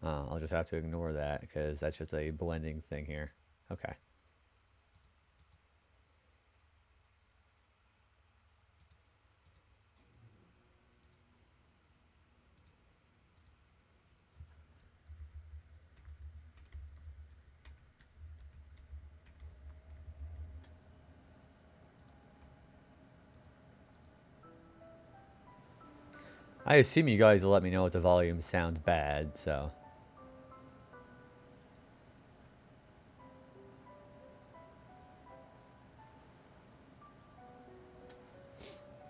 I'll just have to ignore that because that's just a blending thing here. Okay. I assume you guys will let me know if the volume sounds bad, so.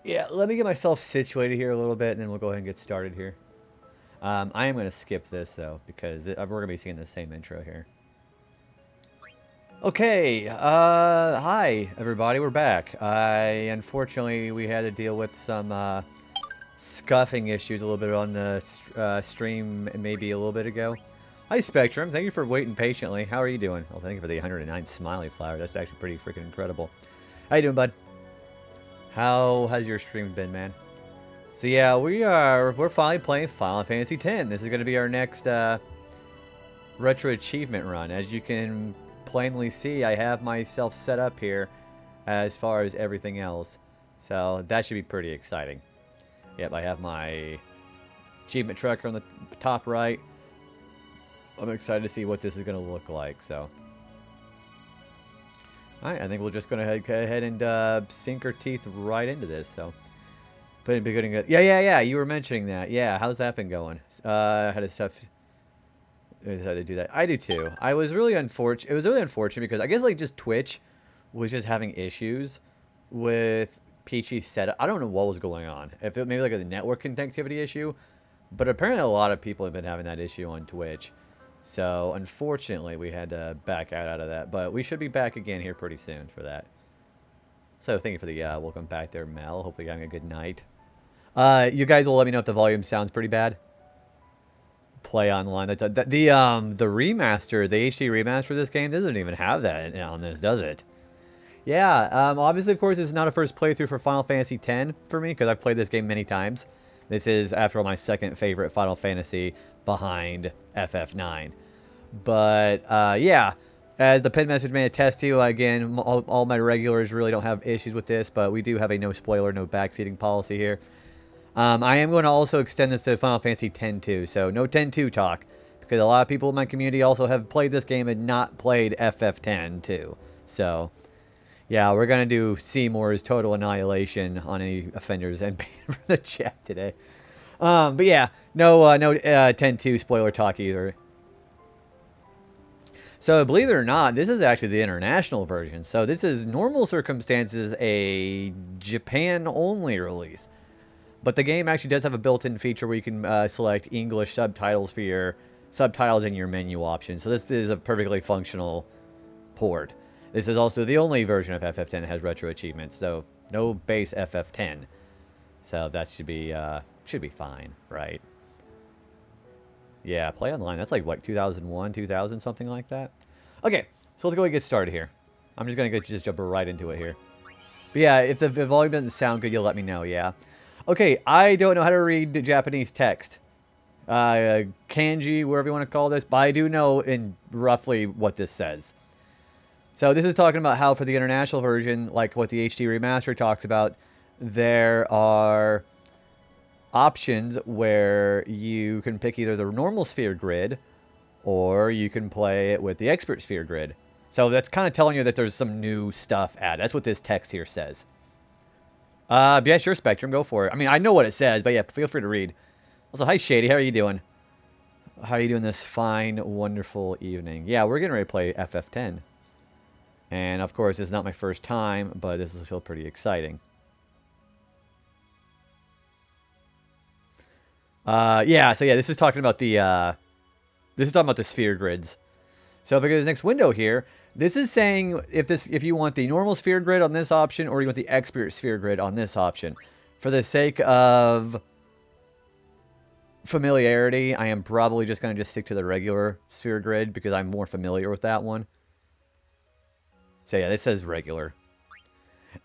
Yeah, let me get myself situated here a little bit, and then we'll go ahead and get started here. I am going to skip this, though, because we're going to be singing the same intro here. Okay, hi, everybody, we're back. Unfortunately, we had to deal with some, scuffing issues a little bit on the stream maybe a little bit ago. Hi, Spectrum. Thank you for waiting patiently. How are you doing? Well, thank you for the 109 smiley flower. That's actually pretty freaking incredible. How you doing, bud? How has your stream been, man? So yeah, we're finally playing Final Fantasy X. This is going to be our next retro achievement run. As you can plainly see, I have myself set up here as far as everything else. So that should be pretty exciting. Yep, I have my achievement tracker on the top right. I'm excited to see what this is going to look like, so. Alright, I think we're just going to go ahead and sink our teeth right into this, so. But it'd be good. Yeah, you were mentioning that. Yeah, how's that been going? How to stuff... How to do that. I do too. I was really unfortunate. It was really unfortunate because I guess like just Twitch was just having issues with Peachy's setup. I don't know what was going on. If it maybe like a network connectivity issue, but apparently a lot of people have been having that issue on Twitch. So unfortunately, we had to back out of that. But we should be back again here pretty soon for that. So thank you for the welcome back there, Mel. Hopefully you're having a good night. You guys will let me know if the volume sounds pretty bad. Play online. The remaster, the HD remaster of this game doesn't even have that on this, does it? Yeah. Obviously, of course, this is not a first playthrough for Final Fantasy X for me because I've played this game many times. This is, after all, my second favorite Final Fantasy behind FF9. But yeah, as the pin message may attest to, again, all my regulars really don't have issues with this, but we do have a no spoiler, no backseating policy here. I am going to also extend this to Final Fantasy X too, so no 10-2 talk, because a lot of people in my community also have played this game and not played FF10 too. So, yeah, we're going to do Seymour's total annihilation on any offenders and ban from the chat today. But yeah, no 10-2 spoiler talk either. So believe it or not, this is actually the international version. So this is normal circumstances a Japan-only release. But the game actually does have a built-in feature where you can select English subtitles for your subtitles in your menu option. So this is a perfectly functional port. This is also the only version of FF10 that has retro achievements, so no base FF10. So that should be fine, right? Yeah, play online. That's like what, 2001, 2000, something like that. Okay, so let's go and get started here. I'm just gonna just jump right into it here. But yeah, if the volume doesn't sound good, you'll let me know. Yeah. Okay, I don't know how to read the Japanese text. Kanji, whatever you want to call this, but I do know in roughly what this says. So this is talking about how for the international version, like what the HD remaster talks about, there are options where you can pick either the normal sphere grid or you can play it with the expert sphere grid. So that's kind of telling you that there's some new stuff added. That's what this text here says. Yeah, sure, Spectrum, go for it. I mean, I know what it says, but yeah, feel free to read. Also, hi, Shady, how are you doing? How are you doing this fine, wonderful evening? Yeah, we're getting ready to play FF10. And, of course, it's not my first time, but this will feel pretty exciting. Yeah, so yeah, this is talking about the, sphere grids. So if I go to the next window here, this is saying if you want the normal sphere grid on this option or you want the expert sphere grid on this option. For the sake of familiarity, I am probably just going to stick to the regular sphere grid because I'm more familiar with that one. So yeah, this says regular.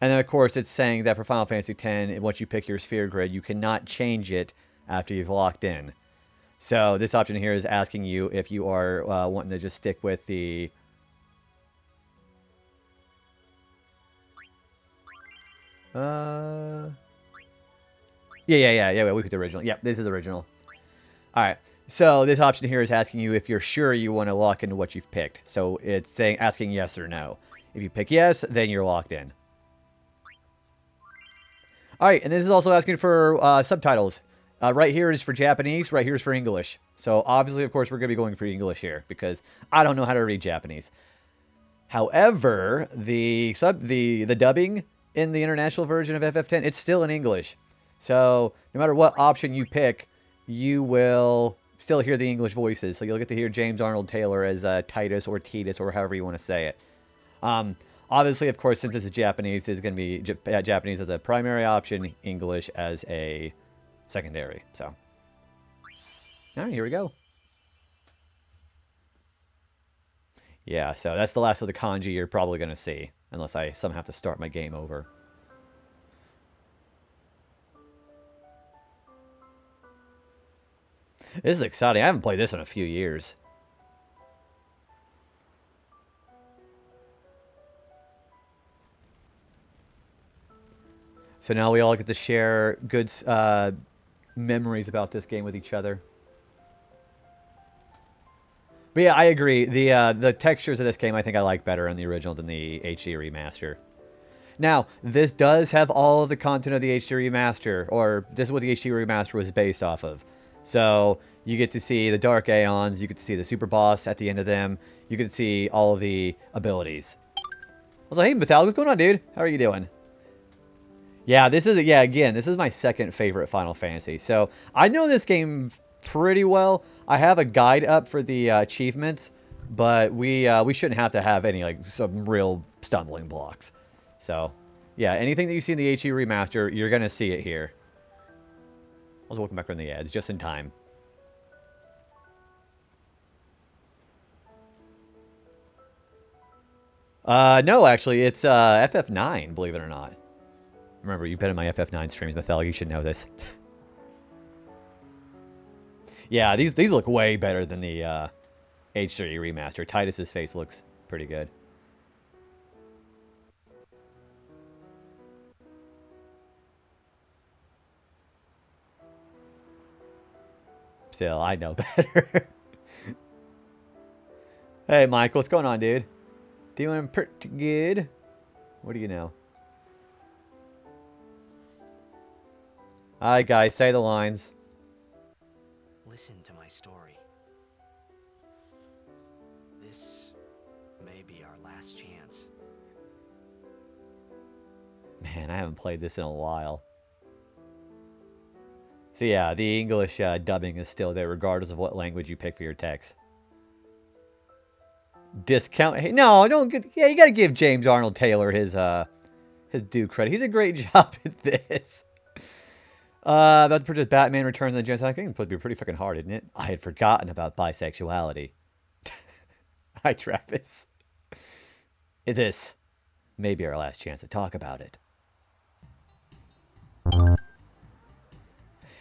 And then of course it's saying that for Final Fantasy X, once you pick your sphere grid, you cannot change it after you've locked in. So this option here is asking you if you are wanting to just stick with the... Yeah, we picked the original. Yep, this is original. Alright, so this option here is asking you if you're sure you want to lock into what you've picked. So it's asking yes or no. If you pick yes, then you're locked in. Alright, and this is also asking for subtitles. Right here is for Japanese, right here is for English. So obviously, of course, we're going to be going for English here because I don't know how to read Japanese. However, the dubbing in the international version of FF10, it's still in English. So no matter what option you pick, you will still hear the English voices. So you'll get to hear James Arnold Taylor as Titus or Titus or however you want to say it. Obviously, of course, since this is Japanese, it's going to be Japanese as a primary option, English as a secondary. So, all right, here we go. Yeah, so that's the last of the kanji you're probably going to see, unless I somehow have to start my game over. This is exciting. I haven't played this in a few years. So now we all get to share good memories about this game with each other. But yeah, I agree. The textures of this game I think I like better in the original than the HD remaster. Now, this does have all of the content of the HD remaster, or this is what the HD remaster was based off of. So you get to see the Dark Aeons, you get to see the Super Boss at the end of them, you get to see all of the abilities. Also, hey, Metallic, what's going on, dude? How are you doing? Yeah, again, this is my second favorite Final Fantasy. So I know this game pretty well. I have a guide up for the achievements, but we shouldn't have to have any like some real stumbling blocks. So yeah, anything that you see in the HD remaster, you're gonna see it here. I was walking back from the ads just in time. No, actually, it's FF9, believe it or not. Remember, you've been in my FF9 streams, Metallic. You should know this. Yeah, these look way better than the HD remaster. Titus's face looks pretty good. Still, I know better. Hey, Mike, what's going on, dude? Doing pretty good. What do you know? Alright, guys, say the lines. Listen to my story. This may be our last chance. Man, I haven't played this in a while. So yeah, the English dubbing is still there regardless of what language you pick for your text. Discount? Hey, no, don't get. Yeah, you gotta give James Arnold Taylor his due credit. He did a great job at this. About to purchase Batman Returns on the Genesis. I think it's supposed to be pretty fucking hard, isn't it? I had forgotten about bisexuality. Hi, Travis. This may be our last chance to talk about it.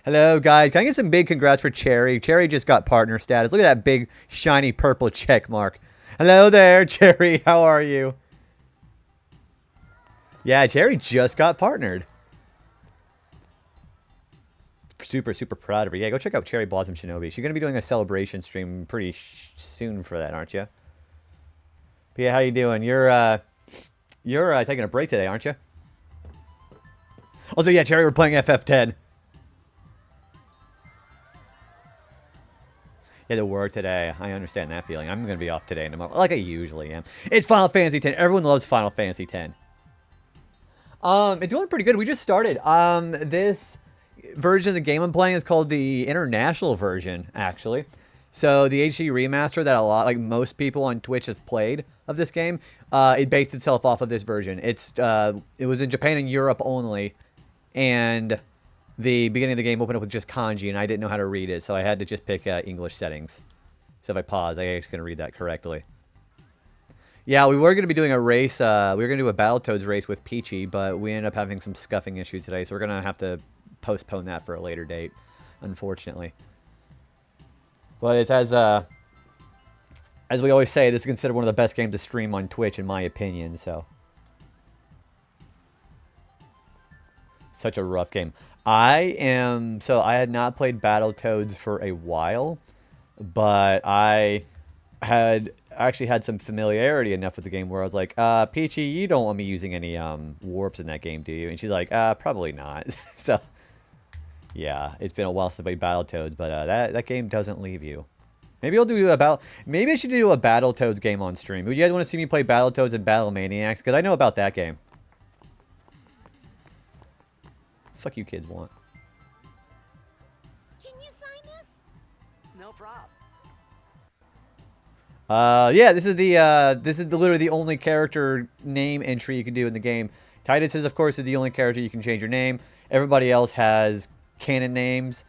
Hello, guys. Can I get some big congrats for Cherry? Cherry just got partner status. Look at that big, shiny purple check mark. Hello there, Cherry. How are you? Yeah, Cherry just got partnered. Super, super proud of her. Yeah, go check out Cherry Blossom Shinobi. She's going to be doing a celebration stream pretty soon for that, aren't you? But yeah, how you doing? You're taking a break today, aren't you? Also, yeah, Cherry, we're playing FF10. Yeah, to work today. I understand that feeling. I'm going to be off today and tomorrow, like I usually am. It's Final Fantasy X. Everyone loves Final Fantasy X. It's doing pretty good. We just started. This version of the game I'm playing is called the international version, actually. So the HD remaster that like most people on Twitch have played of this game, it based itself off of this version. It was in Japan and Europe only, and the beginning of the game opened up with just kanji, and I didn't know how to read it, so I had to just pick English settings. So if I pause, I actually can read that correctly. Yeah, we were going to be doing a race. We were going to do a Battletoads race with Peachy, but we ended up having some scuffing issues today, so we're going to have to postpone that for a later date, unfortunately. But it's as we always say, this is considered one of the best games to stream on Twitch, in my opinion. So, such a rough game. So I had not played Battletoads for a while, but I had actually had some familiarity enough with the game where I was like, Peachy, you don't want me using any warps in that game, do you? And she's like, probably not. So, yeah, it's been a while since I played Battletoads, but that game doesn't leave you. Maybe I'll do maybe I should do a Battletoads game on stream. Would you guys want to see me play Battletoads and Battle Maniacs? Because I know about that game. Fuck you kids want. Can you sign this? No problem. Yeah, this is literally the only character name entry you can do in the game. Titus is, of course, the only character you can change your name. Everybody else has canon names.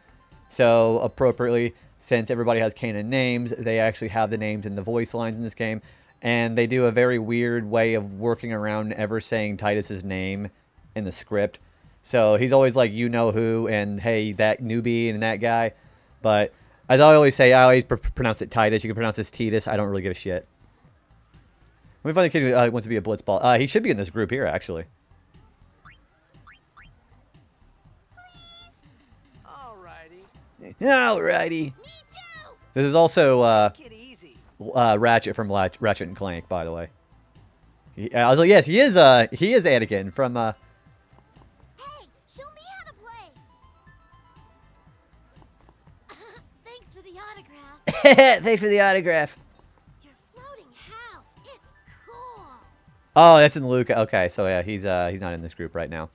So, appropriately, since everybody has canon names, they actually have the names in the voice lines in this game. And they do a very weird way of working around ever saying Titus's name in the script. So, he's always like, you know who, and hey, that newbie and that guy. But as I always say, I always pronounce it Titus. You can pronounce this Titus. I don't really give a shit. Let me find the kid who wants to be a blitzball. He should be in this group here, actually. Alrighty. Me too. This is also Take it easy. Ratchet from Ratchet and Clank, by the way. I was like, yes, he is Anakin from Hey, show me how to play. Thanks for the autograph. Thanks for the autograph. Your floating house. It's cool. Oh, that's in Luca. Okay, so yeah, he's not in this group right now.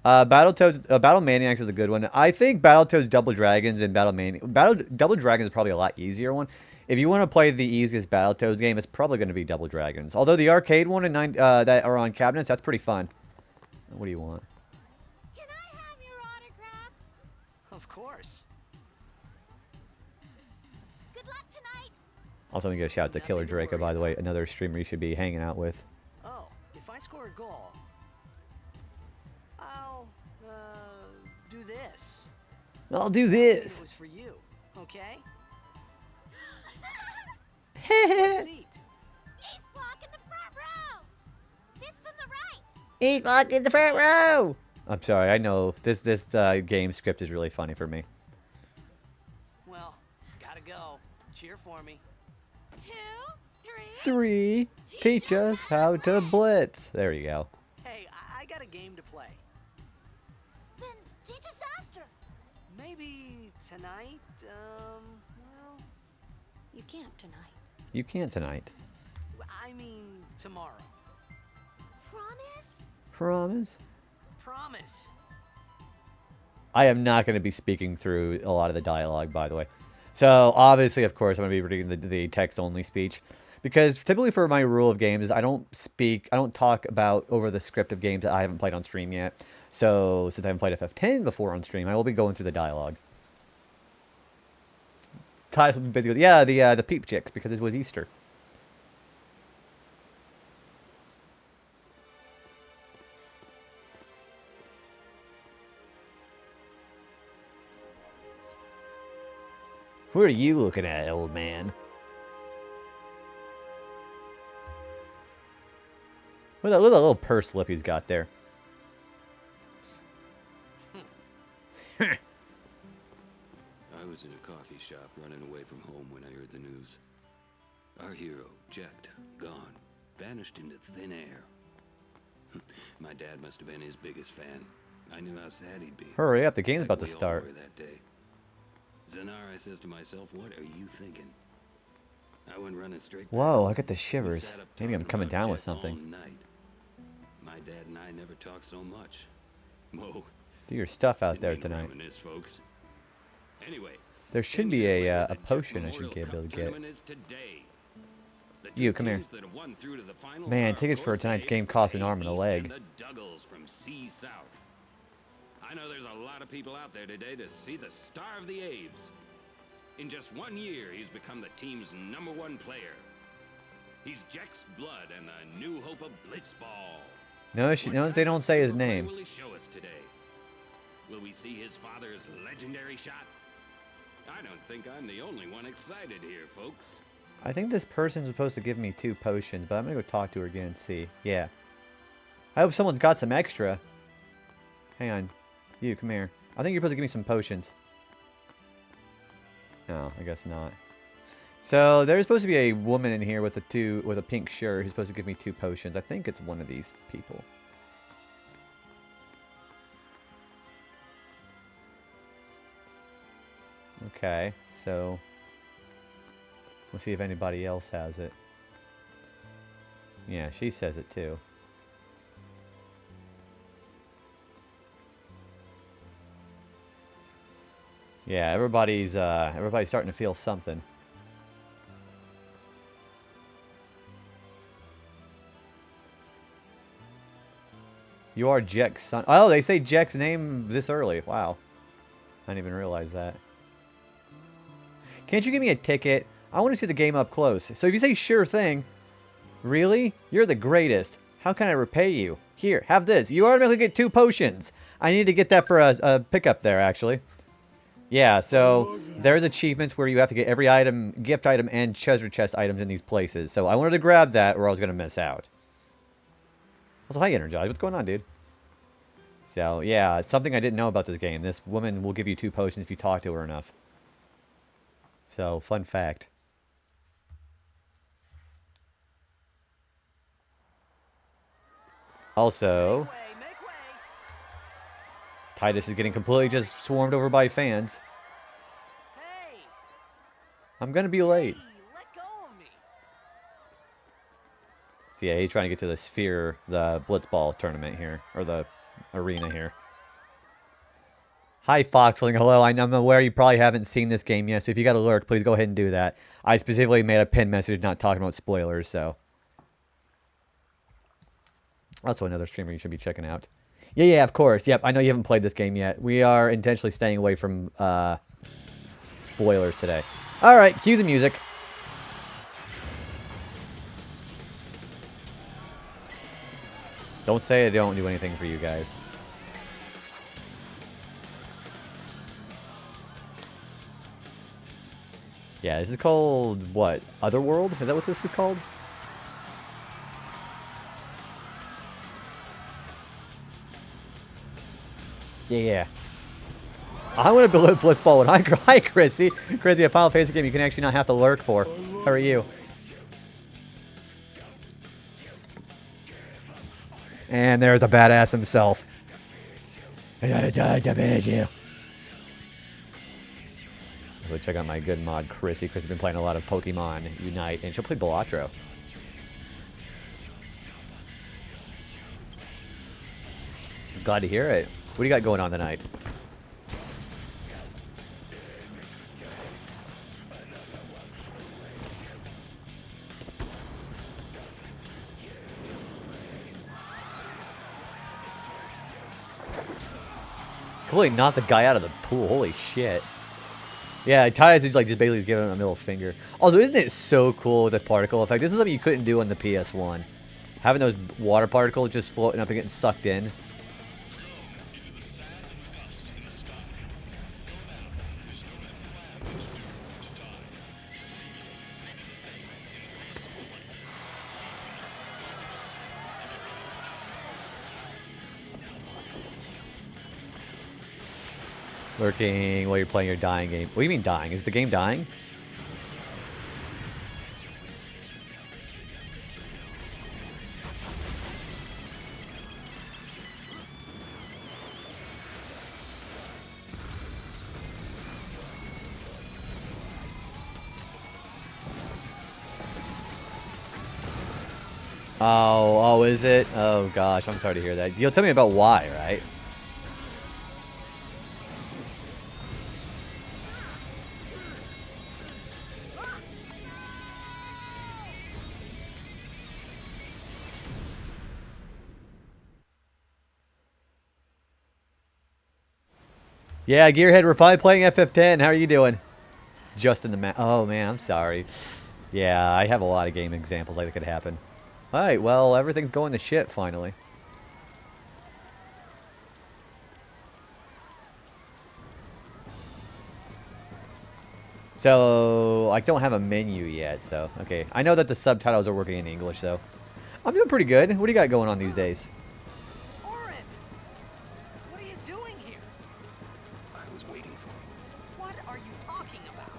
Battletoads, Battle Maniacs is a good one. I think Battletoads Double Dragons and Double Dragons is probably a lot easier one. If you want to play the easiest Battletoads game, it's probably going to be Double Dragons. Although the arcade one and that are on cabinets, that's pretty fun. What do you want? Can I have your autograph? Of course. Good luck tonight. Also, I'm going to give a shout out to Killer Draco, by the way, another streamer you should be hanging out with. Oh, if I score a goal, I'll do this. I'll do It this. was for you, okay? What Eight seat? Ace block in the front row. Fifth from the right. block in the front row. I'm sorry, I know this game script is really funny for me. Well, gotta go. Cheer for me. 2, 3. 3. Teach us how to blitz. There you go. Hey, I got a game to play. Then teach us after. Maybe tonight, well, You can't tonight. You can't tonight. I mean tomorrow. Promise? Promise? Promise. I am not going to be speaking through a lot of the dialogue, by the way. So, obviously, of course, I'm going to be reading the text-only speech. Because typically for my rule of games is I don't talk about over the script of games that I haven't played on stream yet. So, since I haven't played FF10 before on stream, I will be going through the dialogue. Titus will be busy with, yeah, the Peep Chicks, because it was Easter. Who are you looking at, old man? Look at that little purse lip he's got there. I was in a coffee shop running away from home when I heard the news. Our hero, Jecht, gone, vanished into thin air. My dad must have been his biggest fan. I knew how sad he'd be. Hurry up, the game's Like about to we all start. were that day. Zanara says to myself, what are you thinking? I went running straight back Whoa, I home. got the We shivers. sat up Maybe I'm talking coming about down with Jecht all something. night. My dad and I never talked so much. Whoa. Do your stuff out Didn't there mean to tonight. reminisce, folks. Anyway, There should 10 be years a later, the potion I Jecht should be able Memorial to Cup get. tournament is today. The You, two come here. teams that have won through to the finals Man, are, tickets of for course, tonight's the game Apes cost from an A arm and a East leg. the Duggles from C South. I know there's a lot of people out there today to see the star of the Aves. In just 1 year, he's become the team's #1 player. He's Jecht's blood and the new hope of Blitzball. Notice What they kind don't of say his super play name. will he show us today? Will we see his father's legendary shot? I don't think I'm the only one excited here, folks. I think this person's supposed to give me 2 potions, but I'm gonna go talk to her again and see. Yeah. I hope someone's got some extra. Hang on. You, come here. I think you're supposed to give me some potions. No, I guess not. So there's supposed to be a woman in here with a pink shirt who's supposed to give me 2 potions. I think it's one of these people. Okay, so we'll see if anybody else has it. Yeah, she says it too. Yeah, everybody's starting to feel something. You are Jack's son. Oh, they say Jack's name this early. Wow. I didn't even realize that. Can't you give me a ticket? I want to see the game up close. So if you say sure thing, really? You're the greatest. How can I repay you? Here, have this. You automatically get 2 potions. I need to get that for a pickup there, actually. Yeah, so there's achievements where you have to get every item, gift item, and treasure chest items in these places. So I wanted to grab that or I was going to miss out. Also, hi, Energize. What's going on, dude? So, yeah, something I didn't know about this game. This woman will give you 2 potions if you talk to her enough. So, fun fact. Also, Make way. Titus is getting completely just swarmed over by fans. Hey, I'm gonna be late. let go of me. So yeah, he's trying to get to the sphere, the blitzball tournament here, or the arena here. Hi, Foxling. Hello. I'm aware you probably haven't seen this game yet, so if you got a lurk, please go ahead and do that. I specifically made a pin message not talking about spoilers, so. Also another streamer you should be checking out. Yeah, of course. Yep, I know you haven't played this game yet. We are intentionally staying away from spoilers today. Alright, cue the music. Don't say I don't do anything for you guys. Yeah, this is called, what? Otherworld? Is that what this is called? Yeah. I want to build a blitzball when I cry, Chrissy. Chrissy, a Final Fantasy game you can actually not have to lurk for. How are you? And there's the badass himself. Go check out my good mod, Chrissy. Chrissy's been playing a lot of Pokemon Unite, and she'll play Balatro. Glad to hear it. What do you got going on tonight? Completely knocked the guy out of the pool. Holy shit. Yeah, Titus is like just basically giving him a middle finger. Also, isn't it so cool with the particle effect? This is something you couldn't do on the PS1. Having those water particles just floating up and getting sucked in. Lurking while you're playing your dying game. What do you mean dying? Is the game dying? Oh, is it? Oh gosh, I'm sorry to hear that. You'll tell me about why, right? Yeah, Gearhead, we're probably playing FF10. How are you doing? Just in the map. Oh, man, I'm sorry. Yeah, I have a lot of game examples like that could happen. Alright, well, everything's going to shit, finally. So I don't have a menu yet, so okay. I know that the subtitles are working in English, though. I'm doing pretty good. What do you got going on these days? Orin! What are you doing here? I was waiting for you. What are you talking about?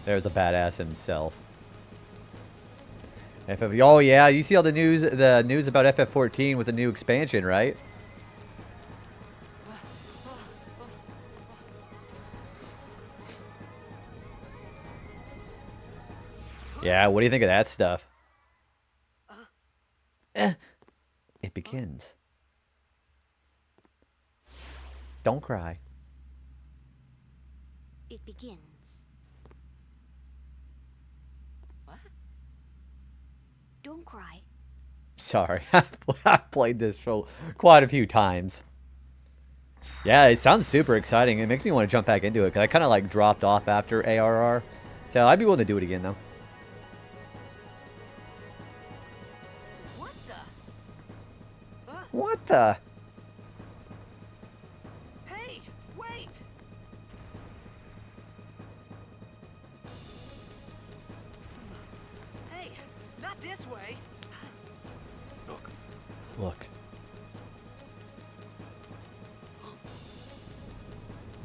There's the badass himself. FF. Oh yeah, you see all the news about FF14 with the new expansion, right? Yeah, what do you think of that stuff? It begins. Don't cry. It begins. What? Don't cry. Sorry, I've played this for quite a few times. Yeah, it sounds super exciting. It makes me want to jump back into it because I kind of like dropped off after ARR. So I'd be willing to do it again though. What the? Huh? What the? Hey, wait! Hey, not this way. Look, Look.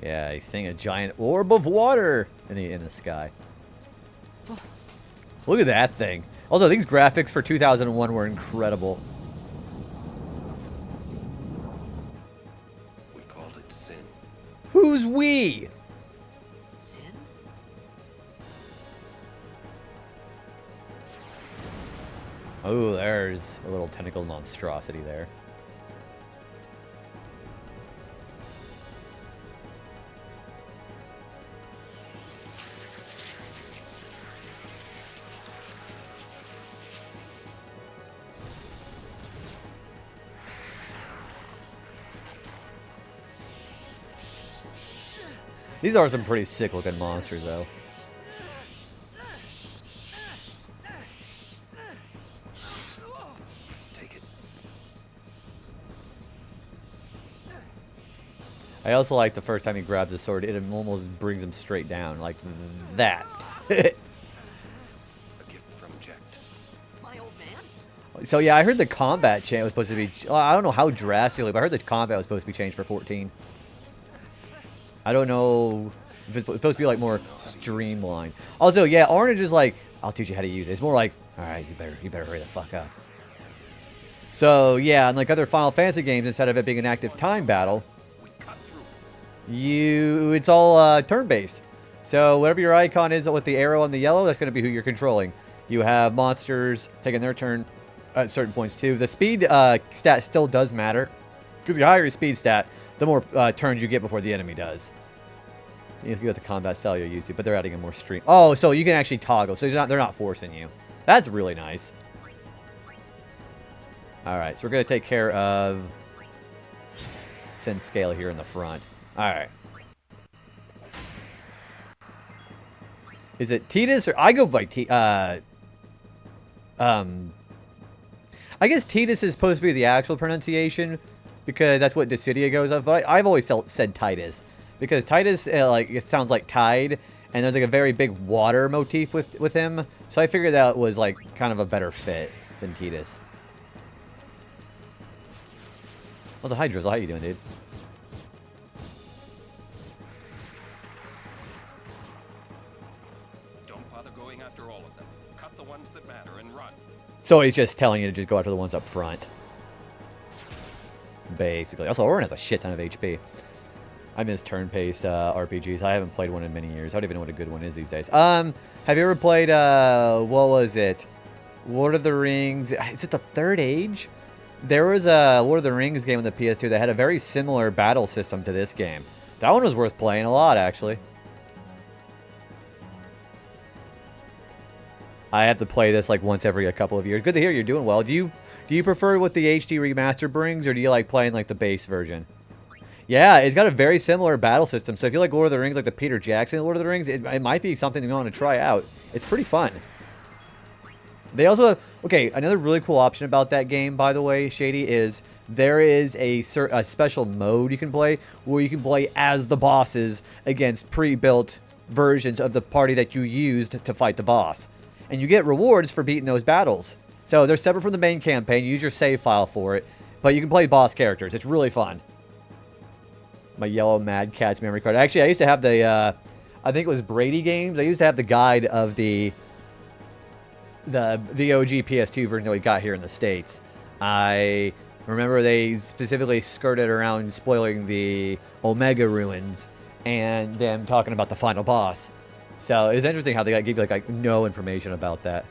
Yeah, he's seeing a giant orb of water in the sky. Look at that thing. Although these graphics for 2001 were incredible. we called it sin. Who's we? Sin? Oh, there's a little tentacle monstrosity there. These are some pretty sick looking monsters though. Take it. I also like the first time he grabs a sword, it almost brings him straight down, like that. A gift from Jekt. My old man? So yeah, I heard the combat change was supposed to be, I don't know how drastically, but I heard the combat was supposed to be changed for 14. I don't know if it's supposed to be like more streamlined. Also, yeah, Orange is like, I'll teach you how to use it. It's more like, all right, you better hurry the fuck up. So yeah, unlike other Final Fantasy games, instead of it being an active time battle, We cut through. it's all turn-based. So whatever your icon is with the arrow and the yellow, that's going to be who you're controlling. You have monsters taking their turn at certain points too. The speed stat still does matter, because the higher your speed stat, the more turns you get before the enemy does. You have to get the combat style you're used to, but they're adding a more stream. Oh, so you can actually toggle, so they're not forcing you. That's really nice. All right, so we're gonna take care of Sin Scale here in the front. All right. Is it Titus or I go by I guess Titus is supposed to be the actual pronunciation because that's what Dissidia goes of, but I've always said Titus because Titus like it sounds like tide, and there's like a very big water motif with him, so I figured that was like kind of a better fit than Titus. Also, hi Drizzle, how you doing, dude? Don't bother going after all of them. Cut the ones that matter and run. So he's just telling you to just go after the ones up front. Basically. Also, Orin has a shit ton of HP. I miss turn-paced RPGs. I haven't played one in many years. I don't even know what a good one is these days. Have you ever played, what was it? Lord of the Rings. Is it the Third Age? There was a Lord of the Rings game on the PS2 that had a very similar battle system to this game. That one was worth playing a lot, actually. I have to play this like once every couple of years. Good to hear you're doing well. Do you prefer what the HD remaster brings, or do you like playing like the base version? Yeah, it's got a very similar battle system. So if you like Lord of the Rings, like the Peter Jackson Lord of the Rings, it might be something you want to try out. It's pretty fun. They also have, okay, another really cool option about that game, by the way, Shady, is there is a special mode you can play where you can play as the bosses against pre-built versions of the party that you used to fight the boss. And you get rewards for beating those battles. So they're separate from the main campaign. You use your save file for it. But you can play boss characters. It's really fun. My yellow Mad Catz memory card. Actually, I used to have the, I think it was Brady Games. I used to have the guide of the OG PS2 version that we got here in the States. I remember they specifically skirted around spoiling the Omega ruins and them talking about the final boss. So it was interesting how they gave you like no information about that.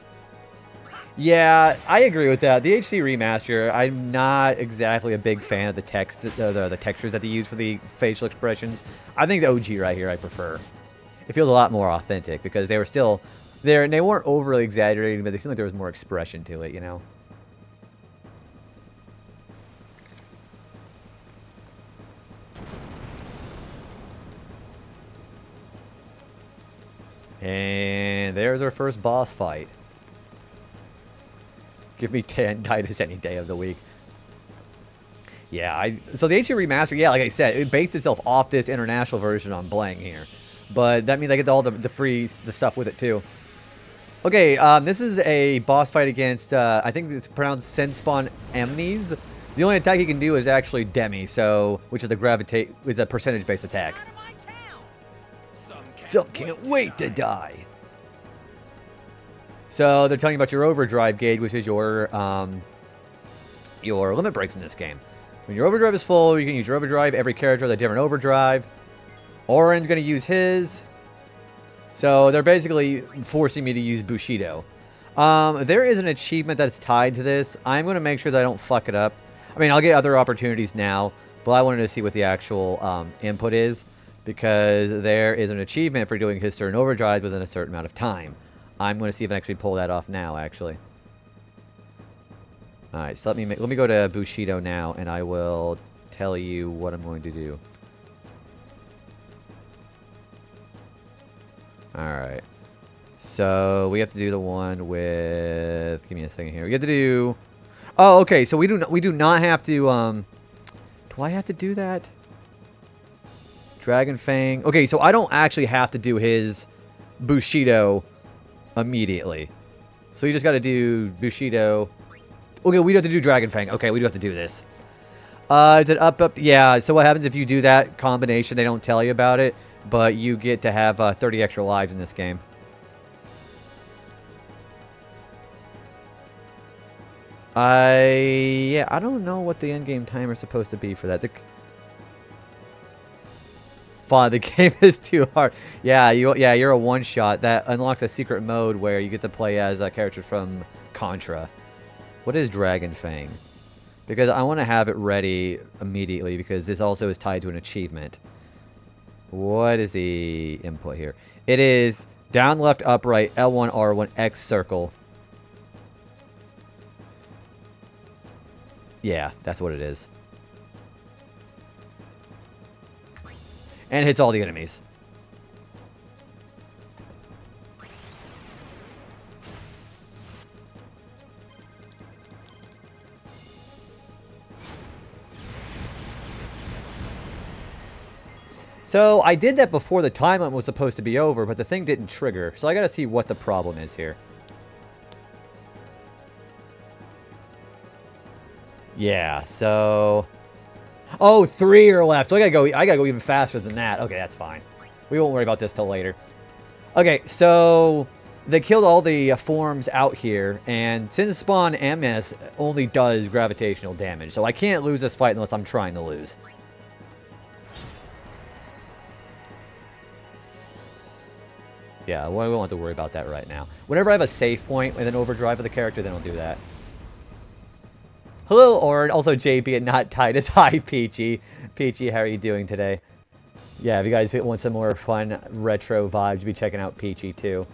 Yeah, I agree with that. The HD remaster, I'm not exactly a big fan of the text, the textures that they use for the facial expressions. I think the OG right here I prefer. It feels a lot more authentic because they were still there and they weren't overly exaggerating, but they seemed like there was more expression to it, you know. And there's our first boss fight. Give me 10 Titus any day of the week. Yeah, so the HD remaster, yeah, like I said, it based itself off this international version on Blang here. But that means I get all the stuff with it too. Okay, this is a boss fight against, I think it's pronounced Senspawn Amnes. The only attack he can do is actually Demi, so, which is a percentage-based attack. Some can't wait to die. So they're telling you about your overdrive gauge, which is your limit breaks in this game. When your overdrive is full, you can use your overdrive. Every character has a different overdrive. Oren's going to use his. So they're basically forcing me to use Bushido. There is an achievement that's tied to this. I'm going to make sure that I don't fuck it up. I mean, I'll get other opportunities now, but I wanted to see what the actual input is, because there is an achievement for doing his certain overdrives within a certain amount of time. I'm going to see if I can actually pull that off now, actually. Alright, so let me go to Bushido now, and I will tell you what I'm going to do. Alright. So, we have to do the one with... Give me a second here. We have to do... Oh, okay, so we do not have to, Do I have to do that? Dragon Fang. Okay, so I don't actually have to do his Bushido immediately. So you just got to do Bushido. Okay, we do have to do Dragon Fang. Okay, we do have to do this. Is it up? Yeah, so what happens if you do that combination? They don't tell you about it, but you get to have 30 extra lives in this game. I don't know what the endgame timer is supposed to be for that. Fun, the game is too hard. Yeah, you're a one-shot. That unlocks a secret mode where you get to play as a character from Contra. What is Dragon Fang? Because I want to have it ready immediately, because this also is tied to an achievement. What is the input here? It is down, left, up, right, L1, R1, X, circle. Yeah, that's what it is. And hits all the enemies. So, I did that before the time limit was supposed to be over, but the thing didn't trigger. So I gotta see what the problem is here. Yeah, so... Oh, 3 are left. So I gotta go even faster than that. Okay, that's fine. We won't worry about this till later. Okay, so... They killed all the forms out here, and Senspawn MS only does gravitational damage. So I can't lose this fight unless I'm trying to lose. Yeah, we won't have to worry about that right now. Whenever I have a save point with an overdrive of the character, then I'll do that. Hello, Oren. Also, JB and not Titus. Hi, Peachy. Peachy, how are you doing today? Yeah, if you guys want some more fun retro vibes, be checking out Peachy, too.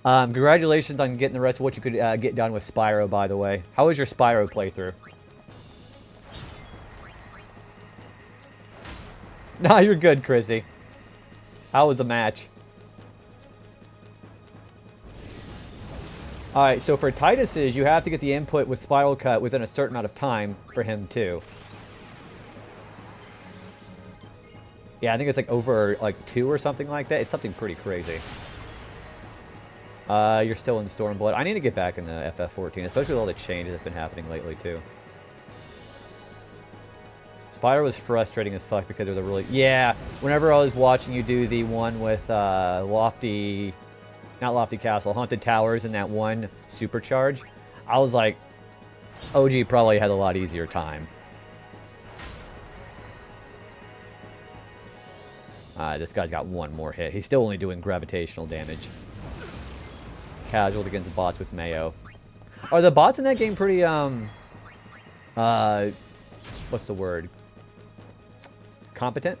Congratulations on getting the rest of what you could get done with Spyro, by the way. How was your Spyro playthrough? Nah, you're good, Chrissy. How was the match? Alright, so for Titus's, you have to get the input with Spiral Cut within a certain amount of time for him, too. Yeah, I think it's like over, like, 2 or something like that. It's something pretty crazy. You're still in Stormblood. I need to get back in the FF14, especially with all the changes that's been happening lately, too. Spider was frustrating as fuck because it was a really... Yeah, whenever I was watching you do the one with Lofty... Not Lofty Castle, Haunted Towers and that one Supercharge, I was like, OG probably had a lot easier time. This guy's got one more hit. He's still only doing gravitational damage. Casual against bots with Mayo. Are the bots in that game pretty, what's the word? Competent?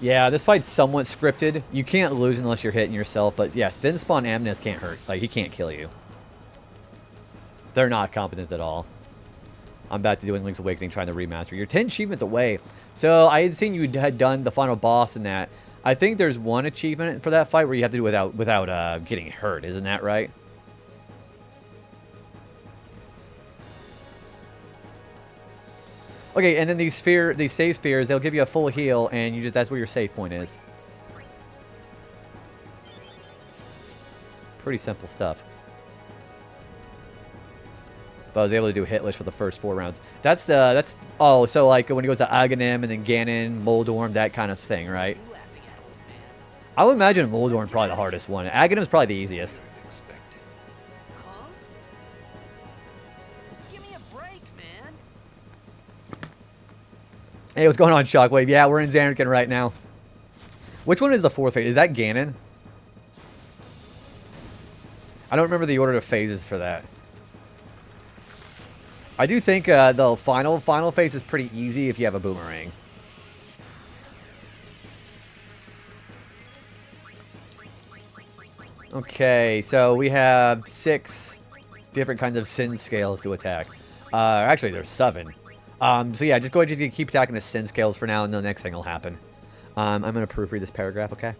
Yeah, this fight's somewhat scripted. You can't lose unless you're hitting yourself, but yes, then spawn Amnes can't hurt. Like, he can't kill you. They're not competent at all. I'm back to doing Link's Awakening, trying to remaster. You're 10 achievements away. So, I had seen you had done the final boss in that. I think there's one achievement for that fight where you have to do it without getting hurt. Isn't that right? Okay, and then these save spheres, they'll give you a full heal, and you that's where your save point is. Pretty simple stuff. But I was able to do hitless for the first 4 rounds. Oh, so like when he goes to Aghanim and then Ganon, Moldorm, that kind of thing, right? I would imagine Moldorm probably the hardest one. Aghanim's probably the easiest. Huh? Give me a break, man. Hey, what's going on, Shockwave? Yeah, we're in Zanarkand right now. Which one is the 4th phase? Is that Ganon? I don't remember the order of phases for that. I do think the final phase is pretty easy if you have a boomerang. Okay, so we have 6 different kinds of sin scales to attack. Actually, there's 7. So yeah, just go ahead and keep attacking the sin scales for now, and the next thing will happen. I'm going to proofread this paragraph, okay?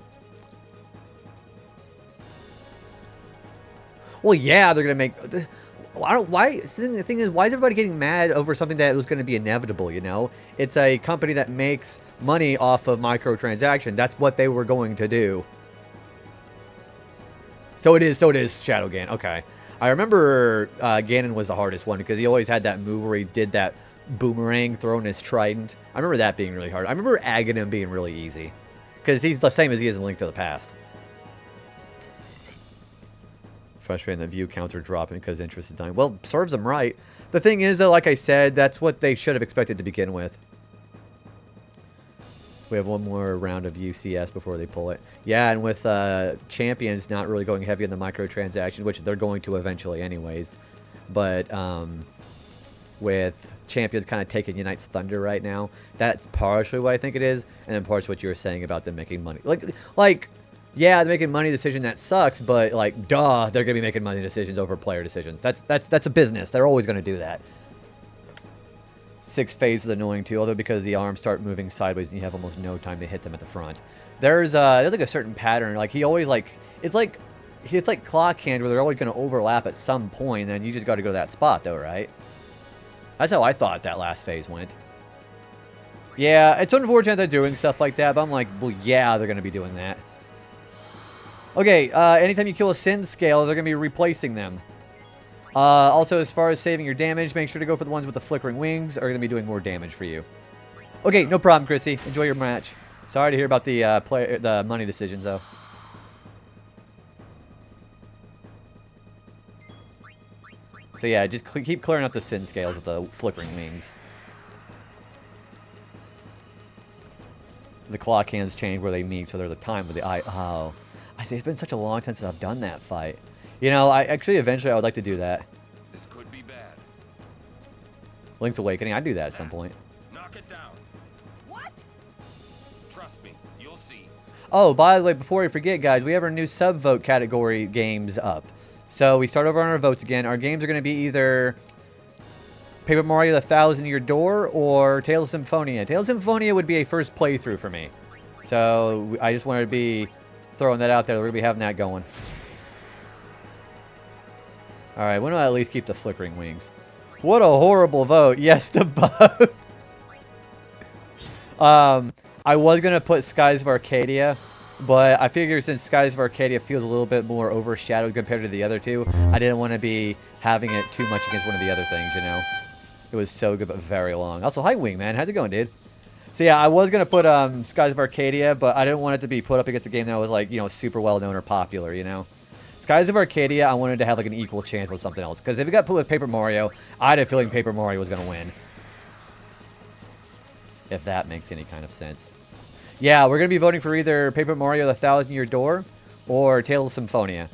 Well, yeah, they're going to make... The thing is, why is everybody getting mad over something that was going to be inevitable, you know? It's a company that makes money off of microtransaction. That's what they were going to do. So it is Shadow Ganon. Okay. I remember Ganon was the hardest one because he always had that move where he did that boomerang throwing his trident. I remember that being really hard. I remember Aghanim being really easy because he's the same as he is in Link to the Past. Frustrating that view counts are dropping because interest is dying. Well, serves them right. The thing is, though, like I said, that's what they should have expected to begin with. We have one more round of UCS before they pull it. Yeah, and with Champions not really going heavy on the microtransactions, which they're going to eventually anyways. But with Champions kind of taking Unite's thunder right now, that's partially what I think it is, and then partially what you were saying about them making money. Like, yeah, they're making money decision that sucks, but like, duh, they're gonna be making money decisions over player decisions. That's a business. They're always gonna do that. 6 phase is annoying too, although because the arms start moving sideways and you have almost no time to hit them at the front. There's like a certain pattern. Like he always like it's like clock hand where they're always gonna overlap at some point, and then you just got to go to that spot though, right? That's how I thought that last phase went. Yeah, it's unfortunate they're doing stuff like that, but I'm like, well, yeah, they're gonna be doing that. Okay, anytime you kill a sin scale, they're going to be replacing them. Also, as far as saving your damage, make sure to go for the ones with the flickering wings, are going to be doing more damage for you. Okay, no problem, Chrissy. Enjoy your match. Sorry to hear about the money decisions, though. So yeah, just keep clearing out the sin scales with the flickering wings. The clock hands change where they meet, so there's a time with the eye. Oh. I say it's been such a long time since I've done that fight. You know, eventually I would like to do that. This could be bad. Link's Awakening, I'd do that at some point. Knock it down. What? Trust me, you'll see. Oh, by the way, before we forget, guys, we have our new sub-vote category games up. So we start over on our votes again. Our games are going to be either Paper Mario The 1,000 Year Door or Tales of Symphonia. Tales of Symphonia would be a first playthrough for me. So I just wanted to be throwing that out there. We're going to be having that going. Alright, when do I at least keep the flickering wings? What a horrible vote. Yes to both. I was going to put Skies of Arcadia, but I figure since Skies of Arcadia feels a little bit more overshadowed compared to the other two, I didn't want to be having it too much against one of the other things, you know? It was so good, but very long. Also, hi, Wingman. How's it going, dude? So yeah, I was going to put Skies of Arcadia, but I didn't want it to be put up against a game that was, like, you know, super well-known or popular, you know? Skies of Arcadia, I wanted to have, like, an equal chance with something else. Because if it got put with Paper Mario, I had a feeling Paper Mario was going to win. If that makes any kind of sense. Yeah, we're going to be voting for either Paper Mario The Thousand Year Door or Tales of Symphonia.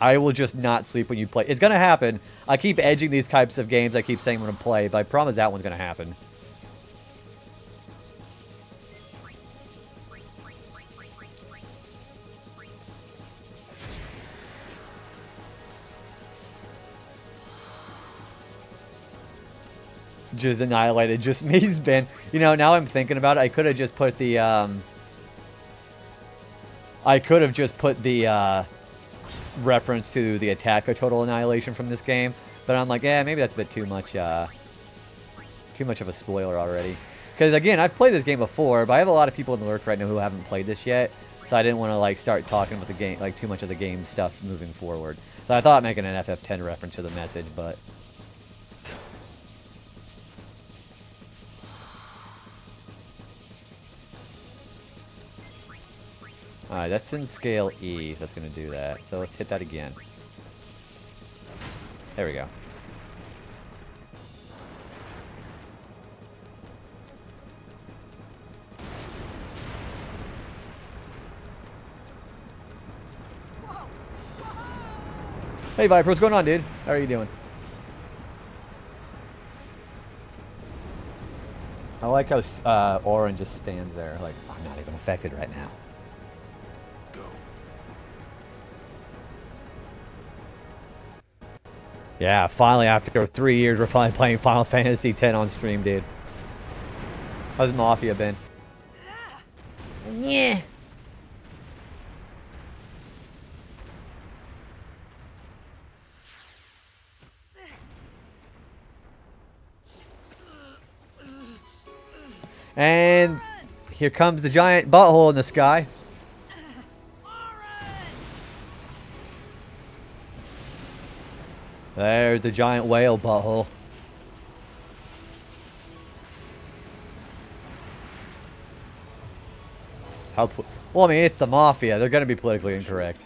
I will just not sleep when you play. It's going to happen. I keep edging these types of games. I keep saying I'm going to play, but I promise that one's going to happen. Just annihilated. Just me's been. You know, now I'm thinking about it. I could have just put the reference to the attack of total annihilation from this game, but I'm like, yeah, maybe that's a bit too much of a spoiler already. Because again, I've played this game before, but I have a lot of people in the lurk right now who haven't played this yet, so I didn't want to like start talking about the game, like too much of the game stuff moving forward. So I thought making an FF10 reference to the message, but. Alright, that's in scale E that's going to do that. So let's hit that again. There we go. Hey Viper, what's going on, dude? How are you doing? I like how Orin just stands there like, I'm not even affected right now. Yeah, finally, after 3 years, we're finally playing Final Fantasy X on stream, dude. How's Mafia been? Yeah. And here comes the giant butthole in the sky. There's the giant whale butthole. Well, I mean, it's the Mafia. They're going to be politically incorrect.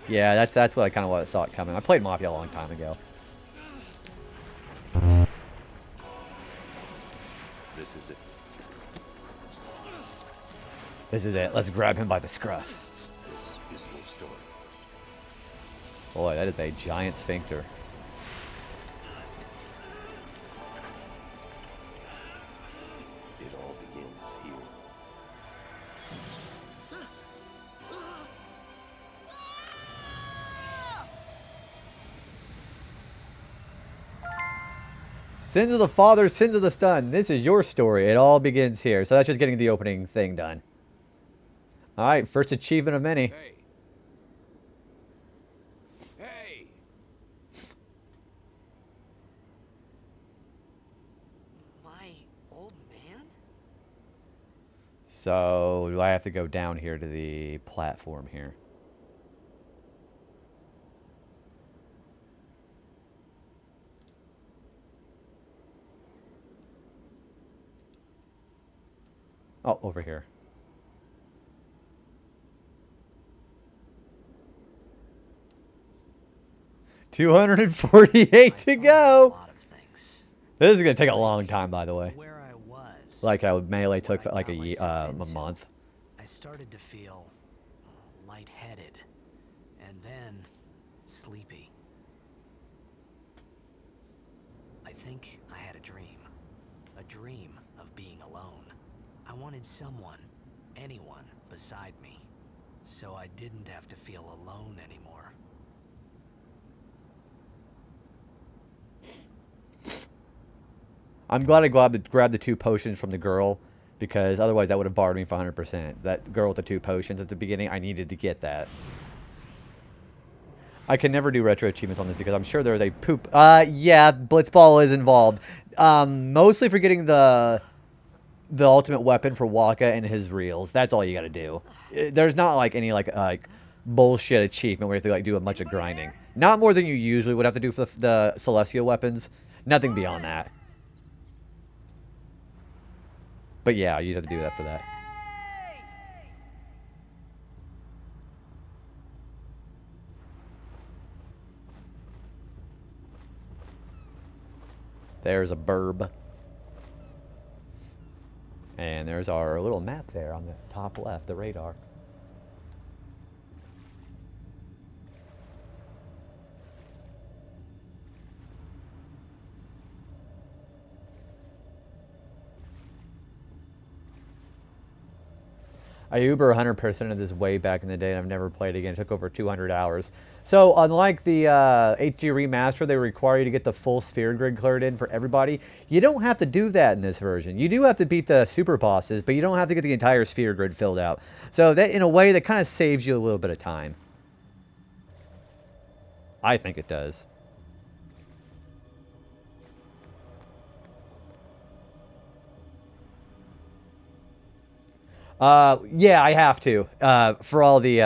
Yeah, that's what I kind of saw it coming. I played Mafia a long time ago. This is it. This is it. Let's grab him by the scruff. This is your story. Boy, that is a giant sphincter. It all begins here. Sins of the Father, Sins of the Son. This is your story. It all begins here. So that's just getting the opening thing done. Alright, first achievement of many. Hey. Hey. My old man? So, do I have to go down here to the platform here? Oh, over here. $248 to go. A lot of things. This is gonna take a long time, by the way. Where I was. Like how Melee took what I like got a myself into. month. I started to feel lightheaded and then sleepy. I think I had a dream of being alone. I wanted someone, anyone beside me, so I didn't have to feel alone anymore. I'm glad I grabbed the 2 potions from the girl, because otherwise that would have barred me for 100%. That girl with the 2 potions at the beginning, I needed to get that. I can never do retro achievements on this because I'm sure there's a poop. Yeah, Blitzball is involved. Mostly for getting the ultimate weapon for Waka and his reels. That's all you got to do. There's not like any like bullshit achievement where you have to like do a bunch of grinding. Not more than you usually would have to do for the celestial weapons. Nothing beyond that. But yeah, you'd have to do that for that. There's a burb. And there's our little map there on the top left, the radar. I Uber 100% of this way back in the day, and I've never played again. It took over 200 hours. So, unlike the HD remaster, they require you to get the full sphere grid cleared in for everybody. You don't have to do that in this version. You do have to beat the super bosses, but you don't have to get the entire sphere grid filled out. So, that in a way, that kind of saves you a little bit of time. I think it does. Yeah, I have to for all the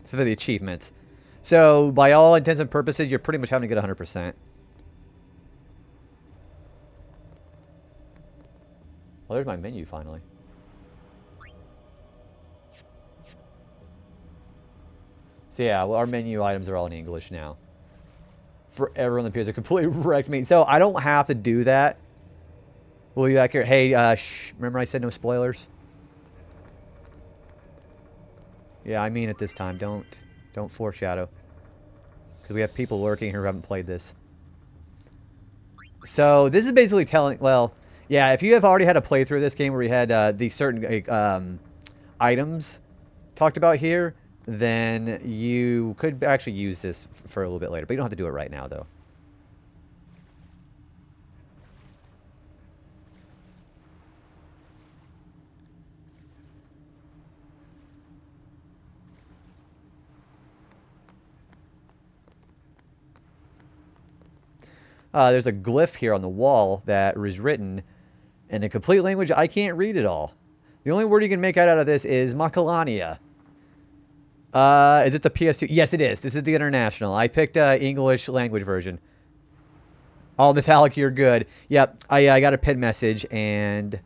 for the achievements. So by all intents and purposes, you're pretty much having to get 100%. Well, there's my menu finally. So yeah, well, our menu items are all in English now. For everyone that appears to completely wrecked me. So I don't have to do that. We'll be back here. Hey, remember I said no spoilers? Yeah, I mean it this time. Don't foreshadow. Because we have people lurking here who haven't played this. So, this is basically telling... Well, yeah, if you have already had a playthrough of this game where you had these certain items talked about here, then you could actually use this for a little bit later. But you don't have to do it right now, though. There's a glyph here on the wall that is written in a complete language I can't read at all. The only word you can make out of this is Makalania. Is it the PS2? Yes, it is. This is the international. I picked English language version. All Metallic, you're good. Yep, I got a pin message and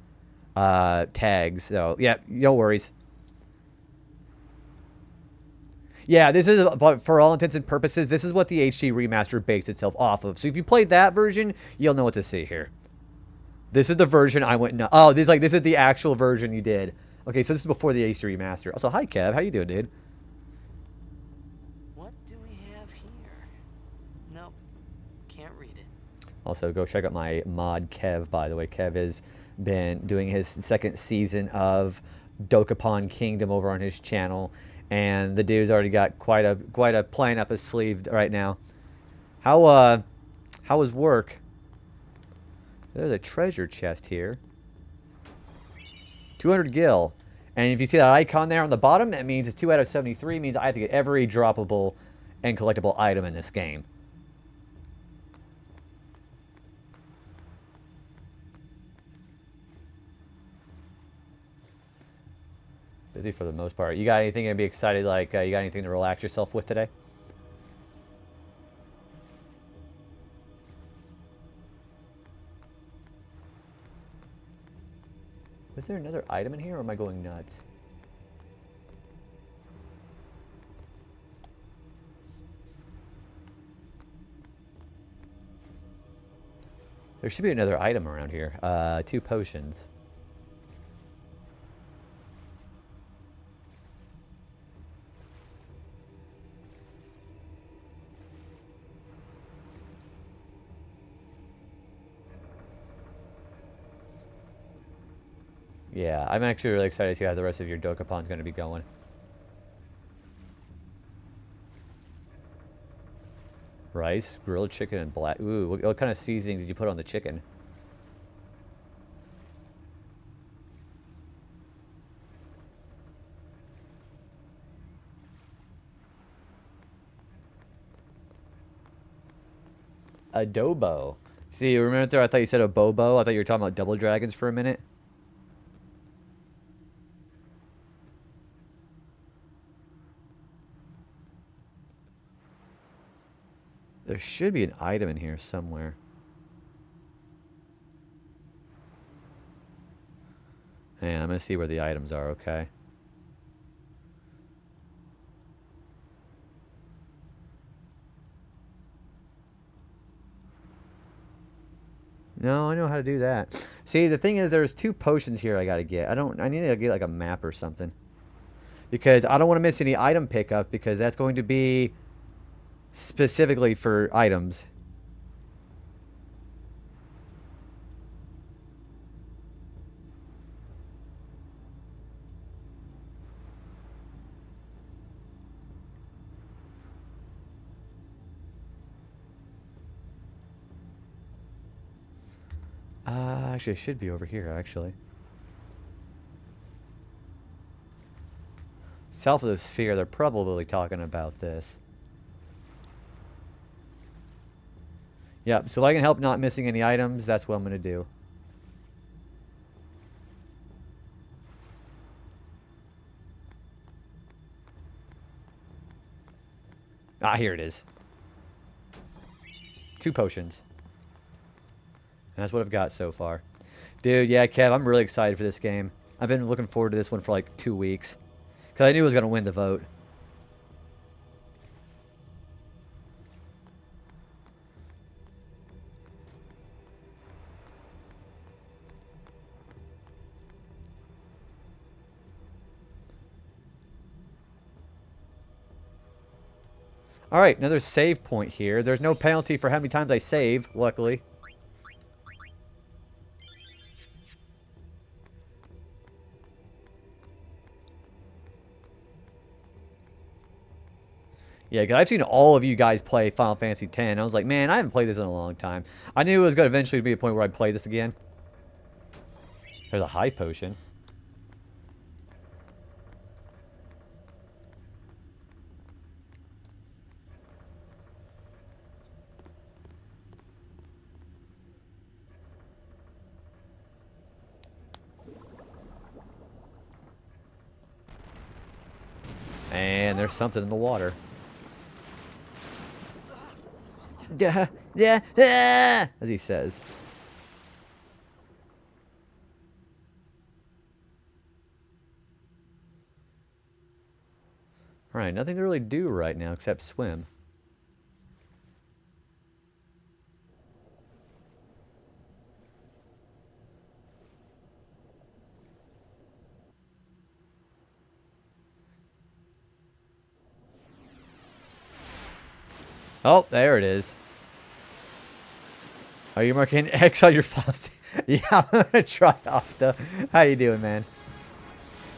tags. So, yeah, no worries. Yeah, this is, for all intents and purposes, this is what the HD remaster bakes itself off of. So if you played that version, you'll know what to see here. This is the version I went, no. Oh, this is the actual version you did. Okay, so this is before the HD remaster. Also, hi Kev, how you doing, dude? What do we have here? Nope, can't read it. Also, go check out my mod Kev, by the way. Kev has been doing his second season of Dokapon Kingdom over on his channel. And the dude's already got quite a plan up his sleeve right now. How was work? There's a treasure chest here. 200 gil. And if you see that icon there on the bottom, that means it's 2 out of 73. Means I have to get every droppable and collectible item in this game. Busy for the most part. You got anything to be excited, like, you got anything to relax yourself with today? Is there another item in here, or am I going nuts? There should be another item around here. 2 potions. Yeah, I'm actually really excited to see how the rest of your Dokapon's going to be going. Rice, grilled chicken, and black... Ooh, what kind of seasoning did you put on the chicken? Adobo. See, remember there? I thought you said Abobo. I thought you were talking about double dragons for a minute. There should be an item in here somewhere. Yeah, I'm gonna see where the items are, okay? No, I know how to do that. See, the thing is, there's 2 potions here I gotta get. I need to get like a map or something. Because I don't want to miss any item pickup, because that's going to be specifically for items. Actually, it should be over here, actually. South of the sphere, they're probably talking about this. Yep, so if I can help not missing any items, that's what I'm going to do. Ah, here it is. 2 potions. And that's what I've got so far. Dude, yeah, Kev, I'm really excited for this game. I've been looking forward to this one for like 2 weeks. Because I knew I was going to win the vote. Alright, another save point here. There's no penalty for how many times I save, luckily. Yeah, because I've seen all of you guys play Final Fantasy X. I was like, man, I haven't played this in a long time. I knew it was going to eventually be a point where I'd play this again. There's a high potion. And there's something in the water. Yeah, as he says. Alright, nothing to really do right now except swim. Oh, there it is. Are you marking X on your Asta? Yeah, I'm gonna try Asta. How you doing, man?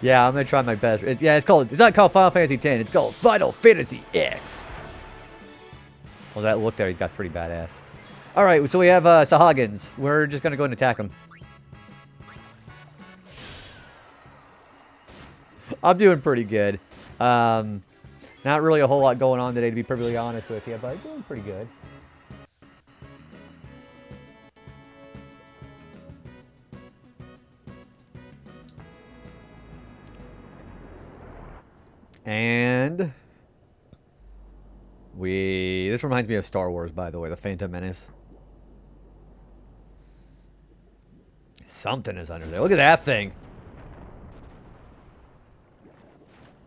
Yeah, I'm gonna try my best. It's not called Final Fantasy X. It's called Final Fantasy X. Well, that look there, he's got pretty badass. All right, so we have Sahagins. We're just gonna go and attack him. I'm doing pretty good. Not really a whole lot going on today, to be perfectly honest with you, but I'm doing pretty good. And this reminds me of Star Wars, by the way, the Phantom Menace. Something is under there. Look at that thing.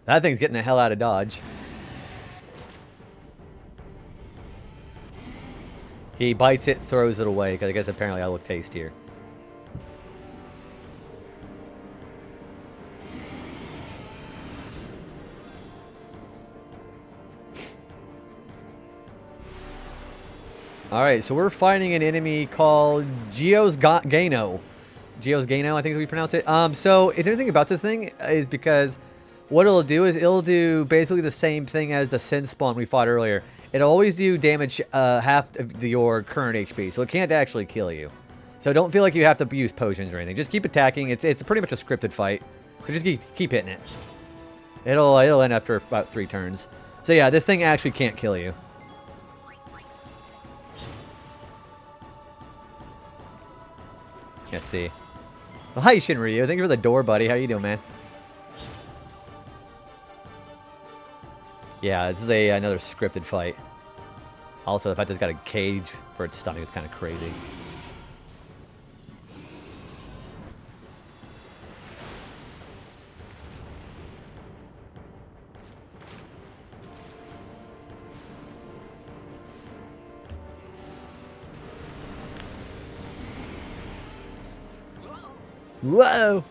That thing's getting the hell out of Dodge. He bites it, throws it away, because I guess apparently I look tastier. Alright, so we're fighting an enemy called Gano. Gano, I think is how we pronounce it. So, the interesting about this thing is because what it'll do is it'll do basically the same thing as the Sin Spawn we fought earlier. It'll always do damage half of your current HP, so it can't actually kill you. So don't feel like you have to use potions or anything. Just keep attacking. It's pretty much a scripted fight. So just keep hitting it. It'll end after about 3 turns. So yeah, this thing actually can't kill you. Let's see. Well, hi, Shinryu. Thank you for the door, buddy. How you doing, man? Yeah, this is another scripted fight. Also, the fact that it's got a cage for its stomach is kind of crazy. Whoa!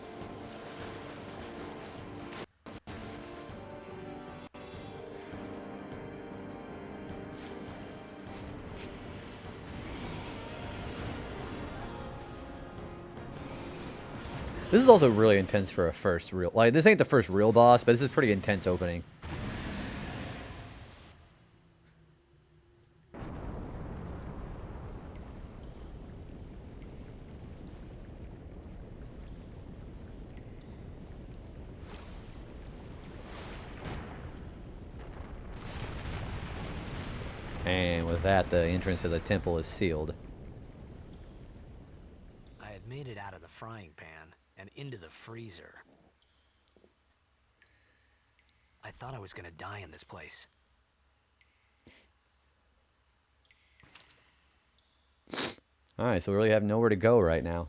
This is also really intense for a first real... Like, this ain't the first real boss, but this is pretty intense opening. And with that, the entrance to the temple is sealed. I had made it out of the frying pan and into the freezer. I thought I was gonna die in this place. Alright, so we really have nowhere to go right now.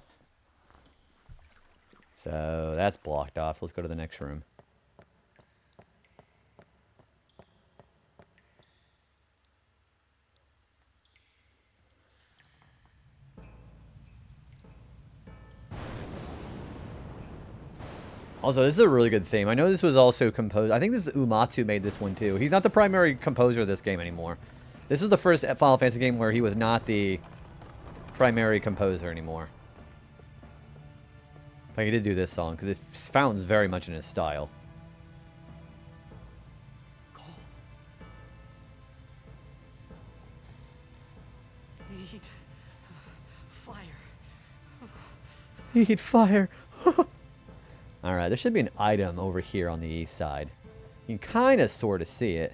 So that's blocked off, so let's go to the next room. Also, this is a really good theme. I know this was also composed... I think this is Umatsu made this one too. He's not the primary composer of this game anymore. This is the first Final Fantasy game where he was not the primary composer anymore. But he did do this song, because it sounds very much in his style. Cold. Need fire. Heat fire! Alright, there should be an item over here on the east side. You can kind of sort of see it.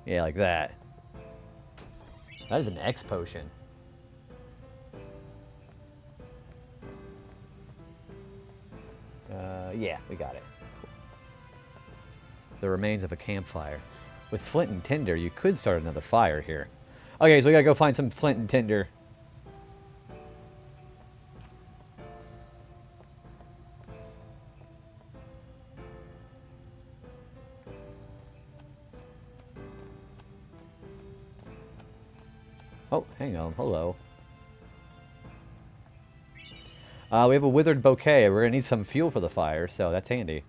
Yeah, like that. That is an X potion. Yeah, we got it. Cool. The remains of a campfire. With flint and tinder, you could start another fire here. Okay, so we gotta go find some flint and tinder. Oh, hang on. Hello. We have a withered bouquet. We're going to need some fuel for the fire, so that's handy.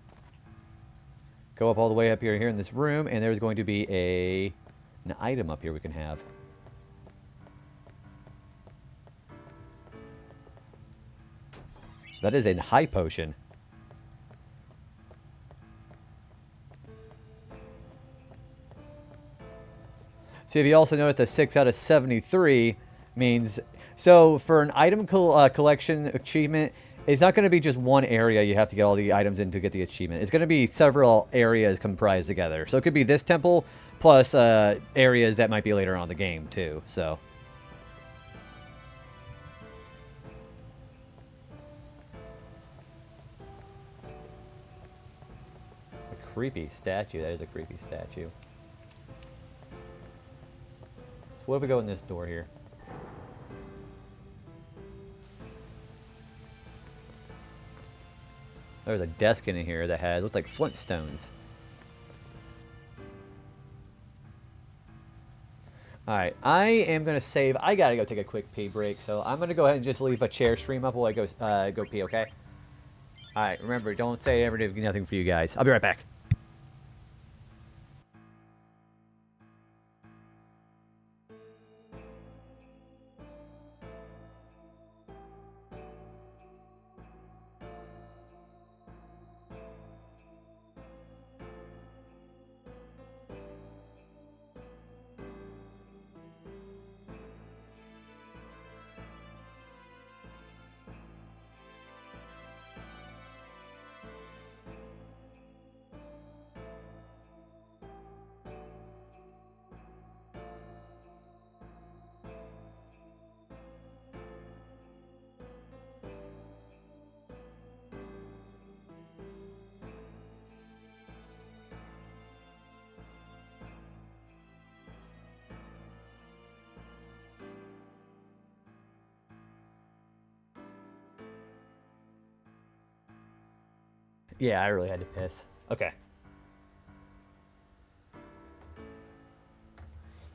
Go up all the way up here in this room, and there's going to be an item up here we can have. That is a high potion. So if you also notice the 6 out of 73 means... So for an item collection achievement, it's not going to be just one area you have to get all the items in to get the achievement. It's going to be several areas comprised together. So it could be this temple plus areas that might be later on in the game too. So... A creepy statue. That is a creepy statue. So what if we go in this door here? There's a desk in here that has, looks like flintstones. Alright, I am going to save. I gotta go take a quick pee break, so I'm going to go ahead and just leave a chair stream up while I go pee, okay? Alright, remember, don't say ever do nothing for you guys. I'll be right back. Yeah, I really had to piss. Okay.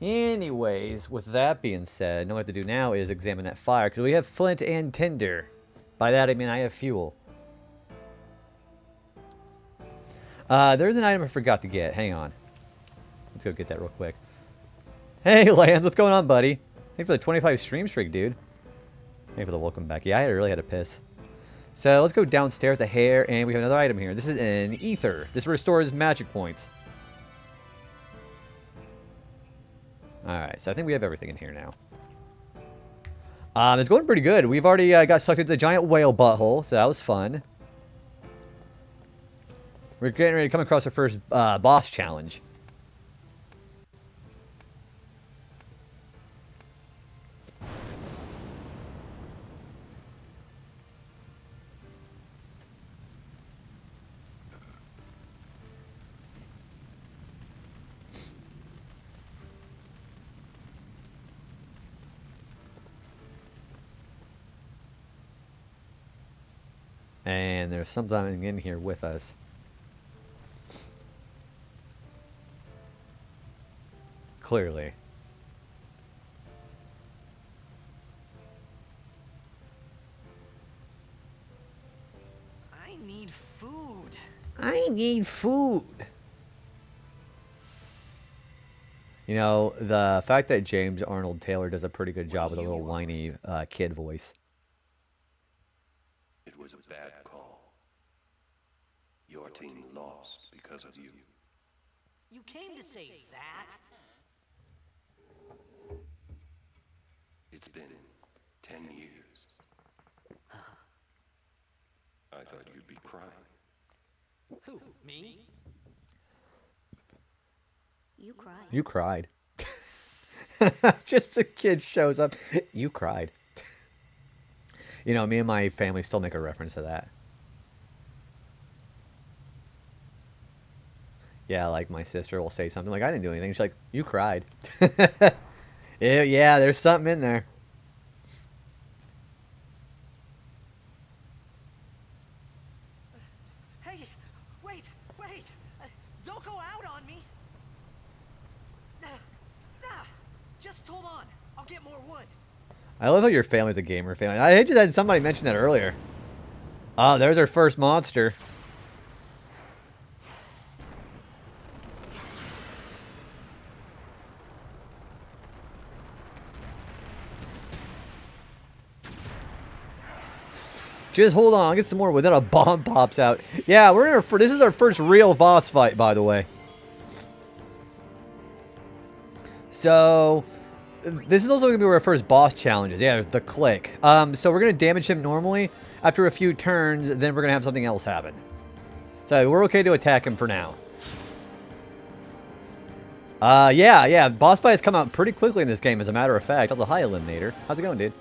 Anyways, with that being said, know what to do now is examine that fire, because we have flint and tinder. By that I mean I have fuel. There's an item I forgot to get. Hang on. Let's go get that real quick. Hey, Lance, what's going on, buddy? Thanks for the 25 stream streak, dude. Thanks for the welcome back. Yeah, I really had to piss. So let's go downstairs a hair, and we have another item here. This is an ether. This restores magic points. Alright, so I think we have everything in here now. It's going pretty good. We've already got sucked into the giant whale butthole, so that was fun. We're getting ready to come across our first boss challenge. And there's something in here with us. Clearly. I need food. I need food. You know, the fact that James Arnold Taylor does a pretty good job with a little whiny kid voice. It was a bad call. Your team lost because of you. You came to say that? It's been 10 years. I thought you'd be crying. Who, me? You cried. You cried. Just a kid shows up. You cried. You know, me and my family still make a reference to that. Yeah, like my sister will say something like, I didn't do anything. She's like, you cried. Yeah, there's something in there. Hey, wait! Don't go out on me! Just hold on. I'll get more wood. I love how your family's a gamer family. I just had somebody mention that earlier. Oh, there's our first monster. Just hold on, I'll get some more wood. Then a bomb pops out. Yeah, we're in our this is our first real boss fight, by the way. So this is also gonna be our first boss challenges. Yeah, the click. So we're gonna damage him normally. After a few turns, then we're gonna have something else happen. So we're okay to attack him for now. Yeah, boss fights come out pretty quickly in this game, as a matter of fact. Also, hi, Eliminator. How's it going, dude?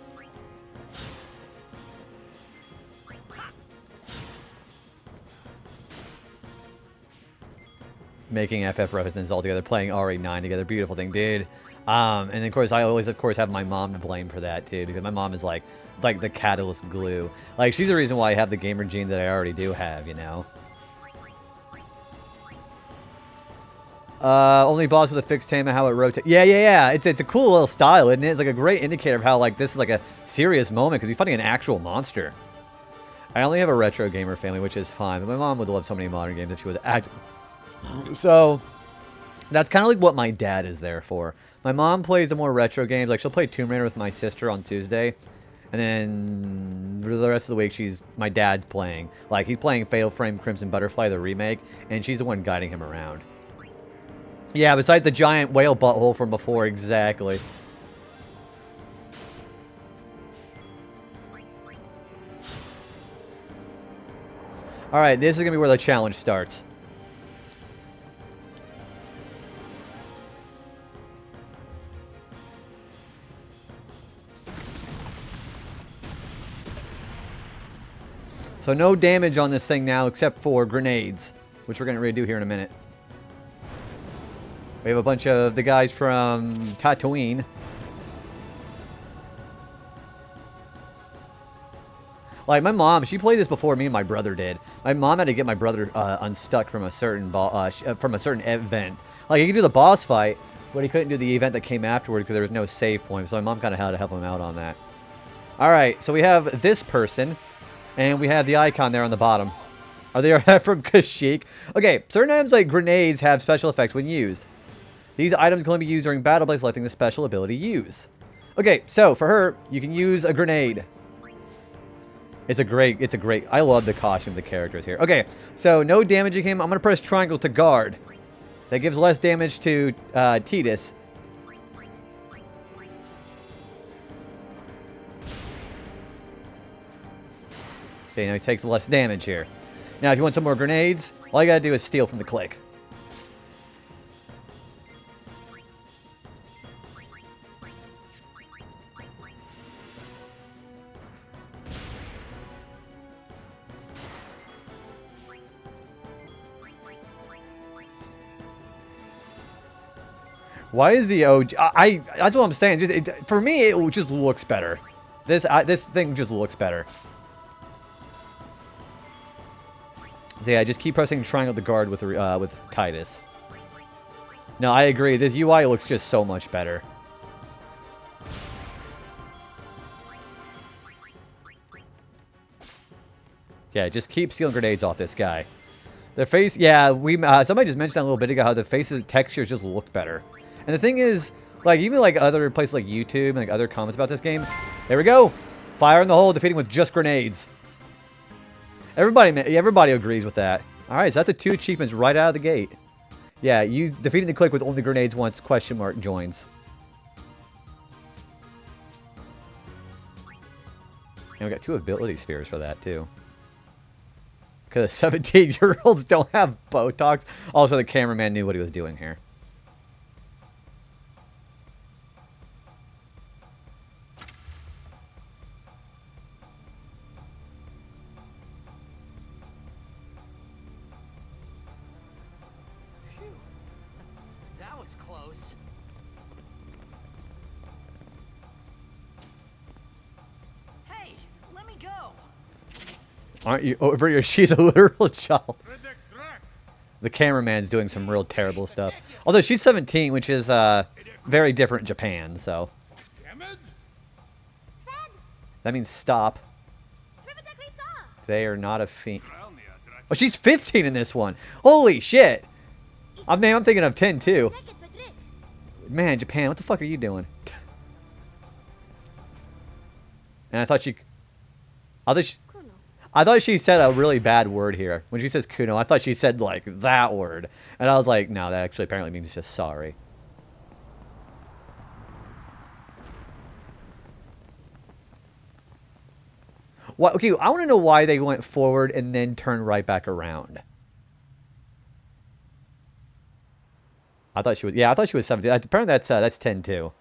Making FF references all together, playing RE9 together, beautiful thing, dude. And then, of course, I always, of course, have my mom to blame for that, too, because my mom is, like the catalyst glue. Like, she's the reason why I have the gamer genes that I already do have, you know? Only boss with a fixed aim and how it rotates. Yeah. It's a cool little style, isn't it? It's like a great indicator of how, like, this is, like, a serious moment, because he's fighting an actual monster. I only have a retro gamer family, which is fine, but my mom would love so many modern games if she was So, that's kind of like what my dad is there for. My mom plays the more retro games. Like, she'll play Tomb Raider with my sister on Tuesday. And then for the rest of the week, my dad's playing. Like, he's playing Fatal Frame Crimson Butterfly, the remake. And she's the one guiding him around. Yeah, besides the giant whale butthole from before, exactly. Alright, this is going to be where the challenge starts. So no damage on this thing now except for grenades, which we're going to redo here in a minute. We have a bunch of the guys from Tatooine. Like, my mom, she played this before me and my brother did. My mom had to get my brother unstuck from a certain event. Like, he could do the boss fight, but he couldn't do the event that came afterward because there was no save point. So my mom kind of had to help him out on that. Alright, so we have this person, and we have the icon there on the bottom. Are they from Kashyyyk? Okay, certain items like grenades have special effects when used. These items can only be used during battle by selecting the special ability use. Okay, so for her, you can use a grenade. It's a great, I love the costume of the characters here. Okay, so no damaging him. I'm going to press triangle to guard. That gives less damage to Tidus. See, now he takes less damage here. Now, if you want some more grenades, all you gotta do is steal from the click. Why is the OG... that's what I'm saying. For me, it just looks better. This thing just looks better. So yeah, just keep pressing triangle to guard with Tidus. No, I agree. This UI looks just so much better. Yeah, just keep stealing grenades off this guy. The face, yeah, somebody just mentioned that a little bit ago how the face's textures just look better. And the thing is, like, even like other places like YouTube and like other comments about this game, there we go. Fire in the hole, defeating with just grenades. Everybody agrees with that. All right, so that's the 2 achievements right out of the gate. Yeah, you defeating the click with only grenades once question mark joins. And we got 2 ability spheres for that too. Because 17-year-olds don't have Botox. Also, the cameraman knew what he was doing here. Close. Hey, let me go. Aren't you over here? She's a literal child. The cameraman's doing some real terrible stuff. Although she's 17, which is very different in Japan, so. That means stop. They are not a fiend. Oh, she's 15 in this one. Holy shit. I'm thinking of 10 too. Man, Japan, what the fuck are you doing? And I thought she said a really bad word here. When she says Kuno, I thought she said like that word. And I was like, no, that actually apparently means just sorry. What? Okay, I want to know why they went forward and then turned right back around. I thought she was. Yeah, I thought she was 17. Apparently, that's 10 too.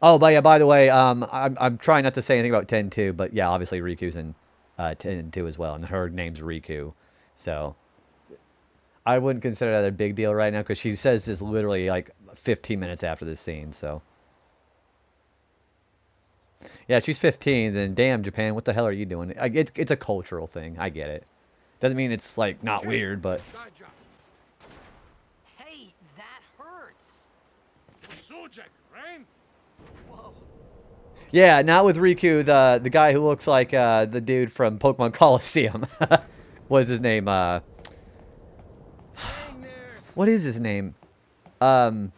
Oh, but yeah. By the way, I'm trying not to say anything about 10-2, but yeah, obviously Riku's in 10-2 as well, and her name's Riku, so I wouldn't consider that a big deal right now because she says this literally like 15 minutes after this scene. So yeah, if she's 15. Then damn, Japan, what the hell are you doing? It's a cultural thing. I get it. Doesn't mean it's like not weird, but. Whoa. Yeah, not with Riku, the guy who looks like the dude from Pokemon Coliseum. What is his name? What is his name? Fuck,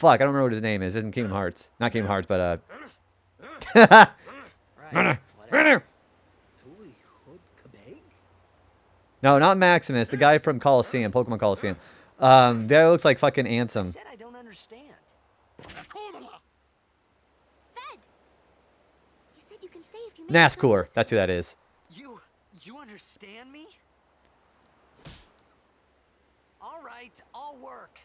I don't remember what his name is. It's in Kingdom Hearts. Not Kingdom Hearts, but No, not Maximus. The guy from Coliseum, Pokemon Coliseum. That looks like fucking Ansem. I don't understand. Nazgul, that's who that is. You understand me? All right, I'll work.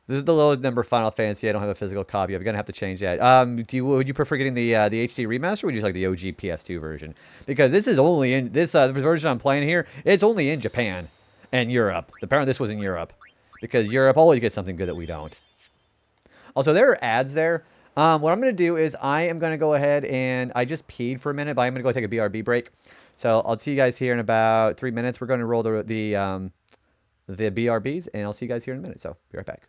This is the lowest number Final Fantasy I don't have a physical copy of. You're gonna have to change that. Would you prefer getting the HD remaster, or would you just like the OG PS2 version? Because this is only in this version I'm playing here. It's only in Japan and Europe. Apparently, this was in Europe because Europe always gets something good that we don't. Also, there are ads there. What I'm going to do is I am going to go ahead and I just peed for a minute, but I'm going to go take a BRB break. So I'll see you guys here in about 3 minutes. We're going to roll the BRBs, and I'll see you guys here in a minute. So be right back.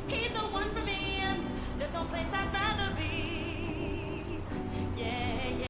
He's the one for me. There's no place I'd rather be. Yeah, yeah.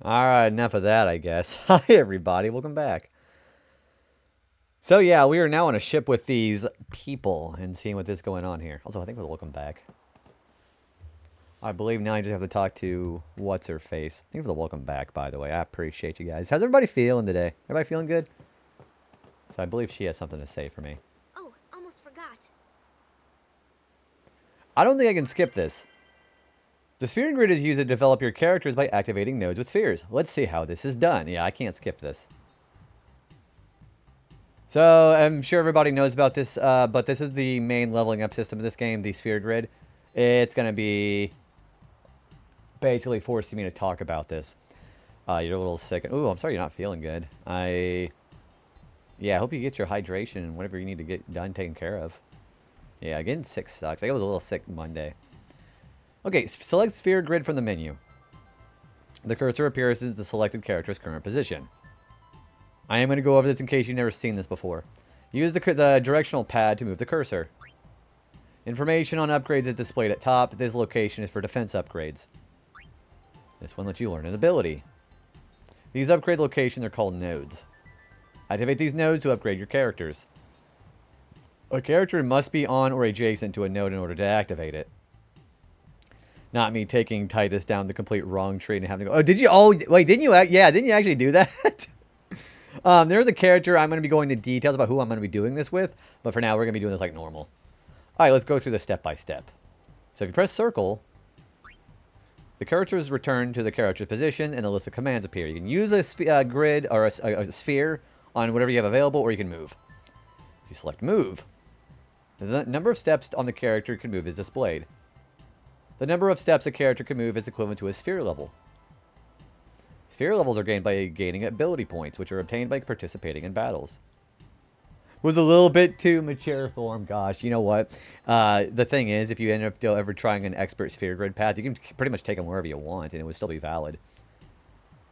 Alright, enough of that, I guess. Hi, everybody. Welcome back. So, yeah, we are now on a ship with these people and seeing what is going on here. Also, I think we're welcome back. I believe now I just have to talk to What's-Her-Face. Thank you for the welcome back, by the way. I appreciate you guys. How's everybody feeling today? Everybody feeling good? So, I believe she has something to say for me. Oh, almost forgot. I don't think I can skip this. The sphere grid is used to develop your characters by activating nodes with spheres. Let's see how this is done. Yeah, I can't skip this. So, I'm sure everybody knows about this, but this is the main leveling up system of this game, the sphere grid. It's going to be basically forcing me to talk about this. You're a little sick. Ooh, I'm sorry you're not feeling good. Yeah, I hope you get your hydration and whatever you need to get done taken care of. Yeah, getting sick sucks. I was a little sick Monday. Okay, select sphere grid from the menu. The cursor appears in the selected character's current position. I am going to go over this in case you've never seen this before. Use the directional pad to move the cursor. Information on upgrades is displayed at top. This location is for defense upgrades. This one lets you learn an ability. These upgrade locations are called nodes. Activate these nodes to upgrade your characters. A character must be on or adjacent to a node in order to activate it. Not me taking Titus down the complete wrong tree and having to go, oh, did you? Oh, wait, didn't you? Yeah, didn't you actually do that? There's a character. I'm going to be going into details about who I'm going to be doing this with. But for now, we're going to be doing this like normal. All right, let's go through this step by step. So if you press circle, the character is returned to the character's position and a list of commands appear. You can use a grid or a sphere on whatever you have available, or you can move. If you select move, the number of steps on the character can move is displayed. The number of steps a character can move is equivalent to a sphere level. Sphere levels are gained by gaining ability points, which are obtained by participating in battles. Was a little bit too mature for him. Gosh, you know what? The thing is, if you end up ever trying an expert sphere grid path, you can pretty much take them wherever you want, and it would still be valid.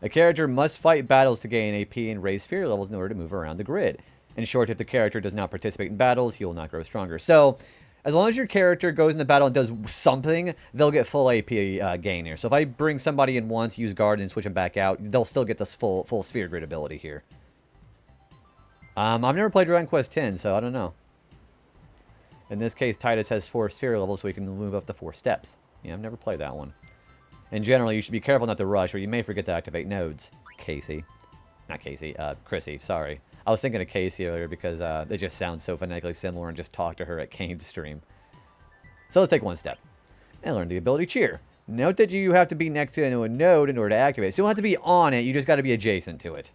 A character must fight battles to gain AP and raise sphere levels in order to move around the grid. In short, if the character does not participate in battles, he will not grow stronger. So, as long as your character goes into battle and does something, they'll get full AP gain here. So if I bring somebody in once, use guard, and switch them back out, they'll still get this full sphere grid ability here. I've never played Dragon Quest X, so I don't know. In this case, Titus has 4 sphere levels, so he can move up to 4 steps. Yeah, I've never played that one. And generally, you should be careful not to rush, or you may forget to activate nodes. Casey. Not Casey, Chrissy, sorry. I was thinking of Casey earlier because they just sound so phonetically similar, and just talk to her at Kane's stream. So let's take one step. And learn the ability Cheer. Note that you have to be next to a node in order to activate it. So you don't have to be on it, you just got to be adjacent to it.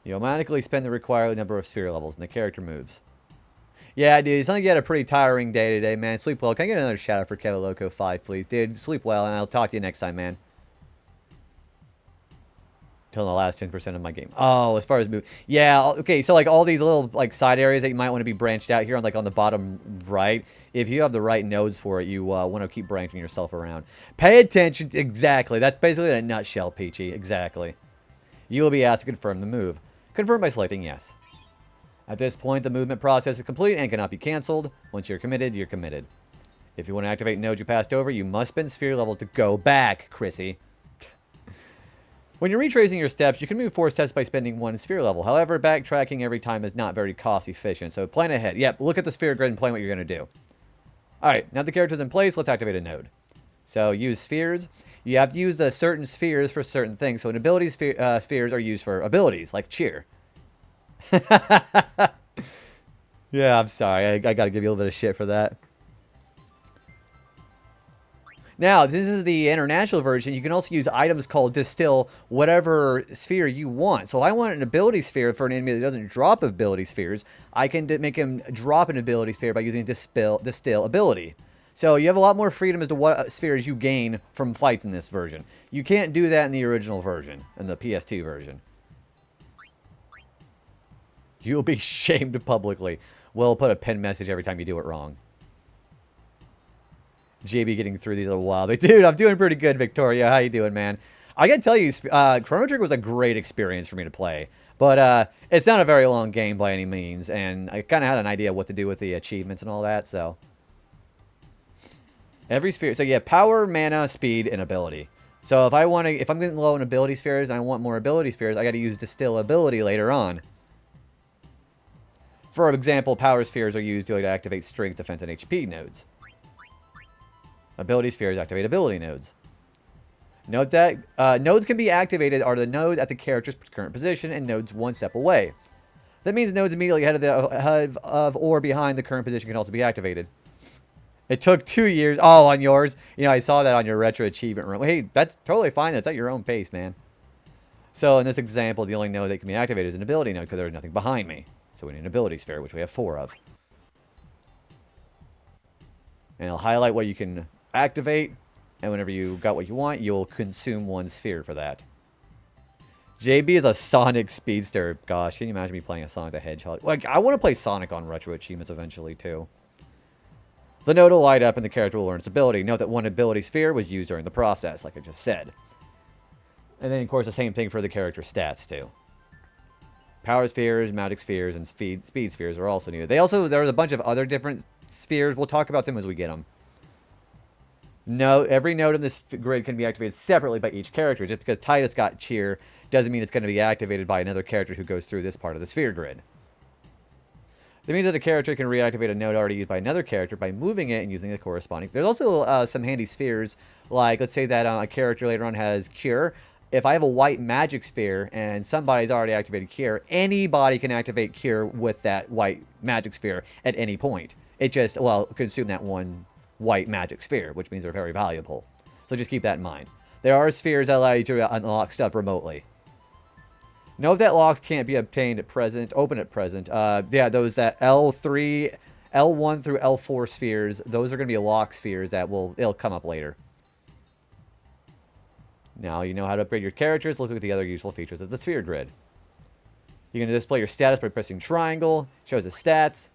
You automatically spend the required number of sphere levels, and the character moves. Yeah, dude, it sounds like you had a pretty tiring day today, man. Sleep well. Can I get another shout out for Kevin Loco 5, please? Dude, sleep well, and I'll talk to you next time, man. Till the last 10% of my game. Oh, as far as move. Yeah, okay, so like all these little like side areas that you might want to be branched out here on like on the bottom right. If you have the right nodes for it, you want to keep branching yourself around. Pay attention. Exactly. That's basically a nutshell, Peachy. Exactly. You will be asked to confirm the move. Confirm by selecting yes. At this point, the movement process is complete and cannot be cancelled. Once you're committed, you're committed. If you want to activate nodes you passed over, you must spend sphere levels to go back, Chrissy. When you're retracing your steps, you can move 4 steps by spending 1 sphere level. However, backtracking every time is not very cost efficient, so plan ahead. Yep, look at the sphere grid and plan what you're going to do. Alright, now the character's in place, let's activate a node. So, use spheres. You have to use the certain spheres for certain things. So, an ability spheres are used for abilities, like cheer. Yeah, I'm sorry. I got to give you a little bit of shit for that. Now, this is the international version. You can also use items called distill whatever sphere you want. So if I want an ability sphere for an enemy that doesn't drop ability spheres, I can make him drop an ability sphere by using distill ability. So you have a lot more freedom as to what spheres you gain from fights in this version. You can't do that in the original version, in the PS2 version. You'll be shamed publicly. We'll put a pinned message every time you do it wrong. JB getting through these a while. Dude, I'm doing pretty good, Victoria. How you doing, man? I gotta tell you, Chrono Trigger was a great experience for me to play. But it's not a very long game by any means. And I kind of had an idea what to do with the achievements and all that, so. Every sphere. So yeah, power, mana, speed, and ability. So if I'm getting low in ability spheres and I want more ability spheres, I gotta use distill ability later on. For example, power spheres are used to activate strength, defense, and HP nodes. Ability spheres activate ability nodes. Note that nodes can be activated are the nodes at the character's current position and nodes 1 step away. That means nodes immediately ahead of or behind the current position can also be activated. It took 2 years. Oh, on yours? You know, I saw that on your retro achievement room. Hey, that's totally fine. That's at your own pace, man. So in this example, the only node that can be activated is an ability node because there's nothing behind me. So we need an ability sphere, which we have 4 of. And it'll highlight what you can activate, and whenever you got what you want, you'll consume 1 sphere for that. JB is a Sonic speedster. Gosh, can you imagine me playing a Sonic the Hedgehog? Like, I want to play Sonic on Retro Achievements eventually, too. The node will light up and the character will learn its ability. Note that 1 ability sphere was used during the process, like I just said. And then, of course, the same thing for the character stats, too. Power spheres, magic spheres, and speed spheres are also needed. There's a bunch of other different spheres. We'll talk about them as we get them. No, every node in this grid can be activated separately by each character. Just because Titus got cheer doesn't mean it's going to be activated by another character who goes through this part of the sphere grid. That means that a character can reactivate a node already used by another character by moving it and using the corresponding. There's also some handy spheres, like let's say that a character later on has cure. If I have a white magic sphere and somebody's already activated cure, anybody can activate cure with that white magic sphere at any point. It just, well, consume that 1 white magic sphere, which means they're very valuable. So just keep that in mind. There are spheres that allow you to unlock stuff remotely. Note that locks can't be obtained at present, open at present. Yeah, those that L3, L1 through L4 spheres, those are going to be lock spheres that it'll come up later. Now you know how to upgrade your characters. Look at the other useful features of the sphere grid. You can display your status by pressing triangle. Shows the stats.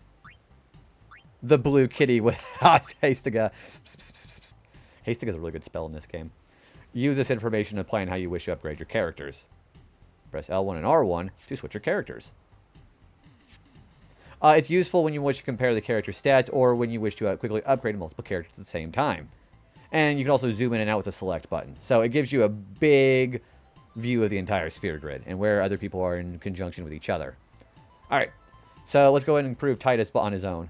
The blue kitty with Hastiga. Hastiga is a really good spell in this game. Use this information to plan how you wish to upgrade your characters. Press L1 and R1 to switch your characters. It's useful when you wish to compare the character stats or when you wish to quickly upgrade multiple characters at the same time. And you can also zoom in and out with the select button. So it gives you a big view of the entire sphere grid and where other people are in conjunction with each other. Alright, so let's go ahead and improve Titus on his own.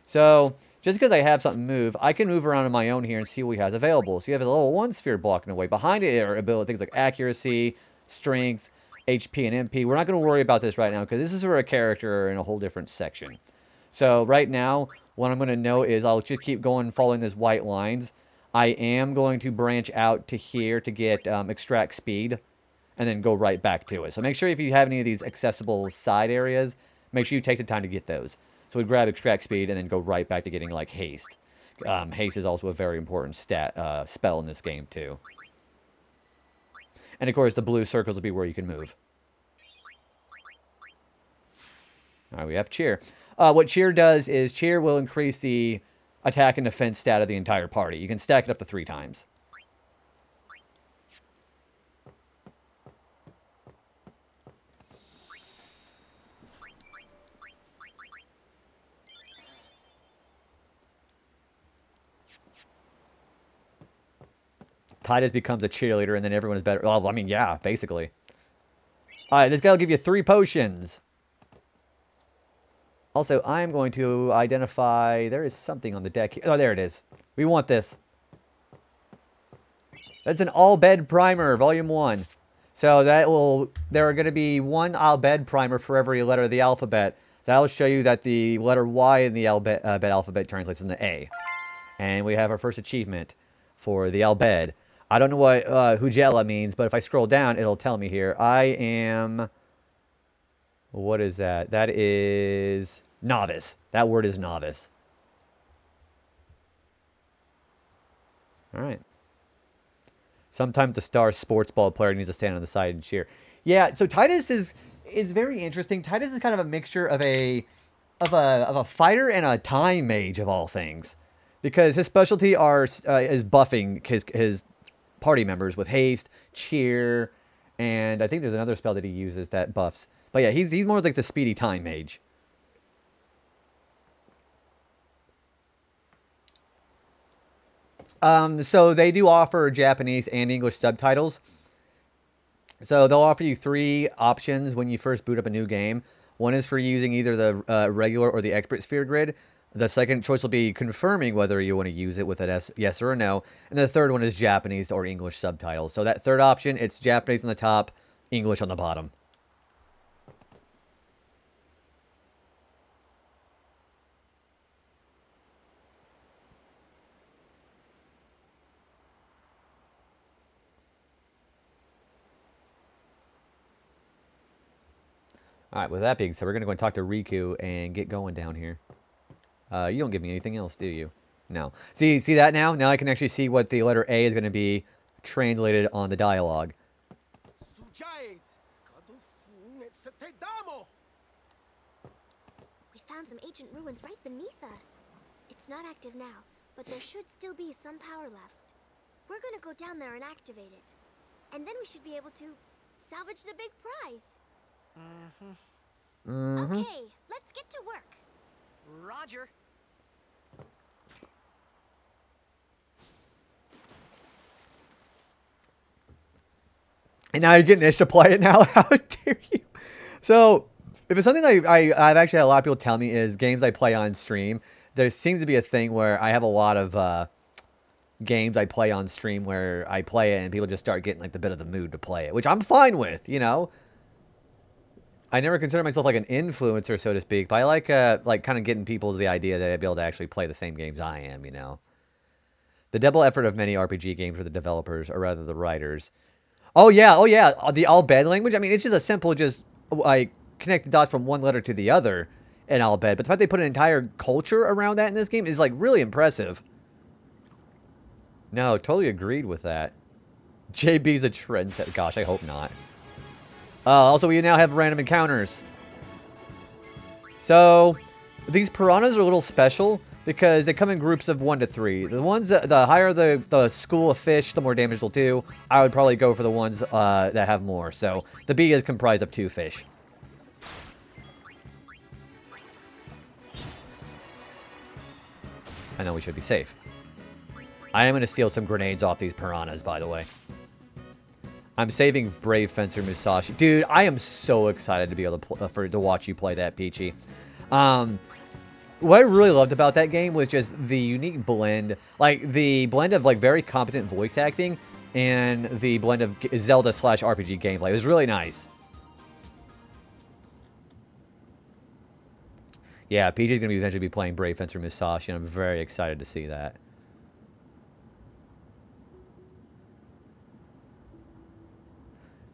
So, just because I have something move, I can move around on my own here and see what he has available. So you have a level 1 sphere blocking away. Behind it are ability things like accuracy, strength, HP, and MP. We're not going to worry about this right now because this is for a character in a whole different section. So right now, what I'm going to know is I'll just keep going following these white lines. I am going to branch out to here to get extract speed and then go right back to it. So make sure if you have any of these accessible side areas, make sure you take the time to get those. So we grab extract speed and then go right back to getting like haste. Haste is also a very important spell in this game too. And of course the blue circles will be where you can move. Alright, we have cheer. What cheer does is cheer will increase the attack and defense stat of the entire party. You can stack it up to 3 times. Titus becomes a cheerleader and then everyone is better. Well, I mean, yeah, basically. Alright, this guy will give you 3 potions. Also, I'm going to identify... There is something on the deck here. Oh, there it is. We want this. That's an Al-Bhed primer, volume 1. So there are going to be 1 Al-Bhed primer for every letter of the alphabet. That'll show you that the letter Y in the Al-Bhed alphabet translates into A. And we have our first achievement for the Al-Bhed. I don't know what Hujela means, but if I scroll down, it'll tell me here. I am... What is that? That is novice. That word is novice. All right. Sometimes the star sports ball player needs to stand on the side and cheer. Yeah, so Titus is very interesting. Titus is kind of a mixture of a fighter and a time mage of all things, because his specialty is buffing his party members with haste, cheer, and I think there's another spell that he uses that buffs. But yeah, he's more like the speedy time mage. So they do offer Japanese and English subtitles. So they'll offer you 3 options when you first boot up a new game. One is for using either the regular or the expert sphere grid. The second choice will be confirming whether you want to use it with a yes or a no. And the third one is Japanese or English subtitles. So that third option, it's Japanese on the top, English on the bottom. Alright, with that being said, we're going to go and talk to Riku and get going down here. You don't give me anything else, do you? No. See that now? Now I can actually see what the letter A is going to be translated on the dialogue. We found some ancient ruins right beneath us. It's not active now, but there should still be some power left. We're gonna go down there and activate it. And then we should be able to salvage the big prize. Okay, let's get to work. Roger. And now you're getting Ish to play it now? How dare you? So, if it's something I've actually had a lot of people tell me is games I play on stream, there seems to be a thing where I have a lot of games I play on stream where I play it and people just start getting like the bit of the mood to play it, which I'm fine with, you know? I never consider myself like an influencer, so to speak, but I like kind of getting people the idea that I'd be able to actually play the same games I am, you know? The double effort of many RPG games for the developers, or rather the writers. Oh yeah, the Al Bhed language. I mean, it's just a simple, just like connect the dots from one letter to the other in Al Bhed. But the fact they put an entire culture around that in this game is like really impressive. No, totally agreed with that. JB's a trendsetter. Gosh, I hope not. Also, we now have random encounters. So, these piranhas are a little special because they come in groups of 1 to 3. The ones that, the higher the school of fish, the more damage they'll do. I would probably go for the ones that have more. So, the bee is comprised of 2 fish. I know we should be safe. I am going to steal some grenades off these piranhas, by the way. I'm saving Brave Fencer Musashi. Dude, I am so excited to be able to watch you play that, Peachy. What I really loved about that game was just the unique blend. Like, the blend of, like, very competent voice acting and the blend of Zelda/RPG gameplay. It was really nice. Yeah, Peachy's going to eventually be playing Brave Fencer Musashi, and I'm very excited to see that.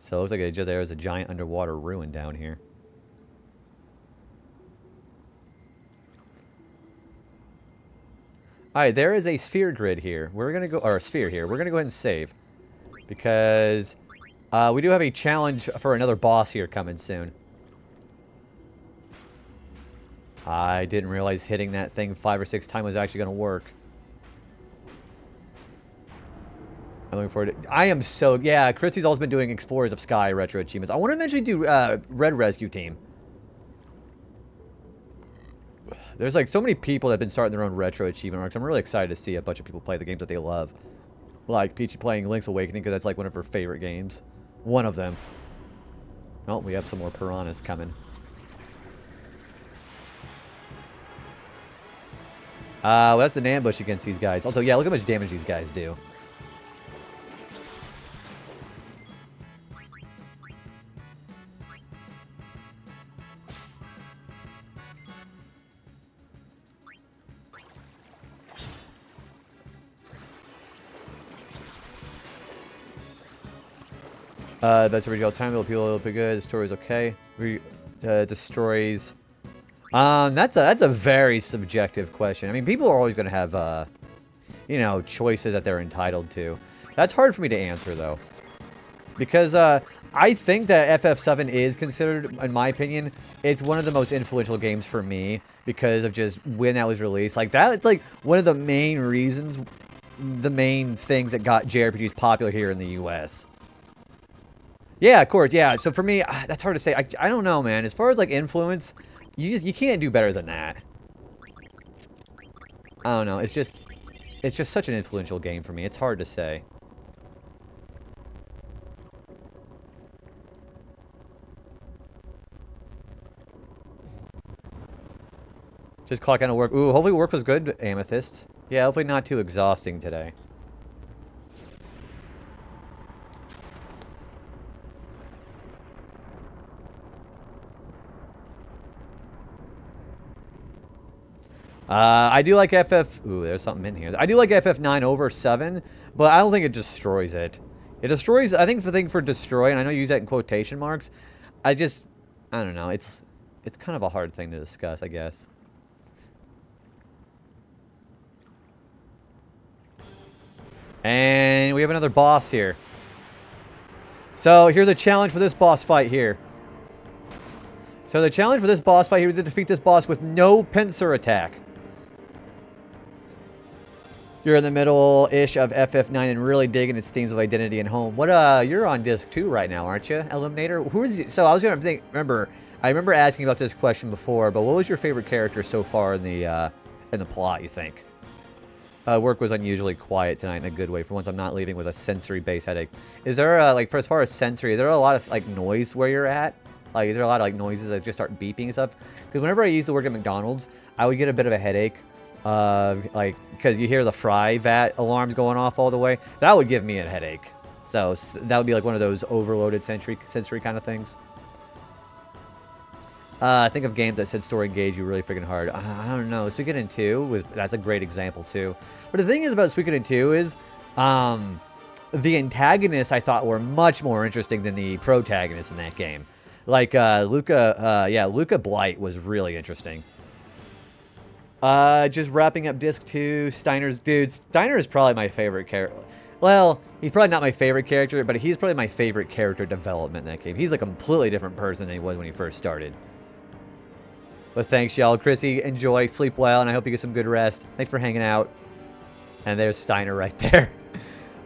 So it looks like there's a giant underwater ruin down here. Alright, there is a sphere grid here. We're going to go, or a sphere here. We're going to go ahead and save. Because we do have a challenge for another boss here coming soon. I didn't realize hitting that thing 5 or 6 times was actually going to work. I'm looking forward to... I am so... Yeah, Christy's always been doing Explorers of Sky Retro Achievements. I want to eventually do Red Rescue Team. There's like so many people that have been starting their own Retro Achievement arcs. I'm really excited to see a bunch of people play the games that they love. Like Peachy playing Link's Awakening because that's like one of her favorite games. One of them. Oh, we have some more piranhas coming. We'll have to ambush against these guys. Also, yeah, look how much damage these guys do. That's original time. It'll feel a little bit good. The story's okay. Destroys. That's a very subjective question. I mean, people are always going to have, you know, choices that they're entitled to. That's hard for me to answer, though. Because, I think that FF7 is considered, in my opinion, it's one of the most influential games for me because of just when that was released. Like, that, it's like one of the main reasons, the main things that got JRPGs popular here in the US. Yeah, of course, yeah. So for me, that's hard to say. I don't know, man. As far as, like, influence, you can't do better than that. I don't know. It's just such an influential game for me. It's hard to say. Just clock out of work. Ooh, hopefully work was good, Amethyst. Yeah, hopefully not too exhausting today. I do like FF... Ooh, there's something in here. I do like FF9 over 7, but I don't think it destroys it. It destroys... I think the thing for destroy, and I know you use that in quotation marks, I don't know. It's kind of a hard thing to discuss, I guess. And we have another boss here. So, here's a challenge for this boss fight here. So, the challenge for this boss fight here is to defeat this boss with no pincer attack. You're in the middle-ish of FF9 and really digging its themes of identity and home. What, you're on disc 2 right now, aren't you, Eliminator? Who is... So, I was going to think... I remember asking about this question before, but what was your favorite character so far in the plot, you think? Work was unusually quiet tonight in a good way. For once, I'm not leaving with a sensory-based headache. Is there, like, for as far as sensory, is there a lot of, like, noise where you're at? Like, is there a lot of, like, noises that just start beeping and stuff? Because whenever I used to work at McDonald's, I would get a bit of a headache. Like, because you hear the fry vat alarms going off all the way. That would give me a headache. So, that would be, like, one of those overloaded sensory kind of things. Think of games that said story engage you really freaking hard. I don't know. Suikoden 2 that's a great example too. But the thing is about Suikoden 2 is, the antagonists I thought were much more interesting than the protagonists in that game. Like Luca Blight was really interesting. Just wrapping up disc 2. Steiner is probably my favorite character. Well, he's probably not my favorite character, but he's probably my favorite character development in that game. He's a completely different person than he was when he first started. But thanks, y'all. Chrissy, enjoy, sleep well, and I hope you get some good rest. Thanks for hanging out. And there's Steiner right there.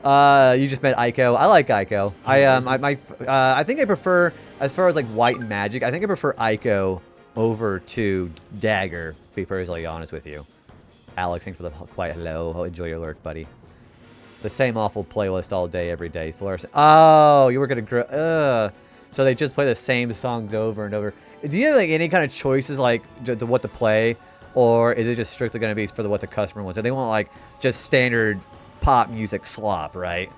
You just met Aiko. I like Aiko. I think I prefer, as far as like white magic, I think I prefer Aiko over to Dagger, to be perfectly honest with you. Alex, thanks for the quiet hello. Enjoy your lurk, buddy. The same awful playlist all day, every day. Fluorescent. Oh, you were gonna. So they just play the same songs over and over. Do you have like any kind of choices, like to what to play, or is it just strictly gonna be for what the customer wants? So they want like just standard pop music slop, right?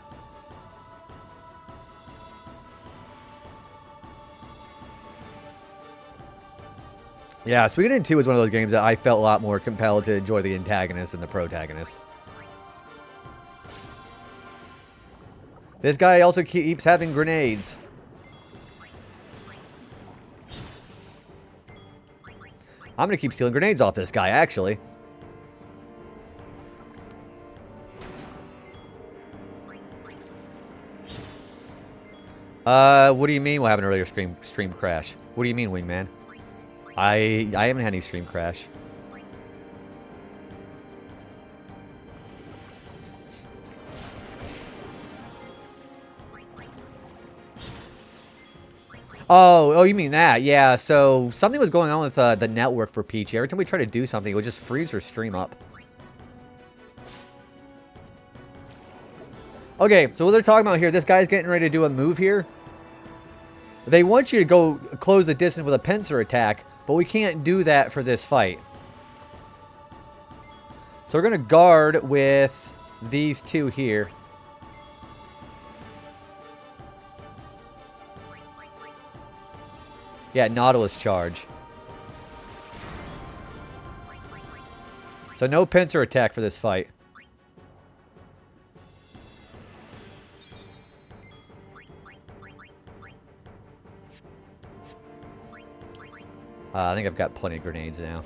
Yeah, Suikoden 2 was one of those games that I felt a lot more compelled to enjoy the antagonist than the protagonist. This guy also keeps having grenades. I'm gonna keep stealing grenades off this guy, actually. What do you mean we'll have an earlier stream crash? What do you mean, Wingman? I haven't had any stream crash. Oh, you mean that? Yeah, so something was going on with the network for Peachy. Every time we try to do something, it would just freeze her stream up. Okay, so what they're talking about here, this guy's getting ready to do a move here. They want you to go close the distance with a pincer attack, but we can't do that for this fight. So we're going to guard with these two here. Yeah, Nautilus charge. So no pincer attack for this fight. I think I've got plenty of grenades now.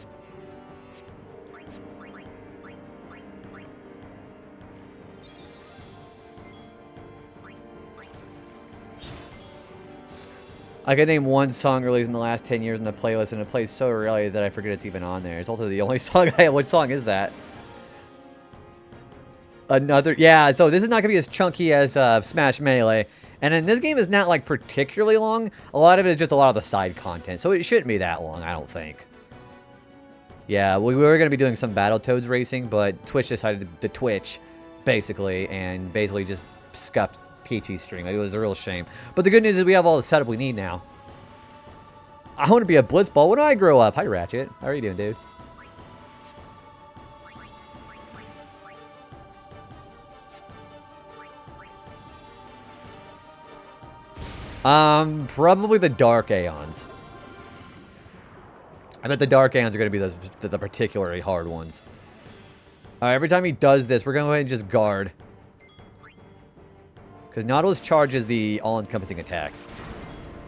I can name one song released in the last 10 years in the playlist, and it plays so rarely that I forget it's even on there. It's also the only song I have. What song is that? Another... Yeah, so this is not going to be as chunky as Smash Melee. And then this game is not, like, particularly long. A lot of it is just a lot of the side content. So it shouldn't be that long, I don't think. Yeah, we were going to be doing some Battletoads racing, but Twitch decided to Twitch, basically, and basically just scuffed Peachy's stream. It was a real shame. But the good news is we have all the setup we need now. I want to be a blitzball when I grow up. Hi, Ratchet. How are you doing, dude? Probably the Dark Aeons. I bet the Dark Aeons are going to be the particularly hard ones. Alright, every time he does this, we're going to go ahead and just guard. Because Nautilus charges the all-encompassing attack.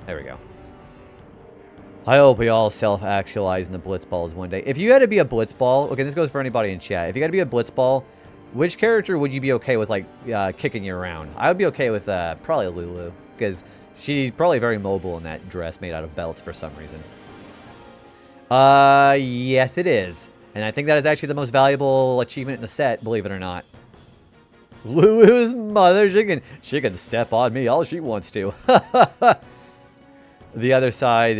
There we go. I hope we all self-actualize in the blitzballs one day. If you had to be a blitzball... Okay, this goes for anybody in chat. If you had to be a blitzball, which character would you be okay with, like, kicking you around? I would be okay with, probably Lulu. Because she's probably very mobile in that dress made out of belts for some reason. Yes it is. And I think that is actually the most valuable achievement in the set, believe it or not. Lulu's mother, she can step on me all she wants to. The other side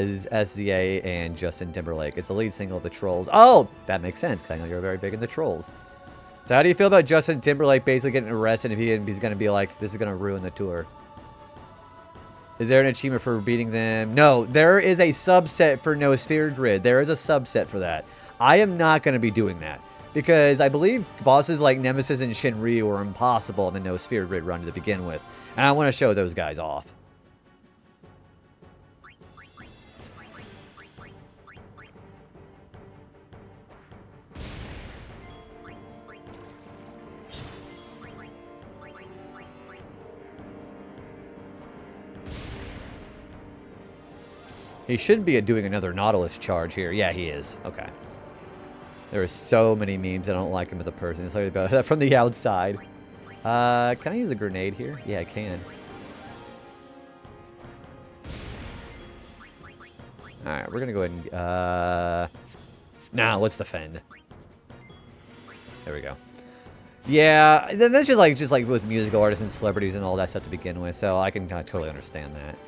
is SZA and Justin Timberlake. It's the lead single of the Trolls. Oh, that makes sense, because I know you're very big in the Trolls. So how do you feel about Justin Timberlake basically getting arrested if he's going to be like, this is going to ruin the tour? Is there an achievement for beating them? No, there is a subset for No Sphere Grid. There is a subset for that. I am not going to be doing that. Because I believe bosses like Nemesis and Shinryu were impossible in the No Sphere Grid run to begin with. And I want to show those guys off. He should be doing another Nautilus charge here. Yeah, he is. Okay. There are so many memes. I don't like him as a person. It's like about that from the outside. Can I use a grenade here? Yeah, I can. Alright, we're gonna go ahead and, nah, let's defend. There we go. Yeah, that's just like with musical artists and celebrities and all that stuff to begin with, so I can totally understand that.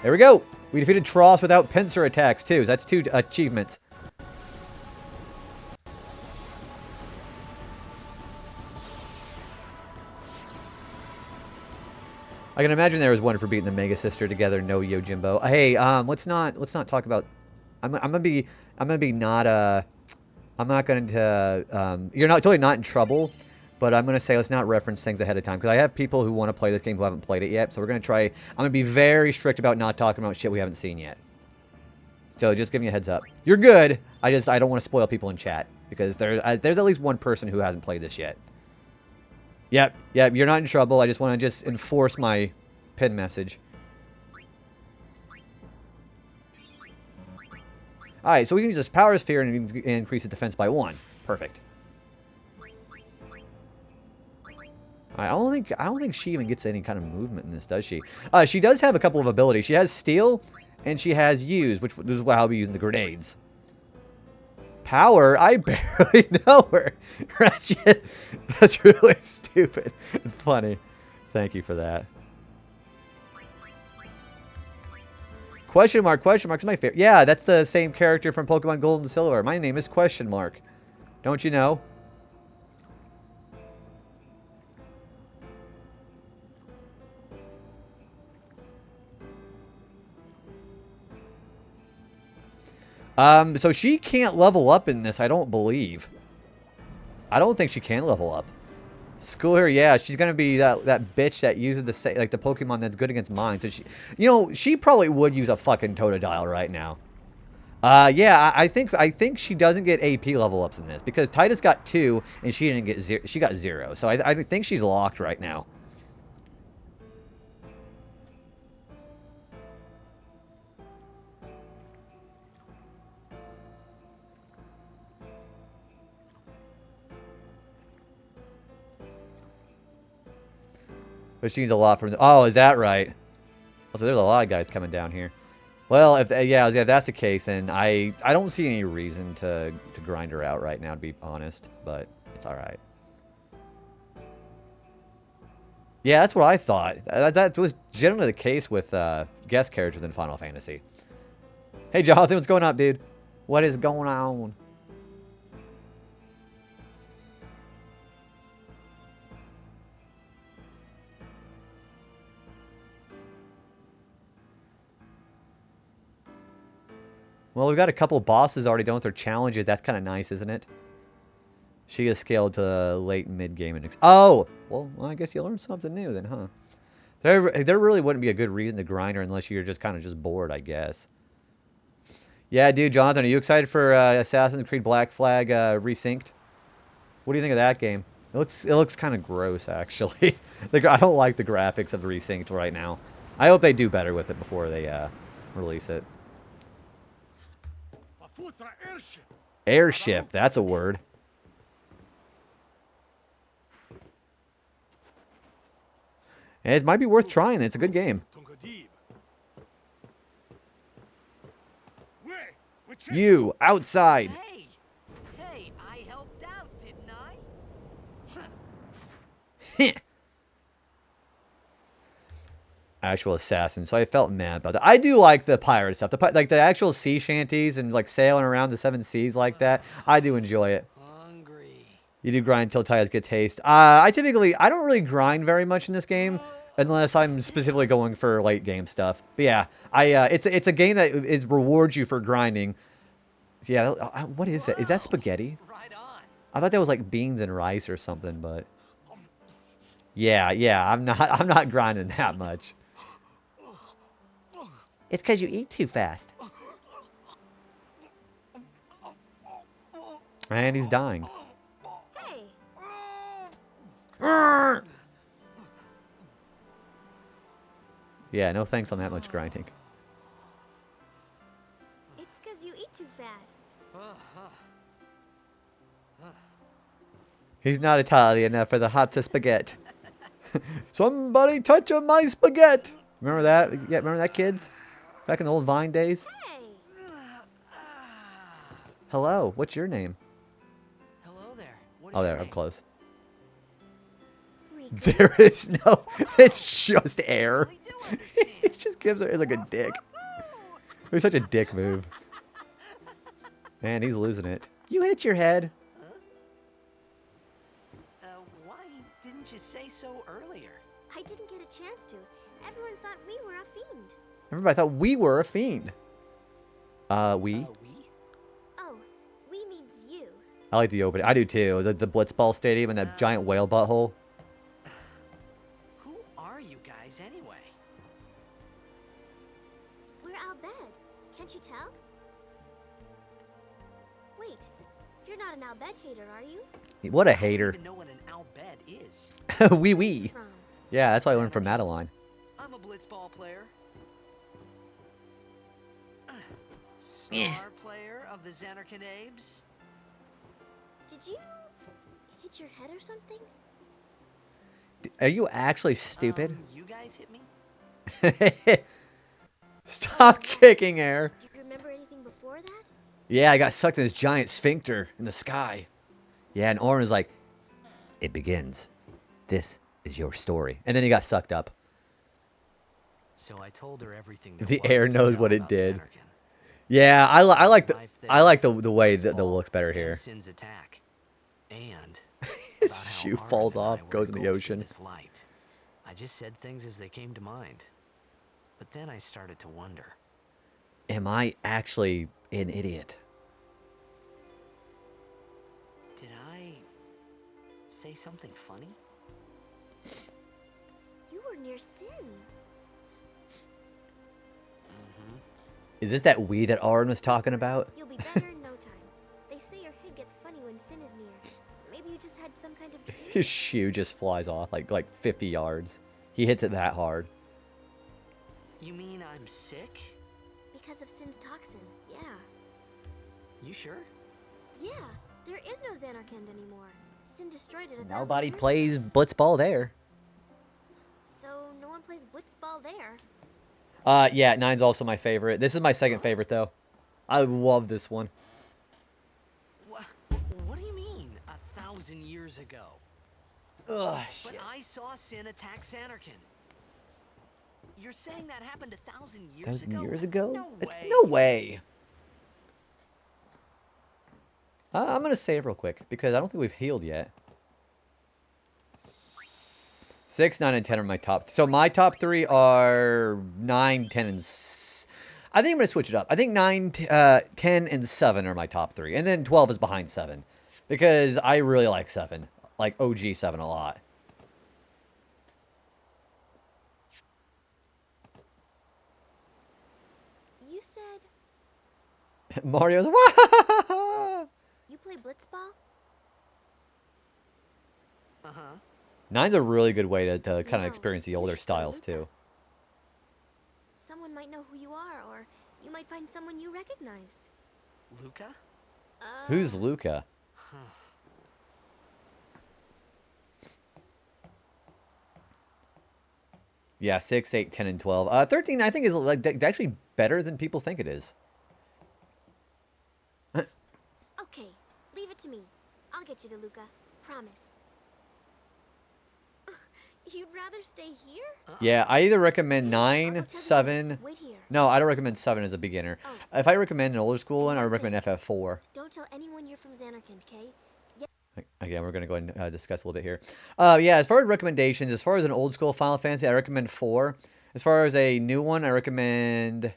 There we go! We defeated Tross without pincer attacks, too. That's 2 achievements. I can imagine there was one for beating the Mega Sister together. No Yojimbo. Hey, let's not talk about. I'm gonna be not I'm not going to. You're not totally not in trouble, but I'm gonna say let's not reference things ahead of time because I have people who want to play this game who haven't played it yet. So we're gonna try. I'm gonna be very strict about not talking about shit we haven't seen yet. So just giving you a heads up. You're good. I don't want to spoil people in chat because there's at least one person who hasn't played this yet. Yep, you're not in trouble. I just want to enforce my pin message. Alright, so we can use this power sphere and increase the defense by 1. Perfect. I don't think she even gets any kind of movement in this, does she? She does have a couple of abilities. She has steal and she has use, which is how I'll be using the grenades. Power? I barely know her. Ratchet. That's really stupid and funny. Thank you for that. Question mark is my favorite. Yeah, that's the same character from Pokemon Gold and Silver. My name is Question Mark. Don't you know? So she can't level up in this, I don't believe. I don't think she can level up. School her, yeah, she's gonna be that bitch that uses the Pokemon that's good against mine. So she probably would use a fucking Totodile right now. Yeah, I think she doesn't get AP level ups in this because Titus got 2 and she didn't get 0. She got 0. So I think she's locked right now. But she needs a lot from. Oh, is that right? So there's a lot of guys coming down here. Well, if that's the case, then I don't see any reason to grind her out right now, to be honest. But it's all right. Yeah, that's what I thought. That was generally the case with guest characters in Final Fantasy. Hey, Jonathan, what's going on, dude? What is going on? Well, we've got a couple bosses already done with their challenges. That's kind of nice, isn't it? She is scaled to late mid-game. Oh! Well, I guess you learned something new then, huh? There really wouldn't be a good reason to grind her unless you're just kind of just bored, I guess. Yeah, dude, Jonathan, are you excited for Assassin's Creed Black Flag Resynced? What do you think of that game? It looks kind of gross, actually. I don't like the graphics of the Resynced right now. I hope they do better with it before they release it. Airship, that's a word. And it might be worth trying. It's a good game. You, outside. Hey, I helped out, didn't I? Actual assassin. So I felt mad about that. I do like the pirate stuff. Like the actual sea shanties and like sailing around the 7 seas like that. I do enjoy it. Hungry. You do grind until Titus gets haste. I don't really grind very much in this game unless I'm specifically going for late game stuff. But yeah, it's a game that rewards you for grinding. Yeah, what is it? Is that spaghetti? Right on. I thought that was like beans and rice or something, but yeah, I'm not grinding that much. It's because you eat too fast. And he's dying. Hey, Yeah, no thanks on that much grinding. too fast. He's not Italian enough for the hot spaghetti. Somebody touch my spaghetti. Remember that? Yeah, remember that, kids? Back in the old Vine days. Hey! Hello, what's your name? Hello there. What is Oh, your there, I'm name? close. Riku? There is no. It's just air. really do understand. It just gives her like a dick. It's such a dick move. Man, he's losing it. You hit your head. Why didn't you say so earlier? I didn't get a chance to. Everyone thought we were a fiend. Everybody thought we were a fiend. We? We? Oh, we means you. I like the opening. I do too. The Blitzball Stadium and that giant whale butthole. Who are you guys anyway? We're Albed. Can't you tell? Wait, you're not an Albed hater, are you? What a I don't hater. even know what an Albed is. Wee Where are you wee. from? Yeah, that's what I learned from Madeline. I'm a blitzball player. Yeah. Star player of the Xanarkand Abes. Did you hit your head or something? Are you actually stupid? You guys hit me? Stop kicking air. Do you remember anything before that? Yeah, I got sucked in this giant sphincter in the sky. Yeah, and Oren was like, it begins. This is your story. And then he got sucked up. So I told her everything. There The was air to knows tell what it about did. Xanarkand. Yeah, I like the Life I there, like the way that the blitzball, looks better and here. Sin's attack. And His about how shoe Aaron falls and I off, were goes in the engulfed ocean. this light. I just said things as they came to mind. But then I started to wonder. Am I actually an idiot? Did I say something funny? You were near Sin. Mm-hmm. Is this that we that Oren was talking about? You'll be better in no time. They say your head gets funny when Sin is near. Maybe you just had some kind of dream. His shoe just flies off like 50 yards. He hits it that hard. You mean I'm sick? Because of Sin's toxin, yeah. You sure? Yeah, there is no Xanarkand anymore. Sin destroyed it 1,000 Nobody years plays ago. blitzball there. So no one plays blitzball there. Yeah, 9's also my favorite. This is my second favorite though. I love this one. What do you mean, 1,000 years ago? Ugh, But shit. I saw Sin attack Xanarkand. You're saying that happened 1,000 years 1,000 ago? years ago? No It's way. no way. I'm gonna save real quick because I don't think we've healed yet. 6, 9, and 10 are my top. So my top 3 are 9, 10, and I think I'm gonna switch it up. I think 9, 10, and 7 are my top 3, and then 12 is behind 7 because I really like 7, like OG 7 a lot. You said Mario's. you play blitzball? Uh-huh. 9's a really good way to kind of know, experience the you older should go to styles Luca. too. Someone might know who you are, or you might find someone you recognize. Luca? Who's Luca? Huh. Yeah, 6, 8, 10, and 12. 13, I think, is like actually better than people think it is. Okay, leave it to me. I'll get you to Luca. Promise. You'd rather stay here? Yeah, I either recommend Okay, I'll go 9, tell the others. 7. Wait here. No, I don't recommend 7 as a beginner. Oh. If I recommend an older school one, And I one would recommend thing. FF4. Don't tell anyone you're from Xanarkand, okay? Again, we're going to go ahead and discuss a little bit here. Yeah, as far as recommendations, as far as an old school Final Fantasy, I recommend 4. As far as a new one, I recommend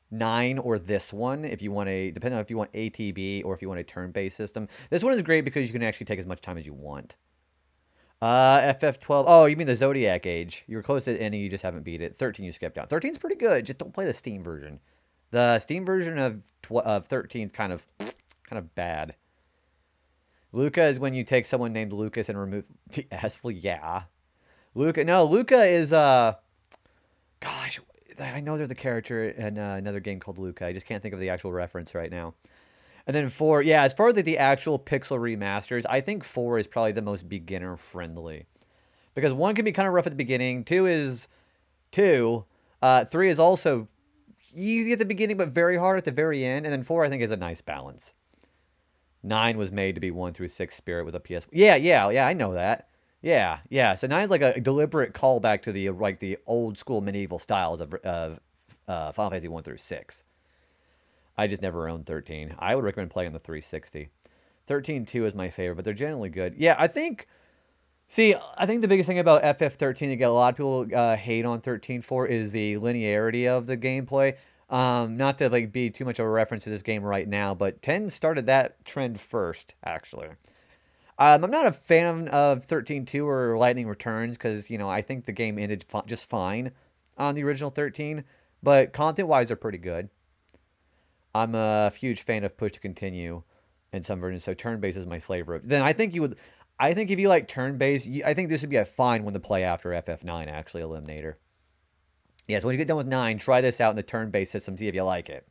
9 or this one if you want depending on if you want ATB or if you want a turn-based system. This one is great because you can actually take as much time as you want. FF12. Oh, you mean the Zodiac Age. You were close to the ending, you just haven't beat it. 13 you skipped down. 13's pretty good. Just don't play the Steam version. The Steam version of 13 is kind of bad. Luca is when you take someone named Lucas and remove Asfel, yeah. Luca is gosh, I know there's a character in another game called Luca. I just can't think of the actual reference right now. And then 4, yeah, as far as the actual pixel remasters, I think 4 is probably the most beginner friendly. Because 1 can be kind of rough at the beginning, 2 is 2, 3 is also easy at the beginning but very hard at the very end, and then 4 I think is a nice balance. 9 was made to be 1 through 6 Spirit with a PS. Yeah, I know that. Yeah. So 9 is like a deliberate callback to the old school medieval styles of Final Fantasy 1 through 6. I just never owned 13. I would recommend playing on the 360. 13-2 is my favorite, but they're generally good. Yeah, I think the biggest thing about FF13 that a lot of people hate on 13 is the linearity of the gameplay. Not to like be too much of a reference to this game right now, but 10 started that trend first, actually. I'm not a fan of 13-2 or Lightning Returns because, I think the game ended just fine on the original 13, but content-wise, they're pretty good. I'm a huge fan of push to continue in some versions, so turn-based is my favorite. Then I think if you like turn-based, I think this would be a fine one to play after FF9, actually, Eliminator. Yeah, so when you get done with 9, try this out in the turn-based system, see if you like it.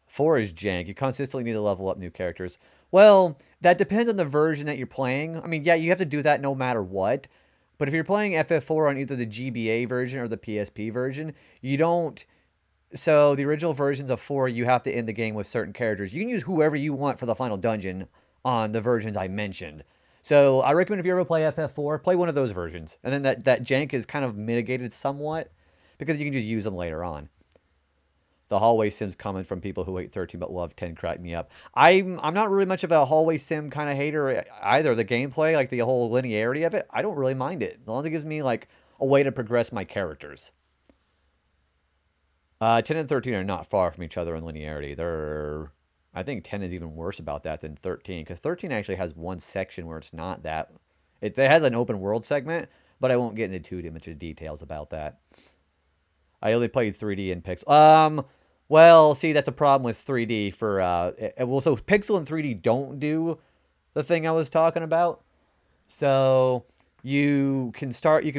4 is jank. You consistently need to level up new characters. Well, that depends on the version that you're playing. I mean, yeah, you have to do that no matter what. But if you're playing FF4 on either the GBA version or the PSP version, you don't... So the original versions of 4, you have to end the game with certain characters. You can use whoever you want for the final dungeon on the versions I mentioned. So I recommend if you ever play FF4, play one of those versions. And then that jank is kind of mitigated somewhat because you can just use them later on. The hallway sims coming from people who hate 13 but love 10 crack me up. I'm not really much of a hallway sim kind of hater either. The gameplay, like the whole linearity of it, I don't really mind it. As long as it gives me like a way to progress my characters. 10 and 13 are not far from each other in linearity. I think 10 is even worse about that than 13, because 13 actually has one section where it's not that. It has an open world segment, but I won't get into too much details about that. I only played 3D and Pixel. Well, see, that's a problem with 3D for, so Pixel and 3D don't do the thing I was talking about. So you can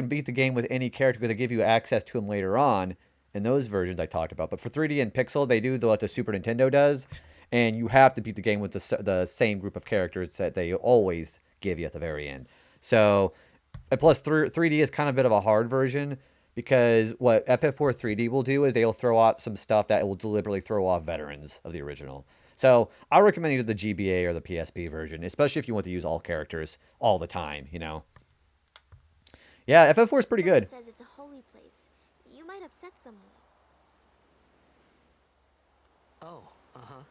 beat the game with any character because they give you access to them later on in those versions I talked about. But for 3D and Pixel, they do what the Super Nintendo does, and you have to beat the game with the same group of characters that they always give you at the very end. So, plus 3D is kind of a bit of a hard version, because what FF4 3D will do is they'll throw off some stuff that will deliberately throw off veterans of the original. So I recommend either the GBA or the PSP version, especially if you want to use all characters all the time, Yeah, FF4 is pretty good. It says it's a holy place. You might upset someone. Oh, uh-huh.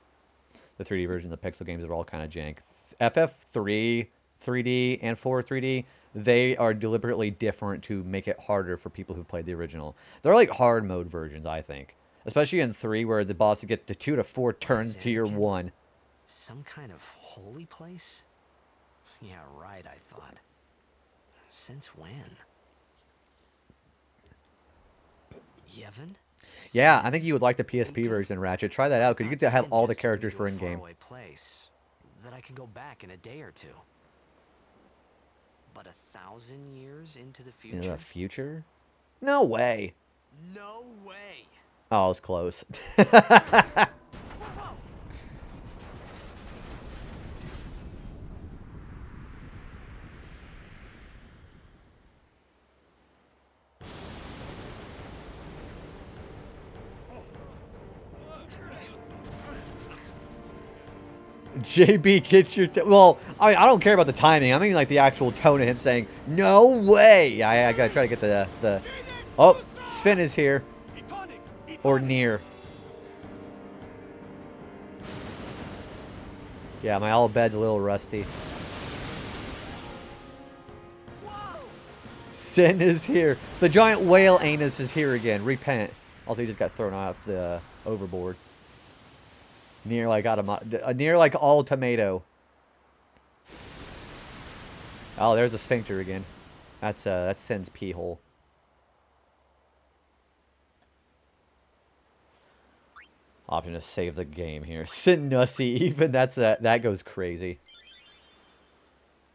The 3D version of the Pixel games are all kind of jank. FF3 3D and 4 3D, they are deliberately different to make it harder for people who've played the original. They're like hard mode versions, I think. Especially in 3, where the bosses get the 2 to 4 turns to your 1. Some kind of holy place? Yeah, right, I thought. Since when? Yevon? Yeah, I think you would like the PSP version, Ratchet. Try that out, because you get to have all the characters for in-game. Place that I can go back in a day or two. But 1,000 years into the future? In the future? No way. No way. Oh, it was close. JB, get your... Well, I don't care about the timing. I mean, like, the actual tone of him saying, no way! I gotta try to get the... Oh, Sven is here. Or near. Yeah, my all bed's a little rusty. Sin is here. The giant whale anus is here again. Repent. Also, he just got thrown off the overboard. Near like all tomato. Oh, there's a sphincter again. That's Sin's pee hole. Option to save the game here. Sin Nussy, even that goes crazy.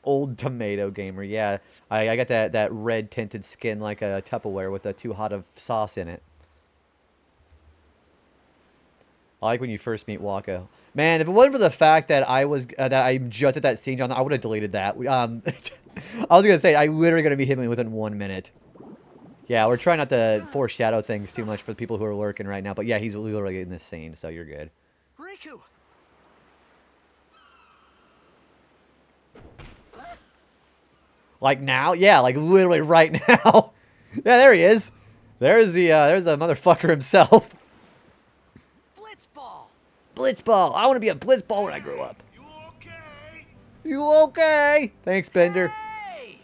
Old tomato gamer, yeah. I got that red tinted skin like a Tupperware with a too hot of sauce in it. I like when you first meet Waka. Man, if it wasn't for the fact that I'm just at that scene, John, I would have deleted that. I was gonna say I literally gonna be hitting within 1 minute. Yeah, we're trying not to foreshadow things too much for the people who are lurking right now. But yeah, he's literally in this scene, so you're good. Riku. Like now? Yeah, like literally right now. Yeah, there he is. There's the motherfucker himself. Blitzball. Blitzball. I want to be a blitzball when I grow up. You okay? You okay? Thanks, Bender. Hey!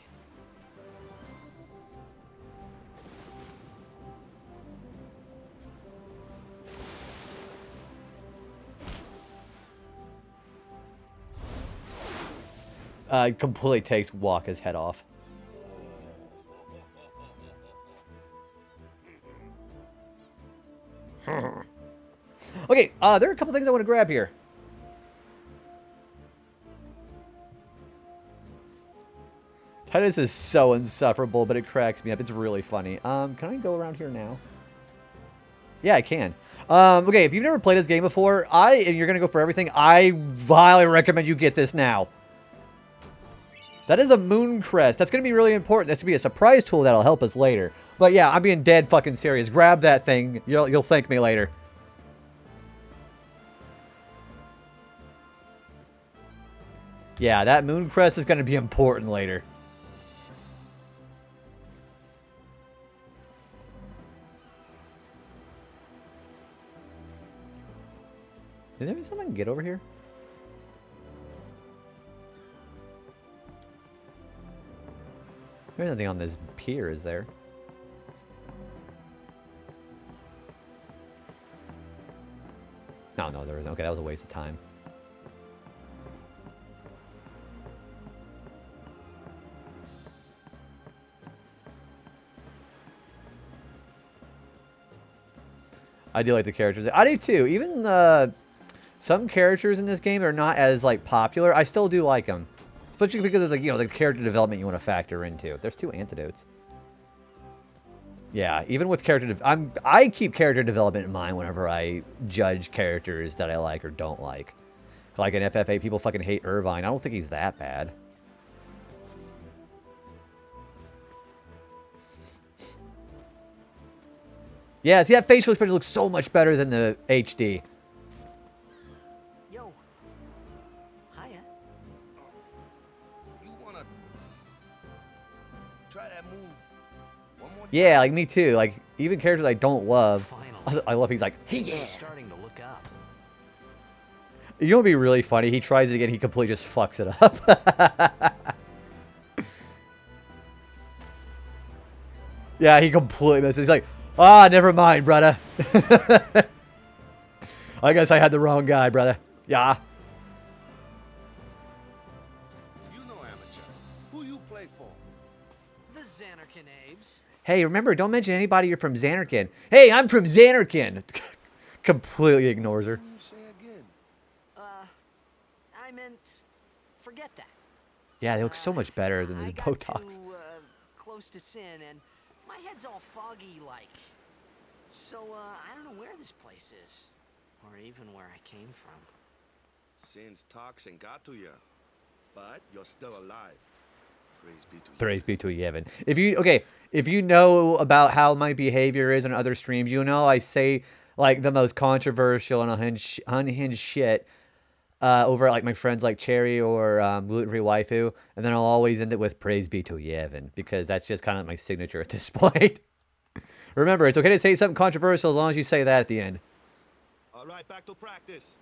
Completely takes Waka's head off. Okay, there are a couple things I want to grab here. Titus is so insufferable, but it cracks me up. It's really funny. Can I go around here now? Yeah, I can. Okay, if you've never played this game before, and you're gonna go for everything, I highly recommend you get this now. That is a moon crest. That's gonna be really important. That's gonna be a surprise tool that'll help us later. But yeah, I'm being dead fucking serious. Grab that thing. You'll thank me later. Yeah, that moon crest is gonna be important later. Is there something I can get over here? There's nothing on this pier, is there? No, there isn't. Okay, that was a waste of time. I do like the characters. I do too. Even some characters in this game are not as like popular. I still do like them, especially because of the the character development you want to factor into. There's 2 antidotes. Yeah, even with I keep character development in mind whenever I judge characters that I like or don't like. Like in FF8, people fucking hate Irvine. I don't think he's that bad. Yeah, see, that facial expression looks so much better than the HD. Yo. Hiya. You wanna try that move one more time? Yeah, like me too. Like even characters I don't love, Finally. I love. He's like, hey, I'm yeah. starting to look up. You know what'd be really funny? He tries it again. He completely just fucks it up. Yeah, he completely misses. He's like, ah, never mind, brother. I guess I had the wrong guy, brother. Yeah. You know amateur. Who you play for? The Xanarkin Abes. Hey, remember, don't mention anybody you're from Xanarkin. Hey, I'm from Xanarkin. Completely ignores her. What do you say again? I meant, forget that. Yeah, they look so much better than I the got Botox. too, close to sin, and my head's all foggy like. So, I don't know where this place is, or even where I came from. Sin's toxin got to you, but you're still alive. Praise be to you. Praise be to Yevon. If you know about how my behavior is on other streams, you know I say like the most controversial and unhinged shit over at like my friends like Cherry or Gluten Free Waifu, and then I'll always end it with praise be to Yevon because that's just kind of my signature at this point. Remember, it's okay to say something controversial as long as you say that at the end. All right, back to practice.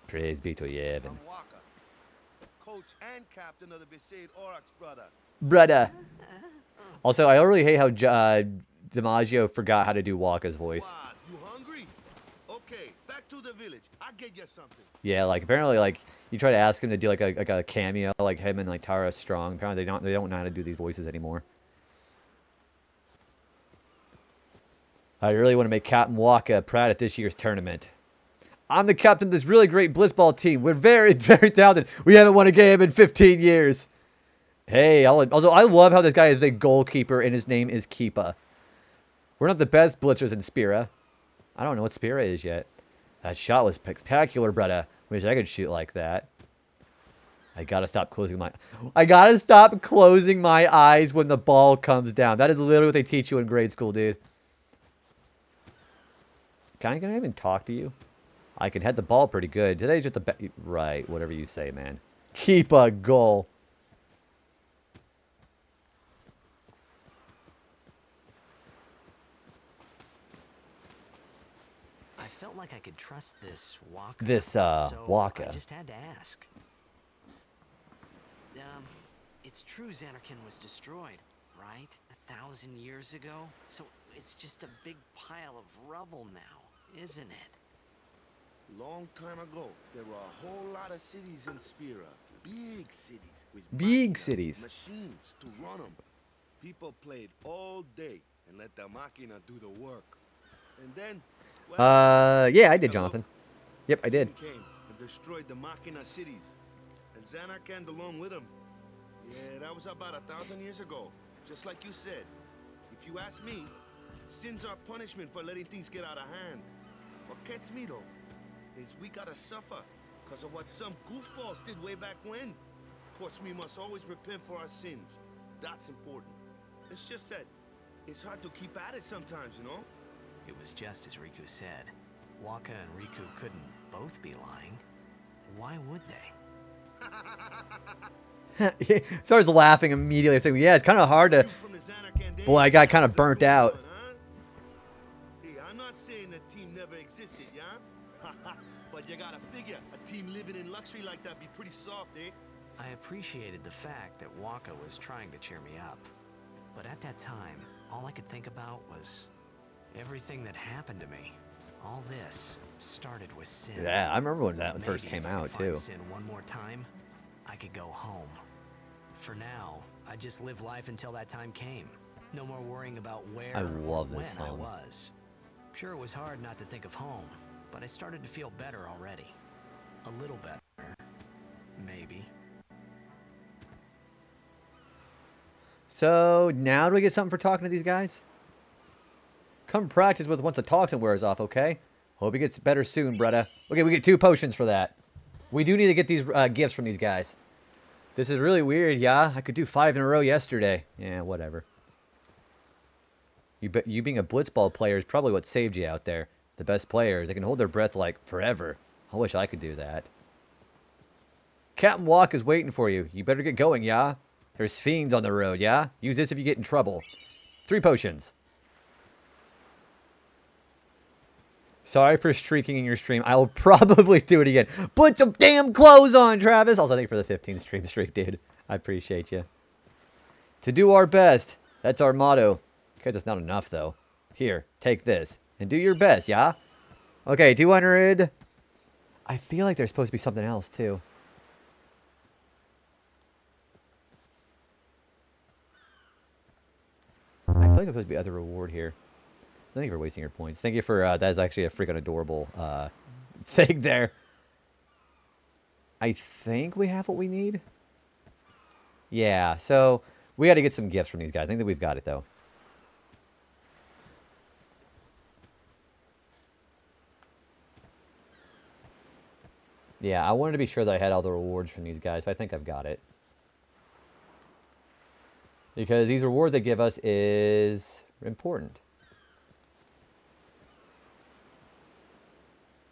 Praise be to Yevon. I'm Waka, coach and captain of the Besaid Aurochs, brother. Brother. Also, I really hate how DiMaggio forgot how to do Waka's voice. What? You hungry? Okay, back to the village. I'll get you something. Yeah, like apparently, like you try to ask him to do like a cameo, like him and like Tara Strong. Apparently, they don't know how to do these voices anymore. I really want to make Captain Waka proud at this year's tournament. I'm the captain of this really great blitzball team. We're very, very talented. We haven't won a game in 15 years. Hey, also, I love how this guy is a goalkeeper and his name is Keepa. We're not the best blitzers in Spira. I don't know what Spira is yet. That shot was spectacular, brother. Wish I could shoot like that. I gotta stop closing my... I gotta stop closing my eyes when the ball comes down. That is literally what they teach you in grade school, dude. Can I even talk to you? I can head the ball pretty good. Today's just the right, whatever you say, man. Keep a goal. I felt like I could trust this Waka. This, Waka. I just had to ask. It's true Xanarkand was destroyed, right? 1,000 years ago? So it's just a big pile of rubble now, isn't it? Long time ago, there were a whole lot of cities in Spira. Big cities with machines to run them. People played all day and let the machina do the work. And then, well, yeah, I did, Jonathan. Yep, I did. Sin came and destroyed the machina cities, and Xanarkand along with them. Yeah, that was about 1,000 years ago. Just like you said. If you ask me, sins are punishment for letting things get out of hand. What gets me though is we gotta suffer because of what some goofballs did way back when. Of course, we must always repent for our sins. That's important. It's just that it's hard to keep at it sometimes, you know? It was just as Riku said. Waka and Riku couldn't both be lying. Why would they? Starts laughing immediately. I say, yeah, it's kind of hard to... Boy, I got kind of burnt out. Hey, I'm not saying that team never existed, yeah? But you gotta figure, a team living in luxury like that be pretty soft, eh? I appreciated the fact that Waka was trying to cheer me up. But at that time, all I could think about was everything that happened to me. All this started with Sin. Yeah, I remember when that Maybe first came if I out, could find too. Sin one more time, I could go home. For now, I just live life until that time came. No more worrying about where I love or this when I song. was. Sure, it was hard not to think of home, but I started to feel better already. A little better. Maybe. So, now do we get something for talking to these guys? Come practice with once the toxin wears off, okay? Hope he gets better soon, brother. Okay, we get 2 potions for that. We do need to get these gifts from these guys. This is really weird, yeah? I could do 5 in a row yesterday. Yeah, whatever. You being a blitzball player is probably what saved you out there. The best players, they can hold their breath like forever. I wish I could do that. Captain Walk is waiting for you. You better get going, yeah? There's fiends on the road, yeah? Use this if you get in trouble. 3 potions. Sorry for streaking in your stream. I will probably do it again. Put some damn clothes on, Travis. Also, thank you for the 15 stream streak, dude. I appreciate you. To do our best. That's our motto. Okay, that's not enough, though. Here, take this. And do your best, yeah? Okay, 200. I feel like there's supposed to be something else, too. I feel like there's supposed to be other reward here. Thank you for wasting your points. Thank you for, that is actually a freaking adorable thing there. I think we have what we need. Yeah, so we got to get some gifts from these guys. I think that we've got it, though. Yeah, I wanted to be sure that I had all the rewards from these guys, but I think I've got it. Because these rewards they give us is important.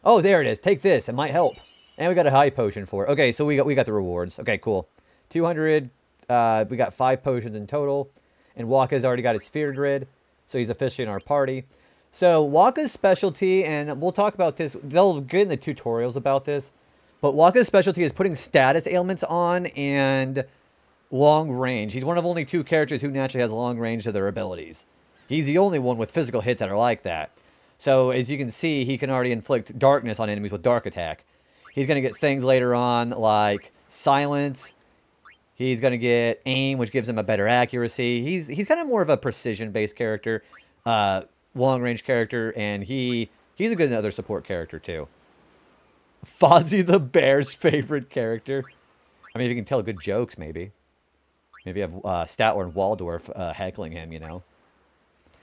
Oh, there it is. Take this. It might help. And we got a high potion for it. Okay, so we got the rewards. Okay, cool. 200. We got 5 potions in total. And Waka's already got his sphere grid, so he's officially in our party. So Waka's specialty, and we'll talk about this. They'll get in the tutorials about this. But Waka's specialty is putting status ailments on and long range. He's one of only 2 characters who naturally has long range to their abilities. He's the only one with physical hits that are like that. So, as you can see, he can already inflict darkness on enemies with Dark Attack. He's going to get things later on like Silence. He's going to get Aim, which gives him a better accuracy. He's kind of more of a precision-based character, long-range character, and he's a good other support character, too. Fozzie the Bear's favorite character. I mean, if you can tell good jokes, maybe. Maybe you have Statler and Waldorf heckling him, you know.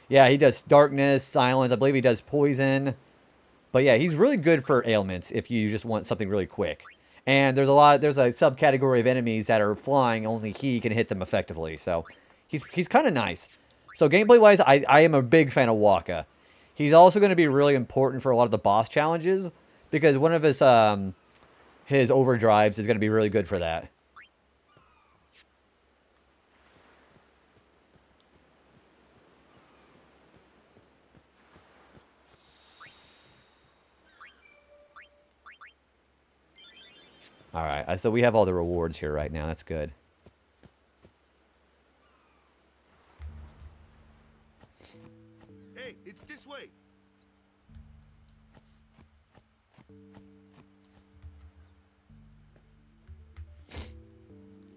Yeah, he does darkness, silence. I believe he does poison. But yeah, he's really good for ailments if you just want something really quick. And there's a subcategory of enemies that are flying, only he can hit them effectively. So he's kind of nice. So gameplay-wise, I am a big fan of Waka. He's also going to be really important for a lot of the boss challenges because one of his overdrives is going to be really good for that. Alright, so we have all the rewards here right now. That's good. Hey, it's this way.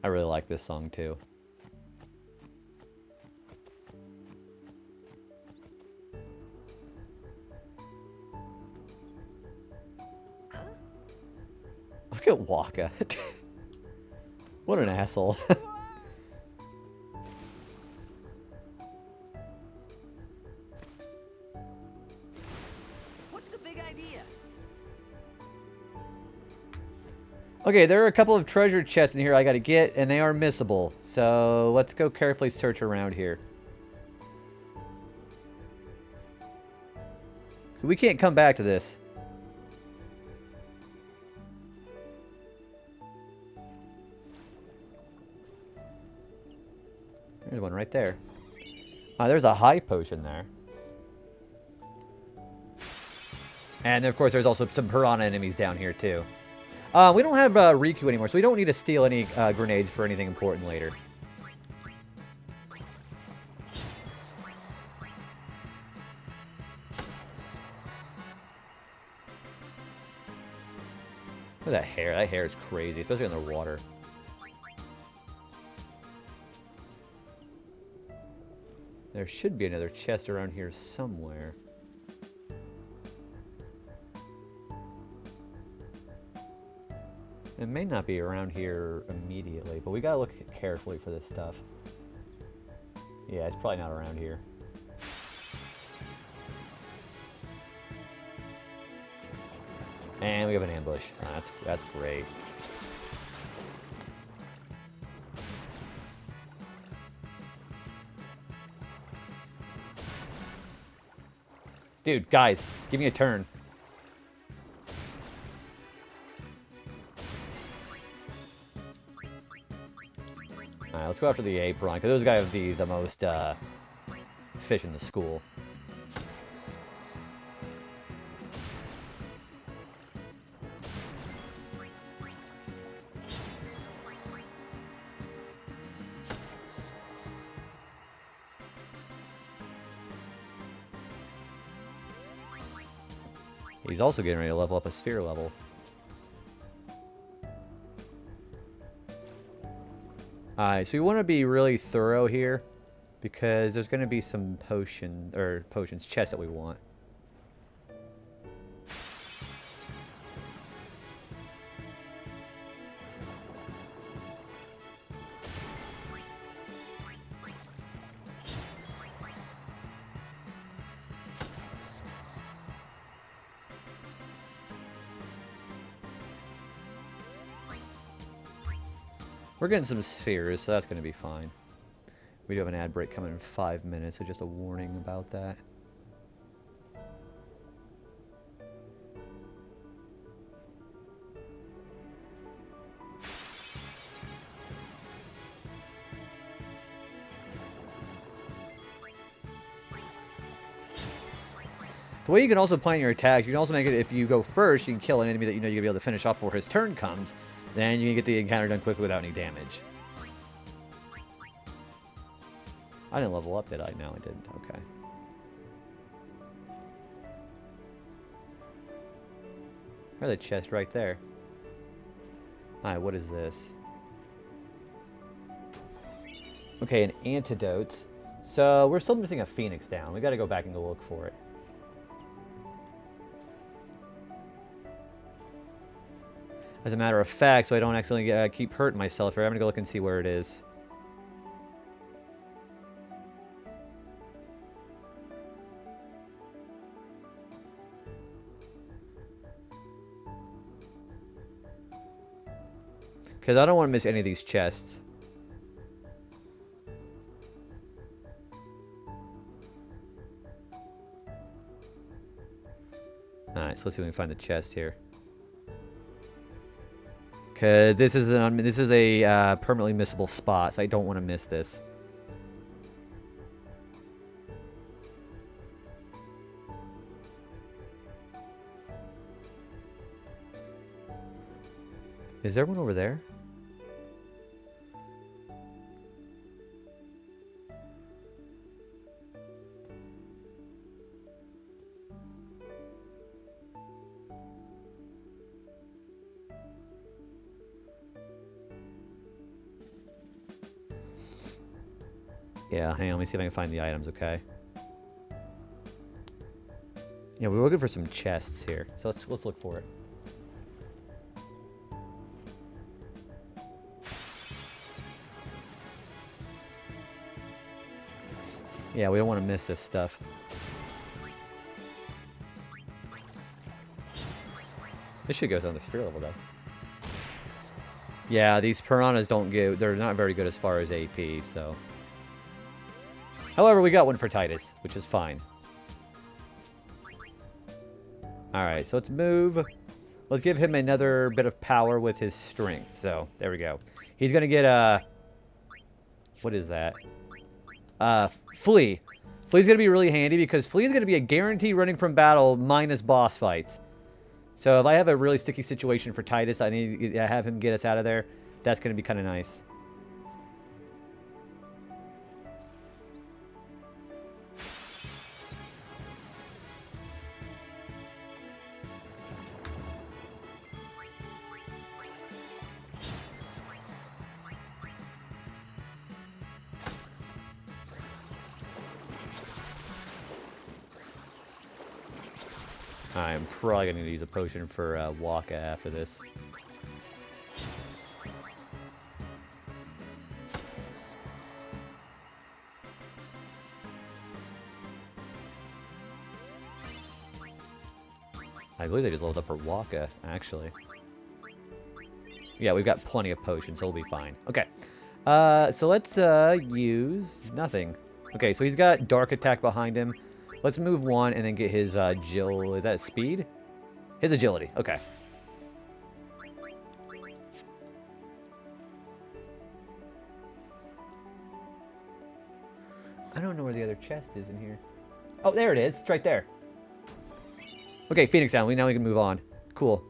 I really like this song too. Look at Waka. What an asshole. What's the big idea? Okay, there are a couple of treasure chests in here I gotta get, and they are missable. So let's go carefully search around here. We can't come back to this. There's one right there. There's a high potion there. And of course there's also some piranha enemies down here too. We don't have Riku anymore, so we don't need to steal any grenades for anything important later. Look at that hair. That hair is crazy, especially underwater. There should be another chest around here somewhere. It may not be around here immediately, but we gotta look carefully for this stuff. Yeah, it's probably not around here. And we have an ambush. That's great. Dude, guys, give me a turn. Alright, let's go after the apron, because those guys have the most fish in the school. He's also getting ready to level up a sphere level. Alright, so we want to be really thorough here, because there's going to be some potions chests that we want. We're getting some spheres, so that's going to be fine. We do have an ad break coming in 5 minutes, so just a warning about that. The way you can also plan your attacks, you can also make it if you go first, you can kill an enemy that you know you're going to be able to finish off before his turn comes. Then you can get the encounter done quickly without any damage. I didn't level up, did I? No, I didn't. Okay. There's a chest right there. Alright, what is this? Okay, an antidote. So, we're still missing a phoenix down. We gotta go back and go look for it. As a matter of fact, so I don't accidentally keep hurting myself, I'm gonna go look and see where it is. Because I don't want to miss any of these chests. Alright, so let's see if we can find the chest here. Because this is a permanently missable spot, so I don't want to miss this. Is there one over there? Yeah, hang on, let me see if I can find the items, okay? Yeah, we're looking for some chests here, so let's look for it. Yeah, we don't want to miss this stuff. This should go on the fear level, though. Yeah, these piranhas they're not very good as far as AP, so... However, we got one for Titus, which is fine. Alright, so let's move. Let's give him another bit of power with his strength. So, there we go. He's gonna get what is that? Flee. Flee's gonna be really handy because Flee is gonna be a guarantee running from battle minus boss fights. So if I have a really sticky situation for Titus, I need to have him get us out of there. That's gonna be kind of nice. I'm probably going to use a potion for Waka after this. I believe they just leveled up for Waka, actually. Yeah, we've got plenty of potions, so we'll be fine. Okay. So let's use nothing. Okay, so he's got Dark Attack behind him. Let's move one and then get his is that speed? His agility, okay. I don't know where the other chest is in here. Oh, there it is. It's right there. Okay, Phoenix down. Now we can move on. Cool.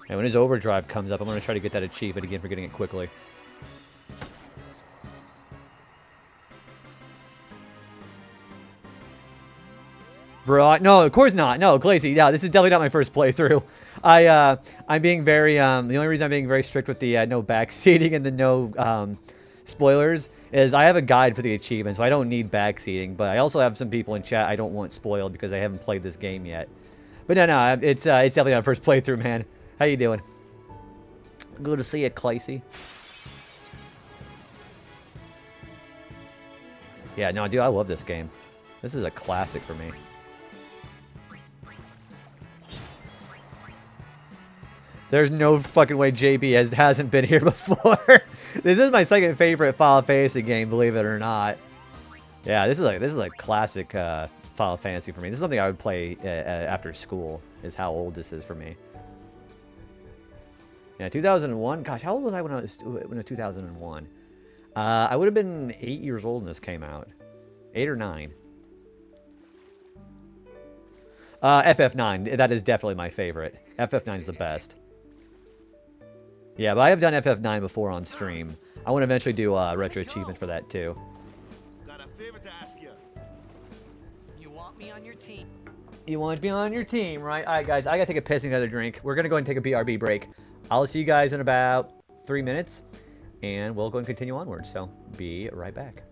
And when his overdrive comes up, I'm going to try to get that achievement again for getting it quickly. Bro, no, of course not. No, Glacy, yeah, this is definitely not my first playthrough. I'm being very, the only reason I'm being very strict with the no backseating and the no spoilers is I have a guide for the achievement, so I don't need backseating. But I also have some people in chat I don't want spoiled because they haven't played this game yet. But no, it's definitely not my first playthrough, man. How you doing? Good to see you, Clacy. Yeah, no, dude, I love this game. This is a classic for me. There's no fucking way JB hasn't been here before. This is my second favorite Final Fantasy game, believe it or not. Yeah, this is a classic Final Fantasy for me. This is something I would play after school. Is how old this is for me. Yeah, 2001. Gosh, how old was I when it was 2001? I would have been 8 years old when this came out. 8 or 9. FF9. That is definitely my favorite. FF9 is the best. Yeah, but I have done FF9 before on stream. I want to eventually do a retro achievement for that too. Got a favor to ask you. You want me on your team? You want to be on your team, right? All right, guys, I got to take a piss and another drink. We're going to go and take a BRB break. I'll see you guys in about 3 minutes. and we'll go and continue onward. So be right back.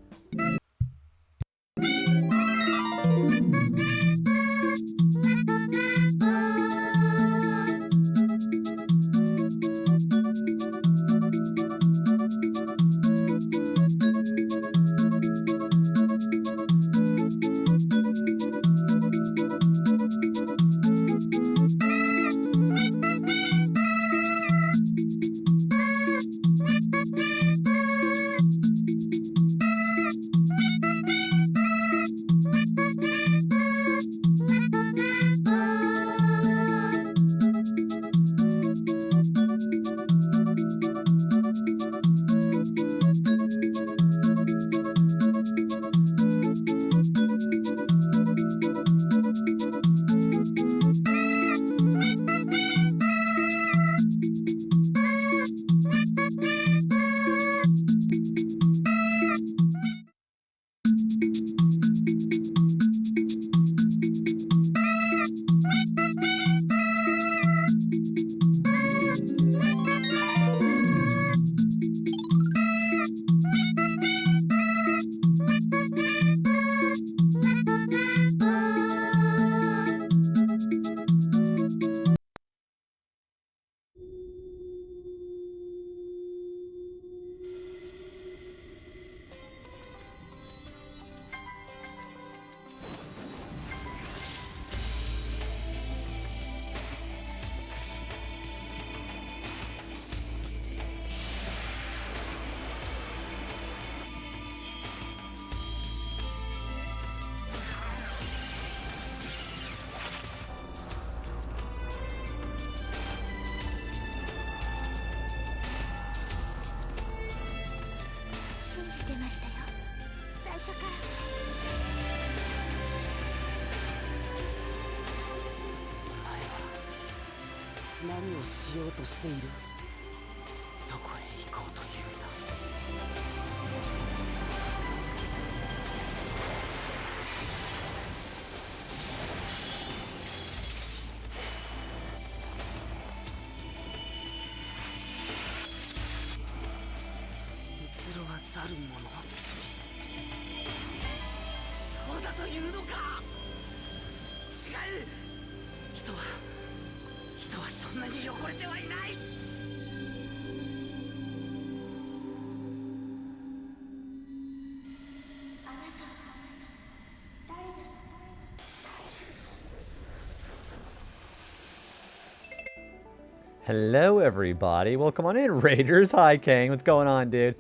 Hello, everybody. Welcome on in, Raiders. Hi, Kane. What's going on, dude?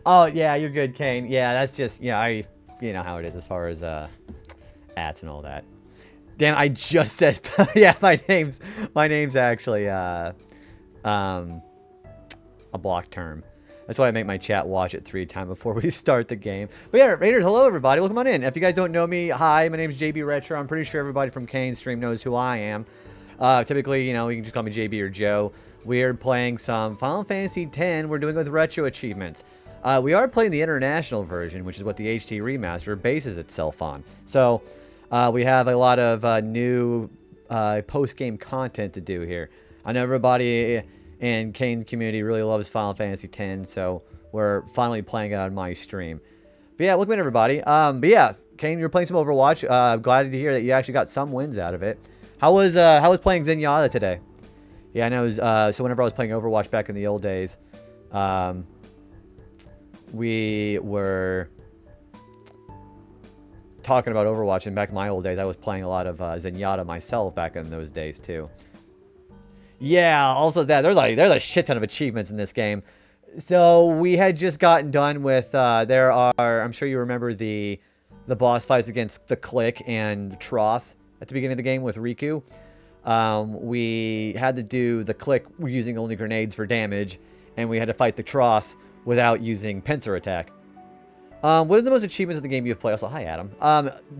Oh, yeah, you're good, Kane. Yeah, that's just, you know how it is as far as, ads and all that. Damn, I just said, yeah, my name's actually, a block term. That's why I make my chat watch it 3 times before we start the game. But yeah, Raiders, hello, everybody. Welcome on in. If you guys don't know me, hi, my name's JB Retro. I'm pretty sure everybody from Kane's stream knows who I am. Typically, you know, you can just call me JB or Joe. We're playing some Final Fantasy X. We're doing it with Retro Achievements. We are playing the international version, which is what the HD remaster bases itself on. So, we have a lot of new post-game content to do here. I know everybody in Kane's community really loves Final Fantasy X, so we're finally playing it on my stream. But yeah, welcome in, everybody. But yeah, Kane, you're playing some Overwatch. Glad to hear that you actually got some wins out of it. How was playing Zenyatta today? Yeah, I know. So whenever I was playing Overwatch back in the old days, we were talking about Overwatch, and back in my old days, I was playing a lot of Zenyatta myself back in those days too. Yeah, also that there's a shit ton of achievements in this game. So we had just gotten done with there are, I'm sure you remember the boss fights against the Click and Tross at the beginning of the game with Riku. We had to do the Click using only grenades for damage, and we had to fight the Tross without using pincer attack. What are the most achievements of the game you've played? Also, hi Adam.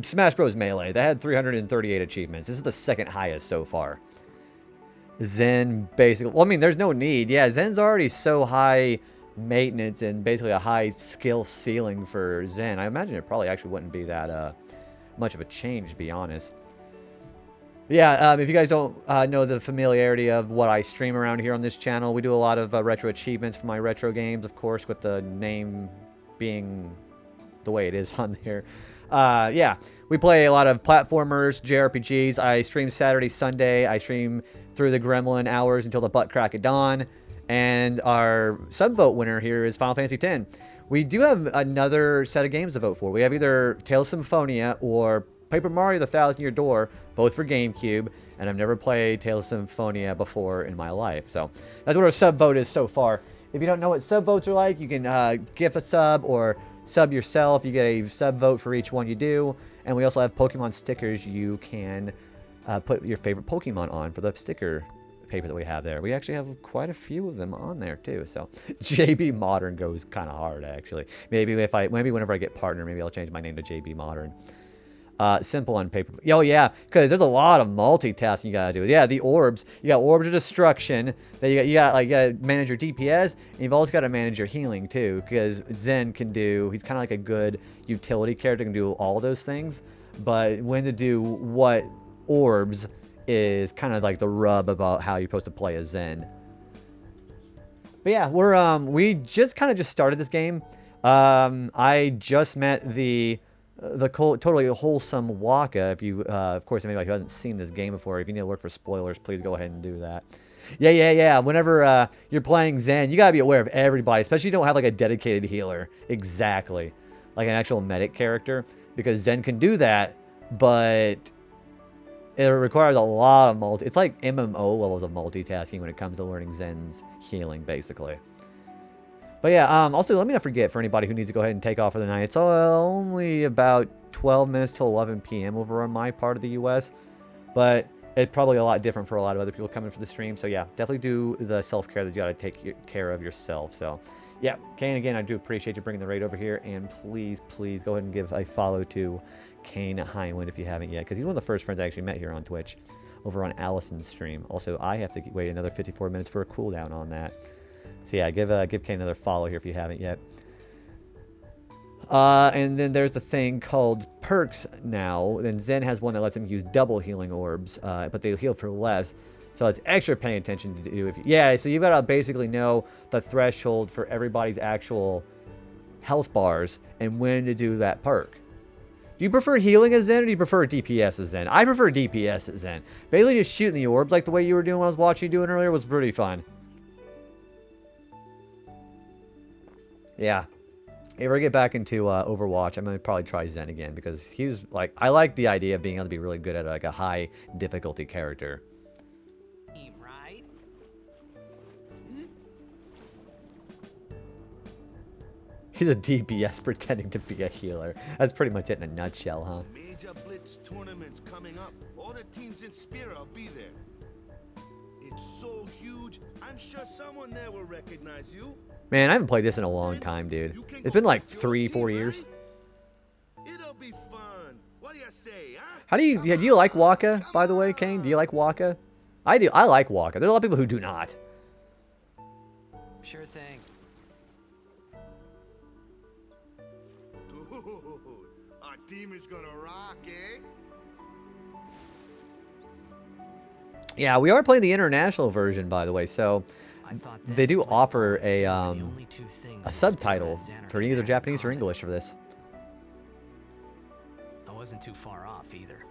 Smash Bros. Melee. That had 338 achievements. This is the second highest so far. Zen, basically... Well, I mean, there's no need. Yeah, Zen's already so high maintenance and basically a high skill ceiling for Zen. I imagine it probably actually wouldn't be that much of a change, to be honest. Yeah, if you guys don't know the familiarity of what I stream around here on this channel, we do a lot of retro achievements for my retro games, of course, with the name being the way it is on there. Yeah, we play a lot of platformers, JRPGs. I stream Saturday, Sunday. I stream through the gremlin hours until the butt crack of dawn. And our sub-vote winner here is Final Fantasy X. We do have another set of games to vote for. We have either Tales of Symphonia or Paper Mario The Thousand Year Door, both for GameCube, and I've never played Tales of Symphonia before in my life. So that's what our sub-vote is so far. If you don't know what sub-votes are like, you can give a sub or sub yourself. You get a sub-vote for each one you do. And we also have Pokemon stickers you can put your favorite Pokemon on for the sticker paper that we have there. We actually have quite a few of them on there too. So JB Modern goes kind of hard actually. Maybe whenever I get partner, maybe I'll change my name to JB Modern. Simple on paper. Oh yeah, because there's a lot of multitasking you gotta do. Yeah, the orbs. You got orbs of destruction. Then you gotta manage your DPS, and you've also got to manage your healing too. Because Zen can do. He's kind of like a good utility character, can do all those things. But when to do what orbs is kind of like the rub about how you're supposed to play a Zen. But yeah, we just started this game. I just met the totally wholesome Waka. If you, of course, anybody who hasn't seen this game before, if you need to look for spoilers, please go ahead and do that. Yeah. Whenever you're playing Zen, you gotta be aware of everybody, especially if you don't have like a dedicated healer. Exactly, like an actual medic character, because Zen can do that, but it requires a lot of It's like MMO levels of multitasking when it comes to learning Zen's healing, basically. But yeah, also, let me not forget for anybody who needs to go ahead and take off for the night. It's only about 12 minutes till 11 p.m. over on my part of the U.S. But it's probably a lot different for a lot of other people coming for the stream. So yeah, definitely do the self-care that you got to take care of yourself. So yeah, Kane, again, I do appreciate you bringing the raid over here. And please go ahead and give a follow to Kane Highwind if you haven't yet. Because he's one of the first friends I actually met here on Twitch over on Allison's stream. Also, I have to wait another 54 minutes for a cooldown on that. So yeah, give Kane another follow here if you haven't yet. And then there's the thing called perks now. Then Zen has one that lets him use double healing orbs, but they heal for less. So it's extra paying attention to do. Yeah, so you've got to basically know the threshold for everybody's actual health bars and when to do that perk. Do you prefer healing as Zen or do you prefer DPS as Zen? I prefer DPS as Zen. Basically just shooting the orbs like the way you were doing when I was watching you doing earlier was pretty fun. Yeah. If I ever get back into Overwatch, I'm going to probably try Zen again because he's like, I like the idea of being able to be really good at like a high difficulty character. Right? He's a DPS pretending to be a healer. That's pretty much it in a nutshell, huh? Major Blitz tournaments coming up. All the teams in Spear, I'll be there. It's so huge, I'm sure someone there will recognize you. Man, I haven't played this in a long time, dude. It's been like 3-4 years. It'll be fun. What do you say, huh? How do you like Waka, by the way, Kane? Do you like Waka? I do. I like Waka. There's a lot of people who do not. Sure thing. Dude, our team is gonna rock, eh? Yeah, we are playing the international version, by the way, so they do offer a subtitle for either Japanese or English for this. I wasn't too far off either.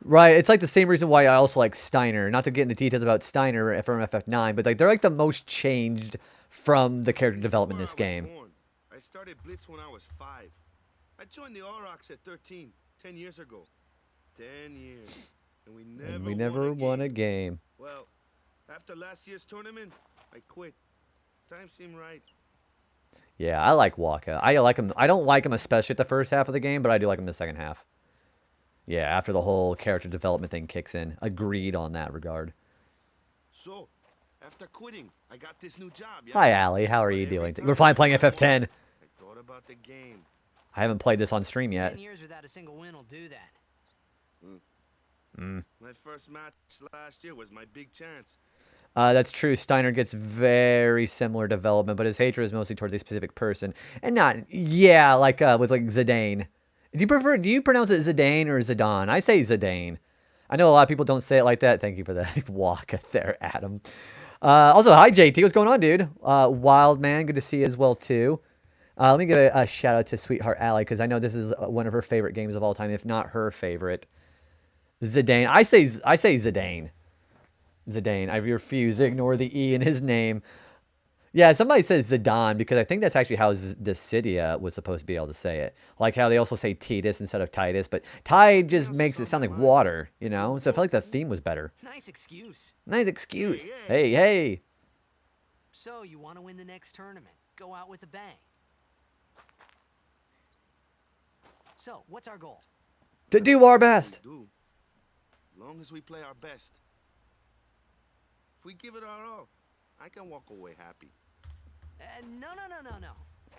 Right, it's like the same reason why I also like Steiner. Not to get into details about Steiner from FF9, but like they're like the most changed from the character development in this game. I started Blitz when I was 5. I joined the Aurochs at 13, 10 years ago. 10 years. And we never won a game. Well, after last year's tournament, I quit. Time seemed right. Yeah, I like Waka. I like him. I don't like him especially at the first half of the game, but I do like him in the second half. Yeah, after the whole character development thing kicks in. Agreed on that regard. So, after quitting, I got this new job. Yeah? Hi, Allie. How are you doing? We're finally playing FF10. I thought about the game. I haven't played this on stream yet. 10 years without a single win will do that. My first match last year was my big chance. That's true. Steiner gets very similar development, but his hatred is mostly towards a specific person. And not, yeah, like with like Zidane. Do you pronounce it Zidane or Zidane? I say Zidane. I know a lot of people don't say it like that. Thank you for that walk there, Adam. Also, hi JT, what's going on, dude? Wild man, good to see you as well too. Let me give a shout out to Sweetheart Ally because I know this is one of her favorite games of all time, if not her favorite. Zidane. I say Zidane. Zidane. I refuse to ignore the E in his name. Yeah, somebody says Zidane because I think that's actually how Dissidia was supposed to be able to say it. Like how they also say Titus instead of Titus, but Tide just makes it sound like water, you know? So I felt like the theme was better. Nice excuse. Nice excuse. Hey, hey. So, you want to win the next tournament? Go out with a bang. So, what's our goal? To do our best. As long as we play our best. If we give it our all, I can walk away happy. No.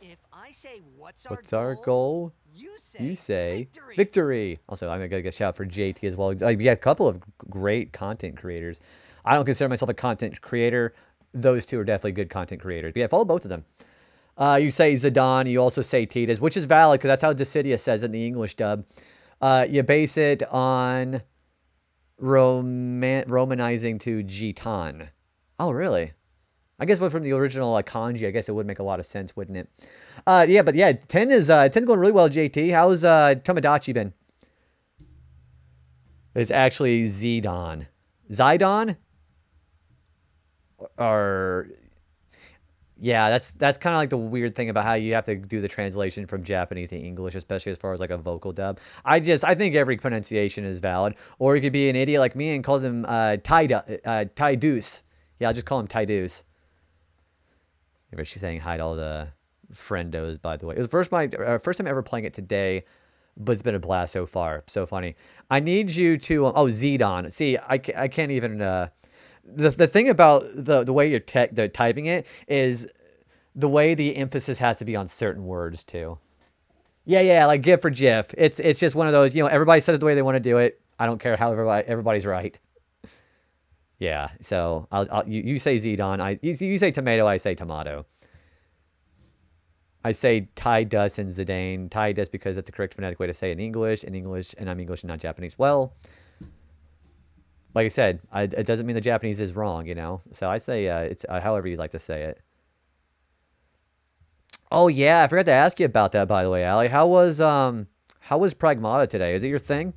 If I say what's our goal? You say victory. Also, I'm going to give a shout out for JT as well. We got a couple of great content creators. I don't consider myself a content creator. Those two are definitely good content creators. But yeah, follow both of them. You say Zidane. You also say Titus, which is valid because that's how Dissidia says it in the English dub. You base it on romanizing to Gitan. Oh, really? I guess from the original kanji, I guess it would make a lot of sense, wouldn't it? Yeah, but yeah, 10's going really well, JT. How's Tomodachi been? It's actually Zidane. Zidane? Or yeah, that's kind of like the weird thing about how you have to do the translation from Japanese to English, especially as far as like a vocal dub. I think every pronunciation is valid. Or you could be an idiot like me and call them Tidus. Yeah, I'll just call him Tidus. She's saying hi to all the friendos, by the way. It was first time ever playing it today, but it's been a blast so far. So funny. I need you to... oh, Zidane. See, I can't even... The thing about the way you're typing it is the way the emphasis has to be on certain words, too. Yeah, like GIF for GIF. It's just one of those, everybody says it the way they want to do it. I don't care how everybody's right. Yeah, so you say Zidane, you say tomato, I say tomato. I say Tidus and Zidane. Tidus because that's the correct phonetic way to say it in English, and I'm English and not Japanese. Well, like I said, it doesn't mean the Japanese is wrong, So I say it's however you'd like to say it. Oh yeah, I forgot to ask you about that, by the way, Allie. How was Pragmata today? Is it your thing?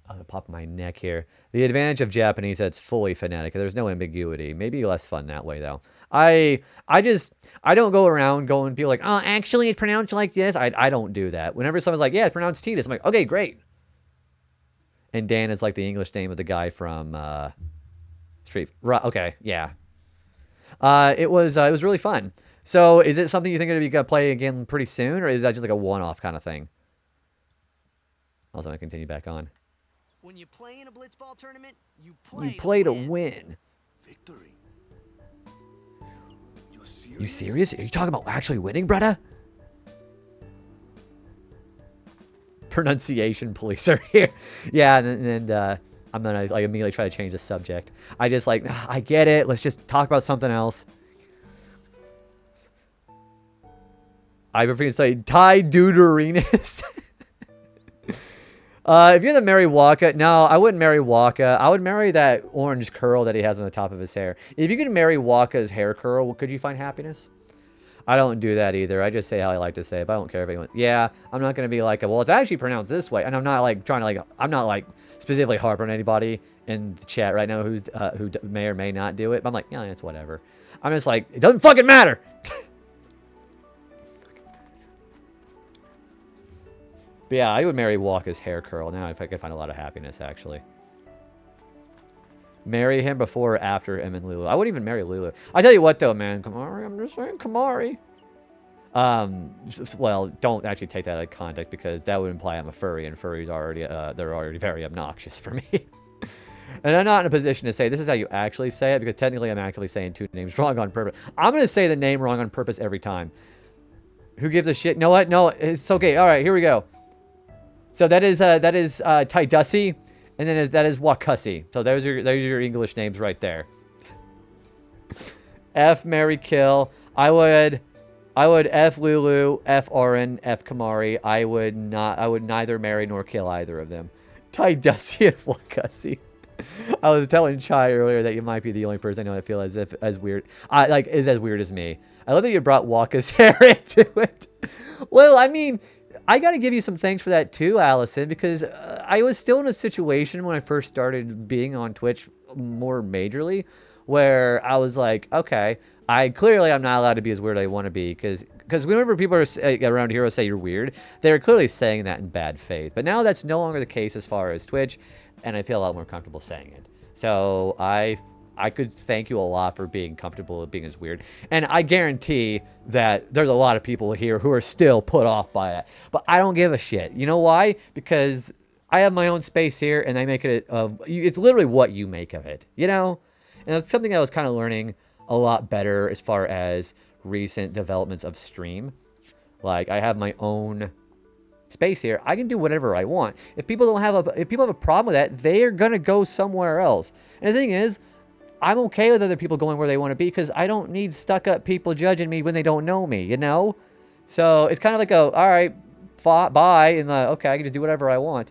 I'm gonna pop my neck here. The advantage of Japanese, that's fully phonetic. There's no ambiguity. Maybe less fun that way, though. I don't go around going people like, oh, actually it's pronounced like this. I don't do that. Whenever someone's like, yeah, it's pronounced Titus, I'm like, okay, great. And Dan is like the English name of the guy from Street. Right, okay, yeah. It was really fun. So is it something you think you're gonna play again pretty soon, or is that just like a one-off kind of thing? Also, I'm gonna continue back on. When you play in a blitzball tournament, you play to win. Victory. You serious? Are you talking about actually winning, brother? Pronunciation police are here. Yeah, and I'm gonna immediately try to change the subject. I get it. Let's just talk about something else. I prefer to say Ty Deuterinus. If you're the marry Waka, no, I wouldn't marry Waka. I would marry that orange curl that he has on the top of his hair. If you could marry Waka's hair curl, could you find happiness? I don't do that either. I just say how I like to say it, but I don't care if anyone... Yeah, I'm not going to be like, well, it's actually pronounced this way. And I'm not, trying to, I'm not, specifically harping on anybody in the chat right now who may or may not do it. But I'm like, yeah, it's whatever. I'm just like, it doesn't fucking matter! But yeah, I would marry Waka's hair curl now if I could find a lot of happiness, actually. Marry him before or after him and Lulu. I wouldn't even marry Lulu. I tell you what, though, man. Kamari, I'm just saying Kamari. Well, don't actually take that out of context because that would imply I'm a furry, and furries already, they're already very obnoxious for me. And I'm not in a position to say this is how you actually say it because technically I'm actually saying two names wrong on purpose. I'm going to say the name wrong on purpose every time. Who gives a shit? No, what? No, it's okay. All right, here we go. So that is Tidussi, and then that is Wakusi. So there's your English names right there. F, marry, kill. I would I would F Lulu, F Orin, F Kamari. I would neither marry nor kill either of them. Ty Dusty and Wakasi. I was telling Chai earlier that you might be the only person I know that feel as weird. Is as weird as me. I love that you brought Waka's hair into it. Well, I mean, I got to give you some thanks for that too, Allison, because I was still in a situation when I first started being on Twitch more majorly, where I was like, okay, I'm not allowed to be as weird as I want to be, because whenever people are around here say you're weird, they're clearly saying that in bad faith. But now that's no longer the case as far as Twitch, and I feel a lot more comfortable saying it. So I could thank you a lot for being comfortable with being as weird. And I guarantee that there's a lot of people here who are still put off by it. But I don't give a shit. You know why? Because I have my own space here, and I make it it's literally what you make of it, you know? And that's something I was kind of learning a lot better as far as recent developments of stream. Like, I have my own space here. I can do whatever I want. If people have a problem with that, they are gonna go somewhere else. And the thing is, I'm okay with other people going where they want to be, because I don't need stuck-up people judging me when they don't know me, you know? So it's kind of like all right, bye, and okay, I can just do whatever I want.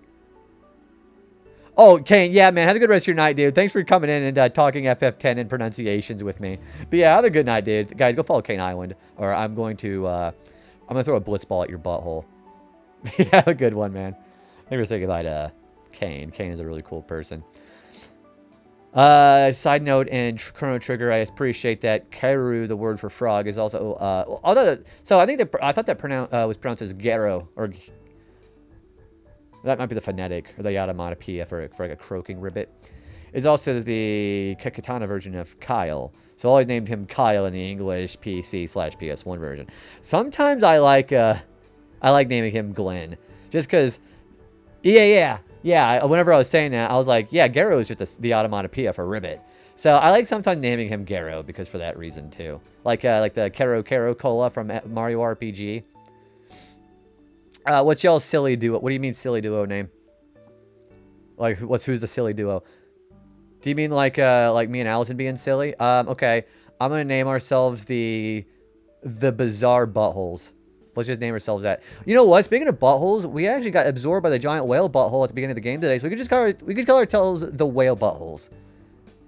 Oh, Kane, yeah, man, have a good rest of your night, dude. Thanks for coming in and talking FF10 and pronunciations with me. But yeah, have a good night, dude. Guys, go follow Kane Island, or I'm going to throw a blitzball at your butthole. Have a good one, man. Maybe we'll say goodbye to Kane. Kane is a really cool person. Side note, in Chrono Trigger, I appreciate that Keru, the word for frog, is also so I thought that was pronounced as Gero, or that might be the phonetic or the onomatopoeia for like a croaking ribbit. Is also the Kakatana version of Kyle. So I named him Kyle in the English PC/PS1 version. Sometimes I like naming him Glenn, just because. Yeah, whenever I was saying that, I was like, yeah, Gero is just the onomatopoeia for ribbit. So I like sometimes naming him Gero because for that reason too. Like the Kero Cola from Mario RPG. What's y'all's silly duo? What do you mean silly duo name? Like who's the silly duo? Do you mean like me and Allison being silly? Okay. I'm gonna name ourselves the Bizarre Buttholes. Let's just name ourselves that. You know what? Speaking of buttholes, we actually got absorbed by the giant whale butthole at the beginning of the game today, so we could call ourselves the whale buttholes.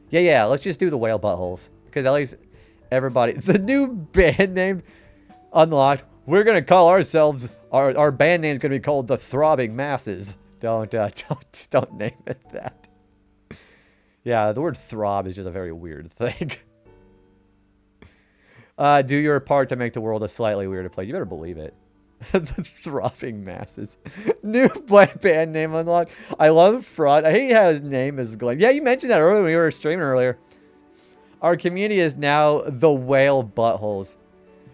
Yeah. Let's just do the whale buttholes because at least everybody. The new band name unlocked. We're gonna call ourselves our band name is gonna be called the Throbbing Masses. Don't name it that. Yeah, the word throb is just a very weird thing. Do your part to make the world a slightly weirder place. You better believe it. The Throbbing Masses. New band name unlocked. I love Fraud. I hate how his name is Glenn. Yeah, you mentioned that earlier when you were streaming earlier. Our community is now the Whale Buttholes.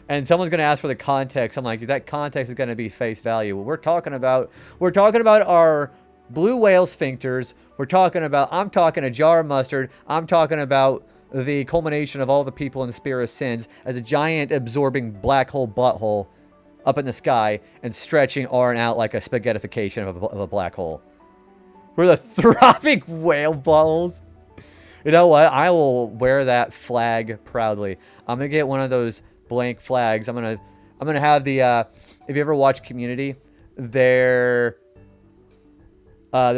And someone's going to ask for the context. I'm like, that context is going to be face value. We're talking about our blue whale sphincters. I'm talking a jar of mustard. I'm talking about the culmination of all the people in the Spear of Sins as a giant absorbing black hole butthole up in the sky and stretching Arn out like a spaghettification of a black hole. We're the Throbbing Whale Buttholes. You know what? I will wear that flag proudly. I'm gonna get one of those blank flags. I'm gonna have the if you ever watch Community, their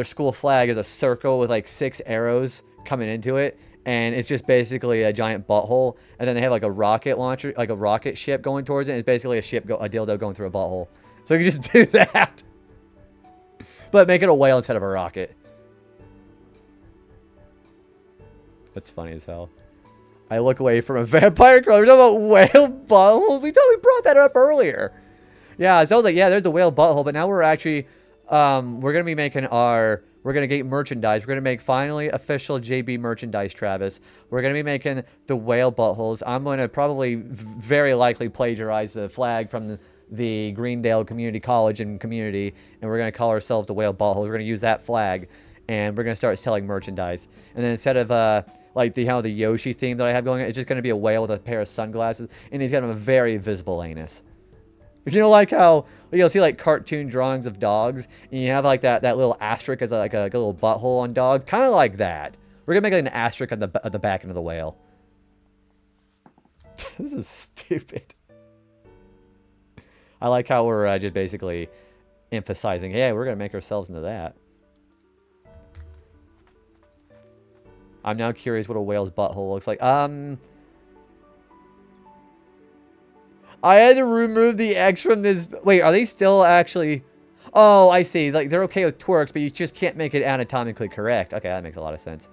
school flag is a circle with like 6 arrows coming into it. And it's just basically a giant butthole. And then they have like a rocket launcher, like a rocket ship going towards it. And it's basically a dildo going through a butthole. So you can just do that. But make it a whale instead of a rocket. That's funny as hell. I look away from a vampire girl. We're talking about whale butthole. We totally brought that up earlier. Yeah, so like, yeah, there's the whale butthole. But now we're actually, we're going to be making we're going to get merchandise. We're going to make finally official JB merchandise, Travis. We're going to be making the whale buttholes. I'm going to probably very likely plagiarize the flag from the Greendale Community College and community. And we're going to call ourselves the whale buttholes. We're going to use that flag. And we're going to start selling merchandise. And then instead of like the Yoshi theme that I have going on, it's just going to be a whale with a pair of sunglasses. And he's got a very visible anus. You know, like how you'll see like cartoon drawings of dogs, and you have like that little asterisk as like a little butthole on dogs, kind of like that. We're gonna make like an asterisk on the back end of the whale. This is stupid. I like how we're just basically emphasizing, hey, we're going to make ourselves into that. I'm now curious what a whale's butthole looks like. I had to remove the X from this. Wait, are they still actually... Oh, I see. Like, they're okay with twerks, but you just can't make it anatomically correct. Okay, that makes a lot of sense.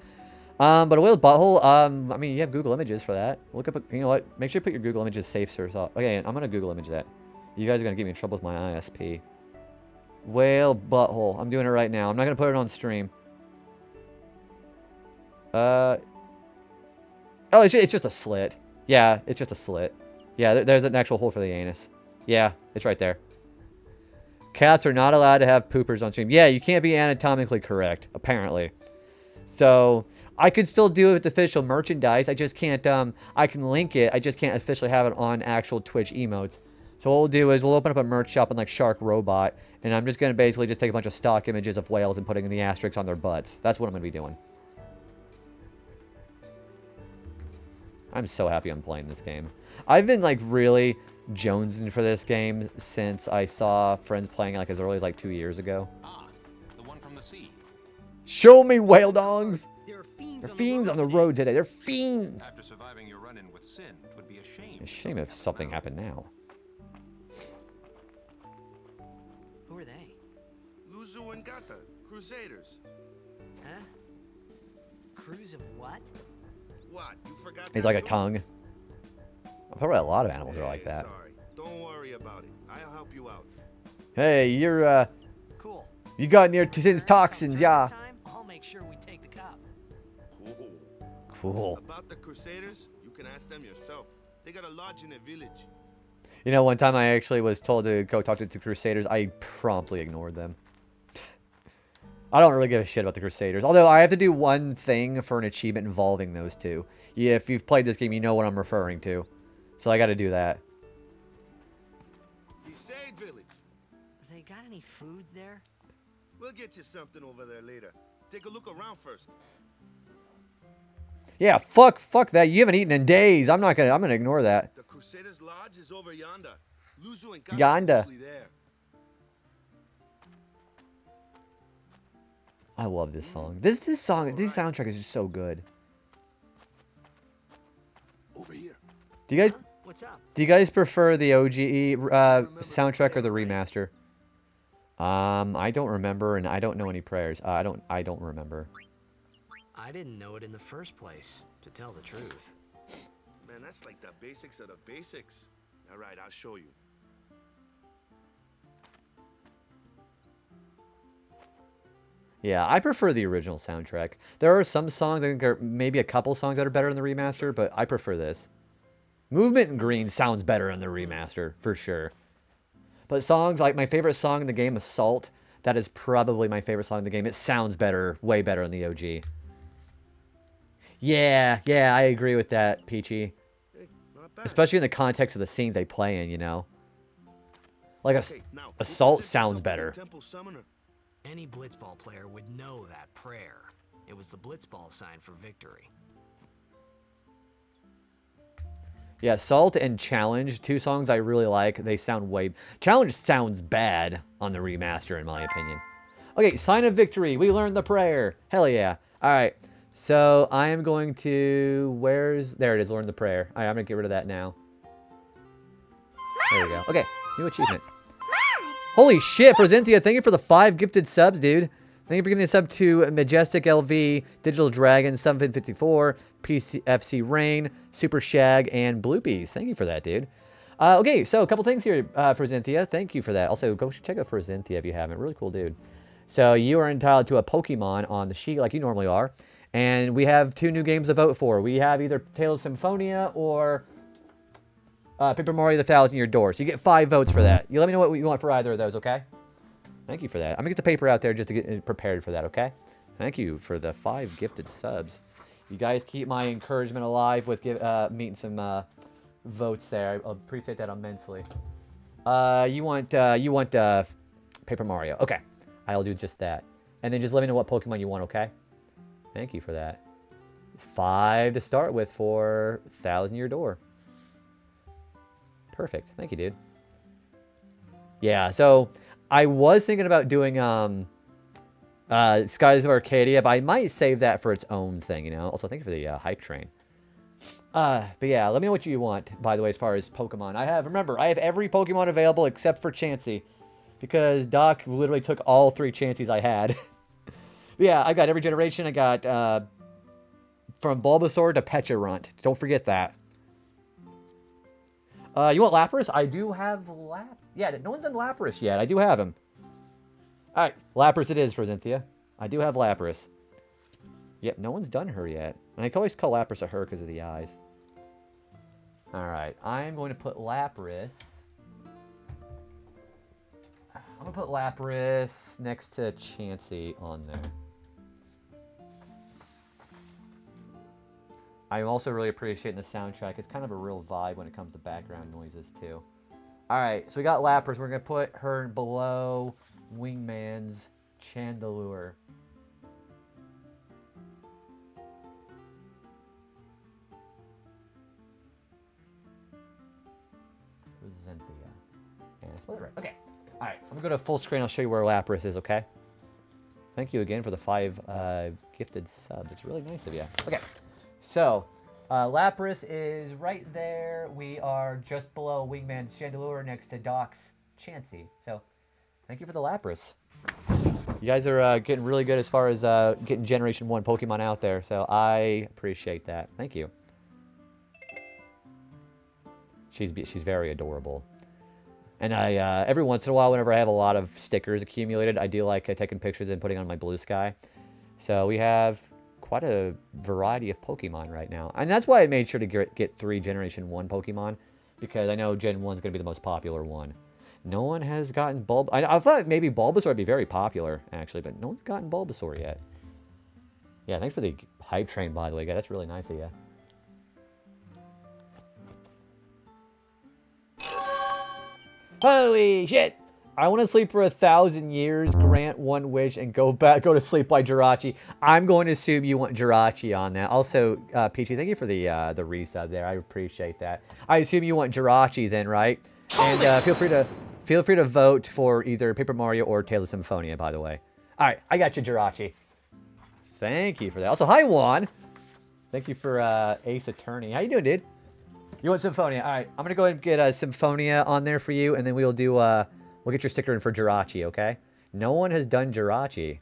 But a whale's butthole, I mean, you have Google Images for that. Look up, you know what? Make sure you put your Google Images safe source off. Okay, I'm going to Google Image that. You guys are going to get me in trouble with my ISP. Whale butthole. I'm doing it right now. I'm not going to put it on stream. Oh, it's just a slit. Yeah, it's just a slit. Yeah, there's an actual hole for the anus. Yeah, it's right there. Cats are not allowed to have poopers on stream. Yeah, you can't be anatomically correct, apparently. So, I could still do it with official merchandise. I just can't, I can link it. I just can't officially have it on actual Twitch emotes. So what we'll do is we'll open up a merch shop in like Shark Robot. And I'm just going to basically just take a bunch of stock images of whales and putting the asterisks on their butts. That's what I'm going to be doing. I'm so happy I'm playing this game. I've been like really jonesing for this game since I saw friends playing like as early as like 2 years ago. Ah, the one from the sea. Show me whale dongs! There are They're fiends on the road today. They're fiends! After surviving your run-in with Sin, it would be a shame. A shame if something happened now. Who are they? Luzu and Gata, Crusaders. Huh? Cruise of what? What? You forgot? He's that like a too? tongue. Probably a lot of animals are Hey, like that. Sorry. Don't worry about it. I'll help you out. Hey, you're, Cool. you got near Sin's Come toxins, yeah. tournament time, I'll make sure we take the cup. Cool. Cool. About the Crusaders, you can ask them yourself. They got a lodge in a village. You know, one time I actually was told to go talk to the Crusaders. I promptly ignored them. I don't really give a shit about the Crusaders. Although, I have to do one thing for an achievement involving those two. Yeah, if you've played this game, you know what I'm referring to. So I gotta do that. He said village. They got any food there? We'll get you something over there later. Take a look around first. Yeah, fuck that. You haven't eaten in days. I'm gonna ignore that. The Crusaders Lodge is over yonder. Luzu and Gata Yonder. are usually there. I love this song. This soundtrack is just so good. Over here. Do you guys Huh? What's up? Do you guys prefer the OGE soundtrack or the remaster? I don't remember, and I don't know any prayers. I don't remember. I didn't know it in the first place, to tell the truth. Man, that's like the basics of the basics. All right, I'll show you. Yeah, I prefer the original soundtrack. There are some songs, I think there are maybe a couple songs that are better in the remaster, but I prefer this. Movement in Green sounds better in the remaster, for sure. But songs, like my favorite song in the game, Assault, that is probably my favorite song in the game. It sounds better, way better in the OG. Yeah, I agree with that, Peachy. Hey, not bad. Especially in the context of the scenes they play in, you know? Like, Okay, now, who Assault considers sounds himself better. a Temple summoner? Any blitzball player would know that prayer. It was the blitzball sign for victory. Yeah, Assault and Challenge, two songs I really like. They sound way... Challenge sounds bad on the remaster, in my opinion. Okay, Sign of Victory. We learned the prayer. Hell yeah. Alright, so I am going to... There it is, learn the prayer. Alright, I'm going to get rid of that now. There we go. Okay, new achievement. Holy shit, Presentia, thank you for the 5 gifted subs, dude. Thank you for giving a sub to Majestic LV, Digital Dragon, 754, PCFC Rain, Super Shag, and Bloopies. Thank you for that, dude. Okay, so a couple things here, Presentia. Thank you for that. Also, go check out Presentia if you haven't. Really cool dude. So you are entitled to a Pokemon on the sheet like you normally are. And we have 2 new games to vote for. We have either Tales of Symphonia or... Paper Mario: The Thousand-Year Door. So you get 5 votes for that. You let me know what you want for either of those, okay? Thank you for that. I'm going to get the paper out there just to get prepared for that, okay? Thank you for the 5 gifted subs. You guys keep my encouragement alive with meeting some votes there. I appreciate that immensely. You want Paper Mario. Okay. I'll do just that. And then just let me know what Pokemon you want, okay? Thank you for that. 5 to start with for Thousand Year Door. Perfect. Thank you, dude. Yeah, so I was thinking about doing Skies of Arcadia, but I might save that for its own thing, you know. Also, thank you for the hype train. But yeah, let me know what you want, by the way, as far as Pokemon. Remember, I have every Pokemon available except for Chansey, because Doc literally took all 3 Chanseys I had. Yeah, I got every generation. I got from Bulbasaur to Pecharunt. Don't forget that. You want Lapras? I do have Yeah, no one's done Lapras yet. I do have him. All right, Lapras it is for Cynthia. I do have Lapras. Yep, no one's done her yet. And I can always call Lapras a her because of the eyes. All right, I'm going to put Lapras. I'm going to put Lapras next to Chansey on there. I'm also really appreciating the soundtrack. It's kind of a real vibe when it comes to background noises, too. Alright, so we got Lapras. We're going to put her below Wingman's Chandelure. Cynthia. And split it right. Okay. Alright, I'm going to go to full screen. I'll show you where Lapras is, okay? Thank you again for the 5 gifted subs. It's really nice of you. Okay. So, Lapras is right there. We are just below Wingman's Chandelure next to Doc's Chansey. So, thank you for the Lapras. You guys are getting really good as far as getting Generation 1 Pokemon out there. So, I appreciate that. Thank you. She's very adorable. And I every once in a while, whenever I have a lot of stickers accumulated, I do like taking pictures and putting on my Blue Sky. So, we have quite a variety of Pokemon right now. And that's why I made sure to get 3 Generation 1 Pokemon, because I know Gen 1 is going to be the most popular one. No one has gotten I thought maybe Bulbasaur would be very popular, actually, but no one's gotten Bulbasaur yet. Yeah, thanks for the hype train, by the way, guys. That's really nice of you. Holy shit! I want to sleep for 1,000 years, grant 1 wish, and go to sleep by Jirachi. I'm going to assume you want Jirachi on that. Also, Peachy, thank you for the resub there. I appreciate that. I assume you want Jirachi then, right? And feel free to vote for either Paper Mario or Tales of Symphonia, by the way. All right, I got you, Jirachi. Thank you for that. Also, hi, Juan. Thank you for Ace Attorney. How you doing, dude? You want Symphonia? All right, I'm gonna go ahead and get Symphonia on there for you, and then we'll do we'll get your sticker in for Jirachi, okay? No one has done Jirachi.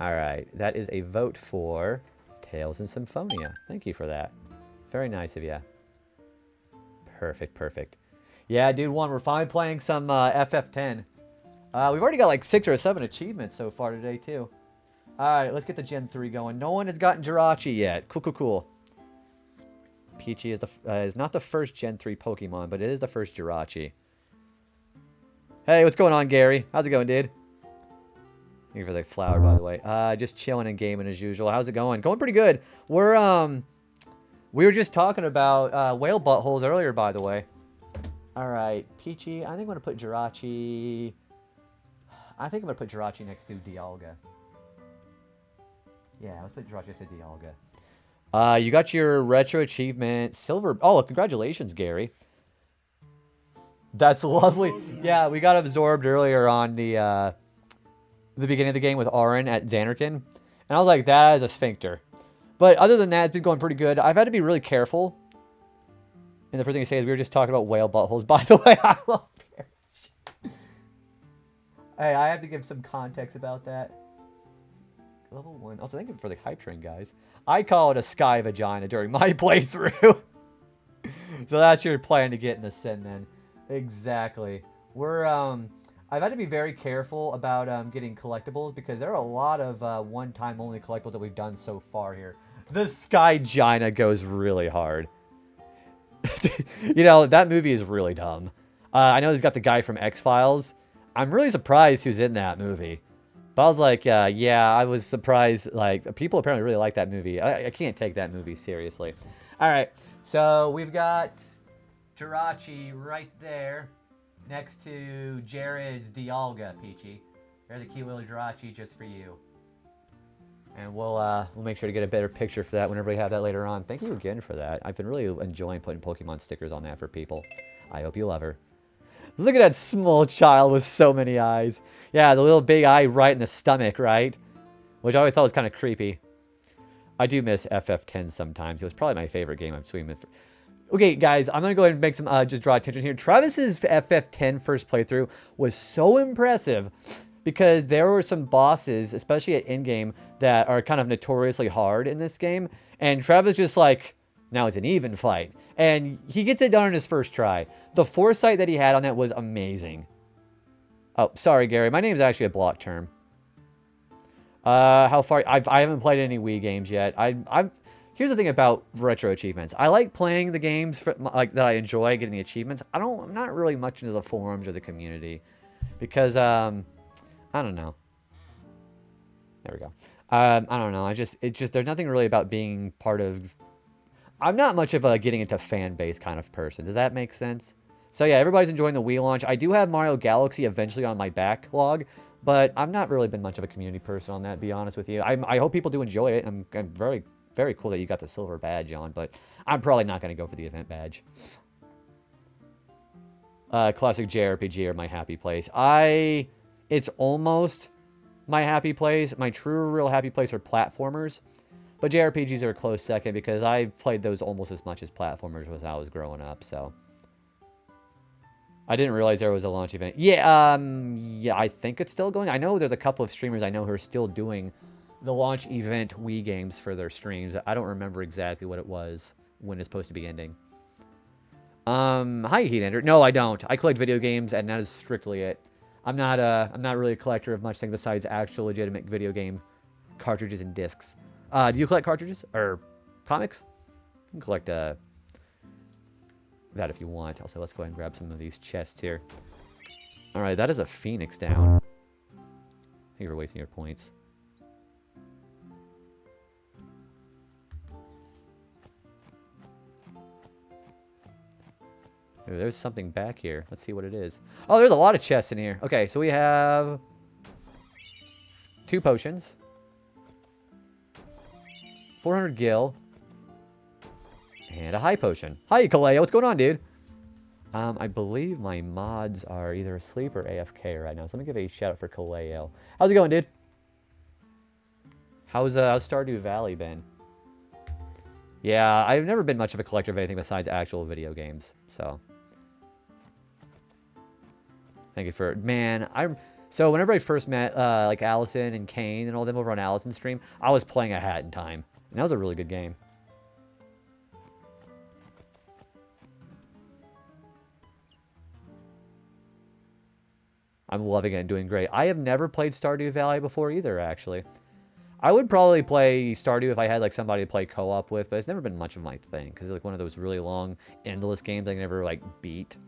All right, that is a vote for Tales and Symphonia. Thank you for that. Very nice of you. Perfect, perfect. Yeah, dude, we're finally playing some FF10. We've already got like 6 or 7 achievements so far today, too. All right, let's get the Gen 3 going. No one has gotten Jirachi yet. Cool, cool, cool. Peachy is not the first Gen 3 Pokemon, but it is the first Jirachi. Hey, what's going on, Gary? How's it going, dude? Thank you for the flower, by the way. Just chilling and gaming as usual. How's it going? Going pretty good. We were just talking about whale buttholes earlier, by the way. All right, Peachy. I think I'm gonna put Jirachi. I think I'm gonna put Jirachi next to Dialga. Yeah, let's put Jirachi next to Dialga. You got your retro achievement silver. Oh, congratulations, Gary. That's lovely. Yeah, we got absorbed earlier on the beginning of the game with Auron at Xanarkand. And I was like, that is a sphincter. But other than that, it's been going pretty good. I've had to be really careful. And the first thing to say is we were just talking about whale buttholes. By the way, I love Parrish. Hey, I have to give some context about that. Level 1. Also, thank you for the hype train, guys. I call it a sky vagina during my playthrough. So that's your plan to get in the sin, then. Exactly. I've had to be very careful about getting collectibles because there are a lot of one-time only collectibles that we've done so far here. The Skygina goes really hard. You know, that movie is really dumb. I know he's got the guy from X-Files. I'm really surprised who's in that movie. But I was like, yeah, I was surprised. Like, people apparently really like that movie. I can't take that movie seriously. All right, so we've got Jirachi right there next to Jared's Dialga, Peachy. There's a cute little Jirachi just for you. And we'll make sure to get a better picture for that whenever we have that later on. Thank you again for that. I've been really enjoying putting Pokemon stickers on that for people. I hope you love her. Look at that small child with so many eyes. Yeah, the little big eye right in the stomach, right? Which I always thought was kind of creepy. I do miss FF10 sometimes. It was probably my favorite game I've seen. Okay, guys, I'm going to go ahead and make some, just draw attention here. Travis's FF10 first playthrough was so impressive because there were some bosses, especially at endgame, that are kind of notoriously hard in this game. And Travis just like, now it's an even fight. And he gets it done on his first try. The foresight that he had on that was amazing. Oh, sorry, Gary. My name is actually a block term. How far? I haven't played any Wii games yet. Here's the thing about retro achievements. I like playing the games like that I enjoy getting the achievements. I'm not really much into the forums or the community because I don't know. There we go. I don't know. There's nothing really about being part of. I'm not much of a getting into fan base kind of person. Does that make sense? So yeah, everybody's enjoying the Wii launch. I do have Mario Galaxy eventually on my backlog, but I've not really been much of a community person on that, to be honest with you. I hope people do enjoy it. I'm very, very cool that you got the silver badge on, but I'm probably not going to go for the event badge. Classic JRPG are my happy place. It's almost my happy place. My true, real happy place are platformers. But JRPGs are a close second because I've played those almost as much as platformers when I was growing up, so. I didn't realize there was a launch event. Yeah, yeah, I think it's still going. I know there's a couple of streamers I know who are still doing the launch event Wii games for their streams. I don't remember exactly what it was when it's supposed to be ending. Hi, Heat Ender. No, I don't. I collect video games, and that is strictly it. I'm not really a collector of much thing besides actual legitimate video game cartridges and discs. Do you collect cartridges or comics? You can collect that if you want. Also, let's go ahead and grab some of these chests here. All right, that is a Phoenix down. I think you're wasting your points. Ooh, there's something back here. Let's see what it is. Oh, there's a lot of chests in here. Okay, so we have 2 potions. 400 gil. And a high potion. Hi, Kaleo. What's going on, dude? I believe my mods are either asleep or AFK right now. So let me give a shout out for Kaleo. How's it going, dude? How's Stardew Valley been? Yeah, I've never been much of a collector of anything besides actual video games. So thank you for So whenever I first met like Allison and Kane and all them over on Allison's stream, I was playing A Hat in Time, and that was a really good game. I'm loving it and doing great. I have never played Stardew Valley before either, actually. I would probably play Stardew if I had like somebody to play co-op with, but it's never been much of my thing because it's like one of those really long, endless games I never like beat.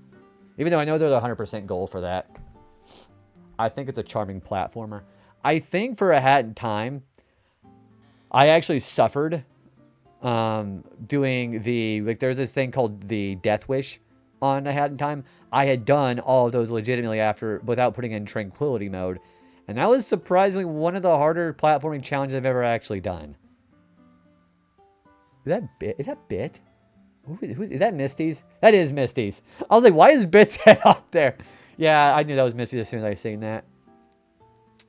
Even though I know there's a 100% goal for that. I think it's a charming platformer. I think for A Hat in Time, I actually suffered doing there's this thing called the Death Wish on A Hat in Time. I had done all of those legitimately without putting in Tranquility mode. And that was surprisingly one of the harder platforming challenges I've ever actually done. Is that Bit? Is that Bit? Is that Misty's? That is Misty's. I was like, why is Bit's head up there? Yeah, I knew that was Misty as soon as I seen that.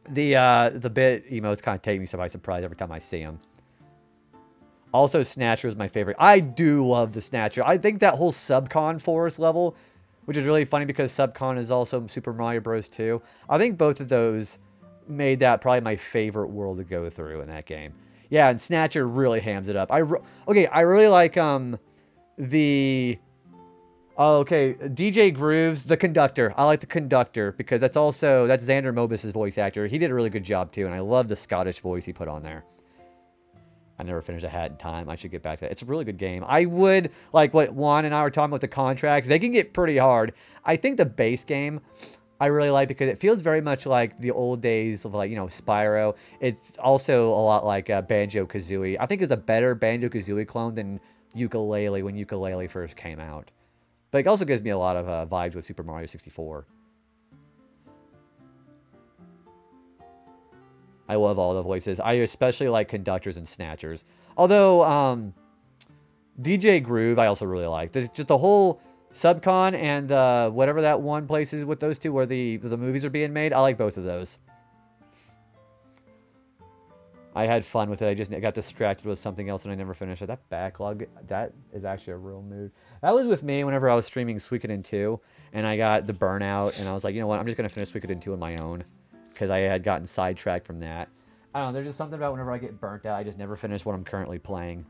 The Bit emotes kind of take me by surprise every time I see them. Also, Snatcher is my favorite. I do love the Snatcher. I think that whole Subcon Forest level, which is really funny because Subcon is also Super Mario Bros. 2. I think both of those made that probably my favorite world to go through in that game. Yeah, and Snatcher really hams it up. I really like DJ Grooves, the Conductor. I like the Conductor because that's Xander Mobus' voice actor. He did a really good job too, and I love the Scottish voice he put on there. I never finished A Hat in Time. I should get back to that. It's a really good game. I would, like what Juan and I were talking about the contracts, they can get pretty hard. I think the base game I really like because it feels very much like the old days of Spyro. It's also a lot like Banjo-Kazooie. I think it's a better Banjo-Kazooie clone than Yooka-Laylee when Yooka-Laylee first came out. But it also gives me a lot of vibes with Super Mario 64. I love all the voices. I especially like Conductors and Snatchers. Although, DJ Groove, I also really like. There's just the whole Subcon and whatever that one place is with those two where the movies are being made. I like both of those. I had fun with it. I just got distracted with something else and I never finished it. That backlog, that is actually a real mood. That was with me whenever I was streaming Suikoden 2 and I got the burnout and I was like, you know what, I'm just going to finish Suikoden 2 on my own because I had gotten sidetracked from that. I don't know, there's just something about whenever I get burnt out, I just never finish what I'm currently playing.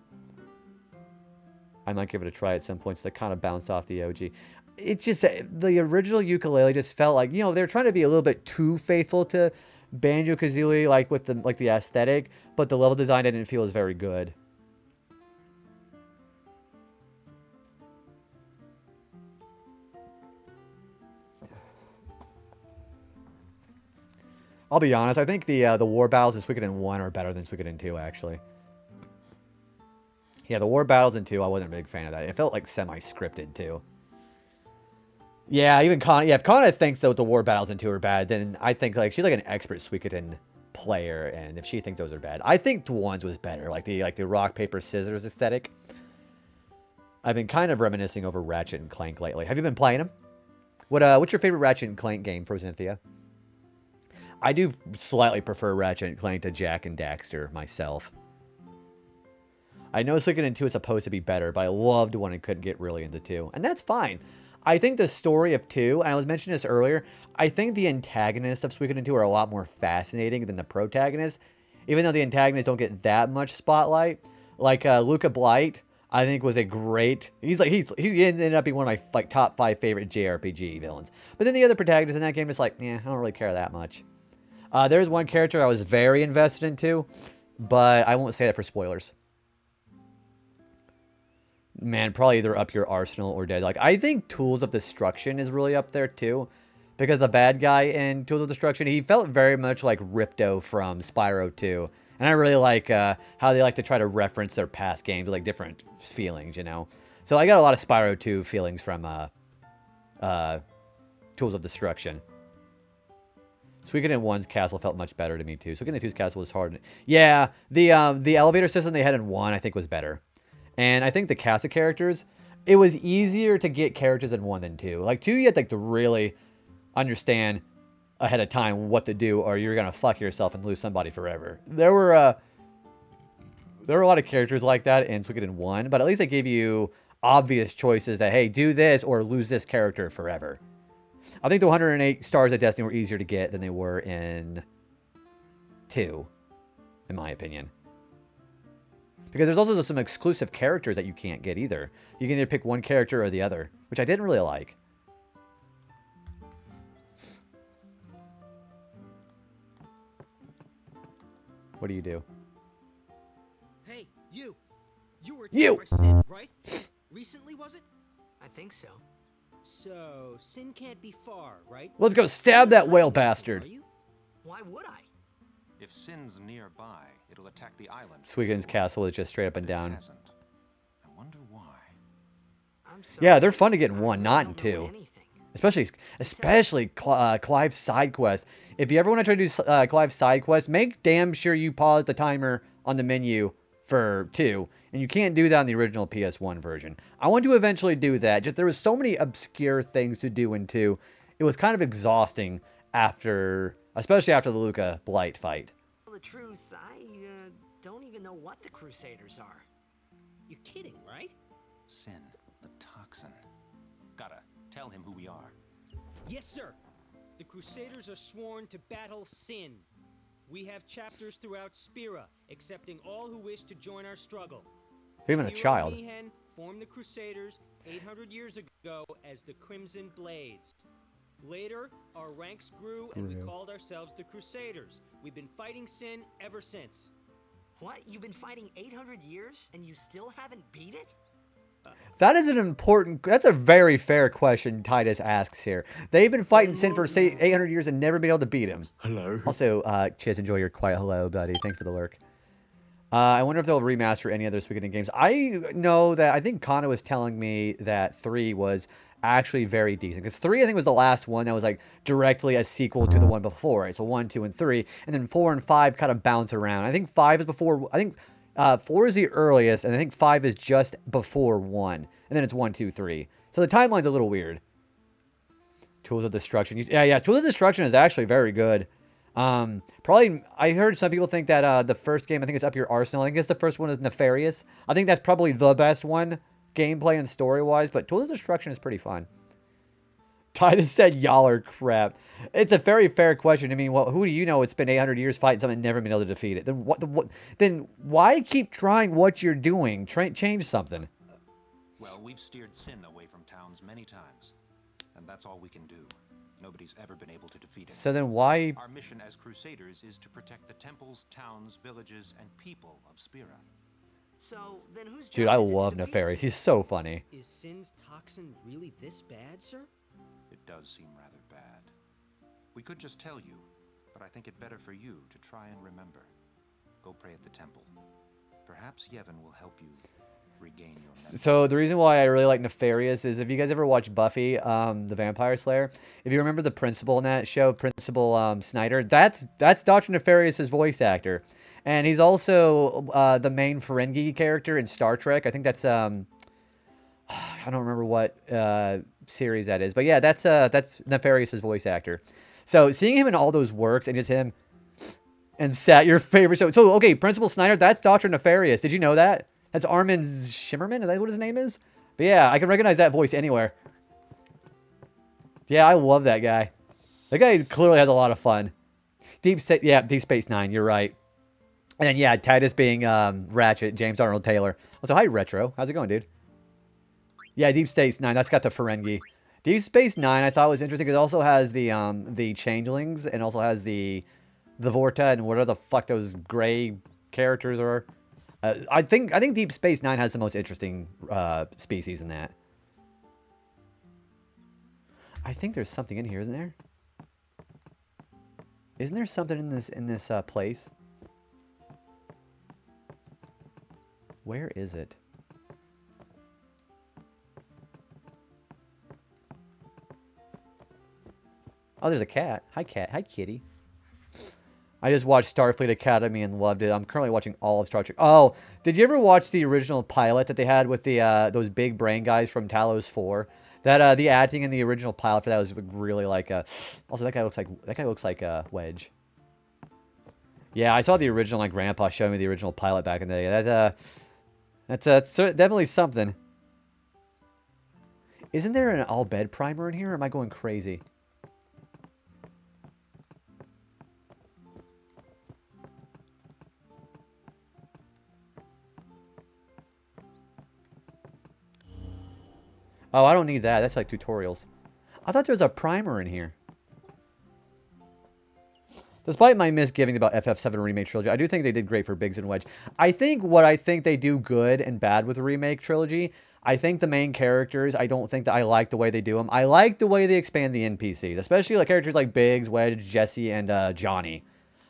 I might give it a try at some points. So that kind of bounced off the OG. It's just, the original Yooka-Laylee just felt like, you know, they're trying to be a little bit too faithful to Banjo-Kazooie, like with the aesthetic, but the level design I didn't feel was very good. I'll be honest, I think the war battles in Suikoden 1 are better than Suikoden 2, actually. Yeah, the war battles in 2, I wasn't a big fan of that. It felt like semi-scripted, too. Yeah, even Kana. Yeah, if Kana thinks that the war battles in 2 are bad, then I think like she's like an expert Suikoden player, and if she thinks those are bad, I think the ones was better, like the rock paper scissors aesthetic. I've been kind of reminiscing over Ratchet and Clank lately. Have you been playing them? What's your favorite Ratchet and Clank game, Prozinthia? I do slightly prefer Ratchet and Clank to Jak and Daxter myself. I know Suikoden 2 is supposed to be better, but I loved when it couldn't get really into 2, and that's fine. I think the story of 2, and I was mentioning this earlier, I think the antagonists of Suikoden 2 are a lot more fascinating than the protagonists, even though the antagonists don't get that much spotlight. Like Luca Blight, I think was a great. He ended up being one of my like top 5 favorite JRPG villains. But then the other protagonists in that game is like, yeah, I don't really care that much. There's one character I was very invested in too, but I won't say that for spoilers. Man, probably either up your arsenal or dead. Like, I think Tools of Destruction is really up there, too. Because the bad guy in Tools of Destruction, he felt very much like Ripto from Spyro 2. And I really like how they like to try to reference their past games, like different feelings, you know. So I got a lot of Spyro 2 feelings from Tools of Destruction. Suikoden 1's castle felt much better to me, too. Suikoden 2's castle was hard. Yeah, the elevator system they had in 1, I think, was better. And I think the cast of characters, it was easier to get characters in 1 than 2. Like 2, you had to really understand ahead of time what to do, or you're gonna fuck yourself and lose somebody forever. There were a lot of characters like that in Suikoden 1, but at least they gave you obvious choices that, hey, do this or lose this character forever. I think the 108 stars of Destiny were easier to get than they were in 2, in my opinion. Because there's also some exclusive characters that you can't get either. You can either pick one character or the other, which I didn't really like. What do you do? Hey, you! You were You! attacked by Sin, right? Recently, was it? I think so. So, Sin can't be far, right? Let's go stab that whale bastard. Are you? Why would I? If Sin's nearby, it'll attack the island. Suikoden's castle is just straight up and down. Hasn't. I wonder why. I'm sorry. Yeah, they're fun to get in I 1, really not in don't know 2. anything. Especially Clive's side quest. If you ever want to try to do Clive's side quest, make damn sure you pause the timer on the menu for 2. And you can't do that on the original PS1 version. I want to eventually do that. Just there was so many obscure things to do in 2. It was kind of exhausting after, especially after the Luca Blight fight. Tell the truth, I don't even know what the Crusaders are. You're kidding, right? Sin, the toxin. Gotta tell him who we are. Yes, sir. The Crusaders are sworn to battle Sin. We have chapters throughout Spira, accepting all who wish to join our struggle. Even a Hero child. Mihen formed the Crusaders 800 years ago as the Crimson Blades. Later, our ranks grew and we called ourselves the Crusaders. We've been fighting Sin ever since. What? You've been fighting 800 years and you still haven't beat it? That is an important, that's a very fair question Titus asks here. They've been fighting Sin for, say, 800 years and never been able to beat him. Hello. Also, Chiz, enjoy your quiet hello, buddy. Thanks for the lurk. I wonder if they'll remaster any other Suikoden games. I know that, I think Kana was telling me that 3 was actually very decent. Because 3, I think, was the last one that was, like, directly a sequel to the one before, right? So 1, 2, and 3. And then 4 and 5 kind of bounce around. I think 5 is before, 4 is the earliest, and I think 5 is just before 1. And then it's 1, 2, 3. So the timeline's a little weird. Tools of Destruction. Yeah. Tools of Destruction is actually very good. Probably, I heard some people think that the first game, I think it's Up Your Arsenal. I think the first one is Nefarious. I think that's probably the best one, gameplay and story-wise. But Tools of Destruction is pretty fun. Titus said, y'all are crap. It's a very fair question. I mean, well, who do you know? It's been 800 years fighting something and never been able to defeat it. Then then why keep trying what you're doing? Change something. Well, we've steered sin away from towns many times, and that's all we can do. Nobody's ever been able to defeat it. So then why... Our mission as Crusaders is to protect the temples, towns, villages, and people of Spira. So then who's Dude, I love Nefarious. He's so funny. Is Sin's toxin really this bad, sir? It does seem rather bad. We could just tell you, but I think it better for you to try and remember. Go pray at the temple. Perhaps Yevon will help you regain your memory. So the reason why I really like Nefarious is if you guys ever watch Buffy, the Vampire Slayer, if you remember the principal in that show, Principal Snyder, that's Dr. Nefarious's voice actor. And he's also the main Ferengi character in Star Trek. I think that's I don't remember what series that is, but yeah, that's Nefarious's voice actor. So seeing him in all those works and just him and your favorite show. So okay, Principal Snyder, that's Dr. Nefarious. Did you know that? That's Armin Shimmerman. Is that what his name is? But yeah, I can recognize that voice anywhere. Yeah, I love that guy. That guy clearly has a lot of fun. Deep Space Nine. You're right. And then yeah, Titus being Ratchet, James Arnold Taylor. Also, hi Retro. How's it going, dude? Yeah, Deep Space Nine. That's got the Ferengi. Deep Space Nine I thought was interesting because it also has the Changelings and also has the Vorta and whatever the fuck those gray characters are. I think Deep Space Nine has the most interesting species in that. I think there's something in here, isn't there? Isn't there something in this place? Where is it? Oh, there's a cat. Hi, cat. Hi, kitty. I just watched Starfleet Academy and loved it. I'm currently watching all of Star Trek. Oh, did you ever watch the original pilot that they had with the those big brain guys from Talos 4? That the acting in the original pilot for that was really like also that guy looks like Wedge. Yeah, I saw the original. My grandpa showed me the original pilot back in the day. That's definitely something. Isn't there an all bed primer in here? Or am I going crazy? Oh, I don't need that. That's like tutorials. I thought there was a primer in here. Despite my misgivings about FF7 Remake Trilogy, I do think they did great for Biggs and Wedge. I think they do good and bad with the Remake Trilogy, I think the main characters, I don't think that I like the way they do them. I like the way they expand the NPCs, especially like characters like Biggs, Wedge, Jesse, and Johnny.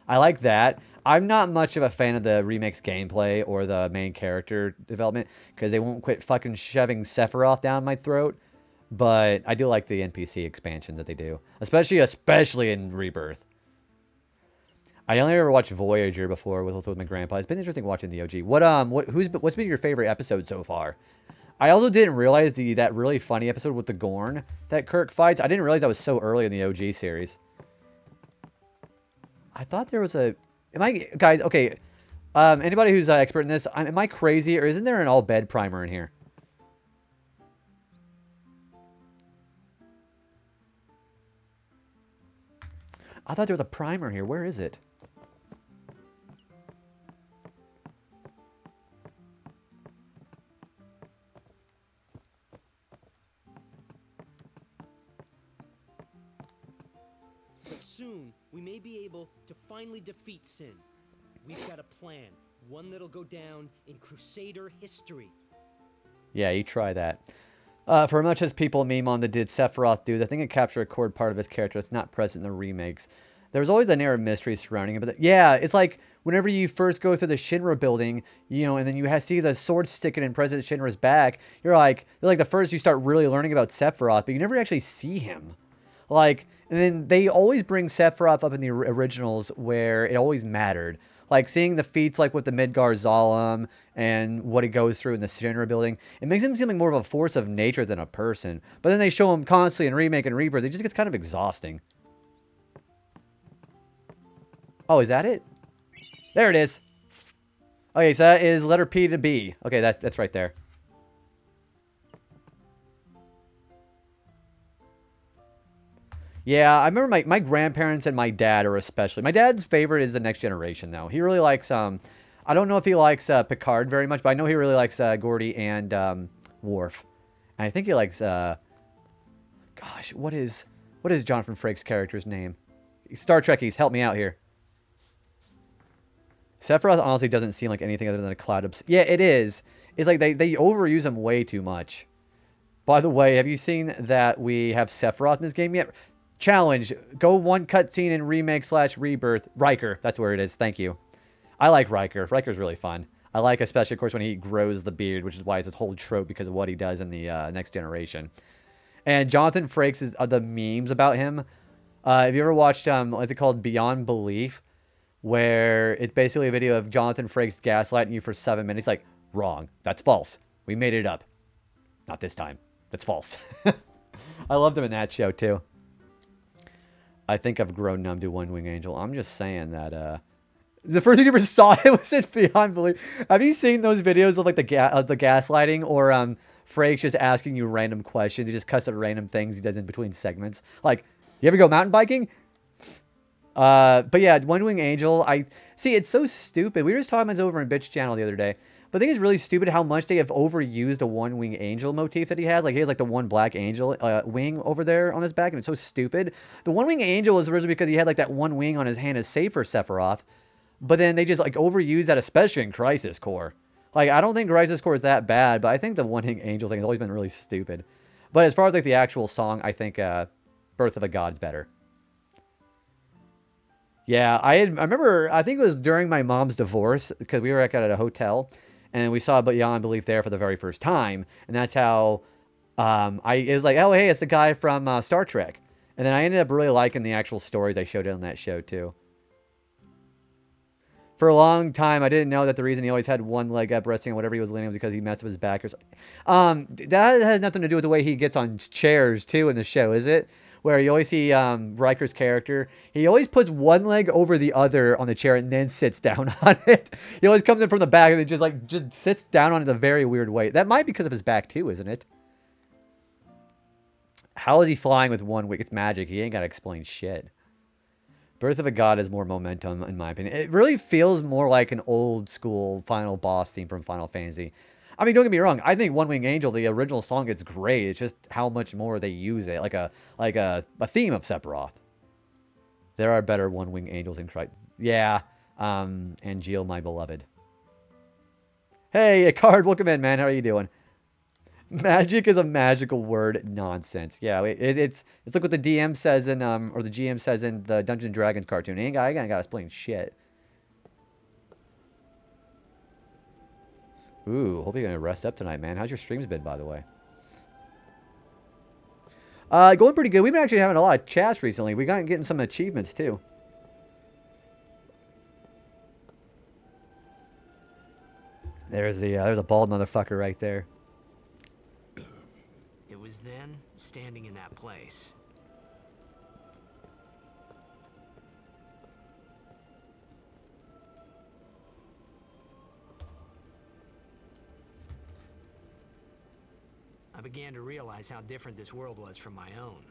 I like that. I'm not much of a fan of the remix gameplay or the main character development because they won't quit fucking shoving Sephiroth down my throat. But I do like the NPC expansion that they do, especially in Rebirth. I only ever watched Voyager before with my grandpa. It's been interesting watching the OG. What's been your favorite episode so far? I also didn't realize that really funny episode with the Gorn that Kirk fights. I didn't realize that was so early in the OG series. I thought there was a... Guys, okay. Anybody who's expert in this, am I crazy or isn't there an all bed primer in here? I thought there was a primer here. Where is it? But soon, we may be able to finally defeat Sin. We've got a plan, one that'll go down in Crusader history. Yeah, you try that. For as much as people meme on the did Sephiroth do, the thing that captured a core part of his character that's not present in the remakes. There was always an air of mystery surrounding it. But yeah, it's like whenever you first go through the Shinra building, you know, and then you see the sword sticking in President Shinra's back, they're like the first you start really learning about Sephiroth, but you never actually see him. Like, and then they always bring Sephiroth up in the originals where it always mattered. Like, seeing the feats, like, with the Midgar Zalem and what he goes through in the Shinra building, it makes him seem like more of a force of nature than a person. But then they show him constantly in Remake and Rebirth. It just gets kind of exhausting. Oh, is that it? There it is. Okay, so that is letter P to B. Okay, that's right there. Yeah, I remember my grandparents and my dad are especially. My dad's favorite is the Next Generation, though. He really likes, I don't know if he likes Picard very much, but I know he really likes Gordy and Worf. And I think he likes, gosh, what is Jonathan Frakes' character's name? Star Trekkies, help me out here. Sephiroth honestly doesn't seem like anything other than a cloud of... Yeah, it is. It's like they overuse him way too much. By the way, have you seen that we have Sephiroth in this game yet? Challenge. Go one cutscene in Remake/Rebirth. Riker. That's where it is. Thank you. I like Riker. Riker's really fun. I like especially, of course, when he grows the beard, which is why it's a whole trope because of what he does in the Next Generation. And Jonathan Frakes is the memes about him. Have you ever watched, what's it called, Beyond Belief? Where it's basically a video of Jonathan Frakes gaslighting you for 7 minutes. Like, wrong. That's false. We made it up. Not this time. That's false. I loved him in that show, too. I think I've grown numb to One Wing Angel. I'm just saying that, the first thing you ever saw it was in Beyond Belief. Have you seen those videos of, like, the gaslighting? Or, Frakes just asking you random questions. He just cuts at random things he does in between segments. Like, you ever go mountain biking? But yeah, One Wing Angel, see, it's so stupid. We were just talking about this over in Bitch Channel the other day. But I think it's really stupid how much they have overused a One Wing Angel motif that he has. Like, he has, like, the one black angel wing over there on his back, and it's so stupid. The One Wing Angel was originally because he had, like, that one wing on his hand as safe for Sephiroth. But then they just, like, overused that, especially in Crisis Core. Like, I don't think Crisis Core is that bad, but I think the One Wing Angel thing has always been really stupid. But as far as, like, the actual song, I think Birth of a God's better. Yeah, I remember, I think it was during my mom's divorce, because we were at a hotel, and we saw Beyond Belief there for the very first time, and that's how, it was like, oh, hey, it's the guy from Star Trek. And then I ended up really liking the actual stories I showed on that show, too. For a long time, I didn't know that the reason he always had one leg up resting on whatever he was leaning was because he messed up his back or something. That has nothing to do with the way he gets on chairs, too, in the show, is it? Where you always see Riker's character. He always puts one leg over the other on the chair and then sits down on it. He always comes in from the back and then just sits down on it in a very weird way. That might be because of his back too, isn't it? How is he flying with one wing? It's magic. He ain't got to explain shit. Birth of a God has more momentum, in my opinion. It really feels more like an old school final boss theme from Final Fantasy. I mean, don't get me wrong. I think One Wing Angel, the original song, is great. It's just how much more they use it, like a theme of Sephiroth. There are better One Wing Angels in Christ. Yeah, Angeal, my beloved. Hey, Card, welcome in, man. How are you doing? Magic is a magical word. Nonsense. Yeah, it's like what the DM says in or the GM says in the Dungeons and Dragons cartoon. I ain't gotta explain shit. Ooh, hope you're gonna rest up tonight, man. How's your streams been, by the way? Going pretty good. We've been actually having a lot of chats recently. We got getting some achievements too. There's a bald motherfucker right there. It was then, standing in that place. I began to realize how different this world was from my own.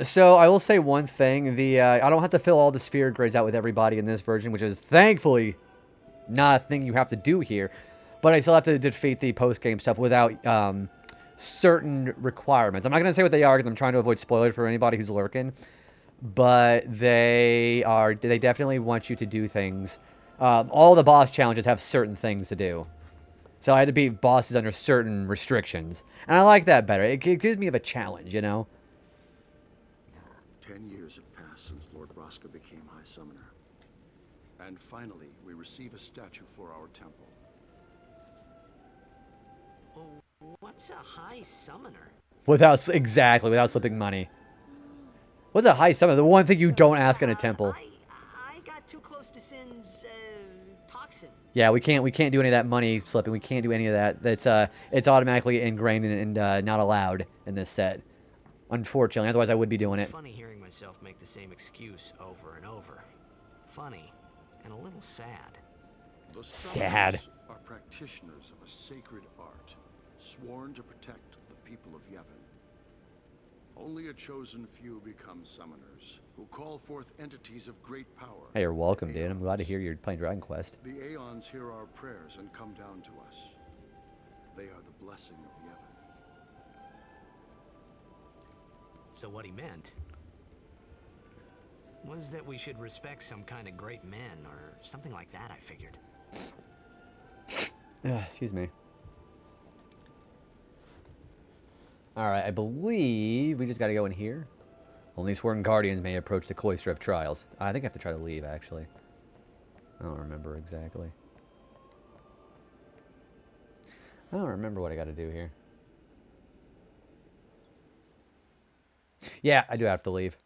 So I will say one thing. I don't have to fill all the sphere grids out with everybody in this version, which is thankfully not a thing you have to do here. But I still have to defeat the post-game stuff without certain requirements. I'm not going to say what they are because I'm trying to avoid spoilers for anybody who's lurking. But they definitely want you to do things. All the boss challenges have certain things to do. So I had to beat bosses under certain restrictions. And I like that better. It gives me a challenge, you know? 10 years have passed since Lord Braska became High Summoner. And finally, we receive a statue for our temple. Oh. What's a high summoner? Without slipping money. What's a high summoner? The one thing you don't ask in a temple. I got too close to Sin's toxin. Yeah, we can't do any of that money slipping. We can't do any of that. It's automatically ingrained and not allowed in this set. Unfortunately, otherwise I would be doing It's it. funny hearing myself make the same excuse over and over. Funny and a little sad. The Sad. summoners are practitioners of a sacred art, sworn to protect the people of Yevon. Only a chosen few become summoners, who call forth entities of great power. Hey, you're welcome, dude. I'm glad to hear you're playing Dragon Quest. The Aeons hear our prayers and come down to us. They are the blessing of Yevon. So what he meant was that we should respect some kind of great men or something like that, I figured. Excuse me. Alright, I believe we just gotta go in here. Only sworn guardians may approach the cloister of trials. I think I have to try to leave, actually. I don't remember exactly. I don't remember what I gotta do here. Yeah, I do have to leave.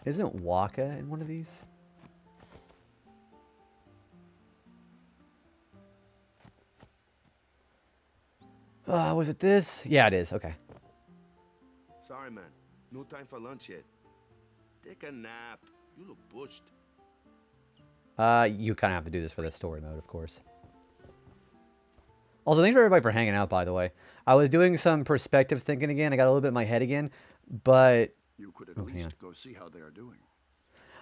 Isn't Waka in one of these? Was it this? Yeah, it is. Okay. Sorry, man. No time for lunch yet. Take a nap. You look bushed. You kind of have to do this for the story mode, of course. Also, thanks for everybody for hanging out, by the way. I was doing some perspective thinking again. I got a little bit in my head again, but... You could at least go see how they are doing.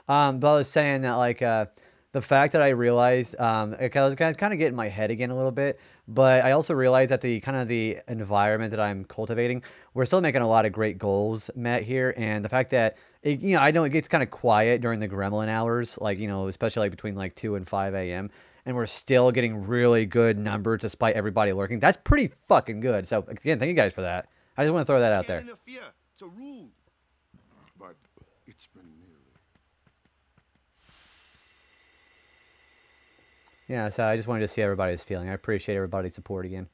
But I was saying that, like, the fact that I realized, I was kind of getting my head again a little bit, but I also realized that the kind of the environment that I'm cultivating, we're still making a lot of great goals met here, and the fact that, I know it gets kind of quiet during the gremlin hours, like, especially like between like 2 and 5 a.m., and we're still getting really good numbers despite everybody lurking. That's pretty fucking good. So, again, thank you guys for that. I just want to throw that out there. Can't interfere. It's a rule. But it's been nearly. Yeah, so I just wanted to see everybody's feeling. I appreciate everybody's support again.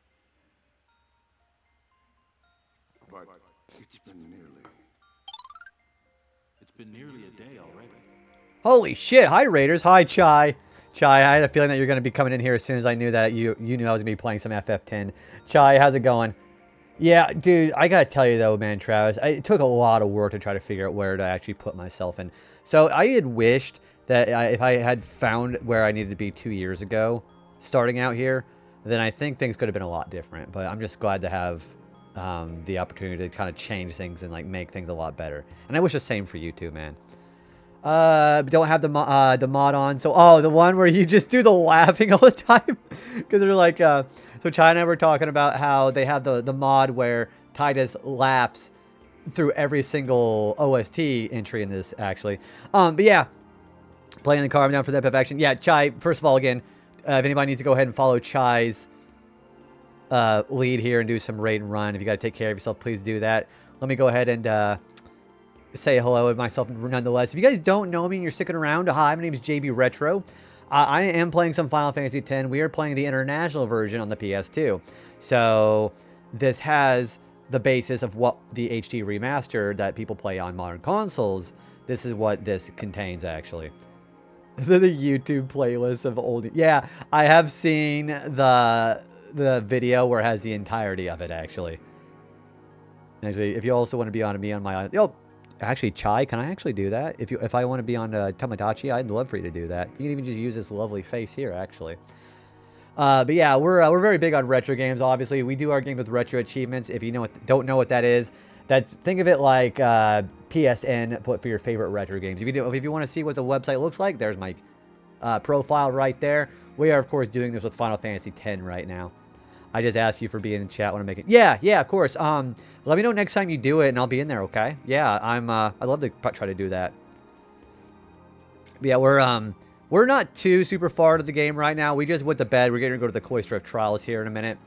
But it's been nearly. It's been nearly a day already. Holy shit! Hi, Raiders. Hi, Chai. Chai, I had a feeling that you're going to be coming in here as soon as I knew that you knew I was going to be playing some FF10. Chai, how's it going? Yeah, dude, I got to tell you, though, man, Travis, it took a lot of work to try to figure out where to actually put myself in. So I had wished that if I had found where I needed to be 2 years ago, starting out here, then I think things could have been a lot different. But I'm just glad to have the opportunity to kind of change things and like make things a lot better. And I wish the same for you too, man. Don't have the mod on. So, the one where you just do the laughing all the time, because they're like, so Chai and I were talking about how they have the mod where Titus laughs through every single OST entry in this, actually. But yeah, playing the car, I'm down for the FF action. Yeah, Chai, first of all, again, if anybody needs to go ahead and follow Chai's lead here and do some raid and run, if you got to take care of yourself, please do that. Let me go ahead and say hello to myself nonetheless. If you guys don't know me and you're sticking around, hi, my name is JB Retro. I am playing some Final Fantasy X. We are playing the international version on the PS2. So this has the basis of what the HD remaster that people play on modern consoles. This is what this contains, actually. The YouTube playlist of old... Yeah, I have seen the video where it has the entirety of it, actually. Actually, if you also want to be on my... Oh, actually, Chai, can I actually do that? If I want to be on Tamagotchi, I'd love for you to do that. You can even just use this lovely face here, actually. But yeah, we're very big on retro games. Obviously, we do our game with retro achievements. If you don't know what that is, think of it like PSN for your favorite retro games. If you want to see what the website looks like, there's my profile right there. We are of course doing this with Final Fantasy X right now. I just asked you for being in chat when I'm making. Yeah, of course. Let me know next time you do it, and I'll be in there. Okay? Yeah, I'd love to try to do that. But yeah, we're not too super far into the game right now. We just went to bed. We're going to go to the Cloister of Trials here in a minute.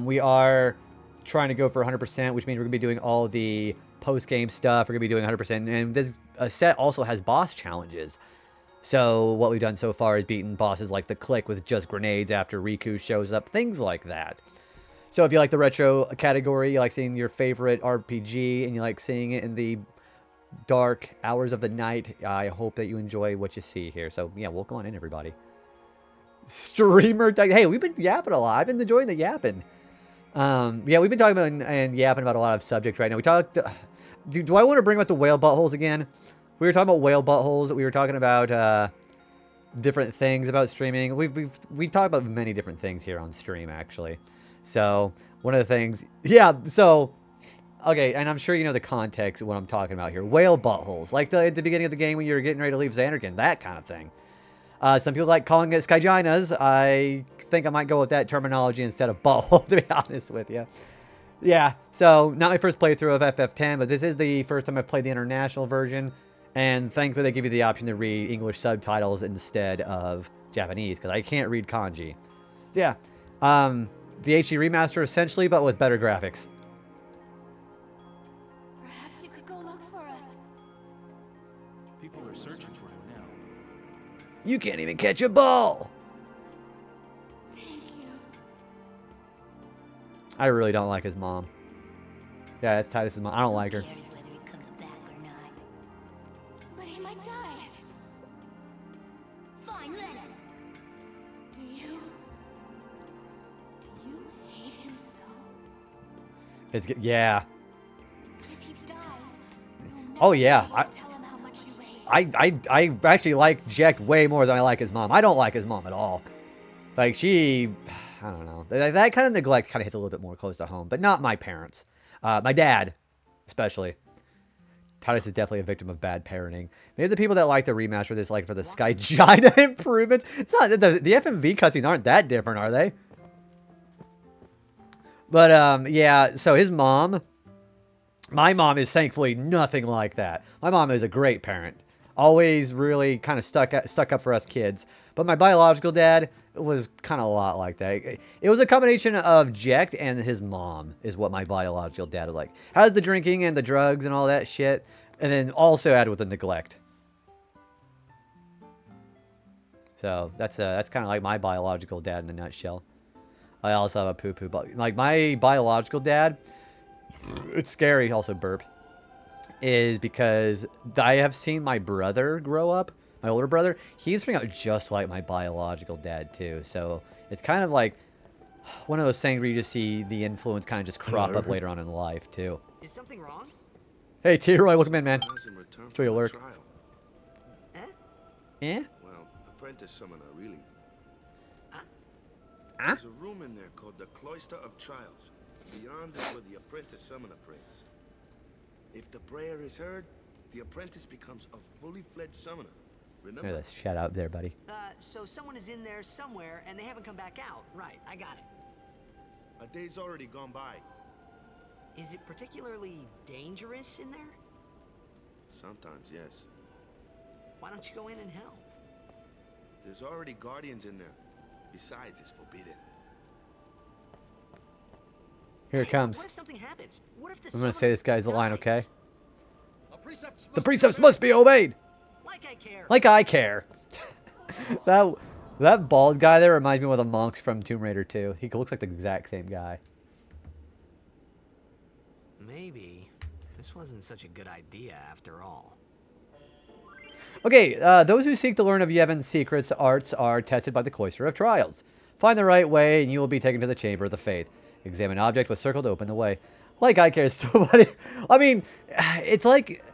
We are trying to go for 100%, which means we're going to be doing all the post-game stuff. We're going to be doing 100%. And this set also has boss challenges. So what we've done so far is beaten bosses like the Click with just grenades after Riku shows up, things like that. So if you like the retro category, you like seeing your favorite RPG, and you like seeing it in the dark hours of the night, I hope that you enjoy what you see here. So yeah, welcome on in, everybody. Streamer, hey, we've been yapping a lot. I've been enjoying the yapping. Yeah, we've been talking about and yapping about a lot of subjects right now. We talked. Do I want to bring up the whale buttholes again? We were talking about whale buttholes. We were talking about different things about streaming. We talk about many different things here on stream, actually. So one of the things, yeah. So okay, and I'm sure you know the context of what I'm talking about here. Whale buttholes, like at the beginning of the game when you're getting ready to leave Xanarkand, that kind of thing. Some people like calling it skyginas. I think I might go with that terminology instead of butthole, to be honest with you. Yeah, so not my first playthrough of FF10, but this is the first time I've played the international version. And thankfully they give you the option to read English subtitles instead of Japanese, because I can't read kanji. So yeah, the HD remaster essentially, but with better graphics. Perhaps you could go look for us. People are searching for him now. You can't even catch a ball! Thank you. I really don't like his mom. Yeah, that's Titus's mom. I don't like her. Cares whether he comes back or not. But he might die. Fine, let him. Do you hate him so? Yeah. If he dies, you'll Oh, never yeah. be able to tell him how much you hate him. I actually like Jack way more than I like his mom. I don't like his mom at all. Like, she... I don't know. That kind of neglect kind of hits a little bit more close to home. But not my parents. My dad, especially. Titus is definitely a victim of bad parenting. Maybe the people that like the remaster of this like for the Skygiana improvements. It's not... The FMV cutscenes aren't that different, are they? But, yeah. So, his mom... My mom is thankfully nothing like that. My mom is a great parent. Always really kind of stuck up for us kids. But my biological dad was kind of a lot like that. It was a combination of Jack and his mom is what my biological dad was like. Has the drinking and the drugs and all that shit. And then also added with the neglect. So that's kind of like my biological dad in a nutshell. I also have a poo-poo. Like my biological dad... It's scary, also burp, is because I have seen my brother grow up, my older brother. He's turning out just like my biological dad, too. So it's kind of like one of those things where you just see the influence kind of just crop up later on in life, too. Is something wrong? Hey, T-Roy, welcome in, man. Surprise in return Show you for my alert. trial. Eh? Eh? Well, apprentice summoner, really. Huh? There's a room in there called the Cloister of Trials. Beyond is where the apprentice summoner prays. If the prayer is heard, the apprentice becomes a fully fledged summoner. Remember? Here, let's shout out there, buddy. So someone is in there somewhere and they haven't come back out. Right, I got it. A day's already gone by. Is it particularly dangerous in there? Sometimes, yes. Why don't you go in and help? There's already guardians in there. Besides, it's forbidden. Here it comes. What if something happens? What if the I'm going to say this guy's line, okay? The The precepts must be obeyed! Like I care. Like I care. that bald guy there reminds me of one of the monks from Tomb Raider 2. He looks like the exact same guy. Maybe this wasn't such a good idea after all. Okay, those who seek to learn of Yevon's secrets arts are tested by the Cloister of Trials. Find the right way and you will be taken to the Chamber of the Faith. Examine object with circle to open the way. Like I care so funny. I mean, it's like...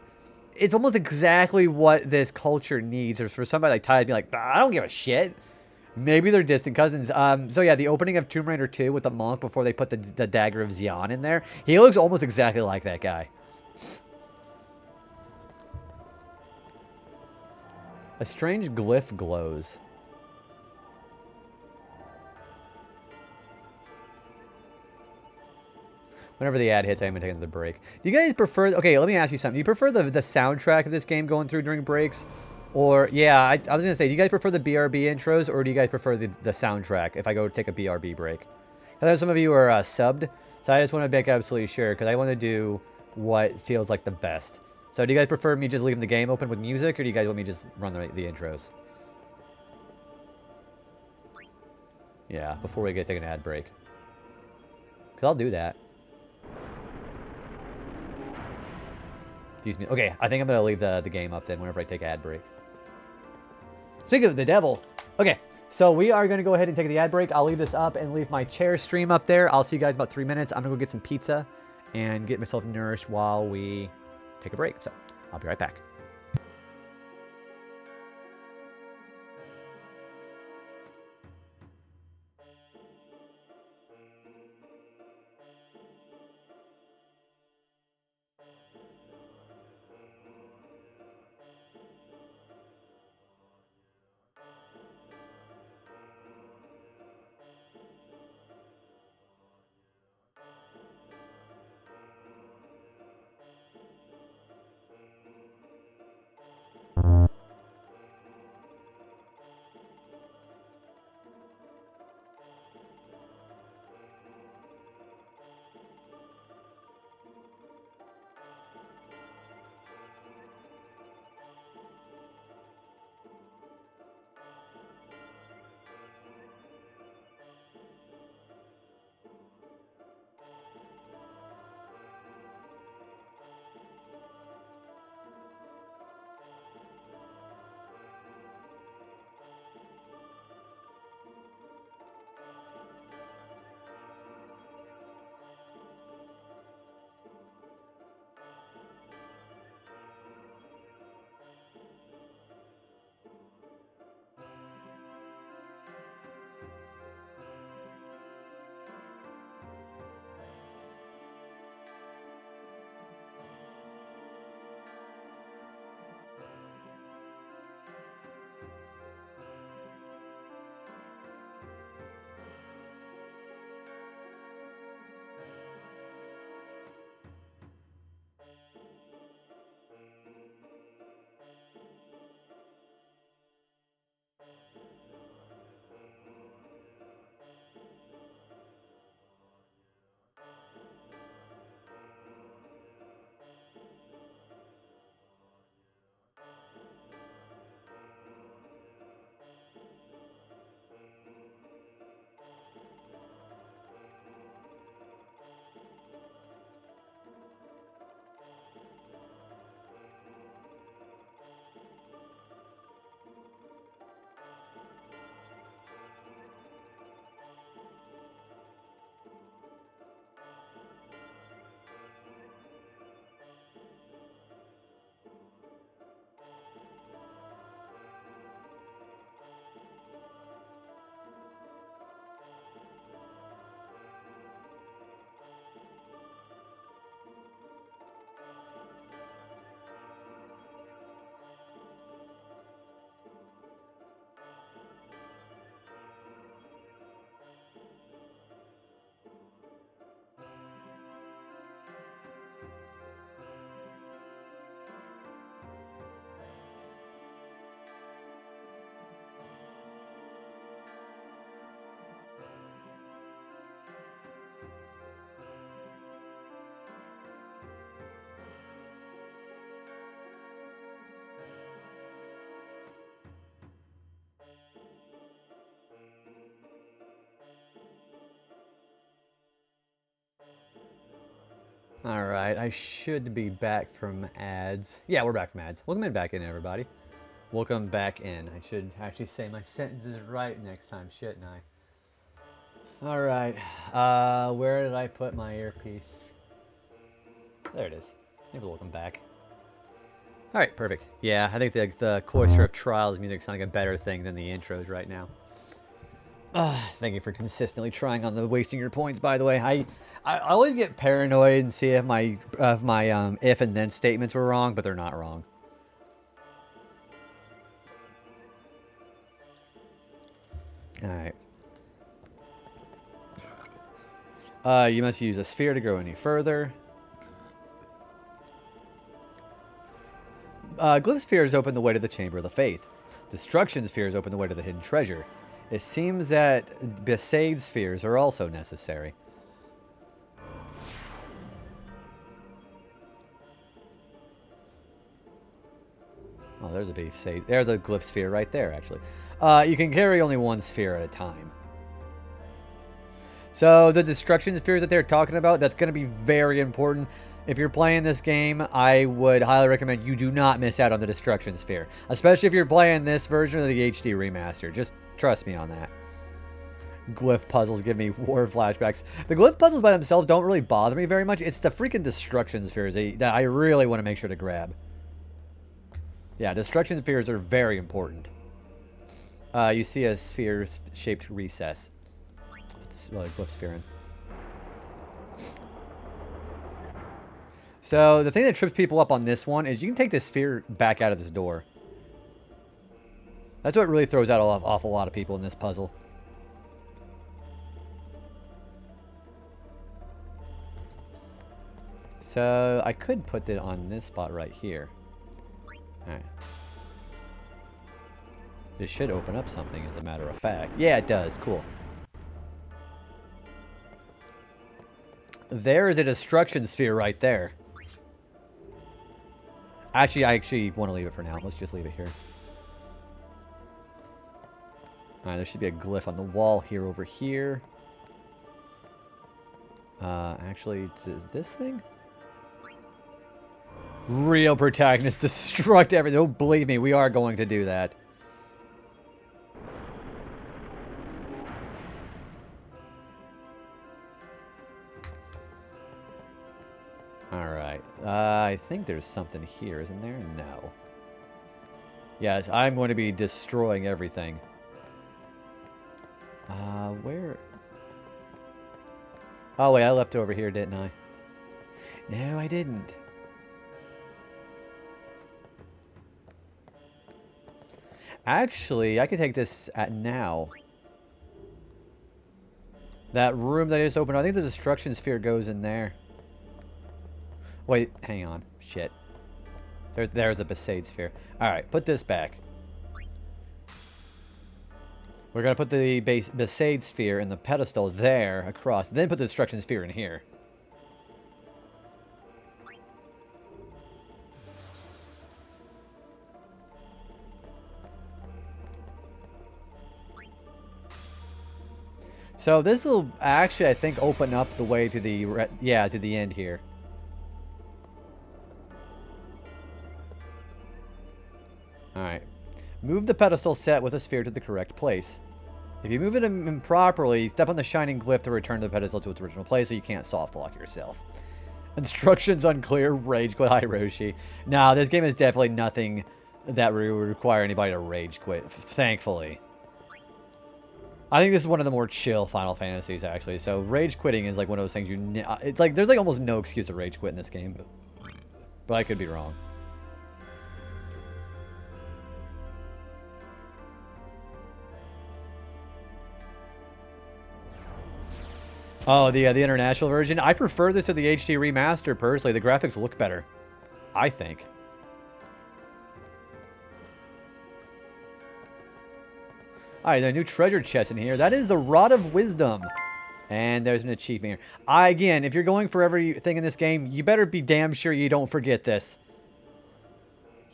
It's almost exactly what this culture needs. Or for somebody like Ty to be like, I don't give a shit. Maybe they're distant cousins. So yeah, the opening of Tomb Raider 2 with the monk before they put the dagger of Xion in there. He looks almost exactly like that guy. A strange glyph glows. Whenever the ad hits, I'm going to take another break. Do you guys prefer... Okay, let me ask you something. Do you prefer the soundtrack of this game going through during breaks? Or, yeah, I was going to say, do you guys prefer the BRB intros, or do you guys prefer the soundtrack if I go take a BRB break? I know some of you are subbed, so I just want to make absolutely sure, because I want to do what feels like the best. So do you guys prefer me just leaving the game open with music, or do you guys want me to just run the intros? Yeah, before we take an ad break. Because I'll do that. Excuse me. Okay, I think I'm going to leave the game up then whenever I take ad break. Speaking of the devil. Okay, so we are going to go ahead and take the ad break. I'll leave this up and leave my chair stream up there. I'll see you guys about 3 minutes. I'm going to go get some pizza and get myself nourished while we take a break. So I'll be right back. Alright, I should be back from ads. Yeah, we're back from ads. Welcome back in, everybody. Welcome back in. I should actually say my sentences right next time, shouldn't I? Alright, where did I put my earpiece? There it is. Maybe welcome back. Alright, perfect. Yeah, I think the Cloister of Trials music sounds like a better thing than the intros right now. Thank you for consistently trying on the wasting your points, by the way. I always get paranoid and see if my if and then statements were wrong, but they're not wrong. Alright. You must use a sphere to go any further. Glyph spheres open the way to the Chamber of the Faith. Destruction spheres open the way to the hidden treasure. It seems that Besaid spheres are also necessary. Oh, there's a beef sage. There's the glyph sphere right there, actually. You can carry only one sphere at a time. So the destruction spheres that they're talking about, that's going to be very important. If you're playing this game, I would highly recommend you do not miss out on the destruction sphere. Especially if you're playing this version of the HD remaster. Just trust me on that. Glyph puzzles give me war flashbacks. The glyph puzzles by themselves don't really bother me very much. It's the freaking destruction spheres that I really want to make sure to grab. Yeah, destruction spheres are very important. You see a sphere-shaped recess. Glyph sphere in. So the thing that trips people up on this one is you can take this sphere back out of this door. That's what really throws out an awful lot of people in this puzzle. So I could put it on this spot right here. Alright. This should open up something, as a matter of fact. Yeah, it does. Cool. There is a destruction sphere right there. Actually, I want to leave it for now. Let's just leave it here. Alright, there should be a glyph on the wall here over here. Actually, is this thing? Real protagonist, destruct everything. Oh, believe me, we are going to do that. Alright. I think there's something here, isn't there? No. Yes, I'm going to be destroying everything. Where? Oh, wait, I left it over here, didn't I? No, I didn't. Actually, I could take this at now. That room that I just opened, I think the destruction sphere goes in there. Wait, hang on. Shit. There's a Besaid sphere. Alright, put this back. We're going to put the Besaid sphere in the pedestal there, across. Then put the destruction sphere in here. So this will actually, I think, open up the way to the to the end here. All right, move the pedestal set with a sphere to the correct place. If you move it improperly, step on the shining glyph to return the pedestal to its original place, so you can't soft lock yourself. Instructions unclear. Rage quit. Hi, Roshi. Now this game is definitely nothing that would require anybody to rage quit. Thankfully. I think this is one of the more chill Final Fantasies, actually. So rage quitting is like one of those things it's like there's like almost no excuse to rage quit in this game, but I could be wrong. Oh, the international version. I prefer this to the HD remaster personally. The graphics look better, I think. Alright, there's a new treasure chest in here. That is the Rod of Wisdom. And there's an achievement here. Again, if you're going for everything in this game, you better be damn sure you don't forget this.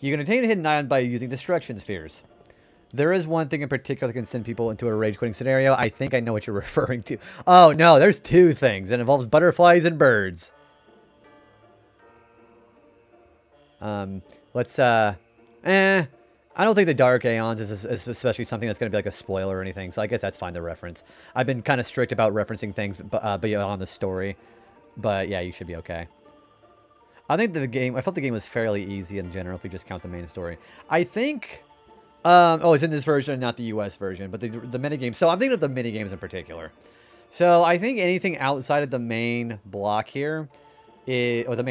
You can attain a hidden island by using destruction spheres. There is one thing in particular that can send people into a rage quitting scenario. I think I know what you're referring to. Oh, no, there's two things. It involves butterflies and birds. I don't think the Dark Aeons is especially something that's going to be like a spoiler or anything, so I guess that's fine to reference. I've been kind of strict about referencing things beyond the story, but yeah, you should be okay. I think I felt the game was fairly easy in general if we just count the main story. I think, it's in this version, not the US version, but the minigames. So I'm thinking of the minigames in particular. So I think anything outside of the main block here, or the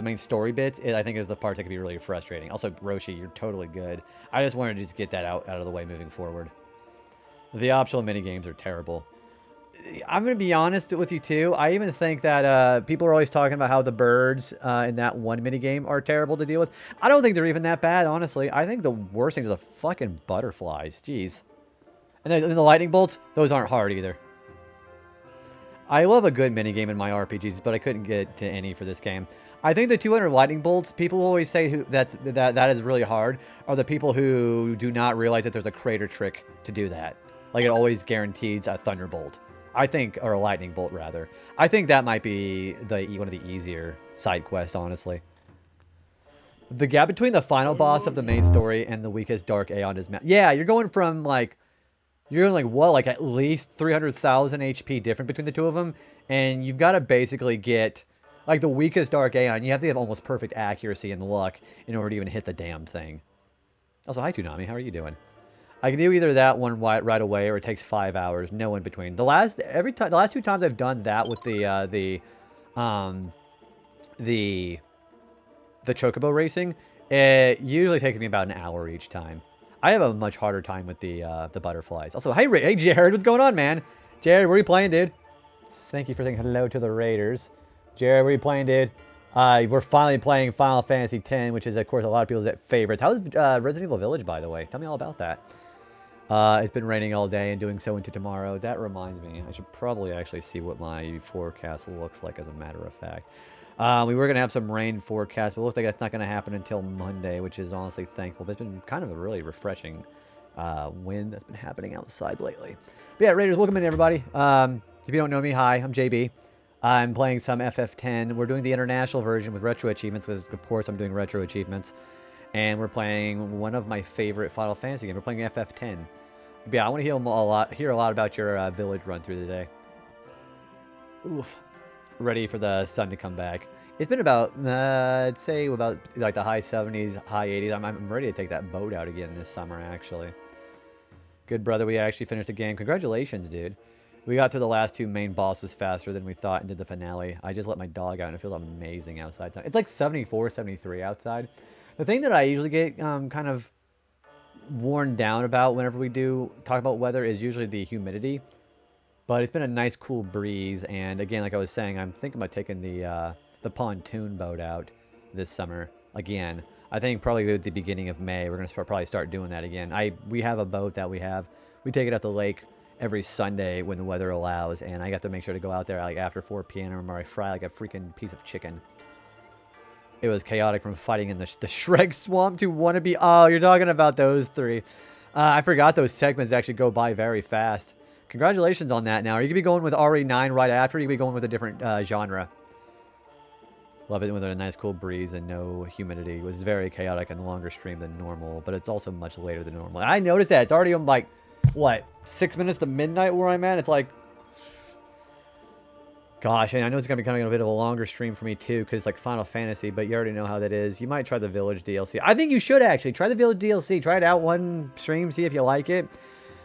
main story bit, I think is the part that can be really frustrating. Also, Roshi, you're totally good. I just wanted to just get that out of the way moving forward. The optional minigames are terrible. I'm going to be honest with you, too. I even think that people are always talking about how the birds in that one minigame are terrible to deal with. I don't think they're even that bad, honestly. I think the worst thing is the fucking butterflies. Jeez. And then the lightning bolts, those aren't hard either. I love a good minigame in my RPGs, but I couldn't get to any for this game. I think the 200 lightning bolts, people always say that is really hard, are the people who do not realize that there's a crater trick to do that. Like, it always guarantees a thunderbolt. I think, or a lightning bolt, rather. I think that might be one of the easier side quests, honestly. The gap between the final boss of the main story and the weakest Dark Aeon is... Yeah, you're going from, like... You're going, like, what? Like, at least 300,000 HP different between the two of them? And you've got to basically get... Like, the weakest Dark Aeon, you have to have almost perfect accuracy and luck in order to even hit the damn thing. Also, hi, Toonami. How are you doing? I can do either that one right away, or it takes 5 hours. No in between. The last 2 times I've done that with the Chocobo racing, it usually takes me about an hour each time. I have a much harder time with the butterflies. Also, hey Jared, what's going on, man? Jared, where are you playing, dude? Thank you for saying hello to the Raiders. Jared, where are you playing, dude? We're finally playing Final Fantasy X, which is, of course, a lot of people's favorites. How's Resident Evil Village, by the way? Tell me all about that. It's been raining all day and doing so into tomorrow. That reminds me, I should probably actually see what my forecast looks like, as a matter of fact. We were going to have some rain forecast, but it looks like that's not going to happen until Monday, which is honestly thankful. But it's been kind of a really refreshing wind that's been happening outside lately. But yeah, Raiders, welcome in, everybody. If you don't know me, hi, I'm JB. I'm playing some FF10. We're doing the international version with Retro Achievements, because, of course, I'm doing Retro Achievements. And we're playing one of my favorite Final Fantasy games. We're playing FF10. But yeah, I want to hear a lot about your village run through today. Oof. Ready for the sun to come back. It's been about, I'd say about like the high 70s, high 80s. I'm ready to take that boat out again this summer, actually. Good brother, we actually finished the game. Congratulations, dude. We got through the last 2 main bosses faster than we thought and did the finale. I just let my dog out and it feels amazing outside. It's like 74, 73 outside. The thing that I usually get kind of worn down about whenever we do talk about weather is usually the humidity. But it's been a nice cool breeze, and again, like I was saying, I'm thinking about taking the pontoon boat out this summer again. I think probably at the beginning of May, we're going to probably start doing that again. We have a boat that we take it out the lake every Sunday when the weather allows, and I got to make sure to go out there like after 4 p.m. or I fry like a freaking piece of chicken. It was chaotic from fighting in the Shrek Swamp to Wannabe. Oh, you're talking about those 3. I forgot those segments actually go by very fast. Congratulations on that now. Are you going to be going with RE9 right after, or are you going to be going with a different genre? Love it with a nice cool breeze and no humidity. It was very chaotic and longer stream than normal, but it's also much later than normal. I noticed that. It's already like, what, 6 minutes to midnight where I'm at? It's like... Gosh, and I know it's going to be becoming a bit of a longer stream for me too, because it's like Final Fantasy, but you already know how that is. You might try the Village DLC. I think you should actually. Try the Village DLC. Try it out one stream, see if you like it.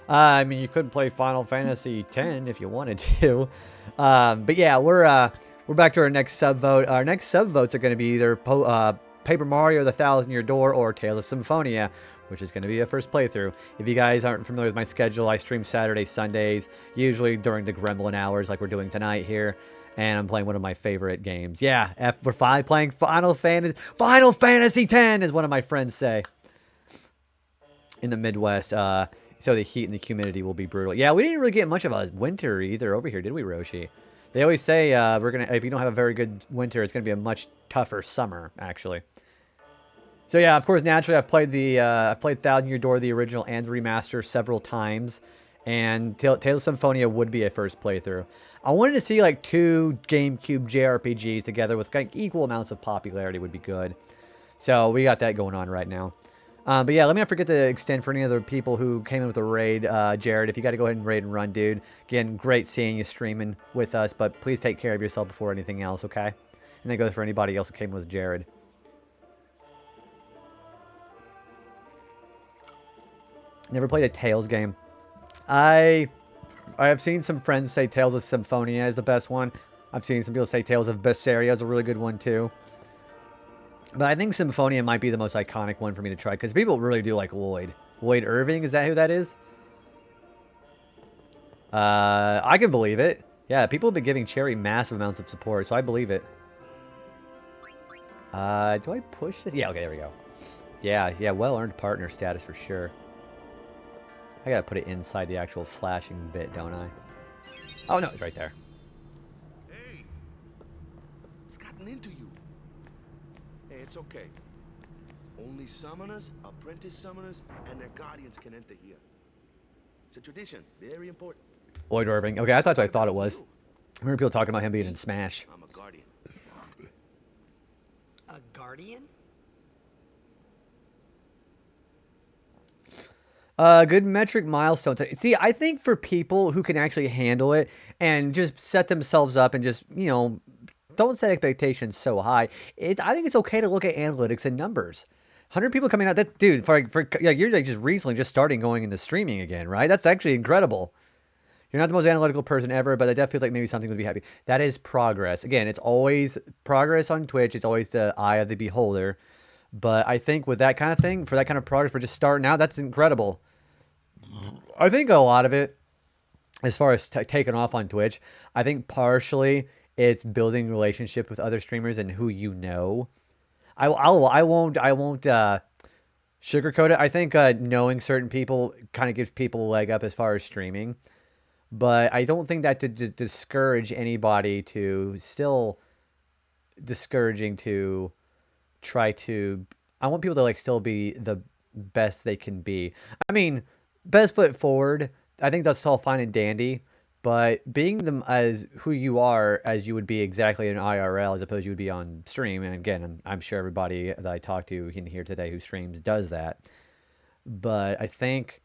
I mean, you could play Final Fantasy X if you wanted to. But yeah, we're back to our next sub-vote. Our next sub-votes are going to be either Paper Mario, The Thousand-Year Door, or Tales of Symphonia, which is going to be a first playthrough. If you guys aren't familiar with my schedule, I stream Saturdays, Sundays, usually during the gremlin hours like we're doing tonight here. And I'm playing one of my favorite games. Yeah, we're finally playing Final Fantasy. Final Fantasy X, as one of my friends say. In the Midwest, so the heat and the humidity will be brutal. Yeah, we didn't really get much of a winter either over here, did we, Roshi? They always say if you don't have a very good winter, it's gonna be a much tougher summer, actually. So yeah, of course, naturally, I've played Thousand Year Door, the original and the remaster, several times, and Tales of Symphonia would be a first playthrough. I wanted to see like 2 GameCube JRPGs together with like equal amounts of popularity would be good. So we got that going on right now. But yeah, let me not forget to extend for any other people who came in with a raid. Jared, if you got to go ahead and raid and run, dude. Again, great seeing you streaming with us, but please take care of yourself before anything else, okay? And that goes for anybody else who came with Jared. Never played a Tales game. I have seen some friends say Tales of Symphonia is the best one. I've seen some people say Tales of Berseria is a really good one too. But I think Symphonia might be the most iconic one for me to try, because people really do like Lloyd. Lloyd Irving, is that who that is? I can believe it. Yeah, people have been giving Cherry massive amounts of support, so I believe it. Do I push this? Yeah, okay, there we go. Yeah, well-earned partner status for sure. I gotta put it inside the actual flashing bit, don't I? Oh, no, it's right there. Hey! What's gotten into you? it's okay. Only summoners, apprentice summoners, and their guardians can enter here. It's a tradition, very important. Lloyd Irving. Okay, I thought it What was. you? I remember people talking about him being in Smash. I'm a guardian. A guardian? Good metric milestone. See, I think for people who can actually handle it and just set themselves up and just, you know, don't set expectations so high. I think it's okay to look at analytics and numbers. 100 people coming out. That dude, yeah, you're like just recently just starting going into streaming again, right? That's actually incredible. You're not the most analytical person ever, but I definitely feel like maybe something would be happy. That is progress. Again, it's always progress on Twitch. It's always the eye of the beholder. But I think with that kind of thing, for that kind of progress, for just starting out, that's incredible. I think a lot of it, as far as taking off on Twitch, I think partially it's building relationships with other streamers and who you know. I won't sugarcoat it. I think knowing certain people kind of gives people a leg up as far as streaming, but I don't think that to discourage anybody to still discouraging to try to. I want people to like still be the best they can be. I mean, best foot forward. I think that's all fine and dandy. But being them as who you are, as you would be exactly in IRL, as opposed to you would be on stream. And again, I'm sure everybody that I talk to in here today who streams does that. But I think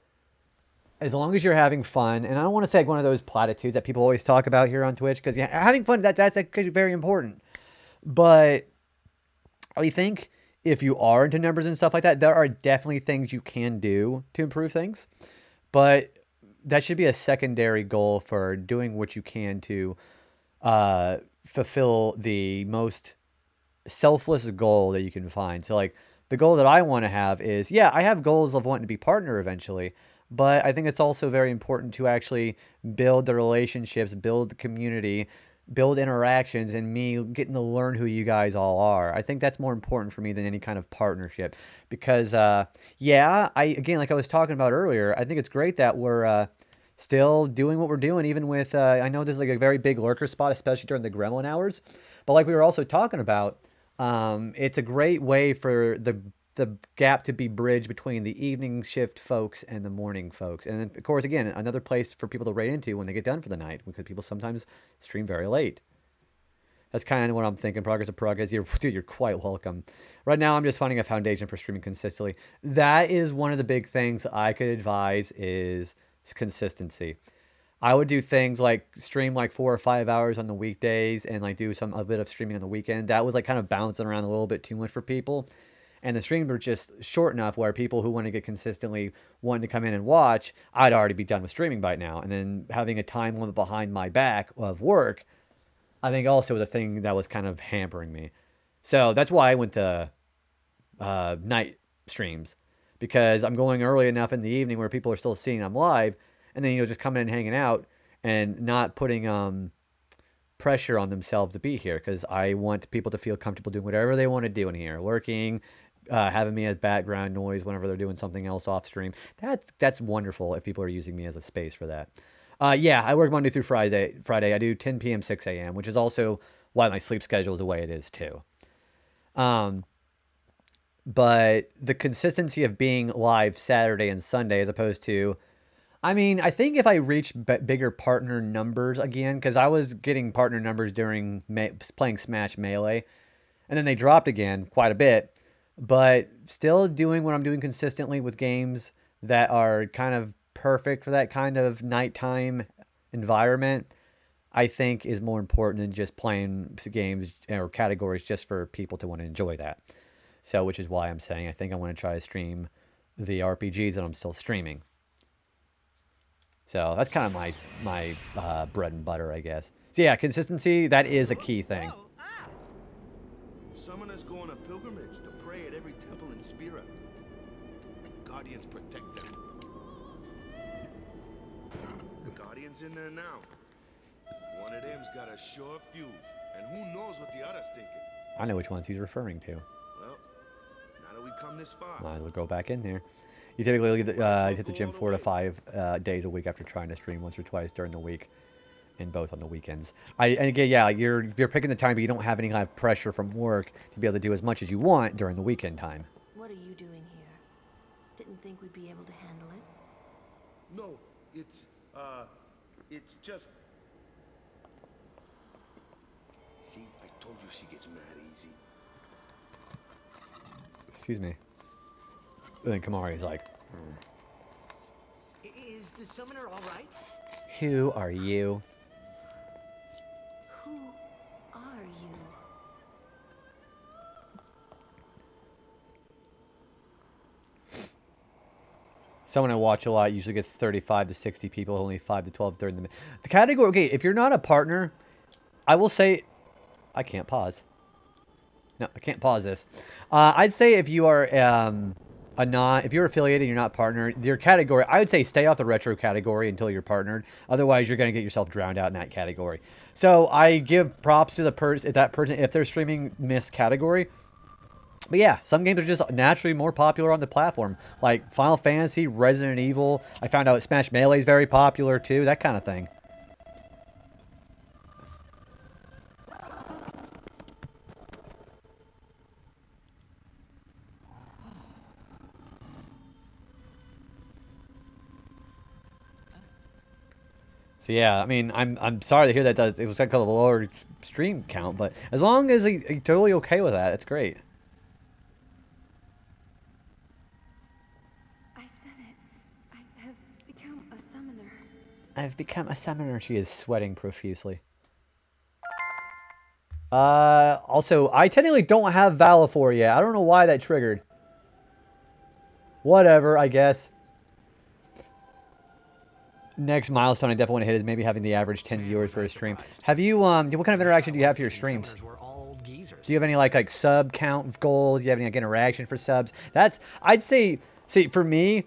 as long as you're having fun, and I don't want to say like one of those platitudes that people always talk about here on Twitch, because yeah, having fun, that's actually very important. But I think if you are into numbers and stuff like that, there are definitely things you can do to improve things. But that should be a secondary goal for doing what you can to fulfill the most selfless goal that you can find. So, like, the goal that I want to have is, yeah, I have goals of wanting to be partner eventually, but I think it's also very important to actually build the relationships, build the community, build interactions, and me getting to learn who you guys all are. I think that's more important for me than any kind of partnership because, yeah, again, like I was talking about earlier, I think it's great that we're still doing what we're doing, even with, I know this is like a very big lurker spot, especially during the gremlin hours, but like we were also talking about, it's a great way for the gap to be bridged between the evening shift folks and the morning folks. And then, of course, again, another place for people to raid into when they get done for the night, because people sometimes stream very late. That's kind of what I'm thinking. Progress of progress. Dude, you're quite welcome. Right now, I'm just finding a foundation for streaming consistently. That is one of the big things I could advise is consistency. I would do things like stream like 4 or 5 hours on the weekdays and like do a bit of streaming on the weekend. That was like kind of bouncing around a little bit too much for people. And the streams were just short enough where people who want to get consistently wanting to come in and watch, I'd already be done with streaming by now. And then having a time limit behind my back of work, I think also was a thing that was kind of hampering me. So that's why I went to night streams, because I'm going early enough in the evening where people are still seeing I'm live, and then, you know, just coming in and hanging out and not putting pressure on themselves to be here, because I want people to feel comfortable doing whatever they want to do in here, working, having me as background noise whenever they're doing something else off stream. That's wonderful if people are using me as a space for that. Yeah, I work Monday through Friday. I do 10 p.m., 6 a.m., which is also why my sleep schedule is the way it is too. But the consistency of being live Saturday and Sunday as opposed to, I mean, I think if I reach bigger partner numbers again, because I was getting partner numbers during playing Smash Melee, and then they dropped again quite a bit, but still doing what I'm doing consistently with games that are kind of perfect for that kind of nighttime environment, I think is more important than just playing games or categories just for people to want to enjoy that. So, which is why I'm saying I think I want to try to stream the RPGs that I'm still streaming. So that's kind of my bread and butter, I guess. So yeah, consistency, that is a key thing. Summoners go on a pilgrimage to pray at every temple in Spira. Guardians protect them. The Guardian's in there now. One of them's got a sure fuse, and who knows what the other's thinking. I know which ones he's referring to. Well, now that we come this far, Might as well go back in there. You typically hit the gym 4 to 5 days a week after trying to stream once or twice during the week. in both on the weekends. And again, yeah, you're picking the time, but you don't have any kind of pressure from work to be able to do as much as you want during the weekend time. What are you doing here? Didn't think we'd be able to handle it. No, it's just... See, I told you she gets mad easy. Excuse me. And then Kamari's like, Is the summoner all right? who are you? Who are you? Someone I watch a lot usually gets 35 to 60 people, only 5 to 12 during the category. Okay, if you're not a partner, I will say, I can't pause. No, I can't pause this. I'd say if you are if you're affiliated and you're not partnered, your category, I would say stay off the retro category until you're partnered. Otherwise, you're going to get yourself drowned out in that category. So I give props to that person if they're streaming Miss category. But yeah, some games are just naturally more popular on the platform, like Final Fantasy, Resident Evil. I found out Smash Melee is very popular too, that kind of thing. So yeah, I mean, I'm sorry to hear that it was kind of a lower stream count, but as long as he's totally okay with that, it's great. I've done it. I have become a summoner. I've become a summoner. She is sweating profusely. Also, I technically don't have Valafor yet. I don't know why that triggered. Whatever, I guess. Next milestone I definitely want to hit is maybe having the average 10 viewers for a stream. Have you, what kind of interaction do you have for your streams? Do you have any, like sub count goals? Do you have any, like, interaction for subs? That's, I'd say, see, for me,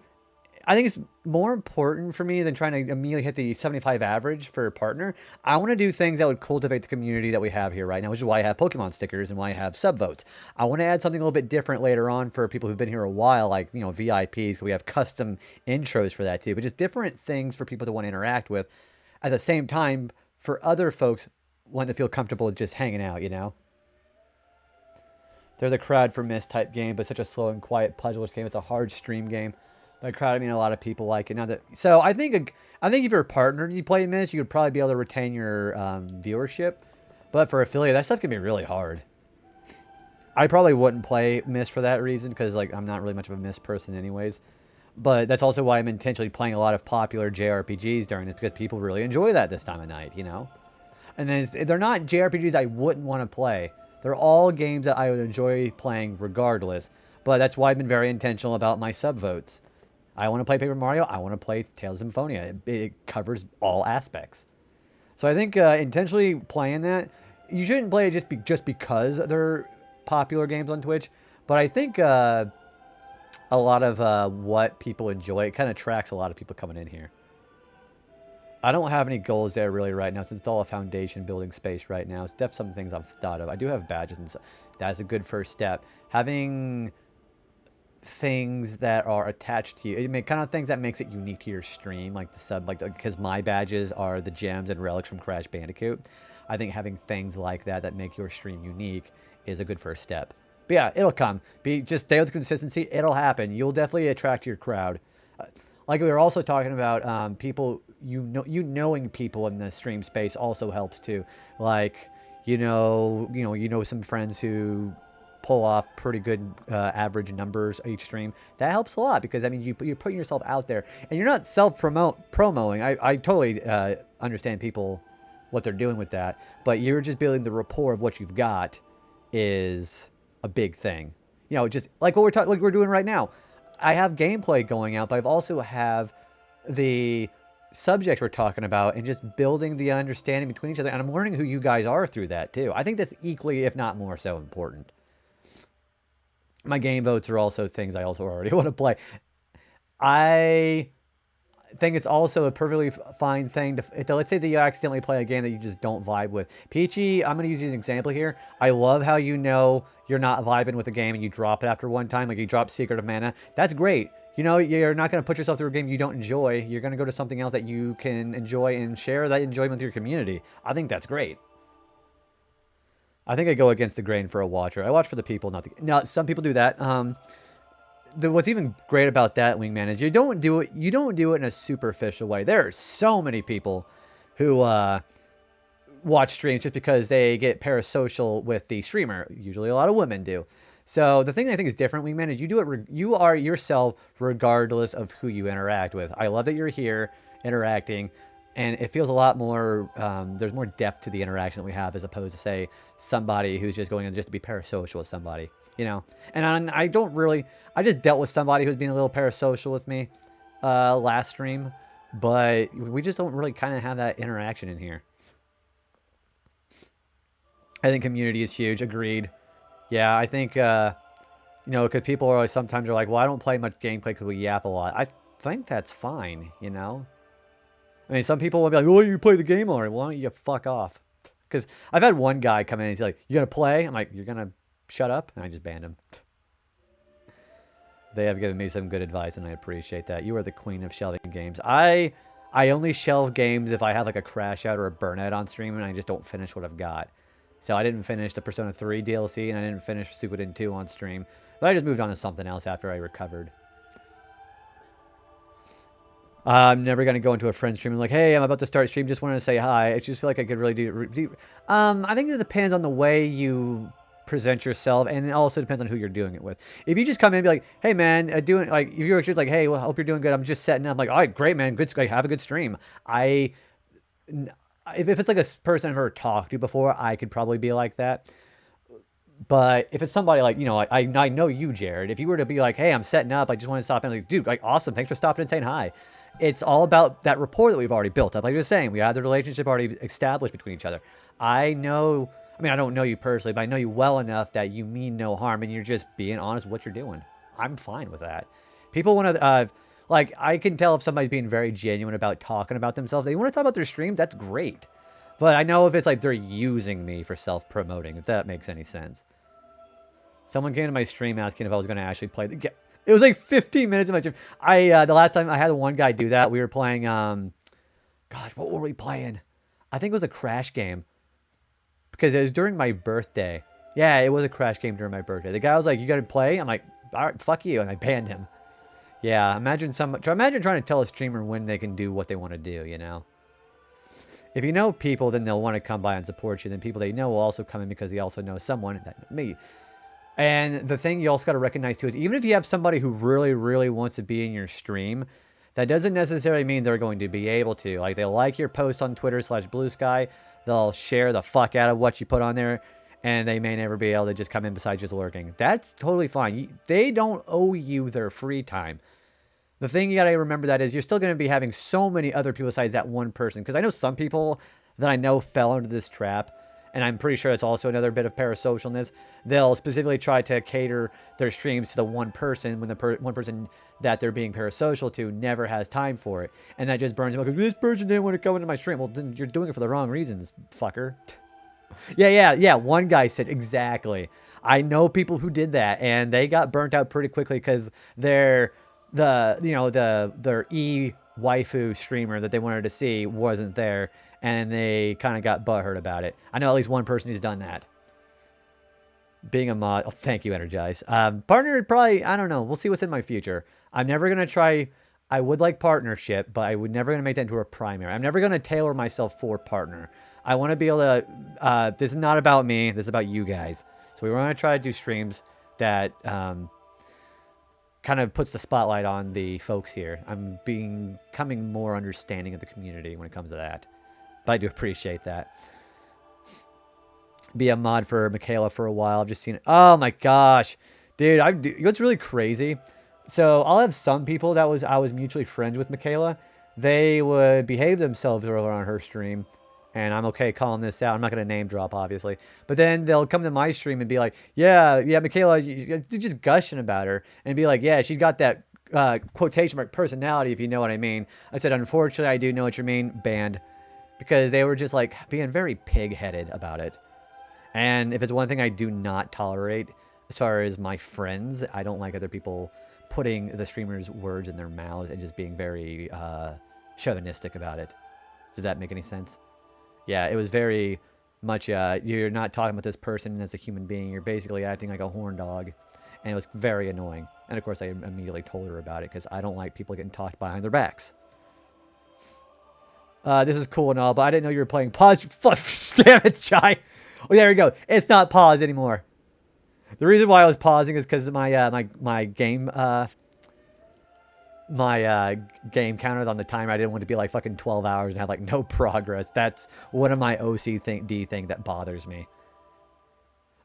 I think it's more important for me than trying to immediately hit the 75 average for a partner. I want to do things that would cultivate the community that we have here right now, which is why I have Pokemon stickers and why I have sub votes. I want to add something a little bit different later on for people who've been here a while, like, you know, VIPs. We have custom intros for that too, but just different things for people to want to interact with. At the same time, for other folks wanting to feel comfortable with just hanging out, you know? They're the crowd for Myst type game, but such a slow and quiet puzzle-ish game. It's a hard stream game. By crowd, I mean a lot of people like it. Now that, so I think if you're a partner and you play Myst, you could probably be able to retain your viewership. But for affiliate, that stuff can be really hard. I probably wouldn't play Myst for that reason, because like I'm not really much of a Myst person anyways. But that's also why I'm intentionally playing a lot of popular JRPGs during it, because people really enjoy that this time of night, you know? And then they're not JRPGs I wouldn't want to play. They're all games that I would enjoy playing regardless. But that's why I've been very intentional about my sub votes. I want to play Paper Mario. I want to play Tales of Symphonia. It covers all aspects. So I think intentionally playing that, you shouldn't play it just because they're popular games on Twitch. But I think a lot of what people enjoy, it kind of attracts a lot of people coming in here. I don't have any goals there really right now, since it's all a foundation building space right now. It's definitely some things I've thought of. I do have badges, and so that's a good first step. Having things that are attached to you, I mean, kind of things that makes it unique to your stream, like the sub, like because my badges are the gems and relics from Crash Bandicoot. I think having things like that make your stream unique is a good first step. But yeah, it'll come. Just stay with consistency. It'll happen. You'll definitely attract your crowd. Like we were also talking about, people, knowing people in the stream space also helps too. Like, you know some friends who pull off pretty good average numbers each stream. That helps a lot, because I mean you're putting yourself out there and you're not promoting. I totally understand people what they're doing with that, but you're just building the rapport of what you've got is a big thing. You know, just like what we're doing right now. I have gameplay going out, but I've also have the subjects we're talking about and just building the understanding between each other, and I'm learning who you guys are through that too. I think that's equally, if not more so, important. My game votes are also things I also already want to play. I think it's also a perfectly fine thing to let's say that you accidentally play a game that you just don't vibe with. Peachy, I'm going to use you as an example here. I love how you know you're not vibing with a game and you drop it after one time, like you drop Secret of Mana. That's great. you know, you're not going to put yourself through a game you don't enjoy. You're going to go to something else that you can enjoy and share that enjoyment with your community. I think that's great. I think I go against the grain for a watcher. I watch for the people, not the... Now, some people do that. What's even great about that, Wingman, is you don't do it in a superficial way. There are so many people who watch streams just because they get parasocial with the streamer. Usually a lot of women do. So the thing I think is different, Wingman, is you are yourself regardless of who you interact with. I love that you're here interacting, and it feels a lot more, there's more depth to the interaction that we have as opposed to, say, somebody who's just going in just to be parasocial with somebody, you know? And I just dealt with somebody who's being a little parasocial with me last stream, but we just don't really kind of have that interaction in here. I think community is huge. Agreed. Yeah, I think, you know, because people are sometimes are like, well, I don't play much gameplay because we yap a lot. I think that's fine, you know? I mean, some people will be like, oh, you play the game already. Why don't you fuck off? Because I've had one guy come in and he's like, you going to play? I'm like, you're going to shut up? And I just banned him. They have given me some good advice, and I appreciate that. You are the queen of shelving games. I only shelve games if I have like a crash out or a burnout on stream and I just don't finish what I've got. So I didn't finish the Persona 3 DLC, and I didn't finish Suikoden 2 on stream. But I just moved on to something else after I recovered. I'm never going to go into a friend stream and like, hey, I'm about to start stream, just wanted to say hi. I just feel like I could really do... I think it depends on the way you present yourself, and it also depends on who you're doing it with. If you just come in and be like, hey, man, if you're just like, hey, well, I hope you're doing good, I'm just setting up, like, all right, great, man, good, have a good stream. If it's like a person I've ever talked to before, I could probably be like that. But if it's somebody like, you know, I know you, Jared. If you were to be like, hey, I'm setting up, I just want to stop in, like, dude, like, awesome, thanks for stopping and saying hi. It's all about that rapport that we've already built up. Like you were saying, we had the relationship already established between each other. I know, I mean, I don't know you personally, but I know you well enough that you mean no harm and you're just being honest with what you're doing. I'm fine with that. People want to, like, I can tell if somebody's being very genuine about talking about themselves. They want to talk about their streams, that's great. But I know if it's like they're using me for self-promoting, if that makes any sense. Someone came to my stream asking if I was going to actually play the game. It was like 15 minutes of my stream. The last time I had one guy do that, we were playing, gosh, what were we playing? I think it was a Crash game. Because it was during my birthday. Yeah, it was a Crash game during my birthday. The guy was like, you got to play? I'm like, all right, fuck you. And I banned him. Yeah, imagine trying to tell a streamer when they can do what they want to do, you know? If you know people, then they'll want to come by and support you. Then people they know will also come in because they also know someone, that me. And the thing you also got to recognize too is even if you have somebody who really, really wants to be in your stream, that doesn't necessarily mean they're going to be able to. Like, they'll like your post on Twitter/Blue Sky. They'll share the fuck out of what you put on there. And they may never be able to just come in besides just lurking. That's totally fine. They don't owe you their free time. The thing you got to remember that is you're still going to be having so many other people besides that one person. Because I know some people that I know fell into this trap. And I'm pretty sure it's also another bit of parasocialness. They'll specifically try to cater their streams to the one person when the one person that they're being parasocial to never has time for it. And that just burns them out. This person didn't want to come into my stream. Well, then you're doing it for the wrong reasons, fucker. Yeah. One guy said, exactly. I know people who did that, and they got burnt out pretty quickly because their e-waifu streamer that they wanted to see wasn't there. And they kind of got butthurt about it. I know at least one person who's done that. Being a mod. Oh, thank you, Energize. Partner, probably, I don't know. We'll see what's in my future. I'm never going to try. I would like partnership, but I would never going to make that into a primary. I'm never going to tailor myself for partner. I want to be able to. This is not about me. This is about you guys. So we want to try to do streams that kind of puts the spotlight on the folks here. I'm becoming more understanding of the community when it comes to that. But I do appreciate that. Be a mod for Michaela for a while. I've just seen it. Oh my gosh. Dude, what's really crazy? So I'll have some people that I was mutually friends with Michaela. They would behave themselves over on her stream. And I'm okay calling this out. I'm not going to name drop, obviously. But then they'll come to my stream and be like, yeah, Michaela, just gushing about her. And be like, yeah, she's got that quotation mark personality, if you know what I mean. I said, unfortunately, I do know what you mean. Banned. Because they were just like being very pig-headed about it. And if it's one thing I do not tolerate as far as my friends, I don't like other people putting the streamers' words in their mouths and just being very chauvinistic about it. Does that make any sense? Yeah, it was very much, you're not talking about this person as a human being. You're basically acting like a horn dog. And it was very annoying. And of course, I immediately told her about it because I don't like people getting talked behind their backs. This is cool and all, but I didn't know you were playing pause. Damn it, Chai. Oh, there we go. It's not pause anymore. The reason why I was pausing is because my game game counter on the timer. I didn't want to be like fucking 12 hours and have like no progress. That's one of my OCD thing that bothers me.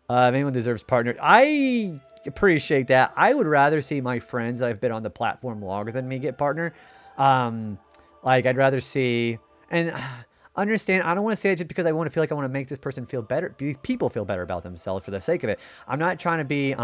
If anyone deserves partner, I appreciate that. I would rather see my friends that have been on the platform longer than me get partner. Like I'd rather see and understand. I don't want to say it just because I want to feel like I want to make this person feel better. These people feel better about themselves for the sake of it. I'm not trying to be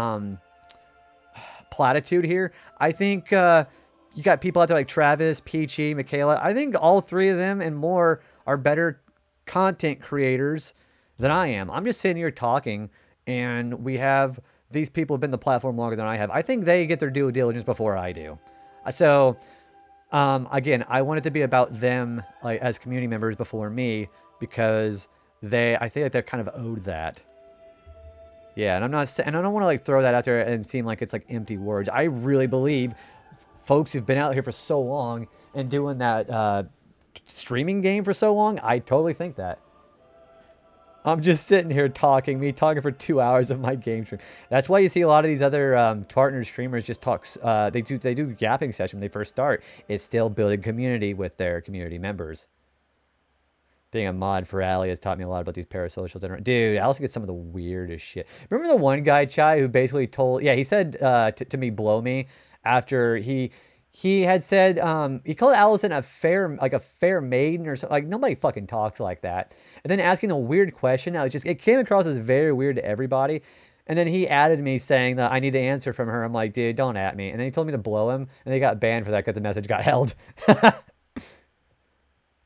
platitude here. I think you got people out there like Travis, Peachy, Michaela. I think all three of them and more are better content creators than I am. I'm just sitting here talking, and we have these people have been the platform longer than I have. I think they get their due diligence before I do. So, again, I want it to be about them like as community members before me because I feel like they're kind of owed that. Yeah, and I don't want to like throw that out there and seem like it's like empty words. I really believe folks who've been out here for so long and doing that streaming game for so long, I totally think that. I'm just sitting here talking for 2 hours of my game stream. That's why you see a lot of these other partner streamers just talk. They do yapping session when they first start. It's still building community with their community members. Being a mod for Ali has taught me a lot about these parasocials. Dude, I also get some of the weirdest shit. Remember the one guy, Chai, who basically told... Yeah, he said to me, blow me, after he had said... he called Allison a fair maiden or something. Like, nobody fucking talks like that. And then asking a weird question, it came across as very weird to everybody. And then he added me saying that I need to answer from her. I'm like, dude, don't at me. And then he told me to blow him, and they got banned for that because the message got held.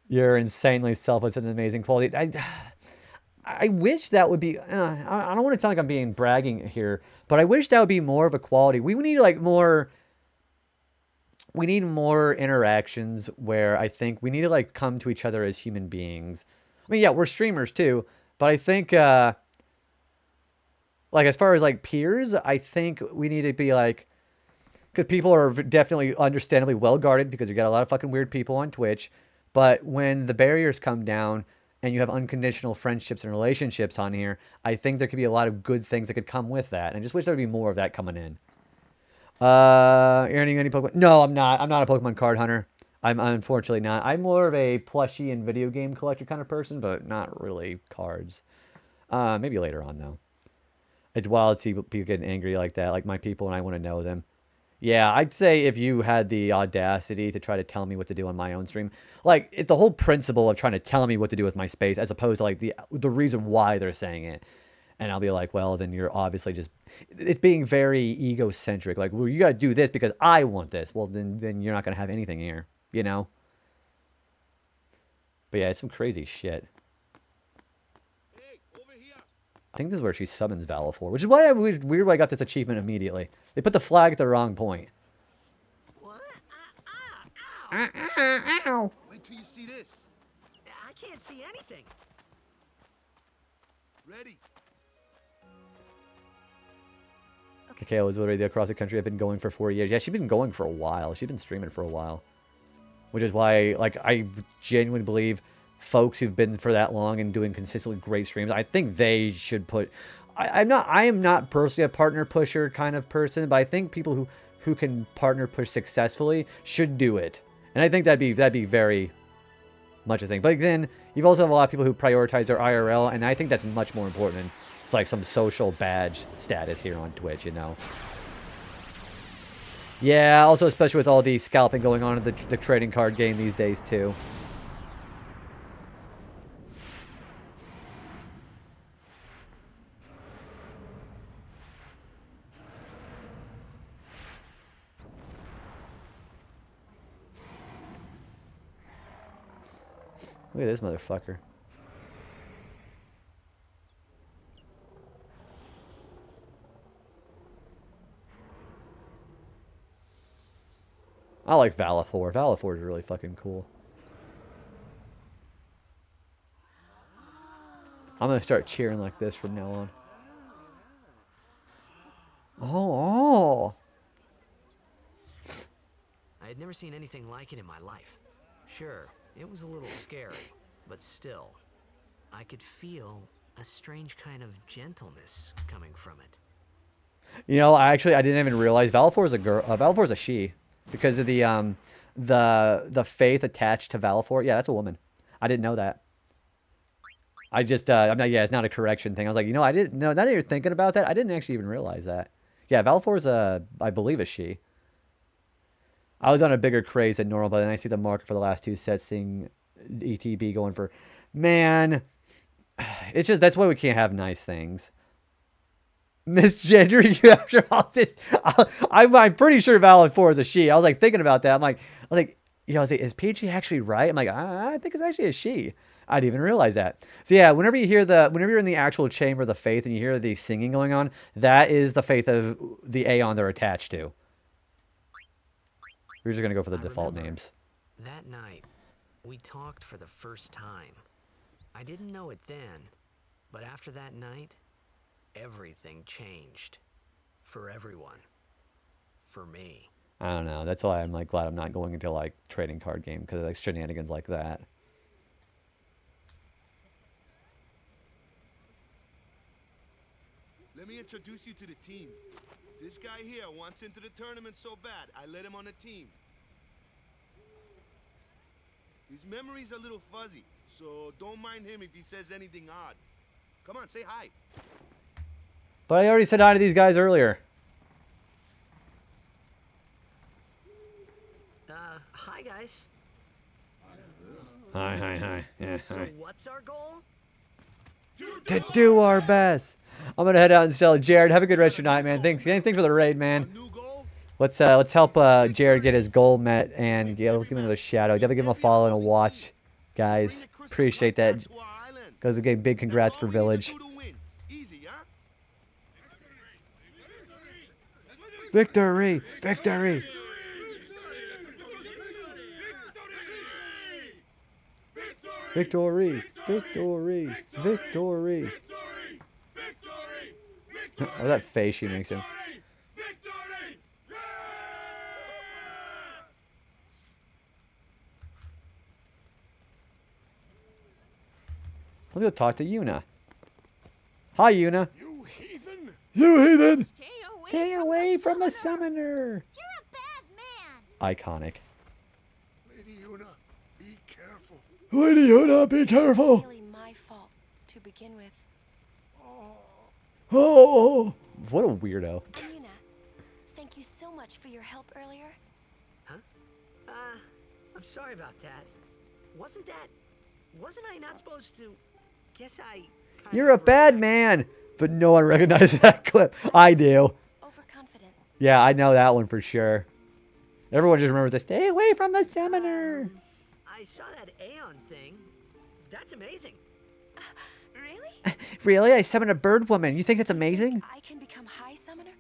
You're insanely selfless and amazing quality. I wish that would be... I don't want to sound like I'm being bragging here, but I wish that would be more of a quality. We need like more... We need more interactions where I think we need to like come to each other as human beings. I mean, yeah, we're streamers too, but I think like as far as like peers, I think we need to be like... Because people are definitely understandably well guarded because you got a lot of fucking weird people on Twitch. But when the barriers come down and you have unconditional friendships and relationships on here, I think there could be a lot of good things that could come with that. And I just wish there would be more of that coming in. Earning any Pokemon? No, I'm not. I'm not a Pokemon card hunter. I'm unfortunately not. I'm more of a plushie and video game collector kind of person, but not really cards. Maybe later on, though. It's wild to see people getting angry like that, like my people, and I want to know them. Yeah, I'd say if you had the audacity to try to tell me what to do on my own stream, like it's the whole principle of trying to tell me what to do with my space, as opposed to like the reason why they're saying it, and I'll be like, well, then you're obviously just it's being very egocentric. Like, well, you got to do this because I want this. Well, then you're not gonna have anything here, you know. But yeah, it's some crazy shit. I think this is where she summons Valifor, which is why weird why I got this achievement immediately. They put the flag at the wrong point. What? Ow! Wait till you see this. I can't see anything. Ready? Okay, I was already across the country. I've been going for 4 years. Yeah, she's been going for a while. She's been streaming for a while. Which is why, like, I genuinely believe folks who've been for that long and doing consistently great streams, I think they should put... I am not personally a partner pusher kind of person, but I think people who can partner push successfully should do it. And I think that'd be very much a thing. But then, you've also have a lot of people who prioritize their IRL, and I think that's much more important than it's like some social badge status here on Twitch, you know. Yeah, also especially with all the scalping going on in the trading card game these days, too. Look at this motherfucker. I like Valifor. Valifor is really fucking cool. I'm gonna start cheering like this from now on. Oh. I had never seen anything like it in my life. Sure, it was a little scary, but still, I could feel a strange kind of gentleness coming from it. You know, I didn't even realize Valifor is a girl. Valifor is a she because of the faith attached to Valifor. Yeah, that's a woman. I didn't know that. I just I'm not. Yeah, it's not a correction thing. I was like, you know, I didn't know. Now that you're thinking about that, I didn't actually even realize that. Yeah, Valifor is I believe a she. I was on a bigger craze than normal, but then I see the market for the last two sets, seeing ETB going for, man. It's just that's why we can't have nice things. Misgender you after all this. I'm pretty sure Valifor is a she. I was like thinking about that. I was like, you know, I was like, is PG actually right? I'm like, I think it's actually a she. I didn't even realize that. So yeah, whenever you're in the actual chamber of the faith and you hear the singing going on, that is the faith of the Aeon they're attached to. We're just gonna go for the default names. That night, we talked for the first time. I didn't know it then, but after that night, everything changed. For everyone. For me. I don't know. That's why I'm like glad I'm not going into like trading card game because like shenanigans like that. Let me introduce you to the team. This guy here wants into the tournament so bad, I let him on the team. His memory's a little fuzzy, so don't mind him if he says anything odd. Come on, say hi. But I already said hi to these guys earlier. Hi guys. Hi. Yeah, So hi. what's our goal? To do our best. I'm gonna head out and sell Jared. Have a good rest of your night, man. Thanks for the raid, man. Let's help Jared get his goal met, and yeah, let's give him another shout out. Definitely give him a follow and a watch, guys. Appreciate that. Goes again, big congrats for Village. Victory! Victory! Victory! Victory! Victory! Oh, that face she makes him. Let's go talk to Yuna. Hi, Yuna. You heathen! You heathen! Stay away from the summoner! You're a bad man! Iconic. Lady Yuna, be careful. Lady Yuna, be careful! Really my fault to begin with. Oh, what a weirdo. Yuna, thank you so much for your help earlier. Huh? I'm sorry about that. Wasn't I not supposed to? Guess I You're a bad man! But no one recognizes that clip. I do. Overconfident. Yeah, I know that one for sure. Everyone just remembers to stay away from the summoner. I saw that Aeon thing. That's amazing. Really? Really? I summoned a bird woman. You think that's amazing? I can become High Summoner?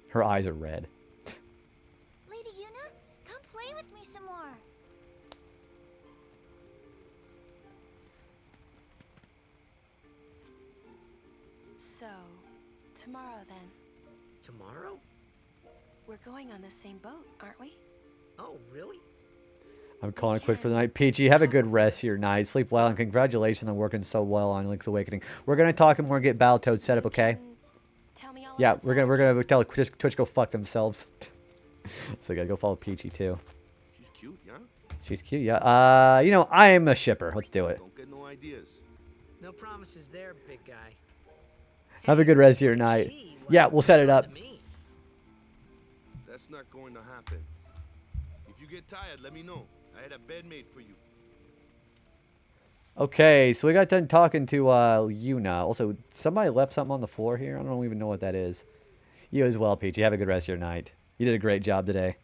Her eyes are red. Lady Yuna, come play with me some more. So, tomorrow then. Tomorrow? We're going on the same boat, aren't we? Oh, really? I'm calling it quit for the night. PG, have a good rest of your night. Sleep well, and congratulations on working so well on Link's Awakening. We're gonna talk and we're gonna get Battletoads set up, okay? Tell me all Yeah, about we're gonna tell Twitch go fuck themselves. So gotta go follow PG too. She's cute, yeah? She's cute, yeah. You know, I am a shipper. Let's do it. Don't get no ideas. No promises there, big guy. Have a good rest of your night. Yeah, we'll set it up. That's not going to happen. If you get tired, let me know. I had a bed made for you. Okay, so we got done talking to Yuna. Also, somebody left something on the floor here. I don't even know what that is. You as well, PG. Have a good rest of your night. You did a great job today.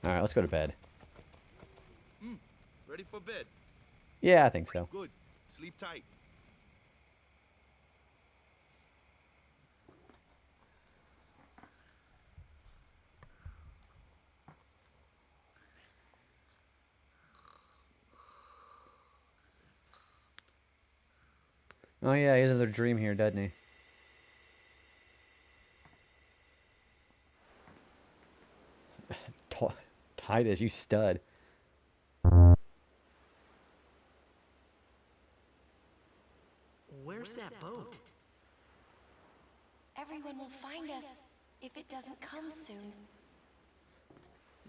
Alright, let's go to bed. Ready for bed? Yeah, I think so. Good. Sleep tight. Oh yeah, he has another dream here, doesn't he? Titus, you stud. Where's that boat? Everyone will find us if it doesn't come soon.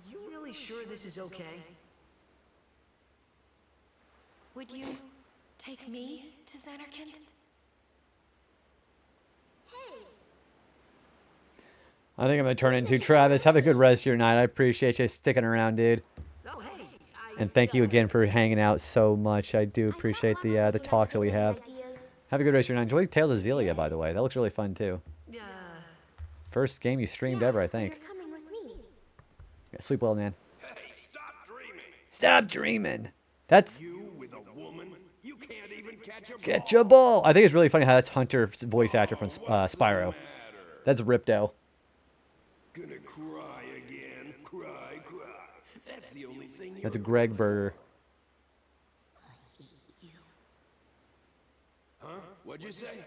You really sure this is okay? Would you take me to Xanarkand? I think I'm gonna turn into Travis. Have a good rest of your night. I appreciate you sticking around, dude. Oh, hey, And thank you again for hanging out so much. I do appreciate the talks that we have. Have a good rest of your night. Enjoy Tales of Zelia, by the way. That looks really fun too. First game you streamed ever, I think. You're coming with me. Yeah, sleep well, man. Hey, stop dreaming. Stop dreaming. That's You with a woman? You can't even catch a Get your ball. I think it's really funny how that's Hunter's voice actor from Spyro. That's Ripto. Gonna cry again. Cry. That's the only thing That's a Greg Burger. Huh? What'd you say?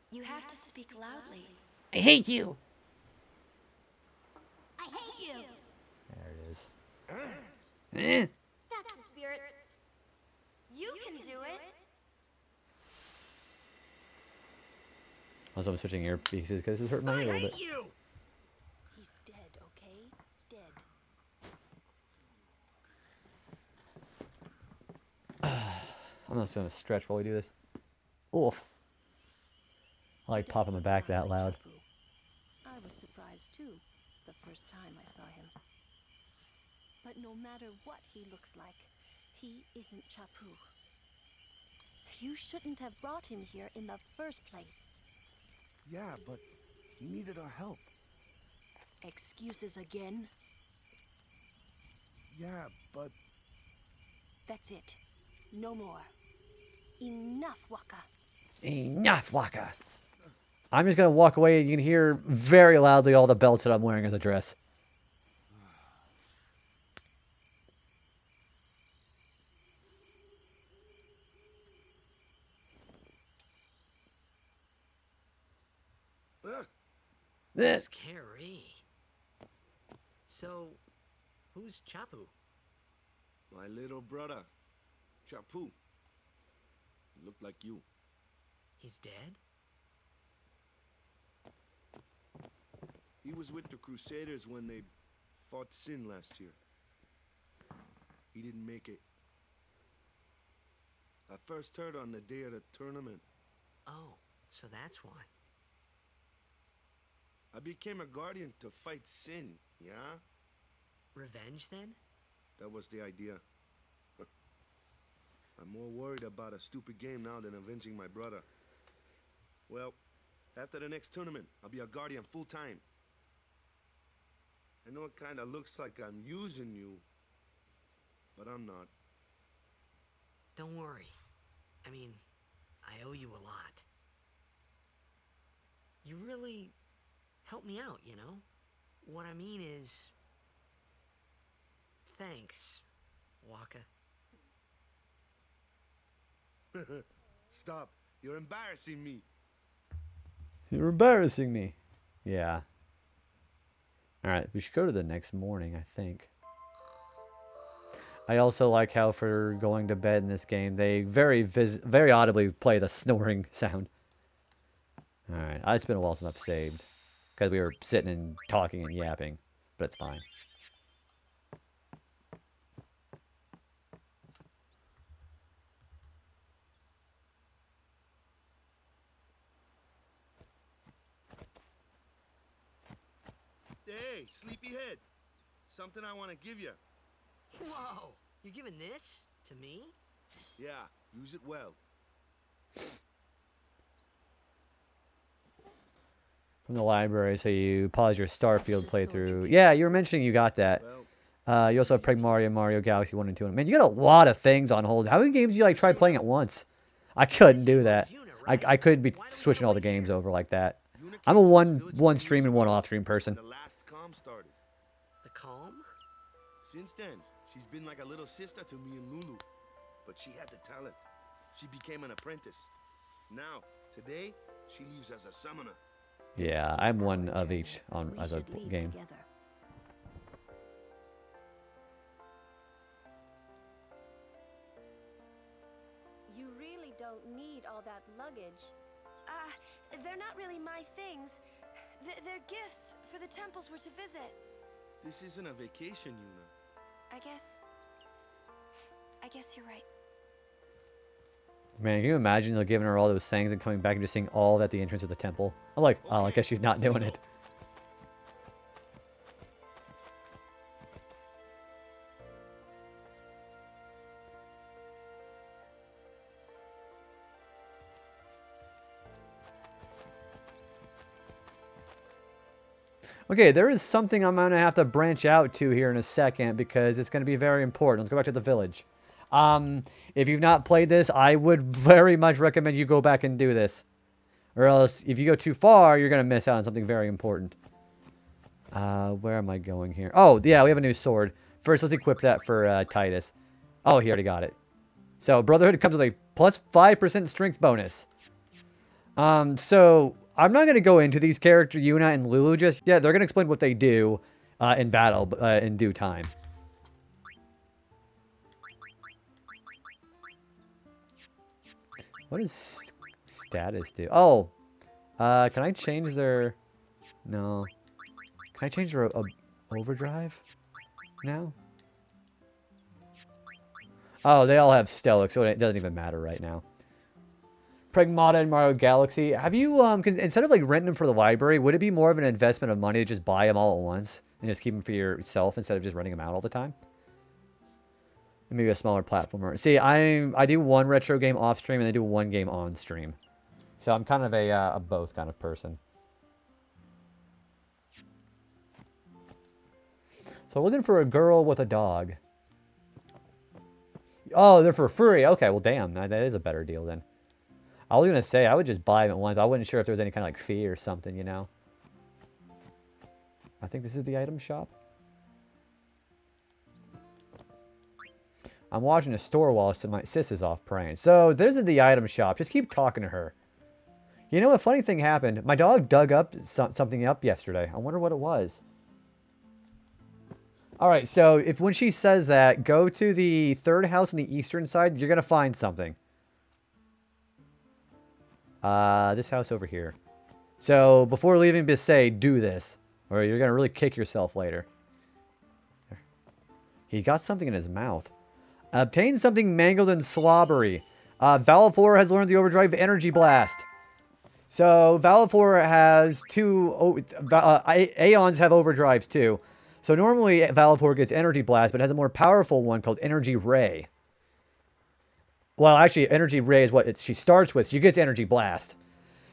You have to speak loudly. I hate you. I hate you. There it is. That's the spirit. You can do it. Also, I'm switching earpieces because it's hurting my ear a little bit. You. He's dead, okay? Dead. I'm just gonna stretch while we do this. Oof. I like popping my back that loud. I was surprised too, the first time I saw him. But no matter what he looks like, he isn't Chapu. You shouldn't have brought him here in the first place. Yeah, but he needed our help. Excuses again? Yeah, but That's it. No more. Enough, Waka. Enough, Waka. I'm just gonna walk away and you can hear very loudly all the belts that I'm wearing as a dress. Scary. So, who's Chapu? my little brother, Chapu. He looked like you. He's dead? He was with the Crusaders when they fought Sin last year. He didn't make it. I first heard on the day of the tournament. Oh, so that's why. I became a guardian to fight Sin, yeah? Revenge, then? That was the idea. I'm more worried about a stupid game now than avenging my brother. Well, after the next tournament, I'll be a guardian full-time. I know it kind of looks like I'm using you, but I'm not. Don't worry. I mean, I owe you a lot. You really helped me out, you know? What I mean is... Thanks, Waka. Stop. You're embarrassing me. You're embarrassing me. Yeah. Alright, we should go to the next morning, I think. I also like how for going to bed in this game, they very audibly play the snoring sound. Alright, it's been a while since I've saved. Because we were sitting and talking and yapping. But it's fine. Hey, sleepyhead. Something I want to give you. Whoa! You're giving this to me? Yeah, use it well. From the library, so you pause your Starfield playthrough. Yeah, you were mentioning you got that. You also have Preg Mario, Mario Galaxy 1 and 2. Man, you got a lot of things on hold. How many games do you like try playing at once? I couldn't do that. I couldn't be switching all the games over like that. I'm a one stream and one off stream person. The last calm started. The calm? Since then, she's been like a little sister to me and Lulu. But she had the talent. She became an apprentice. Now, today, she leaves as a summoner. Yeah, This is I'm our one of journey. each on We as a should leave game. together. You really don't need all that luggage. They're not really my things. They're gifts for the temples we're to visit. This isn't a vacation, Yuna. I guess you're right. Man, can you imagine like giving her all those things and coming back and just seeing all at the entrance of the temple? I'm like, oh, I guess she's not doing it. Okay, there is something I'm going to have to branch out to here in a second because it's going to be very important. Let's go back to the village. If you've not played this, I would very much recommend you go back and do this. Or else, if you go too far, you're going to miss out on something very important. Where am I going here? Oh, yeah, we have a new sword. First, let's equip that for Titus. Oh, he already got it. So, Brotherhood comes with a plus 5% strength bonus. So, I'm not going to go into these characters, Yuna and Lulu, just yet. They're going to explain what they do in battle in due time. What does status do? Oh, can I change their... No. Can I change their overdrive now? Oh, they all have Stealth, so it doesn't even matter right now. Pragmata and Mario Galaxy. Have you, instead of like renting them for the library, would it be more of an investment of money to just buy them all at once and just keep them for yourself instead of just renting them out all the time? And maybe a smaller platformer. See, I do one retro game off stream and I do one game on stream. So I'm kind of a both kind of person. So looking for a girl with a dog. Oh, they're for free. Okay, well, damn. That is a better deal then. I was going to say, I would just buy them at once. But I wasn't sure if there was any kind of like fee or something, you know. I think this is the item shop. I'm watching a store while my sis is off praying. So, this is the item shop. Just keep talking to her. You know, a funny thing happened. My dog dug up something up yesterday. I wonder what it was. Alright, so when she says that, go to the third house on the eastern side. You're going to find something. This house over here. So, before leaving Bisay, do this. Or you're going to really kick yourself later. He got something in his mouth. Obtain something mangled and slobbery. Valifor has learned the overdrive energy blast. So, Valifor has Aeons have overdrives too. So, normally Valifor gets energy blast, but it has a more powerful one called energy ray. Well, actually, energy ray is what she starts with. She gets energy blast.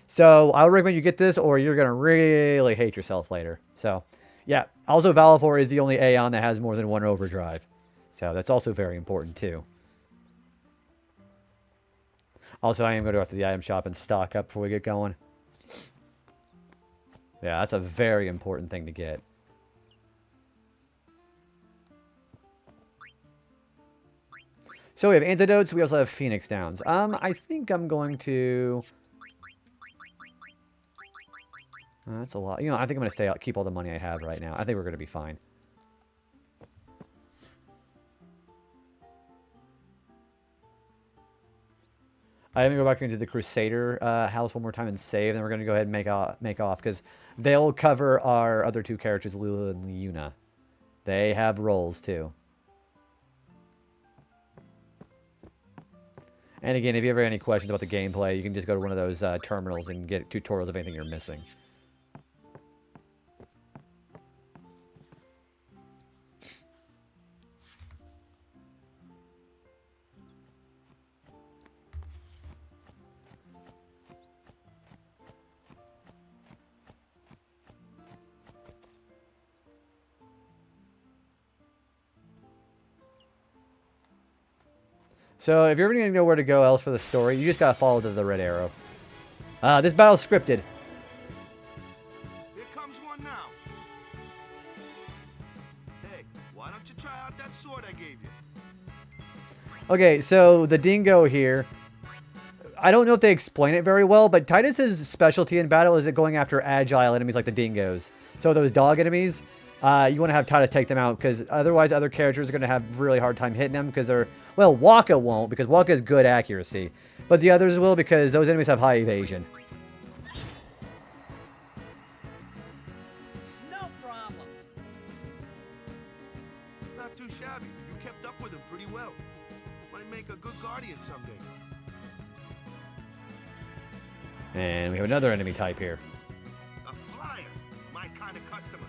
So, I would recommend you get this, or you're going to really hate yourself later. So, yeah. Also, Valifor is the only Aeon that has more than one overdrive. So, that's also very important, too. Also, I am going to go to the item shop and stock up before we get going. Yeah, that's a very important thing to get. So we have antidotes. We also have Phoenix Downs. I think I'm going to... that's a lot. You know, I think I'm going to stay out, keep all the money I have right now. I think we're going to be fine. I'm going to go back into the Crusader house one more time and save. And then we're going to go ahead and make off. Because they'll cover our other two characters, Lulu and Yuna. They have roles, too. And again, if you ever have any questions about the gameplay, you can just go to one of those terminals and get tutorials of anything you're missing. So, if you're ever going to know where to go else for the story, you just got to follow the red arrow. This battle's scripted. Here comes one now. Hey, why don't you try out that sword I gave you? Okay, so the dingo here. I don't know if they explain it very well, but Titus's specialty in battle is going after agile enemies like the dingoes. So those dog enemies, you want to have Titus take them out, because otherwise other characters are going to have really hard time hitting them, because they're... Well, Waka won't, because Waka is good accuracy. But the others will, because those enemies have high evasion. No problem. Not too shabby. You kept up with him pretty well. Might make a good guardian someday. And we have another enemy type here. A flyer. My kind of customer.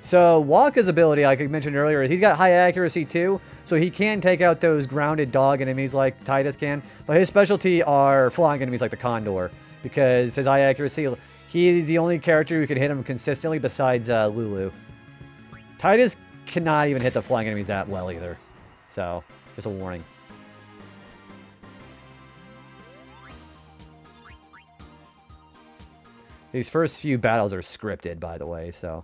So Waka's ability, like I mentioned earlier, is he's got high accuracy too, so he can take out those grounded dog enemies like Titus can. But his specialty are flying enemies like the Condor, because his high accuracy, he's the only character who can hit him consistently besides Lulu. Titus cannot even hit the flying enemies that well either. So, just a warning. These first few battles are scripted, by the way, so...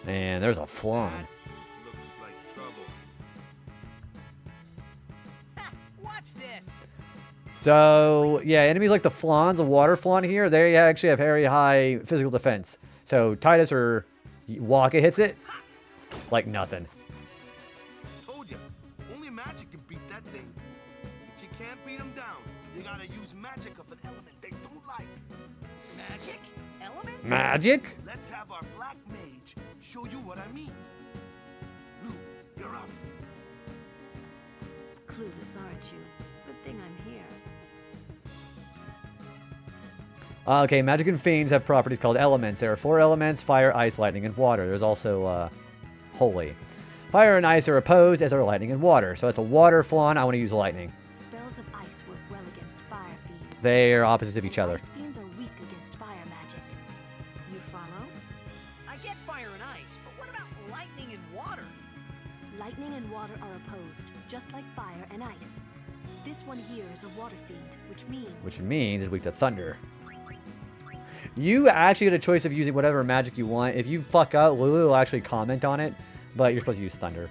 And there's a flan. Looks like trouble. Watch this. So, yeah, enemies like the flans, the water flan here, they actually have very high physical defense. So, Titus or Waka hits it like nothing. Told ya. Only magic can beat that thing. If you can't beat him down, you gotta use magic of an element they don't like. Magic? Element? Magic? Let's have our black mage show you what I mean. Lou, you're up. Clueless, aren't you? Good thing I'm here. Okay, magic and fiends have properties called elements. There are 4 elements: fire, ice, lightning, and water. There's also holy. Fire and ice are opposed, as are lightning and water. So it's a water flan. I want to use lightning. Spells of ice work well against fire fiends. They are opposites of each other. Ice fiends are weak against fire magic. You follow? I get fire and ice, but what about lightning and water? Lightning and water are opposed, just like fire and ice. This one here is a water fiend, which means it's weak to thunder. You actually get a choice of using whatever magic you want. If you fuck up, Lulu will actually comment on it, but you're supposed to use thunder.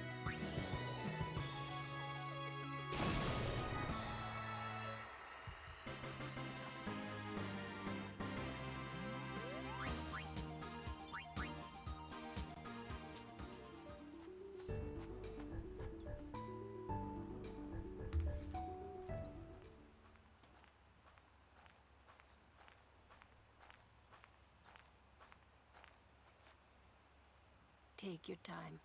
take your time.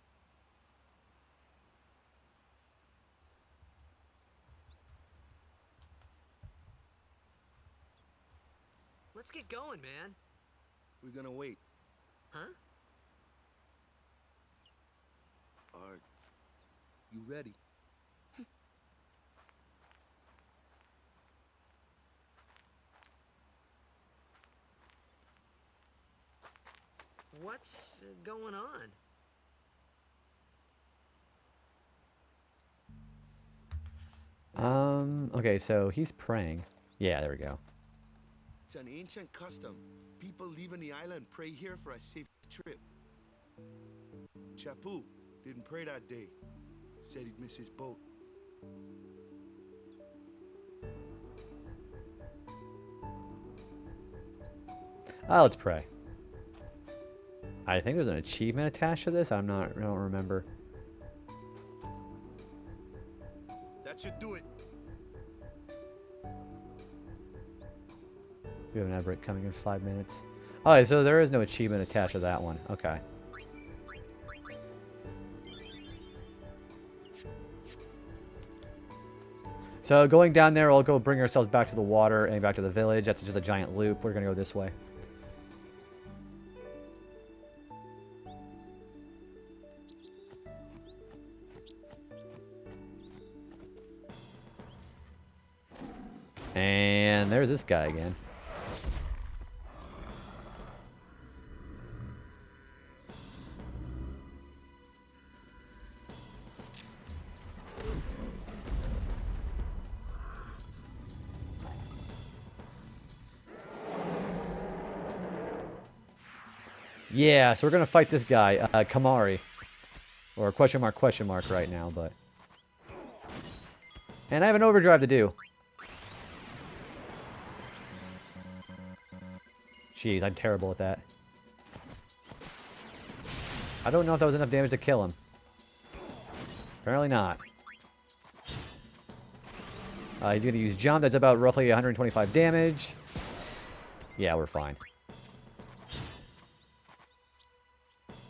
Let's get going, man. We're gonna wait. Huh? Are you ready? What's going on? Okay, so he's praying. Yeah, there we go. It's an ancient custom. People leaving the island pray here for a safe trip. Chapu didn't pray that day. Said he'd miss his boat. Let's pray. I think there's an achievement attached to this. I don't remember. That should do it. We have an ad break coming in 5 minutes. Oh, so there is no achievement attached to that one. Okay. So going down there, we'll go bring ourselves back to the water and back to the village. That's just a giant loop. We're going to go this way. And there's this guy again. Yeah, so we're gonna fight this guy, Kamari. Or question mark right now, but... And I have an overdrive to do. Jeez, I'm terrible at that. I don't know if that was enough damage to kill him. Apparently not. He's going to use jump. That's about roughly 125 damage. Yeah, we're fine.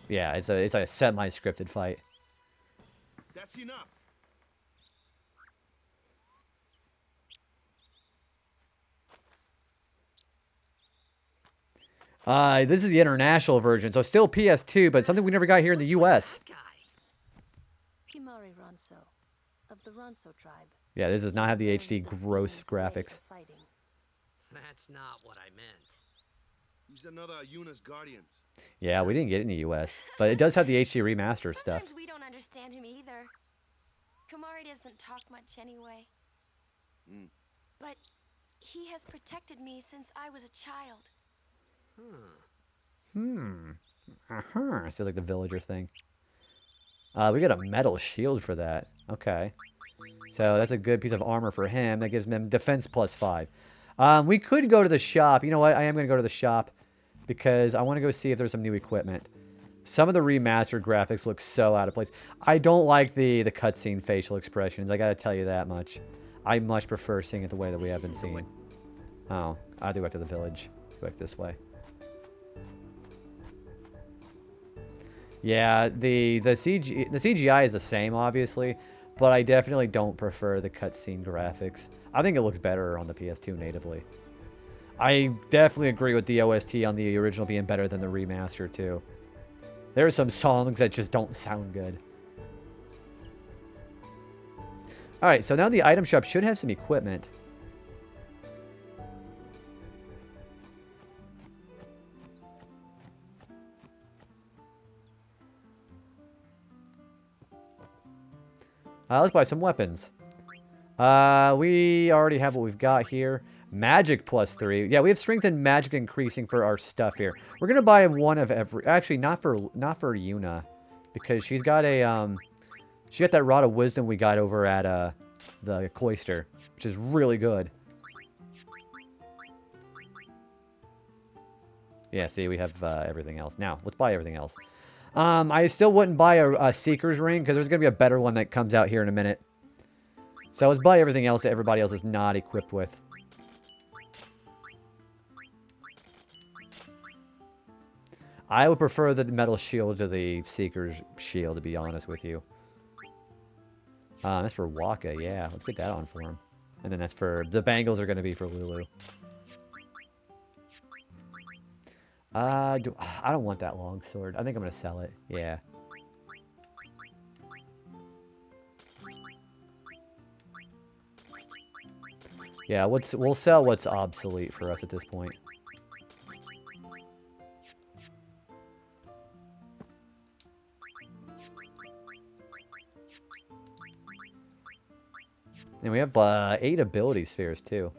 Yeah, it's a semi-scripted fight. That's enough. This is the international version, so still PS2, but something we never got here in the US. Himari Ronso, of the Ronso tribe. Yeah, this does not have the HD gross graphics. That's not what I meant. He's another Yuna's guardians. Yeah, we didn't get it in the US, but it does have the HD remaster stuff. Sometimes we don't understand him either. Kamari doesn't talk much anyway. But he has protected me since I was a child. Sounds like the villager thing. We got a metal shield for that. Okay. So that's a good piece of armor for him. That gives him defense +5. We could go to the shop. You know what? I am going to go to the shop because I want to go see if there's some new equipment. Some of the remastered graphics look so out of place. I don't like the cutscene facial expressions. I got to tell you that much. I much prefer seeing it the way that we have been seeing. Oh, I'll go back to the village. Go back this way. Yeah, the CGI is the same, obviously, but I definitely don't prefer the cutscene graphics. I think it looks better on the PS2 natively. I definitely agree with the OST on the original being better than the remaster, too. There are some songs that just don't sound good. Alright, so now the item shop should have some equipment. Let's buy some weapons. We already have what we've got here. Magic +3. Yeah, we have strength and magic increasing for our stuff here. We're gonna buy one of every. Actually, not for Yuna, because she's got a she got that rod of wisdom we got over at the cloister, which is really good. Yeah, see, we have everything else. Now, let's buy everything else. I still wouldn't buy a Seeker's Ring, because there's going to be a better one that comes out here in a minute. So let's buy everything else that everybody else is not equipped with. I would prefer the metal shield to the Seeker's shield, to be honest with you. That's for Waka, yeah. Let's get that on for him. And then that's for... The bangles are going to be for Lulu. I don't want that long sword. I think I'm going to sell it. Yeah. Yeah, we'll sell what's obsolete for us at this point. And we have 8 ability spheres too.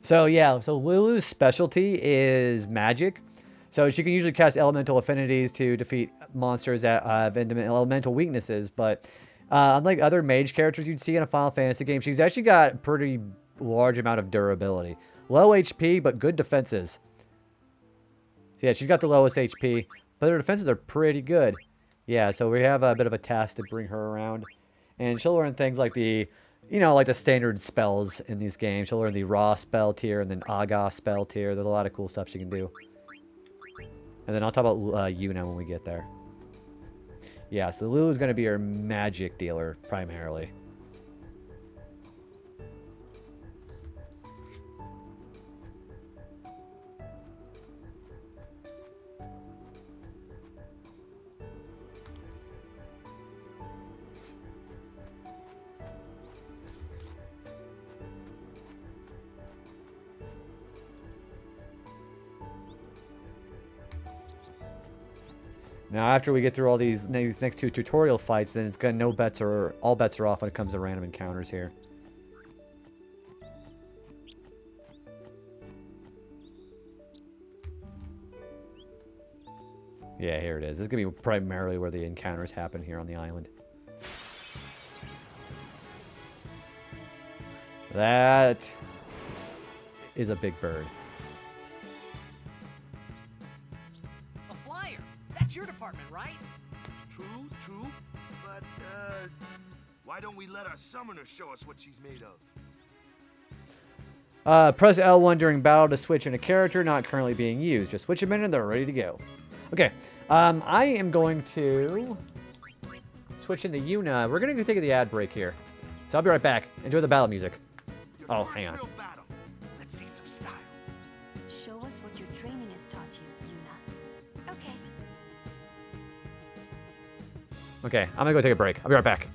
So yeah, so Lulu's specialty is magic. So she can usually cast elemental affinities to defeat monsters that have elemental weaknesses. But unlike other mage characters you'd see in a Final Fantasy game, she's actually got a pretty large amount of durability. Low HP, but good defenses. So yeah, she's got the lowest HP, but her defenses are pretty good. Yeah, so we have a bit of a task to bring her around. And she'll learn things like the, you know, like the standard spells in these games. She'll learn the Raw spell tier and then Aga spell tier. There's a lot of cool stuff she can do. And then I'll talk about Yuna when we get there. Yeah, so Lulu's going to be her magic dealer, primarily. Now, after we get through all these next 2 tutorial fights, then it's gonna all bets are off when it comes to random encounters here. Yeah, here it is. This is going to be primarily where the encounters happen here on the island. That is a big bird. A flyer. That's your department, right? True. But, why don't we let our summoner show us what she's made of? Press L1 during battle to switch in a character not currently being used. Just switch them in and they're ready to go. Okay, I am going to switch into Yuna. We're going to go take the ad break here. So I'll be right back. Enjoy the battle music. Oh, hang on. Let's see some style. Show us what your training has taught you, Yuna. Okay. Okay, I'm going to go take a break. I'll be right back.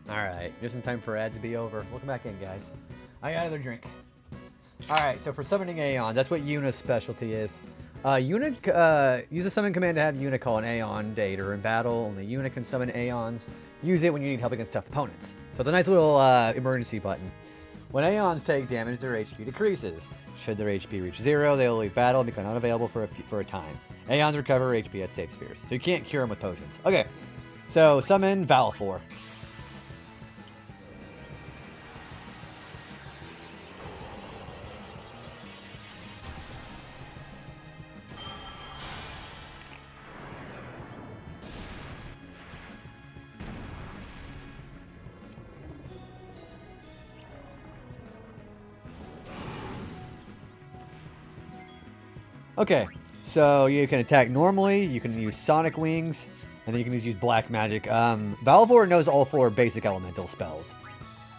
Alright, just in time for ad to be over. Welcome back in, guys. I got another drink. Alright, so for summoning Aeons, that's what Yuna's specialty is. Yuna, use a summon command to have Yuna call an Aeon Dater in battle. Only Yuna can summon Aeons. Use it when you need help against tough opponents. So it's a nice little emergency button. When Aeons take damage, their HP decreases. Should their HP reach 0, they will leave battle and become unavailable for a time. Aeons recover HP at safe spheres, so you can't cure them with potions. Okay, so summon Valifor. Okay, so you can attack normally, you can use Sonic Wings, and then you can use Black Magic. Balvor knows all 4 basic elemental spells.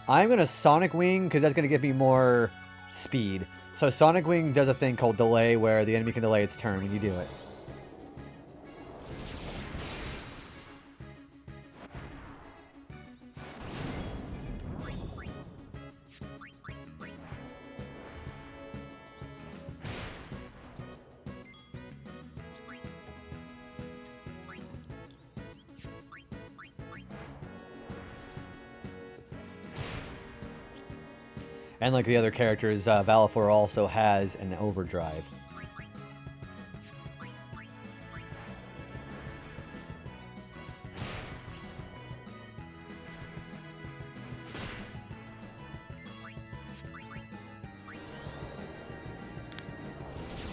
I'm going to Sonic Wing, because that's going to give me more speed. So Sonic Wing does a thing called Delay, where the enemy can delay its turn when you do it. And like the other characters, Balvor also has an overdrive.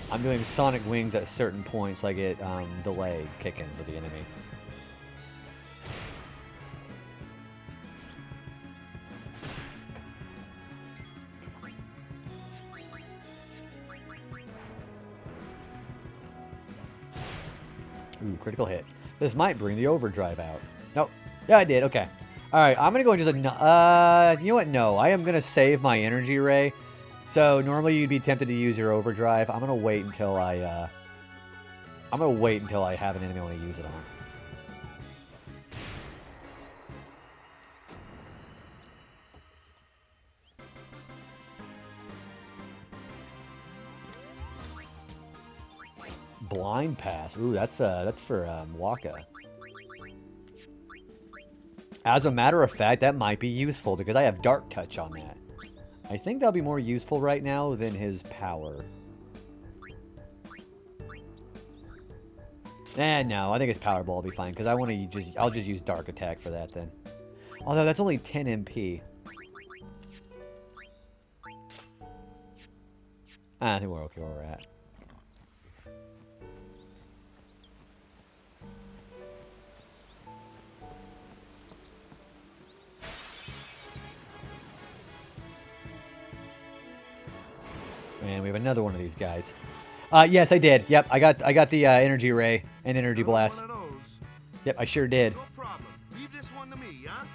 I'm doing Sonic Wings at certain points, so I get delay kicking for the enemy. Ooh, critical hit. This might bring the overdrive out. Nope. Yeah, I did. Okay. Alright, I'm going to go into the... you know what? No, I am going to save my energy ray. So, normally you'd be tempted to use your overdrive. I'm going to wait until I... I'm going to wait until I have an enemy I want to use it on. Blind Pass. Ooh, that's for Waka. As a matter of fact, that might be useful because I have Dark Touch on that. I think that'll be more useful right now than his power. No, I think his Power Ball will be fine because I want to I'll just use Dark Attack for that then. Although that's only 10 MP. I think we're okay where we're at. And we have another one of these guys. Yes, I did. Yep, I got the energy ray and energy blast. Yep, I sure did. No problem. Leave this one to me, huh?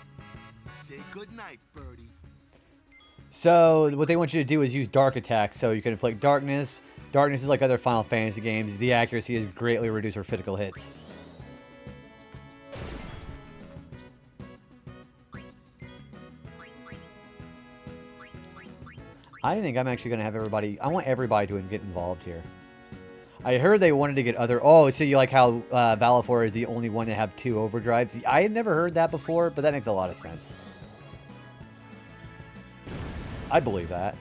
Say good night, birdie. So what they want you to do is use Dark Attack, so you can inflict darkness. Darkness is like other Final Fantasy games. The accuracy is greatly reduced for critical hits. I think I'm actually going to have everybody... I want everybody to get involved here. I heard they wanted to get other... Oh, so you like how Balvor is the only one to have 2 overdrives? I had never heard that before, but that makes a lot of sense. I believe that.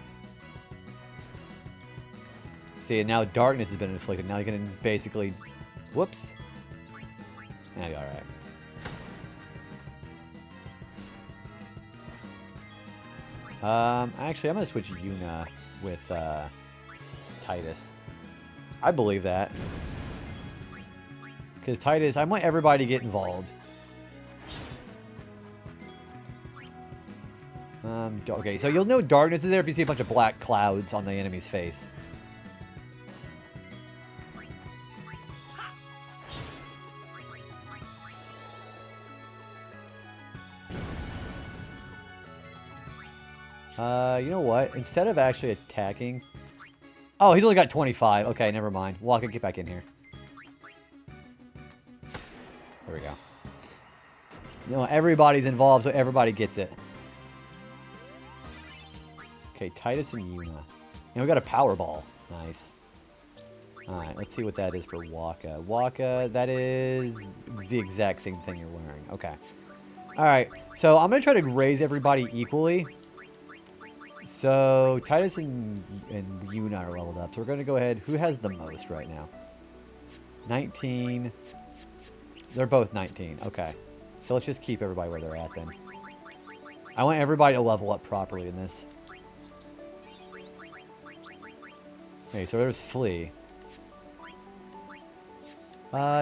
See, and now darkness has been inflicted. Now you can basically... Whoops. That'll be alright. Actually, I'm going to switch Yuna with Titus. I believe that. Because Titus, I want everybody to get involved. Okay, so you'll know darkness is there if you see a bunch of black clouds on the enemy's face. You know what? Instead of actually attacking... Oh, he's only got 25. Okay, never mind. Waka, get back in here. There we go. You know, everybody's involved, so everybody gets it. Okay, Titus and Yuna. And we got a Power Ball. Nice. Alright, let's see what that is for Waka. Waka, that is the exact same thing you're wearing. Okay. Alright, so I'm going to try to raise everybody equally. So, Titus and Yuna are leveled up. So we're going to go ahead. Who has the most right now? 19. They're both 19. Okay. So let's just keep everybody where they're at then. I want everybody to level up properly in this. Okay, so there's Flea.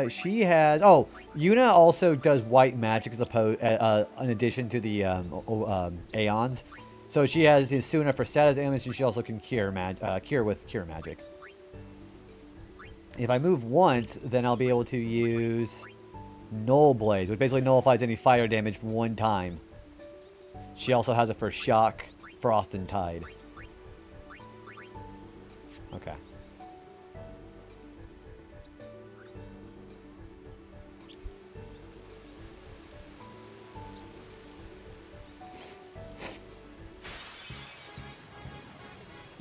She has... Oh, Yuna also does white magic as opposed, in addition to the Aeons. So she has Suna for status ailments, and she also can cure with cure magic. If I move once, then I'll be able to use Null Blades, which basically nullifies any fire damage for 1 time. She also has it for Shock, Frost, and Tide. Okay.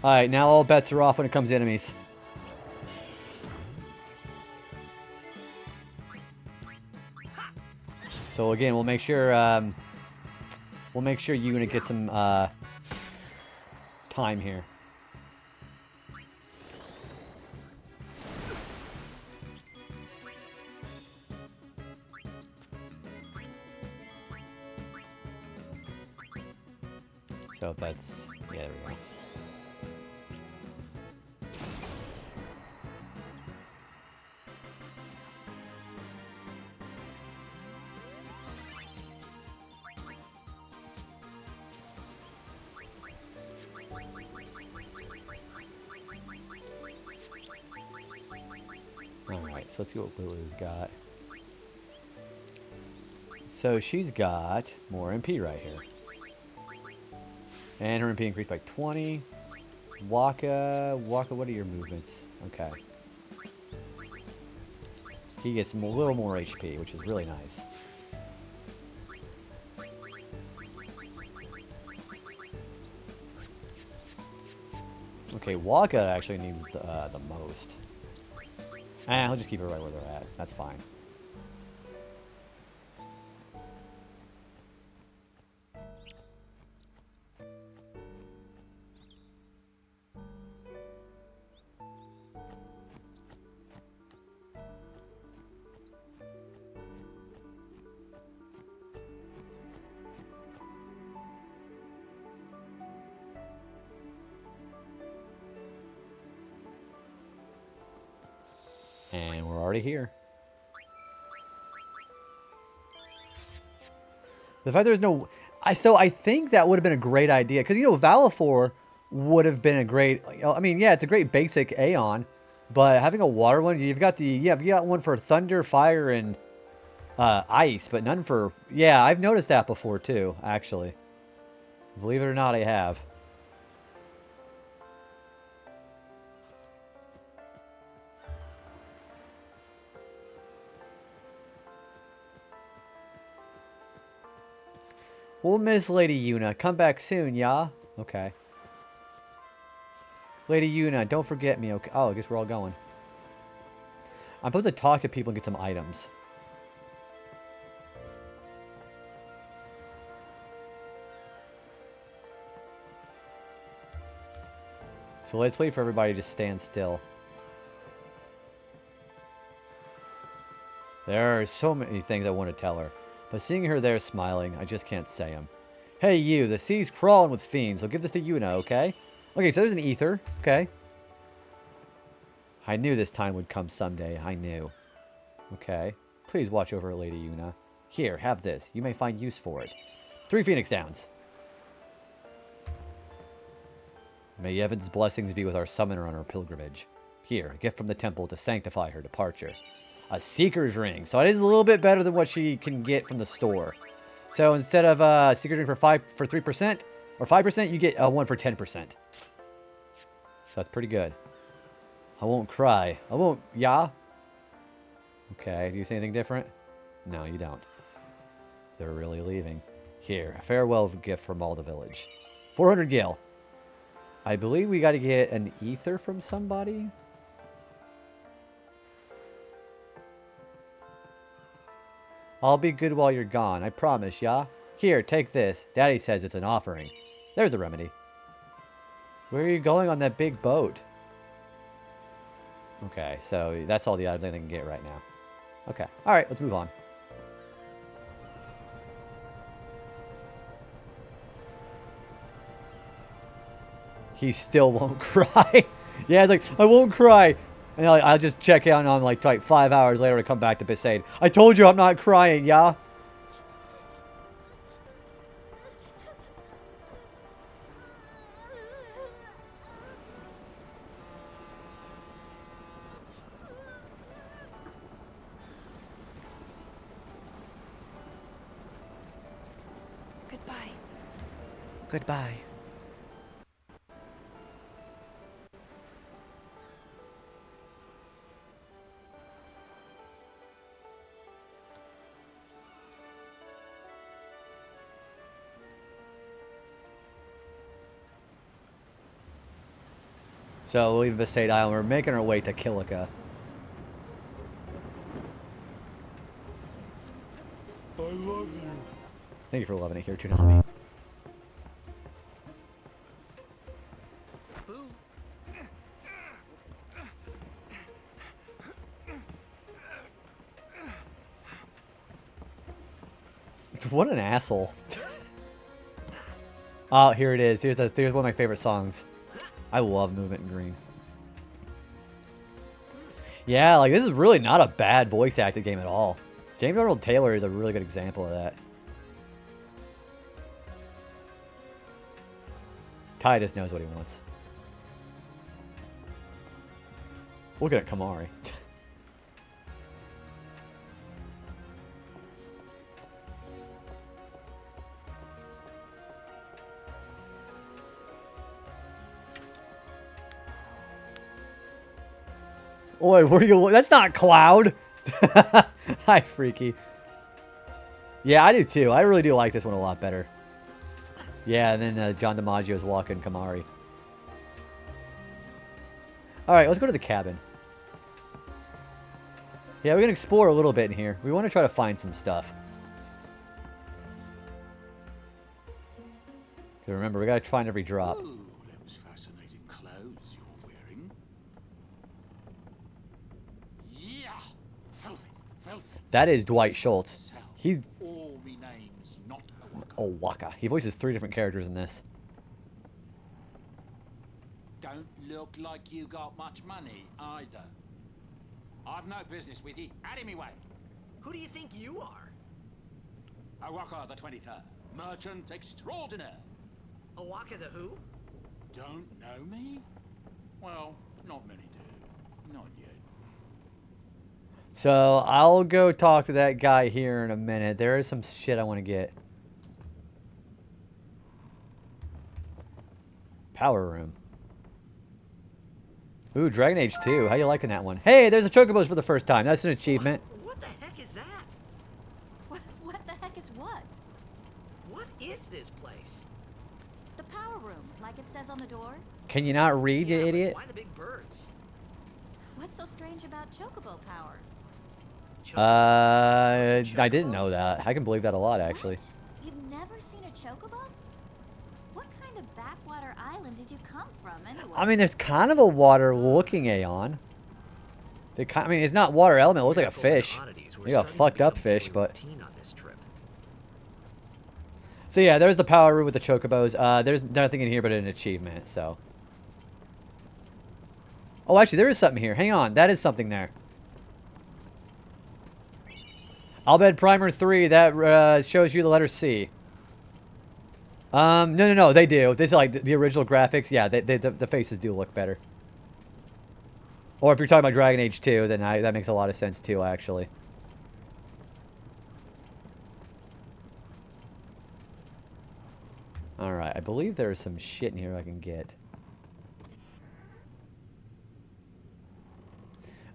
Alright, now all bets are off when it comes to enemies. So again, we'll make sure Yuna gets some time here. So if that's, yeah, there we go. Alright, so let's see what Lulu's got. So she's got more MP right here. And her MP increased by 20. Waka, what are your movements? Okay. He gets a little more HP, which is really nice. Okay, Waka actually needs the most. I'll just keep it right where they're at. That's fine. And we're already here. The fact there's no... So I think that would have been a great idea. Because, you know, Valifor would have been a great... I mean, yeah, it's a great basic Aeon. But having a water one, you've got the... Yeah, you got one for thunder, fire, and ice. But none for... Yeah, I've noticed that before, too, actually. Believe it or not, I have. We'll miss Lady Yuna. Come back soon, yeah? Okay. Lady Yuna, don't forget me, okay? Oh, I guess we're all going. I'm supposed to talk to people and get some items. So let's wait for everybody to stand still. There are so many things I want to tell her. But seeing her there smiling, I just can't say them. Hey you, the sea's crawling with fiends, so give this to Yuna, okay? Okay, so there's an ether. Okay. I knew this time would come someday. I knew. Okay. Please watch over Lady Yuna. Here, have this. You may find use for it. 3 Phoenix Downs. May Yevon's blessings be with our summoner on her pilgrimage. Here, a gift from the temple to sanctify her departure. A Seeker's Ring. So it is a little bit better than what she can get from the store. So instead of a Seeker's Ring for 3% or 5%, you get one for 10%. So that's pretty good. I won't cry. I won't. Yeah? Okay. Do you say anything different? No, you don't. They're really leaving. Here, a farewell gift from all the village. 400 gil. I believe we got to get an ether from somebody. I'll be good while you're gone, I promise, yeah? Here, take this. Daddy says it's an offering. There's the remedy. Where are you going on that big boat? Okay, so that's all the items I can get right now. Okay, alright, let's move on. He still won't cry. Yeah, it's like, I won't cry. And I'll just check out on like 5 hours later to come back to Besaid. I told you I'm not crying, yeah? Goodbye. So we'll leave Besaid Island. We're making our way to Kilika. I love you. Thank you for loving it here, Toonami. What an asshole. Oh, here it is. Here's one of my favorite songs. I love Movement in Green. Yeah, like this is really not a bad voice acted game at all. James Arnold Taylor is a really good example of that. Ty just knows what he wants. Looking at Kamari. Oi, where are you? That's not Cloud. Hi, Freaky. Yeah, I do too. I really do like this one a lot better. Yeah, and then John DiMaggio's walking Kamari. Alright, let's go to the cabin. Yeah, we're going to explore a little bit in here. We want to try to find some stuff. Remember, we got to find every drop. Ooh, them's fascinating clothes you're wearing. Yeah, filthy, filthy. That is Dwight Schultz. He's All me name's not Owaka. He voices 3 different characters in this. Don't look like you got much money either. I've no business with you. Out of me way. Who do you think you are? Owaka the 23rd, merchant extraordinaire. Owaka the who? Don't know me? Well, not many do. Not yet. So, I'll go talk to that guy here in a minute. There is some shit I want to get. Power room. Ooh, Dragon Age 2. How you liking that one? Hey, there's a Chocobos for the first time. That's an achievement. What the heck is that? What the heck is what? What is this place? The power room, like it says on the door? Can you not read, you idiot? Why the big birds? What's so strange about Chocobo power? I didn't know that. I can believe that a lot, actually. What? You've never seen a Chocobo? What kind of backwater island did you come from, anyway? I mean, there's kind of a water-looking Aeon. I mean, it's not water element. It looks like a fish. You got a fucked up fish, but... So yeah, there's the power room with the Chocobos. There's nothing in here but an achievement, so... Oh, actually, there is something here. Hang on. That is something there. Albed Primer 3, that shows you the letter C. No, they do. This is like the original graphics. Yeah, the faces do look better. Or if you're talking about Dragon Age 2, then that makes a lot of sense too, actually. Alright, I believe there's some shit in here I can get.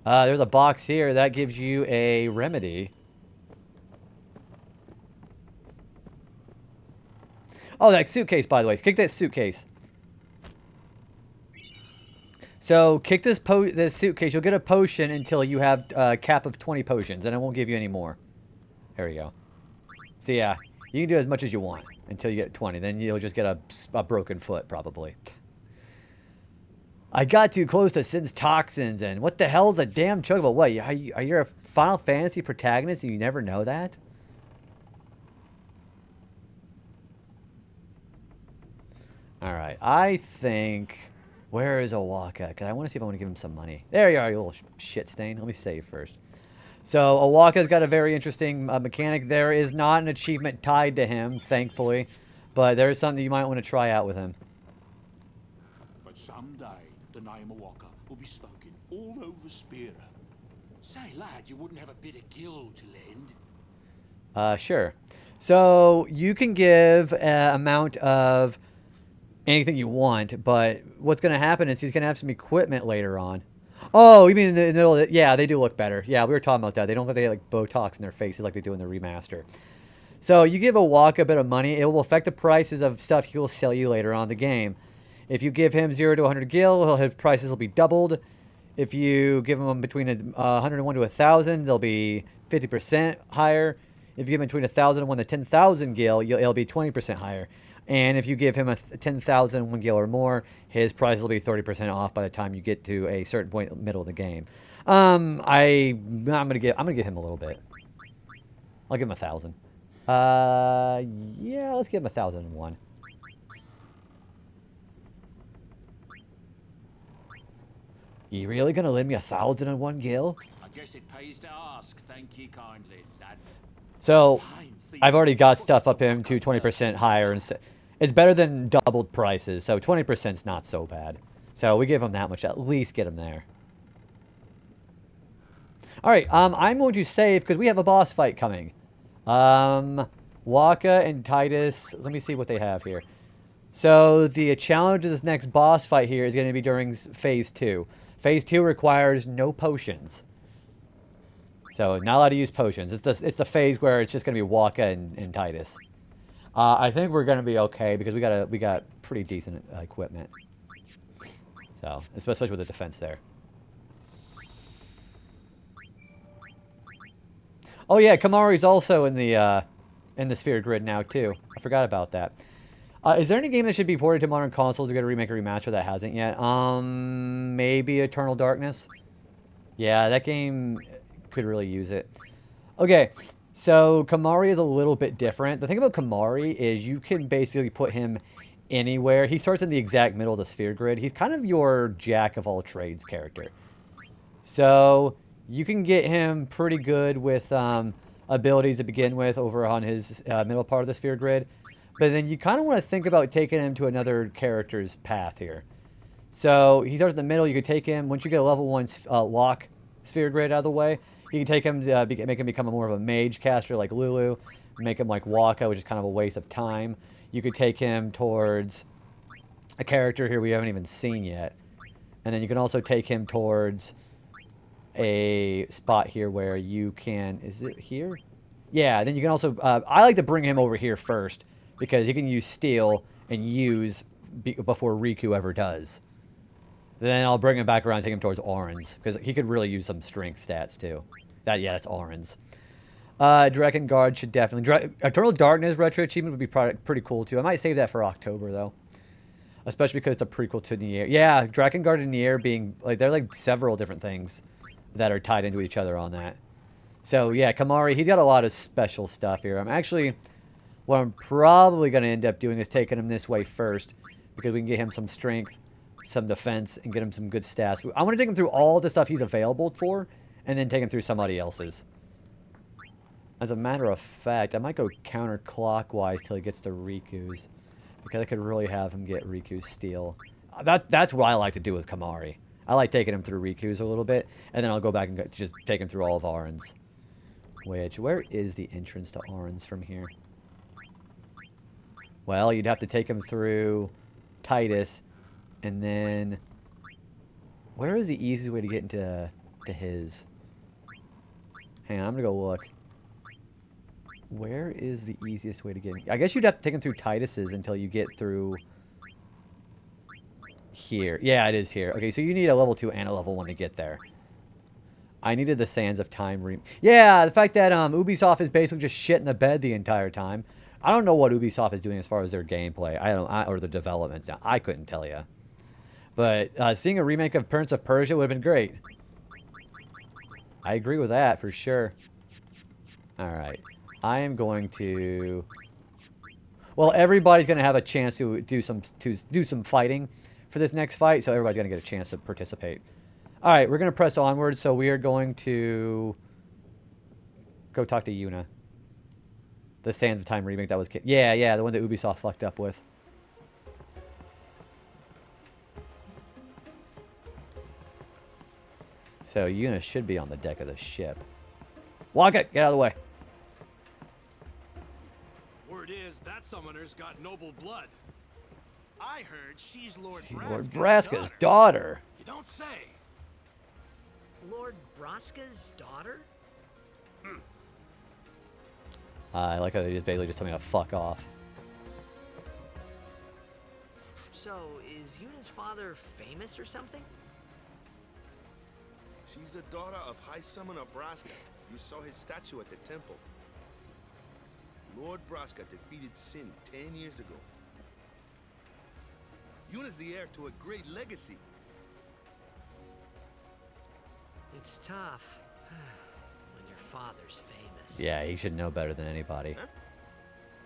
There's a box here that gives you a remedy. Oh, that suitcase, by the way. Kick that suitcase. So, kick this suitcase. You'll get a potion until you have a cap of 20 potions, and it won't give you any more. There we go. So, yeah. You can do as much as you want until you get 20. Then you'll just get a broken foot, probably. I got too close to Sin's toxins, and what the hell's a damn chocobo? What, are you a Final Fantasy protagonist and you never know that? Alright, I think... Where is Owaka? Because I want to see if I want to give him some money. There you are, you little shit stain. Let me save first. So, Owaka's got a very interesting mechanic. There is not an achievement tied to him, thankfully. But there is something you might want to try out with him. But someday, the name Owaka will be spoken all over Spira. Say, lad, you wouldn't have a bit of gill to lend? Sure. So you can give an amount of anything you want, but what's going to happen is he's going to have some equipment later on. Oh, you mean in the middle of it? Yeah, they do look better. Yeah, we were talking about that. They don't have like Botox in their faces like they do in the remaster. So you give a walk a bit of money, it will affect the prices of stuff he will sell you later on in the game. If you give him 0 to 100 gil, his prices will be doubled. If you give him between 101 to 1,000, they'll be 50% higher. If you give him between 1,000 and 1 to 10,000 gil, it'll be 20% higher. And if you give him a 10,000 1 gil or more, his price will be 30% off by the time you get to a certain point in the middle of the game. I'm gonna give him a little bit. I'll give him 1,000. Yeah, let's give him 1,001. You really gonna lend me 1,001 gil? I guess it pays to ask. Thank you kindly, lad. So, I've already got stuff up him to 20% higher, and it's better than doubled prices. So 20%'s not so bad. So we give him that much, at least get him there. All right, I'm going to save because we have a boss fight coming. Waka and Titus. Let me see what they have here. So the challenge of this next boss fight here is going to be during Phase 2. Phase 2 requires no potions. So not allowed to use potions. It's the phase where it's just going to be Waka and Titus. I think we're going to be okay because we got pretty decent equipment. So especially with the defense there. Oh yeah, Kamari's also in the sphere grid now too. I forgot about that. Is there any game that should be ported to modern consoles to get a remake or remaster that hasn't yet? Maybe Eternal Darkness. Yeah, that game could really use it. Okay, so Kamari is a little bit different. The thing about Kamari is you can basically put him anywhere. He starts in the exact middle of the sphere grid. He's kind of your jack of all trades character. So you can get him pretty good with abilities to begin with over on his middle part of the sphere grid. But then you kind of want to think about taking him to another character's path here. So he starts in the middle. You could take him, once you get a level 1 lock sphere grid out of the way, you can take him, make him become more of a mage caster like Lulu, make him like Waka, which is kind of a waste of time. You could take him towards a character here we haven't even seen yet. And then you can also take him towards a spot here where you can, is it here? Yeah, then you can also, I like to bring him over here first because he can use Steel and use before Riku ever does. Then I'll bring him back around and take him towards Orin's because he could really use some strength stats too. That's Orin's. Dragon Guard should definitely... Eternal Darkness Retro Achievement would be pretty cool too. I might save that for October though. Especially because it's a prequel to Nier. Yeah, Dragon Guard and Nier being... they're like several different things that are tied into each other on that. So yeah, Kamari, he's got a lot of special stuff here. What I'm probably going to end up doing is taking him this way first because we can get him some strength, some defense, and get him some good stats. I want to take him through all the stuff he's available for, and then take him through somebody else's. As a matter of fact, I might go counterclockwise till he gets to Riku's, because I could really have him get Riku's Steel. That's what I like to do with Kamari. I like taking him through Riku's a little bit, and then I'll go back and just take him through all of Orin's. Where is the entrance to Orin's from here? Well, you'd have to take him through Titus, and then... Where is the easiest way to get into his? Hang on, I'm gonna go look. Where is the easiest way to get in? I guess you'd have to take him through Titus's until you get through... Here. Yeah, it is here. Okay, so you need a level 2 and a level 1 to get there. I needed the Sands of Time Yeah, the fact that Ubisoft is basically just shit in the bed the entire time. I don't know what Ubisoft is doing as far as their gameplay. Or the developments. Now, I couldn't tell you. But seeing a remake of Prince of Persia would have been great. I agree with that for sure. Alright. I am going to... Well, everybody's going to have a chance to do some fighting for this next fight, so everybody's going to get a chance to participate. Alright, we're going to press onward, so we are going to go talk to Yuna. The Sands of Time remake that was... Yeah, the one that Ubisoft fucked up with. So Yuna should be on the deck of the ship. Walk it! Get out of the way. summoners got noble blood. I heard she's Lord Lord Braska's Braska's daughter. You don't say. Lord Braska's daughter? I like how they just basically just told me to fuck off. So, is Yuna's father famous or something? She's the daughter of High Summoner Braska. You saw his statue at the temple. Lord Braska defeated Sin 10 years ago. Yuna's the heir to a great legacy. It's tough when your father's famous. Yeah, he should know better than anybody. Huh?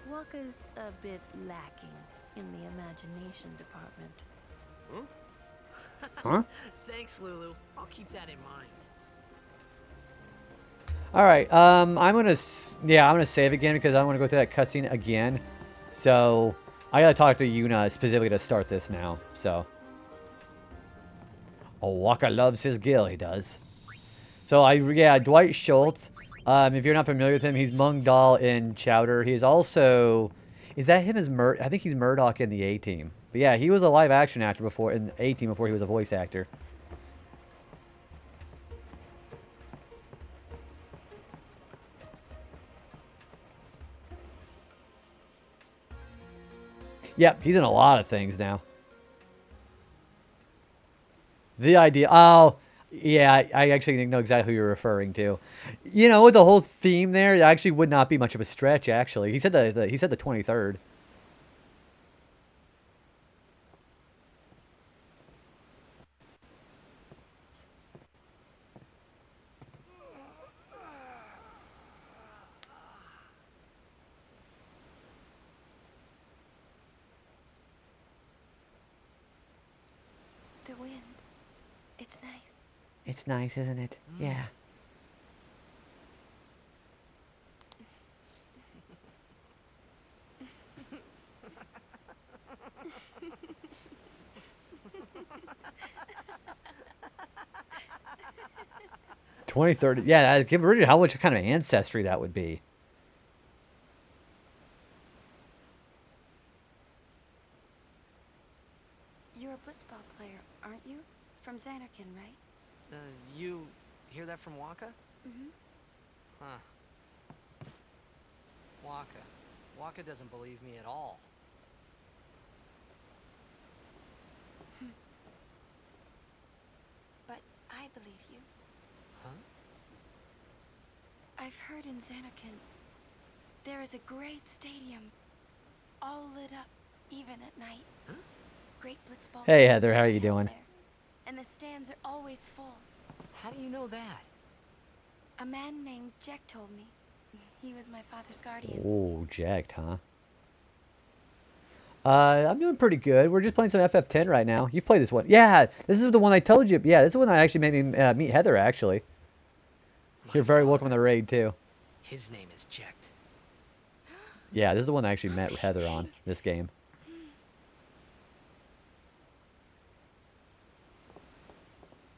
Walker's a bit lacking in the imagination department. Huh? Huh? Thanks, Lulu. I'll keep that in mind. All right. I'm gonna save again because I want to go through that cutscene again. So I gotta talk to Yuna specifically to start this now. So. Oh, Walker loves his gill. He does. So Dwight Schultz. If you're not familiar with him, he's Mung Dal in Chowder. He is also, is that him as I think he's Murdoch in the A-Team. But yeah, he was a live action actor before in the A-Team before he was a voice actor. Yep, he's in a lot of things now. The idea. Oh, yeah, I actually know exactly who you're referring to. You know, with the whole theme there, it actually would not be much of a stretch. Actually, he said he said the 23rd. The wind. It's nice. It's nice, isn't it? Yeah. $2030. Yeah, give Richard how much kind of ancestry that would be. You're a blitzball player, aren't you? From Xanarkin, right? You hear that from Waka? Mm-hmm. Huh. Waka. Waka doesn't believe me at all. But I believe you. Huh? I've heard in Xanarkin, there is a great stadium, all lit up, even at night. Huh? Great blitzball. Hey Heather, how are you tournaments are doing? held there, and the stands are always full. How do you know that? A man named Jack told me. He was my father's guardian. Oh, jacked, huh? I'm doing pretty good. We're just playing some FF10 right now. You've played this one. Yeah, this is the one I told you. Yeah, this is the one that actually made me meet Heather, actually. You're very welcome in the raid, too. His name is Jekt. Yeah, this is the one I actually met Heather on, this game.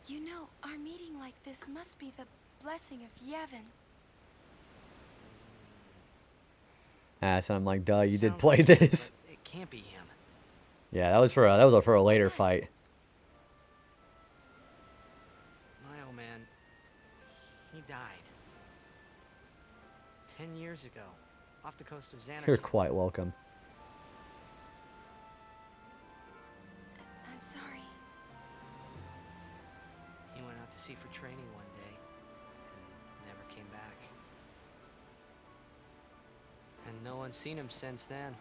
You know, our meeting like this must be the blessing of Yevon. So I'm like, duh, you did Sounds play like him, this. but it can't be him. Yeah, that was for a later fight. My old man, he died 10 years ago, off the coast of Xanarkin. You're quite welcome. I'm sorry. He went out to sea for training one day and never came back. And no one's seen him since then.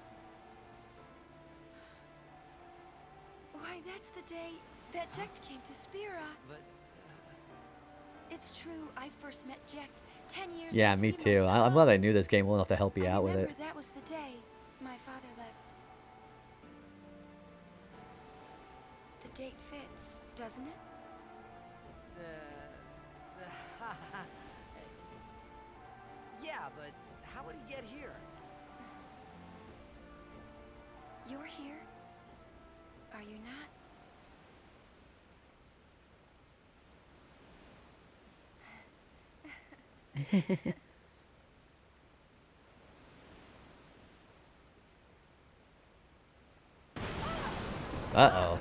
Why, that's the day that Jekt came to Spira. But It's true, I first met Jekt 10 years Yeah, and me 3 too. months I'm ago. glad I knew this game well enough to help you I out with it. remember that was the day my father left. The date fits, doesn't it? yeah, but how would he get here? You're here? Are you not? Uh-oh.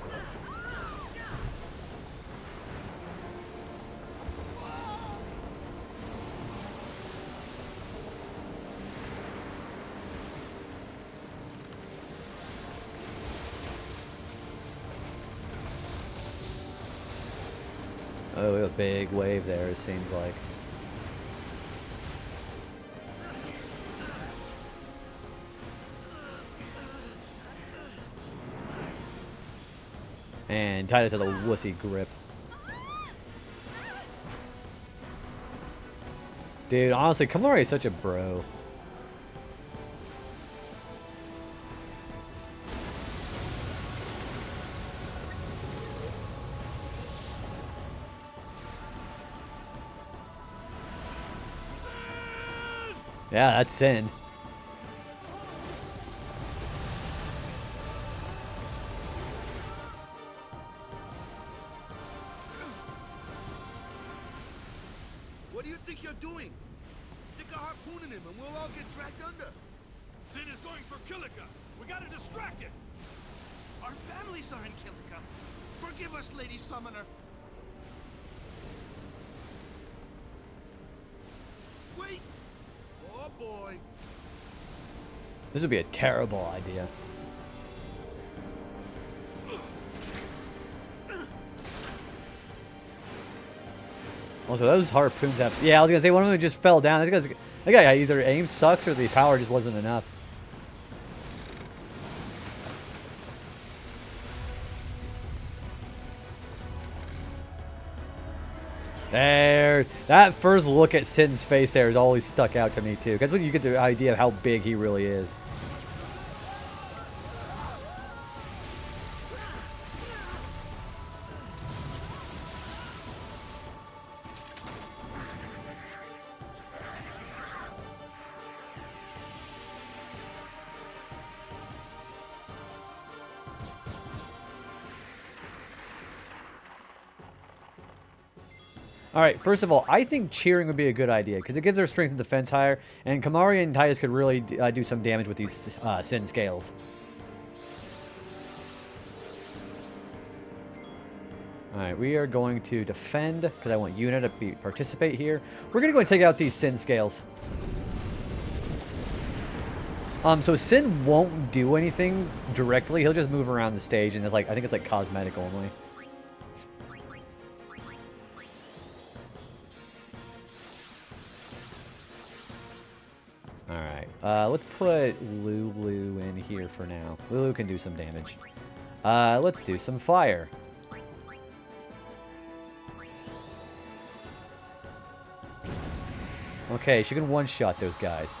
Oh, we have a big wave there, it seems like. And Titus has a wussy grip. Dude, honestly, Kamari is such a bro. Yeah, that's sin. What do you think you're doing? Stick a harpoon in him and we'll all get dragged under. Sin is going for Kilika. We gotta distract it. Our families are in Kilika. Forgive us, Lady Summoner. Wait! Oh boy! This would be a terrible idea. Also, those harpoons have... Yeah, I was gonna say one of them just fell down. That guy either aim sucks or the power just wasn't enough. There, that first look at Sin's face there has always stuck out to me too. Because when you get the idea of how big he really is. Alright, first of all, I think cheering would be a good idea, because it gives their strength and defense higher, and Kamari and Titus could really do some damage with these Sin scales. Alright, we are going to defend, because I want Yuna to participate here. We're going to go and take out these Sin scales. So Sin won't do anything directly, he'll just move around the stage, and it's like, I think it's like cosmetic only. Alright, let's put Lulu in here for now. Lulu can do some damage. Let's do some fire. Okay, she can one-shot those guys.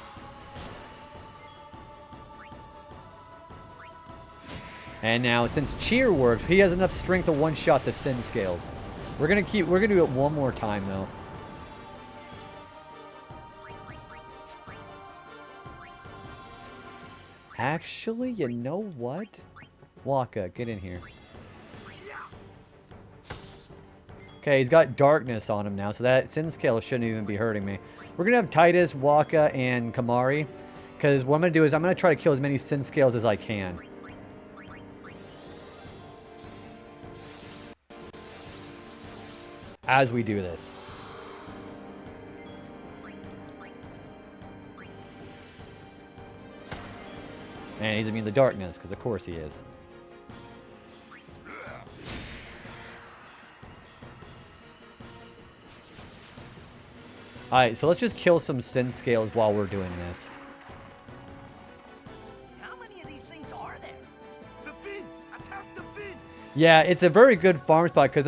And now, since cheer works, he has enough strength to one-shot the Sin scales. We're gonna do it one more time, though. Actually, you know what? Waka, get in here. Okay, he's got darkness on him now, so that Sin scale shouldn't even be hurting me. We're gonna have Titus, Waka, and Kamari, because what I'm gonna do is I'm gonna try to kill as many Sin scales as I can. As we do this. And he's immune to darkness, because of course he is. Alright, so let's just kill some Sin scales while we're doing this. How many of these things are there? The fin! Attack the fin! Yeah, it's a very good farm spot, because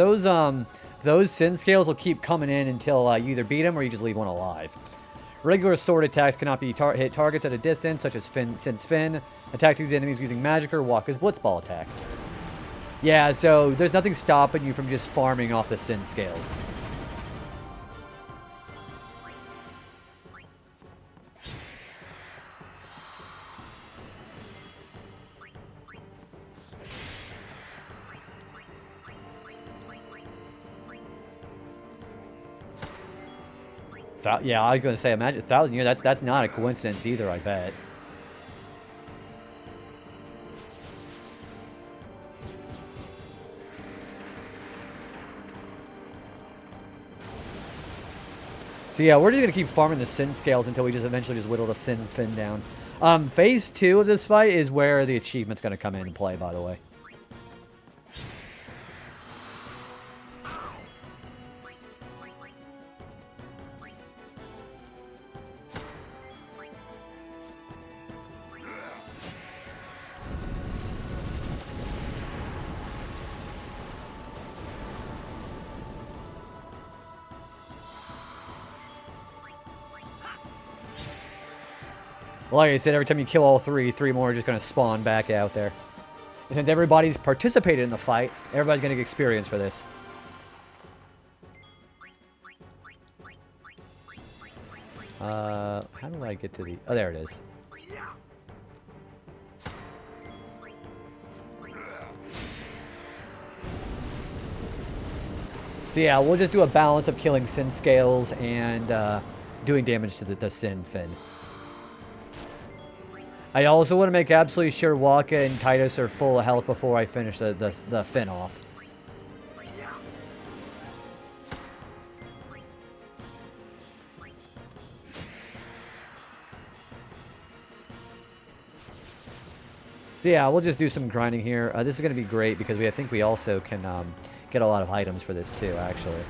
those Sin scales will keep coming in until you either beat them or you just leave one alive. Regular sword attacks cannot be hit targets at a distance, such as Sin's Fin. Attack these enemies using magic or Waka's Blitzball attack. Yeah, so there's nothing stopping you from just farming off the Sin scales. Yeah, I was going to say, imagine 1,000 years. That's not a coincidence either, I bet. So yeah, we're just gonna keep farming the sin scales until we just eventually just whittle the sin fin down. Phase 2 of this fight is where the achievement's gonna come into play, by the way. Like I said, every time you kill all three more are just going to spawn back out there. And since everybody's participated in the fight, everybody's going to get experience for this. How do I get to the... Oh, there it is. So yeah, we'll just do a balance of killing sin scales and doing damage to the sin fin. I also want to make absolutely sure Waka and Titus are full of health before I finish the fin off. So yeah, we'll just do some grinding here. This is going to be great because I think we also can get a lot of items for this too, actually.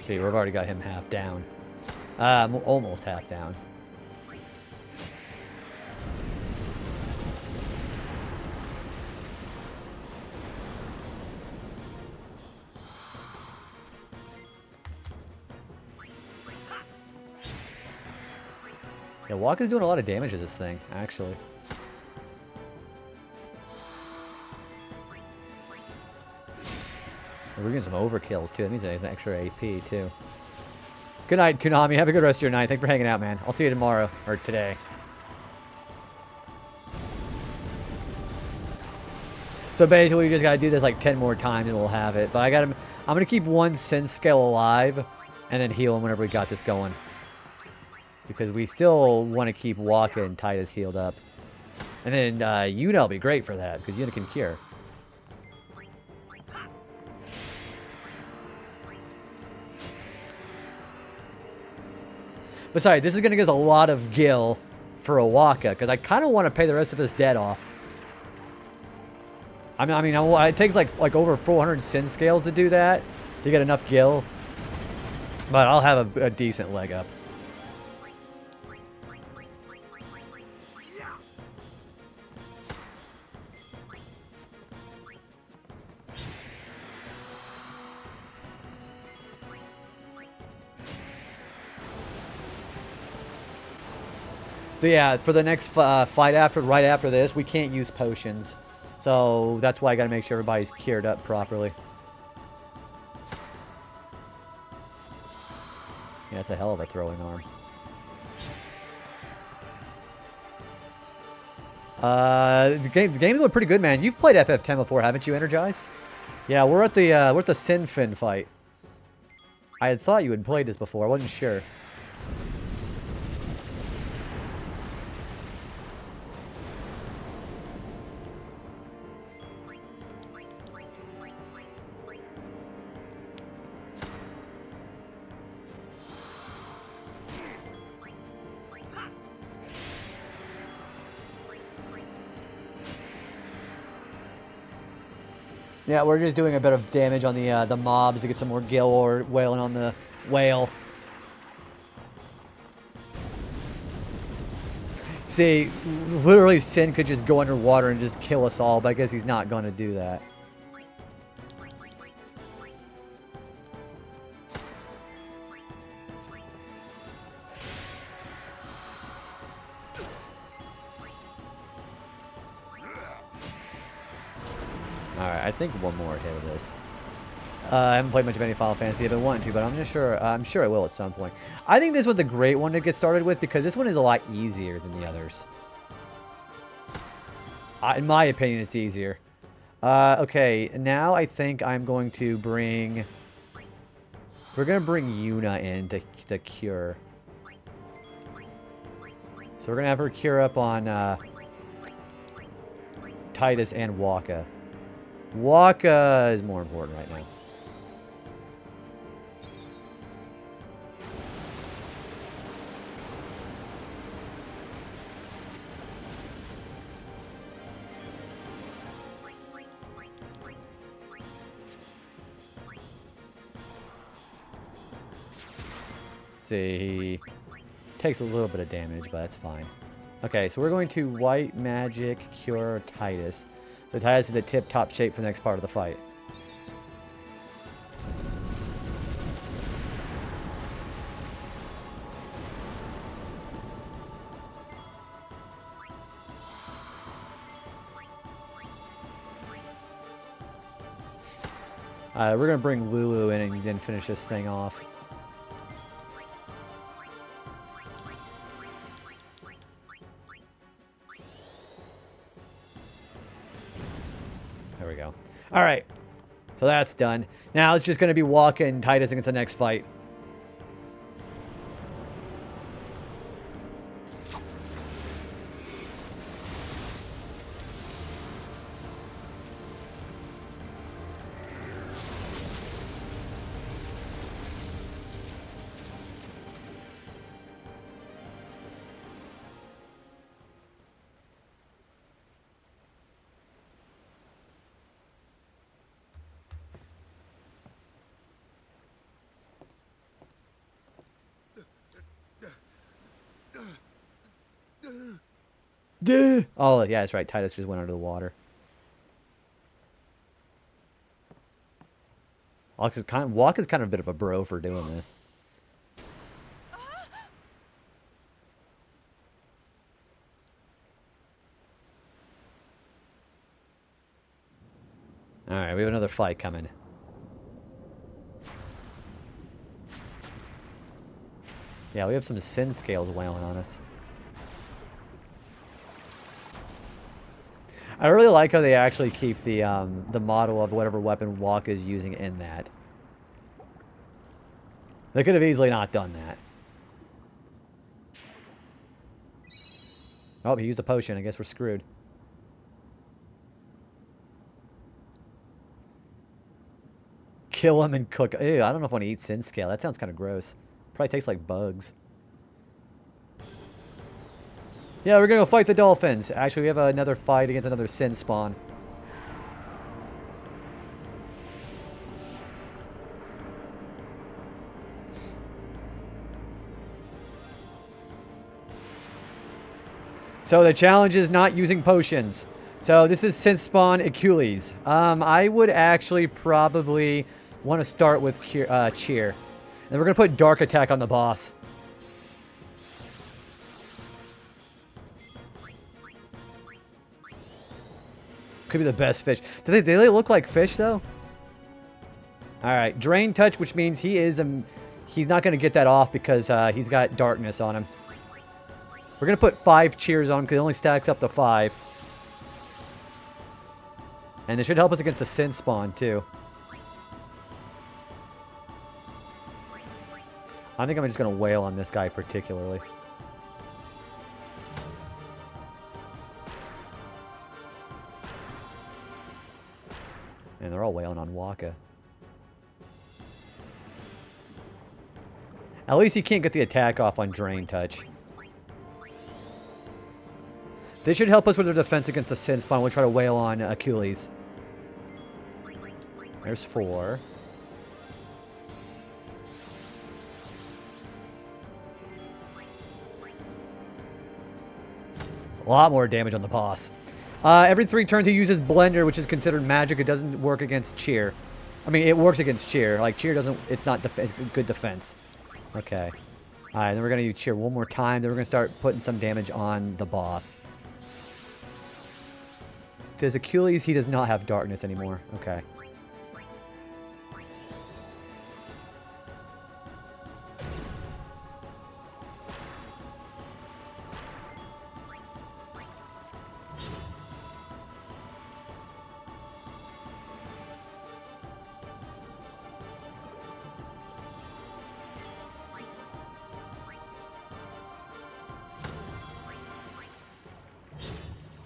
See, we've already got him half down. Almost half down. Yeah, Waka's doing a lot of damage to this thing, actually. We're getting some overkills, too. That means I have an extra AP, too. Good night, Toonami. Have a good rest of your night. Thanks for hanging out, man. I'll see you tomorrow. Or today. So basically, we just gotta do this like 10 more times and we'll have it. But I'm gonna keep one sin scale alive and then heal him whenever we got this going. Because we still want to keep Waka and Titus healed up. And then Yuna will be great for that, because Yuna can cure. Besides, this is going to give us a lot of gil for a Waka, because I kind of want to pay the rest of his debt off. I mean, it takes like over 400 sin scales to do that, to get enough gil. But I'll have a decent leg up. So yeah, for the next fight right after this, we can't use potions. So that's why I gotta make sure everybody's cured up properly. Yeah, it's a hell of a throwing arm. The game's looking pretty good, man. You've played FF10 before, haven't you, Energized? Yeah, we're at the Sin Fin fight. I had thought you had played this before. I wasn't sure. Yeah, we're just doing a bit of damage on the mobs to get some more gil or wailing on the whale. See, literally Sin could just go underwater and just kill us all, but I guess he's not going to do that. Alright, I think one more hit of this. I haven't played much of any Final Fantasy. I've been wanting to, but I'm sure I will at some point. I think this one's a great one to get started with because this one is a lot easier than the others. In my opinion, it's easier. Okay, now I think I'm going to bring... We're going to bring Yuna in to cure. So we're going to have her cure up on Titus and Waka. Waka is more important right now. See, takes a little bit of damage, but that's fine. Okay, so we're going to White Magic Cure Titus. So Titus is at tip-top shape for the next part of the fight. We're going to bring Lulu in and then finish this thing off. There we go. All right. So that's done. Now it's just going to be Waka and Titus against the next fight. Oh, yeah, that's right. Titus just went under the water. Waka's kind of a bit of a bro for doing this. Alright, we have another fight coming. Yeah, we have some sin scales wailing on us. I really like how they actually keep the model of whatever weapon Waka is using in that. They could have easily not done that. Oh, he used a potion. I guess we're screwed. Kill him and cook. Ew, I don't know if I want to eat sin scale. That sounds kind of gross. Probably tastes like bugs. Yeah, we're gonna go fight the dolphins. Actually, we have another fight against another sin spawn. So the challenge is not using potions. So this is sin spawn Achilles. I would actually probably want to start with cheer. And we're gonna put dark attack on the boss. Could be the best fish. Do they look like fish though? All right, drain touch, which means he's not going to get that off because he's got darkness on him. We're going to put 5 cheers on him because it only stacks up to 5. And it should help us against the sin spawn too. I think I'm just going to wail on this guy particularly. And they're all wailing on Waka. At least he can't get the attack off on Drain Touch. They should help us with their defense against the Sin Spawn. We'll try to wail on Achilles. There's 4. A lot more damage on the boss. Every 3 turns he uses Blender, which is considered magic. It doesn't work against Cheer. I mean, it works against Cheer. Like, Cheer doesn't... It's not good defense. Okay. Alright, then we're going to use Cheer one more time. Then we're going to start putting some damage on the boss. Does Achilles, he does not have darkness anymore. Okay.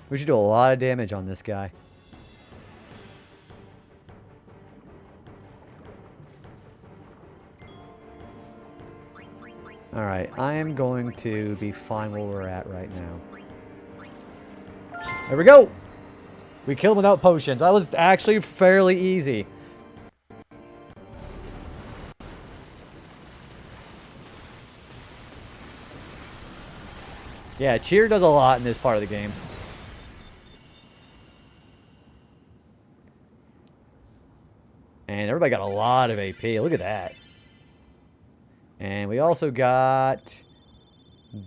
We should do a lot of damage on this guy. Alright, I am going to be fine where we're at right now. There we go! We killed him without potions. That was actually fairly easy. Yeah, cheer does a lot in this part of the game. And everybody got a lot of AP. Look at that. And we also got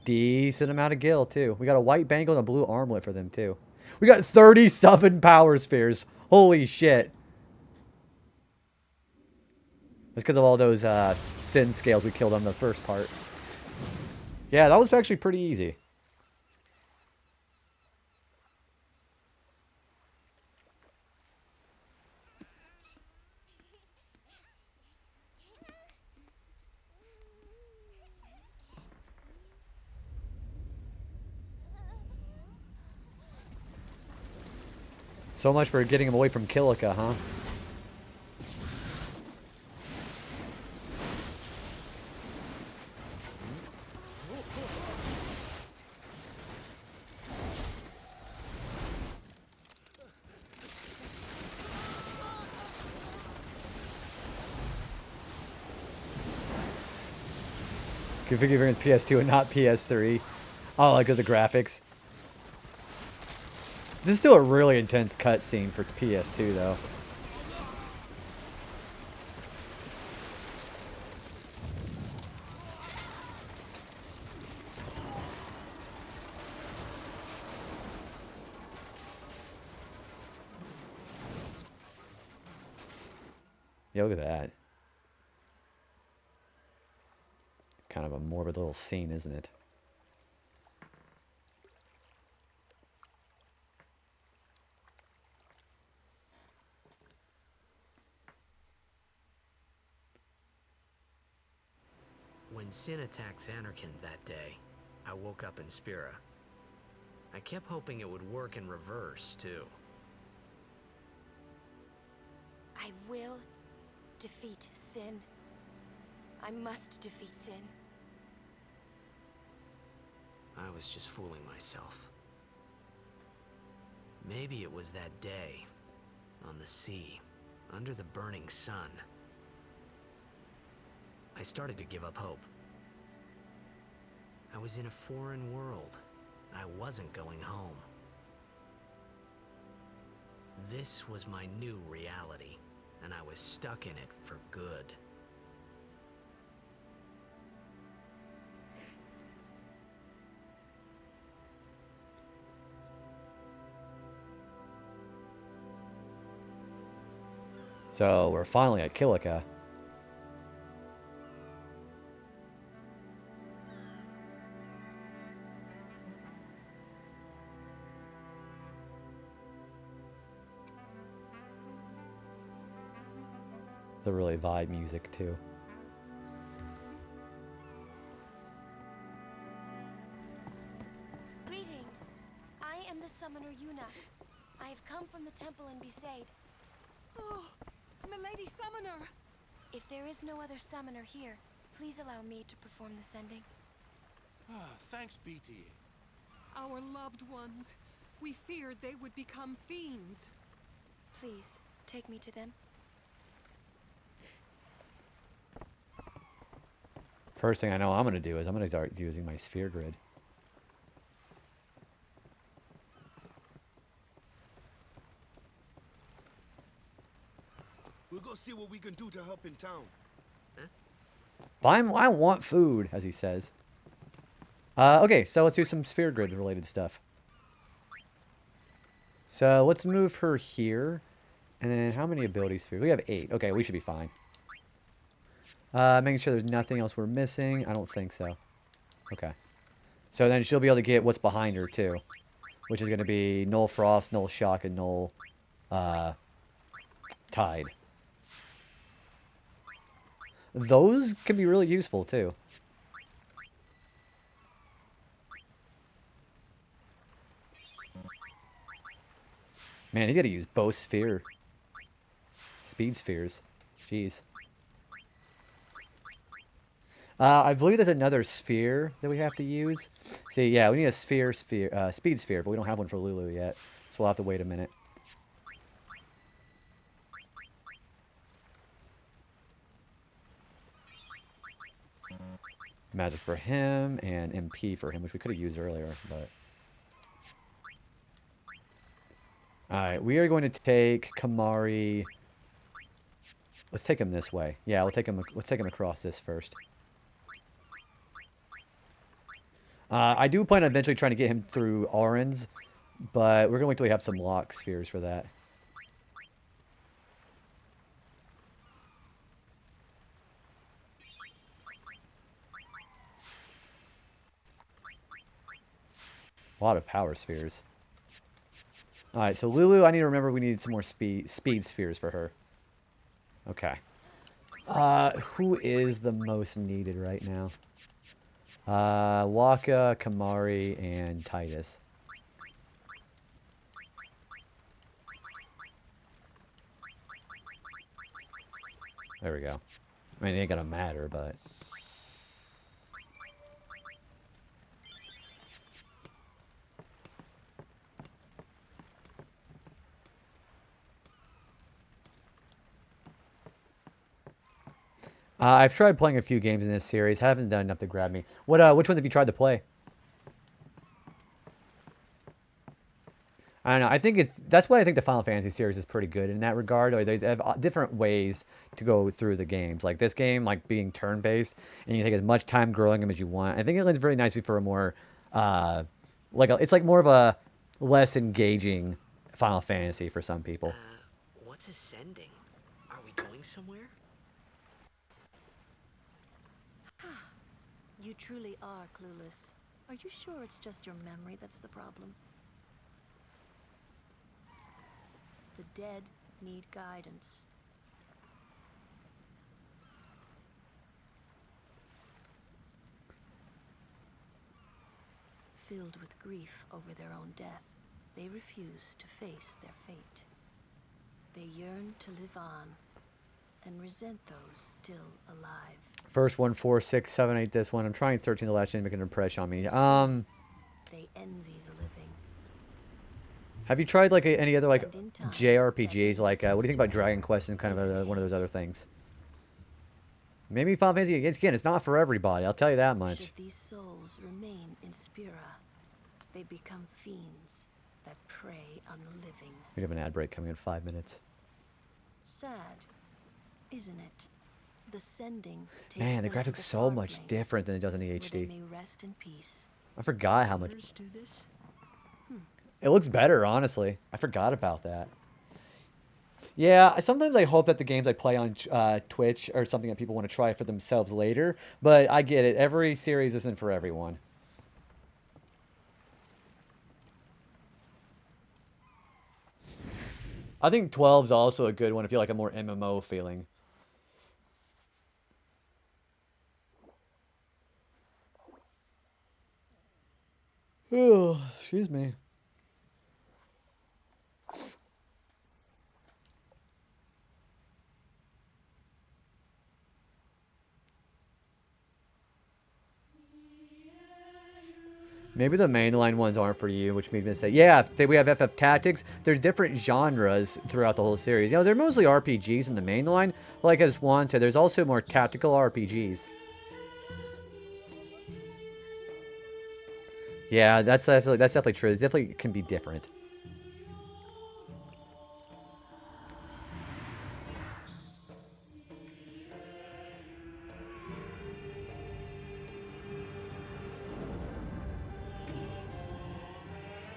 decent amount of gil, too. We got a white bangle and a blue armlet for them, too. We got 37 power spheres. Holy shit. That's because of all those sin scales we killed on the first part. Yeah, that was actually pretty easy. So much for getting him away from Kilika, huh? Configuring PS2 and not PS3. Oh, like the graphics. This is still a really intense cutscene for PS2, though. Yeah, look at that. Kind of a morbid little scene, isn't it? When Sin attacked Xanarkand that day, I woke up in Spira. I kept hoping it would work in reverse, too. I will defeat Sin. I must defeat Sin. I was just fooling myself. Maybe it was that day, on the sea, under the burning sun. I started to give up hope. I was in a foreign world. I wasn't going home. This was my new reality, and I was stuck in it for good. So, we're finally at Kilika. The really vibe music, too. Greetings. I am the summoner Yuna. I have come from the temple in Besaid. Oh, Milady Summoner! If there is no other summoner here, please allow me to perform the sending. Thanks, BT. Our loved ones. We feared they would become fiends. Please, take me to them. First thing I know I'm going to do is I'm going to start using my sphere grid. We'll go see what we can do to help in town. I want food, as he says. Okay, so let's do some sphere grid related stuff. So let's move her here. And then how many ability spheres? We have 8. Okay, we should be fine. Making sure there's nothing else we're missing. I don't think so. Okay. So then she'll be able to get what's behind her too. Which is going to be Null Frost, Null Shock, and Null Tide. Those can be really useful too. Man, he's got to use both speed spheres. Jeez. I believe there's another sphere that we have to use. See, yeah, we need a speed sphere, but we don't have one for Lulu yet, so we'll have to wait a minute. Magic for him and MP for him, which we could have used earlier, but. Alright, we are going to take Kamari. Let's take him this way. Yeah, let's take him across this first. I do plan on eventually trying to get him through Oran's, but we're going to wait till we have some lock spheres for that. A lot of power spheres. Alright, so Lulu, I need to remember we need some more speed spheres for her. Okay. Who is the most needed right now? Waka, Kamari, and Titus. There we go. I mean, it ain't gonna matter, but... I've tried playing a few games in this series. Haven't done enough to grab me. Which ones have you tried to play? I don't know. I think that's why I think the Final Fantasy series is pretty good in that regard. Like, they have different ways to go through the games. Like this game, like being turn-based, and you take as much time growing them as you want. I think it lends very nicely for a more, it's like more of a less engaging Final Fantasy for some people. What's ascending? Are we going somewhere? You truly are clueless. Are you sure it's just your memory that's the problem? The dead need guidance. Filled with grief over their own death, they refuse to face their fate. They yearn to live on and resent those still alive. First 1, 4, 6, 7, 8. This one. I'm trying 13 to last to make an impression on me. They envy the living. Have you tried like any other like JRPGs? Like, what do you think about Dragon Quest and kind of one of those other things? Maybe Final Fantasy again. It's not for everybody. I'll tell you that much. Should these souls remain in Spira, they become fiends that prey on the living. We have an ad break coming in 5 minutes. Sad, isn't it? The sending takes Man, the them to graphics so much plane, different than it does in the where HD. they may rest in peace. I forgot how much. Do this? It looks better, honestly. I forgot about that. Yeah, sometimes I hope that the games I play on Twitch are something that people want to try for themselves later. But I get it. Every series isn't for everyone. I think 12's also a good one if you like a more MMO feeling. Oh, excuse me. Maybe the mainline ones aren't for you, which made me say, yeah, we have FF Tactics. There's different genres throughout the whole series. You know, they're mostly RPGs in the mainline. Like as Juan said, there's also more tactical RPGs. Yeah, that's definitely true. It definitely can be different.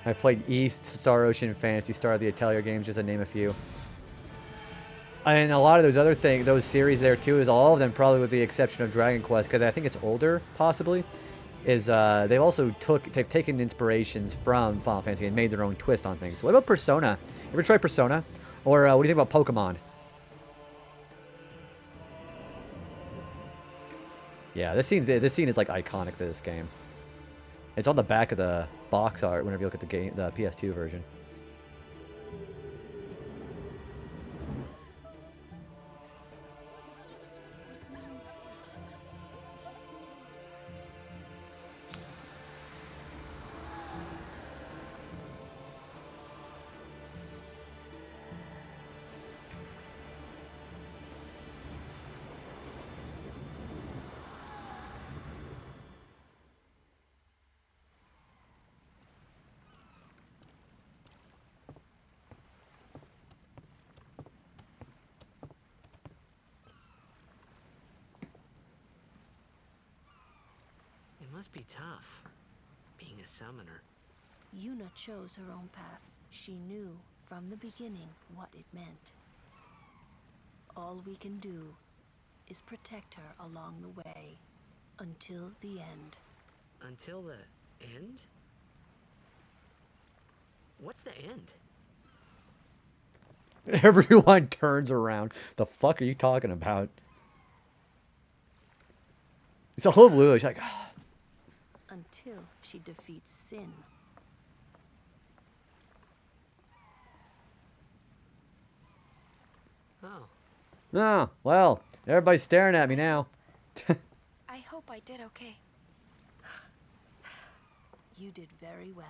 I played East, Star Ocean, Phantasy Star, the Atelier games, just to name a few. And a lot of those other things, those series there too, is all of them probably with the exception of Dragon Quest, because I think it's older, possibly, is they've taken inspirations from Final Fantasy and made their own twist on things. What about Persona? You ever try Persona? Or what do you think about Pokemon? Yeah, this scene is like iconic to this game. It's on the back of the box art whenever you look at the PS2 version. It must be tough, being a summoner. Yuna chose her own path. She knew from the beginning what it meant. All we can do is protect her along the way until the end. Until the end? What's the end? Everyone turns around. The fuck are you talking about? It's a whole blue. She's like, oh. Until she defeats sin. Oh. Oh, well, everybody's staring at me now. I hope I did okay. You did very well.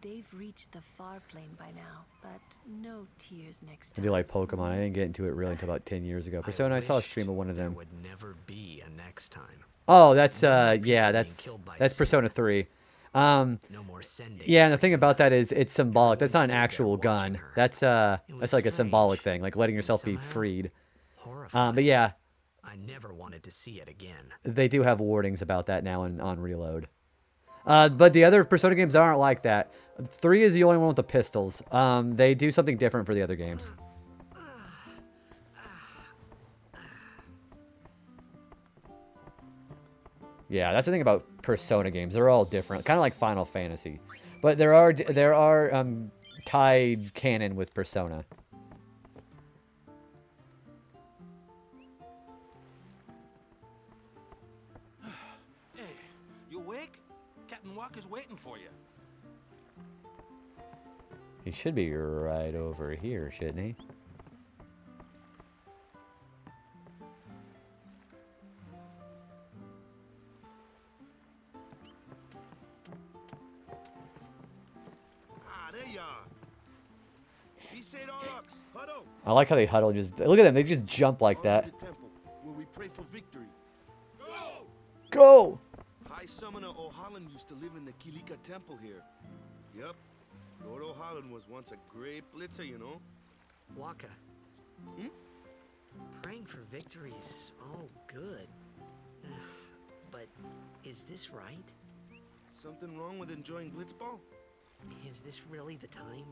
They've reached the far plane by now, but no tears next I time. do like Pokemon. I didn't get into it really until about 10 years ago. Persona, I saw a stream of one of them. There would never be a next time. Oh, that's yeah, that's Persona 3. No more sending. Yeah, and the thing about that is it's symbolic. That's not an actual gun. That's like a symbolic thing, like letting yourself be freed. But yeah, I never wanted to see it again. they do have wardings about that now on Reload. But the other Persona games aren't like that. 3 is the only one with the pistols. They do something different for the other games. Yeah, that's the thing about Persona games. They're all different, kind of like Final Fantasy. But there are tied canon with Persona. Hey, you awake? Captain Walker's waiting for you. He should be right over here, shouldn't he? Ah, there you are. Huddle. I like how they huddle. Just look at them. They just jump like that. To the temple, where we pray for victory. Go! High Summoner O'Holland used to live in the Kilika Temple here. Yep. Lord O'Holland was once a great blitzer, you know. Waka. Hmm? Praying for victories, oh good. But is this right? Something wrong with enjoying blitzball? Is this really the time?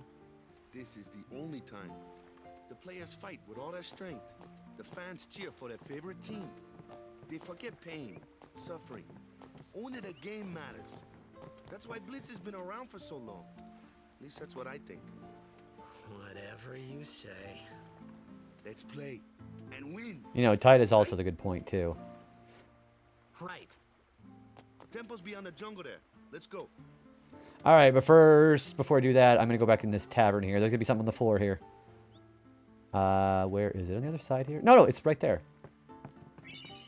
This is the only time. The players fight with all their strength. The fans cheer for their favorite team. They forget pain, suffering. Only the game matters. That's why Blitz has been around for so long. At least that's what I think. Whatever you say. Let's play and win. You know, tight is also the good point too. Right. The temple's beyond the jungle there. Let's go. All right, but first, before I do that, I'm gonna go back in this tavern here. There's gonna be something on the floor here. Where is it? On the other side here? No, it's right there.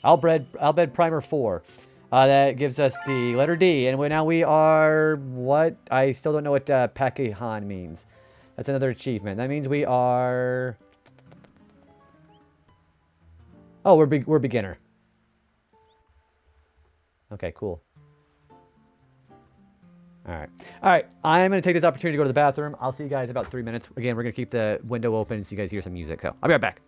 Albed Primer 4. That gives us the letter D, and now we are what? I still don't know what Pakihan means. That's another achievement. That means we are. Oh, we're beginner. Okay, cool. All right. I'm going to take this opportunity to go to the bathroom. I'll see you guys in about 3 minutes. Again, we're going to keep the window open so you guys hear some music. So I'll be right back.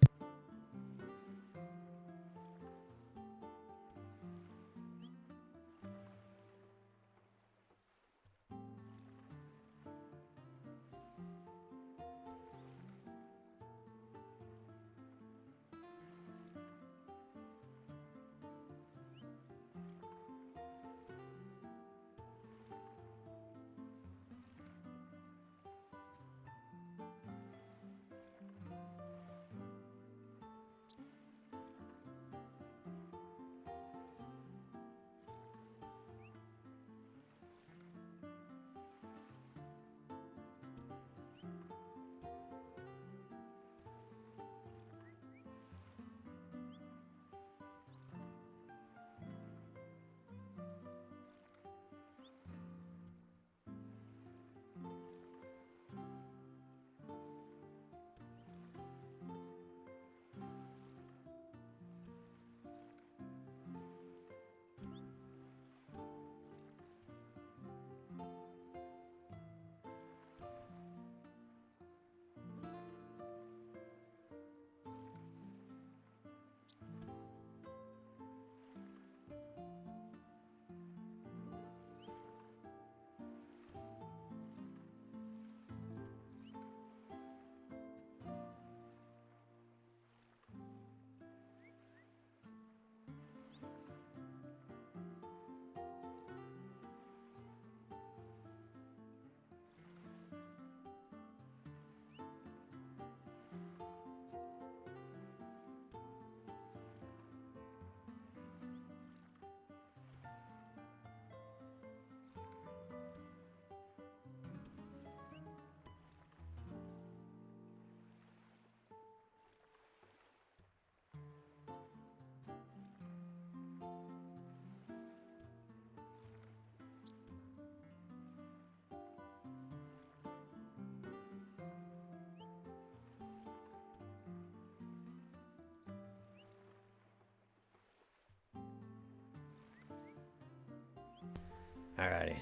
Alrighty.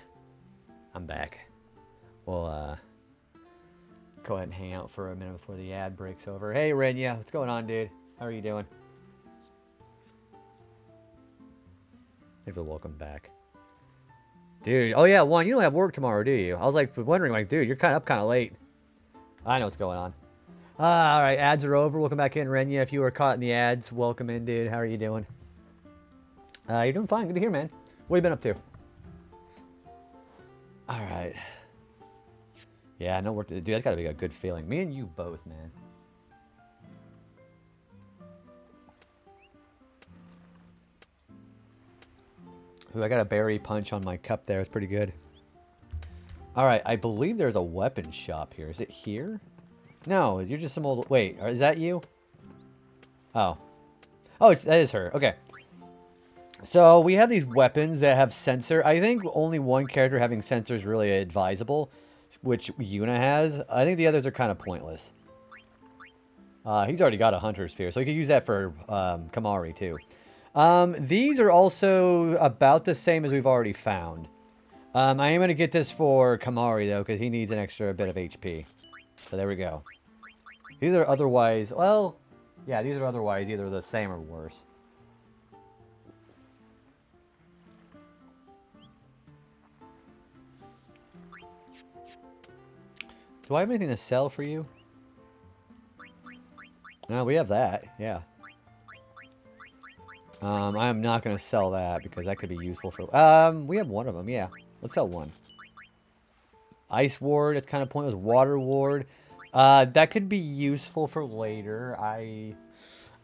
I'm back. We'll go ahead and hang out for a minute before the ad breaks over. Hey, Renya. What's going on, dude? How are you doing? Thanks for welcome back. Dude, oh yeah, Juan, you don't have work tomorrow, do you? I was like wondering, like, dude, you're up kind of late. I know what's going on. All right, ads are over. Welcome back in, Renya. If you were caught in the ads, welcome in, dude. How are you doing? You're doing fine. Good to hear, man. What have you been up to? All right. Yeah, no work to do. Dude, that's got to be a good feeling. Me and you both, man. Ooh, I got a berry punch on my cup there. It's pretty good. All right, I believe there's a weapon shop here. Is it here? No, you're just some old... Wait, is that you? Oh. Oh, that is her. Okay. So, we have these weapons that have sensor. I think only one character having sensor is really advisable, which Yuna has. I think the others are kind of pointless. He's already got a Hunter's Spear, so he could use that for Kamari, too. These are also about the same as we've already found. I am going to get this for Kamari, though, because he needs an extra bit of HP. So there we go. These are otherwise... Well, yeah, these are otherwise either the same or worse. Do I have anything to sell for you? No, we have that, yeah. I am not going to sell that because that could be useful for... we have one of them, yeah. Let's sell one. Ice Ward, it's kind of pointless. Water Ward. That could be useful for later. I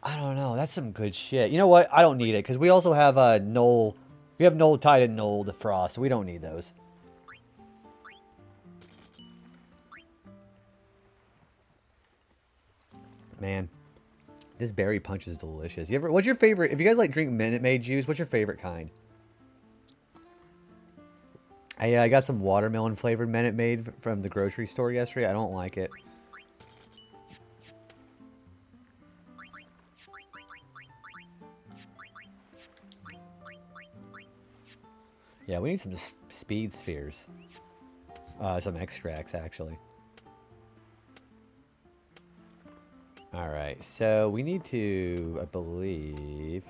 don't know. That's some good shit. You know what? I don't need it because we also have Null. We have Null Tide and Null the Frost, so we don't need those. Man, this berry punch is delicious. What's your favorite? If you guys like drink Minute Maid juice, what's your favorite kind? I got some watermelon flavored Minute Maid from the grocery store yesterday. I don't like it. Yeah, we need some speed spheres. Some extracts, actually. Alright, so we need to, I believe...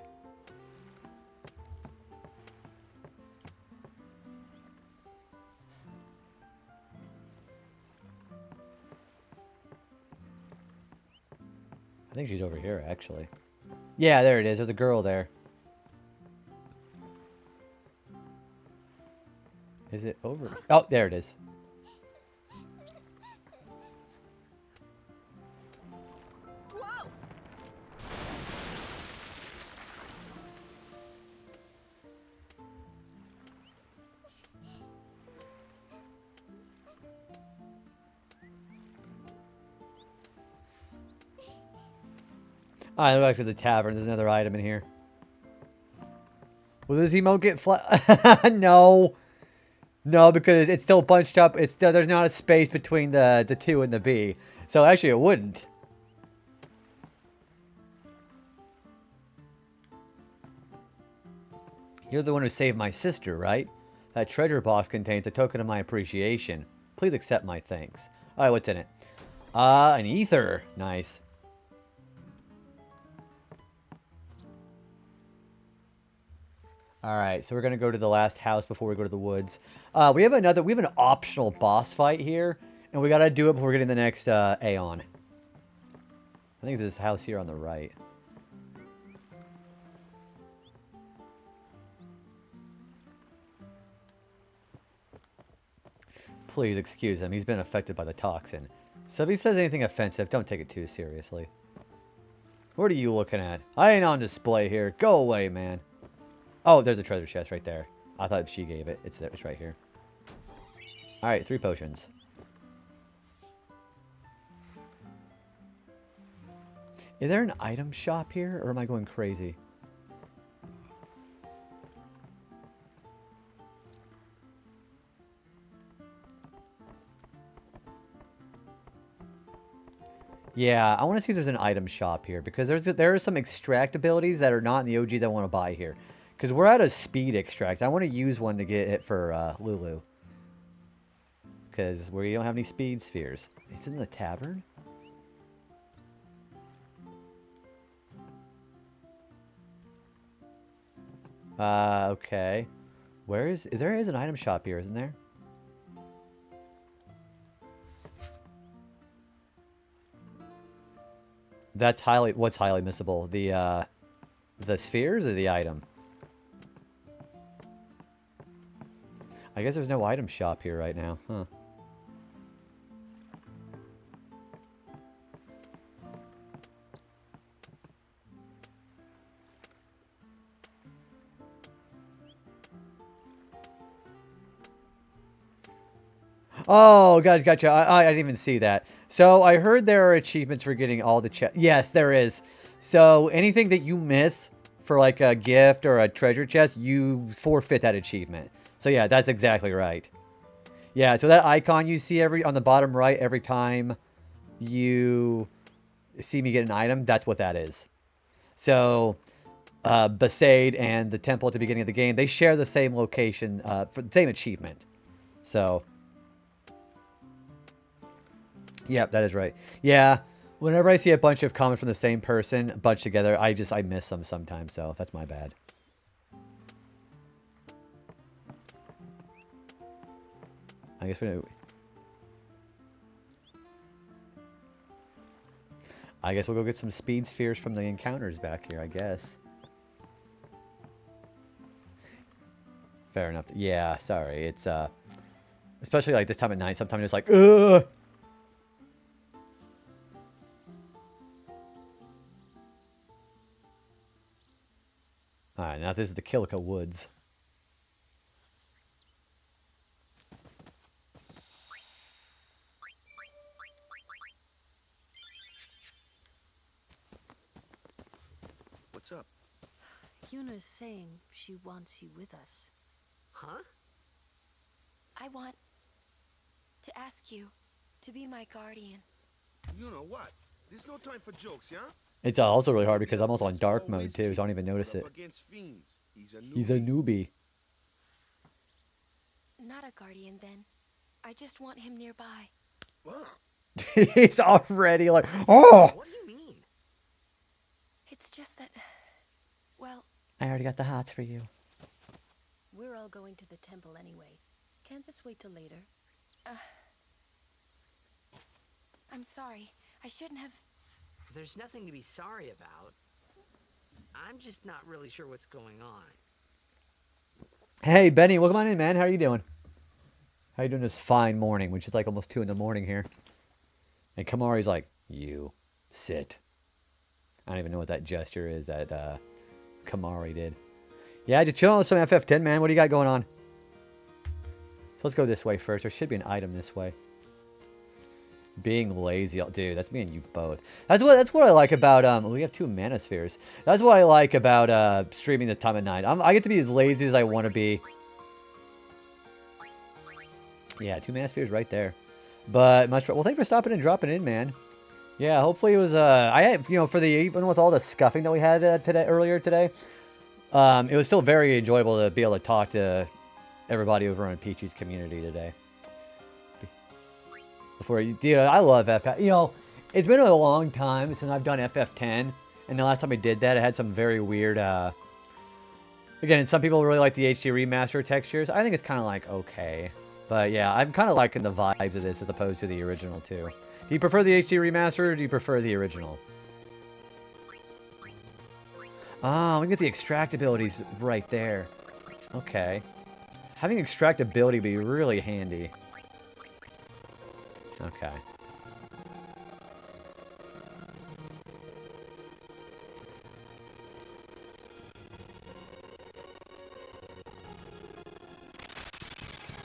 I think she's over here, actually. Yeah, there it is. There's a girl there. Is it over? Oh, there it is. Alright, look back to the tavern. There's another item in here. Will this emote get flat? No. No, because it's still bunched up. It's still, there's not a space between the 2 and the B. So actually it wouldn't. You're the one who saved my sister, right? That treasure box contains a token of my appreciation. Please accept my thanks. Alright, what's in it? An ether. Nice. Alright, so we're going to go to the last house before we go to the woods. We have an optional boss fight here, and we got to do it before we get in the next Aeon. I think it's this house here on the right. Please excuse him, he's been affected by the toxin. So if he says anything offensive, don't take it too seriously. What are you looking at? I ain't on display here. Go away, man. Oh, there's a treasure chest right there. I thought she gave it. It's right here. Alright, 3 potions. Is there an item shop here, or am I going crazy? Yeah, I want to see if there's an item shop here, because there are some extract abilities that are not in the OG that I want to buy here. Because we're out of speed extract. I want to use one to get it for Lulu. Because we don't have any speed spheres. It's in the tavern? Okay. Where is there is an item shop here, isn't there? That's what's highly missable? The spheres or the item? I guess there's no item shop here right now, huh? Oh, guys, gotcha. I didn't even see that. So I heard there are achievements for getting all the chests. Yes, there is. So anything that you miss for like a gift or a treasure chest, you forfeit that achievement. So yeah, that's exactly right. Yeah, so that icon you see on the bottom right every time you see me get an item, that's what that is. So Besaid and the temple at the beginning of the game, they share the same location for the same achievement. So yep, that is right. Yeah, whenever I see a bunch of comments from the same person bunched together, I miss them sometimes, so that's my bad. I guess we'll go get some speed spheres from the encounters back here, I guess. Fair enough. Yeah, sorry. It's especially like this time at night, sometimes it's like, ugh. Alright, now this is the Kilika Woods. What's up? Yuna's saying she wants you with us. Huh? I want to ask you to be my guardian. You know what? There's no time for jokes, yeah? It's also really hard because I'm also on dark mode too, so I don't even notice it. He's a newbie. Not a guardian, then. I just want him nearby. He's already like, oh! What do you mean? It's just that, well... I already got the hots for you. We're all going to the temple anyway. Can't this wait till later? I'm sorry. I shouldn't have... There's nothing to be sorry about. I'm just not really sure what's going on. Hey, Benny, welcome on in, man. How are you doing? How you doing this fine morning, which is like almost 2 in the morning here? And Kamari's like, you sit. I don't even know what that gesture is that Kamari did. Yeah, just chilling with some FF10, man. What do you got going on? So let's go this way first. There should be an item this way. Being lazy, dude. That's me and you both. That's what I like about we have 2 mana spheres. That's what I like about streaming the time of night. I get to be as lazy as I want to be. Yeah, 2 mana spheres right there. But well, thanks for stopping and dropping in, man. Yeah, hopefully it was even with all the scuffing that we had earlier today, it was still very enjoyable to be able to talk to everybody over on Peachy's community today. I love FF. It's been a long time since I've done FF10, and the last time I did that, I had some very weird. Again, some people really like the HD remaster textures. I think it's kind of like okay, but yeah, I'm kind of liking the vibes of this as opposed to the original too. Do you prefer the HD remaster or do you prefer the original? Oh, we get the extract abilities right there. Okay, having extract ability would be really handy. Okay.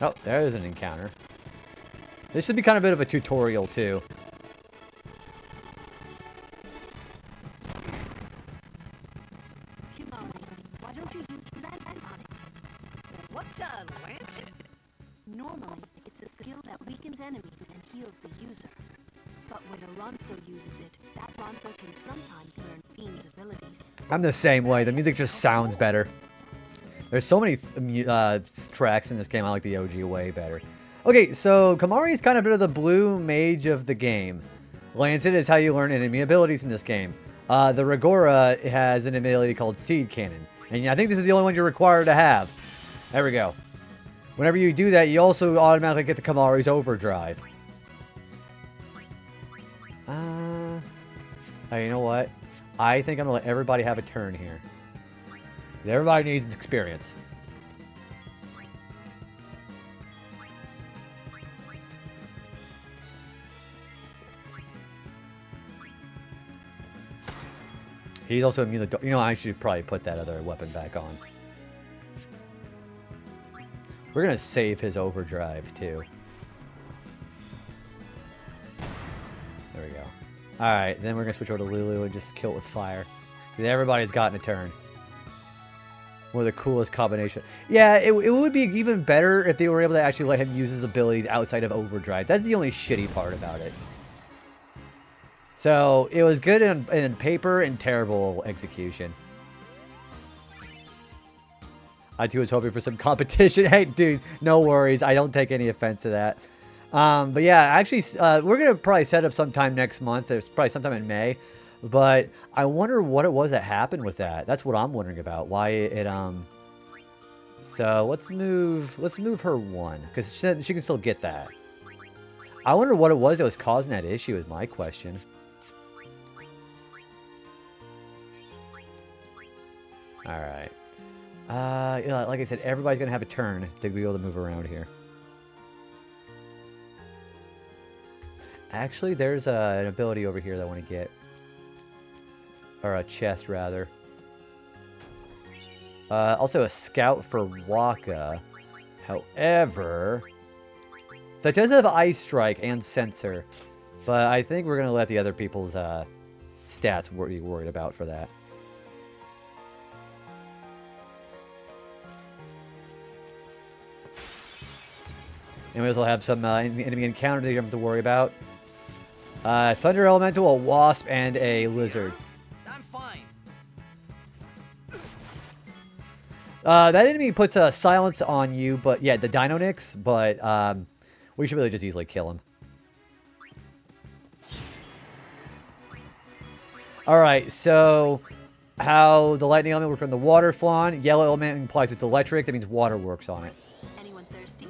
Oh, there is an encounter. This should be kind of a bit of a tutorial, too. Why don't you use Lancet on it? What's a lancet? Normally, it's a skill that weakens enemies and heals the user. But when a Ronso uses it, that Ronso can sometimes learn Fiend's abilities. I'm the same way. The music just sounds better. There's so many tracks in this game. I like the OG way better. Okay, so Kamari is kind of a bit of the blue mage of the game. Lancet is how you learn enemy abilities in this game. The Regora has an ability called Seed Cannon. And I think this is the only one you're required to have. There we go. Whenever you do that, you also automatically get the Kamari's Overdrive. Hey, you know what? I think I'm going to let everybody have a turn here. Everybody needs experience. He's also immune to... You know, I should probably put that other weapon back on. We're going to save his overdrive, too. There we go. Alright, then we're going to switch over to Lulu and just kill it with fire. Everybody's gotten a turn. One of the coolest combination. Yeah, it would be even better if they were able to actually let him use his abilities outside of overdrive. That's the only shitty part about it. So, it was good in paper and terrible execution. I too was hoping for some competition. Hey, dude, no worries. I don't take any offense to that. But yeah, actually, we're going to probably set up sometime next month. It's probably sometime in May. But I wonder what it was that happened with that. That's what I'm wondering about. Why it, So, let's move her one. Because she can still get that. I wonder what it was that was causing that issue is my question. Alright. Like I said, everybody's going to have a turn to be able to move around here. Actually, there's an ability over here that I want to get. Or a chest, rather. Also a scout for Waka. However, that does have Ice Strike and Sensor. But I think we're going to let the other people's stats be worried about for that. And we also have some enemy encounter that you don't have to worry about. Thunder Elemental, a Wasp, and a Lizard. I'm fine. That enemy puts a silence on you, but yeah, the Dino Nix, but we should really just easily kill him. Alright, so how the lightning element works on the water flan. Yellow element implies it's electric, that means water works on it. Anyone thirsty?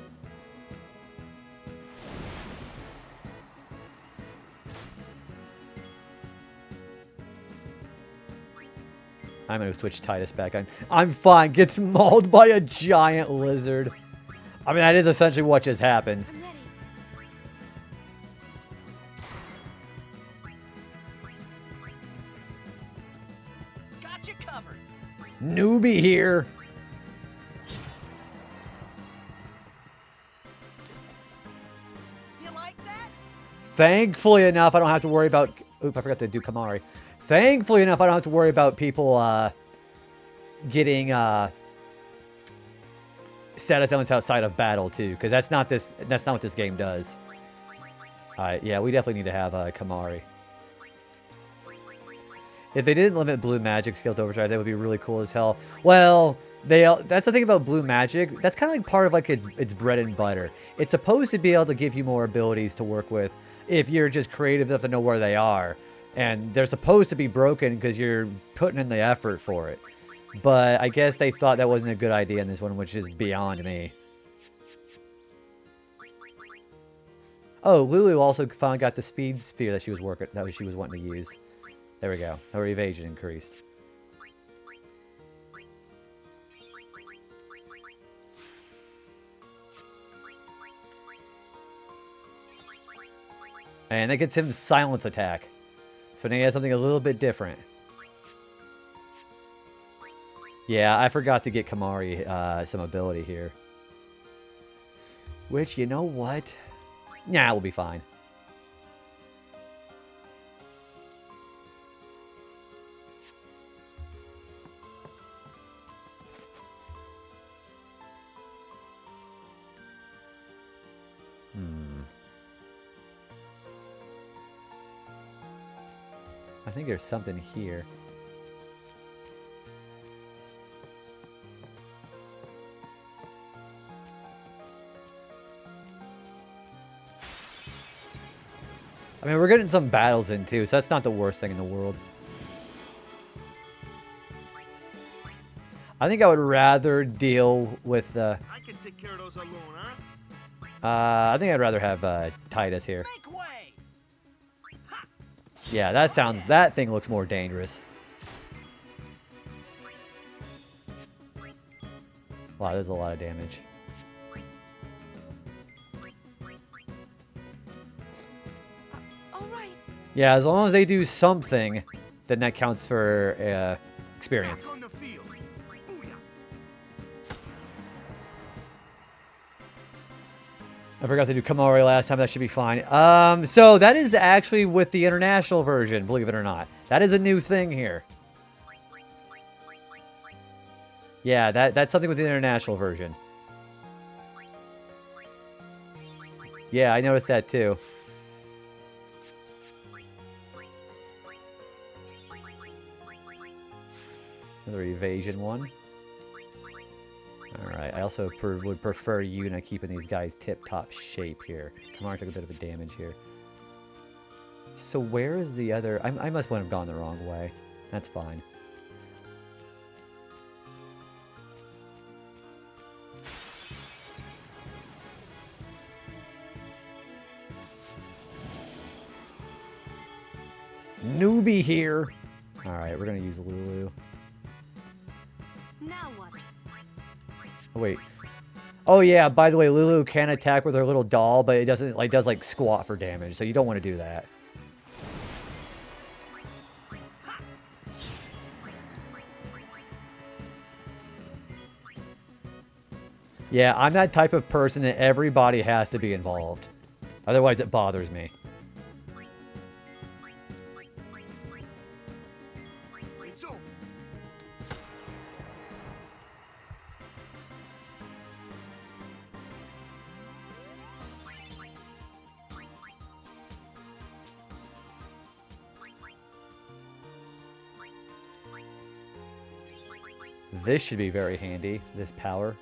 I'm going to switch Titus back on. I'm fine. Gets mauled by a giant lizard. I mean, that is essentially what just happened. Got you covered. Newbie here. You like that? Thankfully enough, I don't have to worry about... Oop, I forgot to do Kamari. Thankfully enough, I don't have to worry about people getting status elements outside of battle too, because that's not what this game does. Alright, yeah, we definitely need to have Kamari. If they didn't limit blue magic skill to overdrive, that would be really cool as hell. Well, that's the thing about blue magic. That's kind of like part of like its bread and butter. It's supposed to be able to give you more abilities to work with if you're just creative enough to know where they are. And they're supposed to be broken because you're putting in the effort for it. But I guess they thought that wasn't a good idea in this one, which is beyond me. Oh, Lulu also finally got the speed sphere that she was wanting to use. There we go. Her evasion increased. And that gets him silence attack. So now he has something a little bit different. Yeah, I forgot to get Kamari some ability here. Which, you know what? Nah, we'll be fine. I think there's something here. I mean, we're getting some battles in too, so that's not the worst thing in the world. I think I would rather deal with I can take care of those alone, huh? I think I'd rather have Titus here. Yeah, that thing looks more dangerous. Wow, there's a lot of damage. All right. Yeah, as long as they do something, then that counts for experience. I forgot to do Kamari last time. That should be fine. So that is actually with the international version, believe it or not. That is a new thing here. Yeah, that's something with the international version. Yeah, I noticed that too. Another evasion one. Alright, I also would prefer Yuna keeping these guys tip-top shape here. Kamari took a bit of a damage here. So where is the other... I must have gone the wrong way. That's fine. Newbie here! Alright, we're gonna use Lulu. Now what? Oh, wait. Oh yeah, by the way, Lulu can attack with her little doll, but it doesn't does like squat for damage, so you don't want to do that. Yeah, I'm that type of person that everybody has to be involved. Otherwise it bothers me. This should be very handy, this power.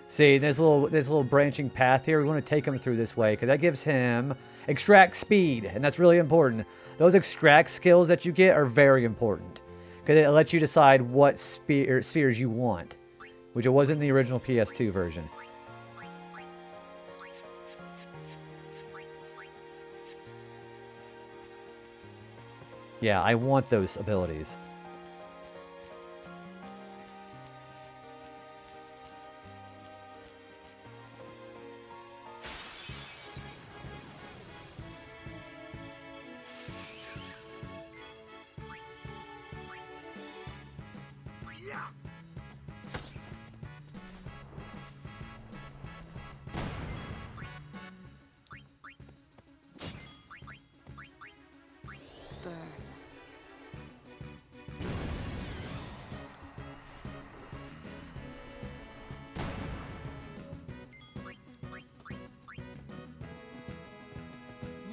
See, this little branching path here, we want to take him through this way, because that gives him extract speed, and that's really important. Those extract skills that you get are very important, because it lets you decide what spheres you want, which it was in the original PS2 version. Yeah, I want those abilities.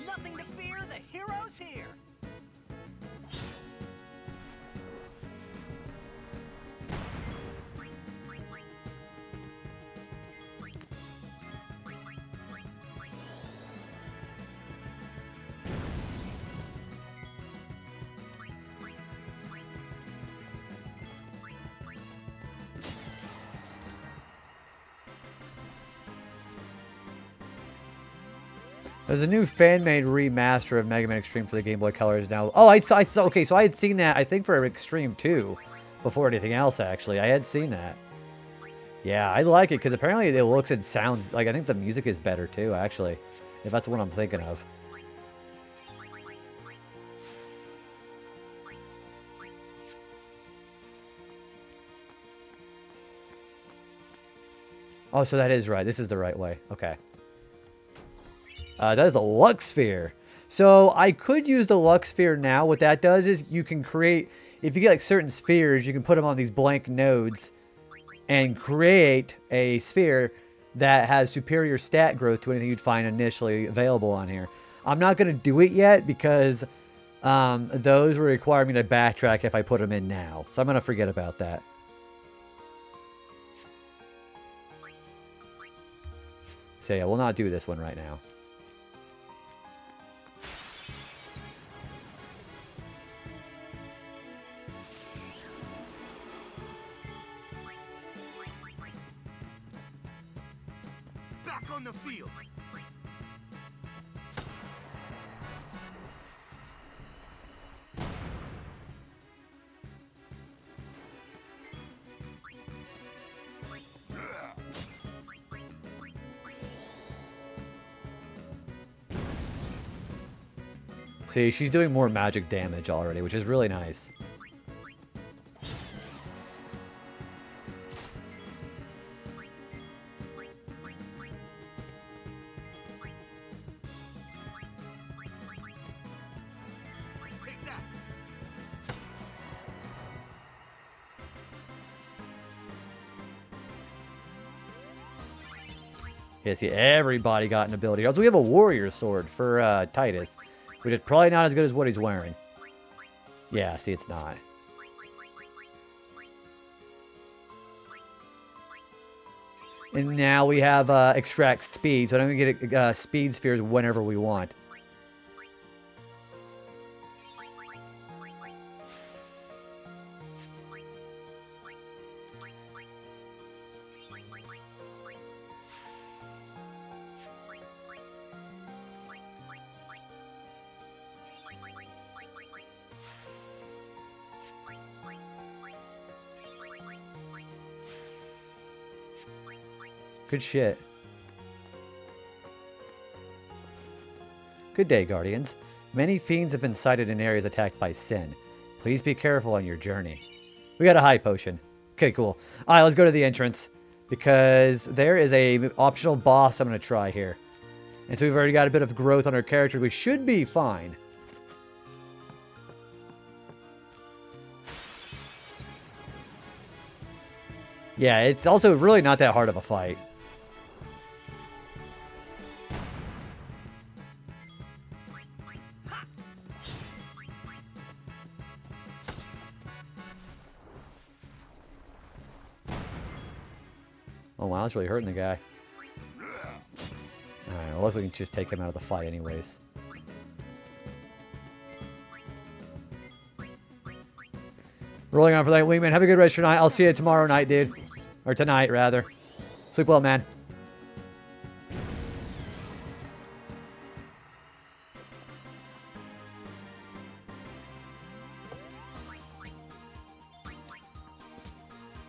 Nothing to fear, the hero's here! There's a new fan-made remaster of Mega Man Extreme for the Game Boy Colors now. Oh, I saw. Okay, so I had seen that. I think for Extreme 2, before anything else. Actually, I had seen that. Yeah, I like it because apparently it looks and sounds like. I think the music is better too. Actually, if that's what I'm thinking of. Oh, so that is right. This is the right way. Okay. That is a Lux Sphere. So I could use the Lux Sphere now. What that does is you can create, if you get like certain spheres, you can put them on these blank nodes and create a sphere that has superior stat growth to anything you'd find initially available on here. I'm not going to do it yet because those will require me to backtrack if I put them in now. So I'm going to forget about that. So yeah, we'll not do this one right now. Back on the field. See, she's doing more magic damage already, which is really nice. Take that. Yeah, see, everybody got an ability. Also, we have a warrior sword for Titus, which is probably not as good as what he's wearing. Yeah, see, it's not. And now we have extract speed, so I'm going to get speed spheres whenever we want. Good shit. Good day, Guardians. Many fiends have been sighted in areas attacked by sin. Please be careful on your journey. We got a high potion. Okay, cool. Alright, let's go to the entrance. Because there is a optional boss I'm going to try here. And so we've already got a bit of growth on our character. We should be fine. Yeah, it's also really not that hard of a fight. Oh wow, that's really hurting the guy. Alright, well, luckily we can just take him out of the fight anyways. Rolling on for that, Wingman. Have a good rest of your night. I'll see you tomorrow night, dude. Or tonight, rather. Sleep well, man.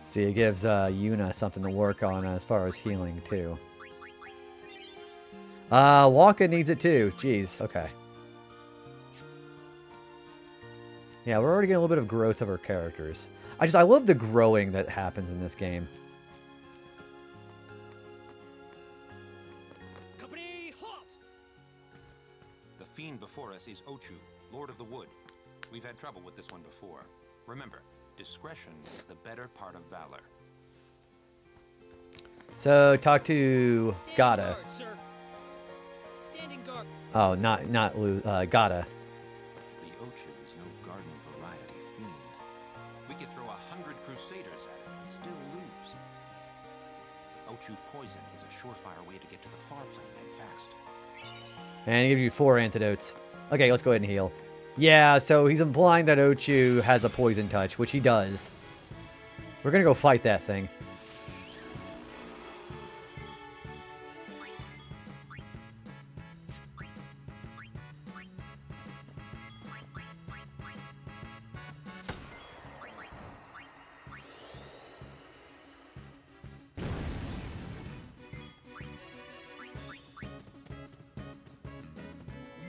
See, it gives Yuna something to work on as far as healing, too. Waka needs it, too. Jeez, okay. Yeah, we're already getting a little bit of growth of our characters. I love the growing that happens in this game. Company, halt! The fiend before us is Ochu, Lord of the Wood. We've had trouble with this one before. Remember, discretion is the better part of valor. So, talk to Gata. Guard, sir. Standing guard. Oh, not Gata. The Ochu is no garden variety fiend. We could throw 100 crusaders at it and still lose. Ochu poison is a surefire way to get to the far plane and fast. And he gives you 4 antidotes. Okay, let's go ahead and heal. Yeah, so he's implying that Ochu has a poison touch, which he does. We're gonna go fight that thing.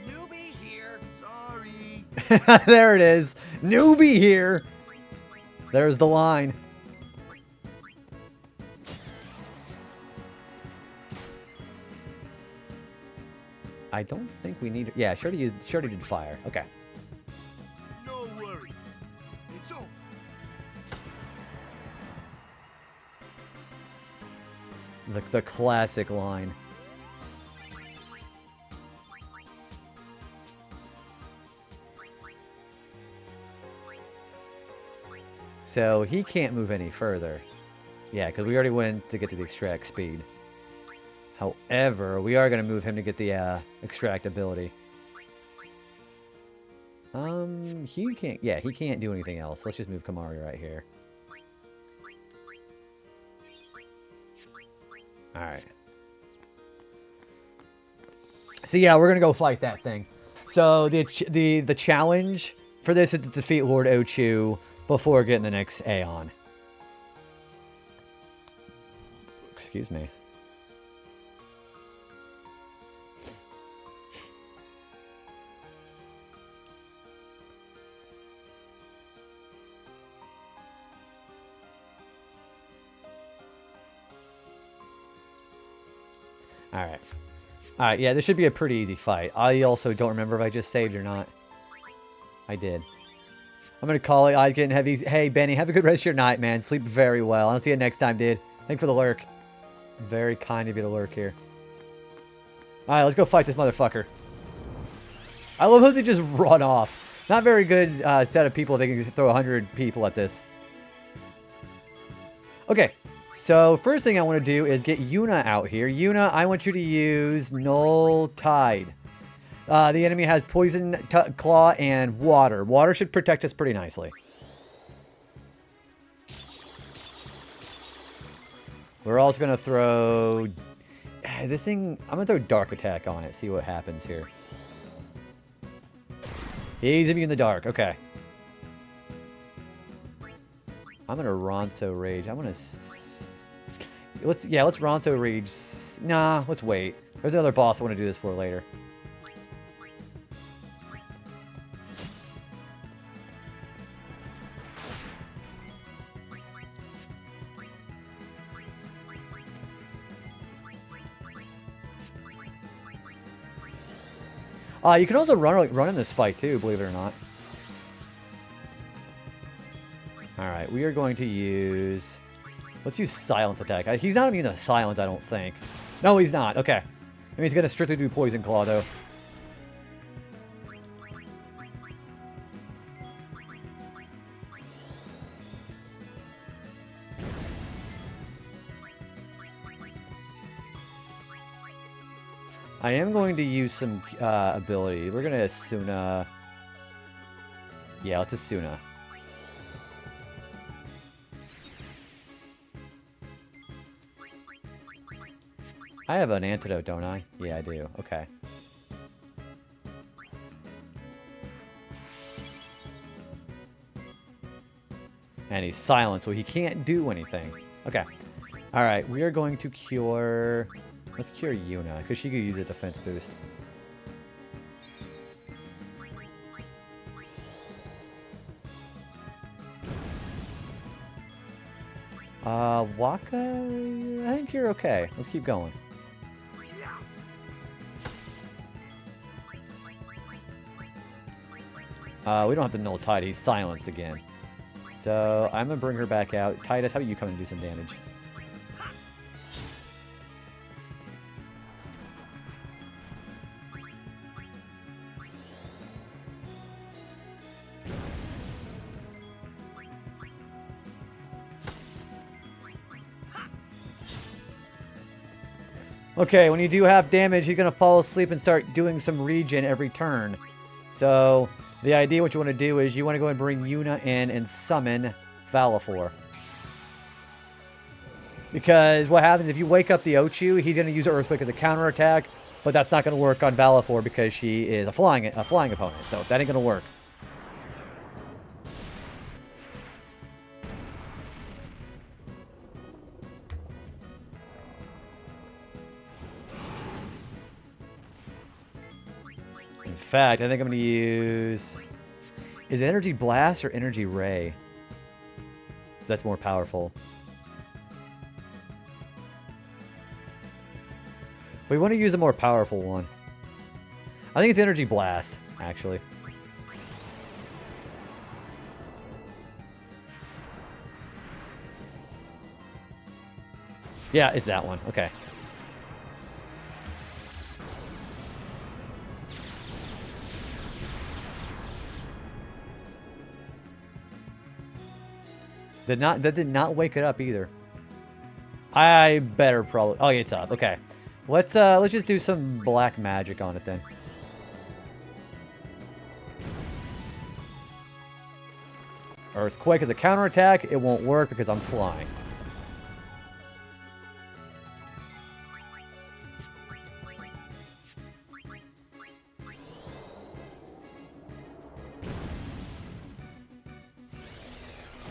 Newbie here. Sorry. There it is. Newbie here. There's the line. I don't think we need... Yeah, Shorty did fire. Okay. No worries. It's over. The classic line. So he can't move any further. Yeah, because we already went to get to the extract speed. However, we are going to move him to get the extract ability. He can't. Yeah, he can't do anything else. Let's just move Kamari right here. All right. So yeah, we're gonna go fight that thing. So the challenge for this is to defeat Lord Ochu before getting the next Aeon. Excuse me. Alright. Alright, yeah, this should be a pretty easy fight. I also don't remember if I just saved or not. I did. I'm gonna call it. I getting heavy. Hey, Benny, have a good rest of your night, man. Sleep very well. I'll see you next time, dude. Thanks for the lurk. Very kind of you to lurk here. Alright, let's go fight this motherfucker. I love how they just run off. Not very good set of people. They can throw 100 people at this. Okay. So, first thing I want to do is get Yuna out here. Yuna, I want you to use Null Tide. The enemy has Poison Claw and Water. Water should protect us pretty nicely. We're also going to throw... This thing... I'm going to throw Dark Attack on it. See what happens here. He's immune to the dark. Okay. I'm going to Ronso Rage. I'm going to... let's Ronso Rage. Nah, let's wait. There's another boss I want to do this for later. You can also run in this fight too, believe it or not. Alright, we are going to use... Let's use Silence Attack. He's not immune to Silence, I don't think. No, he's not. Okay. I mean, he's going to strictly do Poison Claw, though. I am going to use some ability. We're going to Asuna. Yeah, let's Asuna. I have an antidote, don't I? Yeah, I do. Okay. And he's silent, so he can't do anything. Okay. Alright, we are going to cure... Let's cure Yuna, because she could use a defense boost. Waka... I think you're okay. Let's keep going. We don't have to Null Tide. He's silenced again. So, I'm going to bring her back out. Titus, how about you come and do some damage? Okay, when you do have damage, he's going to fall asleep and start doing some regen every turn. So, the idea what you want to do is you want to go and bring Yuna in and summon Valifor. Because what happens if you wake up the Ochu, he's going to use Earthquake as a counterattack, but that's not going to work on Valifor because she is a flying opponent, so that ain't going to work. In fact, I think I'm going to use... Is it Energy Blast or Energy Ray? That's more powerful. We want to use a more powerful one. I think it's Energy Blast, actually. Yeah, it's that one. Okay. That did not wake it up either. I better probably... Oh, it's up. Okay. Let's just do some black magic on it then. Earthquake as a counterattack. It won't work because I'm flying.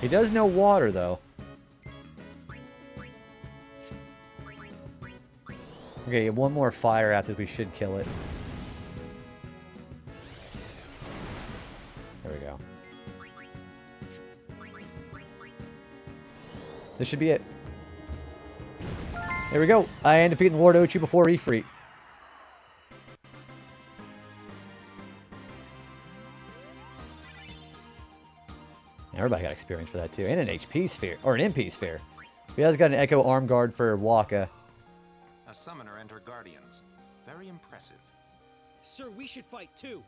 He does know water, though. Okay, one more fire after we should kill it. There we go. This should be it. There we go. I am defeating Lord Ochi before Ifrit. Everybody got experience for that too. And an HP sphere. Or an MP sphere. He has got an Echo Arm Guard for Waka. A summoner and her guardians. Very impressive. Sir, we should fight too.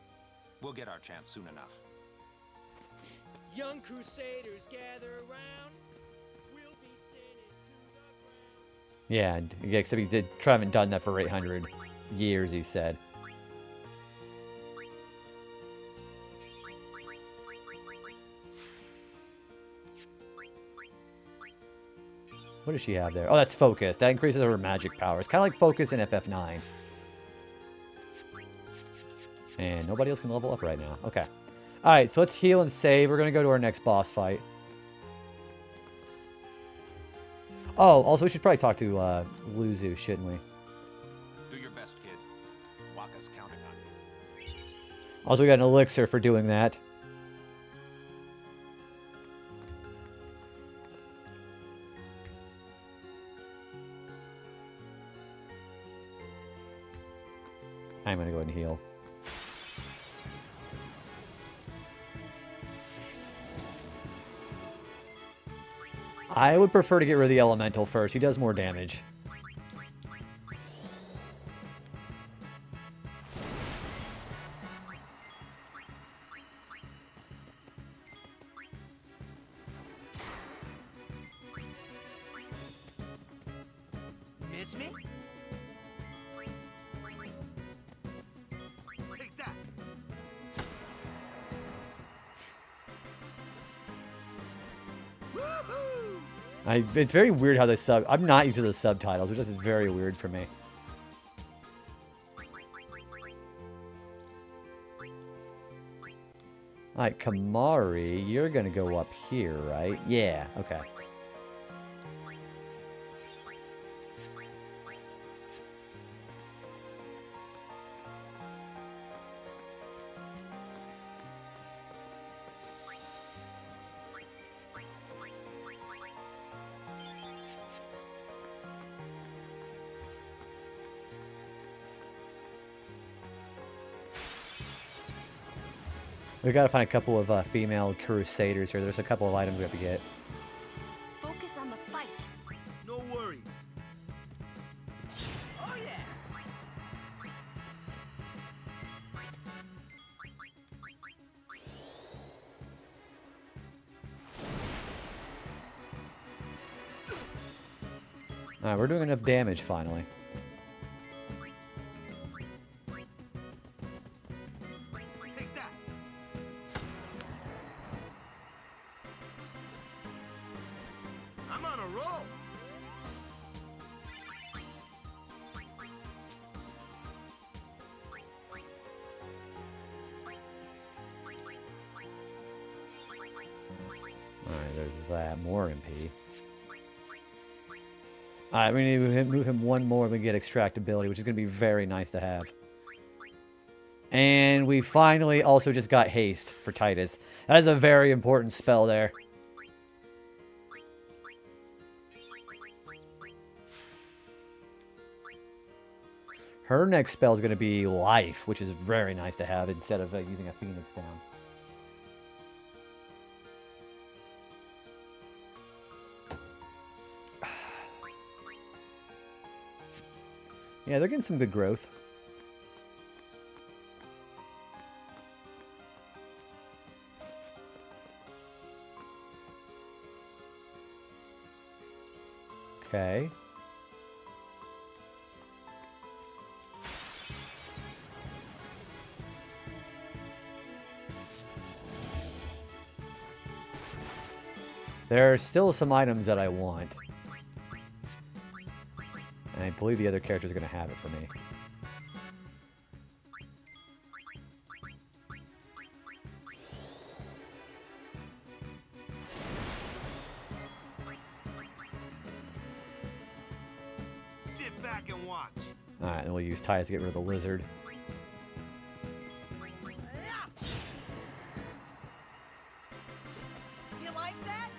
We'll get our chance soon enough. Young Crusaders gather around. We'll beat sin into the ground. Yeah, except he did try haven't done that for 800 years, he said. What does she have there? Oh, that's focus. That increases her magic power. It's kind of like focus in FF9. And nobody else can level up right now. Okay. Alright, so let's heal and save. We're going to go to our next boss fight. Oh, also we should probably talk to Luzu, shouldn't we? Do your best, kid. Waka's counting on you. Also, we got an elixir for doing that. I'm going to go ahead and heal. I would prefer to get rid of the elemental first. He does more damage. Miss me? Take that. It's very weird how they sub... I'm not used to the subtitles, which is very weird for me. Alright, Kamari, you're gonna go up here, right? Yeah, okay. We gotta find a couple of female crusaders here. There's a couple of items we have to get. Focus on the fight. No worries. Oh yeah! Alright, we're doing enough damage finally. Take that. I'm on a roll. Alright, there's that. More MP. Alright, we need to move him one more and we get extractability, which is going to be very nice to have. And we finally also just got haste for Titus. That is a very important spell there. Her next spell is going to be life, which is very nice to have instead of using a Phoenix down. Yeah, they're getting some good growth. Okay. There are still some items that I want. And I believe the other characters are going to have it for me. Sit back and watch. Alright, and we'll use ties to get rid of the lizard. You like that?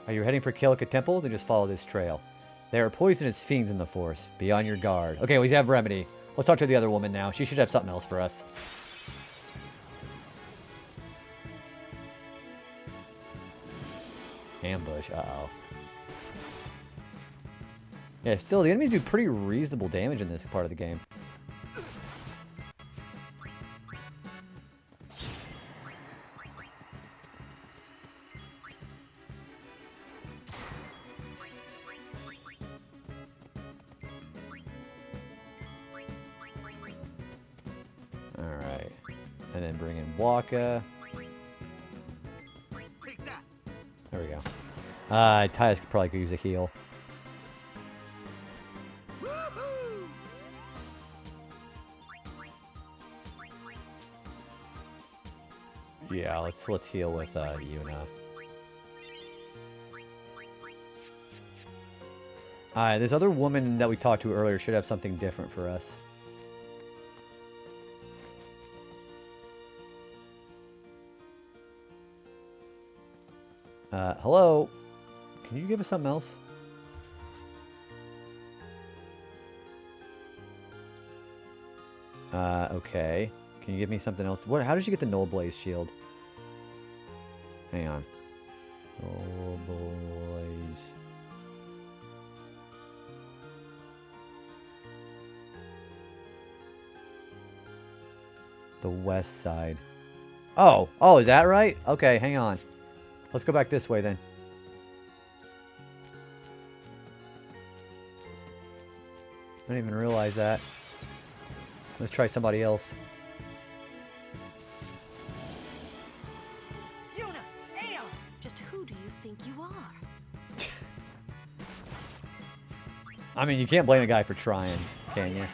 Are you heading for Kilika Temple? Then just follow this trail. There are poisonous fiends in the forest. Be on your guard. Okay, we have Remedy. Let's talk to the other woman now. She should have something else for us. Ambush. Uh-oh. Yeah, still, the enemies do pretty reasonable damage in this part of the game. Alright. And then bring in Waka. There we go. Tyus could use a heal. Yeah, let's heal with Yuna. Alright, this other woman that we talked to earlier should have something different for us. Hello? Can you give us something else? Okay. Can you give me something else? What? How did you get the Null Blaze shield? Hang on. Null Blaze. The west side. Oh! Oh, is that right? Okay, hang on. Let's go back this way then. I didn't even realize that. Let's try somebody else. Yuna! Aeon! Just who do you think you are? I mean, you can't blame a guy for trying, can you?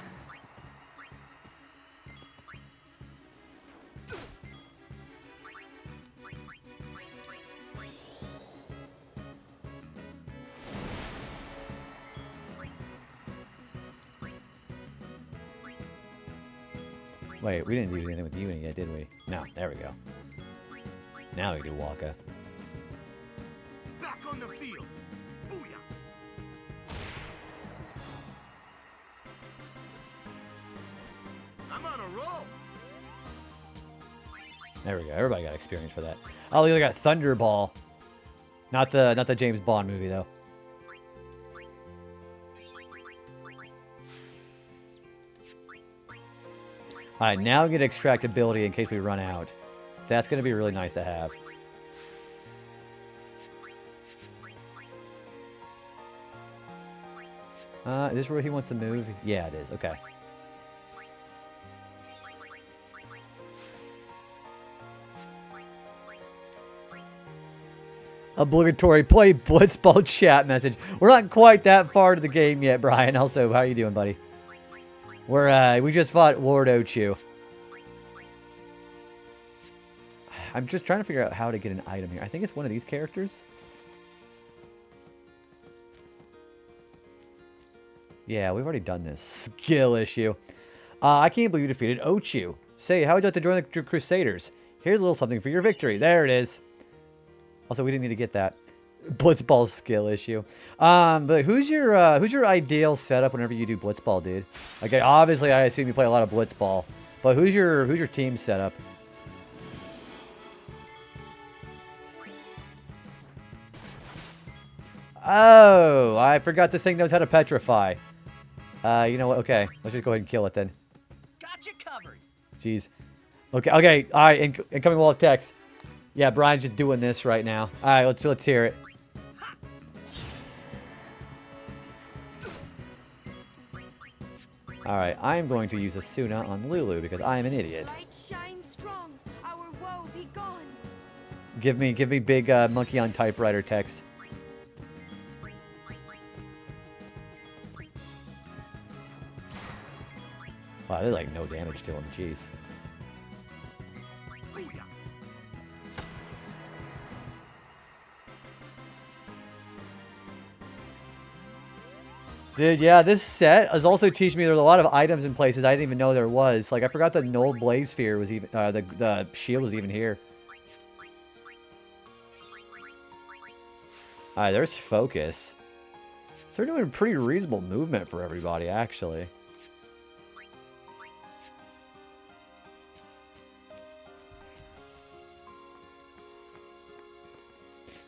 Wait, we didn't do anything with Yuna yet, did we? No, there we go. Now we do Waka. Back on the field. Booyah. I'm on a roll. There we go. Everybody got experience for that. Oh, we got Thunderball. Not the James Bond movie though. Alright, now we get extractability in case we run out. That's going to be really nice to have. Is this where he wants to move? Yeah, it is. Okay. Obligatory play Blitzball chat message. We're not quite that far to the game yet, Brian. Also, how you doing, buddy? We just fought Lord Ochu. I'm just trying to figure out how to get an item here. I think it's one of these characters. Yeah, we've already done this. Skill issue. I can't believe you defeated Ochu. Say, how would you like to join the Crusaders? Here's a little something for your victory. There it is. Also, we didn't need to get that. Blitzball skill issue. But who's your ideal setup whenever you do Blitzball, dude? Okay, obviously I assume you play a lot of Blitzball, but who's your team setup? Oh, I forgot this thing knows how to petrify. You know what? Okay, let's just go ahead and kill it then. Got you covered. Jeez. Okay, okay. All right, incoming wall of text. Yeah, Brian's just doing this right now. All right, let's hear it. All right, I am going to use Asuna on Lulu because I am an idiot. Light shines strong. Our woe be gone. Give me big monkey on typewriter text. Wow, there's like no damage to him. Jeez. Dude, yeah, this set is also teaching me there's a lot of items in places I didn't even know there was. Like, I forgot the Null Blade Sphere was even, the shield was even here. Alright, there's focus. So they're doing pretty reasonable movement for everybody, actually.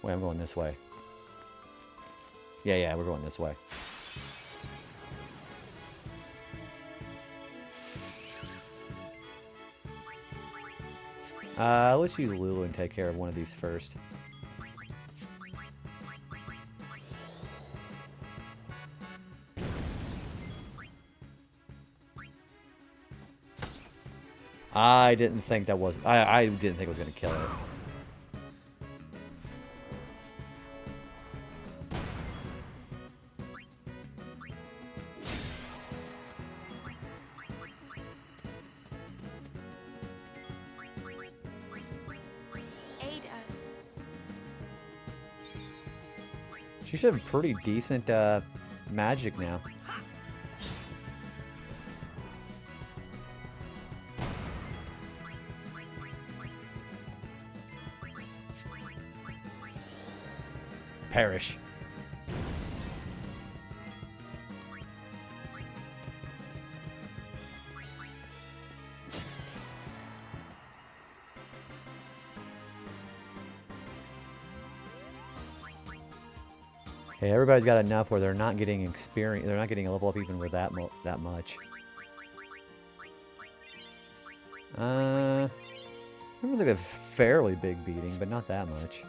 Wait, I'm going this way. Yeah, we're going this way. Let's use Lulu and take care of one of these first. I didn't think that was... I didn't think it was going to kill it. Aid us. She should have pretty decent magic now. Perish. Hey, everybody's got enough where they're not getting experience. They're not getting a level up even with that much. I remember like a fairly big beating, but not that much.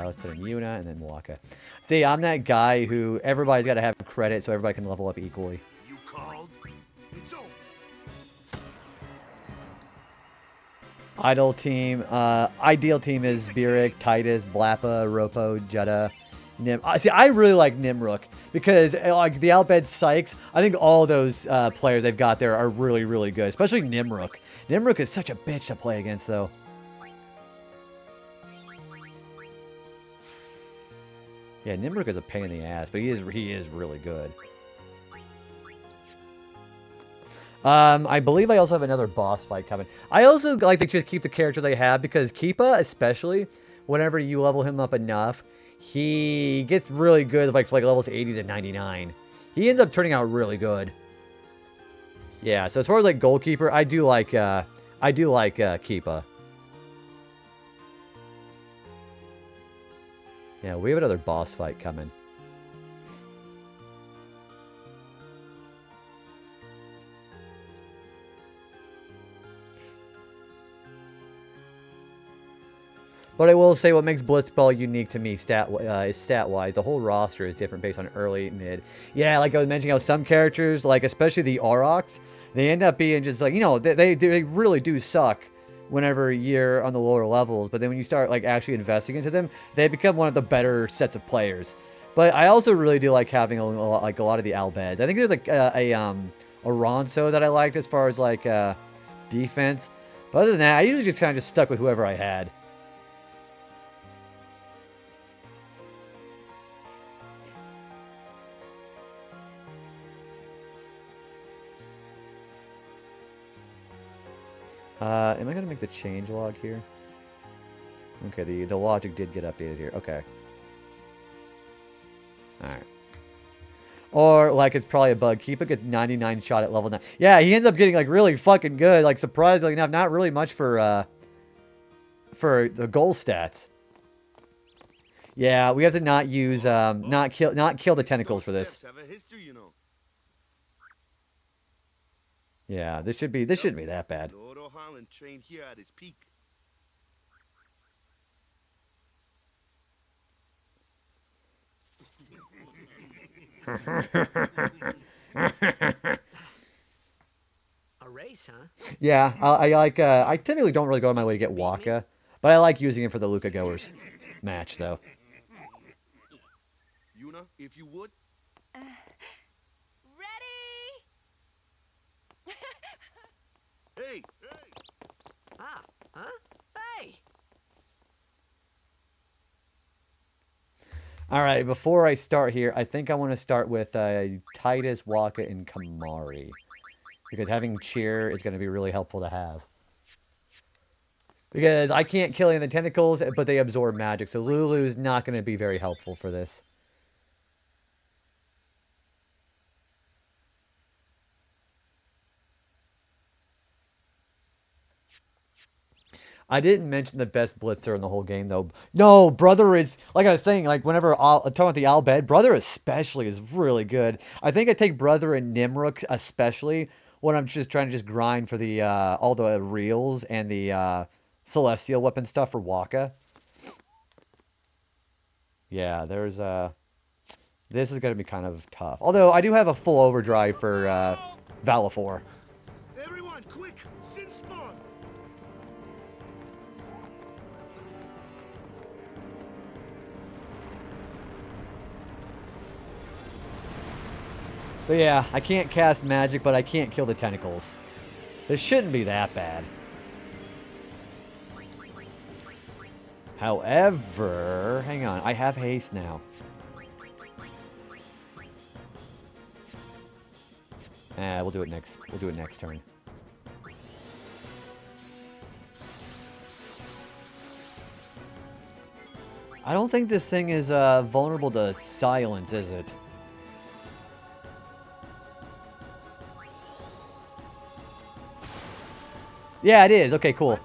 Let's put in Yuna and then Waka. See, I'm that guy who everybody's got to have credit so everybody can level up equally. You called? It's over. Ideal team is Birik, Titus, Blappa, Ropo, Jetta, Nim. See, I really like Nimrook because like the Albed Sykes, I think all those players they've got there are really, really good, especially Nimrook. Nimrook is such a bitch to play against, though. Yeah, Nimrook is a pain in the ass, but he is really good. I believe I also have another boss fight coming. I also like to just keep the characters I have because Keepa, especially, whenever you level him up enough, he gets really good like levels 80 to 99. He ends up turning out really good. Yeah, so as far as like goalkeeper, I do like Keepa. Yeah, we have another boss fight coming. But I will say what makes Blitzball unique to me is stat-wise. The whole roster is different based on early, mid. Yeah, like I was mentioning how some characters, like especially the Aurochs, they end up being just like, you know, they really do suck whenever you're on the lower levels, but then when you start like actually investing into them, they become one of the better sets of players. But I also really do like having a lot of the Albeds. I think there's like a Ronso that I liked as far as like defense. But other than that, I usually just kind of just stuck with whoever I had. Am I gonna make the change log here? Okay, the logic did get updated here. Okay. Alright. Or, like, it's probably a bug. Keepa gets 99 shot at level 9. Yeah, he ends up getting, like, really fucking good. Like, surprisingly enough, not really much for the goal stats. Yeah, we have to not use, not kill the tentacles for this. Yeah, this shouldn't be that bad. Lord O'Holland trained here at his peak. A race, huh? Yeah, I typically don't really go on my way to get Waka, but I like using it for the Luca Goers match, though. Yuna, if you would. Hey! Ah, huh? Hey! Alright, before I start here, I think I want to start with Titus, Waka, and Kamari. Because having cheer is going to be really helpful to have. Because I can't kill any of the tentacles, but they absorb magic. So Lulu's not going to be very helpful for this. I didn't mention the best blitzer in the whole game, though. No, Brother is, like I was saying, like whenever talking about the Al Bhed, Brother especially is really good. I think I take Brother and Nimruk especially when I'm just trying to just grind for the all the reels and the celestial weapon stuff for Waka. Yeah, there's this is going to be kind of tough. Although I do have a full overdrive for Valifor. Everyone, quick! Sin spawn! So yeah, I can't cast magic, but I can't kill the tentacles. This shouldn't be that bad. However, hang on, I have haste now. We'll do it next. We'll do it next turn. I don't think this thing is vulnerable to silence, is it? Yeah, it is. Okay, cool.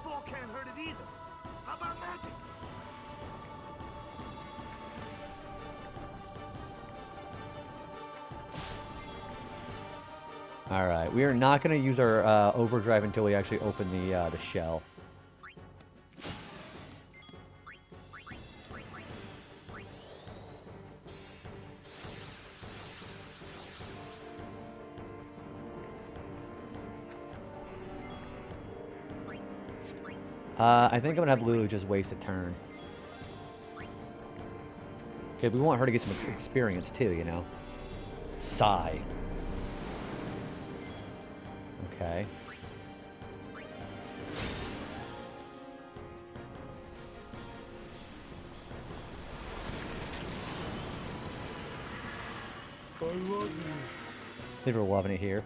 Alright, we are not going to use our overdrive until we actually open the shell. I think I'm going to have Lulu just waste a turn. Okay, we want her to get some experience too, you know. Sigh. Okay. I love you. People are loving it here.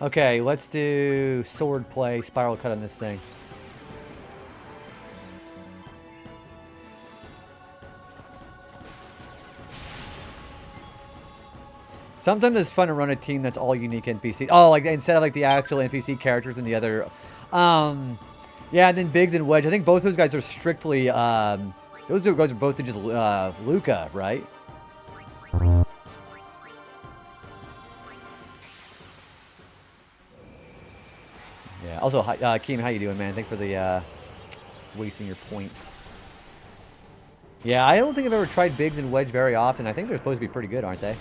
Okay, let's do sword play, spiral cut on this thing. Sometimes it's fun to run a team that's all unique NPC. Oh, like instead of like the actual NPC characters and the other, yeah. And then Biggs and Wedge. I think both those guys are strictly, those two guys are both just Luca, right? Yeah. Also, Keem, how you doing, man? Thanks for the wasting your points. Yeah, I don't think I've ever tried Biggs and Wedge very often. I think they're supposed to be pretty good, aren't they?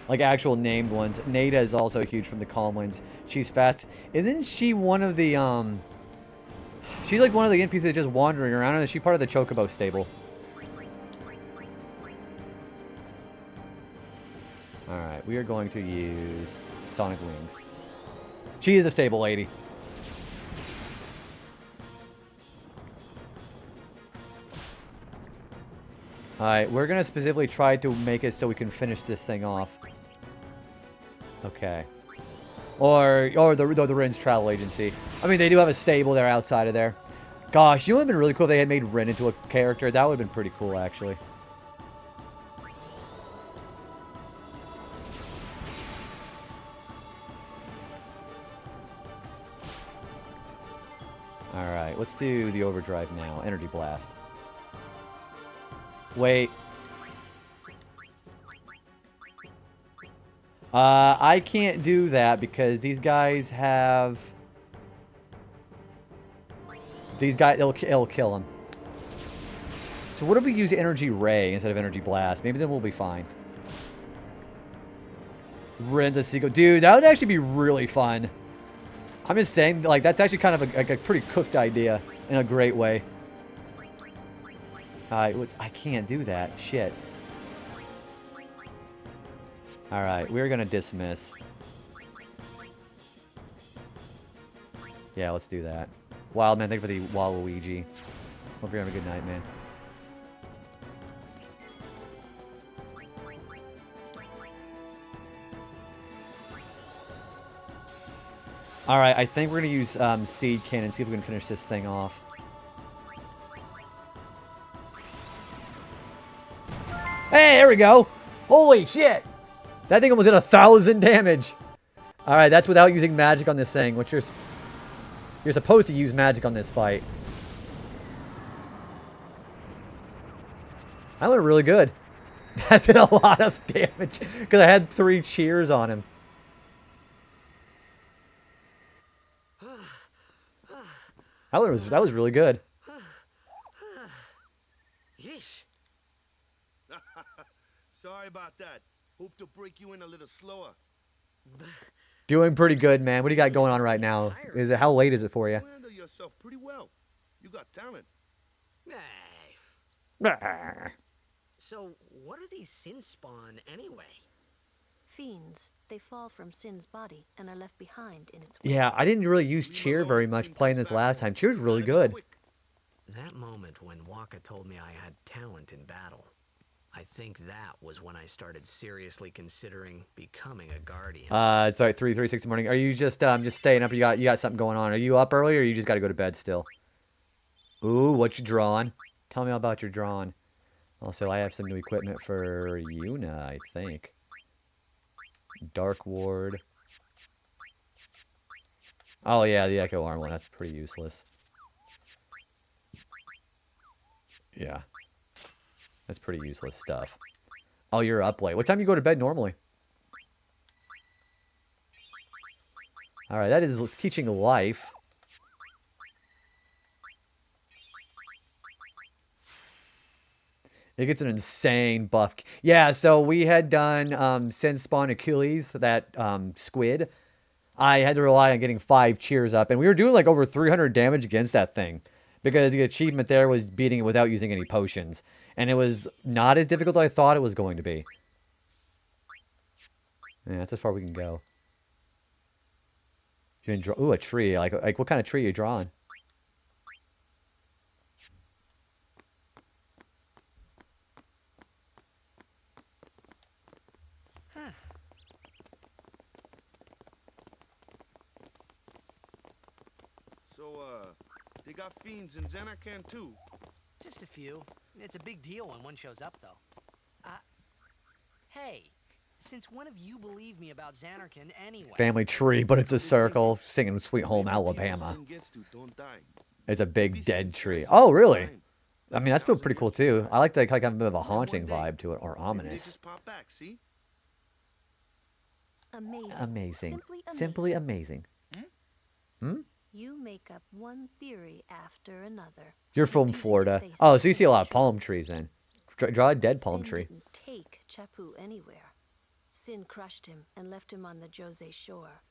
Like actual named ones. Nada is also huge from the Calm Winds. She's fast. Isn't she one of the she's like one of the NPCs that's just wandering around, and is she part of the Chocobo stable? Alright, we are going to use Sonic Wings. She is a stable lady. Alright, we're gonna specifically try to make it so we can finish this thing off. Okay. Or the Rin's travel agency. I mean, they do have a stable there outside of there. Gosh, you know what would have been really cool if they had made Rin into a character? That would have been pretty cool, actually. Alright, let's do the overdrive now. Energy blast. Wait. I can't do that because these guys have... These guys, it'll kill them. So what if we use energy ray instead of energy blast? Maybe then we'll be fine. Renza Seagull. Dude, that would actually be really fun. I'm just saying, like, that's actually kind of a pretty cooked idea in a great way. Alright, I can't do that. Shit. Alright, we're gonna dismiss. Yeah, let's do that. Wild man, thank you for the Waluigi. Hope you're having a good night, man. Alright, I think we're gonna use Seed Cannon, see if we can finish this thing off. Hey, there we go! Holy shit! That thing almost did 1,000 damage! Alright, that's without using magic on this thing, which you're supposed to use magic on this fight. That went really good. That did a lot of damage, because I had 3 cheers on him. That was really good. Yeesh. Sorry about that. Hope to break you in a little slower. Doing pretty good, man. What do you got going on right now? How late is it for you? You handle yourself pretty well. You got talent. So, what are these sin spawn anyway? Fiends. They fall from Sin's body and are left behind in its wake. Yeah, I didn't really use cheer very much playing this last time. Cheer's really good. That moment when Waka told me I had talent in battle, I think that was when I started seriously considering becoming a guardian. It's like 3:36 in the morning. Are you just staying up? Or you got something going on? Are you up early, or you just got to go to bed still? Ooh, what you drawing? Tell me all about your drawing. Also, I have some new equipment for Yuna, I think. Dark Ward. Oh yeah, the Echo Arm one. That's pretty useless. Yeah. That's pretty useless stuff. Oh, you're up late. What time do you go to bed normally? Alright, that is teaching life. It gets an insane buff. Yeah, so we had done Sin Spawn Achilles, that squid. I had to rely on getting 5 cheers up, and we were doing like over 300 damage against that thing. Because the achievement there was beating it without using any potions. And it was not as difficult as I thought it was going to be. Yeah, that's as far we can go. You can draw, ooh, a tree. Like what kind of tree are you drawing? So, they got fiends in Xanarkand too. Just a few. It's a big deal when one shows up, though. Hey, since when have you believed me about Xanarkand anyway? Family tree, but it's a circle. Singing Sweet Home Alabama. It's a big dead tree. Oh, really? I mean, that's pretty cool, too. I like that kind of a bit of a haunting vibe to it, or ominous. Amazing. Amazing. Simply amazing. Hmm? You make up one theory after another. You're from Florida. Oh, so you see a lot of palm trees then. Draw a dead palm tree. Sin didn't take Chapu anywhere. Sin crushed him and left him on the Jose shore.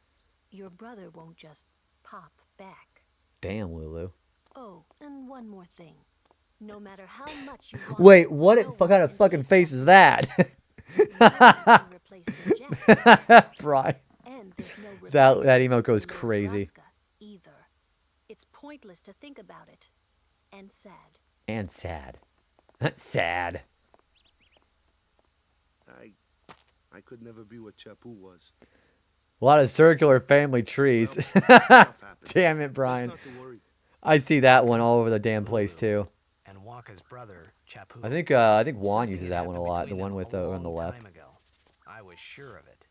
Your brother won't just pop back. Damn, Lulu. Oh, and one more thing. No matter how much you want, wait, what kind of fucking face is that? Brian. That emote goes crazy. Either. It's pointless to think about it. And sad. And sad. Sad. I could never be what Chapu was. A lot of circular family trees. Damn it, Brian. I see that one all over the damn place too. And Waka's brother, Chapu. I think Juan Something uses had that one a happened lot. The between one them with a on the long left. time ago. I was sure of it.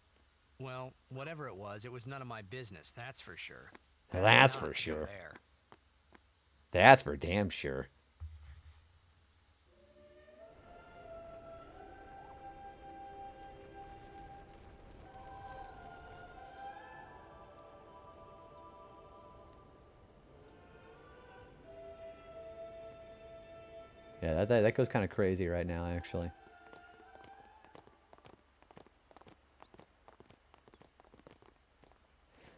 Well, whatever it was none of my business, that's for sure. That's Best for not to go sure. there. That's for damn sure. Yeah, that goes kind of crazy right now, actually.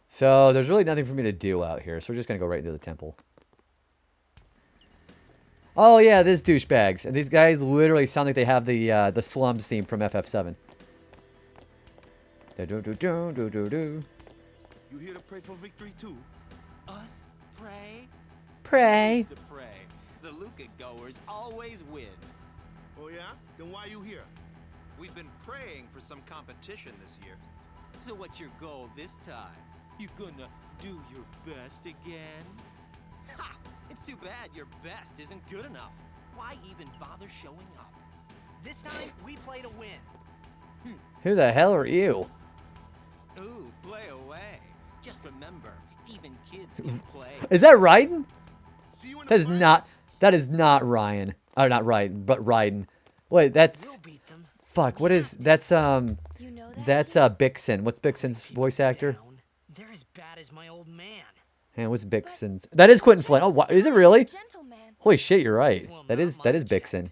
So there's really nothing for me to do out here, so we're just gonna go right into the temple. Oh yeah, this douchebags, and these guys literally sound like they have the slums theme from FF7. Do do do do do do. You here to pray for victory too? Us pray? Pray. Who needs to pray? The Luca goers always win. Oh yeah? Then why you here? We've been praying for some competition this year. So what's your goal this time? You gonna do your best again? Ha! It's too bad your best isn't good enough. Why even bother showing up? This time, we play to win. Who the hell are you? Ooh, play away. Just remember, even kids can play. Is that Raiden? That is not Ryan. Or not Raiden, but Raiden. Wait, that's fuck. What is that's Bixen. What's Bixen's voice actor? They're as bad as my old man. And what's Bixen's? That is Quentin Flynn. Oh, what, is it really? Holy shit, you're right. That is Bixen.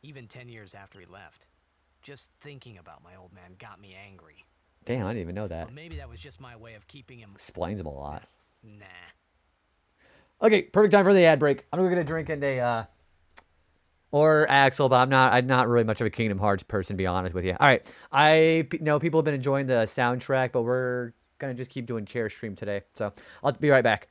Even 10 years after he left, just thinking about my old man got me angry. Damn, I didn't even know that. But maybe that was just my way of keeping him. Explains him a lot. Nah. Okay, perfect time for the ad break. I'm gonna drink in a or Axel, but I'm not really much of a Kingdom Hearts person, to be honest with you. All right, I know people have been enjoying the soundtrack, but we're gonna just keep doing chair stream today. So I'll be right back.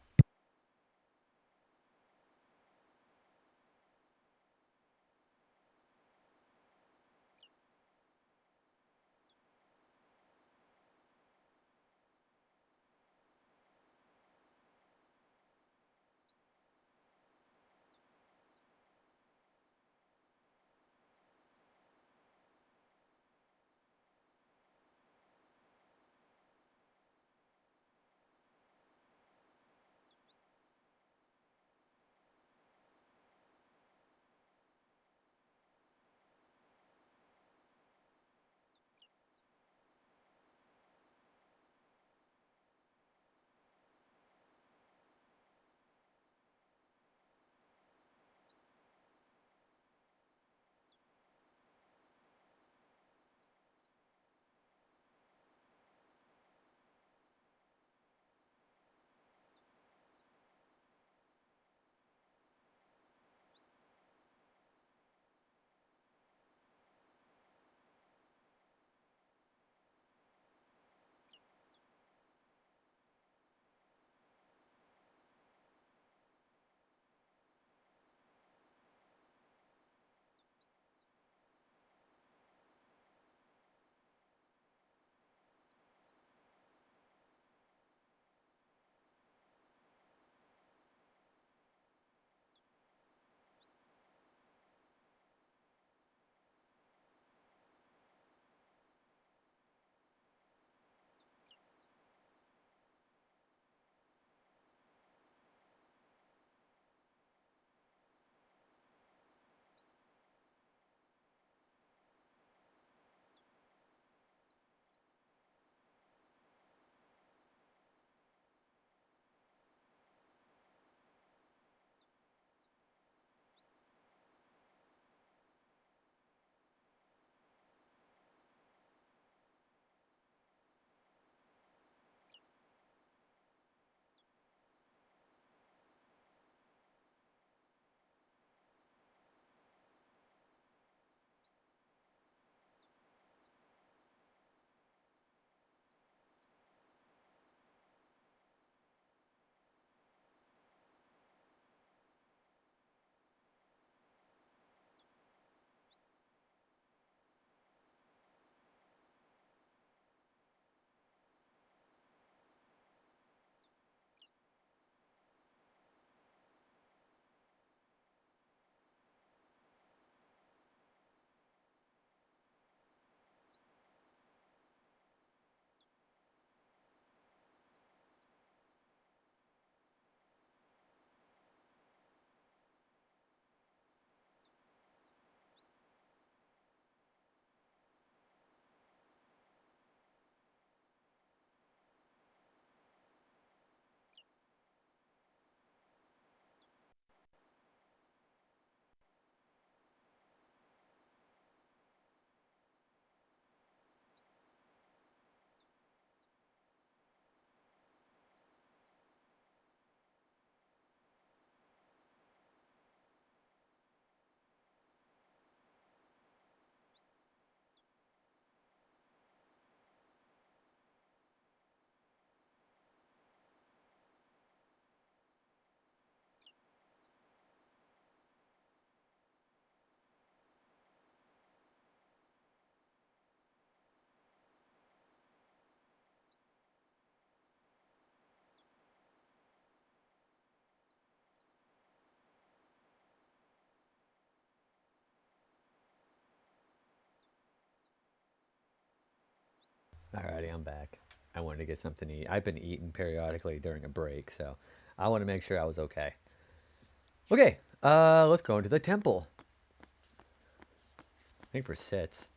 Alrighty, I'm back. I wanted to get something to eat. I've been eating periodically during a break, so I want to make sure I was okay. Okay, let's go into the temple. Thank you for sits.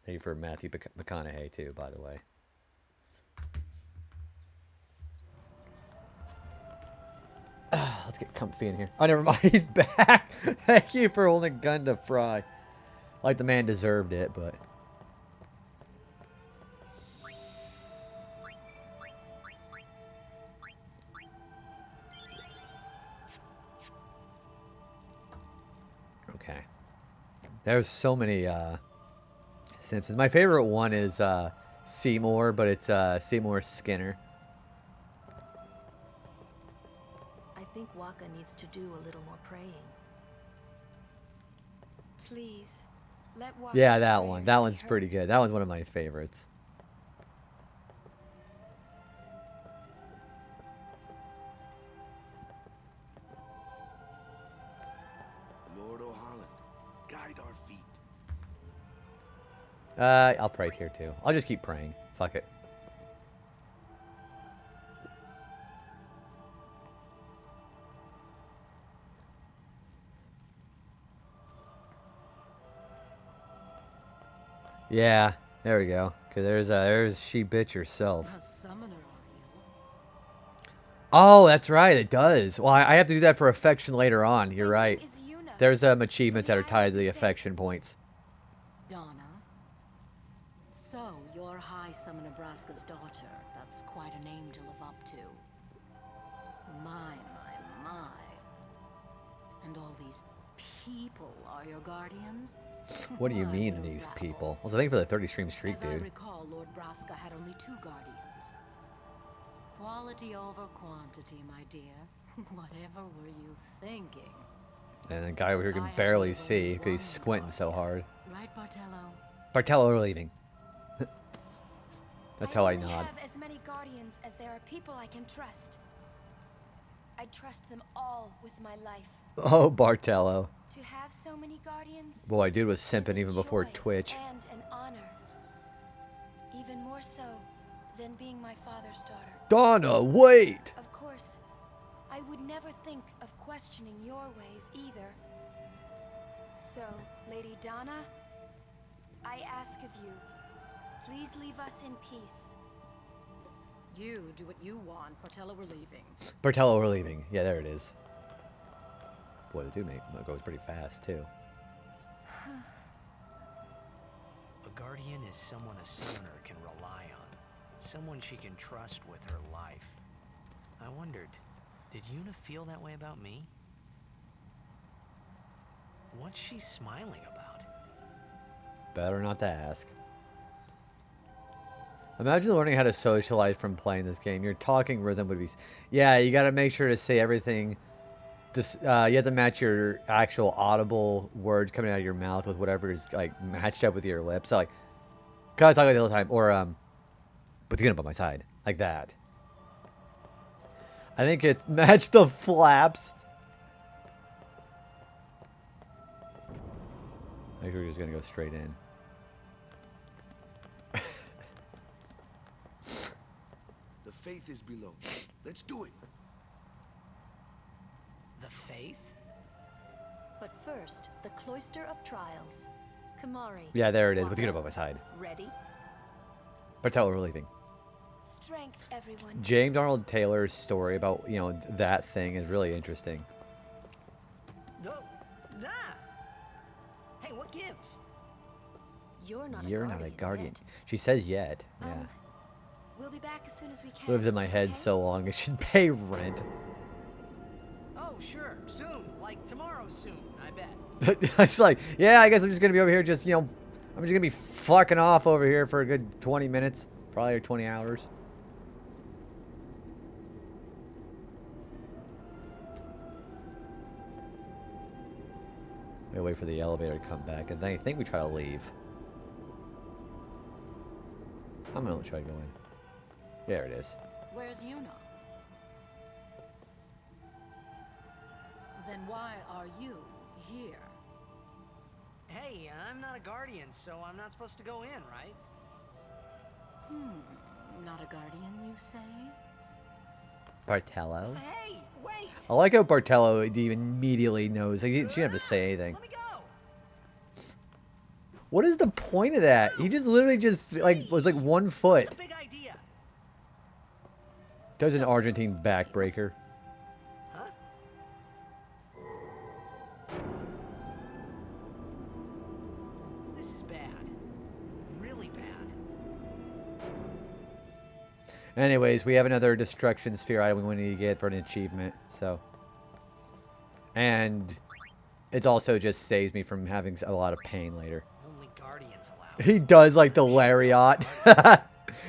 Thank you for Matthew McConaughey, too, by the way. Let's get comfy in here. Oh, never mind. He's back. Thank you for holding a gun to Fry. Like the man deserved it, but... Okay. There's so many Simpsons. My favorite one is Seymour, but it's Seymour Skinner. I think Waka needs to do a little more praying. Please, let Waka's Yeah, that one. prayers That be one's heard. pretty good. That one's one of my favorites. Lord O'Holland, guide our feet. I'll pray here too. I'll just keep praying. Fuck it. Yeah, there we go. Cause there's she bitch herself. A summoner, are you? Oh, that's right. It does. Well, I have to do that for affection later on. You're right. There's achievements that are tied to the affection points. Donna. So, you're High Summoner Braska's daughter. That's quite a name to live up to. My. And all these people are your guardians? What do you mean, these people? Also, thank you for the 30 stream streak, As I dude. recall, Lord Braska had only 2 guardians. Quality over quantity, my dear. Whatever were you thinking? And the guy over here can barely see because he's squinting so hard. Right, Bartello? Bartello, we're leaving. That's how I only nod. have as many guardians as there are people I can trust. I trust them all with my life. Oh, Bartello. To have so many guardians. Boy, dude was simping even before Twitch. And an honor. Even more so than being my father's daughter. Donna, wait! Of course, I would never think of questioning your ways either. So, Lady Donna, I ask of you, please leave us in peace. You do what you want. Bartello, we're leaving. Bartello, we're leaving. Yeah, there it is. Boy, the dude goes pretty fast, too. A guardian is someone a summoner can rely on. Someone she can trust with her life. I wondered, did Yuna feel that way about me? What's she smiling about? Better not to ask. Imagine learning how to socialize from playing this game. Your talking rhythm would be... Yeah, you gotta make sure to say everything... you have to match your actual audible words coming out of your mouth with whatever is like matched up with your lips. So like, gotta talk like the whole time, or put the gun up on my side, like that. I think it's match the flaps. I think we're just gonna go straight in. The faith is below. Let's do it. The faith? But first, the Cloister of Trials. Kamari. Yeah, there it is. With the gun up on my side. Ready? Bartello, we're leaving. Strength, everyone. James Arnold Taylor's story about, you know, that thing is really interesting. No. Nah. Hey, what gives? You're not You're a not a guardian. guardian. Yet. She says yet. Yeah. We'll be back as soon as we can. Lives in my head okay? so long it should pay rent. Oh, sure. Soon. Like tomorrow soon, I bet. It's like, yeah, I guess I'm just gonna be over here just, you know, I'm just gonna be fucking off over here for a good 20 minutes. Probably 20 hours. We wait for the elevator to come back, and then I think we try to leave. I'm gonna try to go in. There it is. Where's Yuna? Then why are you here? Hey, I'm not a guardian, so I'm not supposed to go in, right? Not a guardian, you say? Bartello? Hey, wait! I like how Bartello immediately knows. Like, she didn't have to say anything. What is the point of that? He just literally just, like, was like 1 foot. Big idea. Does an Argentine backbreaker. Huh? This is bad. Really bad. Anyways, we have another destruction sphere item we need to get for an achievement, so. And it also just saves me from having a lot of pain later. Only guardians allowed. He does like the lariat.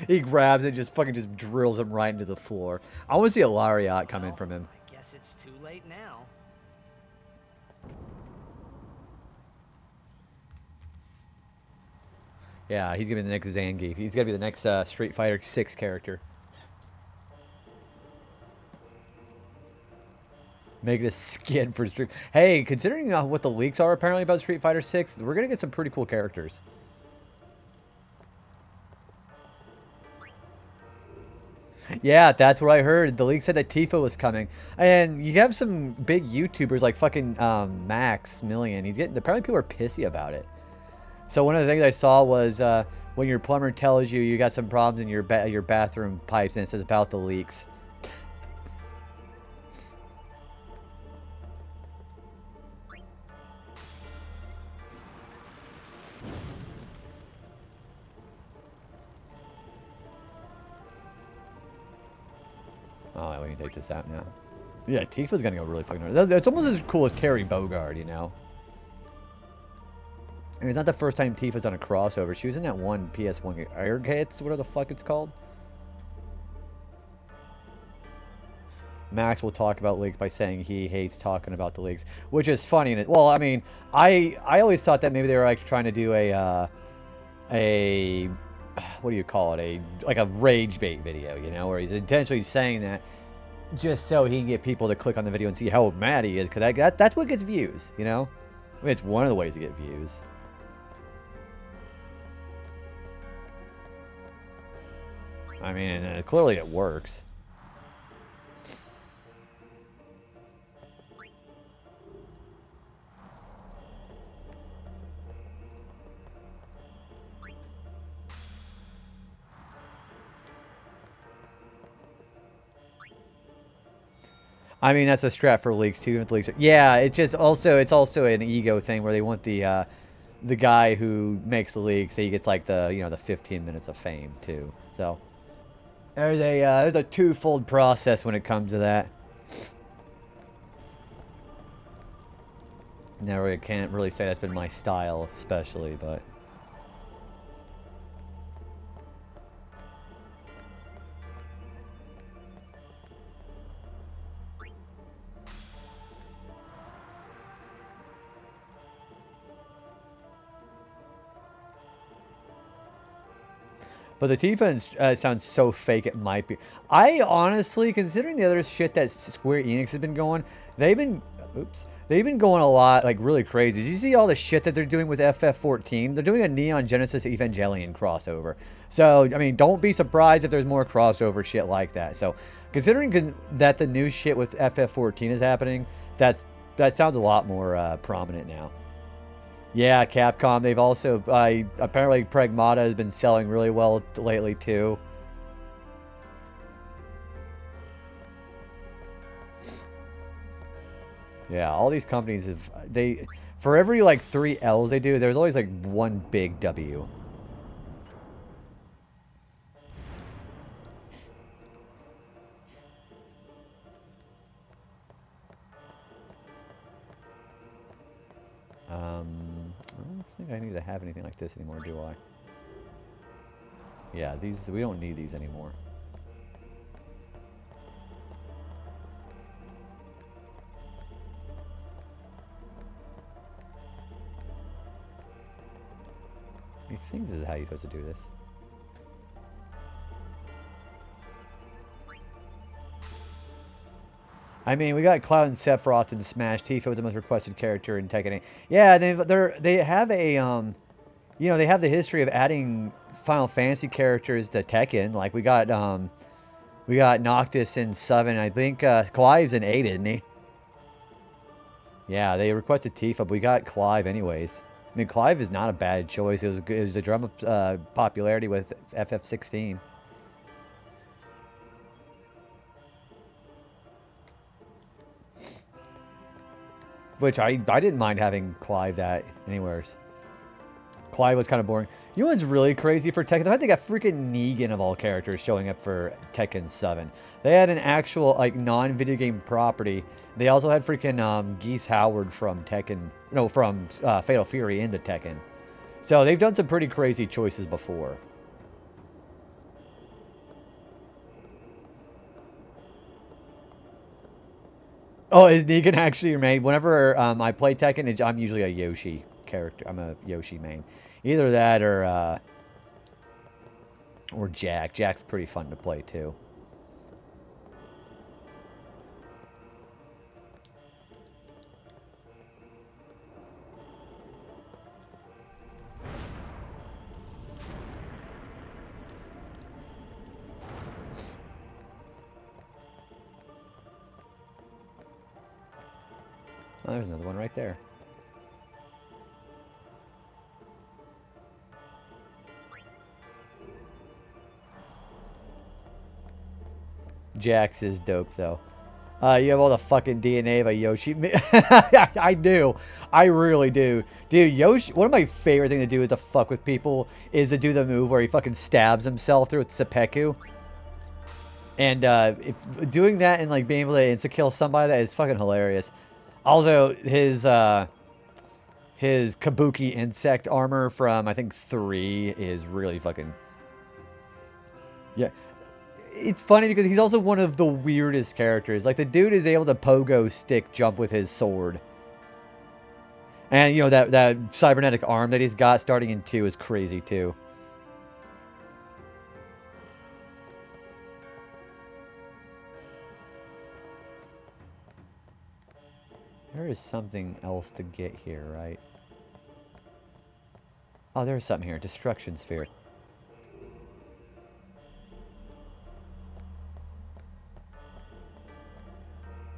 He grabs it and just fucking just drills him right into the floor. I want to see a lariat come in from him. I guess it's too late now. Yeah, he's gonna be the next Zangief. He's gonna be the next Street Fighter 6 character. Make it a skin for Street. Hey, considering what the leaks are apparently about Street Fighter 6, we're gonna get some pretty cool characters. Yeah, that's what I heard. The leak said that Tifa was coming, and you have some big YouTubers like fucking Max Million. Apparently people are pissy about it. So one of the things I saw was when your plumber tells you you got some problems in your bathroom pipes, and it says about the leaks. Oh, we can take this out now. Yeah, Tifa's gonna go really fucking hard. That's almost as cool as Terry Bogard, you know? And it's not the first time Tifa's done a crossover. She was in that one PS1 Air Hits, whatever the fuck it's called. Max will talk about leaks by saying he hates talking about the leaks, which is funny. And well, I mean, I always thought that maybe they were like trying to do a what do you call it? Like a rage bait video, you know, where he's intentionally saying that just so he can get people to click on the video and see how mad he is, because that's what gets views, you know? I mean, it's one of the ways to get views. I mean, clearly it works. I mean, that's a strat for leaks too. If the leaks yeah, it's also an ego thing where they want the guy who makes the leaks, so he gets like the 15 minutes of fame too. So there's a twofold process when it comes to that. Now I can't really say that's been my style, especially, but. But the Tifa sounds so fake it might be. I honestly, considering the other shit that Square Enix has been going, they've been going a lot, like really crazy. Did you see all the shit that they're doing with FF14? They're doing a Neon Genesis Evangelion crossover. So, I mean, don't be surprised if there's more crossover shit like that. So, considering that the new shit with FF14 is happening, that sounds a lot more prominent now. Yeah, Capcom. They've also apparently Pragmata has been selling really well lately too. Yeah, all these companies have for every like 3 L's they do, there's always like one big W. I don't think I need to have anything like this anymore, do I? Yeah, we don't need these anymore. I think this is how you're supposed to do this. I mean, we got Cloud and Sephiroth in Smash. Tifa was the most requested character in Tekken 8. Yeah, they have a, they have the history of adding Final Fantasy characters to Tekken. Like we got Noctis in 7. I think Clive's in 8, isn't he? Yeah, they requested Tifa, but we got Clive anyways. I mean, Clive is not a bad choice. It was the drum of popularity with FF16. Which I didn't mind having Clive that anywheres. Clive was kind of boring. You know what's really crazy for Tekken? I think they got freaking Negan of all characters showing up for Tekken 7. They had an actual like non-video game property. They also had freaking Geese Howard from Tekken, no, from Fatal Fury into Tekken. So they've done some pretty crazy choices before. Oh, is Negan actually your main? Whenever I play Tekken, I'm usually a Yoshi character. I'm a Yoshi main. Either that or Jack. Jack's pretty fun to play too. Oh, there's another one right there. Jax is dope, though. You have all the fucking DNA of a Yoshi. I do. I really do. Dude, Yoshi, one of my favorite things to do is to fuck with people is to do the move where he fucking stabs himself through with Seppuku. And if doing that and like being able to insta-kill somebody, that is fucking hilarious. Also, his Kabuki insect armor from, I think, 3 is really fucking... Yeah. It's funny because he's also one of the weirdest characters. Like, the dude is able to pogo stick jump with his sword. And, you know, that cybernetic arm that he's got starting in 2 is crazy, too. There is something else to get here, right? Oh, there's something here. Destruction Sphere.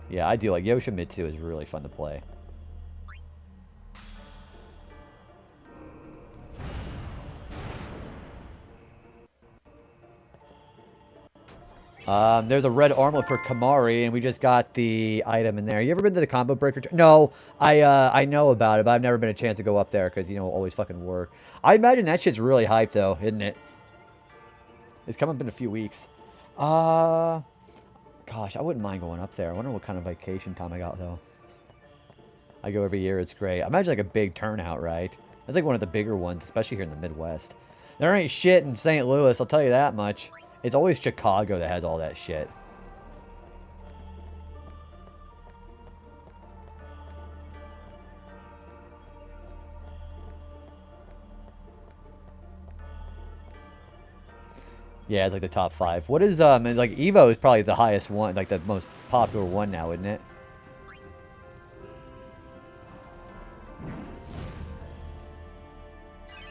Yeah, I do like Yoshimitsu is really fun to play. There's a red armlet for Kamari, and we just got the item in there. You ever been to the Combo Breaker? No, I know about it, but I've never been a chance to go up there because, you know, always fucking work. I imagine that shit's really hyped, though, isn't it? It's coming up in a few weeks. Gosh, I wouldn't mind going up there. I wonder what kind of vacation time I got, though. I go every year. It's great. I imagine like a big turnout, right? That's like one of the bigger ones, especially here in the Midwest. There ain't shit in St. Louis, I'll tell you that much. It's always Chicago that has all that shit. Yeah, it's like the top 5. What is, like, Evo is probably the highest one, like the most popular one now, isn't it?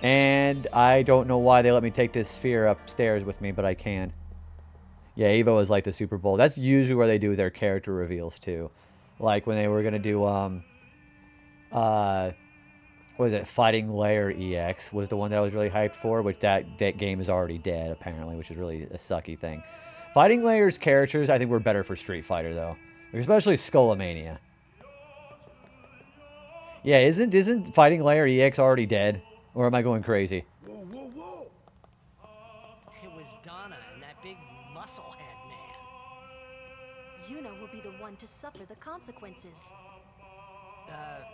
And I don't know why they let me take this sphere upstairs with me, but I can. Yeah, Evo is like the Super Bowl. That's usually where they do their character reveals, too. Like when they were going to do, what was it? Fighting Lair EX was the one that I was really hyped for, which that game is already dead, apparently, which is really a sucky thing. Fighting Lair's characters, I think, were better for Street Fighter, though. Especially Skullomania. Yeah, isn't Fighting Lair EX already dead? Or am I going crazy? Whoa, whoa, whoa! It was Donna and that big muscle-head man. Yuna will be the one to suffer the consequences.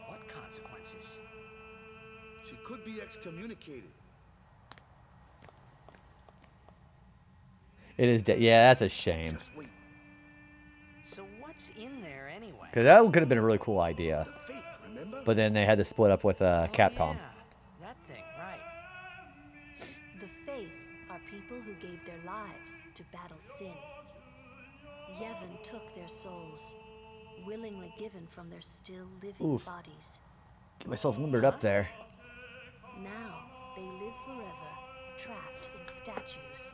What consequences? She could be excommunicated. It is dead. Yeah, that's a shame. Just wait. So what's in there anyway? Because that could have been a really cool idea. The faith, remember? But then they had to split up with Capcom. Yeah, that thing, right. The Faith are people who gave their lives to battle sin. Yevon took their souls, willingly given from their still living bodies. Get myself limbered up there. Now they live forever trapped in statues.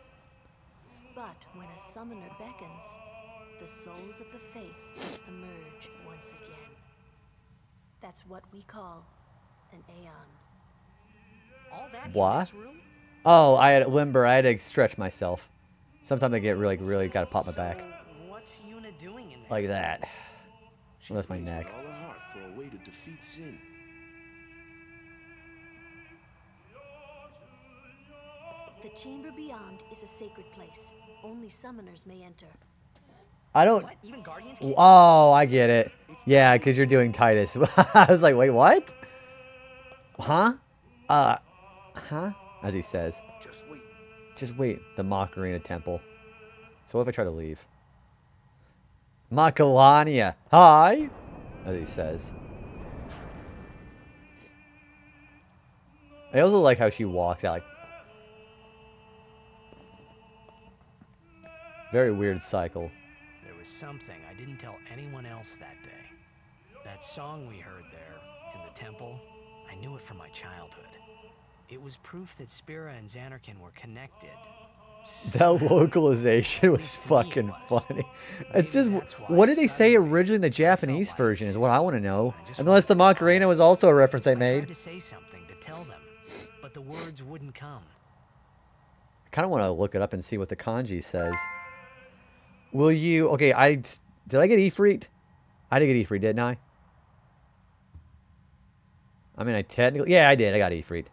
But when a summoner beckons, the souls of the faith emerge once again. That's what we call an Aeon. All that in What? this room? Oh, I had limber. I had to stretch myself. Sometimes I get really gotta pop my back. What's Yuna doing in there? Like that. She Well, that's my prays neck. with all her heart for a way to defeat sin. The chamber beyond is a sacred place. Only summoners may enter. I don't. What? Even Guardians can't? Oh, I get it. Yeah, because you're doing Titus. I was like, wait, what? Huh? Huh? As he says. Just wait. Just wait. The Macarena Temple. So what if I try to leave? Makalania. Hi! As he says. I also like how she walks out like... Very weird cycle. There was something I didn't tell anyone else that day. That song we heard there, in the temple, I knew it from my childhood. It was proof that Spira and Xanarkin were connected. That localization was fucking funny. It's just, what did they say originally in the Japanese version is what I want to know. Unless the Macarena was also a reference they I made. tried to say something to tell them, but the words wouldn't come. I kind of want to look it up and see what the kanji says. Will you... Okay, did I get Ifrit? I did get Ifrit, didn't I? I mean, I technically... Yeah, I did. I got Ifrit.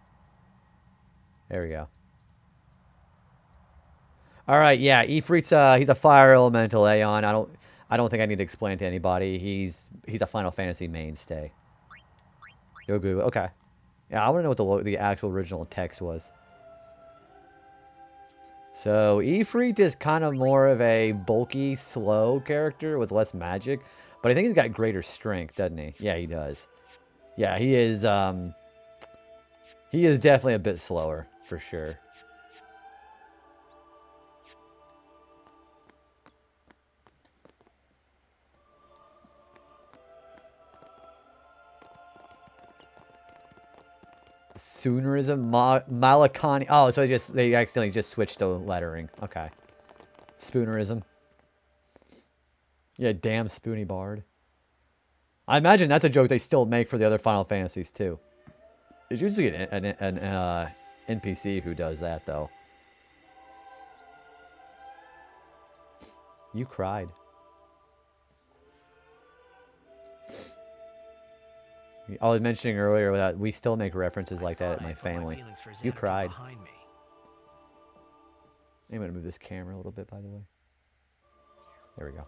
There we go. All right, yeah, Ifrit's he's a fire elemental Aeon. I don't think I need to explain to anybody. He's a Final Fantasy mainstay. Yogu, okay. Yeah, I want to know what the actual original text was. So Ifrit is kind of more of a bulky, slow character with less magic, but I think he's got greater strength, doesn't he? Yeah, he does. Yeah, he is definitely a bit slower for sure. Soonerism, Malakani. Oh, so they accidentally just switched the lettering. Okay. Spoonerism. Yeah, damn Spoony Bard. I imagine that's a joke they still make for the other Final Fantasies too. It's usually an NPC who does that though. You cried. I was mentioning earlier that we still make references like that at my family. You cried. I'm going to move this camera a little bit, by the way. There we go.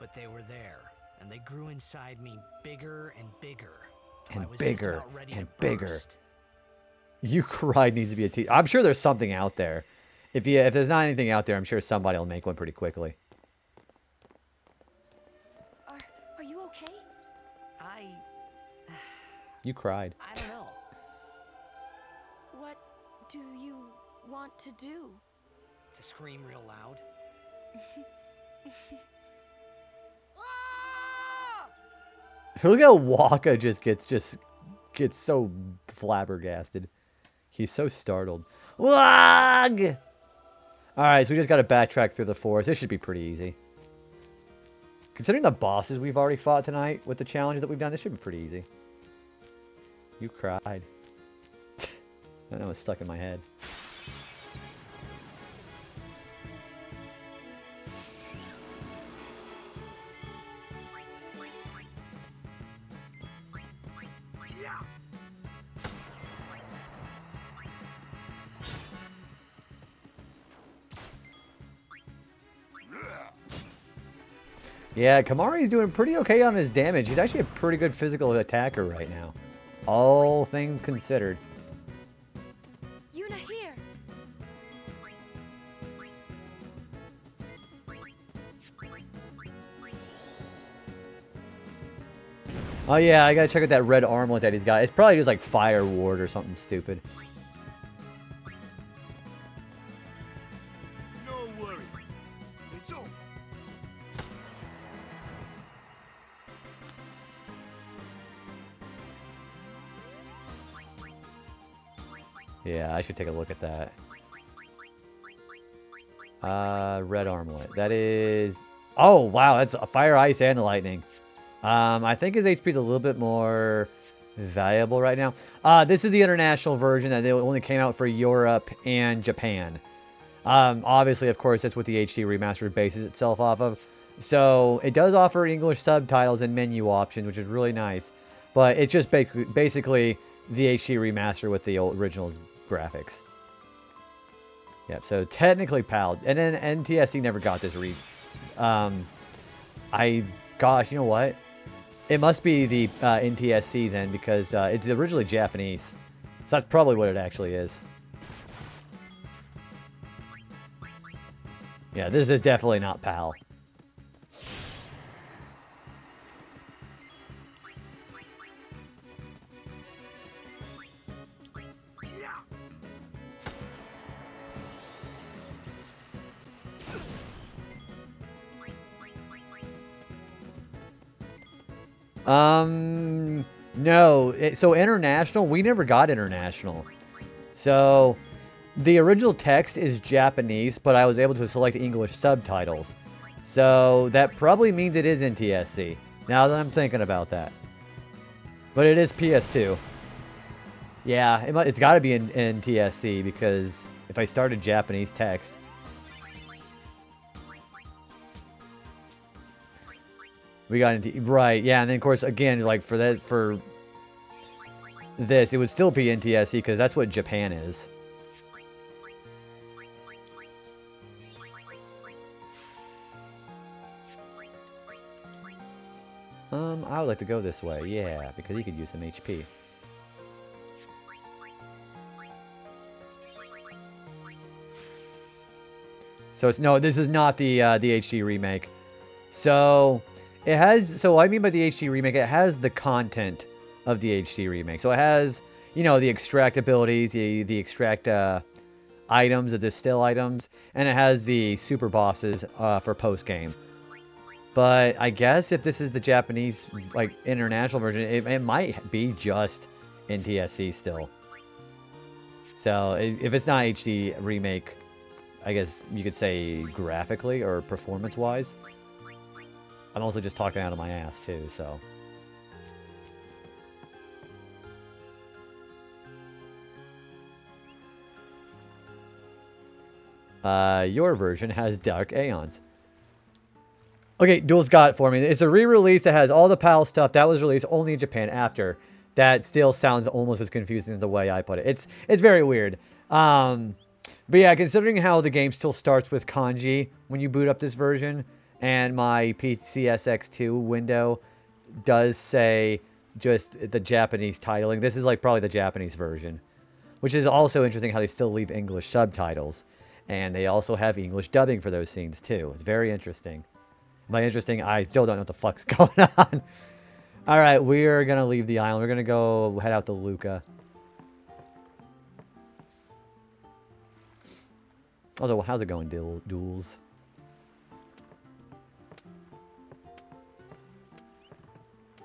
But they were there, and they grew inside me bigger and bigger. And bigger and bigger. You cried needs to be a T. I'm sure there's something out there. If there's not anything out there, I'm sure somebody will make one pretty quickly. Are you okay? You cried. I don't know. What do you want to do? To scream real loud. Look how Waka just gets so flabbergasted. He's so startled. Wag! Alright, so we just got to backtrack through the forest. This should be pretty easy. Considering the bosses we've already fought tonight with the challenges that we've done, this should be pretty easy. You cried. That was stuck in my head. Yeah, Kamari's doing pretty okay on his damage. He's actually a pretty good physical attacker right now. All things considered. Yuna here. Oh yeah, I gotta check out that red armlet that he's got. It's probably just like Fire Ward or something stupid. No worries. It's over. Yeah, I should take a look at that. Red armlet. That is... Oh, wow, that's a fire, ice, and lightning. I think his HP is a little bit more valuable right now. This is the international version that only came out for Europe and Japan. Obviously, of course, that's what the HD remastered bases itself off of. So it does offer English subtitles and menu options, which is really nice. But it's just basically the HD remaster with the original graphics. Yep, so technically PAL. And then NTSC never got this gosh, you know what? It must be the NTSC then, because it's originally Japanese. So that's probably what it actually is. Yeah, this is definitely not PAL. No. So international, we never got international. So the original text is Japanese, but I was able to select English subtitles. So that probably means it is NTSC, now that I'm thinking about that. But it is PS2. Yeah, it's got to be in NTSC, because if I started Japanese text... We got into... Right, yeah, and then of course, again, like for this, it would still be NTSC, because that's what Japan is. I would like to go this way, yeah, because he could use some HP. So it's... No, this is not the HD remake. So... It has, so what I mean by the HD remake, it has the content of the HD remake. So it has, you know, the extract abilities, the extract items, the distill items, and it has the super bosses for post-game. But I guess if this is the Japanese, like, international version, it might be just NTSC still. So if it's not HD remake, I guess you could say graphically or performance-wise. I'm also just talking out of my ass, too, so... Your version has Dark Aeons. Okay, Duel's got it for me. It's a re-release that has all the PAL stuff that was released only in Japan after. That still sounds almost as confusing as the way I put it. It's very weird. But yeah, considering how the game still starts with kanji when you boot up this version... And my PCSX2 window does say just the Japanese titling. This is like probably the Japanese version. Which is also interesting how they still leave English subtitles. And they also have English dubbing for those scenes too. It's very interesting. By interesting, I still don't know what the fuck's going on. Alright, we're going to leave the island. We're going to go head out to Luca. Also, how's it going, Duels?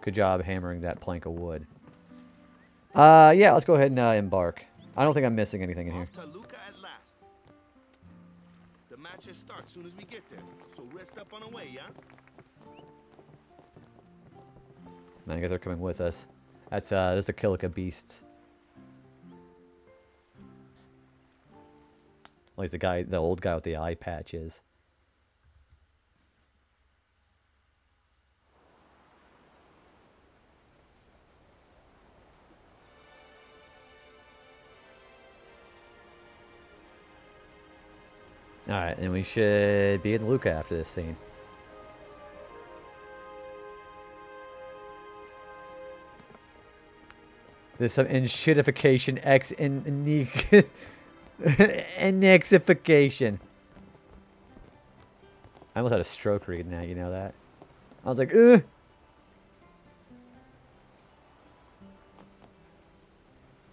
Good job hammering that plank of wood. Yeah, let's go ahead and embark. I don't think I'm missing anything in here. Off to Luca at last. The matches start soon as we get there, so rest up on the way, yeah? Man, I guess they're coming with us. That's those are Kilika beasts. Like the old guy with the eye patches. Alright, and we should be in Luca after this scene. There's some enshitification, Enexification. I almost had a stroke reading that, you know that? I was like, ugh!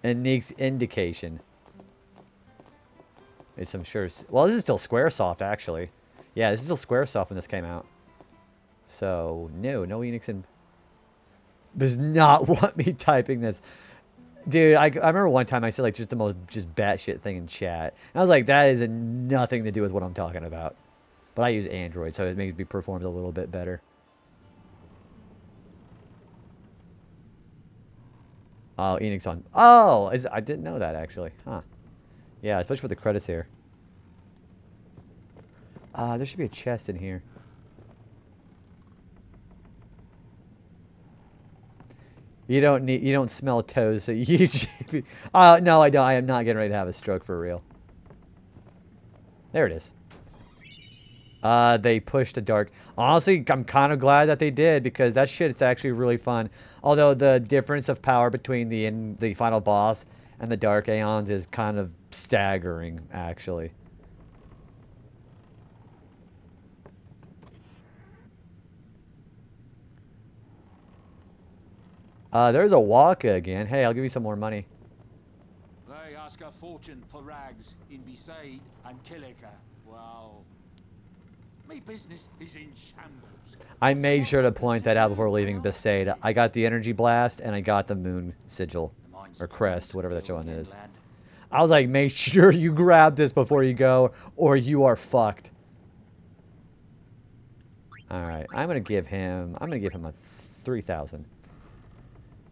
Indication. It's some sure. Well, this is still Squaresoft, actually. Yeah, this is still Squaresoft when this came out. So, no Enix and... Does not want me typing this. Dude, I remember one time I said like just the most just batshit thing in chat. And I was like, that is nothing to do with what I'm talking about. But I use Android, so it makes me perform a little bit better. Oh, Enix on. Oh, I didn't know that actually. Huh. Yeah, especially for the credits here. There should be a chest in here. You don't smell toes, so you. No, I don't. I am not getting ready to have a stroke for real. There it is. They pushed a dark. Honestly, I'm kind of glad that they did because that shit's actually really fun. Although the difference of power between the final boss and the Dark Aeons is kind of staggering, actually. There's a Waka again. Hey, I'll give you some more money. They ask a fortune for rags in Besaid and Kilika. Well, me business is in shambles. I made sure to point that out before leaving Besaid. I got the Energy Blast and I got the Moon Sigil. Or Crest, whatever that one is. I was like, make sure you grab this before you go or you are fucked. Alright, I'm gonna give him a 3,000.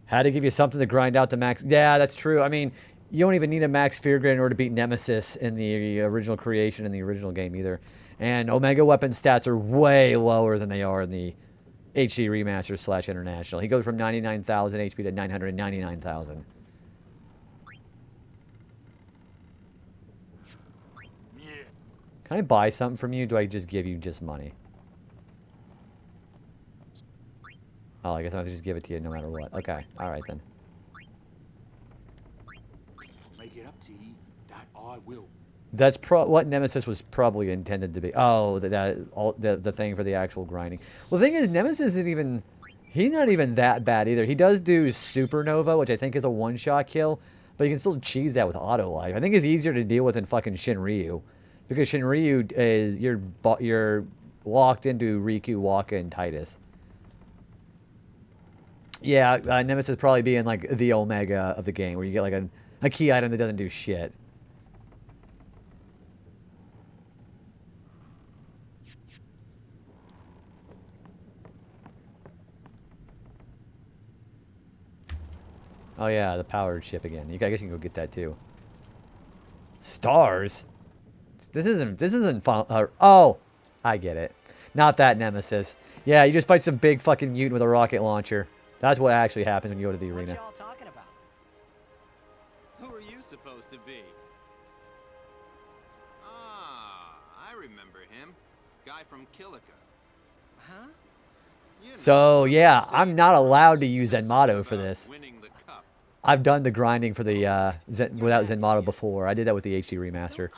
Had to give you something to grind out the max. Yeah, that's true. I mean, you don't even need a max fear grid in order to beat Nemesis in the original creation in the original game either. And Omega weapon stats are way lower than they are in the HD remaster / international. He goes from 99,000 HP to 999,000. Can I buy something from you? Do I just give you just money? Oh, I guess I have to just give it to you no matter what. Okay, alright then. Make it up to you that I will. That's what Nemesis was probably intended to be. Oh, the thing for the actual grinding. Well, the thing is, Nemesis isn't even... He's not even that bad either. He does do Supernova, which I think is a one-shot kill, but you can still cheese that with auto life. I think it's easier to deal with than fucking Shinryu. Because Shinryu is... You're locked into Riku, Waka, and Titus. Yeah, Nemesis probably being like the Omega of the game, where you get like a key item that doesn't do shit. Oh yeah, the powered ship again. I guess you can go get that too. Stars? This isn't fun. Oh, I get it. Not that Nemesis. Yeah, you just fight some big fucking mutant with a rocket launcher. That's what actually happens when you go to the arena. What y'all talking about? Who are you supposed to be? Ah, I remember him. Guy from Kilika. Huh? So yeah, I'm not allowed to use Zenmato for this. I've done the grinding for the without Zenmato before. I did that with the HD remaster.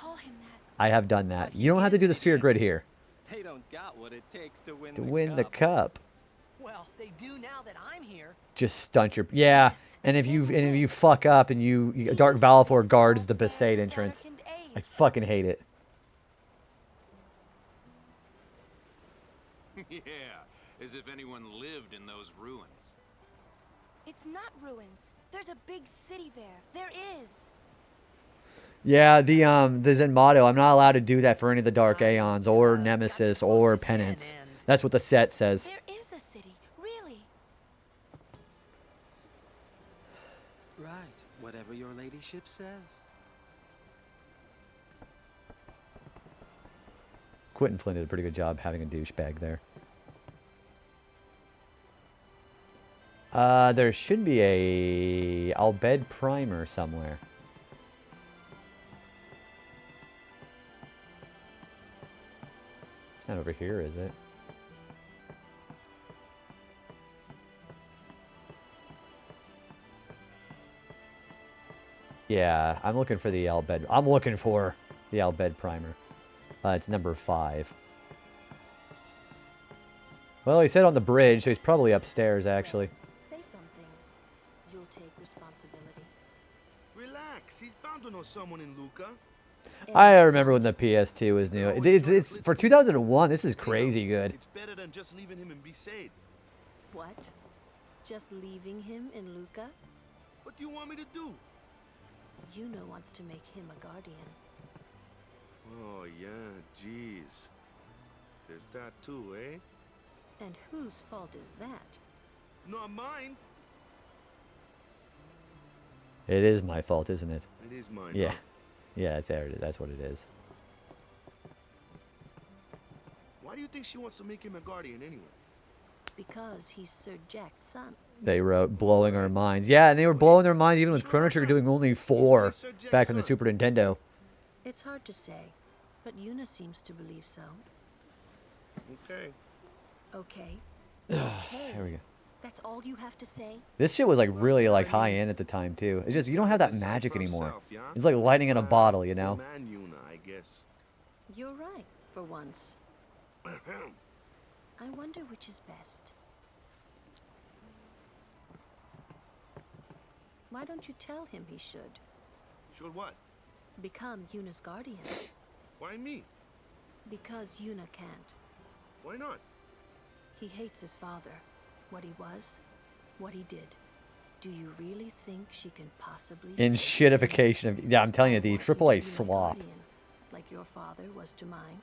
I have done that. You don't have to do the sphere grid here. They don't got what it takes to win the cup. Well, they do now that I'm here. Just stunt your and if you fuck up and you Dark Balfour guards the Besaid entrance. I fucking hate it. Yeah, as if anyone lived in those ruins. It's not ruins. There's a big city there. There is. Yeah, the Zenmato, I'm not allowed to do that for any of the Dark Aeons or Nemesis or Penance. That's what the set says. There is a city, really. Right, whatever your ladyship says. Quentin Flynn did a pretty good job having a douchebag there. There should be a Albed primer somewhere. It's not over here, is it? Yeah, I'm looking for the Albed. I'm looking for the Albed primer. It's number 5. Well, he said on the bridge, so he's probably upstairs, actually. Say something. You'll take responsibility. Relax. He's bound to know someone in Luca. I remember when the PS2 was new. It's for 2001. This is crazy good. It's better than just leaving him in Besaid. What? Just leaving him in Luca? What do you want me to do? Yuna wants to make him a guardian. Oh, yeah, jeez. There's that too, eh? And whose fault is that? Not mine. It is my fault, isn't it? It is mine. Yeah. Huh? Yeah, there it is. That's what it is. Why do you think she wants to make him a guardian anyway? Because he's Sir Jack's son. They wrote blowing our minds. Yeah, and they were blowing their minds even with Chrono Trigger doing only 4 back on the Super Nintendo. It's hard to say, but Yuna seems to believe so. Okay. Okay. Here we go. That's all you have to say? This shit was like really like high end at the time too. It's just you don't have that magic anymore. It's like lightning in a bottle, you know. Man, Yuna, I guess. You're right, for once. I wonder which is best. Why don't you tell him he should? Should what? Become Yuna's guardian. Why me? Because Yuna can't. Why not? He hates his father. What he was, what he did. Do you really think she can possibly In shitification of yeah, I'm telling you, the AAA slop. guardian, like your father was to mine?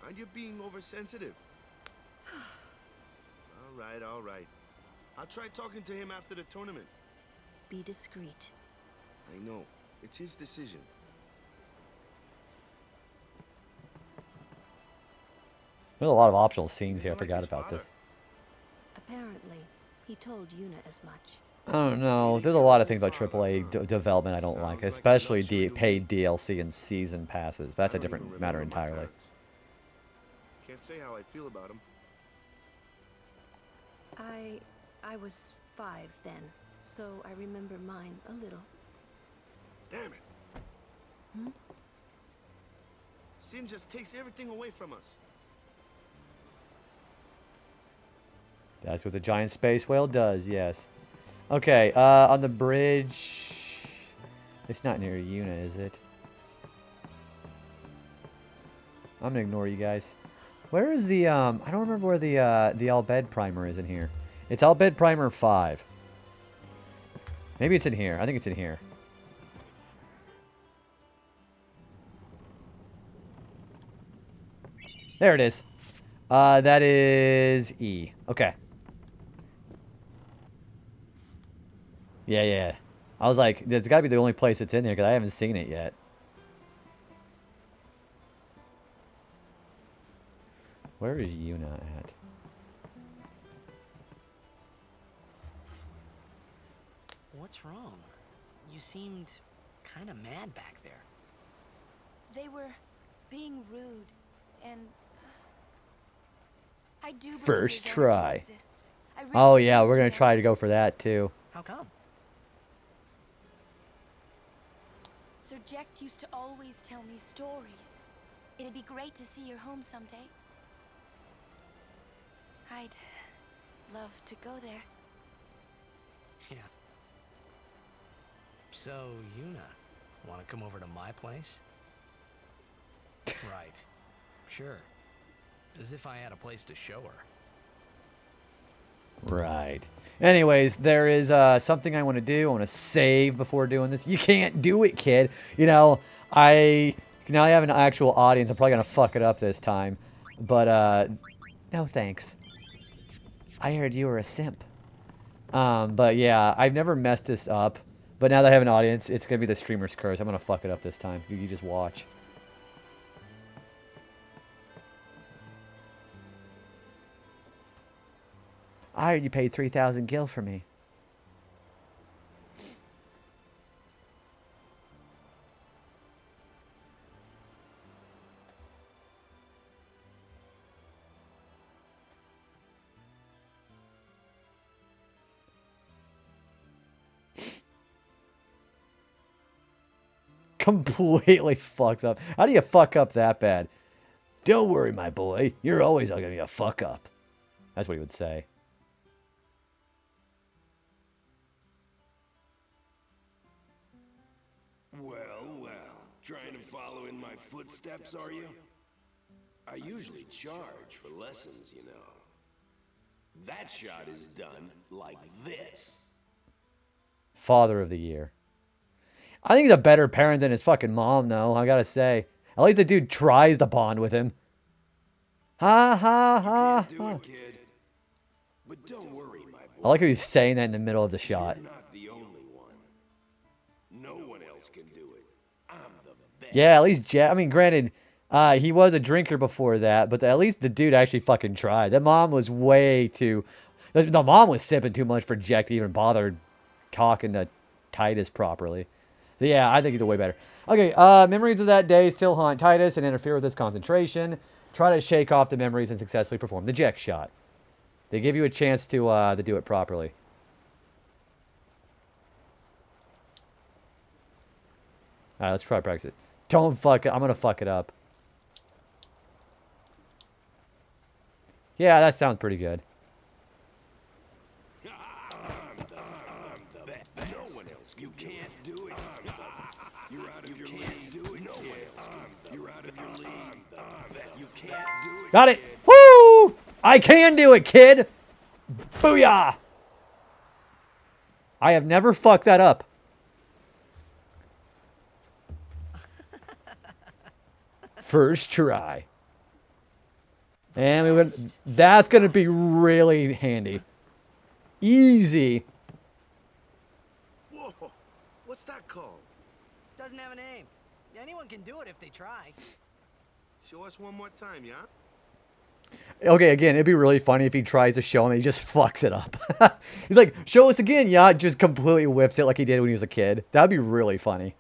And you're being oversensitive. All right. I'll try talking to him after the tournament. Be discreet. I know. It's his decision. There's a lot of optional scenes here. I forgot about this. Apparently, he told Yuna as much. I don't know. There's a lot of things about AAA development I don't like, especially paid DLC and season passes. That's a different matter entirely. Can't say how I feel about him. I was 5 then, so I remember mine a little. Damn it. Hmm? Sin just takes everything away from us. That's what the giant space whale does, yes. Okay, on the bridge... It's not near Yuna, is it? I'm gonna ignore you guys. Where is the, I don't remember where the Albed primer is in here. It's Albed primer 5. Maybe it's in here. I think it's in here. There it is. That is E. Okay. Yeah. I was like, there's got to be the only place it's in there because I haven't seen it yet. Where is Yuna at? What's wrong? You seemed kind of mad back there. They were being rude, and I do believe First his try. energy exists. I really Oh yeah, do, we're gonna you know. try to go for that too. How come? Sir Jecht used to always tell me stories. It'd be great to see your home someday. I'd love to go there. Yeah. So, Yuna, want to come over to my place? Right. Sure. As if I had a place to show her. Right. Anyways, there is something I want to do. I want to save before doing this. You can't do it, kid. You know, now I have an actual audience. I'm probably gonna fuck it up this time. But no thanks. I heard you were a simp. But yeah, I've never messed this up. But now that I have an audience, it's gonna be the streamer's curse. I'm gonna fuck it up this time. You just watch. I heard you paid 3,000 gil for me. Completely fucks up. How do you fuck up that bad? Don't worry, my boy. You're always gonna be a fuck up. That's what he would say. Well, trying to follow in my footsteps, are you? I usually charge for lessons, you know. That shot is done like this. Father of the year. I think he's a better parent than his fucking mom, though, I gotta say. At least the dude tries to bond with him. Ha ha ha ha. But don't worry, my boy. I like how he's saying that in the middle of the shot. You're not the only one. No one else can do it. I'm the best. Yeah, at least Jack. I mean, granted, he was a drinker before that, but at least the dude actually fucking tried. That mom was way too. The mom was sipping too much for Jack to even bother talking to Titus properly. So yeah, I think he's way better. Okay, memories of that day still haunt Titus and interfere with his concentration. Try to shake off the memories and successfully perform the Jack shot. They give you a chance to do it properly. Alright, let's try to practice it. Don't fuck it. I'm gonna fuck it up. Yeah, that sounds pretty good. No one else. You can't do it. You're out of your league. Do it. No one else. You're out of your league. You can't do it. Got it. Woo! I can do it, kid. Booyah! I have never fucked that up. First try. And we went. That's gonna be really handy. Easy. Whoa, what's that called? Doesn't have a name. Anyone can do it if they try. Show us one more time, yeah? Okay, again, it'd be really funny if he tries to show him and he just fucks it up. He's like, show us again, yeah, just completely whiffs it like he did when he was a kid. That'd be really funny.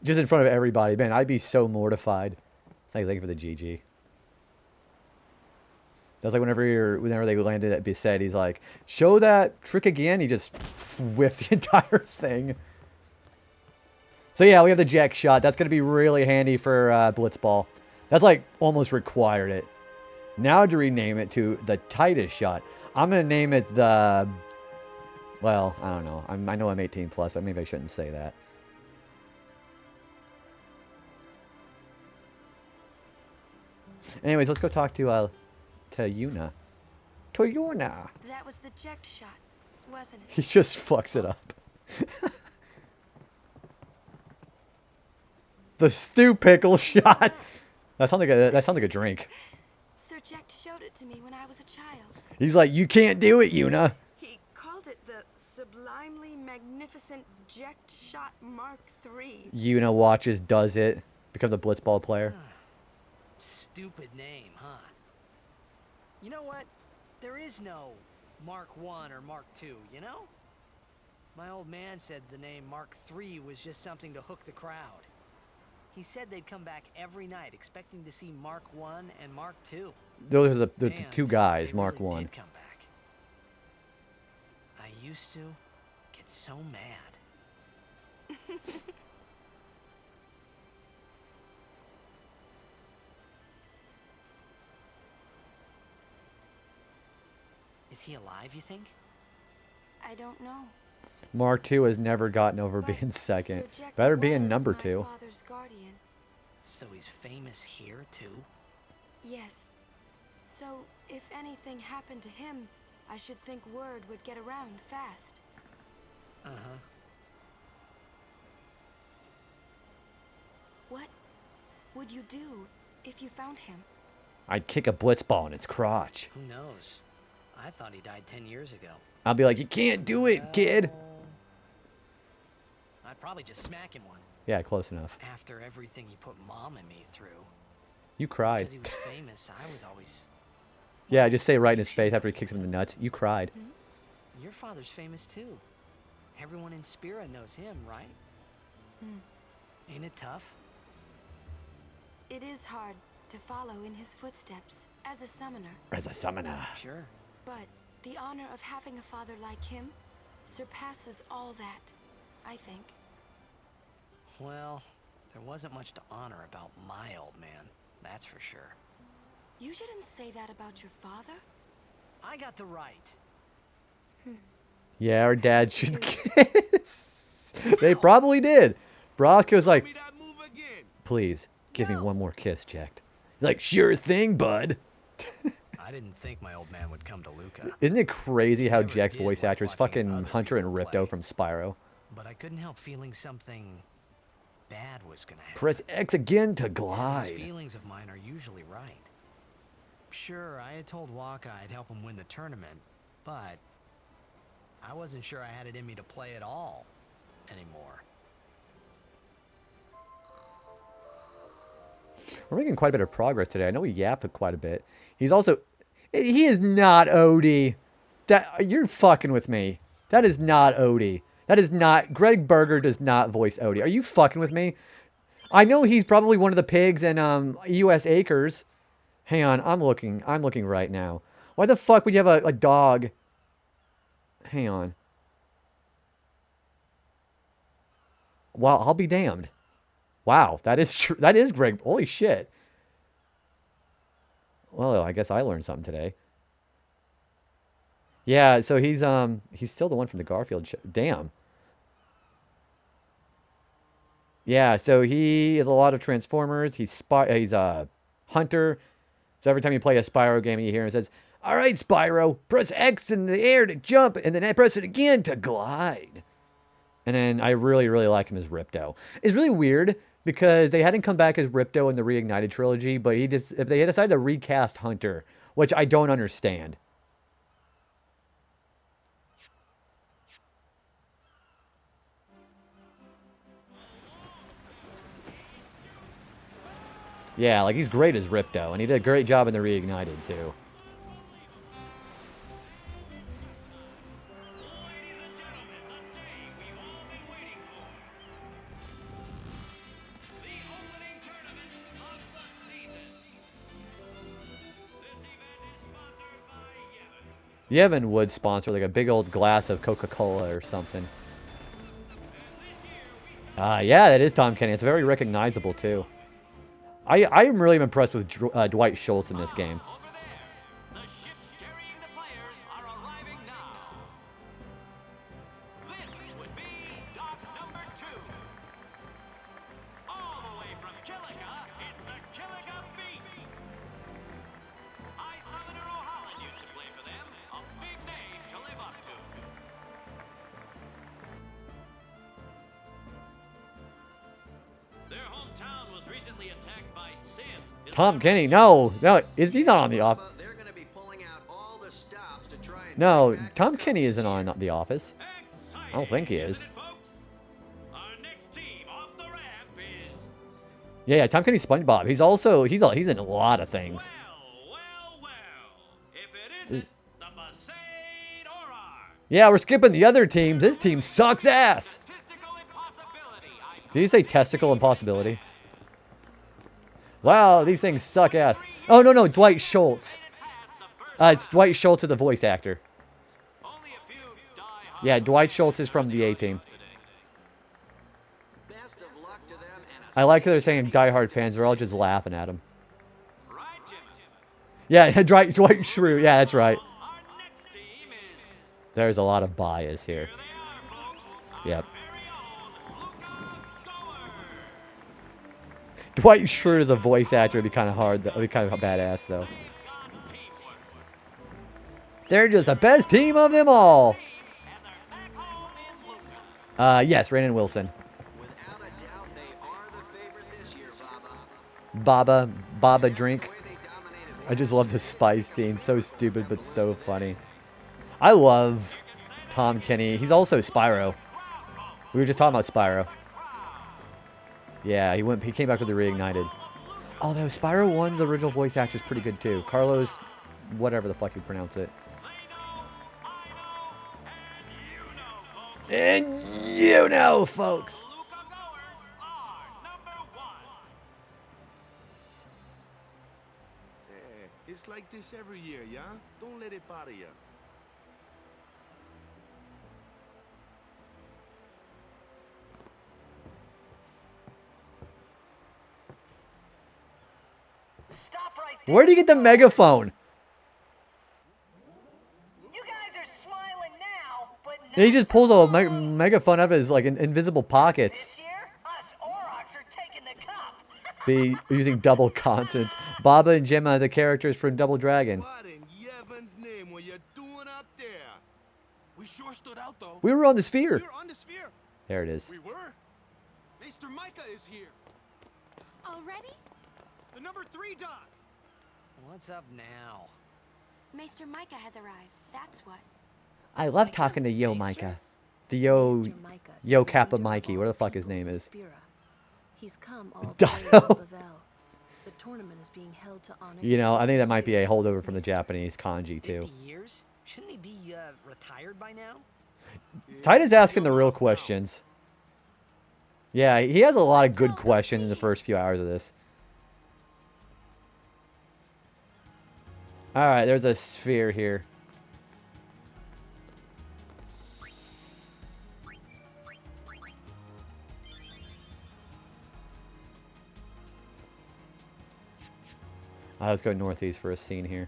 Just in front of everybody. Man, I'd be so mortified. Thank you for the GG. That's like whenever they landed at Beset, he's like, show that trick again. He just whiffs the entire thing. So yeah, we have the Jack shot. That's going to be really handy for Blitzball. That's like almost required it. Now to rename it to the Titus shot. I'm going to name it the... Well, I don't know. I know I'm 18 plus, but maybe I shouldn't say that. Anyways, let's go talk to Yuna. Toyuna. That was the Jack shot, wasn't it? He just fucks it up. The stew pickle shot. That sounds like a drink. Sir Jack showed it to me when I was a child. He's like, you can't do it, Yuna. He called it the sublimely magnificent Jack shot Mark III. Yuna watches, does it, becomes a blitzball player. Stupid name, huh? You know what? There is no Mark I or Mark II, you know? My old man said the name Mark III was just something to hook the crowd. He said they'd come back every night expecting to see Mark I and Mark II. Those are the two guys, Mark really I. Did come back. I used to get so mad. Is he alive, you think? I don't know. Mark II has never gotten over being second. Better being number 2. Father's guardian. So he's famous here, too? Yes. So, if anything happened to him, I should think word would get around fast. Uh-huh. What would you do if you found him? I'd kick a blitzball in his crotch. Who knows? I thought he died 10 years ago. I'll be like, you can't do it, kid. I'd probably just smack him one. Yeah, close enough. After everything he put Mom and me through. You cried. Because he was famous, I was always... Yeah, just say right in his face after he kicks him in the nuts. You cried. Your father's famous, too. Everyone in Spira knows him, right? Ain't it tough? It is hard to follow in his footsteps as a summoner. As a summoner. Sure. But the honor of having a father like him surpasses all that, I think. Well, there wasn't much to honor about my old man, that's for sure. You shouldn't say that about your father. I got the right. Yeah, our dad should kiss. They probably did. Brosco's like, please, give me one more kiss, Jack. He's like, sure thing, bud. I didn't think my old man would come to Luca. Isn't it crazy how Jack's voice actor is fucking Hunter and Ripto from Spyro? But I couldn't help feeling something bad was gonna happen. Press X again to And glide. these feelings of mine are usually right. Sure, I had told Waka I'd help him win the tournament, but I wasn't sure I had it in me to play at all anymore. We're making quite a bit of progress today. I know we yap quite a bit. He is not Odie. You're fucking with me. That is not Odie. That is not, Greg Berger does not voice Odie. Are you fucking with me? I know he's probably one of the pigs in US Acres. Hang on, I'm looking right now. Why the fuck would you have a dog? Hang on. Well, I'll be damned. Wow, that is true. That is Greg. Holy shit. Well, I guess I learned something today. Yeah, so he's still the one from the Garfield show. Damn. Yeah, so he is a lot of Transformers. He's a hunter. So every time you play a Spyro game, you hear him says, "All right, Spyro, press X in the air to jump, and then press it again to glide." And then I really, really like him as Ripto. It's really weird because they hadn't come back as Ripto in the Reignited trilogy, but they decided to recast Hunter, which I don't understand. Yeah, like he's great as Ripto, and he did a great job in the Reignited too. Yevon would sponsor like a big old glass of Coca-Cola or something. Yeah, that is Tom Kenny. It's very recognizable too. I'm really impressed with Dwight Schultz in this game. Tom Kenny, no, is he not on The Office? No, Tom Kenny isn't on The Office. I don't think he is. Yeah, Tom Kenny's SpongeBob. He's in a lot of things. Yeah, we're skipping the other teams. This team sucks ass. Did you say Testicle Impossibility? Wow, these things suck ass. Oh, no, Dwight Schultz. It's Dwight Schultz is the voice actor. Yeah, Dwight Schultz is from the A-Team. I like that they're saying diehard fans. They're all just laughing at him. Yeah, Dwight Shrew. Yeah, that's right. There's a lot of bias here. Yep. Dwight Schrute as a voice actor would be kind of hard. That would be kind of badass, though. They're just the best team of them all. Yes, Rain and Wilson. Baba drink. I just love the spice scene. So stupid, but so funny. I love Tom Kenny. He's also Spyro. We were just talking about Spyro. Yeah, he came back with the Reignited. Although Spyro 1's original voice actor is pretty good too. Carlos, whatever the fuck you pronounce it. And you know, folks. It's like this every year, yeah? Don't let it bother you. Where do you get the megaphone? You guys are smiling now, but And he just pulls a megaphone out of his like invisible pockets. this year, us Aurochs are taking the cup. Be using double consonants. Baba and Gemma, the characters from Double Dragon. What in sure stood out, though. We were on the sphere. We were on the sphere. There it is. We were. Maester Micah is here. Already? The number 3 dot. What's up now? Maester Micah has arrived. That's what. I love talking to Yo Micah. The Yo Kappa Mikey, whatever the fuck his name is. He's come all the way from Bavel. The tournament is being held to honor. You know, I think that might be a holdover from the Japanese kanji too. 50 years? Shouldn't he be retired by now? Titus asking the real questions. Yeah, he has a lot of good questions in the first few hours of this. Alright, there's a sphere here. Let's go northeast for a scene here.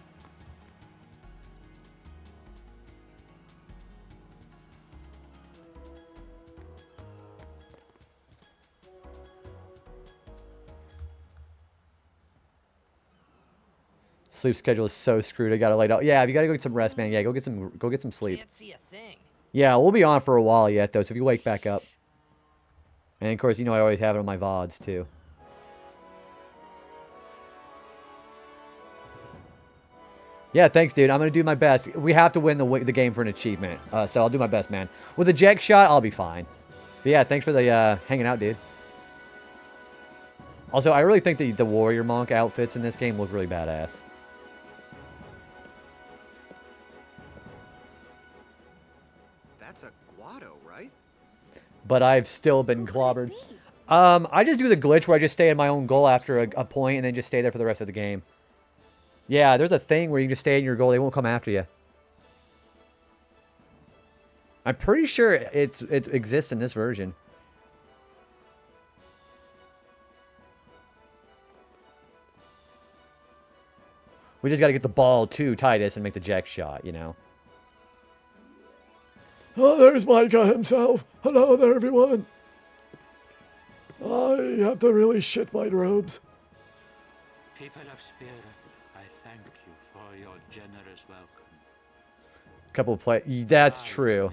Sleep schedule is so screwed. I gotta lay down. Yeah, you gotta go get some rest, man. Yeah, go get some sleep. Can't see a thing. Yeah, we'll be on for a while yet, though. So if you wake back up, and of course, you know I always have it on my VODs too. Yeah, thanks, dude. I'm gonna do my best. We have to win the game for an achievement, so I'll do my best, man. With a jet shot, I'll be fine. But yeah, thanks for the hanging out, dude. Also, I really think the warrior monk outfits in this game look really badass. That's a Guado, right? But I've still been clobbered. I just do the glitch where I just stay in my own goal after a point and then just stay there for the rest of the game. Yeah, there's a thing where you just stay in your goal. They won't come after you. I'm pretty sure it exists in this version. We just got to get the ball to Titus and make the jack shot, you know. Oh, there's Micah himself. Hello there, everyone. I have to really shit my robes. People of Spira, I thank you for your generous welcome. Couple of play. That's true.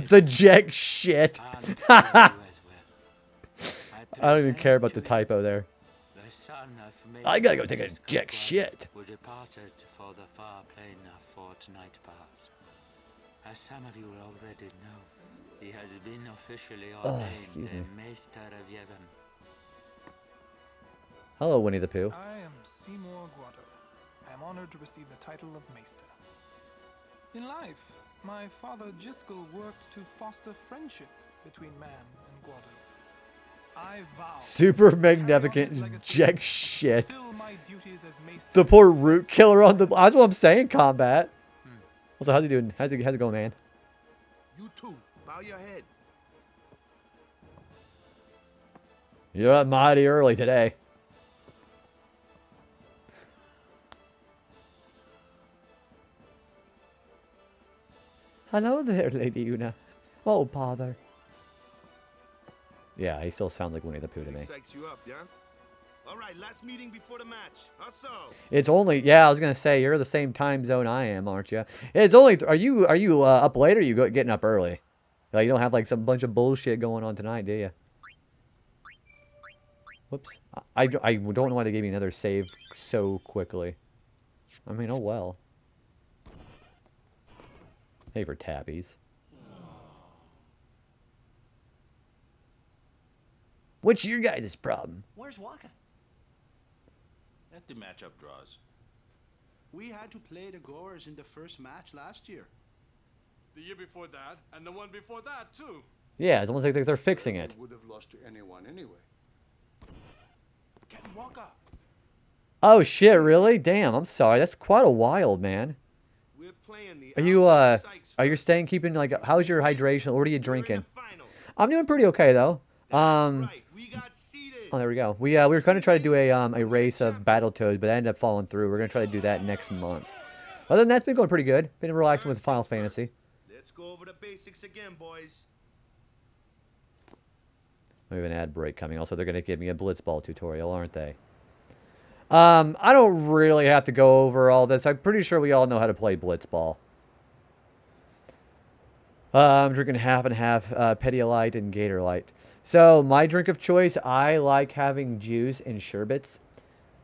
The jack shit. I don't even care about the typo there. I gotta go take a jack shit. We departed for the far plain a fortnight past. As some of you already know, he has been officially ordained the Maester of Yevon. Hello, Winnie the Pooh. I am Seymour Guado. I am honored to receive the title of Maester. In life, my father Jiskel worked to foster friendship between man and Guado. I vow Super magnificent jack shit. The poor root killer on the. That's what I'm saying, combat. Also, how's he doing? How's it going, man? You too. Bow your head. You're up mighty early today. Hello there, Lady Una. Oh, bother. Yeah, he still sounds like Winnie the Pooh to me. Psychs you up, yeah? All right, last meeting before the match. How so? It's only, yeah, I was gonna say you're the same time zone I am, aren't you? It's only, are you up late or are you getting up early? Like, you don't have like some bunch of bullshit going on tonight, do you? Whoops. I don't know why they gave me another save so quickly. I mean, oh well. Hey for tabbies. What's your guys' problem? Where's Waka? At the matchup draws. We had to play the Gorers in the first match last year. The year before that, and the one before that too. Yeah, it's almost like they're fixing it. Would have lost to anyone anyway. Captain Walker. Oh shit, really? Damn, I'm sorry. That's quite a while, man. We're playing the Are you staying keeping like how's your hydration? What are you drinking? I'm doing pretty okay though. Oh, there we go. We were going to try to do a race of Battletoads, but I ended up falling through. We're going to try to do that next month. Other than that, it's been going pretty good. Been relaxing with Final Fantasy. Let's go over the basics again, boys. We have an ad break coming. Also, they're going to give me a Blitzball tutorial, aren't they? I don't really have to go over all this. I'm pretty sure we all know how to play Blitzball. I'm drinking half and half, Pedialyte and Gatorlyte. So my drink of choice, I like having juice and sherbets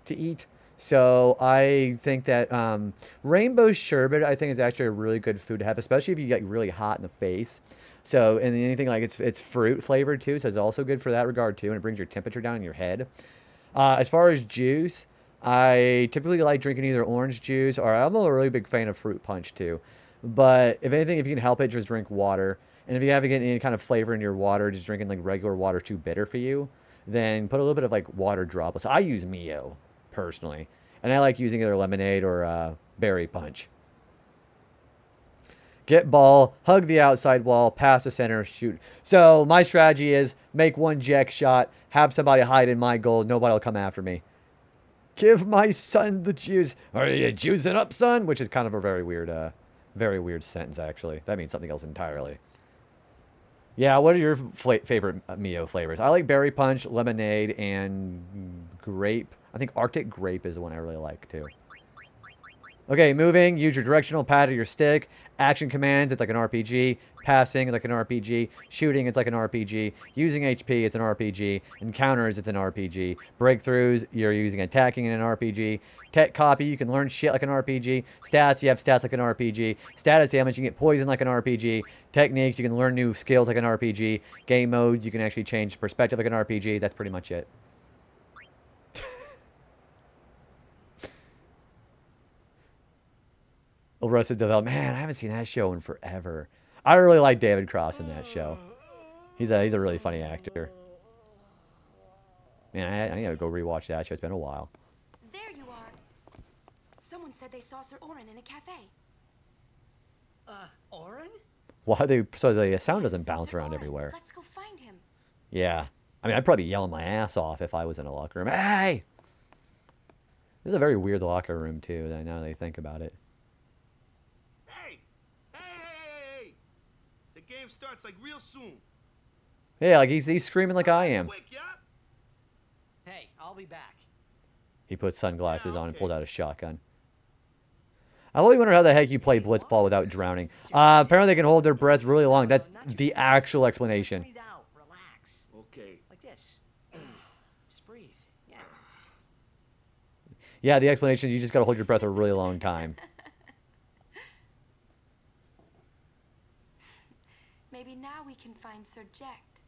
to eat. So I think that rainbow sherbet, I think, is actually a really good food to have, especially if you get really hot in the face. So, and anything like it's fruit flavored too, so it's also good for that regard too, and it brings your temperature down in your head. As far as juice, I typically like drinking either orange juice or I'm a really big fan of fruit punch too. But if anything, if you can help it, just drink water. And if you haven't getting any kind of flavor in your water, just drinking like regular water too bitter for you, then put a little bit of like water droplets. I use Mio personally, and I like using either lemonade or berry punch. Get ball, hug the outside wall, pass the center, shoot. So my strategy is make one jack shot, have somebody hide in my goal, nobody will come after me. Give my son the juice. Are you juicing up, son? Which is kind of a very weird sentence, actually. That means something else entirely. Yeah, what are your favorite Mio flavors? I like berry punch, lemonade, and grape. I think Arctic grape is the one I really like, too. Okay, moving, use your directional pad or your stick. Action commands, it's like an RPG. Passing is like an RPG. Shooting is like an RPG. Using HP is an RPG. Encounters, it's an RPG. Breakthroughs, you're using attacking in an RPG. Tech copy, you can learn shit like an RPG. Stats, you have stats like an RPG. Status damage, you can get poison like an RPG. Techniques, you can learn new skills like an RPG. Game modes, you can actually change perspective like an RPG. That's pretty much it. Arrested Development. Man, I haven't seen that show in forever. I really like David Cross in that show. He's a really funny actor. Man, I need to go rewatch that show. It's been a while. There you are. Someone said they saw Sir Orin in a cafe. Orin? Why so the sound doesn't bounce around everywhere. Let's go find him. Yeah. I mean, I'd probably be yelling my ass off if I was in a locker room. Hey! This is a very weird locker room, too, now that I think about it. Hey! The game starts like real soon. Yeah, like he's screaming like I am. Hey, I'll be back. He puts sunglasses on and pulls out a shotgun. I really wonder how the heck you play blitzball without drowning. Apparently they can hold their breath really long. That's the actual explanation. Breathe out, relax. Okay. Like this. Just breathe. Yeah. Yeah, the explanation is you just gotta hold your breath a really long time. Maybe now we can find Sir Jekt.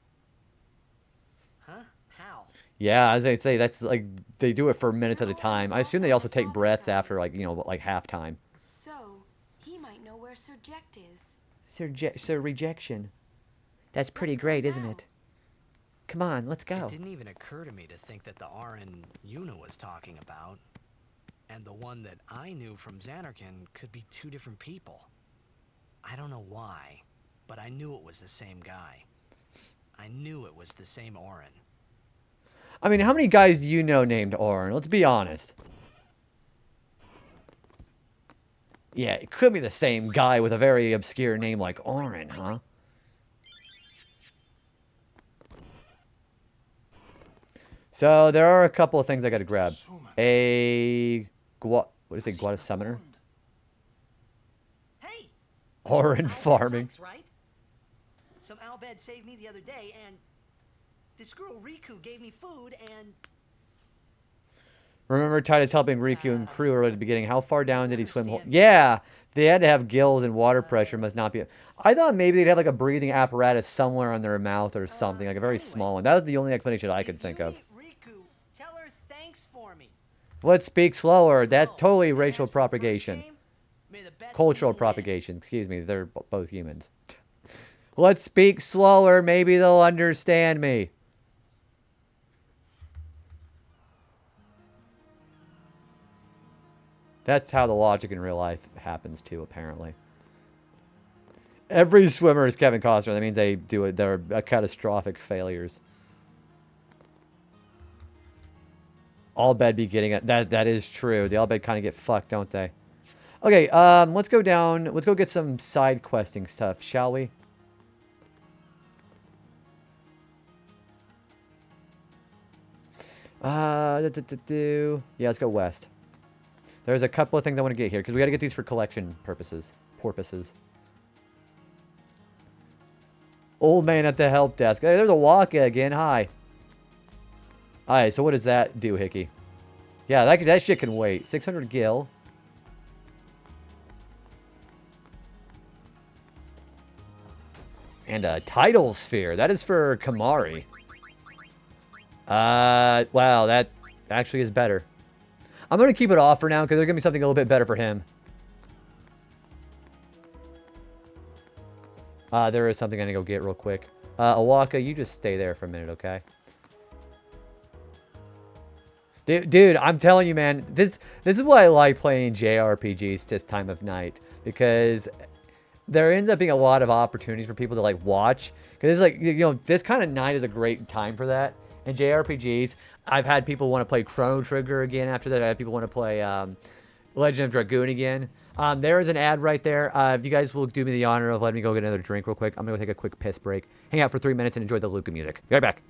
Huh? How? Yeah, as I say, that's like they do it for minutes at a time. I assume they also take breaths after like like halftime. So he might know where Sir Jekt is. Sir rejection. That's pretty great, isn't it? Come on, let's go. It didn't even occur to me to think that the Arin Yuna was talking about and the one that I knew from Xanarkand could be two different people. I don't know why, but I knew it was the same guy. I knew it was the same Orin. I mean, how many guys do you know named Orin? Let's be honest. Yeah, it could be the same guy with a very obscure name like Orin, huh? So there are a couple of things I gotta grab. What is it, Guada Summoner? Hey! Orin farming. Sucks, right? Some Albed saved me the other day, and this girl Riku gave me food, and Remember Titus helping Riku and crew early at the beginning. How far down did he swim? Yeah, they had to have gills and water pressure must not be... I thought maybe they'd have like a breathing apparatus somewhere on their mouth or something, like a very small one. That was the only explanation I could think of. Riku, tell her thanks for me. Let's speak slower. That's totally racial propagation. Cultural propagation, excuse me. They're both humans. Let's speak slower. Maybe they'll understand me. That's how the logic in real life happens too, apparently. Every swimmer is Kevin Costner. That means they do it. They're catastrophic failures. Albed be getting it. That is true. The Albed kind of get fucked, don't they? Okay, let's go down. Let's go get some side questing stuff, shall we? Yeah, let's go west. There's a couple of things I want to get here because we got to get these for collection purposes. Old man at the help desk. Hey, there's a Waka again. Hi. Alright, so what does that do, Hickey? Yeah, that shit can wait. 600 gil. And a tidal sphere. That is for Kamari. Wow, that actually is better. I'm going to keep it off for now because there's going to be something a little bit better for him. There is something I'm going to go get real quick. Awaka, you just stay there for a minute, okay? Dude, I'm telling you, man, this is why I like playing JRPGs this time of night. Because there ends up being a lot of opportunities for people to, like, watch. Because it's like, you know, this kind of night is a great time for that. And JRPGs, I've had people want to play Chrono Trigger again after that. I had people want to play Legend of Dragoon again. There is an ad right there. If you guys will do me the honor of letting me go get another drink real quick, I'm going to go take a quick piss break. Hang out for 3 minutes and enjoy the Luca music. Be right back.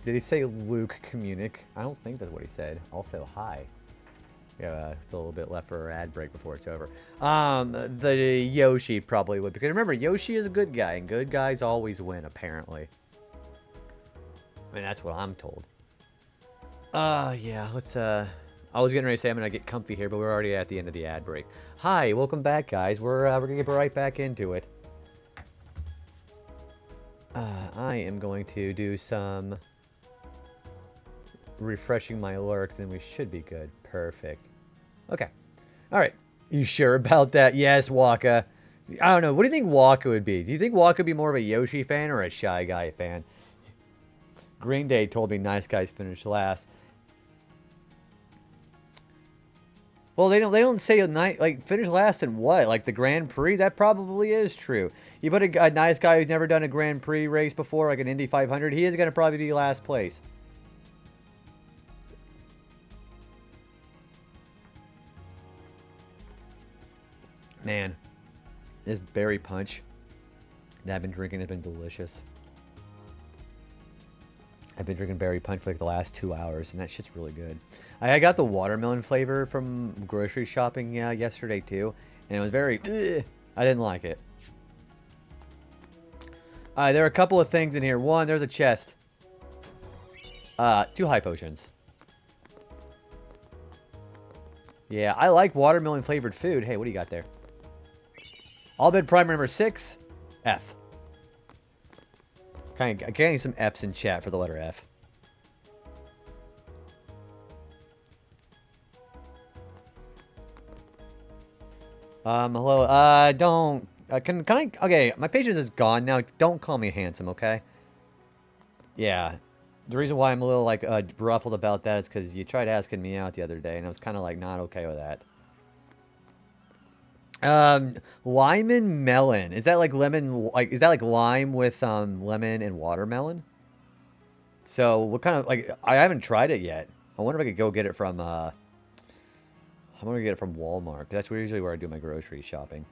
Did he say Luke Communic? I don't think that's what he said. Also, hi. Yeah, still a little bit left for our ad break before it's over. The Yoshi probably would. Because remember, Yoshi is a good guy, and good guys always win, apparently. I mean, that's what I'm told. Yeah, let's, I was getting ready to say I'm going to get comfy here, but we're already at the end of the ad break. Hi, welcome back, guys. We're going to get right back into it. I am going to do some refreshing my alerts, then we should be good. Perfect. Okay. All right. You sure about that? Yes, Waka. I don't know. What do you think Waka would be? Do you think Waka would be more of a Yoshi fan or a Shy Guy fan? Green Day told me nice guys finish last. Well, they don't say a night like finish last in what? Like the Grand Prix? That probably is true. You put a nice guy who's never done a Grand Prix race before, like an Indy 500, he is going to probably be last place. Man, this berry punch that I've been drinking has been delicious. I've been drinking berry punch for like the last 2 hours, and that shit's really good. I got the watermelon flavor from grocery shopping yesterday too, and it was very... I didn't like it. Alright, there are a couple of things in here. One, there's a chest. 2 high potions. Yeah, I like watermelon flavored food. Hey, what do you got there? All bid primer number 6, F. Getting some F's in chat for the letter F. Hello. Don't. Can I? Okay, my patience is gone now. Don't call me handsome, okay? Yeah. The reason why I'm a little like ruffled about that is because you tried asking me out the other day, and I was kind of like not okay with that. Lime and melon. Is that like lemon? Like, is that like lime with lemon and watermelon? So what kind of like? I haven't tried it yet. I wonder if I could go get it from. I want to get it from Walmart, 'cause that's usually where I do my grocery shopping.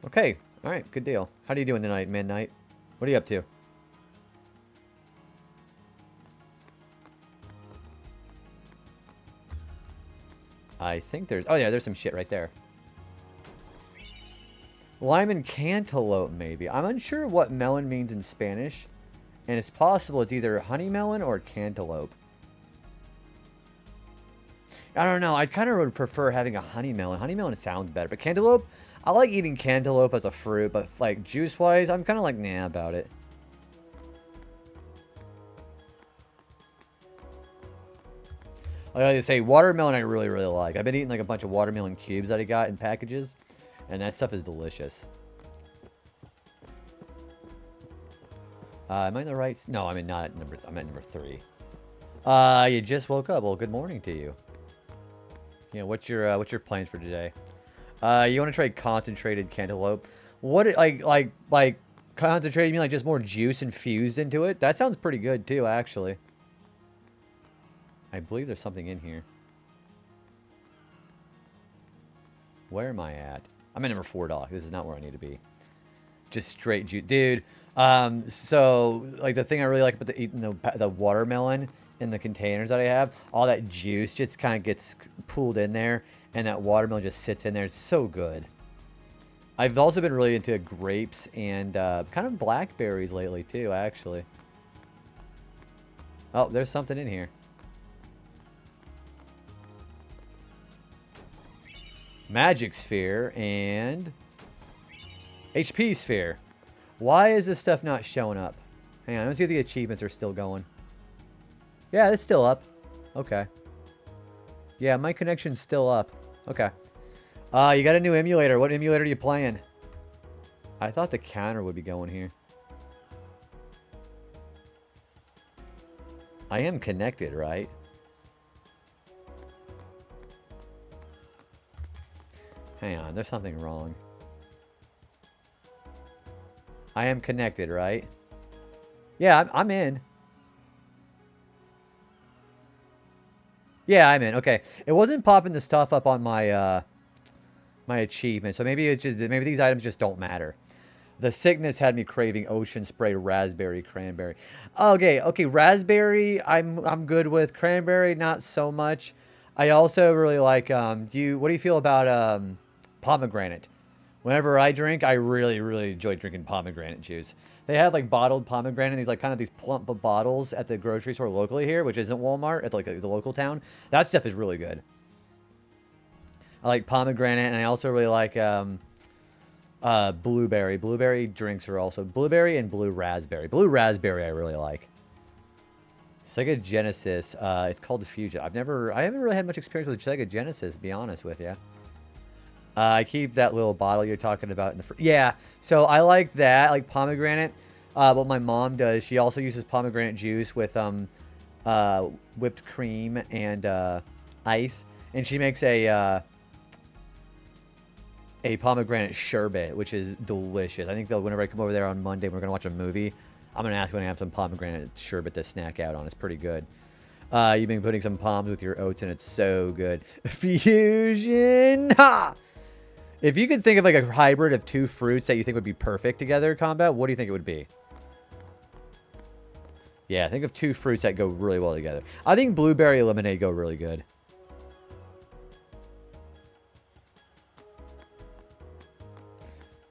Okay. All right. Good deal. How are you doing tonight, Midnight? What are you up to? I think there's... Oh, yeah, there's some shit right there. Lime and cantaloupe, maybe. I'm unsure what melon means in Spanish. And it's possible it's either honey melon or cantaloupe. I don't know. I kind of would prefer having a honey melon. Honey melon sounds better. But cantaloupe... I like eating cantaloupe as a fruit, but like juice-wise, I'm kind of like nah about it. Like I say, watermelon I really, really like. I've been eating like a bunch of watermelon cubes that I got in packages, and that stuff is delicious. Am I in the right? No, I'm not at number. I'm at number 3. You just woke up. Well, good morning to you. Yeah, what's your plans for today? You want to try concentrated cantaloupe? What like concentrated? You mean like just more juice infused into it? That sounds pretty good too, actually. I believe there's something in here. Where am I at? I'm at number 4, Doc. This is not where I need to be. Just straight juice, dude. So like the thing I really like about eating the watermelon in the containers that I have, all that juice just kind of gets pooled in there. And that watermelon just sits in there. It's so good. I've also been really into grapes and kind of blackberries lately too, actually. Oh, there's something in here. Magic Sphere and HP Sphere. Why is this stuff not showing up? Hang on, let's see if the achievements are still going. Yeah, it's still up. Okay. Yeah, my connection's still up. Okay. You got a new emulator. What emulator are you playing? I thought the counter would be going here. I am connected, right? Hang on, there's something wrong. I am connected, right? Yeah, I'm in. Yeah, I'm in. Okay. It wasn't popping the stuff up on my my achievement. So maybe it's just maybe these items just don't matter. The sickness had me craving ocean spray raspberry cranberry. Okay, raspberry I'm good with. Cranberry not so much. I also really like what do you feel about pomegranate? Whenever I drink, I really, really enjoy drinking pomegranate juice. They have like bottled pomegranate, these like kind of these plump bottles at the grocery store locally here, which isn't Walmart, at like the local town. That stuff is really good. I like pomegranate, and I also really like blueberry. Blueberry drinks are also blueberry and blue raspberry. Blue raspberry I really like. Sega Genesis. It's called Fusion. I haven't really had much experience with Sega Genesis, to be honest with you. I keep that little bottle you're talking about in the yeah, so I like that, I like pomegranate. What my mom does, she also uses pomegranate juice with whipped cream and ice, and she makes a pomegranate sherbet, which is delicious. I think that whenever I come over there on Monday, we're gonna watch a movie. I'm gonna ask when I have some pomegranate sherbet to snack out on. It's pretty good. You've been putting some poms with your oats, and it's so good. Fusion. Ha! If you could think of like a hybrid of 2 fruits that you think would be perfect together in combat, what do you think it would be? Yeah, think of 2 fruits that go really well together. I think blueberry and lemonade go really good.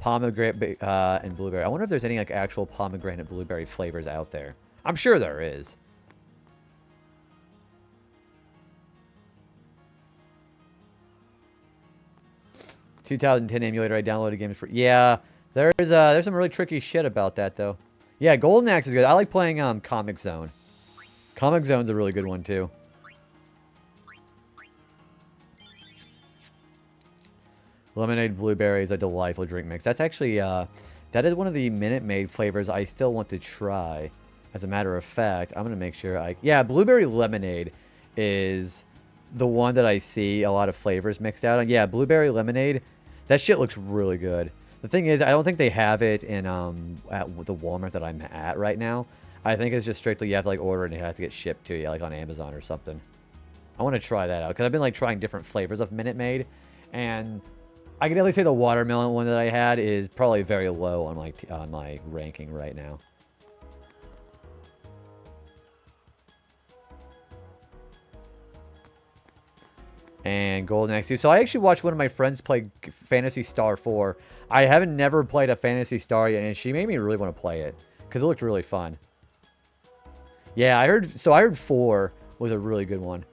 Pomegranate and blueberry. I wonder if there's any like actual pomegranate blueberry flavors out there. I'm sure there is. ...2010 emulator. I downloaded games for... Yeah, there's some really tricky shit about that, though. Yeah, Golden Axe is good. I like playing Comic Zone. Comic Zone's a really good one, too. Lemonade blueberry is a delightful drink mix. That's actually... that is one of the Minute Maid flavors I still want to try. As a matter of fact, I'm going to make sure I... Yeah, blueberry lemonade is the one that I see a lot of flavors mixed out on. Yeah, blueberry lemonade... That shit looks really good. The thing is, I don't think they have it in at the Walmart that I'm at right now. I think it's just strictly you have to like order it and it has to get shipped to you, like on Amazon or something. I want to try that out because I've been like trying different flavors of Minute Maid, and I can at least say the watermelon one that I had is probably very low on my ranking right now. And Golden Axe 2. So I actually watched one of my friends play Phantasy Star 4. I haven't never played a Phantasy Star yet, and she made me really want to play it. Because it looked really fun. Yeah, I heard 4 was a really good one.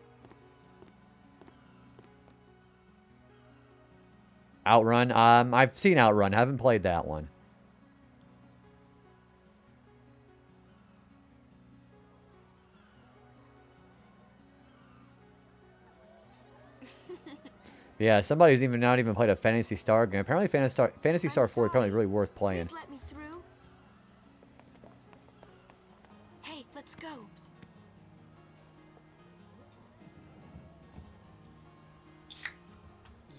Outrun. I've seen Outrun. I haven't played that one. Yeah, somebody's not even played a Phantasy Star game. Apparently, Phantasy Star 4 is apparently really worth playing. Please let me through. Hey, let's go.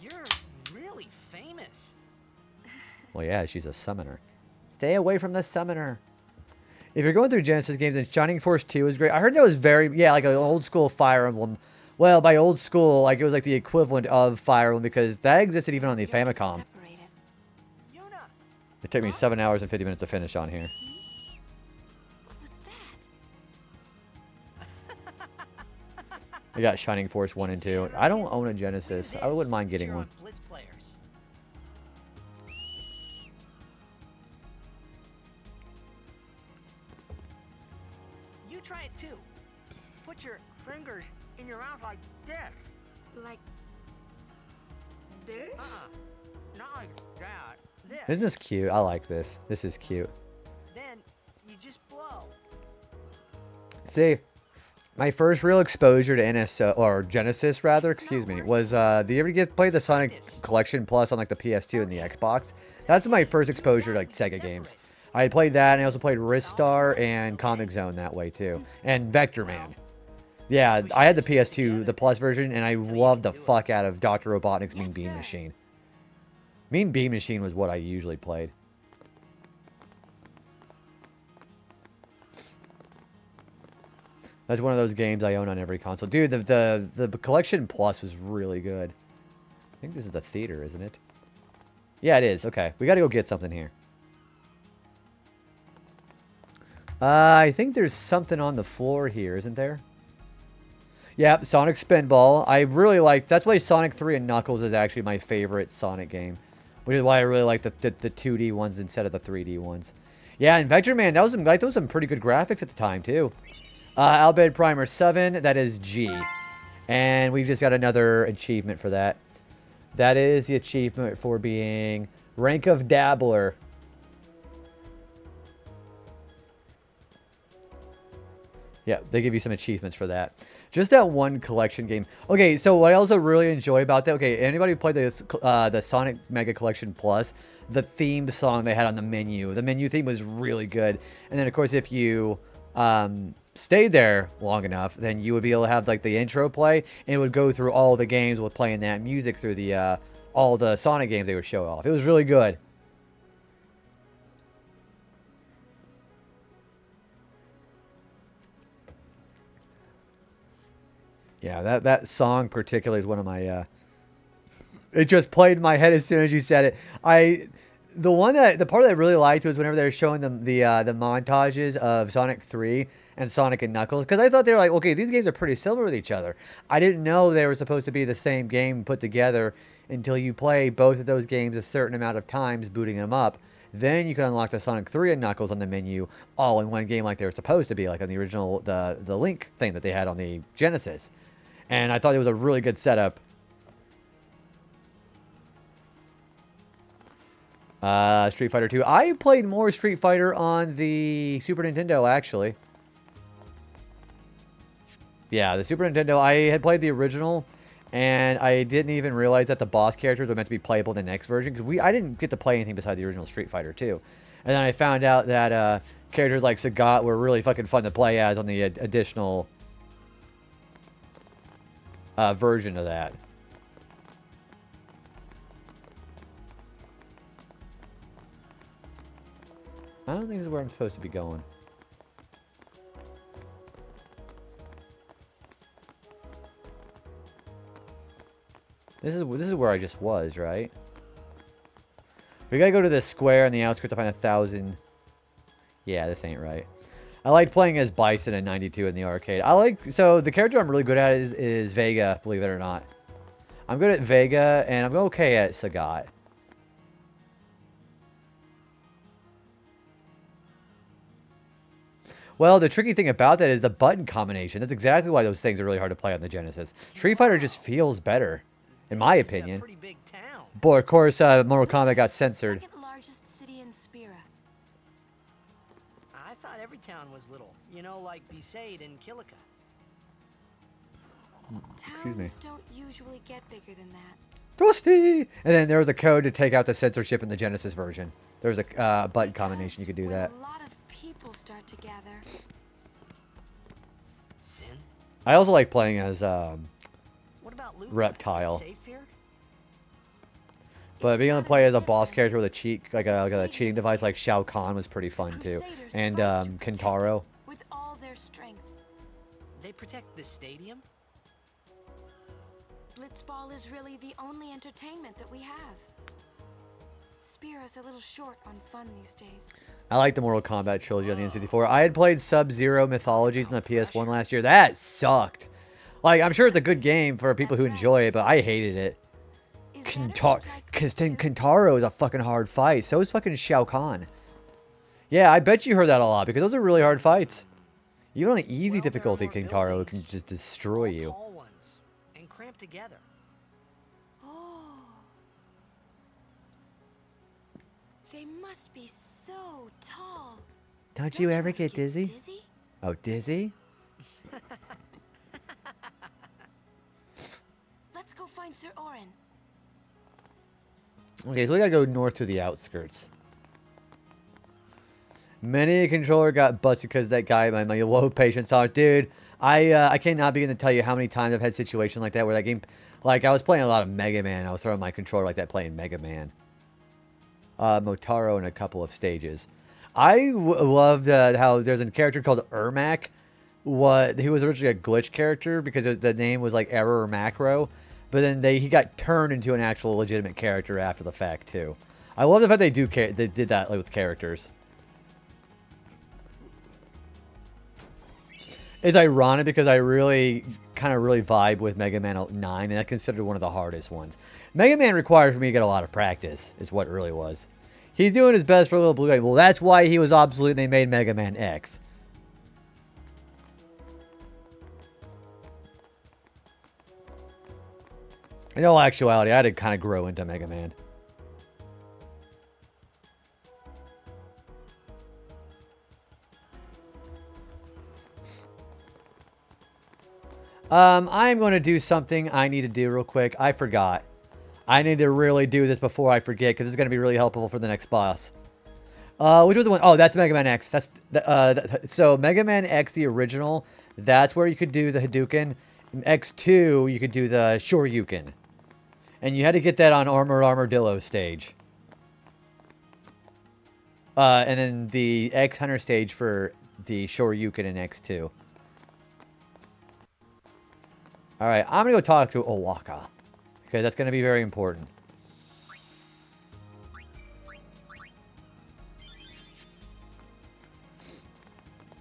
You're really famous. Well, yeah, she's a summoner. Stay away from the summoner. If you're going through Genesis games, then Shining Force 2 is great. I heard that was like an old school Fire Emblem. Well, by old school, like it was like the equivalent of Fire Emblem because that existed even on the Famicom. It took me 7 hours and 50 minutes to finish on here. What was that? I got Shining Force 1 and 2. I don't own a Genesis. I wouldn't mind getting one. Blitz players. You try it too. Put your fingers in your mouth like this. Like this? Not like that. This. Isn't this cute? I like this. This is cute. Then you just blow. See, my first real exposure to or Genesis rather, excuse me, was do you ever play the Sonic Collection Plus on like the PS2 and the Xbox? That's my first exposure to like Sega games. I had played that, and I also played Ristar and Comic Zone that way too, and Vector Man. Yeah, I had the PS2, the Plus version, and I loved the fuck out of Dr. Robotnik's Mean Bean Machine. Mean Bean Machine was what I usually played. That's one of those games I own on every console. Dude, the Collection Plus was really good. I think this is the theater, isn't it? Yeah, it is. Okay, we gotta go get something here. I think there's something on the floor here, isn't there? Yep, Sonic Spinball. I really like... That's why Sonic 3 and Knuckles is actually my favorite Sonic game. Which is why I really like the 2D ones instead of the 3D ones. Yeah, and Vector Man, those were some pretty good graphics at the time, too. Albed Primer 7, that is G. And we've just got another achievement for that. That is the achievement for being Rank of Dabbler. Yeah, they give you some achievements for that. Just that one collection game. Okay, so what I also really enjoy about that, okay, anybody who played the Sonic Mega Collection Plus, the themed song they had on the menu theme was really good. And then, of course, if you stayed there long enough, then you would be able to have like the intro play, and it would go through all the games with playing that music through the all the Sonic games they would show off. It was really good. Yeah, that song particularly is one of my... it just played in my head as soon as you said it. the part that I really liked was whenever they were showing them the montages of Sonic 3 and Sonic and Knuckles, because I thought they were like, okay, these games are pretty similar with each other. I didn't know they were supposed to be the same game put together until you play both of those games a certain amount of times, booting them up. Then you can unlock the Sonic 3 and Knuckles on the menu all in one game like they were supposed to be, like on the original, the Link thing that they had on the Genesis. And I thought it was a really good setup. Street Fighter 2. I played more Street Fighter on the Super Nintendo, actually. Yeah, the Super Nintendo, I had played the original, and I didn't even realize that the boss characters were meant to be playable in the next version, because I didn't get to play anything besides the original Street Fighter 2. And then I found out that characters like Sagat were really fucking fun to play as on the additional version of that. I don't think this is where I'm supposed to be going. This is where I just was, right? We gotta go to this square on the outskirts to find 1,000. Yeah, this ain't right. I liked playing as Bison in 92 in the arcade. So the character I'm really good at is Vega, believe it or not. I'm good at Vega, and I'm okay at Sagat. Well, the tricky thing about that is the button combination. That's exactly why those things are really hard to play on the Genesis. Street Fighter just feels better, in my opinion. But of course, Mortal Kombat got censored. Second largest city in Spira. I thought every town was little. You know, like Besaid and Kilika. Excuse me. Towns don't usually get bigger than that. Toasty! And then there was a code to take out the censorship in the Genesis version. There was a button combination you could do that. A lot of people start to gather. Sin? I also like playing as What about Luke? Reptile. Safe here? But being able to play as a boss character with a cheat, like a cheating device like Shao Kahn was pretty fun too. And Kentaro. With all their strength. They protect the stadium? Blitzball is really the only entertainment that we have. Spira's a little short on fun these days. I like the Mortal Kombat trilogy on the N64. I had played Sub-Zero Mythologies on the PS1 last year. That sucked. Like, I'm sure it's a good game for people who enjoy it, but I hated it. Kentaro is a fucking hard fight. So is fucking Shao Kahn. Yeah, I bet you heard that a lot, because those are really hard fights. Even on the easy difficulty, Kentaro can just destroy you. Tall ones and cramped together. Oh. They must be so tall. Don't you ever get dizzy? Oh, dizzy? Let's go find Sir Orin. Okay, so we gotta go north to the outskirts. Many a controller got busted because that guy, my low patience tolerance. Dude, I cannot begin to tell you how many times I've had situations like that where that game, like I was playing a lot of Mega Man, I was throwing my controller like that playing Mega Man. Motaro in a couple of stages. I loved how there's a character called Ermac. He was originally a glitch character because the name was like Error or Macro, but then he got turned into an actual legitimate character after the fact too. I love the fact they did that with characters. It's ironic because I really vibe with Mega Man 9, and I consider it one of the hardest ones. Mega Man required for me to get a lot of practice, is what it really was. He's doing his best for a little blue guy. Well, that's why he was obsolete and they made Mega Man X. In all actuality, I had to kind of grow into Mega Man. I'm going to do something I need to do real quick. I forgot. I need to really do this before I forget, because it's going to be really helpful for the next boss. Which was the one? Oh, that's Mega Man X. So Mega Man X, the original, that's where you could do the Hadouken. In X2, you could do the Shoryuken. And you had to get that on Armadillo stage. And then the X Hunter stage for the Shoryuken in X2. Alright, I'm going to go talk to Owaka. Because that's going to be very important.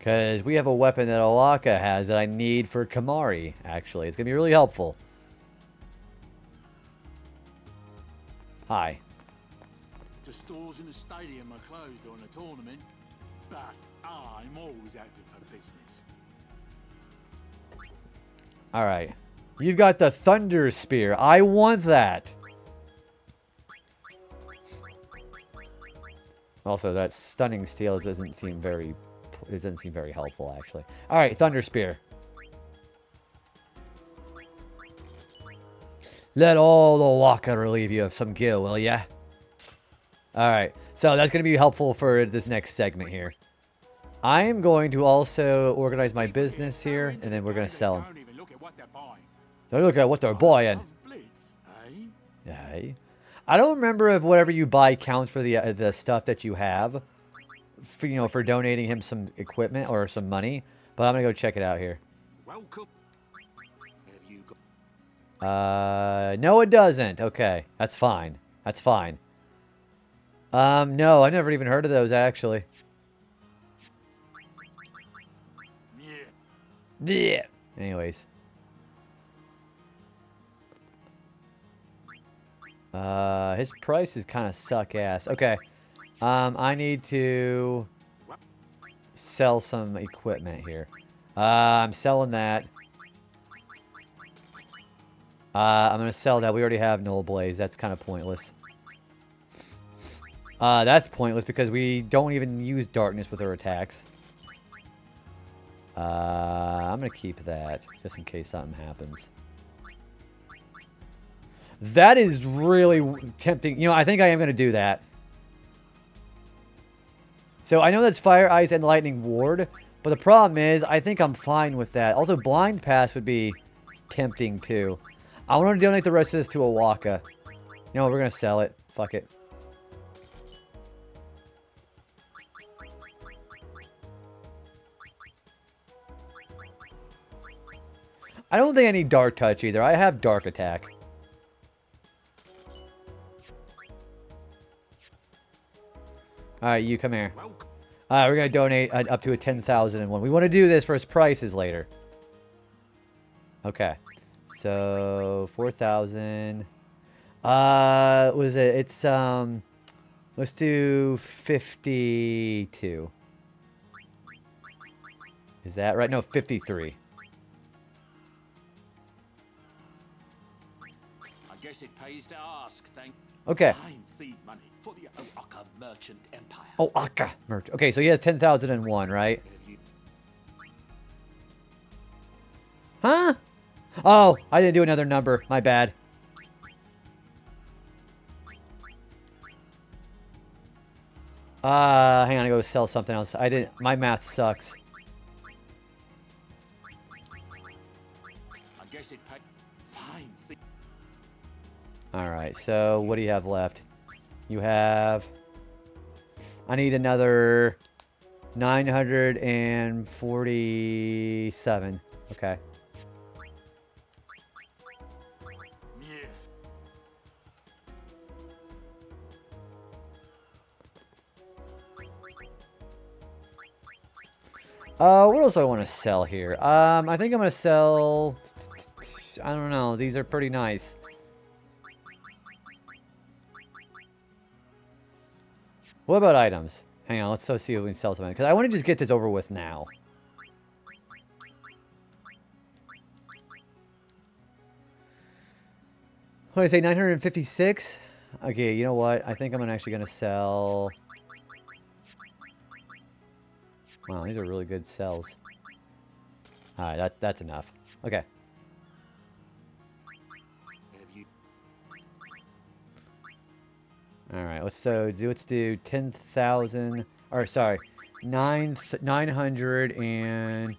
Because we have a weapon that Alaka has that I need for Kamari, actually. It's going to be really helpful. Hi. The stores in the stadium are closed on the tournament, but I'm always open for business. Alright. You've got the Thunder Spear. I want that. Also, that Stunning Steel doesn't seem very helpful, actually. Alright, Thunder Spear. Let all the Waka relieve you of some gil, will ya? Alright, so that's going to be helpful for this next segment here. I am going to also organize my business here, and then we're going to sell them. Don't look at what they're buying. Yeah. I don't remember if whatever you buy counts for the stuff that you have. For, you know, for donating him some equipment or some money. But I'm going to go check it out here. No it doesn't. Okay, that's fine. That's fine. No, I've never even heard of those, actually. Yeah. Anyways. His prices kind of suck ass. Okay. I need to sell some equipment here. I'm selling that. I'm going to sell that. We already have Null Blaze. That's kind of pointless. That's pointless because we don't even use Darkness with our attacks. I'm going to keep that just in case something happens. That is really tempting. You know, I think I am going to do that. So I know that's Fire, Ice, and Lightning Ward. But the problem is, I think I'm fine with that. Also, Blind Pass would be tempting too. I want to donate the rest of this to Awaka. You know, we're going to sell it. Fuck it. I don't think I need Dark Touch either. I have Dark Attack. Alright, you come here. Alright, we're going to donate up to a 10,001. We want to do this for his prices later. Okay. So, 4,000. What is it? It's, let's do 52. Is that right? No, 53. I guess it pays to ask, thank. Okay. Fine seed money for the Oaka merchant empire. Oh, Aka merchant. Okay, so he has 10,001, right? Huh? Oh, I didn't do another number. My bad. Hang on, I go sell something else. I didn't. My math sucks. I guess it pays. Fine seed. All right. So what do you have left? You have. I need another 947. Okay. What else do I want to sell here? I think I'm going to sell... I don't know. These are pretty nice. What about items? Hang on. Let's see if we can sell something. Because I want to just get this over with now. What did I say? 956? Okay, you know what? I think I'm actually going to sell... Wow, these are really good sells. Alright, that's enough. Okay. Alright, let's do 10,000 or sorry, 900 and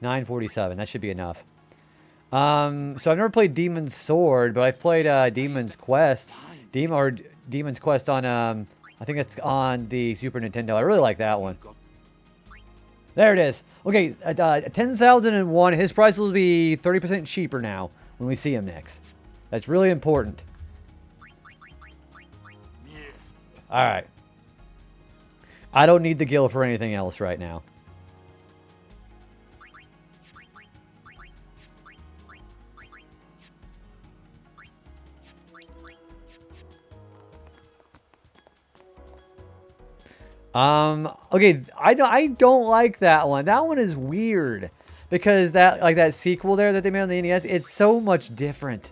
947. That should be enough. So I've never played Demon's Sword, but I've played Demon's Quest. Demon's Quest on I think it's on the Super Nintendo. I really like that one. There it is. Okay, 10,001. His price will be 30% cheaper now when we see him next. That's really important. All right. I don't need the guild for anything else right now. Okay, I don't like that one. That one is weird because that sequel there that they made on the NES, it's so much different.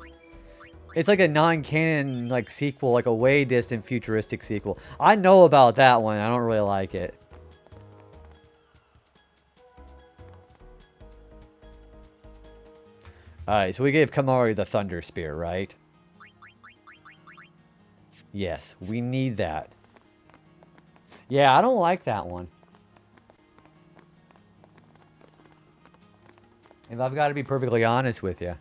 It's like a non-canon like sequel, like a way distant futuristic sequel. I know about that one. I don't really like it. Alright, so we gave Kamari the Thunder Spear, right? Yes, we need that. Yeah, I don't like that one. If I've got to be perfectly honest with you.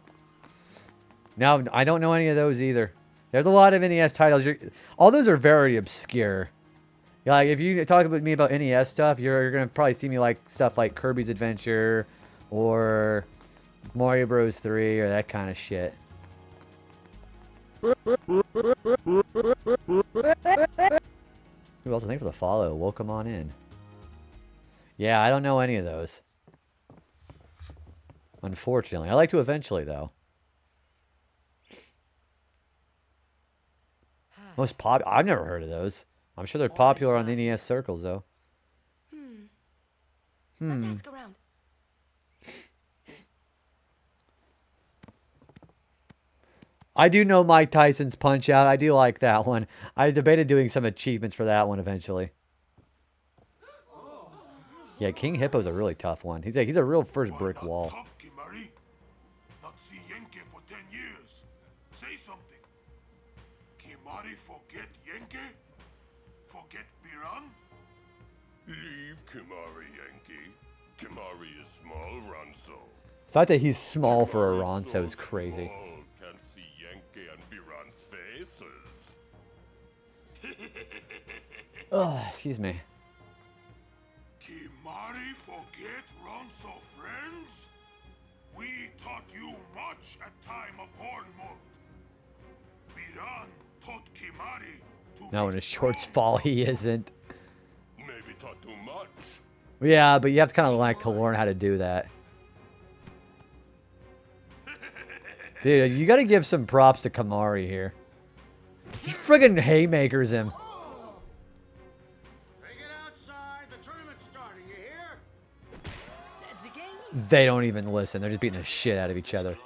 No, I don't know any of those either. There's a lot of NES titles. All those are very obscure. Like, if you talk with me about NES stuff, you're going to probably see me like stuff like Kirby's Adventure or Mario Bros. 3 or that kind of shit. Who else? Thanks for the follow. Welcome on in. Yeah, I don't know any of those. Unfortunately. I like to eventually, though. Most pop... I've never heard of those. I'm sure they're popular on the NES circles, though. Let's ask around. I do know Mike Tyson's Punch-Out. I do like that one. I debated doing some achievements for that one eventually. Yeah, King Hippo's a really tough one. He's a real first brick wall. Not see Yenke for 10 years. Say something. Kimari forget Yenke? Forget Biran? Leave Kimari, Yenke. Kimari is small, Ranso. The fact that he's small for a Ronso is crazy. Can't see Yenke and Biran's faces. Oh, excuse me. Kimari forget Ronso friends? We taught you much at time of Hornmold. Biran taught Kimari to Now when his shorts fall, he isn't. maybe taught too much. Yeah, but you have to kind of like to learn how to do that. Dude, you got to give some props to Kamari here. He friggin' haymakers him. They don't even listen. They're just beating the shit out of each other.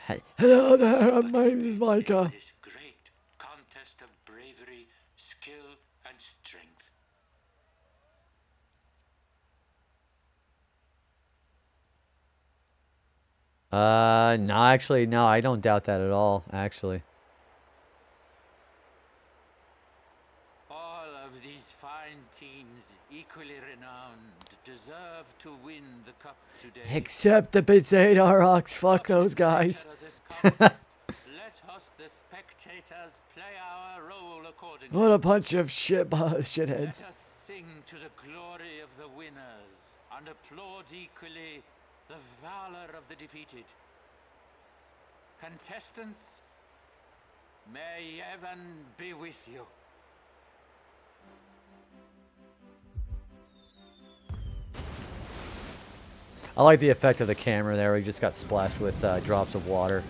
Hey, hello there, my name is Micah. This great contest of bravery, skill, and strength. No, actually, no, I don't doubt that at all, actually. All of these fine teams, equally renowned, deserve to win the cup today. Except the Potato Rocks, fuck those guys. Let us, the spectators, play our role accordingly. What a bunch of shitheads. Let us sing to the glory of the winners and applaud equally the valor of the defeated. Contestants, may Yevon be with you. I like the effect of the camera there. We just got splashed with drops of water.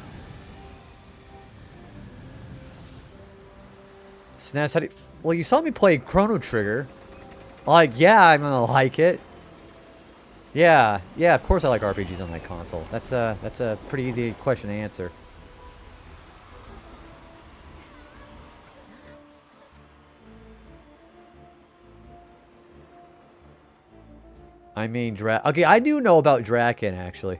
SNES, how do you... Well, you saw me play Chrono Trigger. Like, yeah, I'm gonna like it. Yeah, of course I like RPGs on my console. That's a pretty easy question to answer. I mean, okay, I do know about Draken, actually.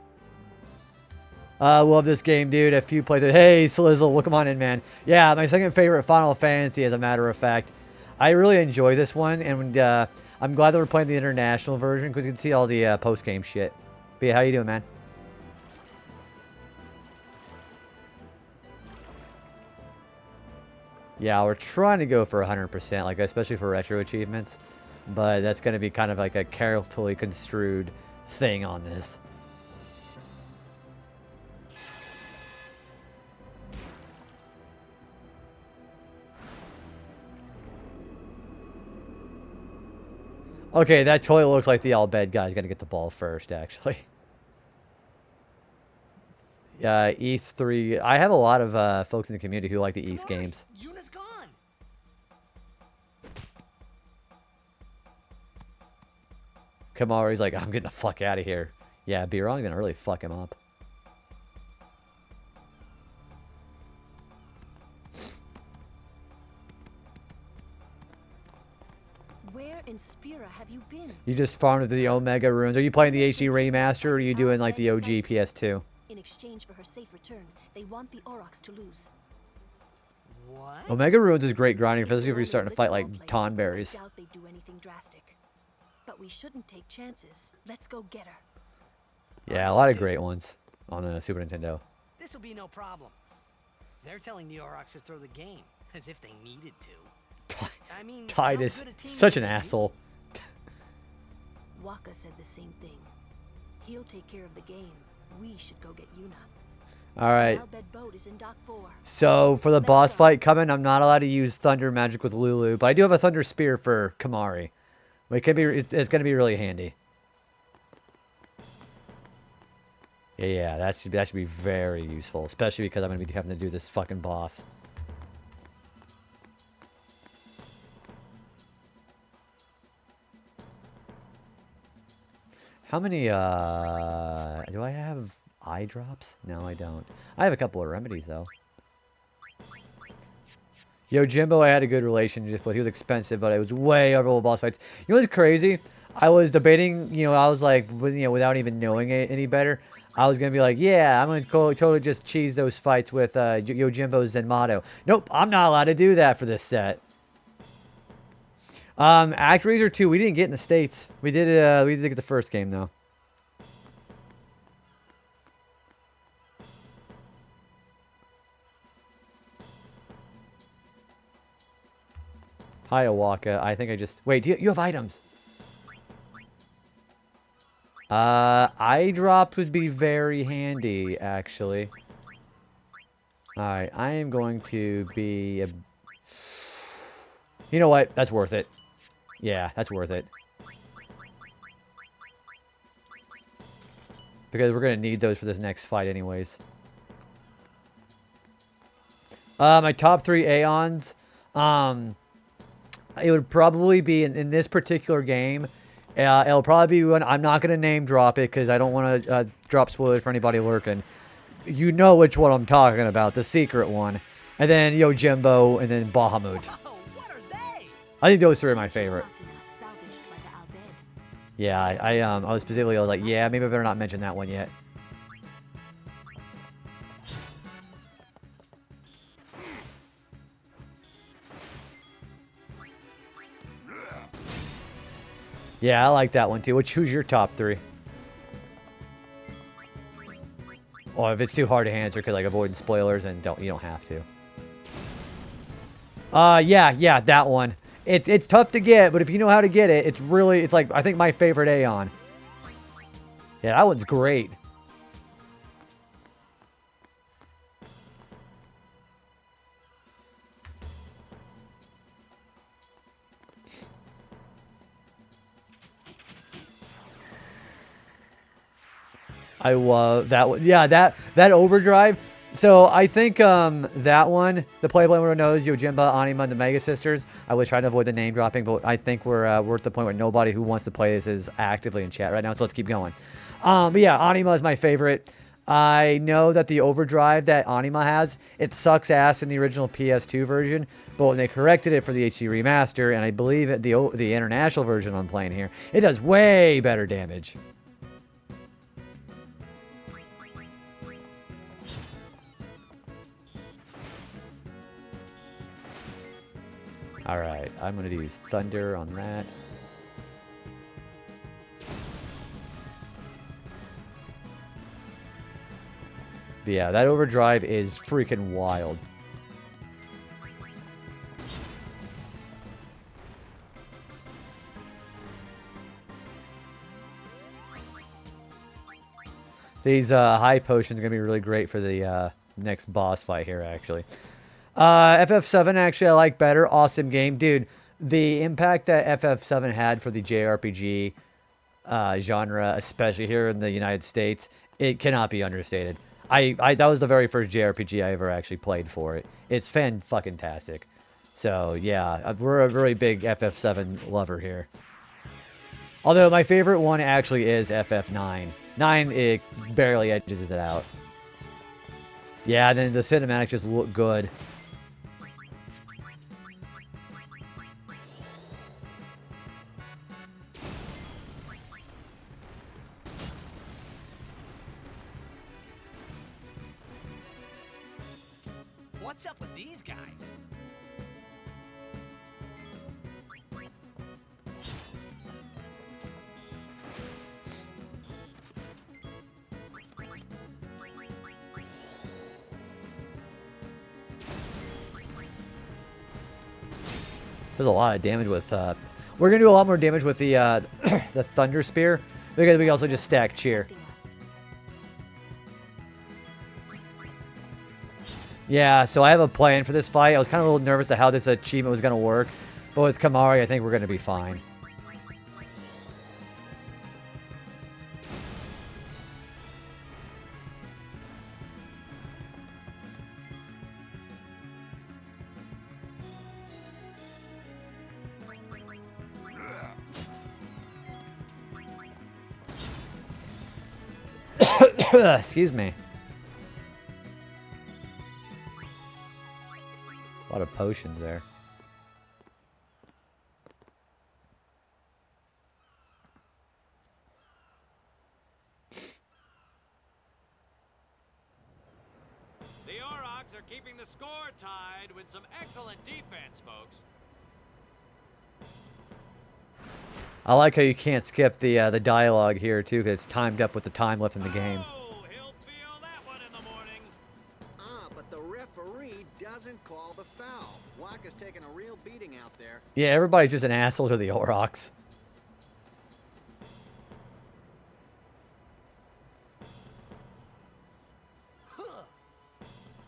Love this game, dude. A few playthroughs. Hey, Slizzle, welcome on in, man. Yeah, my second favorite Final Fantasy, as a matter of fact. I really enjoy this one, and I'm glad that we're playing the international version, because you can see all the post-game shit. But yeah, how you doing, man? Yeah, we're trying to go for 100%, like especially for retro achievements. But that's going to be kind of like a carefully construed thing on this. Okay, that totally looks like the Al-Bhed guy's gonna get the ball first, actually. East 3. I have a lot of folks in the community who like the East games. Yuna's gone. Kamari's like, I'm getting the fuck out of here. Yeah, B-Wrong's gonna really fuck him up. Where in Spira have you been? You just farmed the Omega runes. Are you playing the HD remaster, or are you doing like the OG PS2? In exchange for her safe return, they want the Aurochs to lose. What? Omega runes is great grinding, especially if you're starting to fight like Tonberries. I doubt they do anything drastic. But we shouldn't take chances. Let's go get her. Yeah, a lot of great ones on the Super Nintendo. This'll be no problem. They're telling the Aurochs to throw the game, as if they needed to. I mean, Tide is such an asshole. Waka said the same thing. He'll take care of the game. We should go get Yuna. All right. The Al-Bhed boat is in Dock 4. So for the boss fight coming, I'm not allowed to use Thunder Magic with Lulu, but I do have a Thunder Spear for Kamari. It could be. It's going to be really handy. Yeah, that should be very useful, especially because I'm going to be having to do this fucking boss. How many, do I have eye drops? No, I don't. I have a couple of remedies, though. Yo, Jimbo, I had a good relationship with. He was expensive, but it was way over the boss fights. You know what's crazy? I was debating, I was like, without even knowing it any better, I was going to be like, yeah, I'm going to totally just cheese those fights with Yojimbo's Zenmato. Nope, I'm not allowed to do that for this set. ActRaiser 2, we didn't get in the States. We did get the first game, though. Hi, Awaka. I think I just... Wait, you have items. Eye drops would be very handy, actually. Alright, I am going to be... You know what? That's worth it. Yeah, that's worth it. Because we're going to need those for this next fight anyways. My top 3 Aeons... It would probably be in this particular game. It'll probably be one. I'm not going to name drop it because I don't want to drop spoilers for anybody lurking. You know which one I'm talking about, the secret one. And then Yojimbo, and then Bahamut. I think those 3 are my favorite. Yeah, I was specifically, I was like, yeah, maybe I better not mention that one yet. Yeah, I like that one too. Who's your top 3? Oh, if it's too hard to answer, because like avoiding spoilers, and you don't have to. Yeah, that one. It's tough to get, but if you know how to get it, it's like I think my favorite Aeon. Yeah, that one's great. I love that one. Yeah, that overdrive. So I think that one, the playable everyone knows, Yojimba, Anima, and the Mega Sisters. I was trying to avoid the name dropping, but I think we're at the point where nobody who wants to play this is actively in chat right now. So let's keep going. But yeah, Anima is my favorite. I know that the overdrive that Anima has, it sucks ass in the original PS2 version, but when they corrected it for the HD remaster, and I believe the international version I'm playing here, it does way better damage. Alright, I'm going to use Thunder on that. But yeah, that overdrive is freaking wild. These high potions are going to be really great for the next boss fight here, actually. FF7 actually I like better. Awesome game. Dude, the impact that FF7 had for the JRPG genre, especially here in the United States, it cannot be understated. That was the very first JRPG I ever actually played for it. It's fan-fucking-tastic. So, yeah, we're a really big FF7 lover here. Although my favorite one actually is FF9. 9, it barely edges it out. Yeah, then the cinematics just look good. What's up with these guys? There's a lot of damage with, we're gonna do a lot more damage with the, the Thunder Spear, because we also just stack Cheer. Yeah, so I have a plan for this fight. I was kind of a little nervous at how this achievement was gonna work, but with Kimahri, I think we're gonna be fine. Excuse me. A lot of potions there. The Aurochs are keeping the score tied with some excellent defense, folks. I like how you can't skip the dialogue here too, because it's timed up with the time left in the game. But the referee doesn't call the foul. Waka's taking a real beating out there. Yeah, everybody's just an asshole to the Aurochs.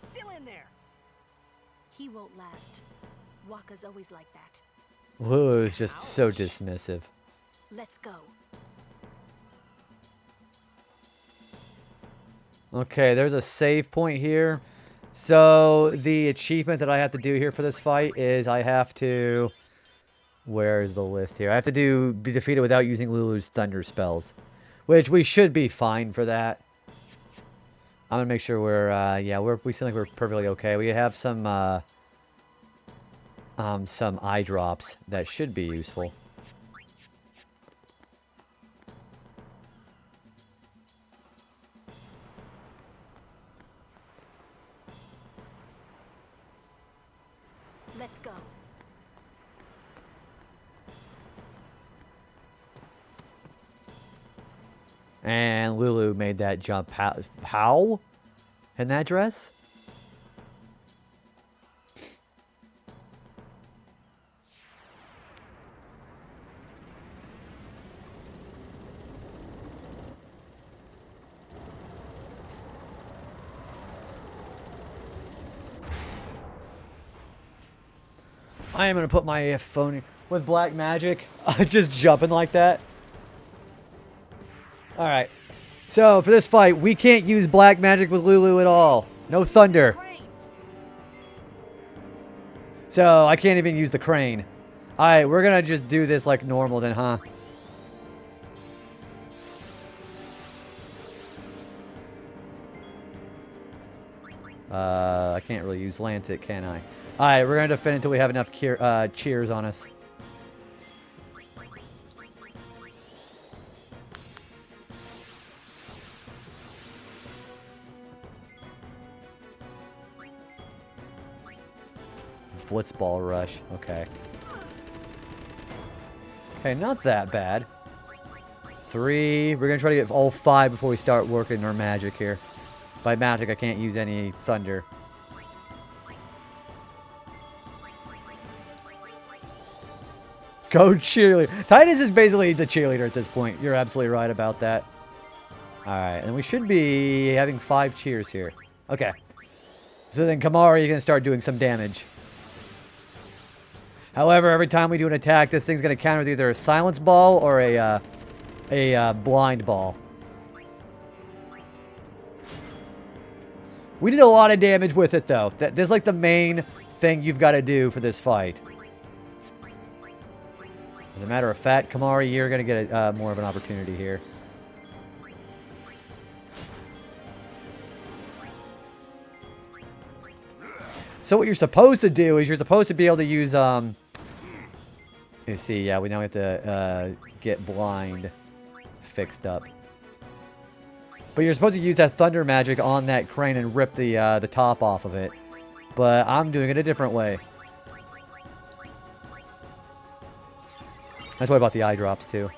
Still in there. He won't last. Waka's always like that. Whoa, it's just so dismissive. Let's go. Okay, there's a save point here. So the achievement that I have to do here for this fight is I have to... Where's the list here? I have to be defeated without using Lulu's Thunder spells. Which we should be fine for that. I'm gonna make sure we're, yeah, we seem like we're perfectly okay. We have some eye drops that should be useful. Let's go. And Lulu made that jump. How? In that dress? I am going to put my phone with black magic. Just jumping like that. Alright. So, for this fight, we can't use black magic with Lulu at all. No thunder. So, I can't even use the crane. Alright, we're going to just do this like normal then, huh? I can't really use Lancet, can I? Alright, we're going to defend until we have enough cheers on us. Blitzball rush. Okay. Okay, not that bad. 3. We're going to try to get all 5 before we start working our magic here. By magic, I can't use any thunder. Go cheerleader. Titus is basically the cheerleader at this point. You're absolutely right about that. Alright, and we should be having 5 cheers here. Okay. So then Kimahri is going to start doing some damage. However, every time we do an attack, this thing's going to counter with either a silence ball or a blind ball. We did a lot of damage with it, though. This is like the main thing you've got to do for this fight. As a matter of fact, Kamari, you're going to get more of an opportunity here. So what you're supposed to do is you're supposed to be able to use, you see, yeah, we now have to get blind fixed up. But you're supposed to use that thunder magic on that crane and rip the top off of it. But I'm doing it a different way. That's why I bought the eye drops too.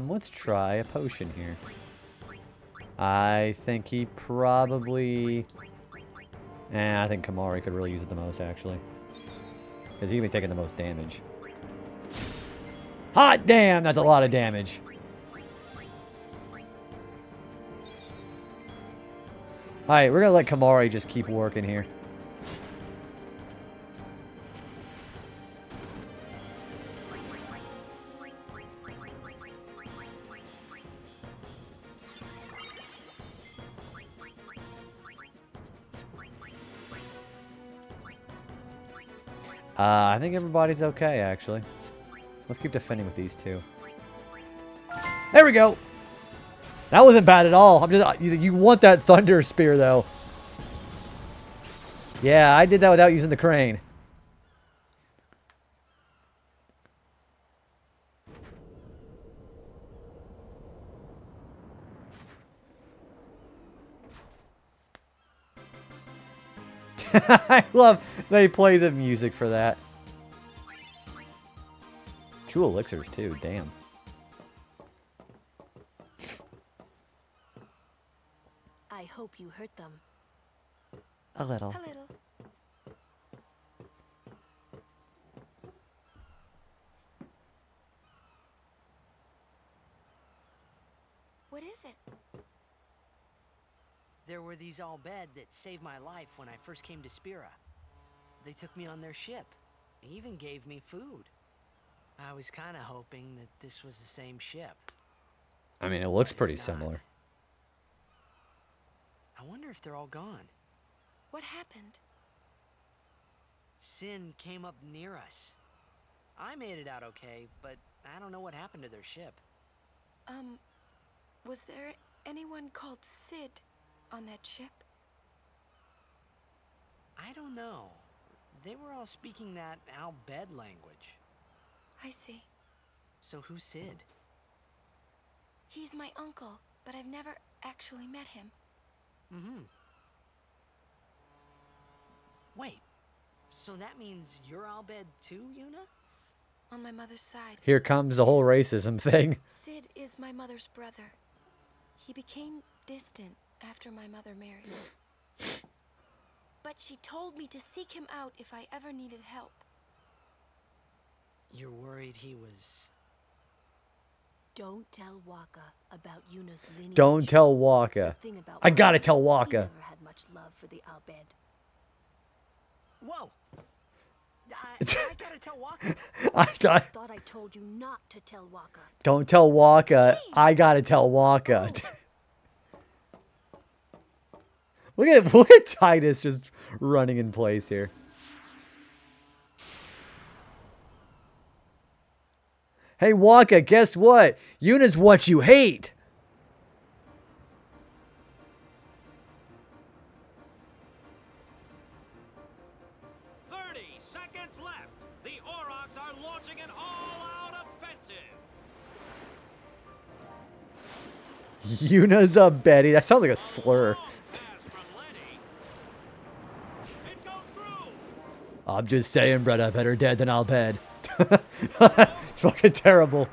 Let's try a potion here. I think he probably... I think Kamari could really use it the most, actually. Because he can be taking the most damage. Hot damn, that's a lot of damage. Alright, we're going to let Kamari just keep working here. I think everybody's okay, actually. Let's keep defending with these two. There we go! That wasn't bad at all. I'm just you want that thunder spear, though. Yeah, I did that without using the crane. I love they play the music for that. 2 elixirs too, damn. I hope you hurt them. A little. A little. What is it? There were these Al-Bhed that saved my life when I first came to Spira. They took me on their ship. They even gave me food. I was kind of hoping that this was the same ship. I mean, it looks pretty similar. I wonder if they're all gone. What happened? Sin came up near us. I made it out okay, but I don't know what happened to their ship. Was there anyone called Sid on that ship? I don't know. They were all speaking that Al-Bhed language. I see. So who's Sid? He's my uncle, but I've never actually met him. Mm-hmm. Wait, so that means you're Al-Bhed too, Yuna? On my mother's side. Here comes the whole racism thing. Sid is my mother's brother. He became distant after my mother married. But she told me to seek him out if I ever needed help. You're worried he was... Don't tell Waka about Yuna's lineage. Don't tell Waka. I gotta tell Waka. He never had much love for the Al-Bhed. Whoa! I gotta tell Waka. I thought I told you not to tell Waka. Don't tell Waka. I gotta tell Waka. Look at Titus just running in place here. Hey Waka, guess what? Yuna's what you hate. Yuna's a Betty. That sounds like a slur. I'm just saying, brother, better dead than Al-Bhed. It's fucking terrible.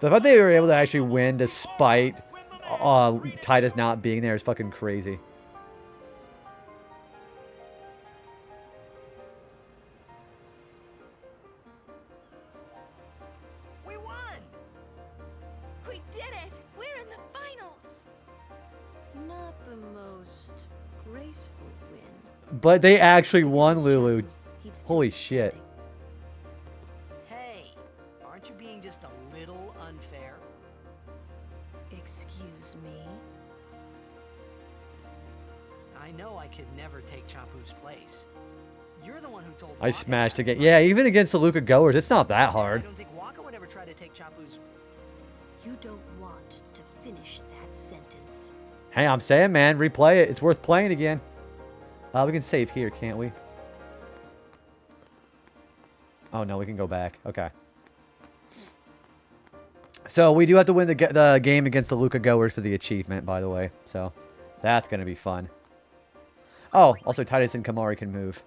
The fact they were able to actually win despite Titus not being there is fucking crazy. We won! We did it! We're in the finals! Not the most graceful win. But they actually won, Lulu. Holy shit. Hey, aren't you being just a little unfair? Excuse me? I know I could never take Chapu's place. You're the one who told I smashed again. Yeah, even against the Luca goers, it's not that hard. I don't think Waka would ever try to take Chapu's... You don't want to finish that sentence. Hey, I'm saying, man, replay it. It's worth playing again. We can save here, can't we? Oh, no, we can go back. Okay. So, we do have to win the game against the Luca goers for the achievement, by the way. So, that's going to be fun. Oh, also Titus and Kamari can move.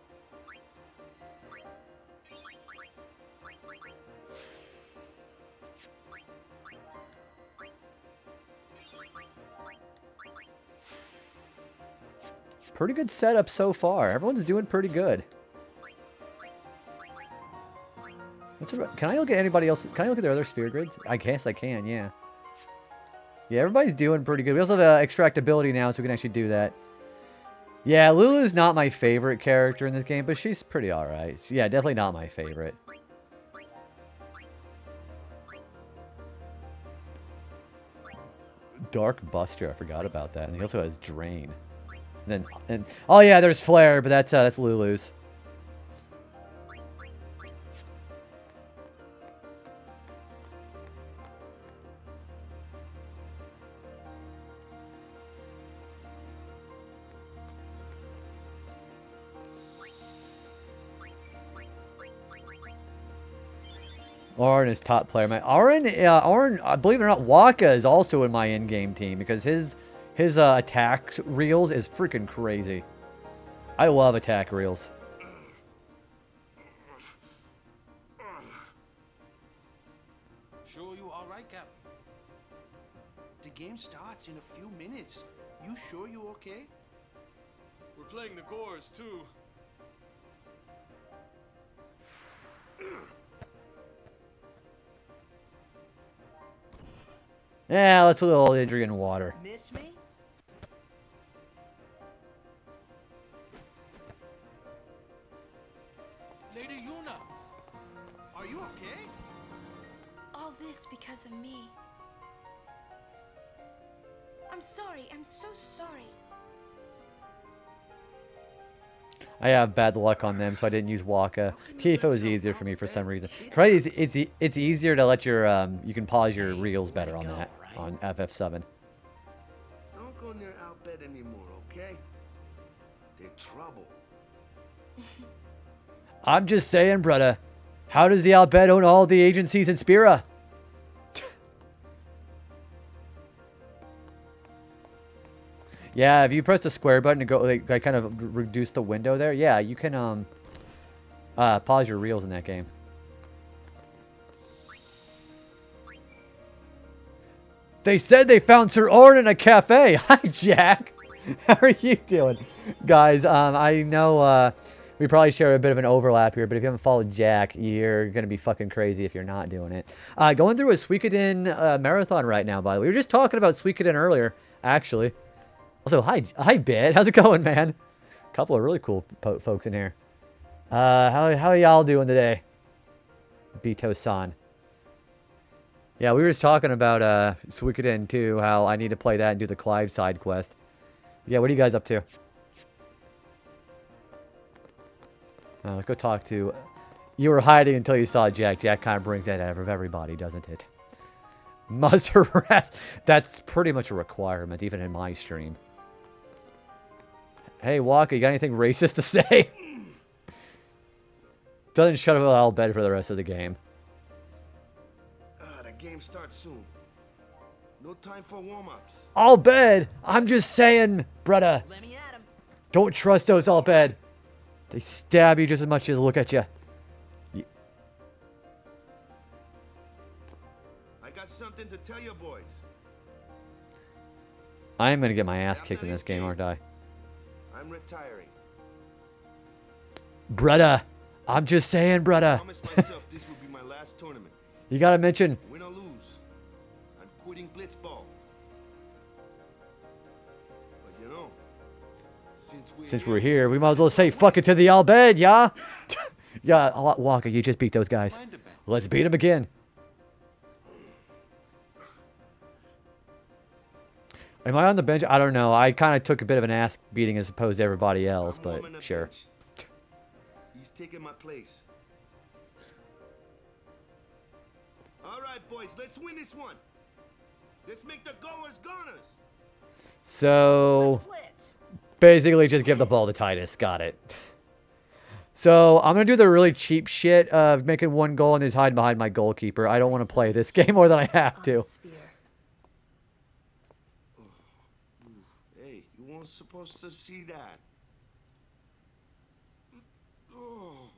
Pretty good setup so far. Everyone's doing pretty good. Can I look at anybody else? Can I look at their other sphere grids? I guess I can, yeah. Yeah, everybody's doing pretty good. We also have extractability now, so we can actually do that. Yeah, Lulu's not my favorite character in this game, but she's pretty alright. Yeah, definitely not my favorite. Dark Buster, I forgot about that. And he also has Drain. And oh yeah, there's Flare, but that's Lulu's. Auron is top player. Auron, believe it or not, Waka is also in my in-game team because his attack reels is freaking crazy. I love attack reels. Sure you all right, Cap? The game starts in a few minutes. You sure you okay? We're playing the Gores, too. Yeah, let's a little injury in water. Miss me? Lady Yuna, are you okay? All this because of me. I'm sorry. I'm so sorry. I have bad luck on them, so I didn't use Waka. TFO is easier for me for some reason. Crazy, it's easier to let your you can pause your reels better on that on FF7. Don't go near Al Bhed anymore, okay? They're trouble. I'm just saying, brother. How does the Al Bhed own all the agencies in Spira? Yeah, if you press the square button to go, like kind of reduce the window there, yeah, you can pause your reels in that game. They said they found Sir Auron in a cafe. Hi, Jack. How are you doing, guys? I know we probably share a bit of an overlap here, but if you haven't followed Jack, you're gonna be fucking crazy if you're not doing it. Going through a Suikoden marathon right now. By the way, we were just talking about Suikoden earlier, actually. Also, hi, Bit. How's it going, man? A couple of really cool folks in here. How are y'all doing today? Bito-san. Yeah, we were just talking about Suikoden too, how I need to play that and do the Clive side quest. Yeah, what are you guys up to? Let's go talk to... You were hiding until you saw Jack. Jack kind of brings that out of everybody, doesn't it? Must harass. That's pretty much a requirement, even in my stream. Hey, Waka, you got anything racist to say? Doesn't shut up Al Bhed for the rest of the game. The game starts soon. No time for warm-ups. Al Bhed! I'm just saying, brother. Let me at him. Don't trust those Al Bhed. They stab you just as much as look at you. I got got something to tell you boys. I am gonna get my ass kicked in this game, aren't I? I'm retiring. Brudda! I'm just saying, I brudda! promised myself this would be my last tournament. You gotta mention... Win or lose, I'm quitting Blitzball. But you know, Since we're here, we might as well say fuck it to the Albed, yeah? Yeah, Walker, you just beat those guys. Let's beat them again. Am I on the bench? I don't know. I kind of took a bit of an ass beating as opposed to everybody else, but sure. He's taking my place. All right, boys, let's win this one. Let's make the goers goners. So, basically just give the ball to Titus. Got it. So, I'm going to do the really cheap shit of making one goal and just hide behind my goalkeeper. I don't want to play this game more than I have to. Hey, you weren't supposed to see that. Oh.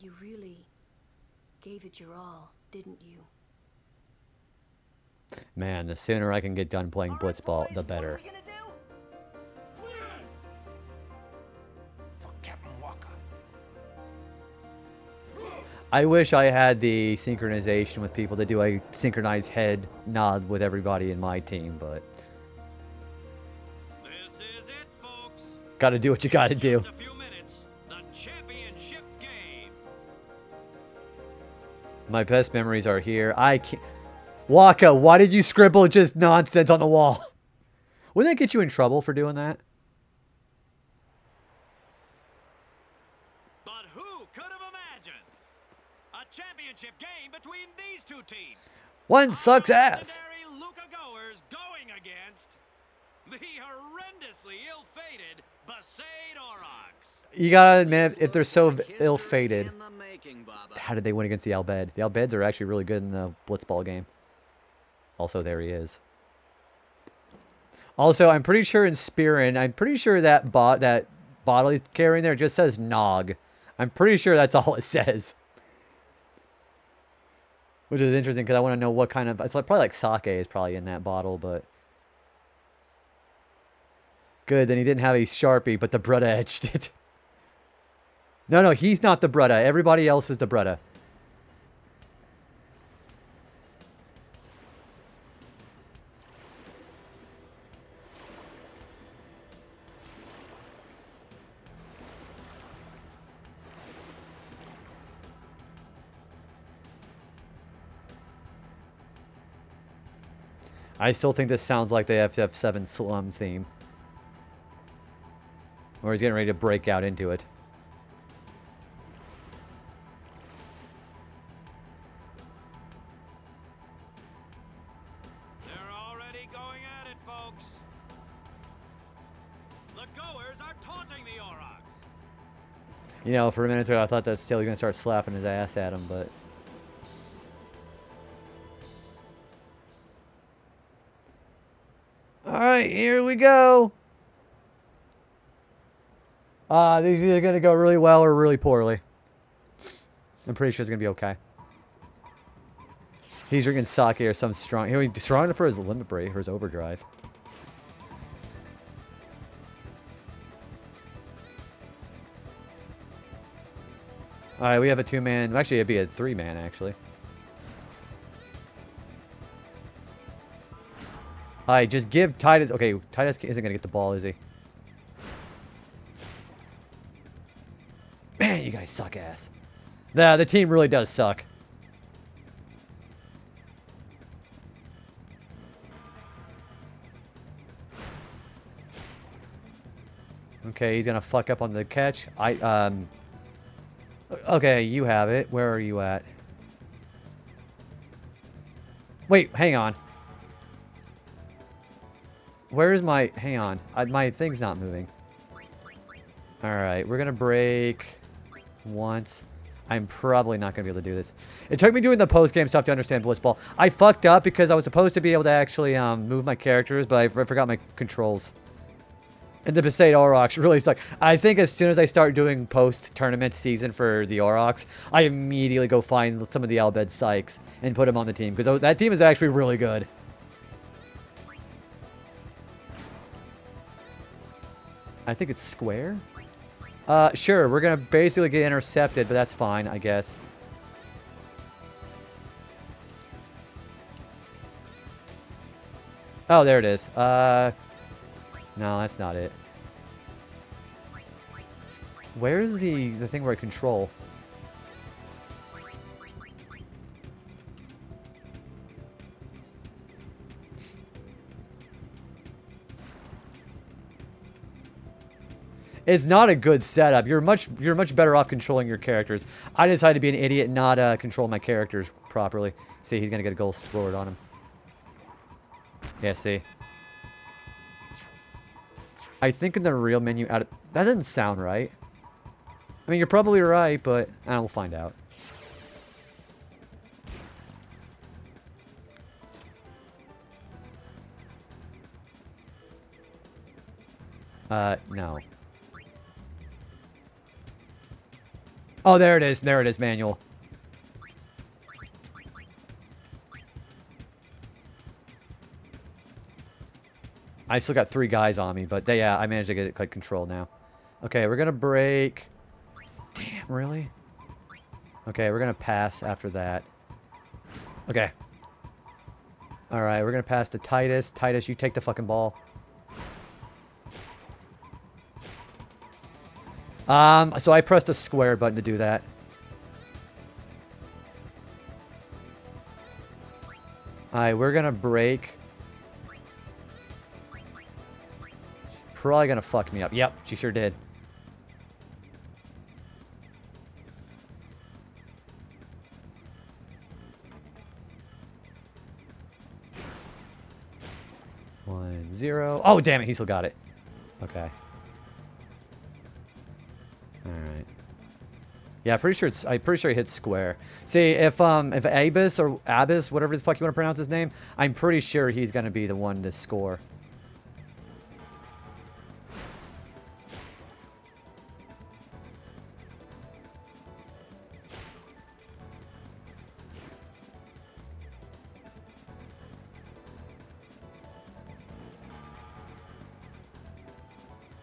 You really gave it your all, didn't you? Man, the sooner I can get done playing Blitzball, the better. For Captain Walker. I wish I had the synchronization with people to do a synchronized head nod with everybody in my team, but... This is it, folks. Gotta do what you gotta do. Just a few minutes, the championship game. My best memories are here. I can't... Waka, why did you scribble just nonsense on the wall? Wouldn't that get you in trouble for doing that? But who could have imagined a championship game between these two teams? One sucks ass. Legendary Luca Goers going against the horrendously ill-fated Besaid Aurochs. You gotta admit, if they're so ill-fated, how did they win against the Albed? The Albeds are actually really good in the Blitzball game. Also, there he is. Also, I'm pretty sure in Spearin, I'm pretty sure that bottle he's carrying there just says Nog. I'm pretty sure that's all it says. Which is interesting because I want to know what kind of... It's probably like sake is probably in that bottle, but... Good, then he didn't have a Sharpie, but the Brutta etched it. No, he's not the Brutta. Everybody else is the Brutta. I still think this sounds like the FF7 Slum theme. Or he's getting ready to break out into it. They're already going at it, folks. The Goers are taunting the Aurochs. You know, for a minute there I thought that Steele was going to start slapping his ass at him, but... Alright, here we go. These are either going to go really well or really poorly. I'm pretty sure it's going to be okay. He's drinking sake or some strong... He's strong for his limit break, for his overdrive. Alright, we have a two-man... Actually, it'd be a three-man, actually. Alright, just give Titus... Okay, Titus isn't going to get the ball, is he? Man, you guys suck ass. The team really does suck. Okay, he's going to fuck up on the catch. Okay, you have it. Where are you at? Wait, hang on. Where is my... Hang on. My thing's not moving. Alright, we're going to break once. I'm probably not going to be able to do this. It took me doing the post-game stuff to understand Blitzball. I fucked up because I was supposed to be able to actually move my characters, but I forgot my controls. And the Besaid Aurochs really suck. I think as soon as I start doing post-tournament season for the Aurochs, I immediately go find some of the Albed Sykes and put them on the team. Because that team is actually really good. I think it's square? Sure, we're going to basically get intercepted, but that's fine, I guess. Oh, there it is. No, that's not it. Where's the thing where I control? It's not a good setup. You're much better off controlling your characters. I decided to be an idiot and not control my characters properly. See, he's gonna get a goal scored on him. Yeah, see. I think in the real menu, that doesn't sound right. I mean, you're probably right, but we'll find out. No. Oh, there it is. There it is, manual. I still got 3 guys on me, but yeah, I managed to get it controlled now. Okay, we're gonna break. Damn, really? Okay, we're gonna pass after that. Okay. Alright, we're gonna pass to Titus. Titus, you take the fucking ball. So I pressed the square button to do that. Alright, we're gonna break. Probably gonna fuck me up. Yep, she sure did. One, 0. Oh, damn it, he still got it. Okay. Alright. Yeah, I'm pretty sure he hit square. See, if Abus or Abus, whatever the fuck you want to pronounce his name, I'm pretty sure he's gonna be the one to score.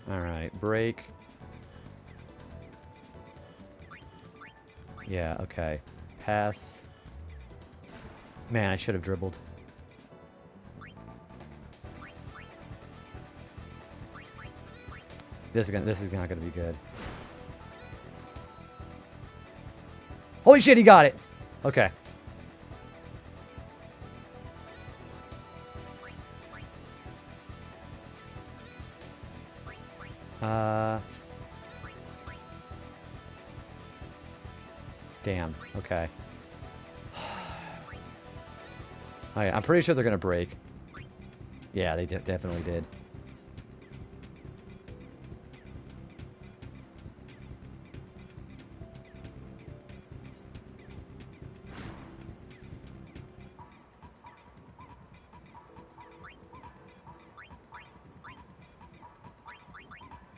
Alright, break. Yeah, okay. Pass. Man, I should have dribbled. This is not gonna be good. Holy shit, he got it! Okay. Damn. Okay. Alright, I'm pretty sure they're gonna break. Yeah, they definitely did.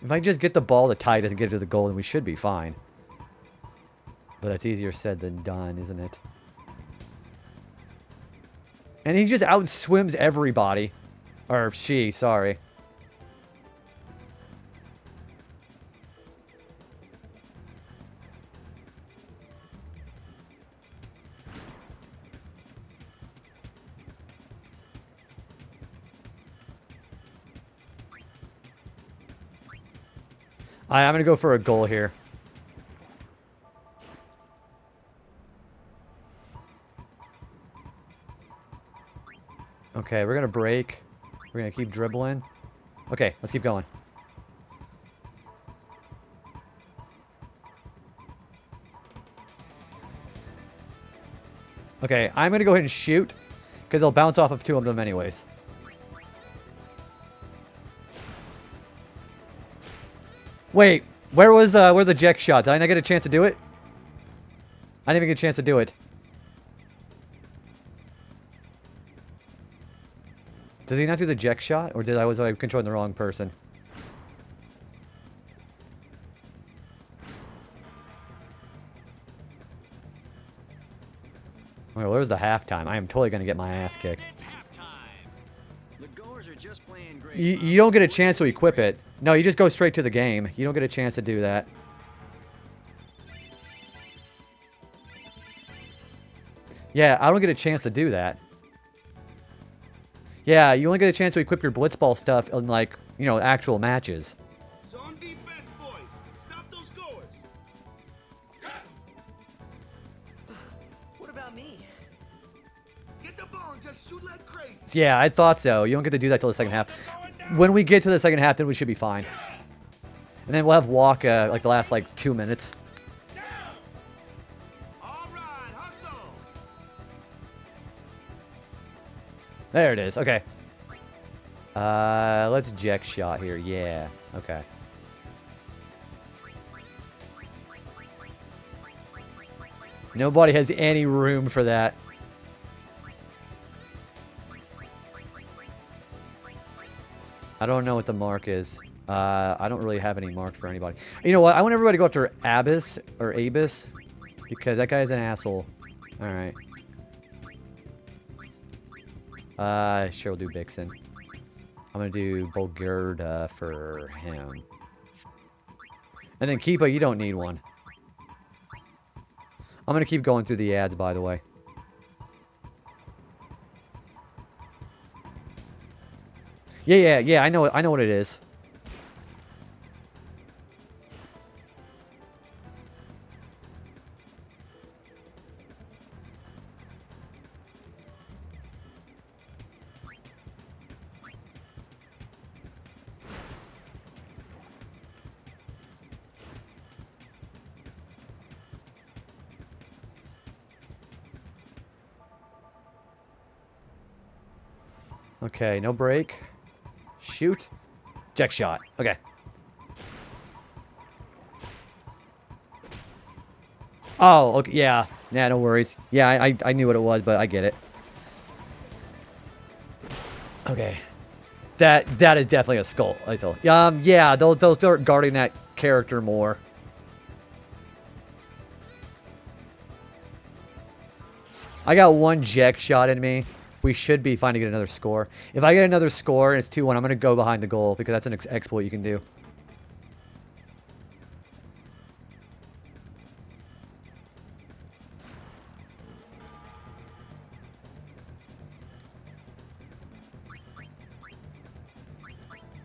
If I just get the ball to Titus and get it to the goal, then we should be fine. But it's easier said than done, isn't it? And he just outswims everybody. Or she, sorry. I'm going to go for a goal here. Okay, we're going to break. We're going to keep dribbling. Okay, let's keep going. Okay, I'm going to go ahead and shoot, because they'll bounce off of 2 of them anyways. Wait, where the Jack shot? Did I not get a chance to do it? I didn't even get a chance to do it. Did he not do the Jack shot? Or was I controlling the wrong person? Well, there's the halftime. I am totally going to get my ass kicked. The goers are just playing great. You don't get a chance to equip it. No, you just go straight to the game. You don't get a chance to do that. Yeah, I don't get a chance to do that. Yeah, you only get a chance to equip your blitzball stuff in, like, you know, actual matches. So on defense, boys. Stop those goers. What about me? Get the ball and just shoot like crazy. Yeah, I thought so. You don't get to do that till the second half. When we get to the second half, then we should be fine. And then we'll have walk, like, the last, like, 2 minutes. There it is. Okay. Let's eject shot here. Yeah. Okay. Nobody has any room for that. I don't know what the mark is. I don't really have any marked for anybody. You know what? I want everybody to go after Abyss or Abus because that guy's an asshole. All right. Sure, we'll do Vixen. I'm gonna do Bulgurda for him. And then Keepa, you don't need one. I'm gonna keep going through the ads, by the way. Yeah, I know what it is. Okay, no break. Shoot. Jack shot. Okay. Oh, okay, yeah. Nah, no worries. Yeah, I knew what it was, but I get it. Okay. That is definitely a skull. Yeah, they'll start guarding that character more. I got one Jack shot in me. We should be fine to get another score. If I get another score and it's 2-1, I'm going to go behind the goal because that's an exploit you can do.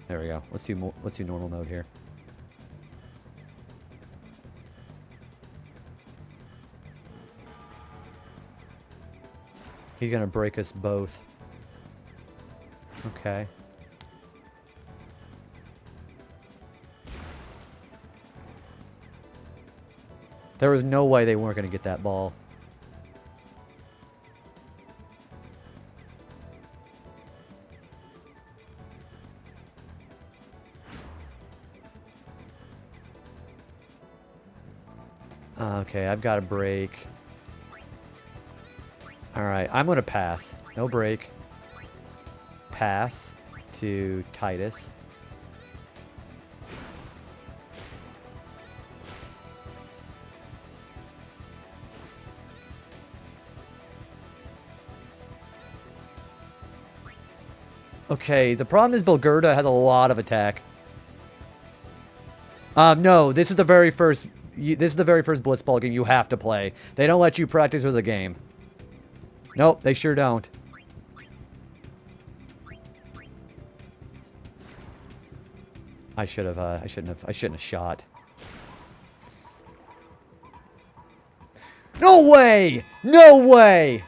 There we go. Let's do normal mode here. He's gonna break us both. Okay. There was no way they weren't gonna get that ball. Okay, I've got a break. Alright, I'm going to pass. No break. Pass to Titus. Okay, the problem is Bulgurda has a lot of attack. No, this is the very first... This is the very first Blitzball game you have to play. They don't let you practice with the game. Nope, they sure don't. I shouldn't have shot. No way! No way!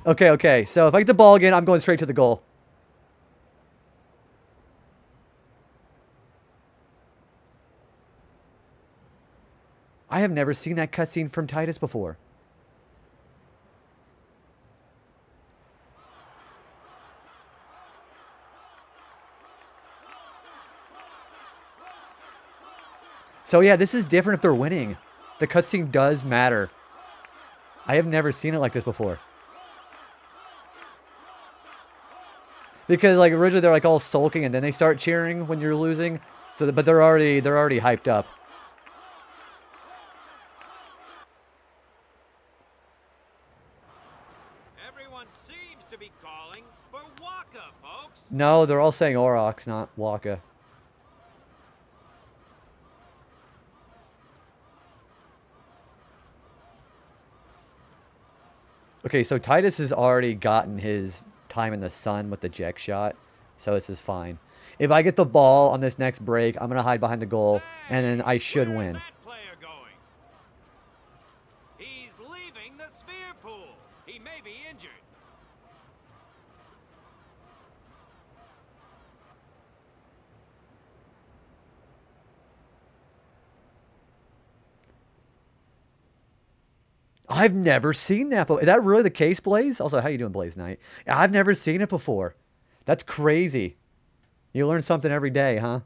Okay, so if I get the ball again, I'm going straight to the goal. I have never seen that cutscene from Titus before. So yeah, this is different if they're winning. The cutscene does matter. I have never seen it like this before. Because like originally they're like all sulking and then they start cheering when you're losing. So but they're already hyped up. No, they're all saying Aurochs, not Waka. Okay, so Titus has already gotten his time in the sun with the Jek shot, so this is fine. If I get the ball on this next break, I'm going to hide behind the goal, and then I should win. That player going? He's leaving the sphere pool. He may be injured. I've never seen that before. Is that really the case, Blaze? Also, how you doing, Blaze Knight? I've never seen it before. That's crazy. You learn something every day, huh?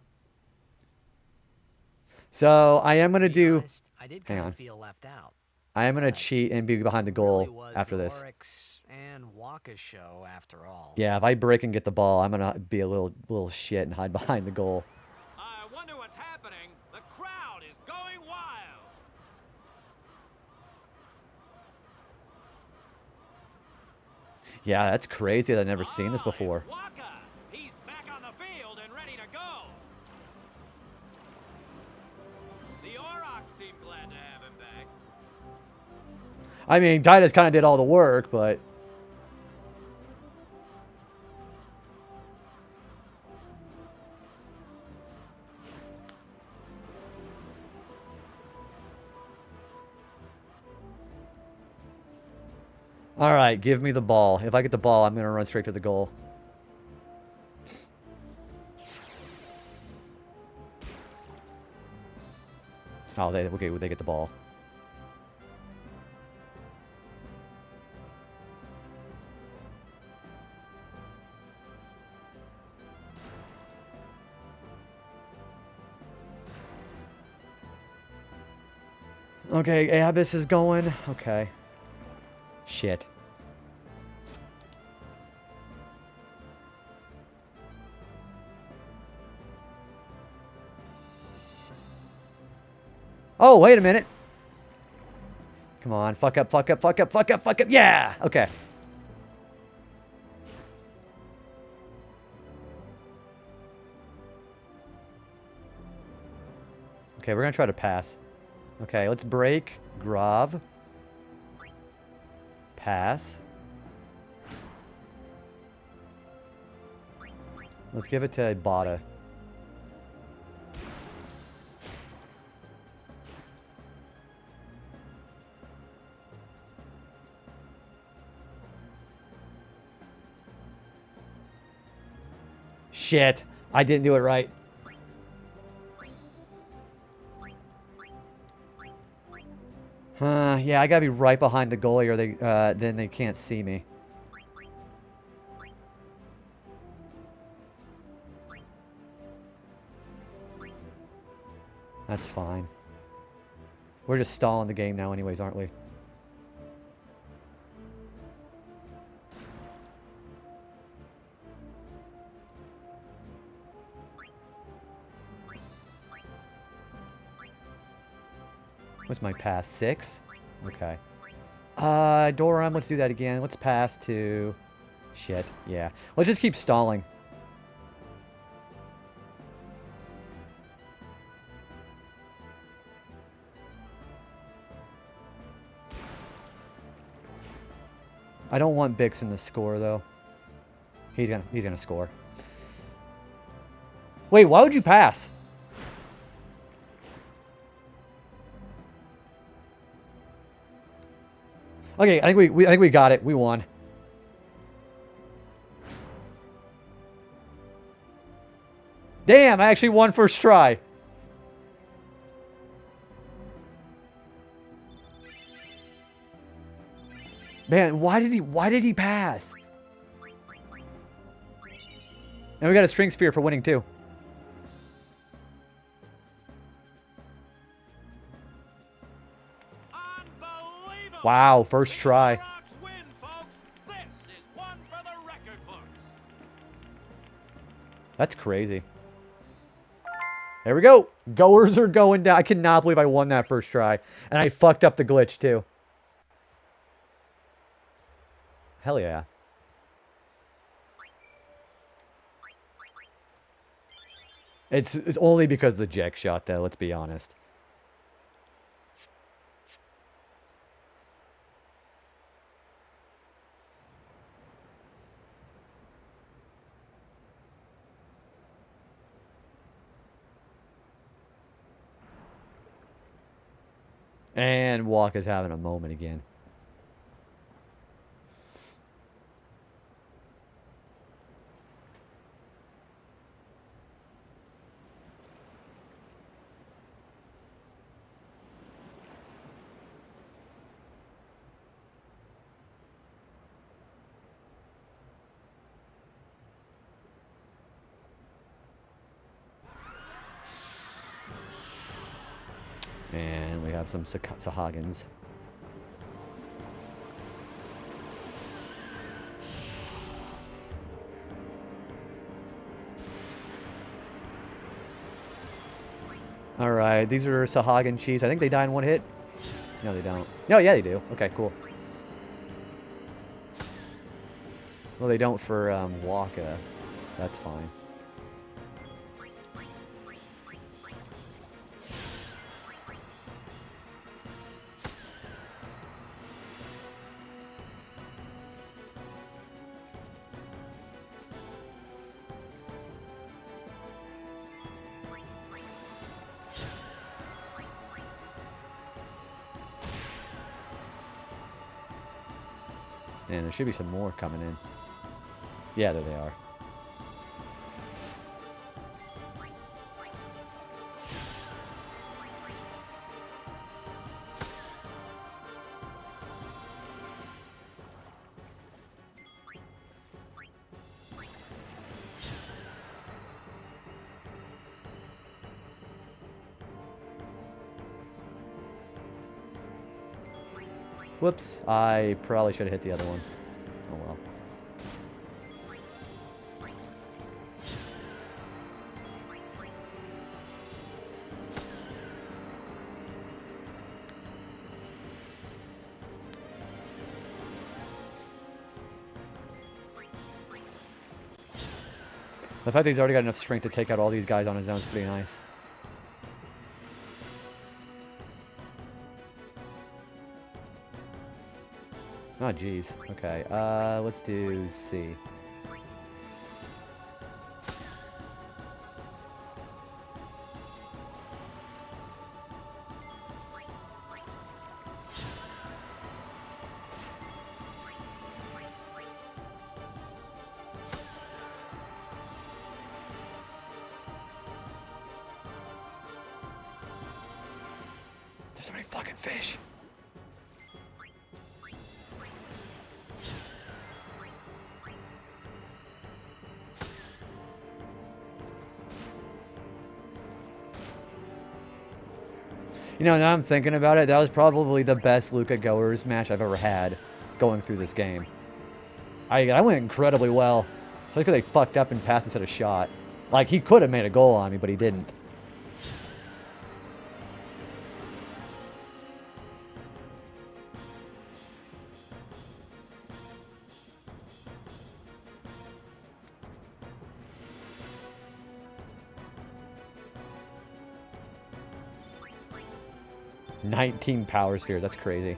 So I am going to do... Honest, I did kind of feel left out. I am going to cheat and be behind the goal after this. Oryx and Waka's show, after all. Yeah, if I break and get the ball, I'm going to be a little shit and hide behind the goal. I wonder what's happening. The crowd is going wild. Yeah, that's crazy that I've never seen this before. Waka! He's back on the field and ready to go. The Aurochs seem glad to have him back. I mean, Titus kind of did all the work, but... All right, give me the ball. If I get the ball, I'm going to run straight to the goal. Oh, they get the ball. Okay, Abyss is going. Okay. Shit. Oh, wait a minute. Come on, fuck up, fuck up, fuck up, fuck up, fuck up. Yeah! Okay. Okay, we're gonna try to pass. Okay, let's break. Grav. Pass. Let's give it to Bada. Shit, I didn't do it right. Yeah, I gotta be right behind the goalie or they, then they can't see me. That's fine. We're just stalling the game now anyways, aren't we? What's my pass? 6? Okay. Doram, let's do that again. Let's pass to... Shit, yeah. Let's just keep stalling. I don't want Bix in the score, though. He's gonna score. Wait, why would you pass? Okay, I think we got it. We won. Damn, I actually won first try. Man, why did he pass? And we got a string sphere for winning too. Wow, first try. That's crazy. There we go. Goers are going down. I cannot believe I won that first try. And I fucked up the glitch too. Hell yeah. It's only because of the Jack shot, though, let's be honest. And Walker's having a moment again. And we have some Sahagins. Alright, these are Sahagin chiefs. I think they die in one hit. No, they don't. No, yeah, they do. Okay, cool. Well, they don't for Waka. That's fine. And there should be some more coming in. Yeah, there they are. Whoops, I probably should have hit the other one. Oh well. The fact that he's already got enough strength to take out all these guys on his own is pretty nice. Oh, jeez. Okay, let's do C. There's so many fucking fish. You know, now I'm thinking about it, that was probably the best Luka Goers match I've ever had going through this game. I went incredibly well. Just because they fucked up and passed instead of shot. Like, he could have made a goal on me, but he didn't. $19 power spheres, that's crazy.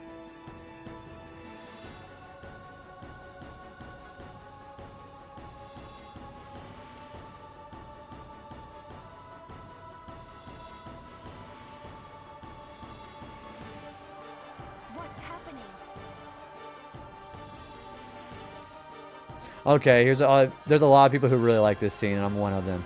What's happening? Okay, there's a lot of people who really like this scene, and I'm one of them.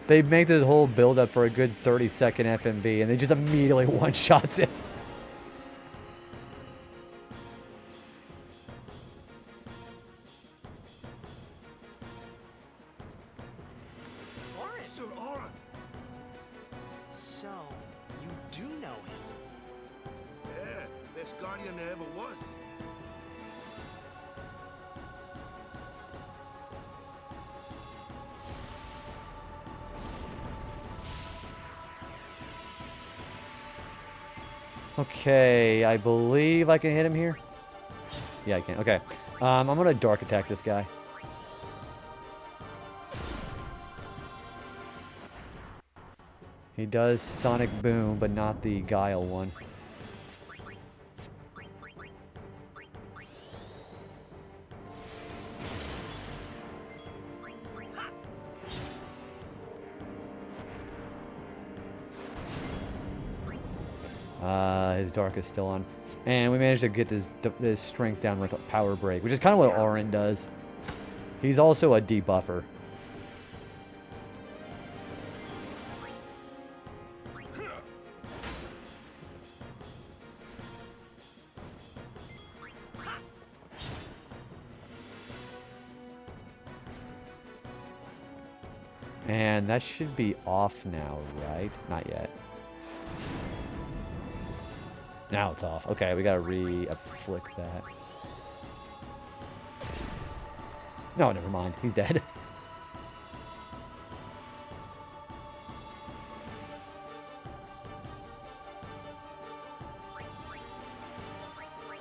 They make this whole build up for a good 30-second FMV, and they just immediately one-shots it. Sir Aura! So, you do know him? best guardian there ever was. Okay, I believe I can hit him here. Yeah, I can. Okay. I'm gonna dark attack this guy. He does Sonic Boom, but not the Guile one. His Dark is still on. And we managed to get this strength down with a Power Break, which is kind of what Auron does. He's also a debuffer. And that should be off now, right? Not yet. Now it's off. Okay, we gotta re-afflict that. No, never mind. He's dead.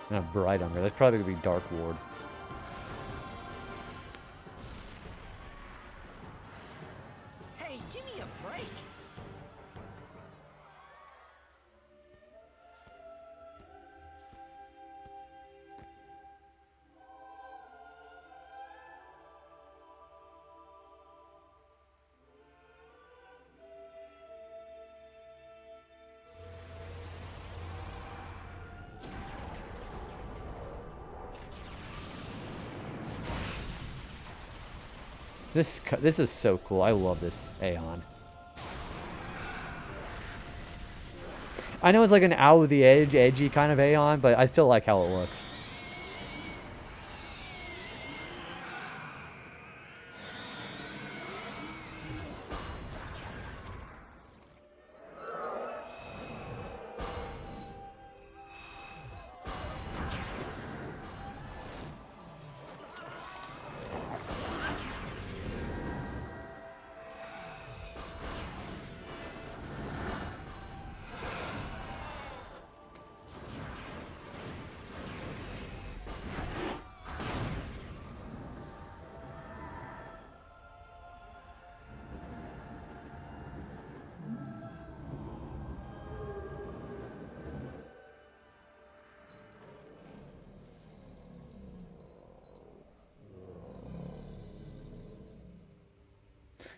Not Bright Hunger. That's probably gonna be Dark Ward. Hey, give me a break. This is so cool. I love this Aeon. I know it's like an out of the edgy kind of Aeon, but I still like how it looks.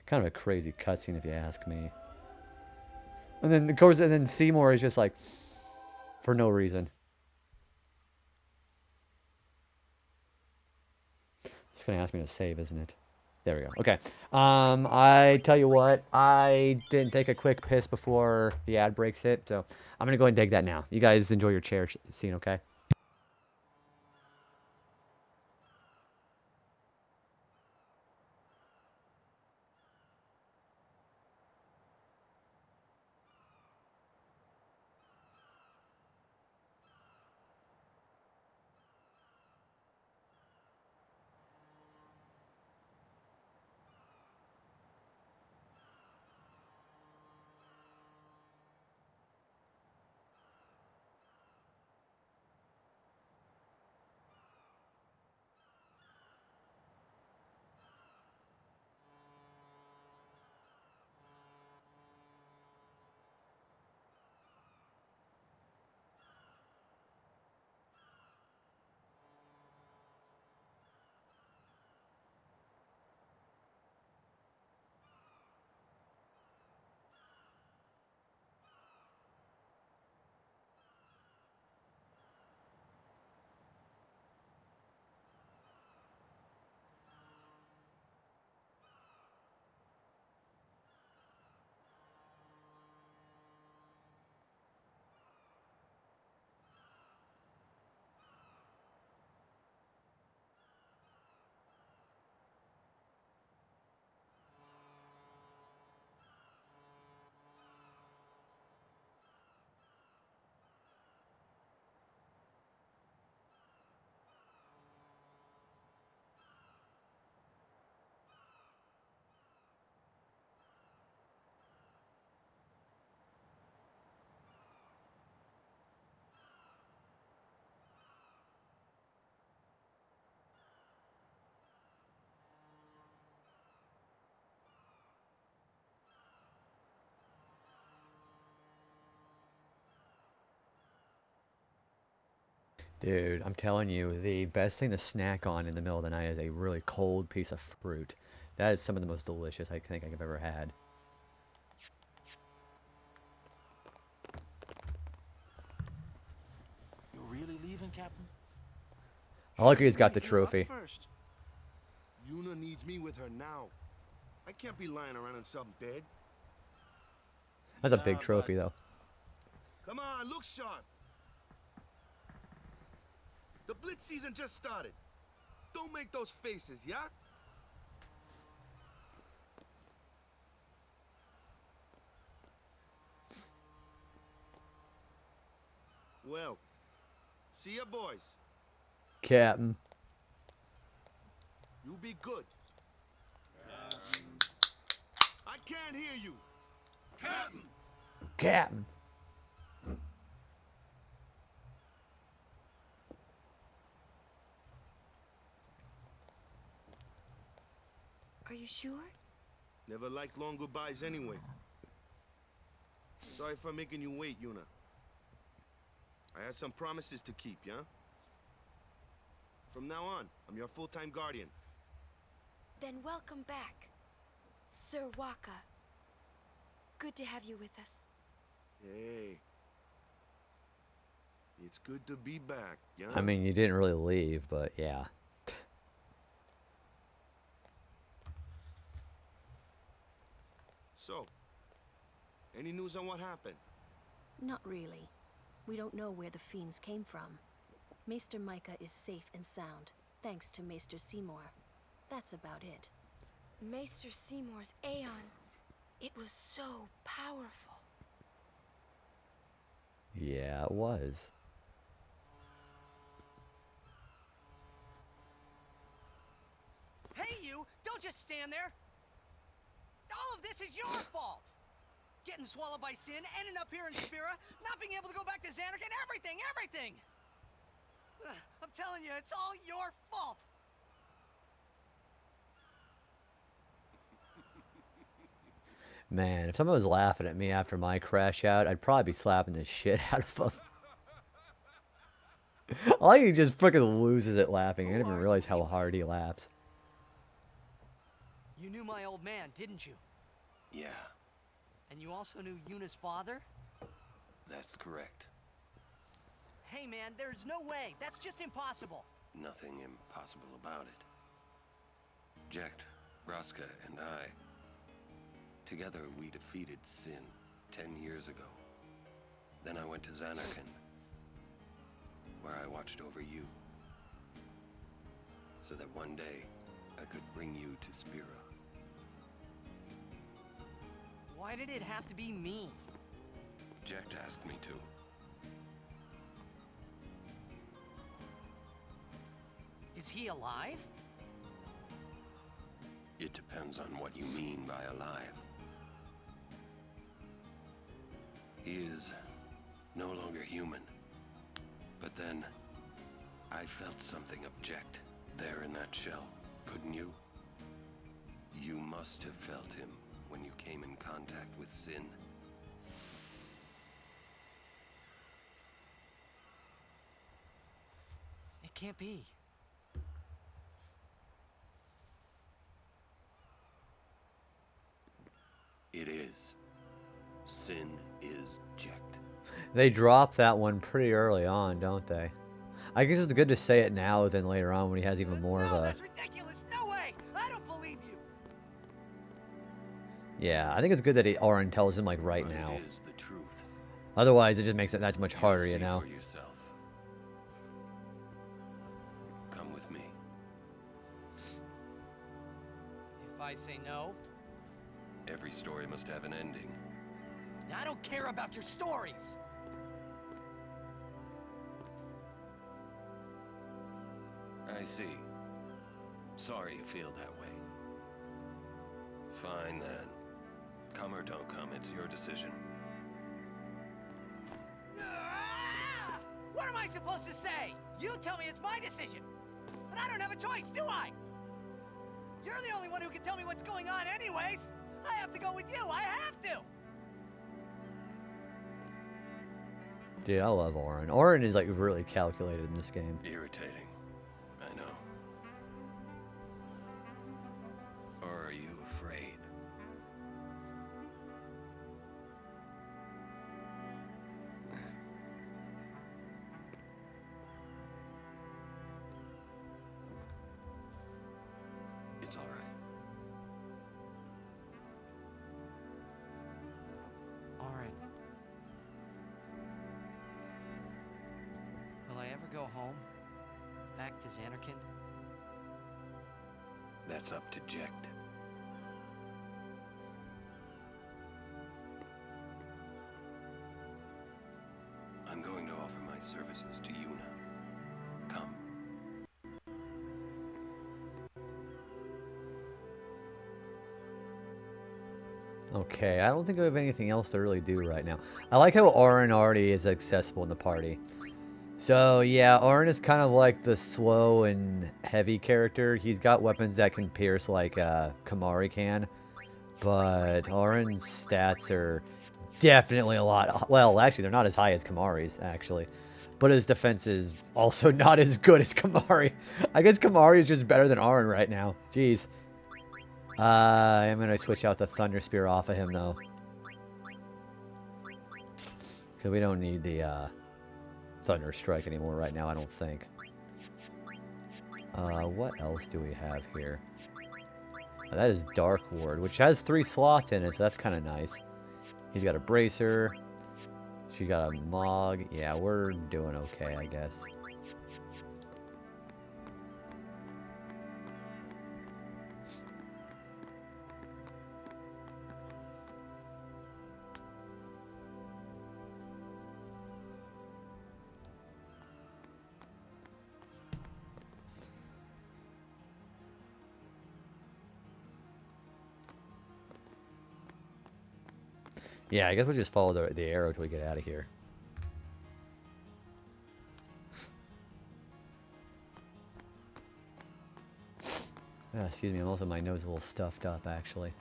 Kind of a crazy cutscene if you ask me. And then of course, and then Seymour is just like, for no reason. It's gonna ask me to save, isn't it? There we go. Okay. I tell you what, I didn't take a quick piss before the ad breaks hit, so I'm gonna go ahead and take that now. You guys enjoy your chair scene, okay? Dude, I'm telling you, the best thing to snack on in the middle of the night is a really cold piece of fruit. That is some of the most delicious I think I've ever had. You're really leaving, Captain? I like he's got the Hey, heal up trophy. first. Yuna needs me with her now. I can't be lying around in some bed. That's a big trophy, though. Come on, look sharp. The blitz season just started. Don't make those faces, yeah? Well, see ya, boys. Captain. You be good. I can't hear you. Captain. Captain. Are you sure? Never liked long goodbyes anyway. Sorry for making you wait, Yuna. I had some promises to keep, yeah? From now on, I'm your full-time guardian. Then welcome back, Sir Waka. Good to have you with us. Hey. It's good to be back, yeah? I mean, you didn't really leave, but yeah. So, any news on what happened? Not really. We don't know where the fiends came from. Maester Micah is safe and sound, thanks to Maester Seymour. That's about it. Maester Seymour's Aeon. It was so powerful. Yeah, it was. Hey, you! Don't just stand there! All of this is your fault! Getting swallowed by sin, ending up here in Spira, not being able to go back to Xanark, and everything! I'm telling you, it's all your fault! Man, if someone was laughing at me after my crash out, I'd probably be slapping the shit out of them. I like he just freaking loses it laughing. I didn't even realize how hard he laughs. You knew my old man, didn't you? Yeah, And you also knew Yuna's father? that's correct. Hey man, there's no way! That's just impossible! Nothing impossible about it. Jekt, Graska, and I, together we defeated Sin 10 years ago. Then I went to Xanark, where I watched over you, so that one day I could bring you to Spira. Why did it have to be me? Jekt asked me to. Is he alive? It depends on what you mean by alive. He is no longer human. But then, I felt something of Jekt there in that shell, couldn't you? You must have felt him when you came in contact with Sin. It can't be. It is. Sin is Jekt. They drop that one pretty early on, don't they? I guess it's good to say it now than later on when he has even more of a... That's ridiculous! No way! I don't believe you! Yeah, I think it's good that Auron tells him, like, right But now. it is the truth. Otherwise, it just makes it that much harder, you See know? for yourself. Come with me. If I say no? Every story must have an ending. I don't care about your stories! I see. Sorry you feel that way. Fine then. Come or don't come, it's your decision. What am I supposed to say? You tell me it's my decision. But I don't have a choice, do I? You're the only one who can tell me what's going on anyways. I have to go with you. I have to. Dude, I love Orin. Orin is like really calculated in this game. Irritating. I know. Or are you afraid? It's all right. Orin. Will I ever go home? Back to Xanarkand? That's up to Jecht. I'm going to offer my services to Yuna. Come. Okay, I don't think we have anything else to really do right now. I like how Orin already is accessible in the party. So yeah, Orin is kind of like the slow and heavy character. He's got weapons that can pierce like Kimahri can. But Orin's stats are definitely a lot... Well, actually, they're not as high as Kimahri's, actually. But his defense is also not as good as Kimahri. I guess Kimahri is just better than Orin right now. Jeez. I'm going to switch out the Thunder Spear off of him, though. Because we don't need the Thunder Strike anymore right now, I don't think. What else do we have here? Oh, that is Dark Ward, which has 3 slots in it, so that's kind of nice. He's got a Bracer. She's got a Mog. Yeah, we're doing okay, I guess. Yeah, I guess we'll just follow the arrow till we get out of here. Excuse me, also my nose is a little stuffed up, actually.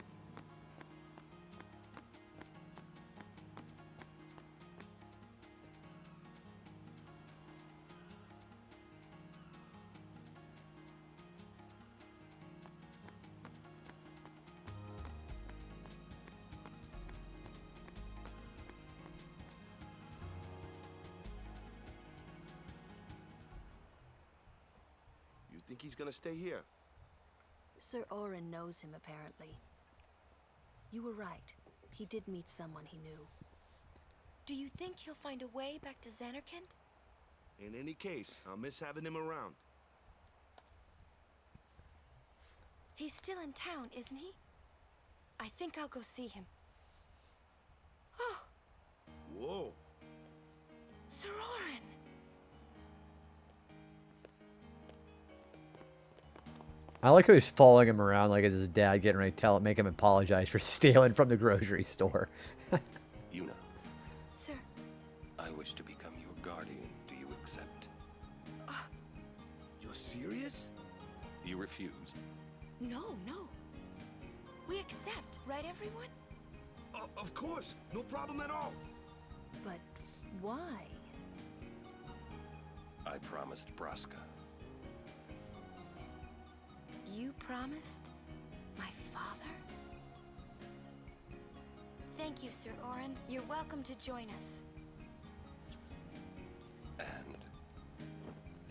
You think he's gonna stay here? Sir Orin knows him, apparently. You were right. He did meet someone he knew. Do you think he'll find a way back to Xanarkand? In any case, I'll miss having him around. He's still in town, isn't he? I think I'll go see him. Oh! Whoa! Sir Orin! I like how he's following him around like it's his dad getting ready to make him apologize for stealing from the grocery store. Yuna. Sir. I wish to become your guardian. Do you accept? You're serious? You refused. No, no. We accept, right, everyone? Of course. No problem at all. But why? I promised Braska. You promised? My father? Thank you, Sir Orin. You're welcome to join us. And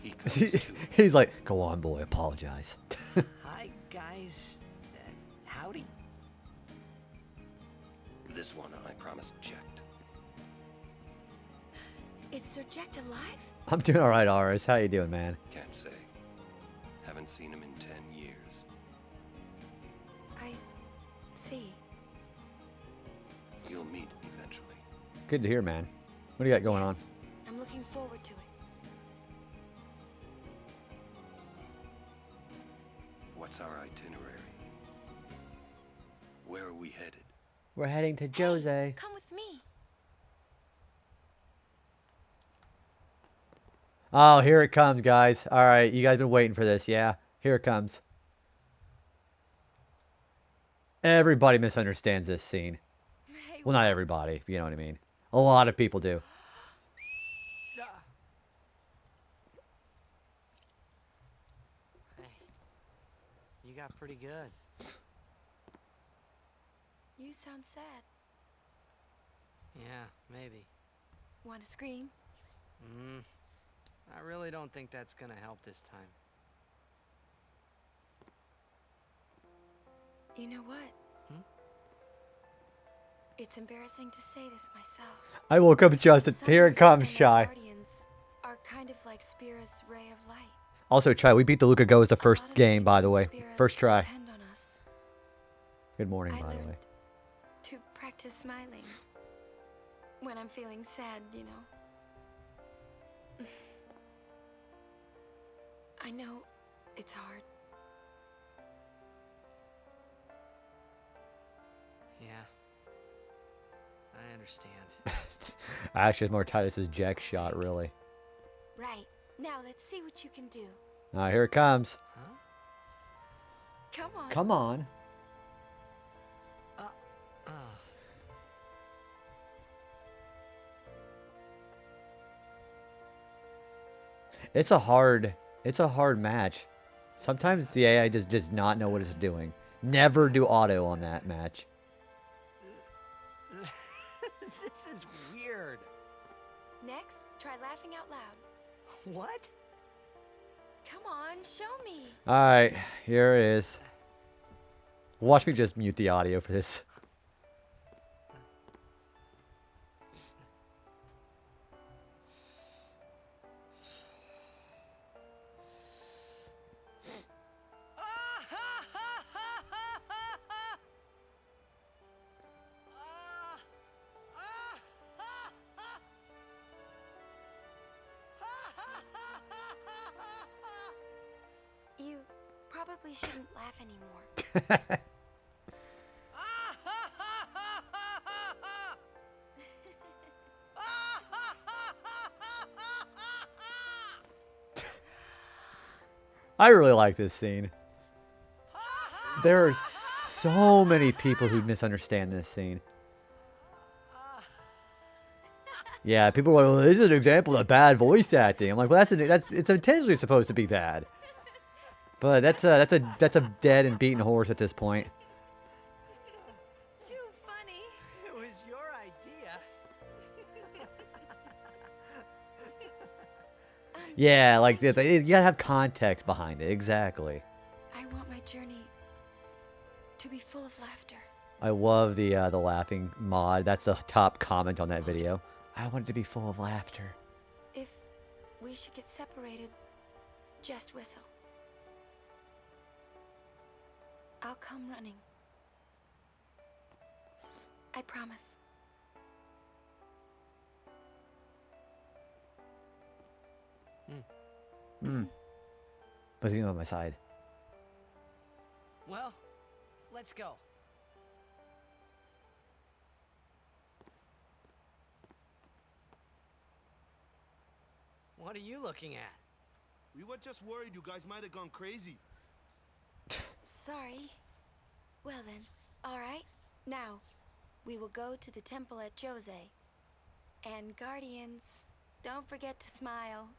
he comes too. He's like, go on, boy, apologize. Hi, guys. Howdy. This one I promised Jecht. Is Sir Jecht alive? I'm doing all right, Aris. How you doing, man? Can't say. Haven't seen him in 10 years. I see. You'll meet eventually. Good to hear, man. What do you got going on? I'm looking forward to it. What's our itinerary? Where are we headed? We're heading to Jose. Come with me. Oh, here it comes, guys. All right, you guys been waiting for this, yeah? Here it comes. Everybody misunderstands this scene. Well, not everybody, if you know what I mean. A lot of people do. You got pretty good. You sound sad. Yeah, maybe. Want to scream? I really don't think that's gonna help this time. You know what? It's embarrassing to say this myself. I woke up just here it comes, Chai. Guardians are kind of like Spira's ray of light. Also, Chai, we beat the Luca Goes the first game, by the way. First try. Depend on us. Good morning, by the way. To practice smiling when I'm feeling sad, you know. I know it's hard. Yeah. I understand. Actually, it's more Titus's jack shot, really. Right. Now let's see what you can do. Alright, here it comes. Huh? Come on. Come on. It's a hard match. Sometimes the AI just does not know what it's doing. Never do auto on that match. This is weird. Next, try laughing out loud. What? Come on, show me. Alright, here it is. Watch me just mute the audio for this. You probably shouldn't laugh anymore. I really like this scene. There are so many people who misunderstand this scene. Yeah, people are like, well, this is an example of bad voice acting. I'm like, well, it's intentionally supposed to be bad. But that's a dead and beaten horse at this point. Too funny. It was your idea. Yeah, like you gotta have context behind it. Exactly. I want my journey to be full of laughter. I love the laughing mod. That's the top comment on that video. I want it to be full of laughter. If we should get separated, just whistle. I'll come running. I promise. Put him on my side. Well, let's go. What are you looking at? We were just worried you guys might have gone crazy. Sorry. Well then, alright. Now, we will go to the temple at Jose. And Guardians, don't forget to smile.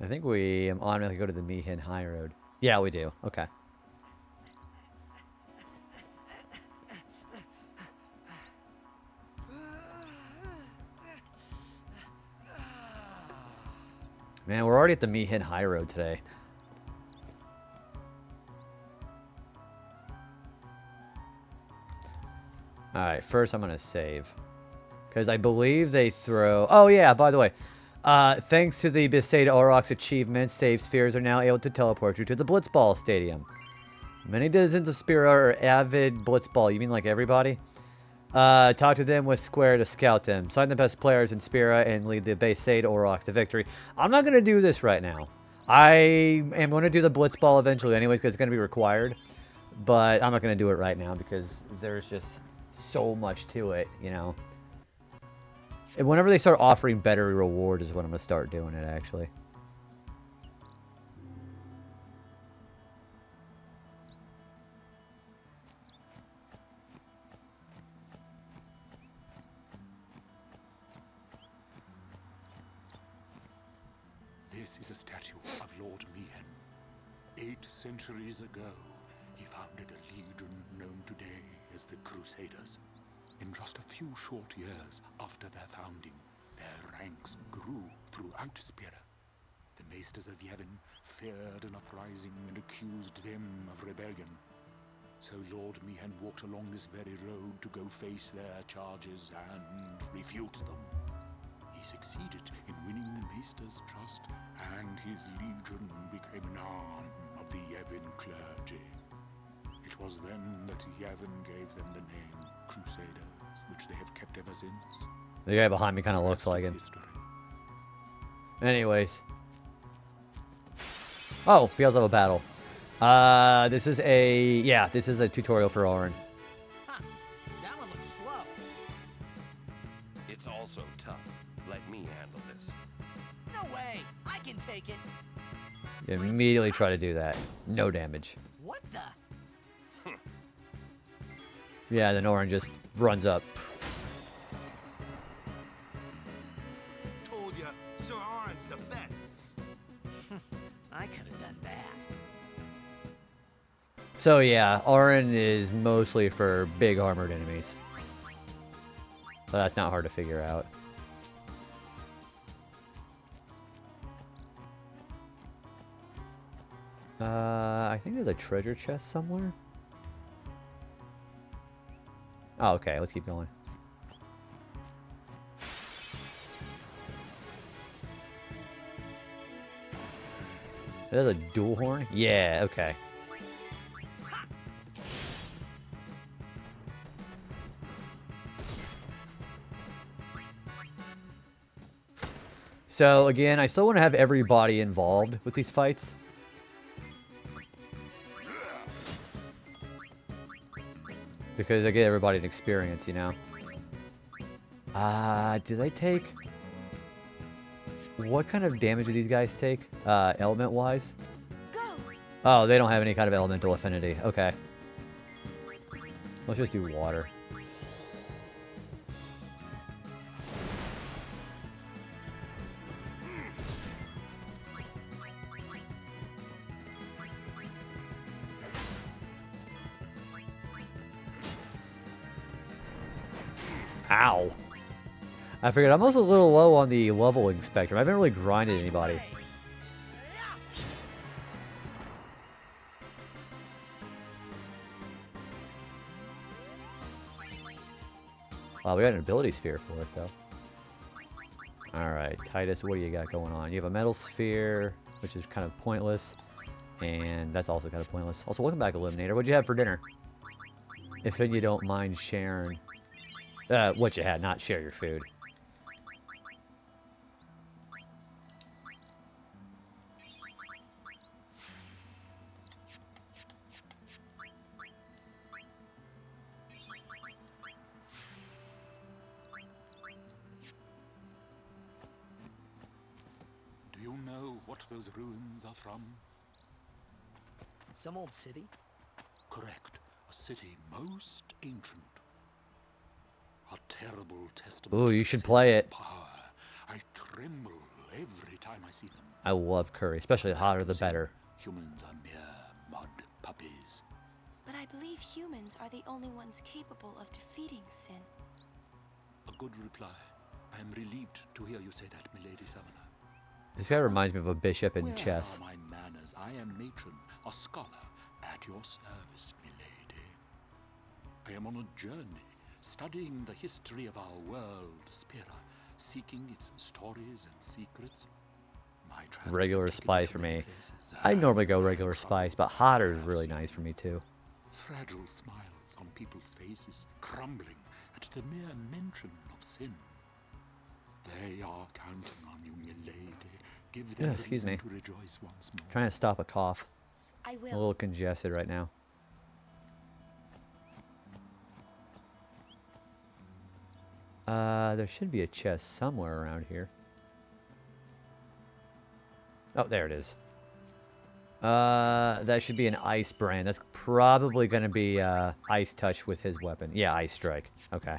I think we automatically go to the Mihin High Road. Yeah, we do. Okay. Man, we're already at the Mihin High Road today. Alright, first I'm going to save. Because I believe they throw... Oh yeah, by the way. Thanks to the Besaida Aurochs achievements, save spheres are now able to teleport you to the Blitzball Stadium. Many dozens of Spira are avid Blitzball. You mean like everybody? Talk to them with Square to scout them. Sign the best players in Spira and lead the Besaida Aurochs to victory. I'm not going to do this right now. I am going to do the Blitzball eventually anyways because it's going to be required. But I'm not going to do it right now because there's just so much to it, you know. And whenever they start offering better rewards is when I'm going to start doing it, actually. This is a statue of Lord Mihen. 8 centuries ago, he founded a legion known today as the Crusaders. In just a few short years after their founding, their ranks grew throughout Spira. The Maesters of Yevon feared an uprising and accused them of rebellion. So Lord Mihen walked along this very road to go face their charges and refute them. He succeeded in winning the Maesters' trust, and his legion became an arm of the Yevon clergy. It was then that Yevon gave them the name Crusaders, which they have kept ever since. The guy behind me kind of looks like him. Anyways. Oh, we also have a battle. This is a tutorial for Auron. Huh. That one looks slow. It's also tough. Let me handle this. No way! I can take it! You immediately try to do that. No damage. What the? Yeah, then Auron just runs up. Told ya, Sir Auron's the best. I could have done that. So yeah, Auron is mostly for big armored enemies. So that's not hard to figure out. I think there's a treasure chest somewhere. Oh, okay, let's keep going. There's a dual horn? Yeah, okay. So again, I still want to have everybody involved with these fights. Because I get everybody an experience, you know? Do they take... What kind of damage do these guys take, element-wise? Oh, they don't have any kind of elemental affinity. Okay. Let's just do water. Ow. I figured I'm also a little low on the leveling spectrum. I haven't really grinded anybody. Wow, we got an ability sphere for it, though. Alright, Titus, what do you got going on? You have a metal sphere, which is kind of pointless. And that's also kind of pointless. Also, welcome back, Eliminator. What'd you have for dinner? If you don't mind sharing. What you had, not share your food. Do you know what those ruins are from? Some old city? Correct. A city most ancient. A terrible testament. Ooh, you should play it. Power. I tremble every time I see them. I love curry, especially the hotter the better. Humans are mere mud puppies. But I believe humans are the only ones capable of defeating sin. A good reply. I am relieved to hear you say that, milady summoner. This guy reminds me of a bishop in Where chess. are my manners? I am matron, a scholar, at your service, milady. I am on a journey, studying the history of our world, Spira, seeking its stories and secrets. My Regular spice for me. I normally go regular spice, but hotter is really nice for me too. Fragile smiles on people's faces, crumbling at the mere mention of sin. They are counting on you, milady. Give them Excuse me. to rejoice once more. Trying to stop a cough. I will. I'm a little congested right now. There should be a chest somewhere around here. Oh, there it is. That should be an ice brand. That's probably going to be ice touch with his weapon. Yeah, ice strike. Okay.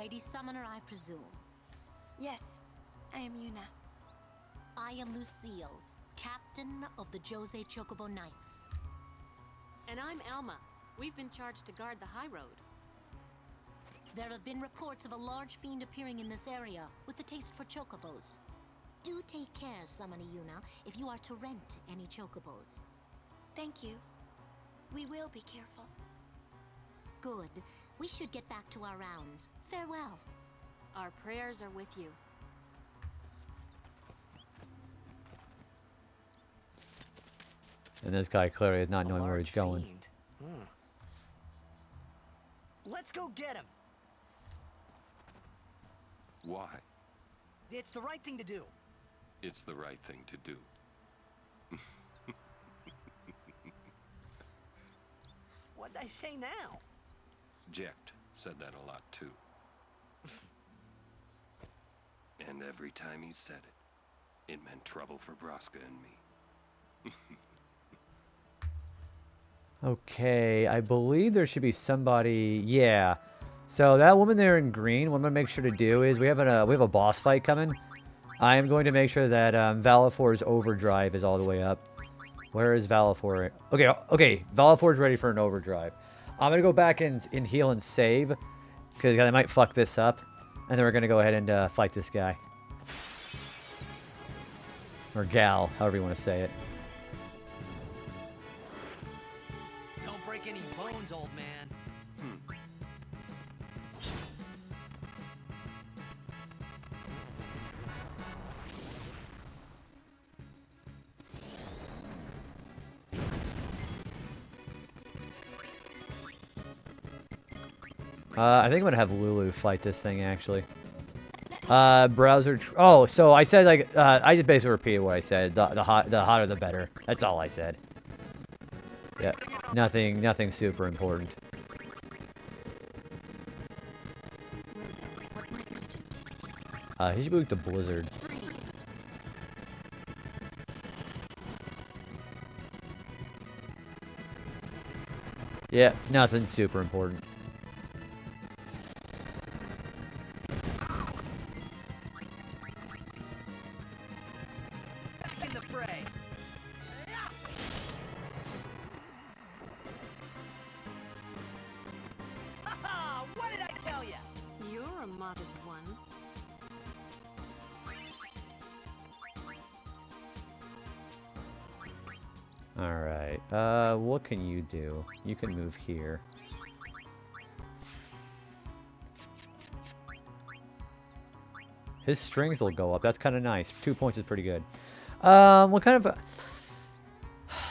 Lady Summoner, I presume. Yes, I am Yuna. I am Lucille, captain of the Jose Chocobo Knights. And I'm Elma. We've been charged to guard the high road. There have been reports of a large fiend appearing in this area with a taste for chocobos. Do take care, Summoner Yuna, if you are to rent any chocobos. Thank you. We will be careful. Good. We should get back to our rounds. Farewell. Our prayers are with you. And this guy clearly is not knowing where he's going. Let's go get him. Why? It's the right thing to do. It's the right thing to do. What'd I say now? Jecht said that a lot too. And every time he said it, it meant trouble for Braska and me. Okay, I believe there should be somebody. Yeah. So that woman there in green, what I'm gonna make sure to do is we have a boss fight coming. I am going to make sure that Valifor's overdrive is all the way up. Where is Valifor? Okay, Valifor's ready for an overdrive. I'm gonna go back and heal and save because I might fuck this up, and then we're gonna go ahead and fight this guy or gal, however you want to say it. Don't break any bones, old man. I think I'm gonna have Lulu fight this thing actually. Browser. Oh, so I said like I just basically repeated what I said. The hotter the better. That's all I said. Yeah, nothing super important. He should move to Blizzard. Yeah, nothing super important. Back in the fray. Haha! What did I tell you? You're a modest one. Alright, what can you do? You can move here. His strings will go up. That's kind of nice. 2 points is pretty good. What kind of...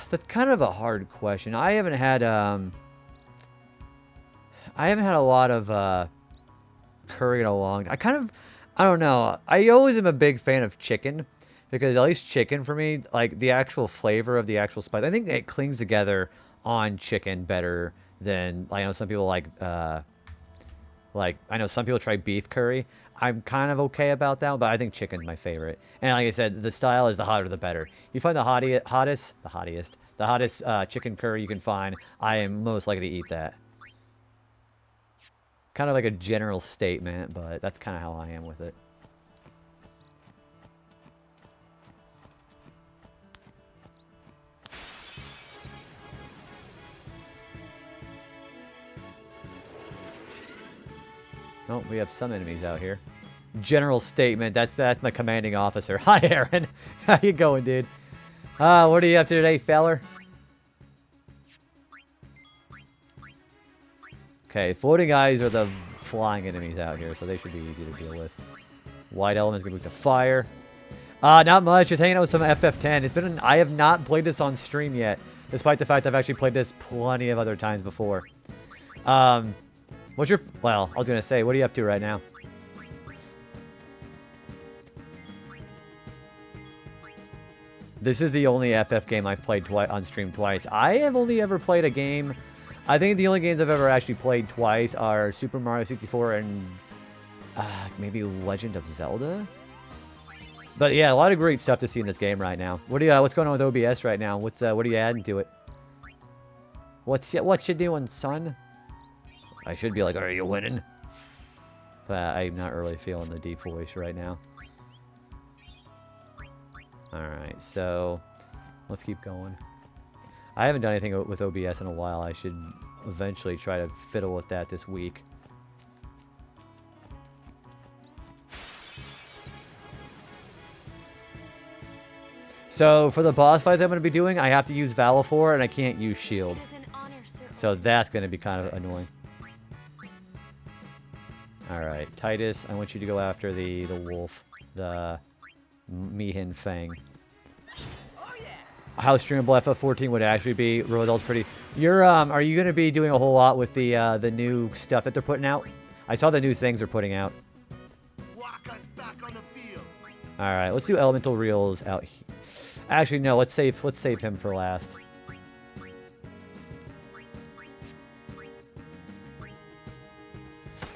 That's kind of a hard question. I haven't had a lot of curry in a long... I don't know. I always am a big fan of chicken. Because at least chicken for me, like the actual flavor of the actual spice, I think it clings together on chicken better than, I know some people like I know some people try beef curry. I'm kind of okay about that, but I think chicken's my favorite. And like I said, the style is the hotter the better. You find the hottest chicken curry you can find, I am most likely to eat that. Kind of like a general statement, but that's kind of how I am with it. Oh, we have some enemies out here. General statement. That's my commanding officer. Hi, Aaron. How you going, dude? What are you up to today, feller? Okay, floating eyes are the flying enemies out here, so they should be easy to deal with. White element's gonna move to fire. Not much. Just hanging out with some FF10. I have not played this on stream yet, despite the fact I've actually played this plenty of other times before. Well, I was going to say, what are you up to right now? This is the only FF game I've played on stream twice. I have only ever played a game... I think the only games I've ever actually played twice are Super Mario 64 and maybe Legend of Zelda? But yeah, a lot of great stuff to see in this game right now. What's going on with OBS right now? What are you adding to it? What you doing, son? I should be like, are you winning? But I'm not really feeling the deep voice right now. Alright, so let's keep going. I haven't done anything with OBS in a while. I should eventually try to fiddle with that this week. So for the boss fights I'm going to be doing, I have to use Valifor and I can't use Shield. So that's going to be kind of annoying. Alright, Titus, I want you to go after the wolf. The Mihin Fang. How streamable FF14 would actually be. Rodol's pretty... You're, are you going to be doing a whole lot with the new stuff that they're putting out? I saw the new things they're putting out. Alright, let's do Elemental Reels out here. Actually, no, let's save him for last.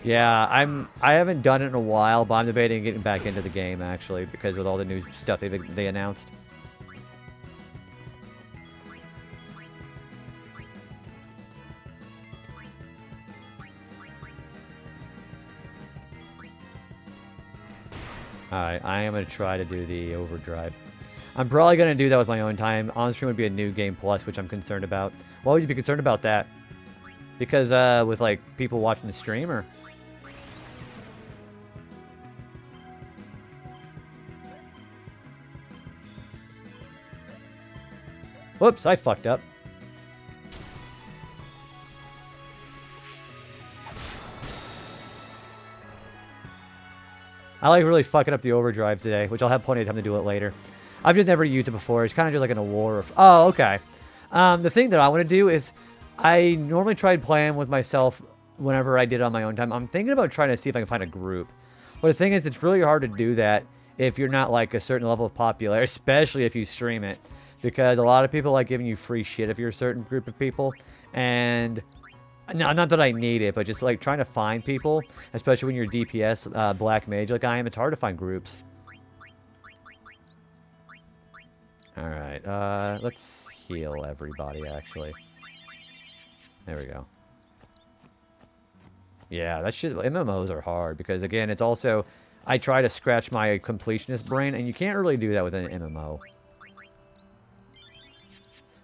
Yeah, I haven't done it in a while, but I'm debating getting back into the game actually because with all the new stuff they announced. Alright, I am going to try to do the overdrive. I'm probably going to do that with my own time. On stream would be a new game plus, which I'm concerned about. Why would you be concerned about that? Because with like people watching the stream, or? Whoops, I fucked up. I like really fucking up the overdrive today, which I'll have plenty of time to do it later. I've just never used it before. It's kind of just like in a war. Oh, okay. The thing that I want to do is I normally tried playing with myself whenever I did it on my own time. I'm thinking about trying to see if I can find a group. But the thing is, it's really hard to do that if you're not like a certain level of popularity, especially if you stream it. Because a lot of people like giving you free shit if you're a certain group of people. And not that I need it, but just like trying to find people, especially when you're DPS, Black Mage like I am, it's hard to find groups. Alright, let's heal everybody, actually. There we go. Yeah, that shit, MMOs are hard, because again, it's also, I try to scratch my completionist brain, and you can't really do that with an MMO.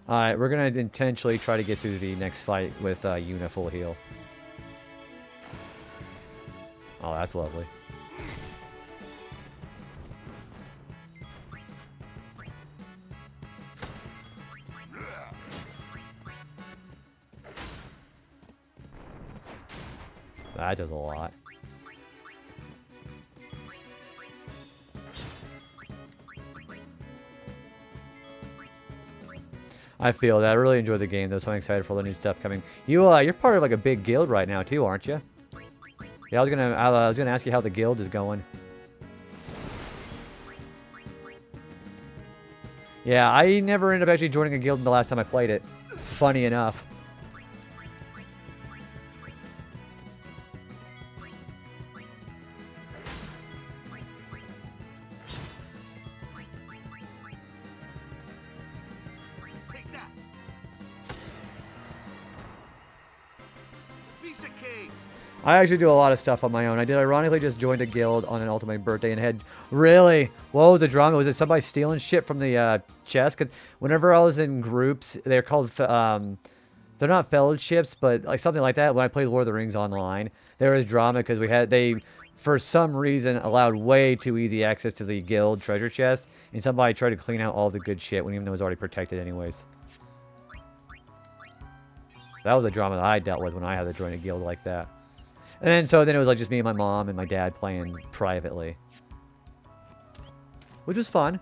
Alright, we're gonna intentionally try to get through the next fight with Yuna full heal. Oh, that's lovely. That does a lot. I feel that. I really enjoy the game, though, so I'm excited for all the new stuff coming. You're part of like a big guild right now, too, aren't you? Yeah, I was gonna ask you how the guild is going. Yeah, I never ended up actually joining a guild the last time I played it. Funny enough. I actually do a lot of stuff on my own. I did ironically just joined a guild on an ultimate birthday and had really, what was the drama? Was it somebody stealing shit from the chest? Cause whenever I was in groups, they're called, they're not fellowships, but like something like that. When I played Lord of the Rings online, there was drama because they, for some reason, allowed way too easy access to the guild treasure chest, and somebody tried to clean out all the good shit when even though it was already protected anyways. That was the drama that I dealt with when I had to join a guild like that. And then it was like just me and my mom and my dad playing privately. Which was fun.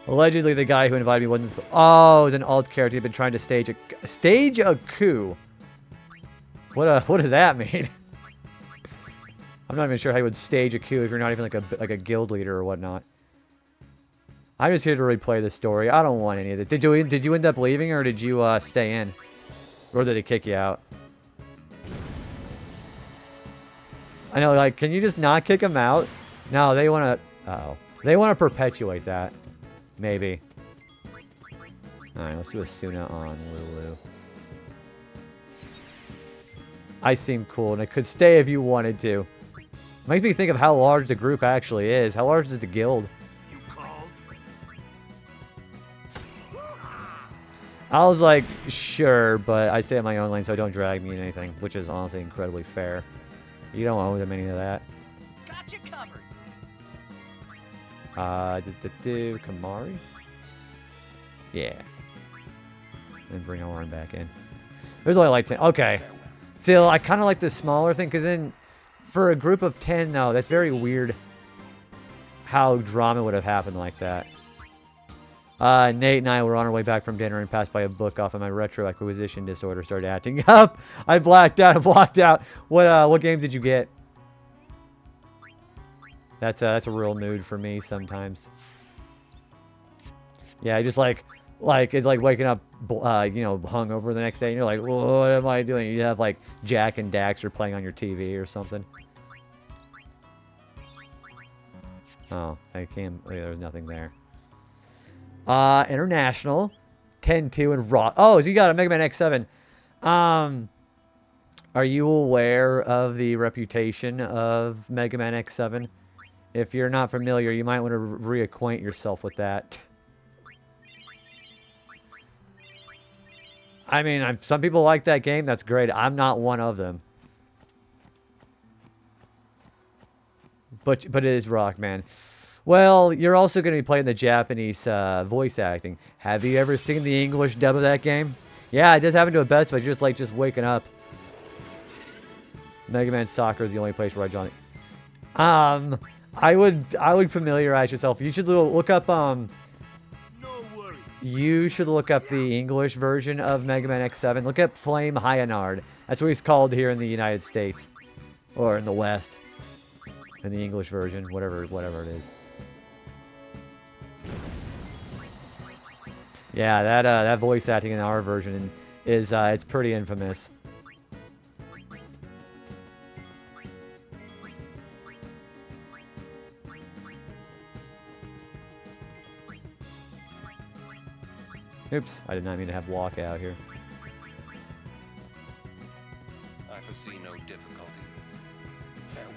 Allegedly, the guy who invited me wasn't... Oh, it was an alt character. He'd been trying to stage a coup. What does that mean? I'm not even sure how you would stage a coup if you're not even like a guild leader or whatnot. I'm just here to replay the story. I don't want any of it. Did you end up leaving or did you stay in? Or did it kick you out? I know, like, can you just not kick him out? No, they want to... Uh-oh. They want to perpetuate that. Maybe. Alright, let's do a Suna on Lulu. I seem cool, and I could stay if you wanted to. Makes me think of how large the group actually is. How large is the guild? I was like, sure, but I stay in my own lane, so don't drag me in anything, which is honestly incredibly fair. You don't owe them any of that. Got you covered. Kamari? Yeah. And bring Orin back in. There's only like 10. Okay. So I kind of like the smaller thing, because then for a group of 10, though, that's very weird how drama would have happened like that. Nate and I were on our way back from dinner and passed by a book off, and my retro acquisition disorder started acting up. I blacked out. I blocked out. What games did you get? That's a real mood for me sometimes. Yeah, I just like it's like waking up, you know, hungover the next day, and you're like, what am I doing? You have like Jack and Daxter playing on your TV or something. Oh, I can't. Oh, yeah, there's nothing there. International, 10-2 and Raw. Oh, so you got a Mega Man X7. Are you aware of the reputation of Mega Man X7? If you're not familiar, you might want to reacquaint yourself with that. I mean, some people like that game. That's great. I'm not one of them. But it is rock, man. Well, you're also going to be playing the Japanese voice acting. Have you ever seen the English dub of that game? Yeah, it does happen to a best, but just waking up. Mega Man Soccer is the only place where I join it. I would familiarize yourself. You should look up you should look up the English version of Mega Man X7. Look up Flame Hyanard. That's what he's called here in the United States, or in the West. In the English version, whatever it is. Yeah, that voice acting in our version is it's pretty infamous. Oops, I did not mean to have walk out here. I foresee no difficulty. Farewell.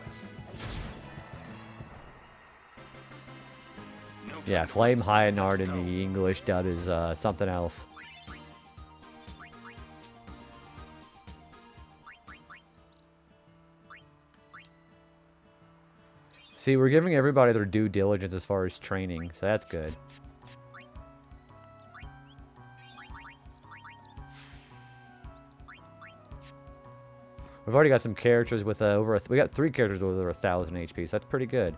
Yeah, Flame Hyanard in the English dub is something else. See, we're giving everybody their due diligence as far as training, so that's good. We've already got some characters with we got 3 characters with over 1,000 HP, so that's pretty good.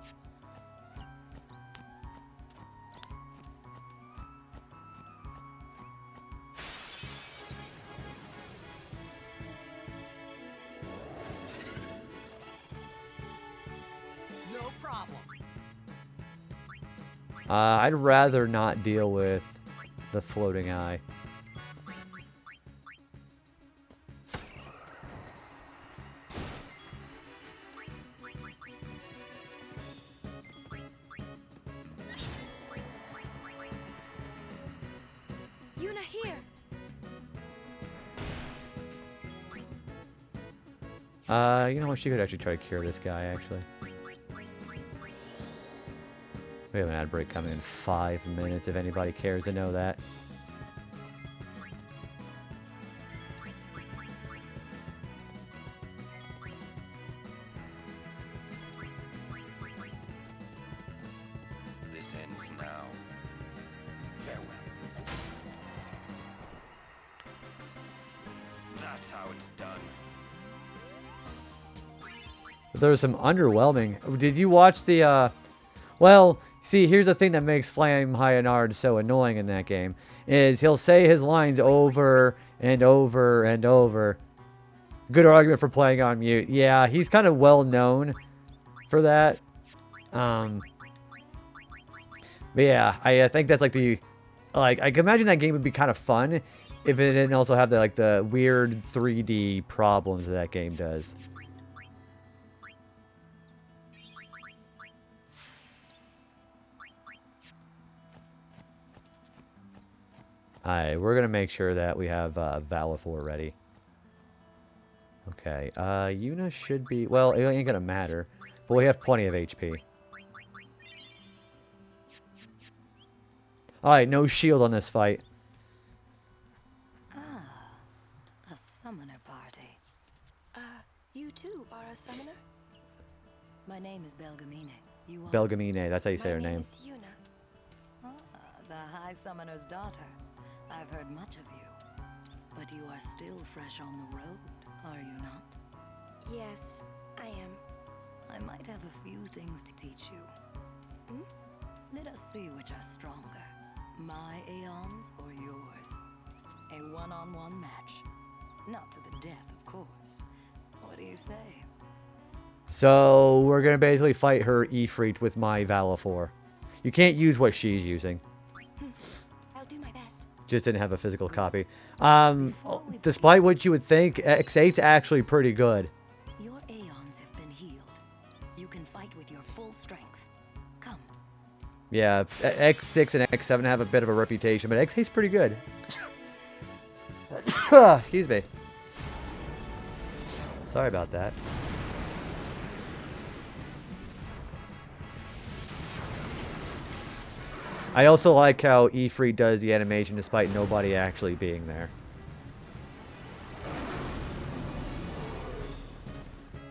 No problem. I'd rather not deal with the floating eye. Yuna here. You know what? She could actually try to cure this guy, actually. We have an ad break coming in 5 minutes, if anybody cares to know that. This ends now. Farewell. That's how it's done. There's some underwhelming. Did you watch the, well, see, here's the thing that makes Flame Hyanard so annoying in that game, is he'll say his lines over and over and over. Good argument for playing on mute. Yeah, he's kind of well known for that. But yeah, I think that's like the, I can imagine that game would be kind of fun if it didn't also have the weird 3D problems that game does. Alright, we're gonna make sure that we have Valifor ready. Okay, Yuna should be... Well, it ain't gonna matter. But we have plenty of HP. Alright, no shield on this fight. A summoner party. You too are a summoner? My name is Belgamine. You are? Belgamine, that's how you say her My name. is Yuna. The High Summoner's daughter. I've heard much of you. But you are still fresh on the road, are you not? Yes, I am. I might have a few things to teach you. Let us see which are stronger. My Aeons or yours? A one-on-one match. Not to the death, of course. What do you say? So, we're gonna basically fight her Ifrit with my Valifor. You can't use what she's using. I'll do my best. Just didn't have a physical copy. Despite what you would think, X8's actually pretty good. Your Aeons have been healed. You can fight with your full strength. Come. Yeah, X6 and X7 have a bit of a reputation, but X8's pretty good. Excuse me. Sorry about that. I also like how Ifrit does the animation despite nobody actually being there.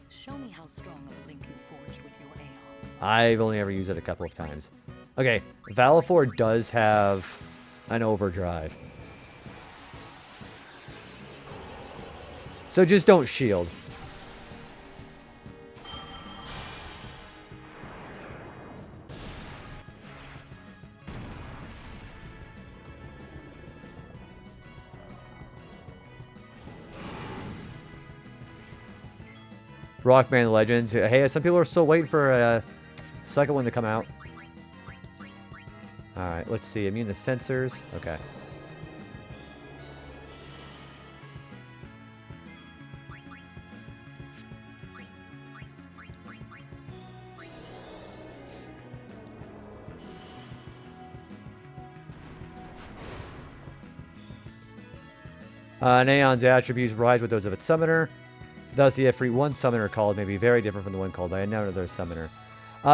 Show me how strong a link you forged with your Aeons. I've only ever used it a couple of times. Okay, Valifor does have an overdrive. So just don't shield. Rockman Legends. Hey, some people are still waiting for a second one to come out. Alright, let's see. Immune to sensors. Okay. Neon's attributes rise with those of its summoner. Thus, the Ifrit one summoner called may be very different from the one called by another summoner.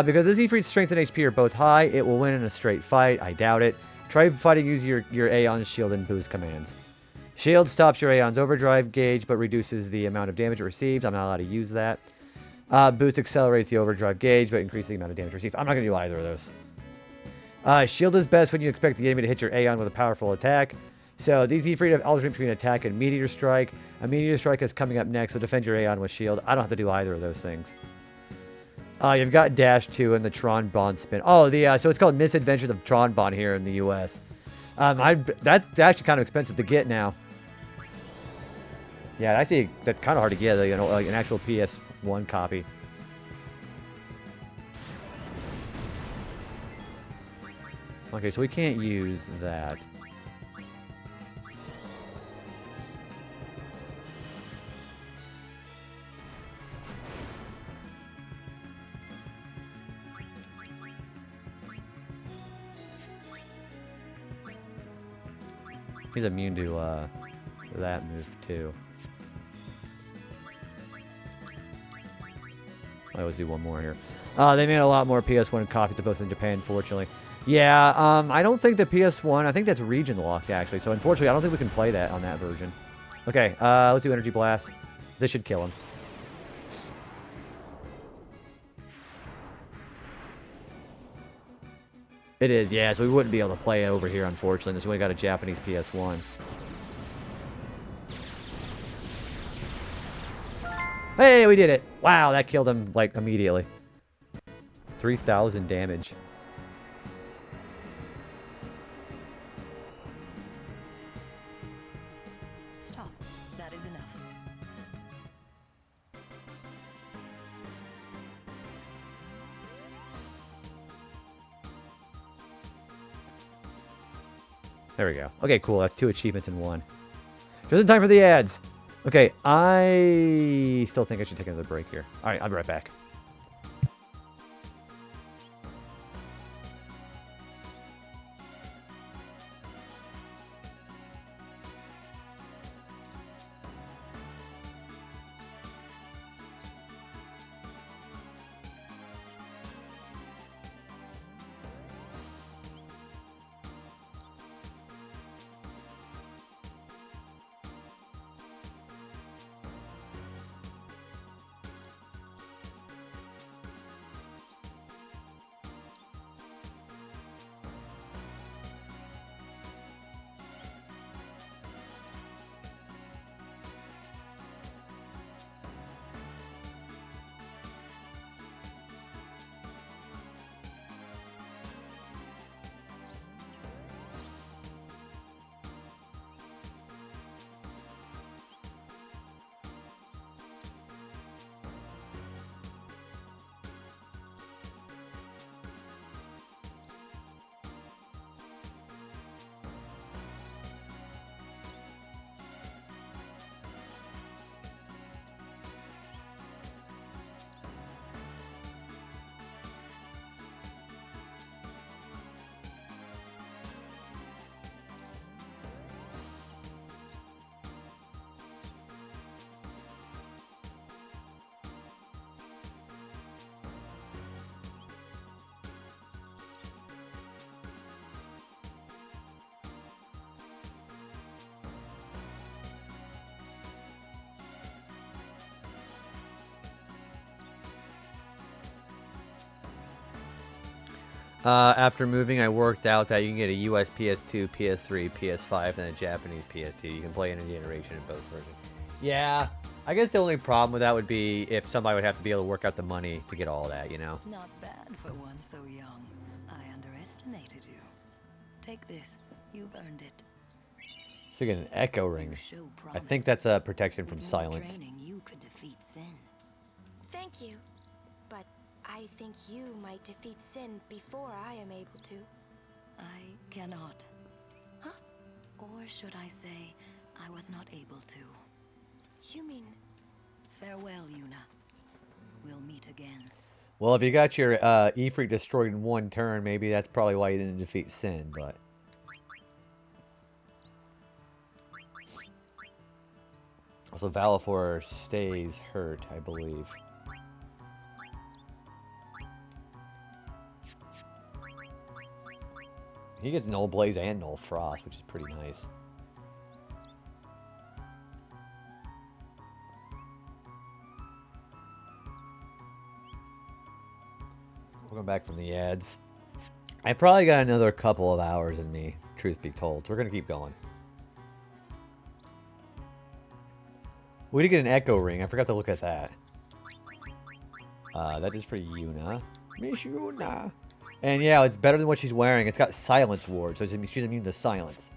Because this Ifrit's strength and HP are both high, it will win in a straight fight. I doubt it. Try fighting using your Aeon's shield and boost commands. Shield stops your Aeon's overdrive gauge, but reduces the amount of damage it receives. I'm not allowed to use that. Boost accelerates the overdrive gauge, but increases the amount of damage received. I'm not going to do either of those. Shield is best when you expect the enemy to hit your Aeon with a powerful attack. So these Ifrit have alternate between attack and meteor strike. A meteor strike is coming up next, so defend your Aeon with shield. I don't have to do either of those things. You've got Dash 2 and the Tron Bond spin. Oh, so it's called Misadventures of Tron Bond here in the U.S. That's actually kind of expensive to get now. Yeah, actually, that's kind of hard to get, you know, like an actual PS1 copy. Okay, so we can't use that. He's immune to that move too. I always do one more here. They made a lot more PS1 copies of both in Japan, fortunately. Yeah, I don't think the PS1, I think that's region locked actually, so unfortunately I don't think we can play that on that version. Okay, let's do Energy Blast. This should kill him. It is, yeah, so we wouldn't be able to play it over here, unfortunately. This only got a Japanese PS1. Hey, we did it! Wow, that killed him, like, immediately. 3,000 damage. Stop. That is enough. There we go. Okay, cool. That's 2 achievements in 1. Just in time for the ads. Okay, I still think I should take another break here. All right, I'll be right back. After moving, I worked out that you can get a US PS2, PS3, PS5, and a Japanese PS2. You can play any iteration in both versions. Yeah, I guess the only problem with that would be if somebody would have to be able to work out the money to get all that, you know? Not bad for one so young. I underestimated you. Take this. You've earned it. So you get an echo ring. I think that's a protection from With more silence. training, you could defeat Sin. Thank you. But I think you might defeat Sin before I am able to. I cannot. Huh? Or should I say, I was not able to. You mean... Farewell, Yuna. We'll meet again. Well, if you got your Ifrit destroyed in one turn, maybe that's probably why you didn't defeat Sin, but... Also, Valifor stays hurt, I believe. He gets Null Blaze and Null Frost, which is pretty nice. Welcome back from the ads. I probably got another couple of hours in me, truth be told. So we're going to keep going. We did get an Echo Ring. I forgot to look at that. That is for Yuna. Miss Yuna. And yeah, it's better than what she's wearing. It's got Silence Ward, so she's immune to silence.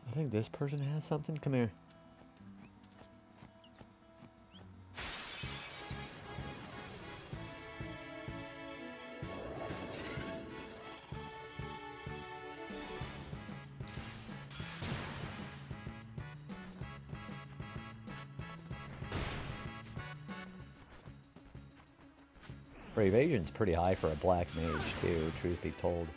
I think this person has something. Come here. Her evasion's pretty high for a black mage, too, truth be told.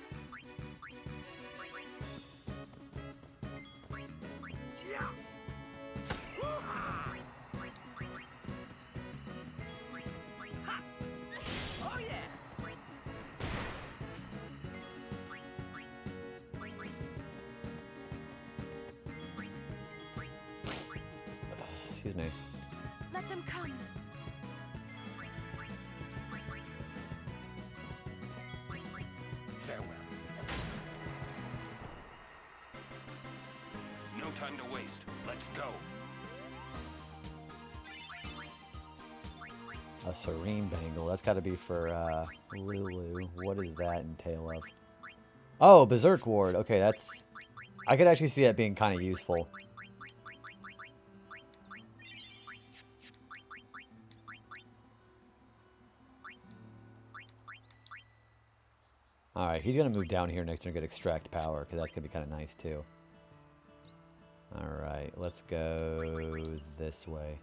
Oh yeah. Excuse me. Let them come. Farewell. No time to waste. Let's go. A Serene Bangle. That's got to be for Lulu. What does that entail of? Oh, Berserk Ward. Okay, that's... I could actually see that being kind of useful. Alright, he's going to move down here next and get Extract Power, because that's going to be kind of nice, too. Alright, let's go this way.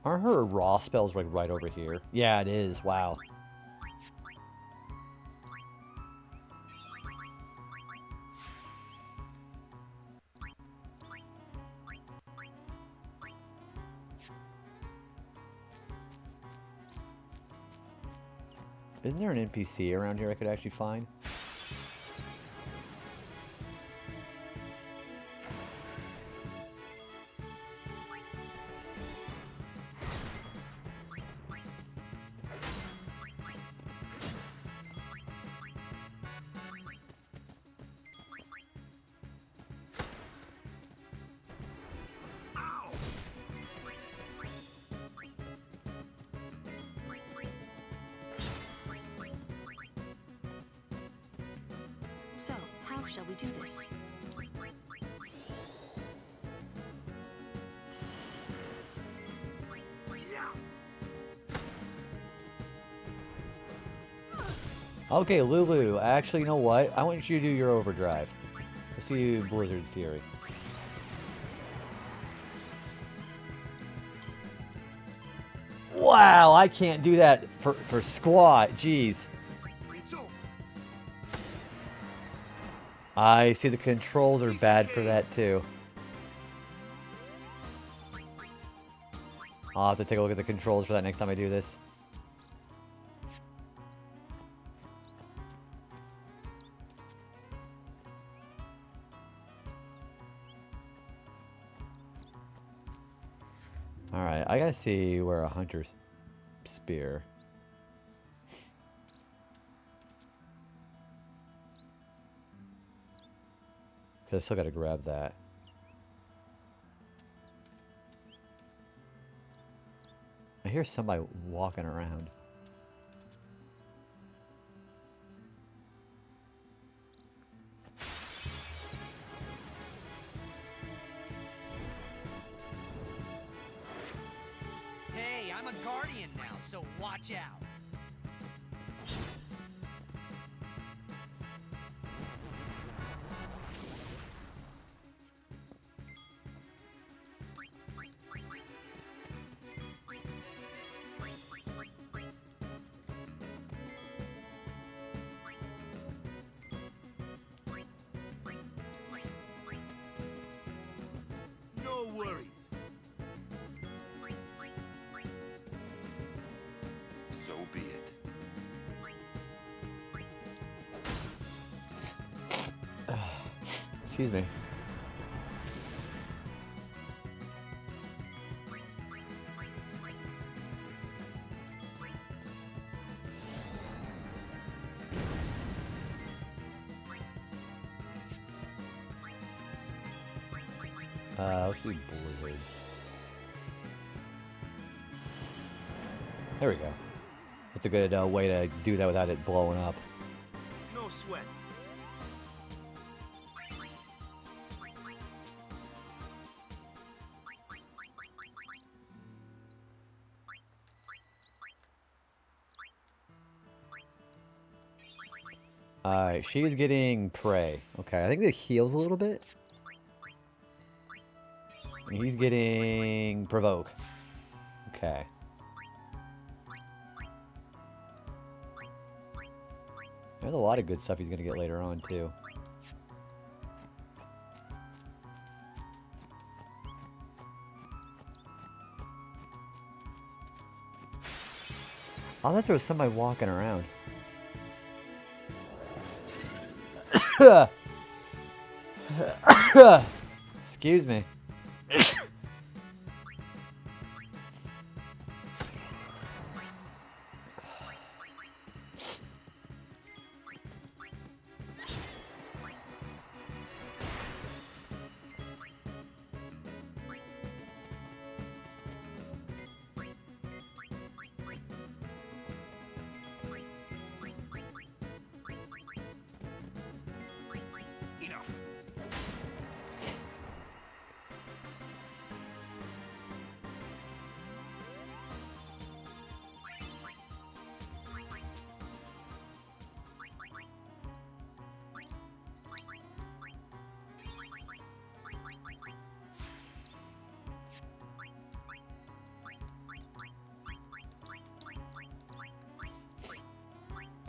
Aren't her raw spells like right over here? Yeah, it is. Wow. Isn't there an NPC around here I could actually find? So, how shall we do this? Okay, Lulu. Actually, you know what? I want you to do your overdrive. Let's do Blizzard Fury. Wow, I can't do that for squat. Jeez. I see the controls are bad for that too. I'll have to take a look at the controls for that next time I do this. Alright, I gotta see where a hunter's spear. Because I still gotta grab that. I hear somebody walking around. Hey, I'm a guardian now, so watch out. No worries. So be it. Excuse me. Let's do blizzard. There we go. That's a good way to do that without it blowing up. No sweat. Alright, she's getting prey. Okay, I think it heals a little bit. And he's getting provoke. Okay. There's a lot of good stuff he's gonna get later on too. Oh, I thought there was somebody walking around. Excuse me. Enough.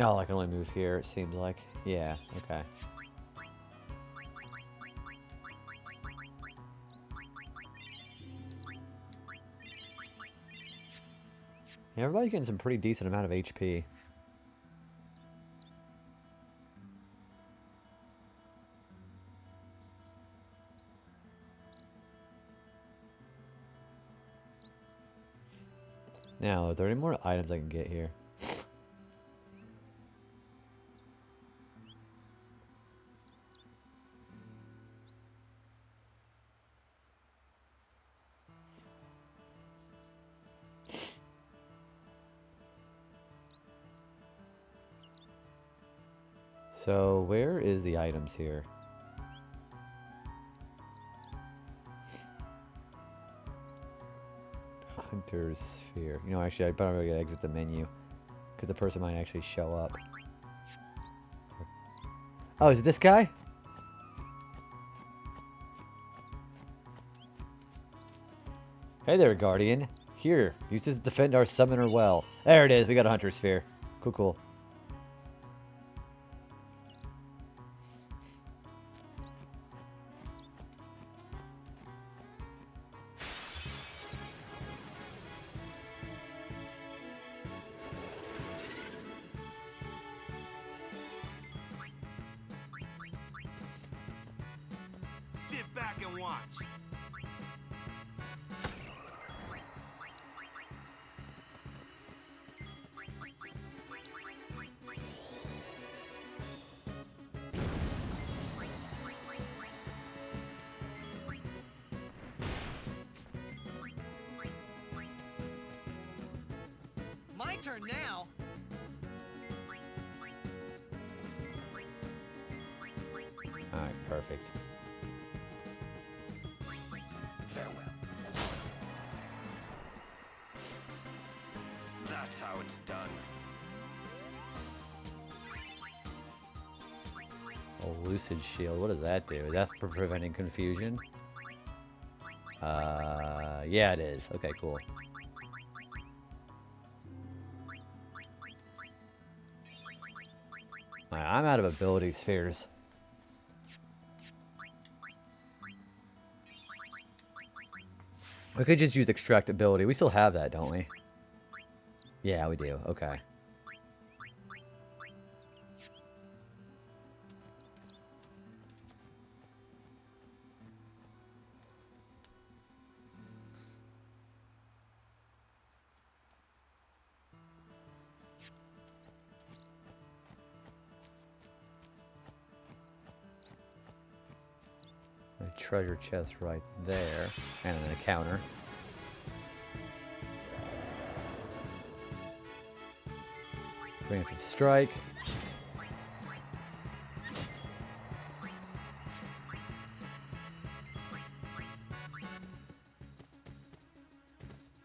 Oh, I can only move here, it seems like. Yeah, okay. Yeah, everybody's getting some pretty decent amount of HP. Now, are there any more items I can get here? So, where is the items here? Hunter's Sphere. You know, actually, I probably gotta exit the menu. Because the person might actually show up. Oh, is it this guy? Hey there, Guardian. Here, use this to defend our summoner well. There it is, we got a Hunter's Sphere. Cool, cool. Sit back and watch. turn now. Alright, perfect. Farewell. That's how it's done. Oh, lucid shield. What does that do? Is that for preventing confusion? Yeah, it is. Okay, cool. Alright, I'm out of ability spheres. We could just use extract ability. We still have that, don't we? Yeah, we do. Okay. A treasure chest right there, and then a counter. Preemptive strike.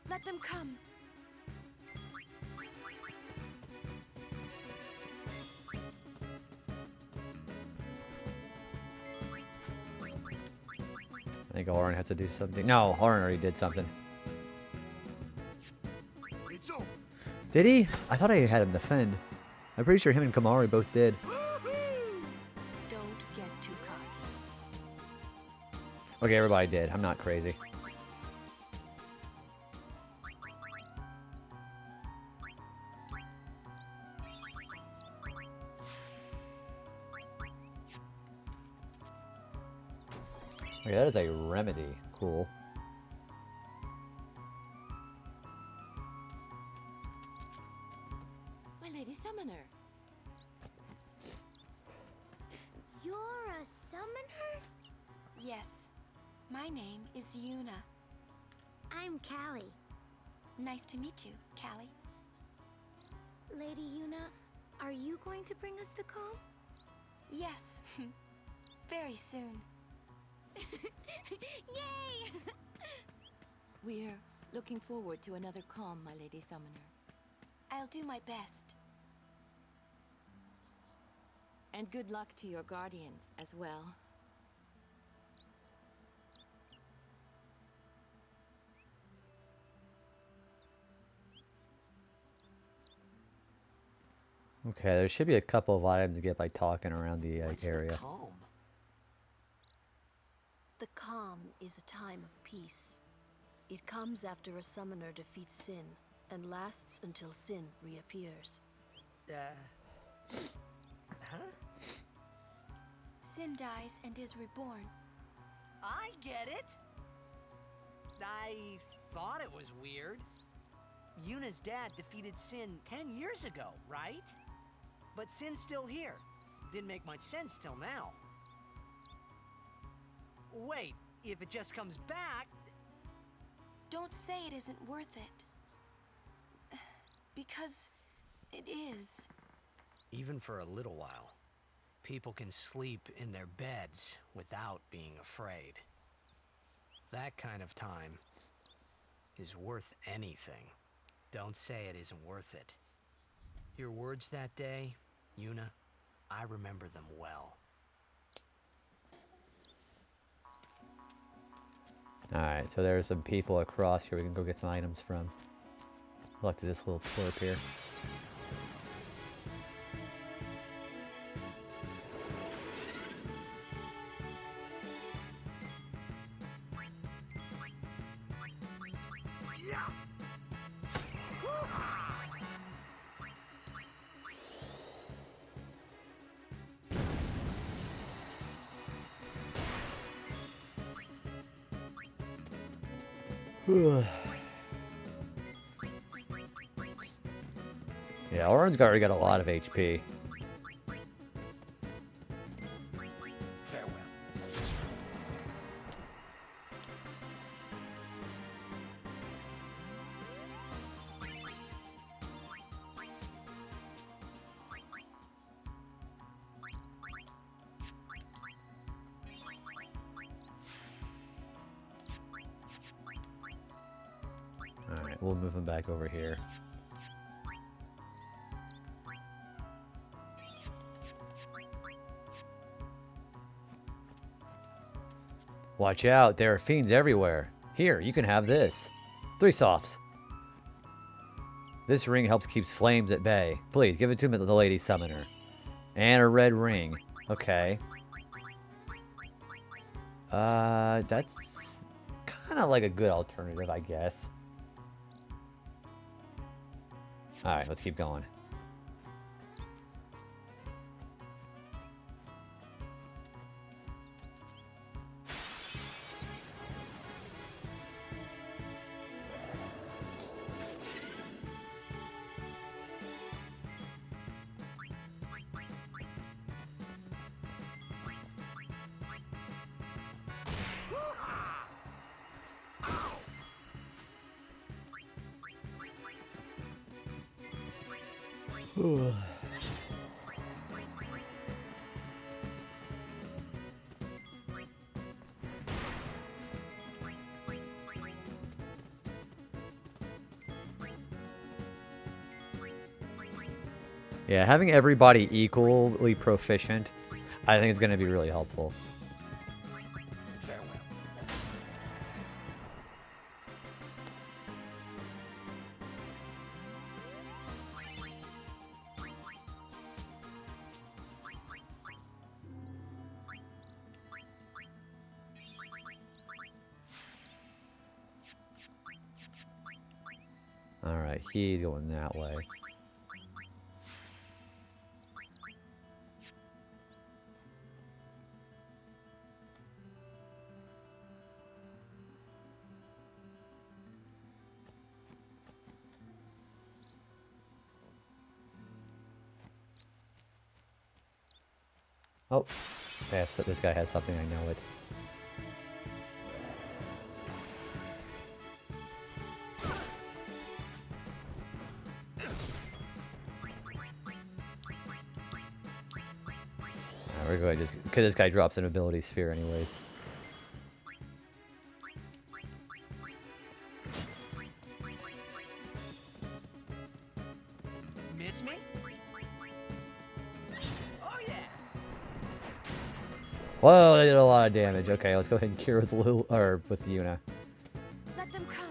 Let them come. I think Oren has to do something. No, Oren already did something. It's over. Did he? I thought I had him defend. I'm pretty sure him and Kamari both did. Don't get too cocky. Okay, everybody did. I'm not crazy. Okay, that is a remedy. Cool. My Lady Summoner. You're a summoner? Yes. My name is Yuna. I'm Callie. Nice to meet you, Callie. Lady Yuna, are you going to bring us the calm? Yes. Very soon. Yay! We're looking forward to another calm, my Lady Summoner. I'll do my best. And good luck to your guardians as well. Okay, there should be a couple of items to get by talking around the area. The calm? The calm is a time of peace. It comes after a summoner defeats sin and lasts until sin reappears. Huh? Sin dies and is reborn. I get it. I thought it was weird. Yuna's dad defeated Sin 10 years ago, right? But Sin's still here. Didn't make much sense till now. Wait, if it just comes back... Don't say it isn't worth it. Because it is. Even for a little while, people can sleep in their beds without being afraid. That kind of time is worth anything. Don't say it isn't worth it. Your words that day, Yuna, I remember them well. Alright, so there's some people across here we can go get some items from. Look to this little twerp here. Yeah, Oren's already got a lot of HP. Farewell. We'll move him back over here. Watch out, there are fiends everywhere. Here, you can have this. 3 softs. This ring helps keeps flames at bay. Please, give it to the Lady Summoner. And a red ring. Okay. That's kind of like a good alternative, I guess. Alright, let's keep going. Yeah, having everybody equally proficient, I think it's going to be really helpful. Farewell. Alright, he's going that way. Oh, yeah, so this guy has something, I know it. We're going to just, because this guy drops an ability sphere anyways. Miss me? Oh yeah. Whoa, they did a lot of damage. Okay, let's go ahead and cure with Lil, or with Yuna. Let them come.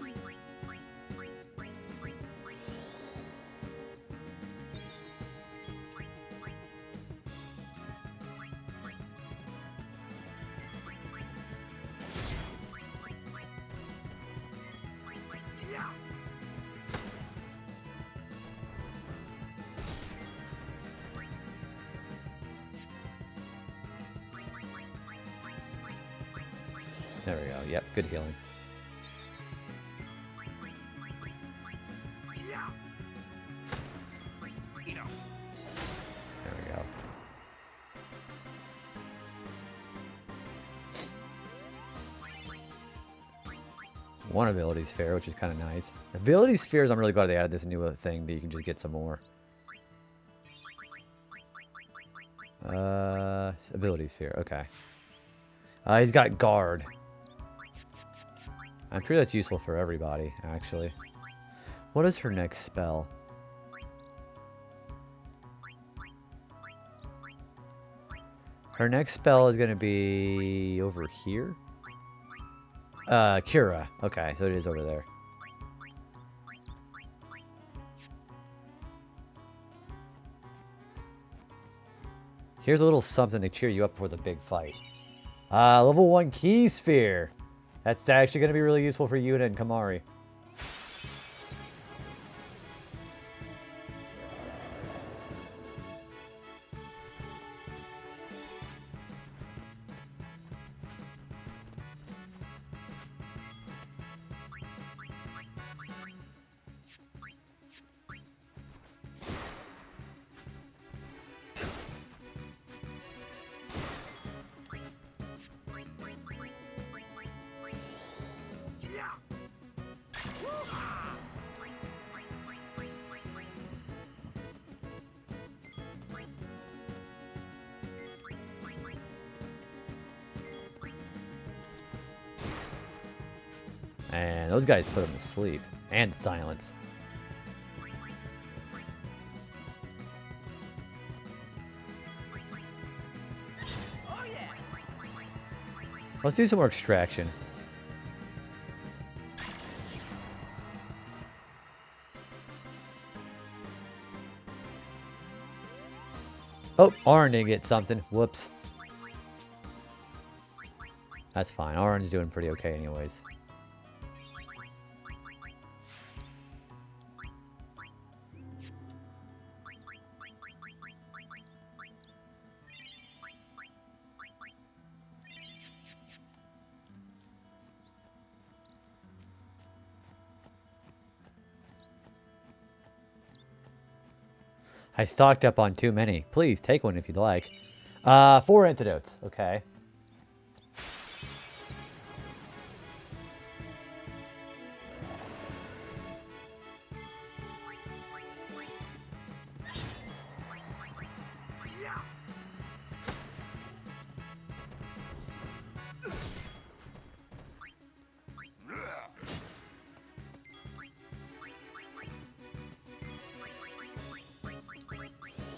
There we go. Yep, good healing. There we go. One ability sphere, which is kind of nice. Ability spheres, I'm really glad they added this new thing, but you can just get some more. Ability sphere, okay. He's got guard. I'm sure that's useful for everybody, actually. What is her next spell? Her next spell is going to be over here? Cura. Okay, so it is over there. Here's a little something to cheer you up before the big fight. Level 1 key sphere. That's actually going to be really useful for Yuna and Kamari. And those guys put him to sleep. And silence. Oh yeah. Let's do some more extraction. Oh, Arn didn't get something. Whoops. That's fine. Arn's doing pretty okay anyways. I stocked up on too many. Please, take one if you'd like. 4 antidotes. Okay.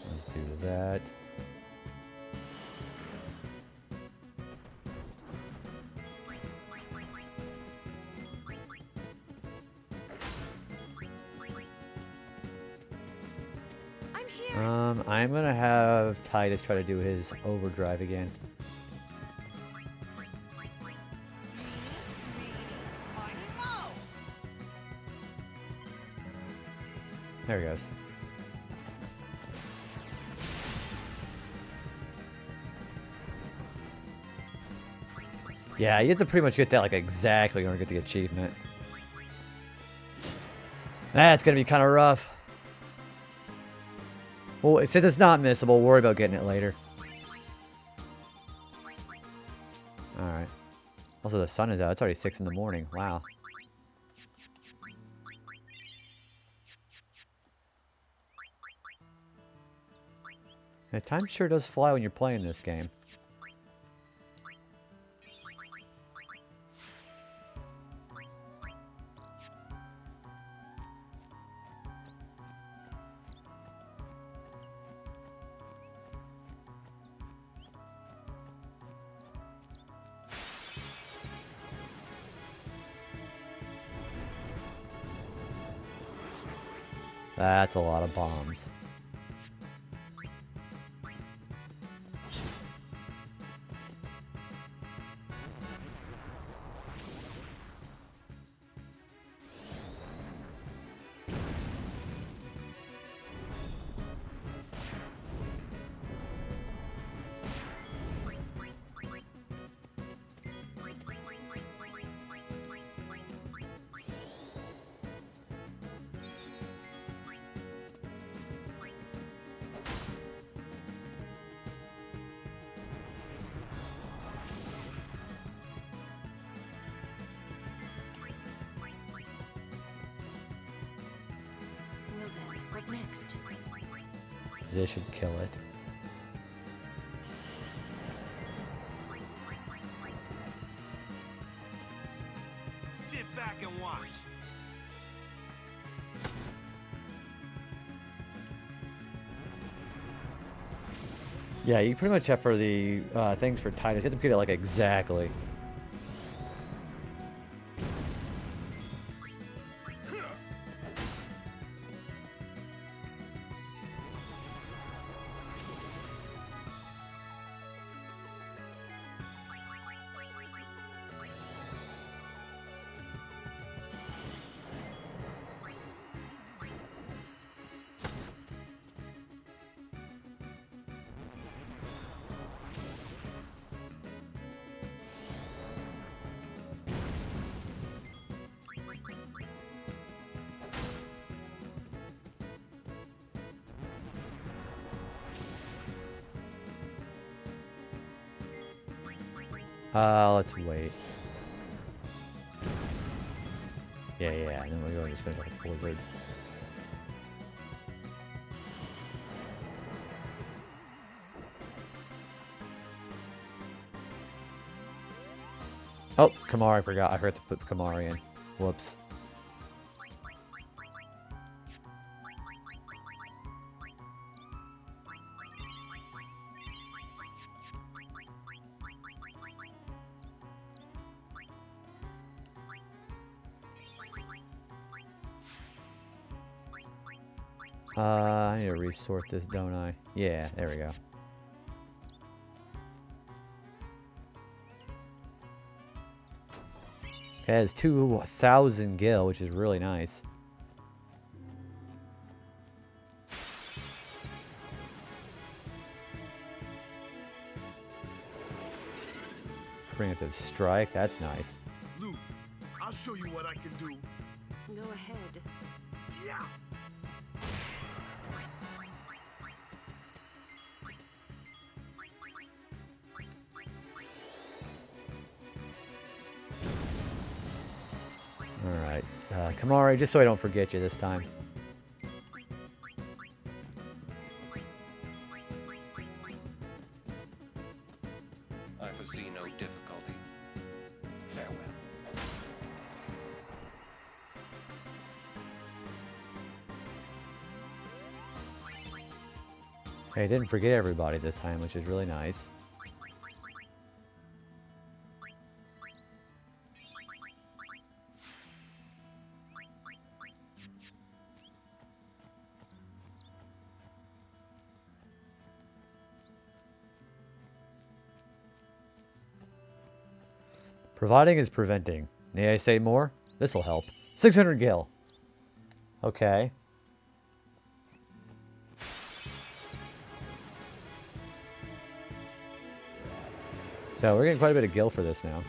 Let's do that. I'm here. I'm gonna have Titus try to do his overdrive again. There he goes. Yeah, you have to pretty much get that like exactly in order to get the achievement. That's gonna be kind of rough. Well, since it's not missable, we'll worry about getting it later. Alright. Also, the sun is out. It's already 6 in the morning. Wow. Yeah, time sure does fly when you're playing this game. That's a lot of bombs. Well then, what next? This should kill it. Sit back and watch. Yeah, you pretty much have for the things for Titus. You have to get it like exactly. Let's wait. Yeah, and then we're going to just finish like a blizzard. Oh, Kamari, I forgot to put Kamari in. Whoops. I need to resort this, don't I? Yeah, there we go. It has 2,000 gil, which is really nice. Preemptive strike, that's nice. Luke, I'll show you what I can do. Go ahead. Yeah. Alright. Kamari, just so I don't forget you this time. I foresee no difficulty. Farewell. Hey, didn't forget everybody this time, which is really nice. Providing is preventing. May I say more? This'll help. 600 gil. Okay. So we're getting quite a bit of gil for this now.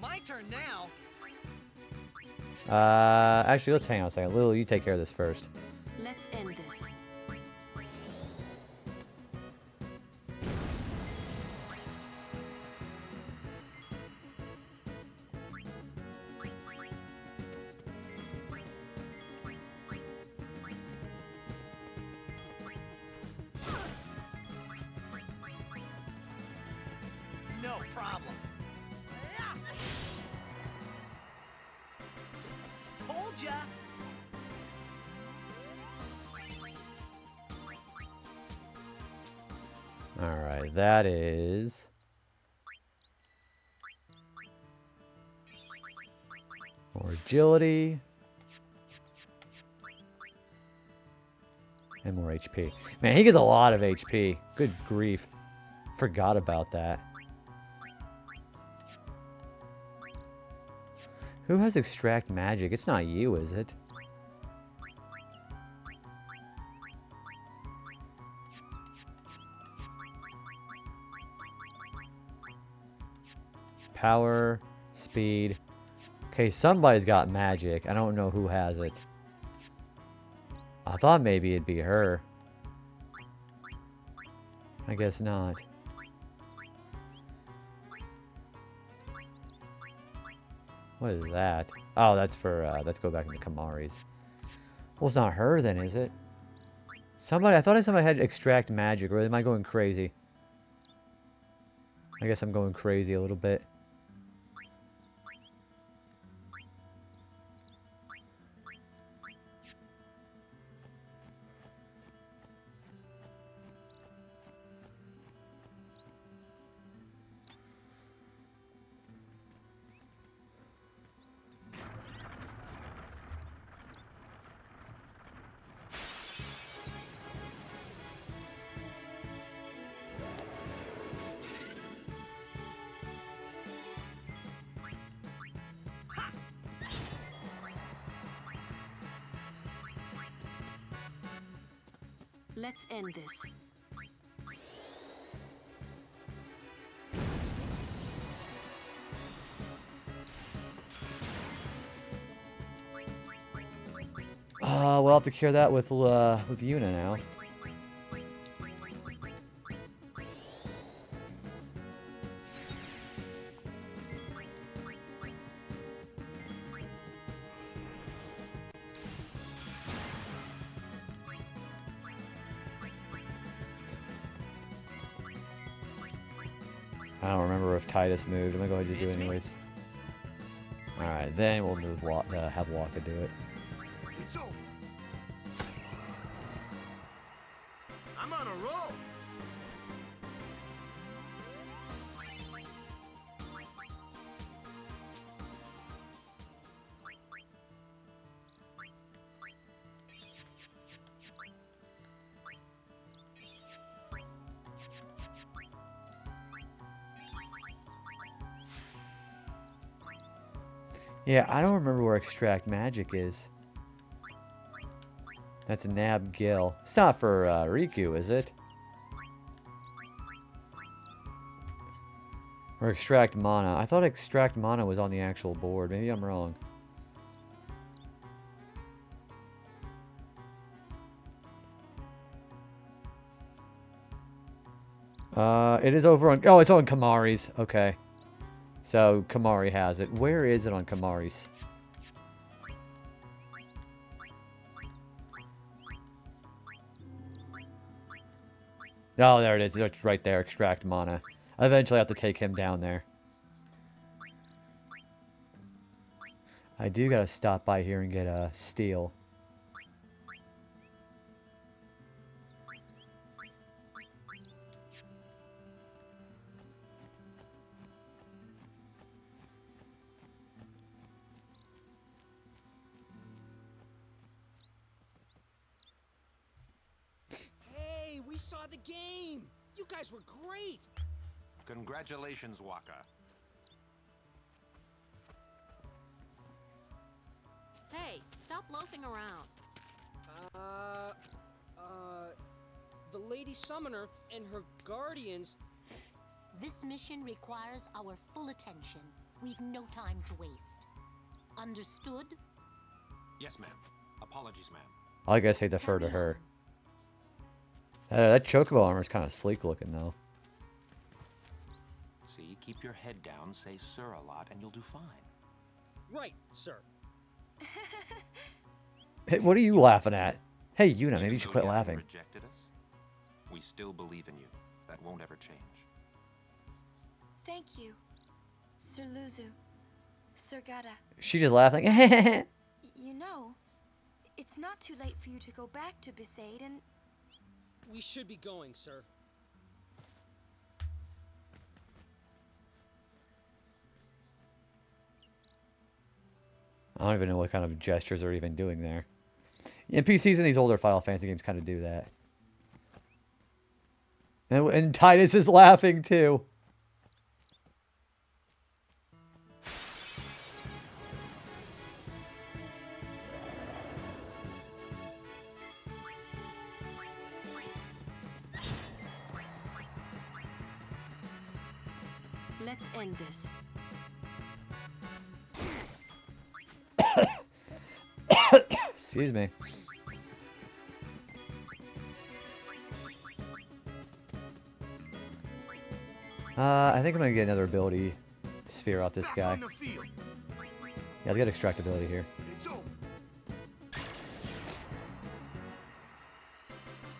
My turn now. Actually, let's hang on a second. Lil, you take care of this first. Let's end this. No problem. Told ya. Alright, that is... more agility. And more HP. Man, he gets a lot of HP. Good grief. Forgot about that. Who has extract magic? It's not you, is it? Power, speed. Okay, somebody's got magic. I don't know who has it. I thought maybe it'd be her. I guess not. What is that? Oh, that's for, let's go back into Kamari's. Well, it's not her then, is it? Somebody, I thought somebody had extract magic, or am I going crazy? I guess I'm going crazy a little bit. Let's end this. We'll have to cure that with Yuna now. I don't remember if Titus moved. I'm gonna go ahead and do it anyways. Alright, then we'll move have Waka do it. It's over. I'm on a roll. Yeah, I don't remember where extract magic is. That's Nab Gil. It's not for Riku, is it? Or extract mana. I thought extract mana was on the actual board. Maybe I'm wrong. It is over on... Oh, it's on Kamari's. Okay. So, Kamari has it. Where is it on Kamari's? Oh, there it is. It's right there. Extract mana. I eventually have to take him down there. I do gotta stop by here and get a steel. Hey, we saw the game! You guys were great! Congratulations, Waka. Hey, stop loafing around. The Lady Summoner and her guardians... This mission requires our full attention. We've no time to waste. Understood? Yes, ma'am. Apologies, ma'am. I guess they defer to her. That chocobo armor is kind of sleek looking, though. See, keep your head down, say sir a lot, and you'll do fine. Right, sir. Hey, what are you laughing at? Hey, Yuna, maybe you should quit laughing. Rejected us? We still believe in you. That won't ever change. Thank you, Sir Luzu, Sir Gata. She just laughing. You know, it's not too late for you to go back to Besaid and... We should be going, sir. I don't even know what kind of gestures they're even doing there. NPCs in these older Final Fantasy games kind of do that. And Titus is laughing too. Let's end this. Excuse me. I think I'm gonna get another ability sphere out this guy. Yeah, I'll get extract ability here.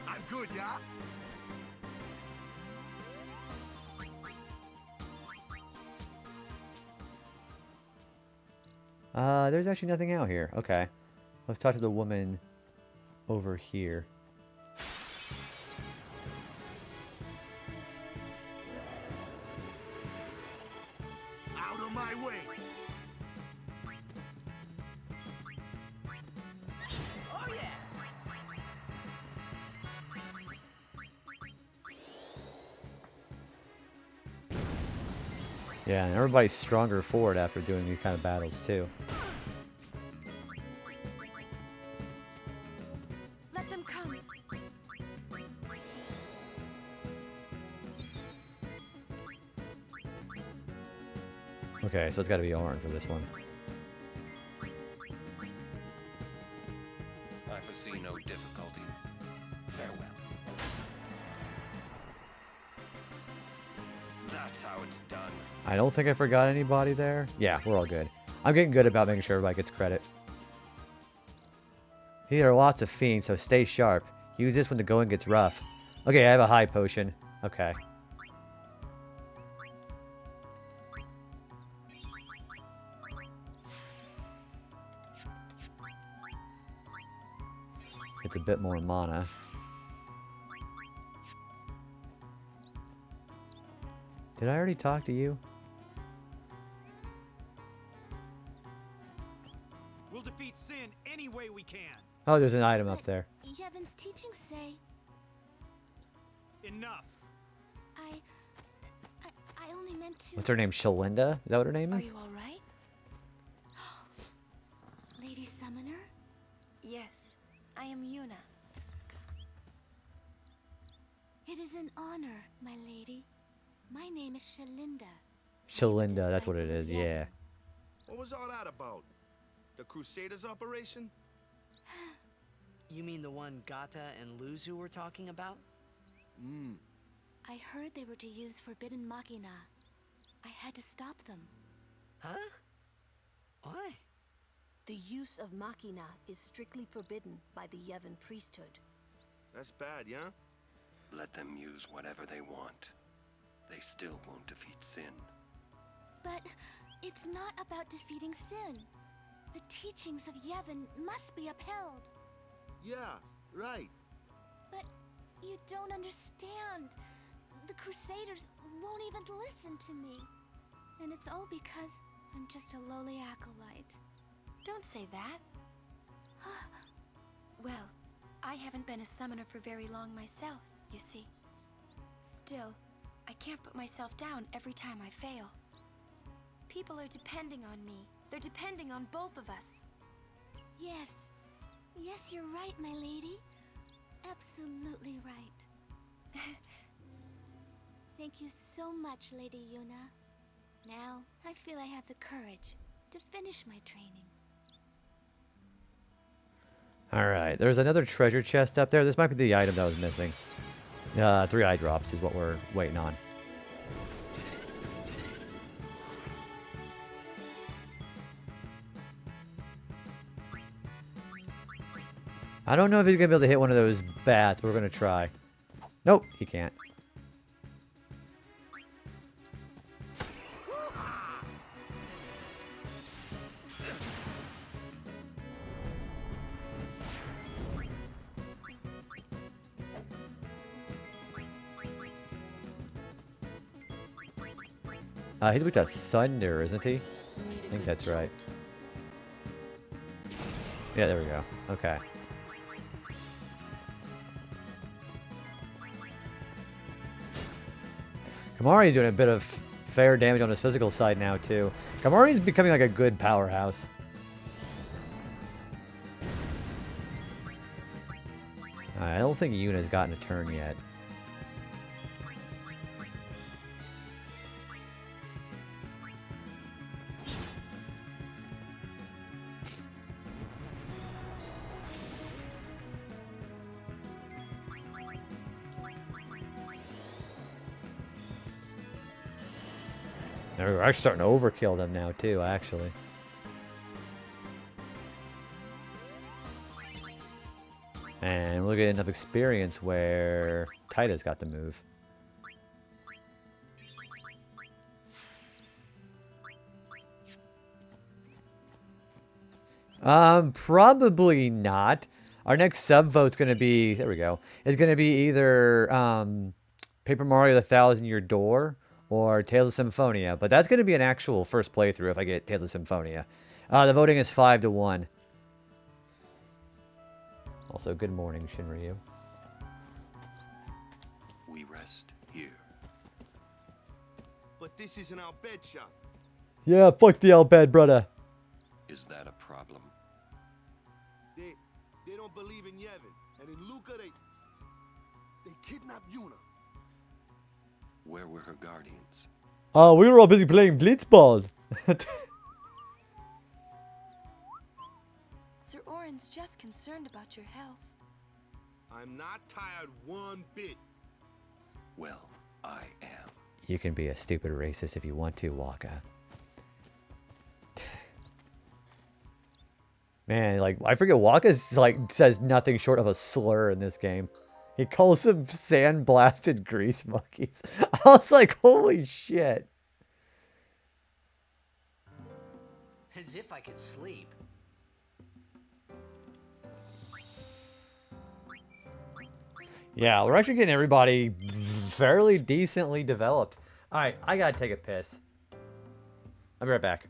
I'm good, yeah? There's actually nothing out here. Okay. Let's talk to the woman over here. Out of my way! Oh yeah! Yeah, and everybody's stronger forward after doing these kind of battles too. Let them come. Okay, so it's got to be Orin for this one. I foresee no difficulty. Farewell. That's how it's done. I don't think I forgot anybody there. Yeah, we're all good. I'm getting good about making sure everybody gets credit. Here are lots of fiends, so stay sharp. Use this when the going gets rough. Okay, I have a high potion. Okay. It's a bit more mana. Did I already talk to you? We'll defeat Sin any way we can. Oh, there's an item up there. Yevon's teachings say... Enough. I only meant to... What's her name? Shalinda? Is that what her name Are is? you all right? My name is Shalinda. Shalinda, that's what it is, yeah. What was all that about? The Crusaders operation? You mean the one Gata and Luzu were talking about? I heard they were to use forbidden machina. I had to stop them. Huh? Why? The use of machina is strictly forbidden by the Yevon priesthood. That's bad, yeah? Let them use whatever they want. They still won't defeat sin. But it's not about defeating sin. The teachings of Yevon must be upheld. Yeah, right. But you don't understand. The Crusaders won't even listen to me. And it's all because I'm just a lowly acolyte. Don't say that. Well, I haven't been a summoner for very long myself, you see. Still, I can't put myself down every time I fail. People are depending on me. They're depending on both of us. Yes. Yes, you're right, my lady. Absolutely right. Thank you so much, Lady Yuna. Now, I feel I have the courage to finish my training. Alright, there's another treasure chest up there. This might be the item that was missing. 3 eye drops is what we're waiting on. I don't know if he's going to be able to hit one of those bats, but we're going to try. Nope, he can't. He's weak to thunder, isn't he? I think that's right. Yeah, there we go. Okay. Kamari's doing a bit of fair damage on his physical side now, too. Kamari's becoming like a good powerhouse. I don't think Yuna's gotten a turn yet. They're actually starting to overkill them now, too, actually. And we're getting enough experience where Taita's got the move. Probably not. Our next sub-vote's going to be, there we go, is going to be either Paper Mario the Thousand-Year Door or Tales of Symphonia. But that's going to be an actual first playthrough if I get Tales of Symphonia. The voting is 5-1. Also, good morning, Shinryu. We rest here. But this isn't our bed shop. Yeah, fuck the old bed, brother. Is that a problem? They don't believe in Yevon, and in Luca they kidnapped Yuna. Where were her guardians? Oh, we were all busy playing Blitzball. Sir Orin's just concerned about your health. I'm not tired one bit. Well, I am. You can be a stupid racist if you want to, Waka. Man, like, I forget, Waka's, like, says nothing short of a slur in this game. He calls them sand-blasted grease monkeys. I was like, holy shit. As if I could sleep. Yeah, we're actually getting everybody fairly decently developed. Alright, I gotta take a piss. I'll be right back.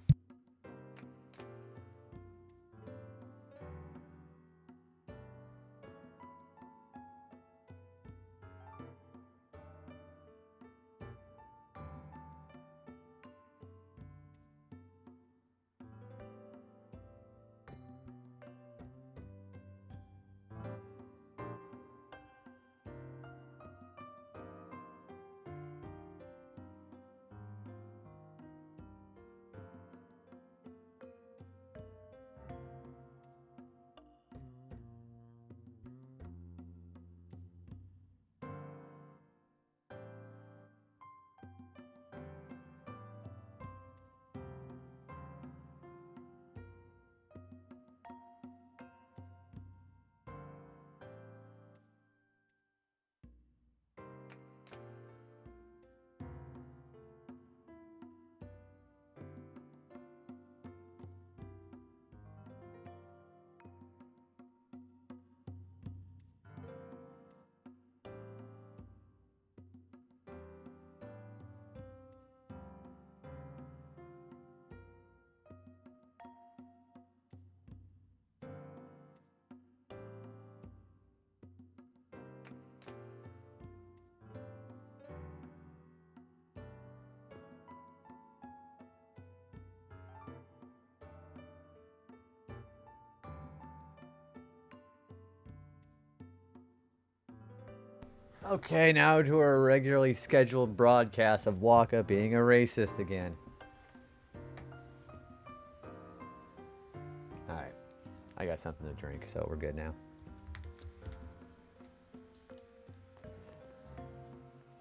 Okay, now to our regularly scheduled broadcast of Waka being a racist again. Alright. I got something to drink, so we're good now.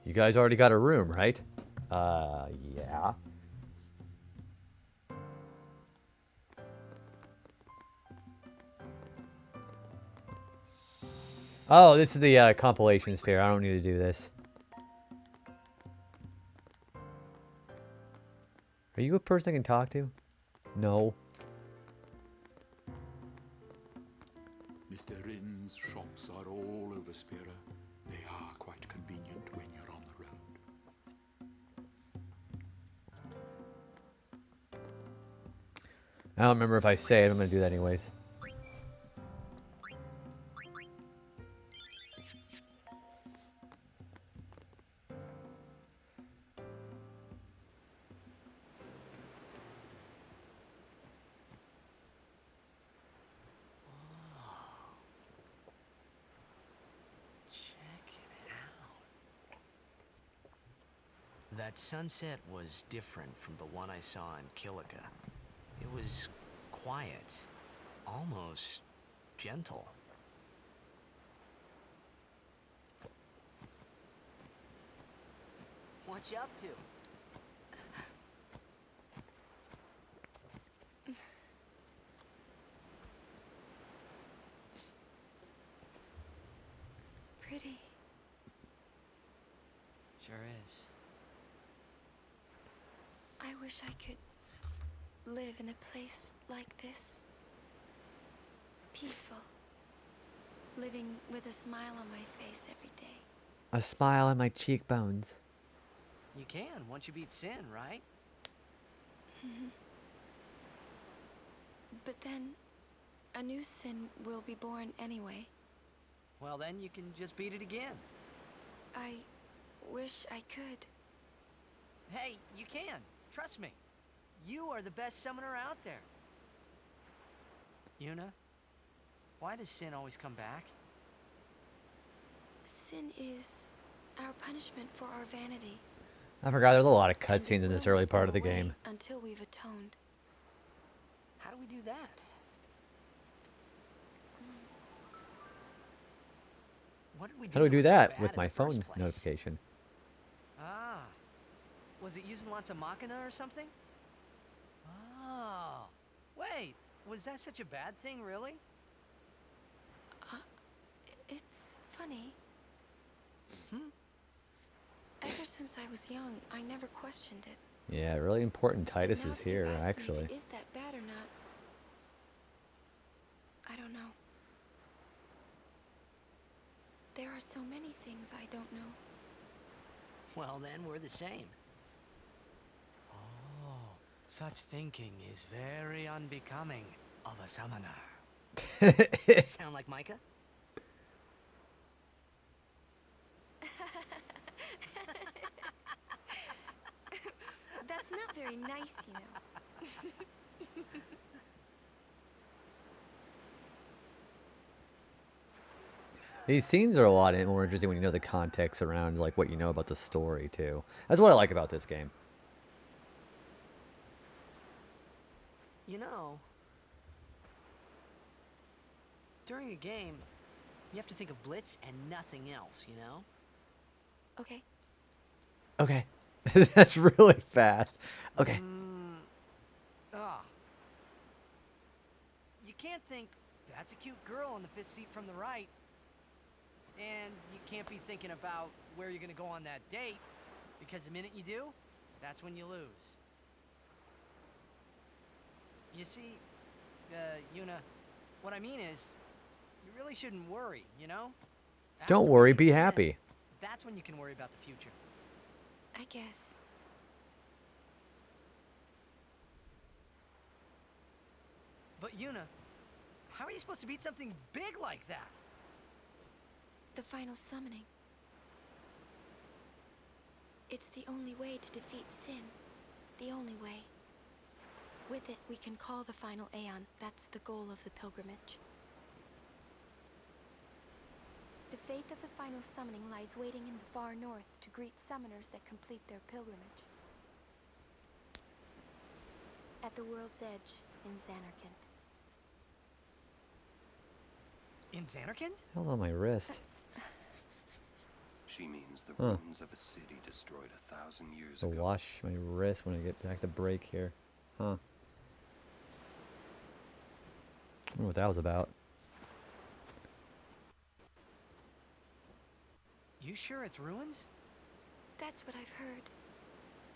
You guys already got a room, right? Yeah. Oh, this is the compilation sphere. I don't need to do this. Are you a person I can talk to? No. Mr. Rin's shops are all over Spira. They are quite convenient when you're on the road. I don't remember if I say it. I'm going to do that anyways. That sunset was different from the one I saw in Kilika. It was quiet, almost gentle. What you up to? Pretty. Sure is. I wish I could live in a place like this. Peaceful. Living with a smile on my face every day. A smile on my cheekbones. You can, once you beat Sin, right? But then, a new Sin will be born anyway. Well, then you can just beat it again. I wish I could. Hey, you can. Trust me. You are the best summoner out there. Yuna, why does Sin always come back? Sin is our punishment for our vanity. I forgot there's a lot of cutscenes in this early part of the game. Until we've atoned. How do we do that? What did we do? How do I do so that bad with in my the first phone place? notification? Ah. Was it using lots of Machina or something? Oh. Wait, was that such a bad thing, really? It's funny. Ever since I was young, I never questioned it. Yeah, really important Titus is here, actually. Is that bad or not? I don't know. There are so many things I don't know. Well, then we're the same. Oh, such thinking is very unbecoming of a summoner. Sound like Micah? That's not very nice, you know. These scenes are a lot more interesting when you know the context around like what you know about the story too. That's what I like about this game. You know, during a game, you have to think of Blitz and nothing else, you know? Okay. Okay. That's really fast. Okay. You can't think, that's a cute girl in the fifth seat from the right. And you can't be thinking about where you're gonna go on that date, because the minute you do, that's when you lose. You see, Yuna, what I mean is, you really shouldn't worry, you know? Don't worry, be happy. That's when you can worry about the future. I guess. But Yuna, how are you supposed to beat something big like that? The final summoning. It's the only way to defeat Sin. The only way. With it, we can call the final Aeon. That's the goal of the pilgrimage. The faith of the final summoning lies waiting in the far north to greet summoners that complete their pilgrimage. At the world's edge in Xanarkand. In Xanarkand? Hell on my wrist. She means the ruins of a city destroyed 1,000 years So ago. wash my wrist when I get back to break here. Huh. I wonder what that was about. You sure it's ruins? That's what I've heard.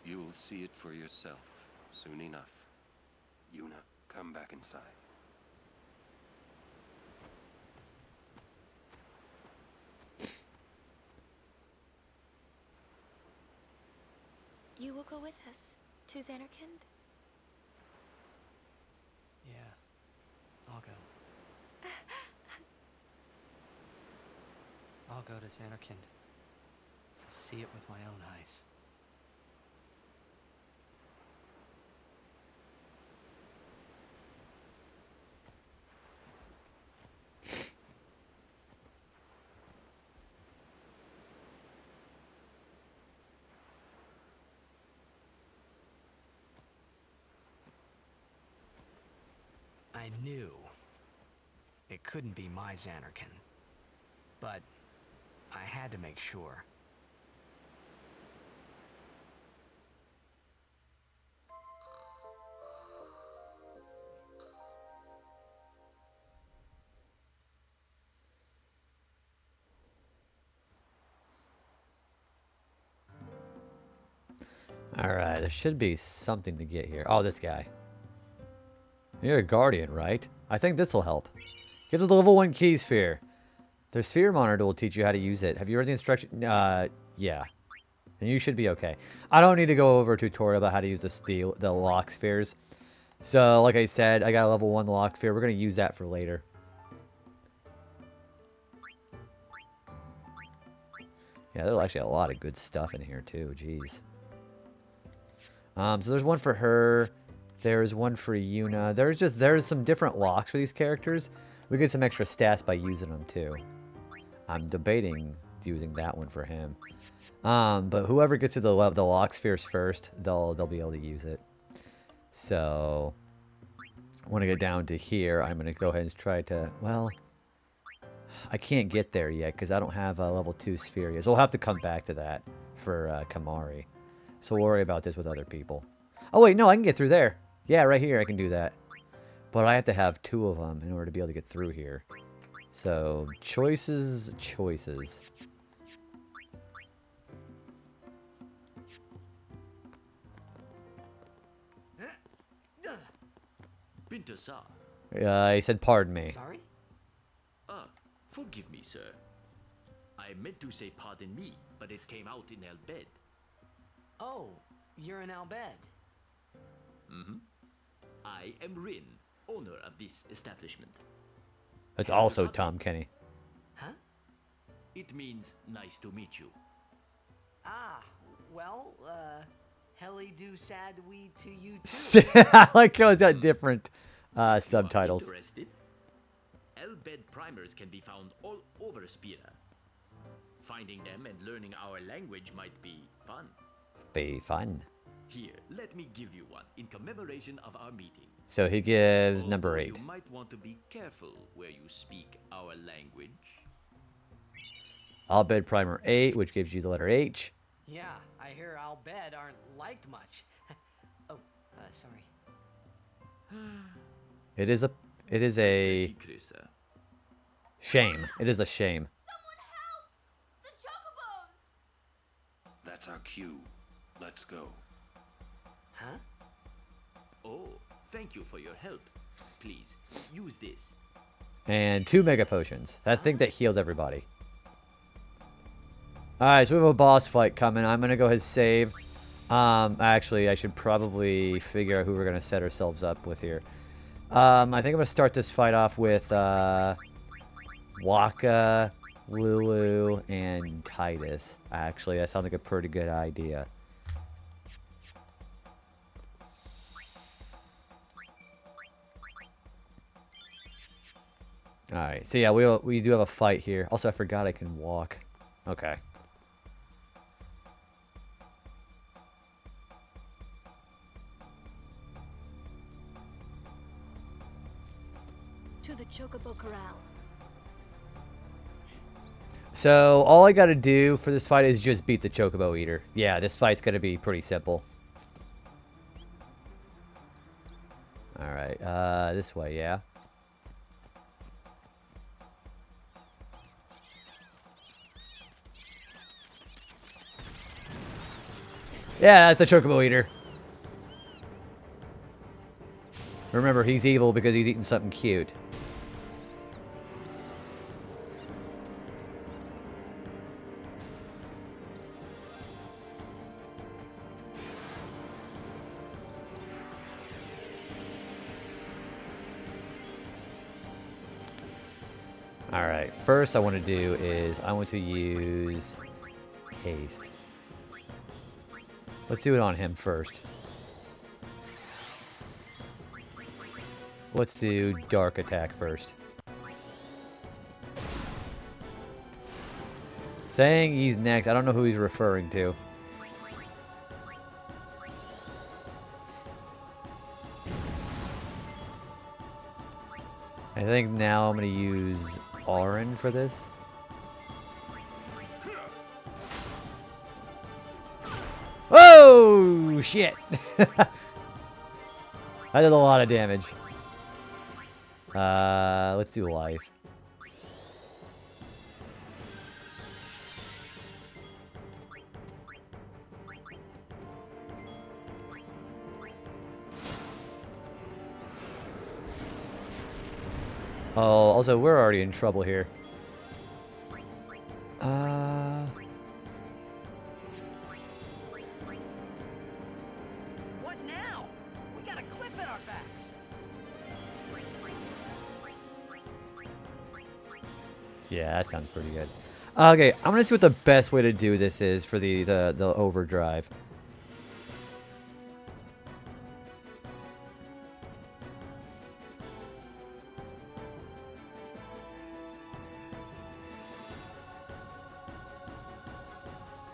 You'll see it for yourself soon enough. Yuna, come back inside. You will go with us to Xanarkand? Yeah, I'll go. I'll go to Xanarkand to see it with my own eyes. I knew it couldn't be my Xanarkand, but I had to make sure. Alright, there should be something to get here. Oh, this guy. You're a guardian, right? I think this will help. Get to the level 1 key sphere. The sphere monitor will teach you how to use it. Have you read the instruction? Yeah. And you should be okay. I don't need to go over a tutorial about how to use the lock spheres. So, like I said, I got a level 1 lock sphere. We're going to use that for later. Yeah, there's actually a lot of good stuff in here, too. Jeez. So there's one for her. There's one for Yuna. There's some different locks for these characters. We get some extra stats by using them too. I'm debating using that one for him. But whoever gets to the lock spheres first, they'll be able to use it. So when I get down to here, I'm gonna go ahead and try to. Well, I can't get there yet because I don't have a level 2 sphere yet. So we'll have to come back to that for Kamari. So we'll worry about this with other people. Oh wait, no, I can get through there. Yeah, right here I can do that. But I have to have 2 of them in order to be able to get through here. So, choices. He said pardon me. Sorry? Ah, forgive me, sir. I meant to say pardon me, but it came out in Al Bhed. Oh, you're in Al Bhed. Mm-hmm. I am Rin, owner of this establishment. That's also Tom Kenny. Huh? It means nice to meet you. Ah, well, helly do sad we to you too. I like how it's got different subtitles. Interested? Al Bhed primers can be found all over Spira. Finding them and learning our language might be fun. Be fun. Here, let me give you one in commemoration of our meeting. So he gives number 8. You might want to be careful where you speak our language. Al Bhed Primer 8, which gives you the letter H. Yeah, I hear Al Bhed aren't liked much. Oh, sorry. It is a shame. It is a shame. That's our cue. Let's go. Huh? Oh, thank you for your help. Please, use this. And 2 Mega Potions. That thing that heals everybody. Alright, so we have a boss fight coming. I'm going to go ahead and save. Actually, I should probably figure out who we're going to set ourselves up with here. I think I'm going to start this fight off with Waka, Lulu, and Titus. Actually, that sounds like a pretty good idea. Alright, so yeah, we do have a fight here. Also, I forgot I can walk. Okay. To the Chocobo Corral. So, all I gotta do for this fight is just beat the Chocobo Eater. Yeah, this fight's gonna be pretty simple. Alright, this way, yeah. Yeah, that's the Chocobo Eater. Remember, he's evil because he's eating something cute. Alright, first I want to do is I want to use haste. Let's do it on him first. Let's do dark attack first. Saying he's next, I don't know who he's referring to. I think now I'm going to use Auron for this. Oh, shit! I did a lot of damage. Let's do life. Oh, also, we're already in trouble here. What now? We got a cliff at our backs. Yeah, that sounds pretty good. Okay, I'm gonna see what the best way to do this is for the overdrive.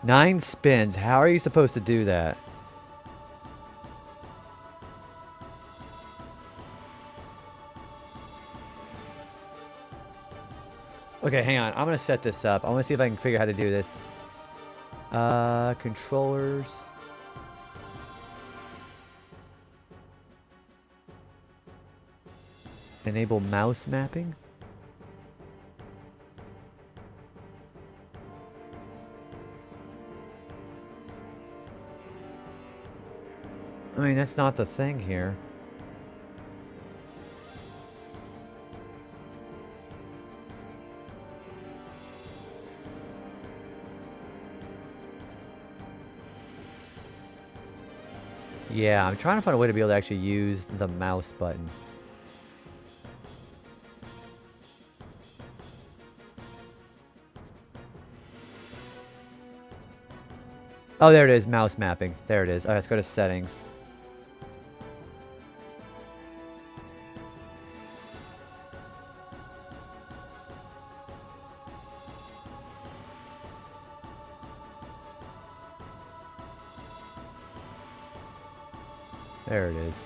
Nine spins. How are you supposed to do that? Okay, hang on. I'm gonna set this up. I want to see if I can figure out how to do this. Controllers. Enable mouse mapping. I mean, that's not the thing here. Yeah, I'm trying to find a way to be able to actually use the mouse button. Oh, there it is, mouse mapping. There it is. Alright, let's go to settings. There it is.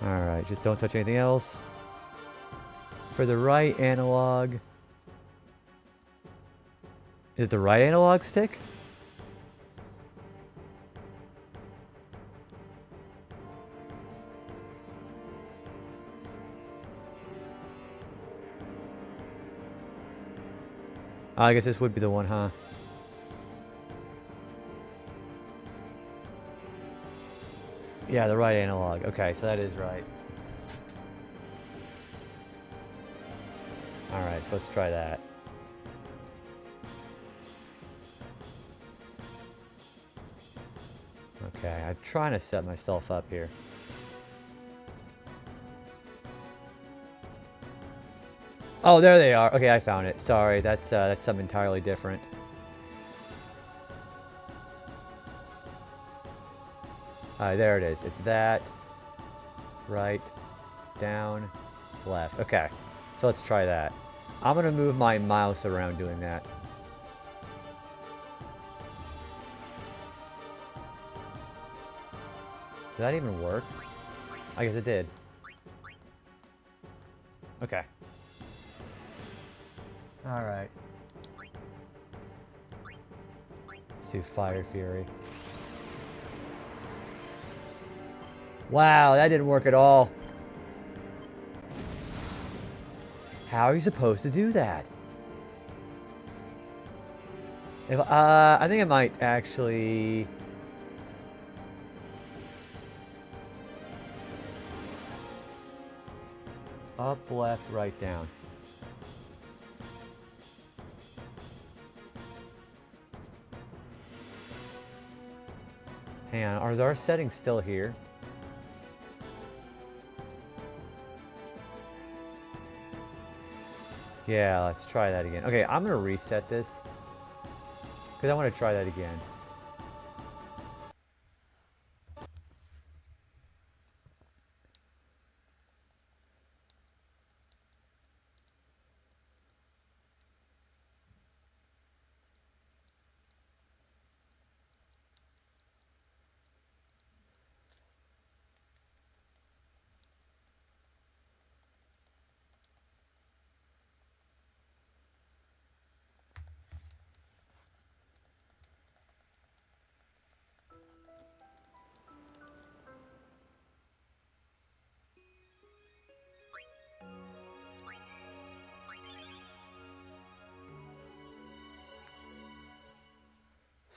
Alright, just don't touch anything else. For the right analog... Is it the right analog stick? I guess this would be the one, huh? Yeah, the right analog. Okay, so that is right. Alright, so let's try that. Okay, I'm trying to set myself up here. Oh, there they are. Okay, I found it. Sorry, that's something entirely different. Alright, there it is. It's that. right, down, left. Okay, so let's try that. I'm gonna move my mouse around doing that. Did that even work? I guess it did. Okay. Alright. Let's do Fire Fury. Wow, that didn't work at all. How are you supposed to do that? If, I think I might actually... Up, left, right, down. Hang on, are our settings still here? Yeah, let's try that again. Okay, I'm gonna reset this because I want to try that again.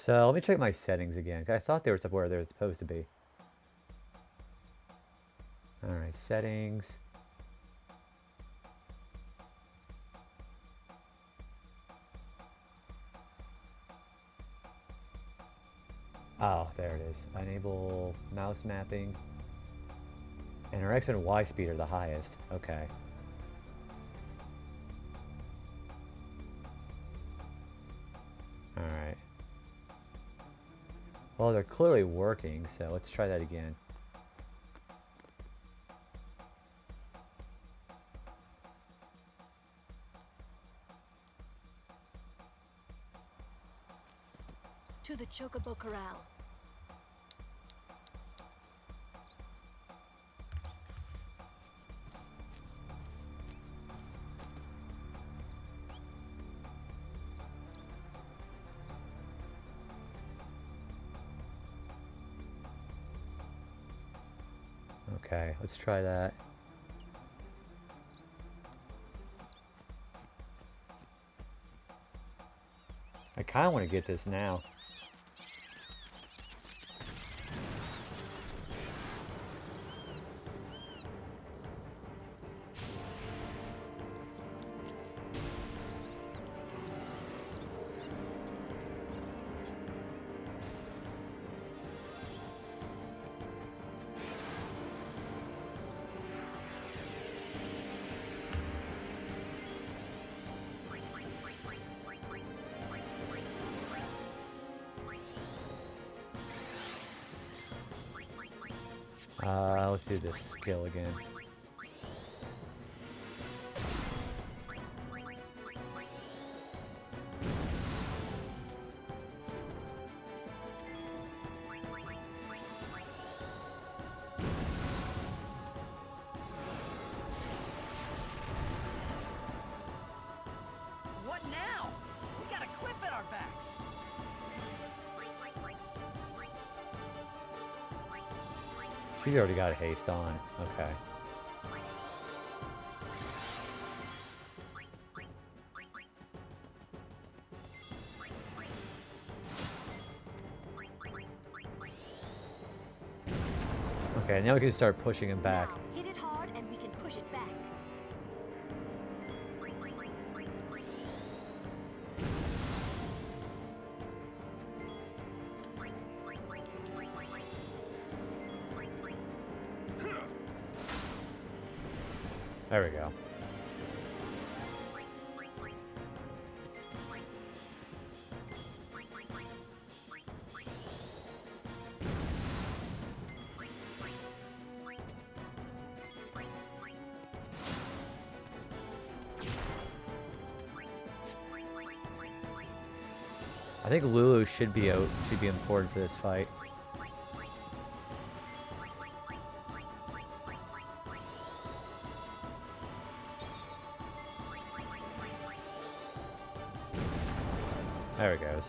So let me check my settings again. 'Cause I thought they were where they were supposed to be. All right, settings. Oh, there it is. Enable mouse mapping. And our X and Y speed are the highest. Okay. Alright. Well, they're clearly working, so let's try that again. To the Chocobo Corral. Okay, let's try that. I kind of want to get this now. Let's do this skill again. What now? We got a cliff at our backs. She's already got haste on. Okay. Okay, now we can start pushing him back. Now, hit it hard and we can push it back. There we go. I think Lulu should be important for this fight. There it goes.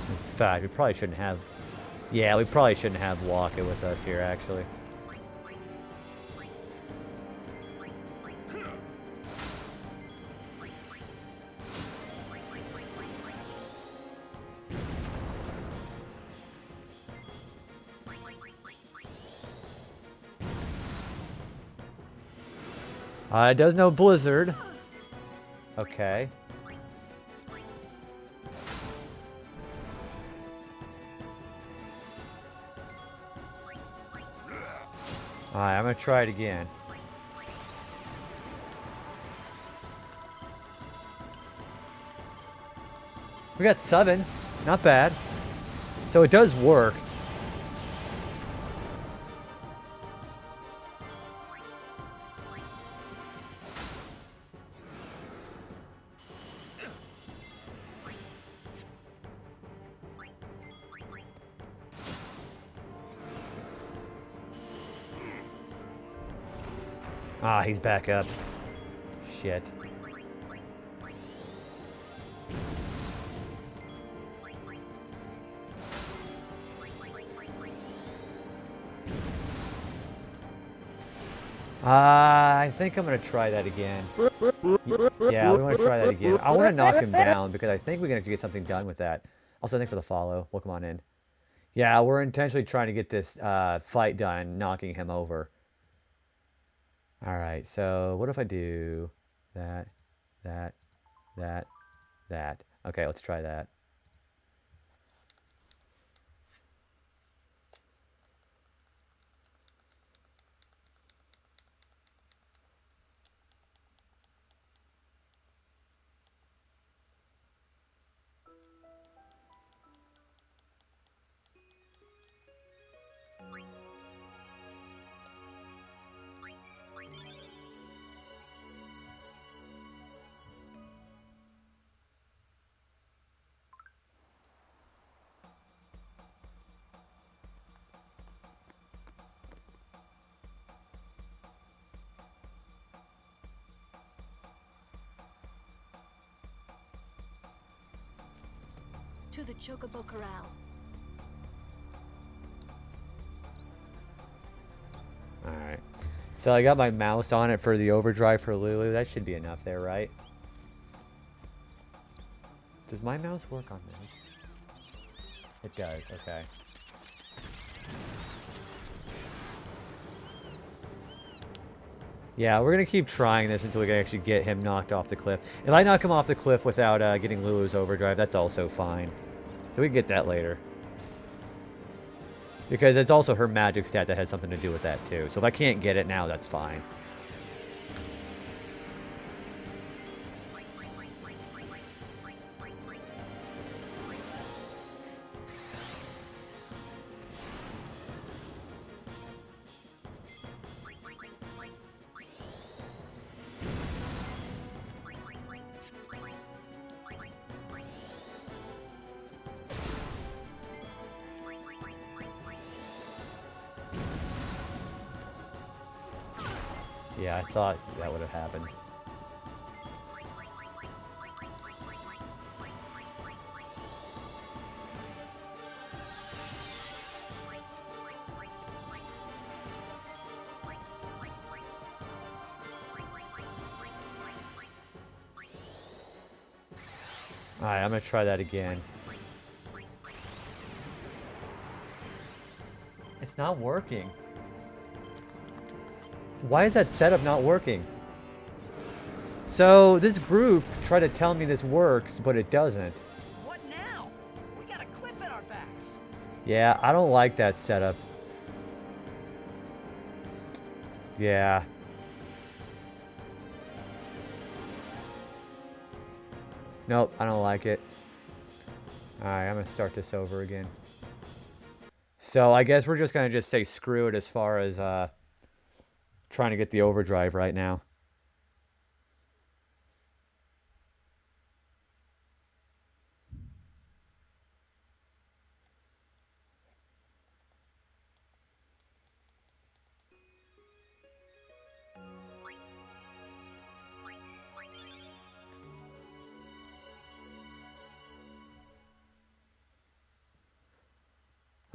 In fact, we probably shouldn't have... Yeah, we probably shouldn't have Waka with us here, actually. It does know Blizzard. Okay. Alright, I'm gonna try it again. We got 7. Not bad. So it does work. Ah, he's back up. Shit. I think I'm gonna try that again. Yeah, we want to try that again. I want to knock him down because I think we're gonna get something done with that. Also, thanks for the follow. Welcome on in. Yeah, we're intentionally trying to get this fight done, knocking him over. Alright, so what if I do that, that, that. Okay, let's try that. To the Chocobo Corral. Alright. So I got my mouse on it for the overdrive for Lulu. That should be enough there, right? Does my mouse work on this? It does, okay. Yeah, we're going to keep trying this until we can actually get him knocked off the cliff. If I knock him off the cliff without getting Lulu's overdrive, that's also fine. So we can get that later. Because it's also her magic stat that has something to do with that too. So if I can't get it now, that's fine. Yeah, I thought that would have happened. Alright, I'm gonna try that again. It's not working. Why is that setup not working? So, this group tried to tell me this works, but it doesn't. What now? We got a cliff at our backs. Yeah, I don't like that setup. Yeah. Nope, I don't like it. Alright, I'm going to start this over again. So I guess we're just going to just say screw it as far as trying to get the overdrive right now.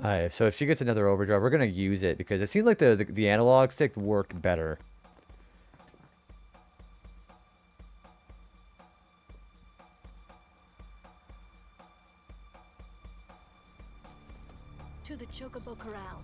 Alright, so if she gets another overdrive, we're going to use it because it seemed like the analog stick worked better. To the Chocobo Corral.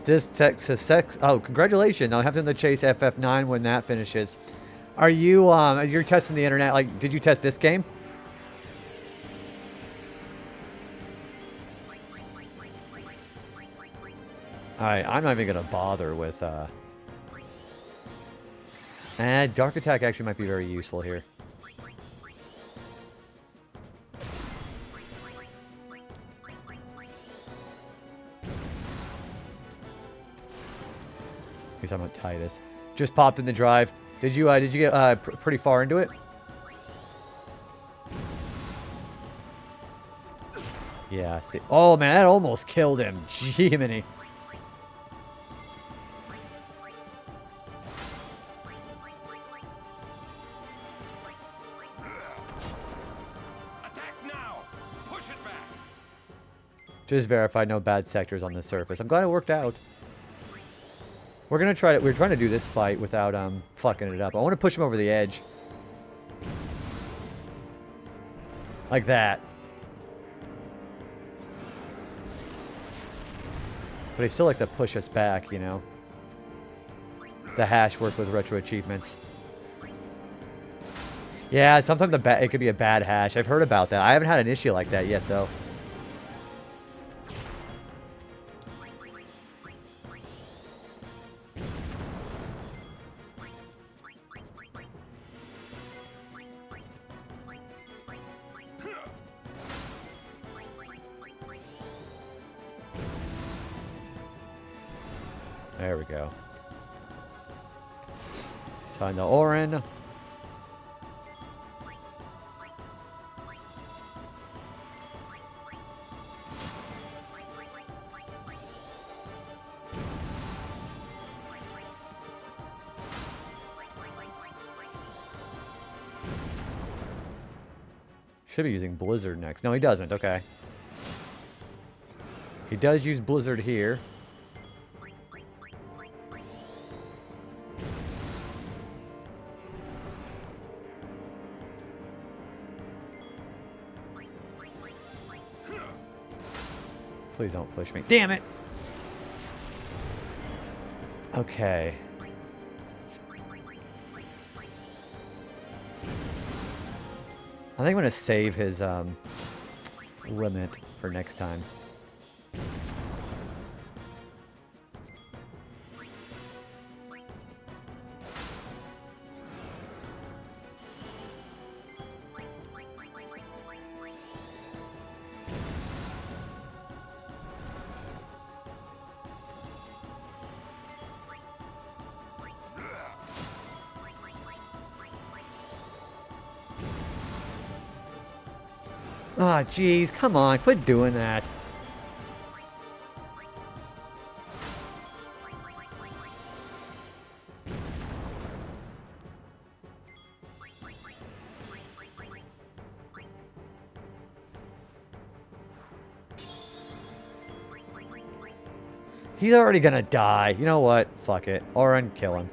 This Texas sex. Oh, congratulations! I'll have to chase FF9 when that finishes. Are you you're testing the internet? Like, did you test this game? Alright, I'm not even gonna bother with Dark Attack actually might be very useful here. He's talking about Titus. Just popped in the drive. Did you get pretty far into it? Yeah, see. Oh man, that almost killed him. Jiminy. Attack now! Push it back! Just verified no bad sectors on the surface. I'm glad it worked out. We're gonna try it. We're trying to do this fight without fucking it up. I want to push him over the edge. Like that. But I still like to push us back, you know. The hash work with retro achievements. Yeah, sometimes it could be a bad hash. I've heard about that. I haven't had an issue like that yet, though. There we go. Find the Orin. Should be using Blizzard next. No, he doesn't. Okay. He does use Blizzard here. Please don't push me. Damn it! Okay. I think I'm going to save his limit for next time. Ah, jeez, come on, quit doing that. He's already gonna die. You know what? Fuck it. Orin, kill him.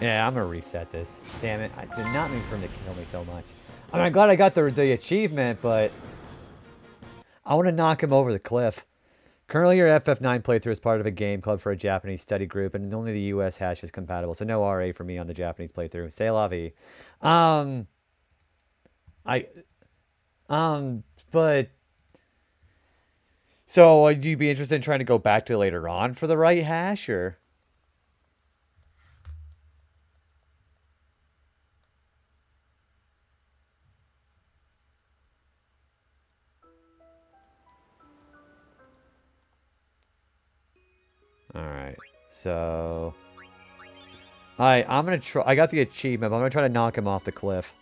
Yeah, I'm gonna reset this. Damn it. I did not mean for him to kill me so much. I mean, I'm glad I got the achievement, but I want to knock him over the cliff. Currently, your FF9 playthrough is part of a game club for a Japanese study group, and only the US hash is compatible, so no RA for me on the Japanese playthrough. C'est la vie. But... So, would you be interested in trying to go back to it later on for the right hash, or...? Alright, so... Alright, I'm gonna try... I got the achievement, but I'm gonna try to knock him off the cliff.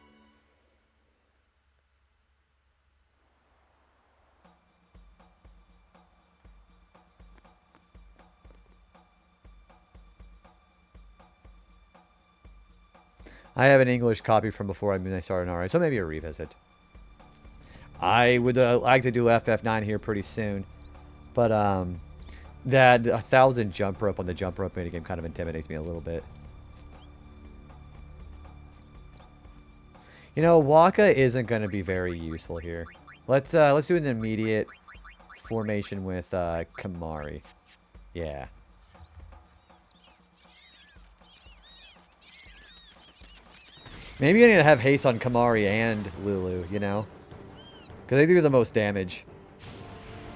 I have an English copy from before I started an RA, so maybe a revisit. I would like to do FF9 here pretty soon, but that 1,000 jump rope on the jump rope minigame kind of intimidates me a little bit. You know, Waka isn't going to be very useful here. Let's do an immediate formation with Kamari. Yeah. Maybe I need to have haste on Kamari and Lulu, you know? Because they do the most damage.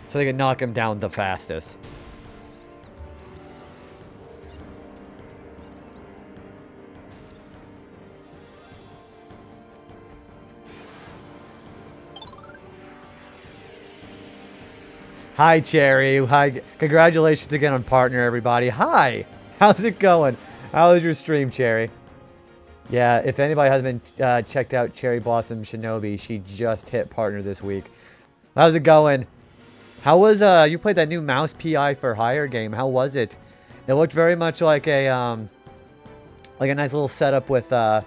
So they can knock him down the fastest. Hi, Cherry. Hi. Congratulations again on partner, everybody. Hi. How's it going? How was your stream, Cherry? Yeah, if anybody hasn't been checked out Cherry Blossom Shinobi, she just hit partner this week. How's it going? How was you played that new Mouse PI for Hire game? How was it? It looked very much like a nice little setup with you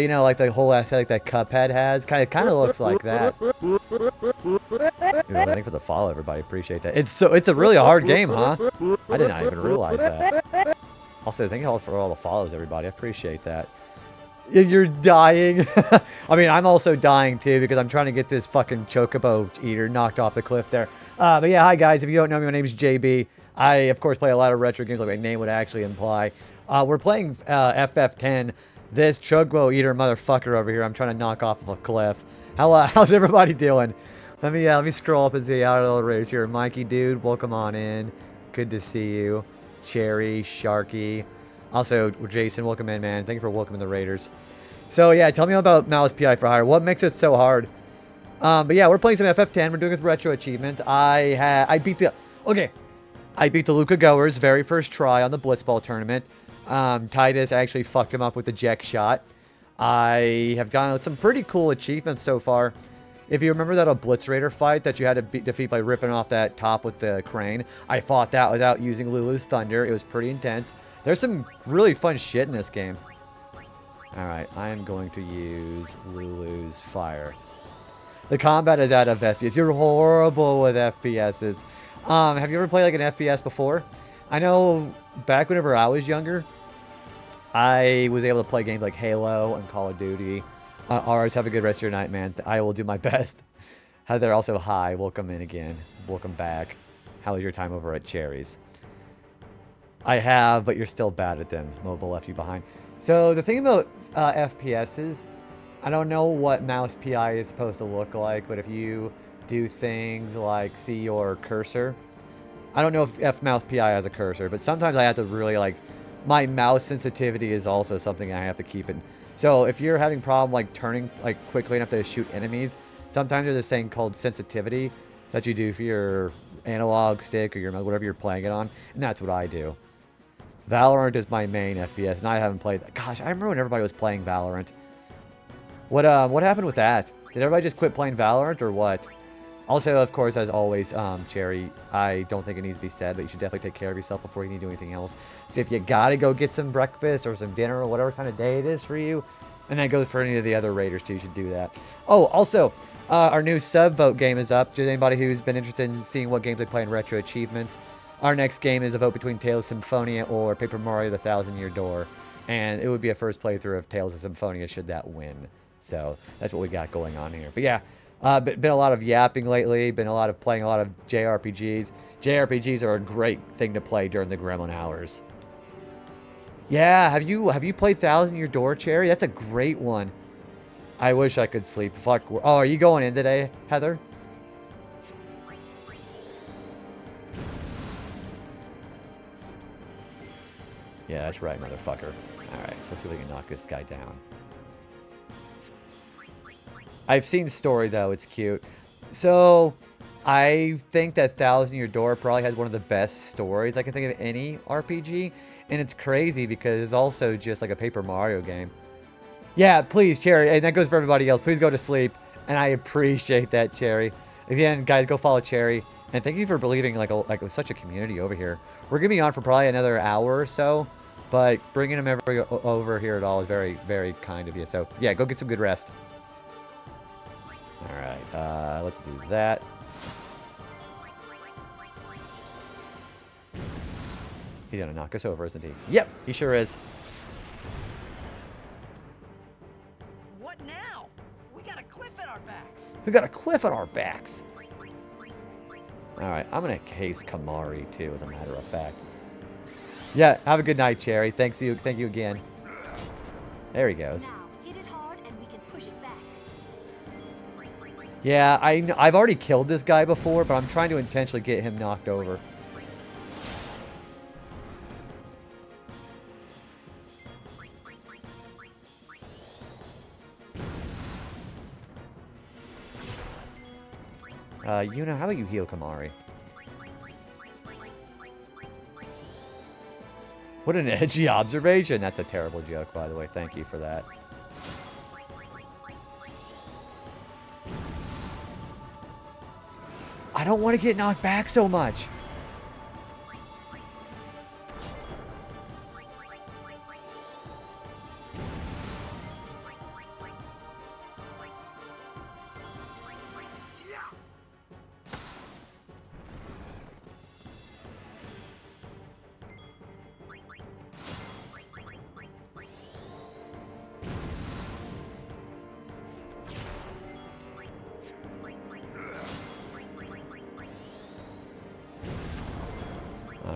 know, like the whole aesthetic that Cuphead has. Kind of looks like that. Thanks for the follow, everybody. Appreciate that. It's a really hard game, huh? I did not even realize that. Also, thank you all for all the follows, everybody. I appreciate that. You're dying. I mean, I'm also dying too because I'm trying to get this fucking chocobo eater knocked off the cliff there. But yeah, hi guys. If you don't know me, my name is JB. I, of course, play a lot of retro games like my name would actually imply. We're playing FF10. This chocobo eater motherfucker over here I'm trying to knock off of a cliff. How's everybody doing? Let me scroll up and see out of the race here. Mikey, dude, welcome on in. Good to see you. Cherry, Sharky. Also, Jason, welcome in, man. Thank you for welcoming the Raiders. So, yeah, tell me about Mouse PI for Hire. What makes it so hard? But yeah, we're playing some FF10. We're doing it with Retro Achievements. I beat the Luca Goers very first try on the Blitzball tournament. Titus actually fucked him up with the Jack shot. I have gotten some pretty cool achievements so far. If you remember that Blitz Raider fight that you had to defeat by ripping off that top with the crane, I fought that without using Lulu's Thunder. It was pretty intense. There's some really fun shit in this game. Alright, I am going to use Lulu's Fire. The combat is out of FPS. You're horrible with FPSs. Have you ever played like an FPS before? I know back whenever I was younger, I was able to play games like Halo and Call of Duty. Ours, have a good rest of your night, man. I will do my best. Heather, also, hi. Welcome in again. Welcome back. How was your time over at Cherry's? I have, but you're still bad at them. Mobile left you behind. So the thing about FPSs, I don't know what Mouse PI is supposed to look like, but if you do things like see your cursor, I don't know if Mouse PI has a cursor, but sometimes I have to really my mouse sensitivity is also something I have to keep in. So if you're having problem like turning quickly enough to shoot enemies, sometimes there's this thing called sensitivity that you do for your analog stick or your whatever you're playing it on, and that's what I do. Valorant is my main FPS, and I haven't played that. Gosh, I remember when everybody was playing Valorant. What happened with that? Did everybody just quit playing Valorant or what? Also, of course, as always, Cherry, I don't think it needs to be said, but you should definitely take care of yourself before you need to do anything else. So if you gotta go get some breakfast or some dinner or whatever kind of day it is for you, and that goes for any of the other Raiders too, you should do that. Oh, also, our new sub-vote game is up. To anybody who's been interested in seeing what games they play in Retro Achievements, our next game is a vote between Tales of Symphonia or Paper Mario: The Thousand-Year Door. And it would be a first playthrough of Tales of Symphonia should that win. So that's what we got going on here. But yeah, been a lot of yapping lately. Been a lot of playing a lot of JRPGs. JRPGs are a great thing to play during the gremlin hours. Yeah, have you played Thousand-Year Door, Cherry? That's a great one. I wish I could sleep. Fuck. Oh, are you going in today, Heather? Yeah, that's right, motherfucker. Alright, so let's see if we can knock this guy down. I've seen Story, though. It's cute. So, I think that Thousand-Year Door probably has one of the best stories I can think of any RPG. And it's crazy because it's also just like a Paper Mario game. Yeah, please, Cherry. And that goes for everybody else. Please go to sleep. And I appreciate that, Cherry. Again, guys, go follow Cherry. And thank you for believing like such a community over here. We're going to be on for probably another hour or so. But bringing him over here at all is very, very kind of you. So, yeah, go get some good rest. Alright, let's do that. He's going to knock us over, isn't he? Yep, he sure is. What now? We got a cliff at our backs. We got a cliff at our backs. Alright, I'm going to case Kamari, too, as a matter of fact. Yeah, have a good night, Cherry. Thank you again. There he goes. Now, hit it hard and we can push it back. Yeah, I've already killed this guy before, but I'm trying to intentionally get him knocked over. Yuna, how about you heal Kamari? What an edgy observation. That's a terrible joke, by the way. Thank you for that. I don't want to get knocked back so much.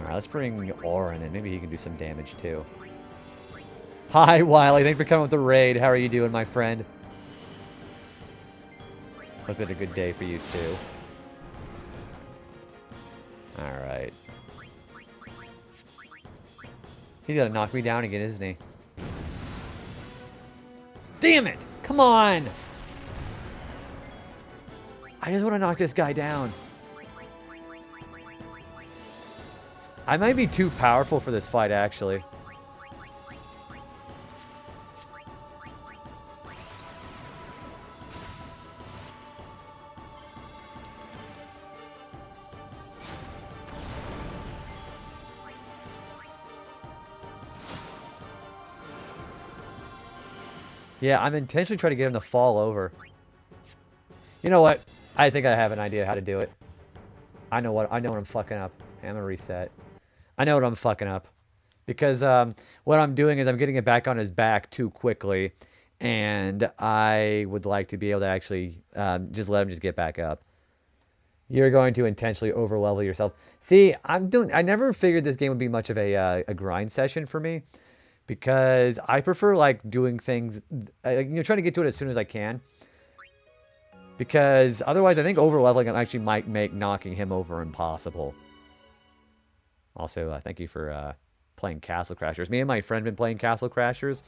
Let's bring Orin in. Maybe he can do some damage too. Hi, Wiley. Thanks for coming with the raid. How are you doing, my friend? It's been a good day for you too. Alright. He's gonna knock me down again, isn't he? Damn it! Come on! I just want to knock this guy down. I might be too powerful for this fight, actually. Yeah, I'm intentionally trying to get him to fall over. You know what? I think I have an idea how to do it. I know what I'm fucking up. I'm gonna reset. I know what I'm fucking up. Because what I'm doing is I'm getting it back on his back too quickly. And I would like to be able to actually just let him just get back up. You're going to intentionally overlevel yourself. See, I never figured this game would be much of a grind session for me. Because I prefer like doing things, trying to get to it as soon as I can. Because otherwise I think overleveling actually might make knocking him over impossible. Also, thank you for playing Castle Crashers. Me and my friend have been playing Castle Crashers.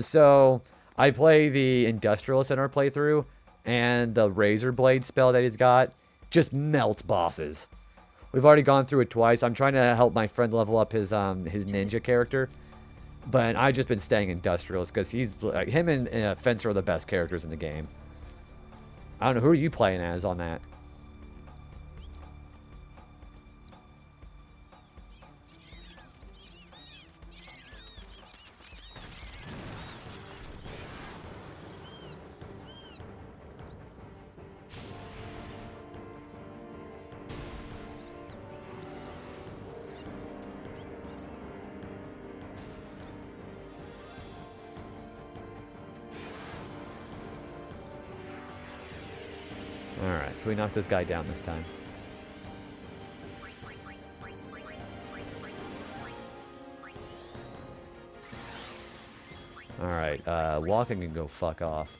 So I play the Industrialist in our playthrough, and the Razor Blade spell that he's got just melts bosses. We've already gone through it twice. I'm trying to help my friend level up his ninja character, but I've just been staying Industrialist because him and Fencer are the best characters in the game. I don't know, who are you playing as on that? Alright, can we knock this guy down this time? Alright, walking can go fuck off.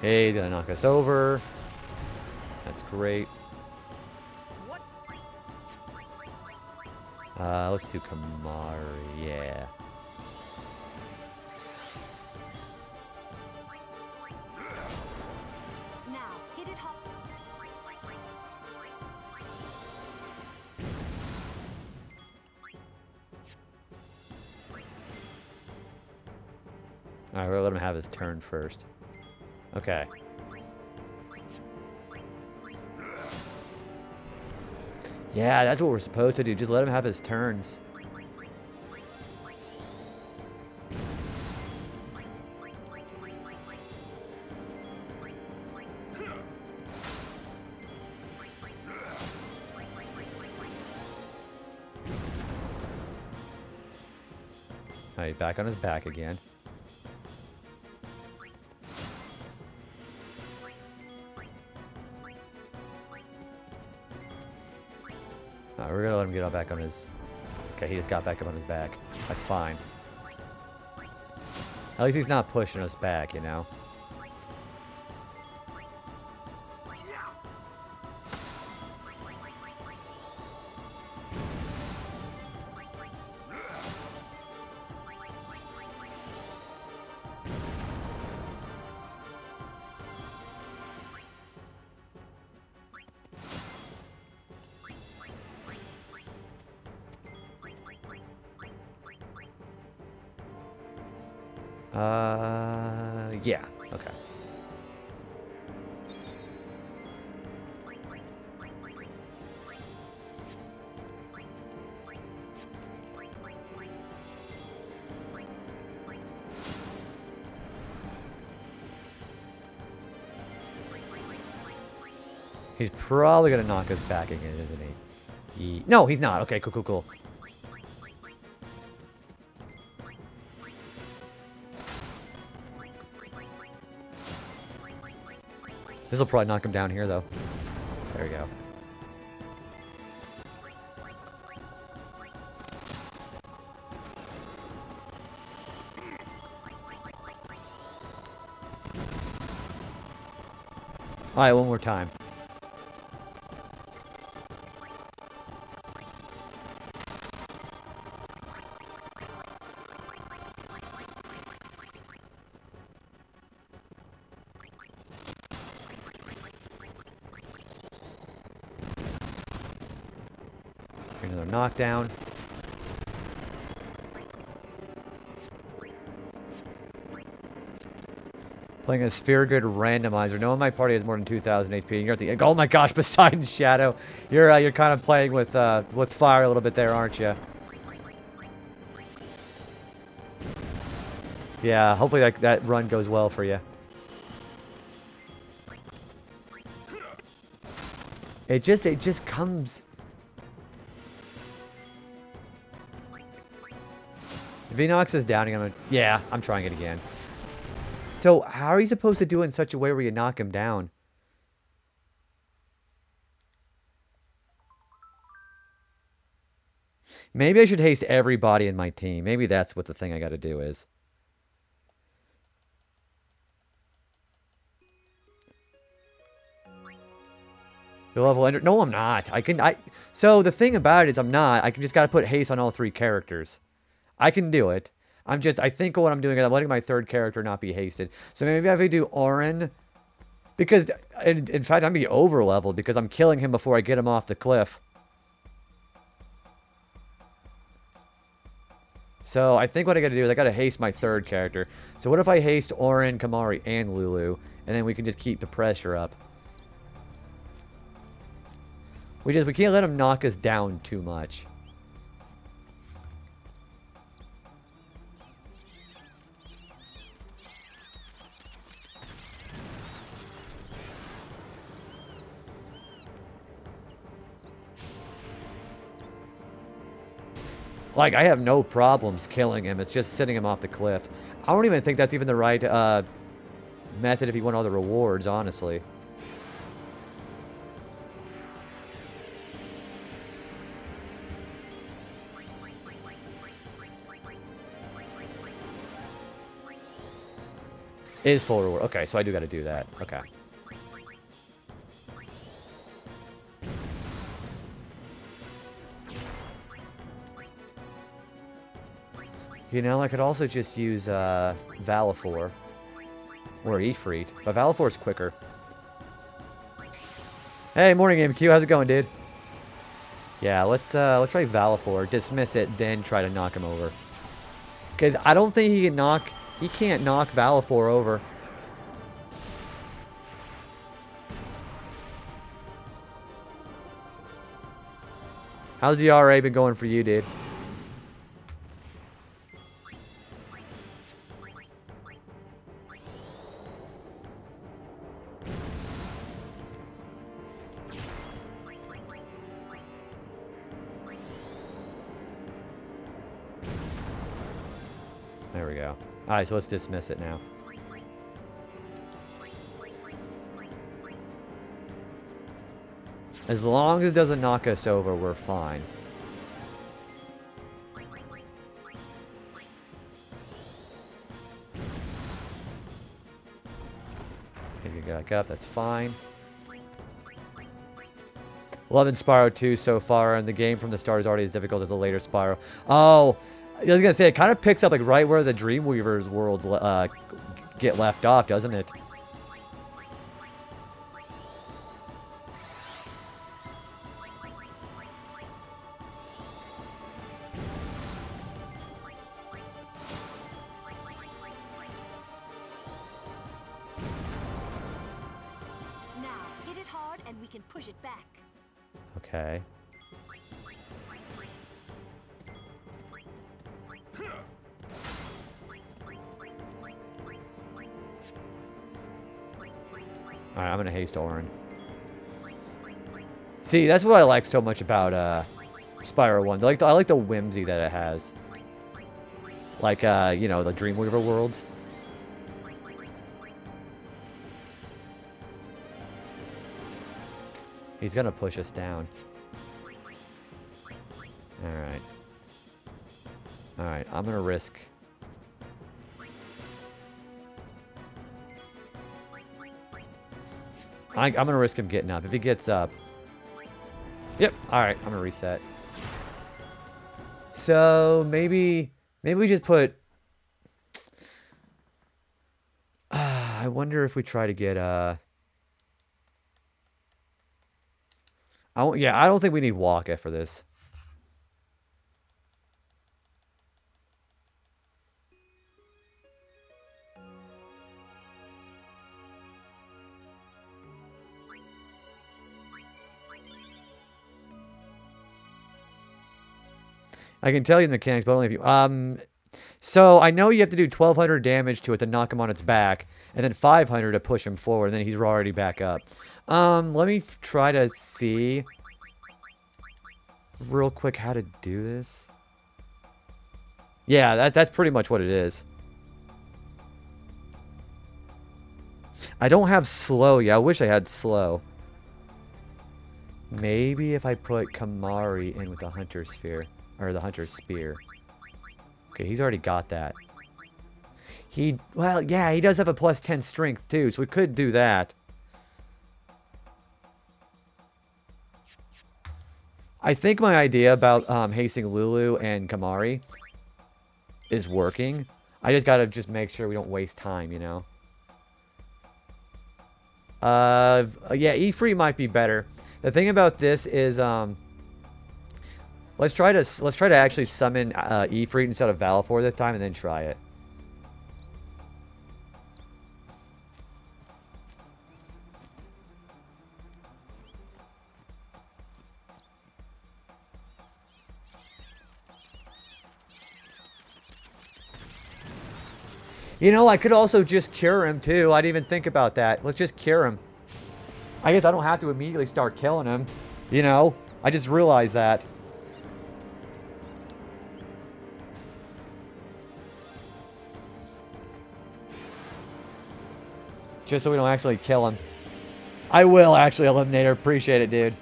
Hey, he's gonna knock us over. That's great. Let's do Kamari, yeah. Now, hit it hard. Alright, we're gonna let him have his turn first. Okay. Yeah, that's what we're supposed to do. Just let him have his turns. Alright, back on his back again. Alright, we're gonna let him get back on his... Okay, he just got back up on his back. That's fine. At least he's not pushing us back, you know? Yeah, okay. He's probably gonna knock us back again, isn't he? No, he's not. Okay, cool, cool, cool. This will probably knock him down here, though. There we go. Alright, one more time. Another knockdown. Playing a Sphere Grid randomizer. No one in my party has more than 2,000 HP. And you're at the oh my gosh, Poseidon Shadow. You're kind of playing with fire a little bit there, aren't you? Yeah, hopefully that run goes well for you. It just comes. If he knocks us down again, I'm trying it again. So how are you supposed to do it in such a way where you knock him down? Maybe I should haste everybody in my team. Maybe that's what the thing I got to do is. You're level under. No, I'm not. So the thing about it is I'm not. I just got to put haste on all 3 characters. I can do it. I think what I'm doing is I'm letting my 3rd character not be hasted. So maybe if I do Orin, because in fact I'm be over leveled because I'm killing him before I get him off the cliff. So I think what I got to do is I got to haste my 3rd character. So what if I haste Orin, Kamari, and Lulu, and then we can just keep the pressure up. We can't let him knock us down too much. Like, I have no problems killing him. It's just sending him off the cliff. I don't even think that's even the right method if you want all the rewards, honestly. It is full reward. Okay, so I do got to do that. Okay. You know, I could also just use Valifor or Ifrit, but Valifor's quicker. Hey, morning MQ, how's it going, dude? Yeah, let's try Valifor, dismiss it, then try to knock him over. Because I don't think he can't knock Valifor over. How's the RA been going for you, dude? There we go. Alright, so let's dismiss it now. As long as it doesn't knock us over, we're fine. If you back up, that's fine. 11 Spyro 2 so far, and the game from the start is already as difficult as the later Spyro. Oh, I was gonna say, it kind of picks up like right where the Dreamweaver's worlds get left off, doesn't it? Now, hit it hard and we can push it back. Okay. Alright, I'm gonna haste Orin. See, that's what I like so much about Spyro 1. I like the whimsy that it has. Like, you know, the Dreamweaver worlds. He's gonna push us down. Alright. Alright, I'm gonna risk... I'm gonna risk him getting up. If he gets up... Yep, alright, I'm gonna reset. So, maybe we just put... I wonder if we try to get, yeah, I don't think we need Waka for this. I can tell you the mechanics, but only if you... So, I know you have to do 1,200 damage to it to knock him on its back, and then 500 to push him forward, and then he's already back up. Let me try to see real quick how to do this. Yeah, that's pretty much what it is. I don't have slow yet. I wish I had slow. Maybe if I put Kamari in with the Hunter Sphere. Or the Hunter Spear. Okay, he's already got that. Well, yeah, he does have a plus 10 strength too, so we could do that. I think my idea about hasting Lulu and Kamari is working. I just gotta make sure we don't waste time, you know? Yeah, E-Free might be better. The thing about this is, let's try to actually summon Ifrit instead of Valifor this time, and then try it. You know, I could also just cure him too. I didn't even think about that. Let's just cure him. I guess I don't have to immediately start killing him. You know, I just realized that. Just so we don't actually kill him. I will actually eliminate her. Appreciate it, dude.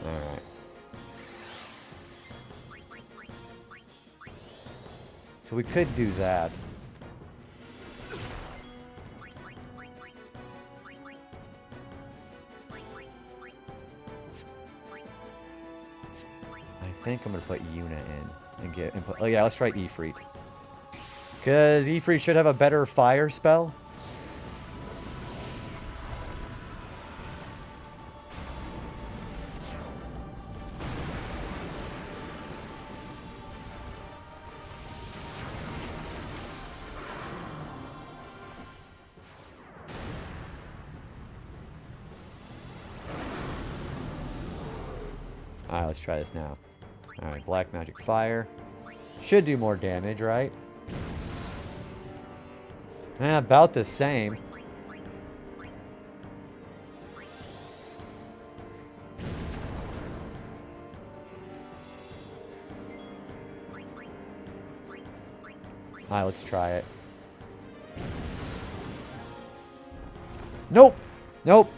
Alright. So we could do that. I think I'm gonna put Yuna in and get input. Oh yeah, let's try Ifrit. Cause Ifrit should have a better fire spell. Alright, let's try this now. Alright, Black Magic Fire. Should do more damage, right? About the same. Alright, let's try it. Nope! Nope!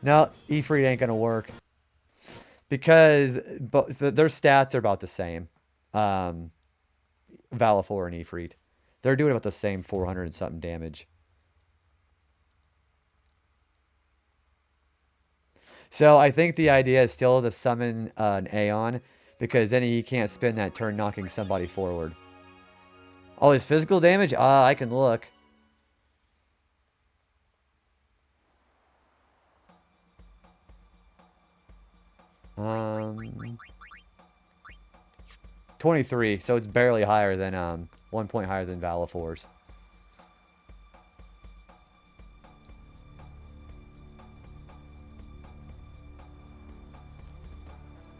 No, Ifrit ain't gonna work. Because their stats are about the same. Valifor and Ifrit. They're doing about the same 400 and something damage. So I think the idea is still to summon an Aeon. Because then he can't spend that turn knocking somebody forward. Oh, his physical damage? I can look. Um, 23, so it's barely higher than 1 point higher than Valifor's.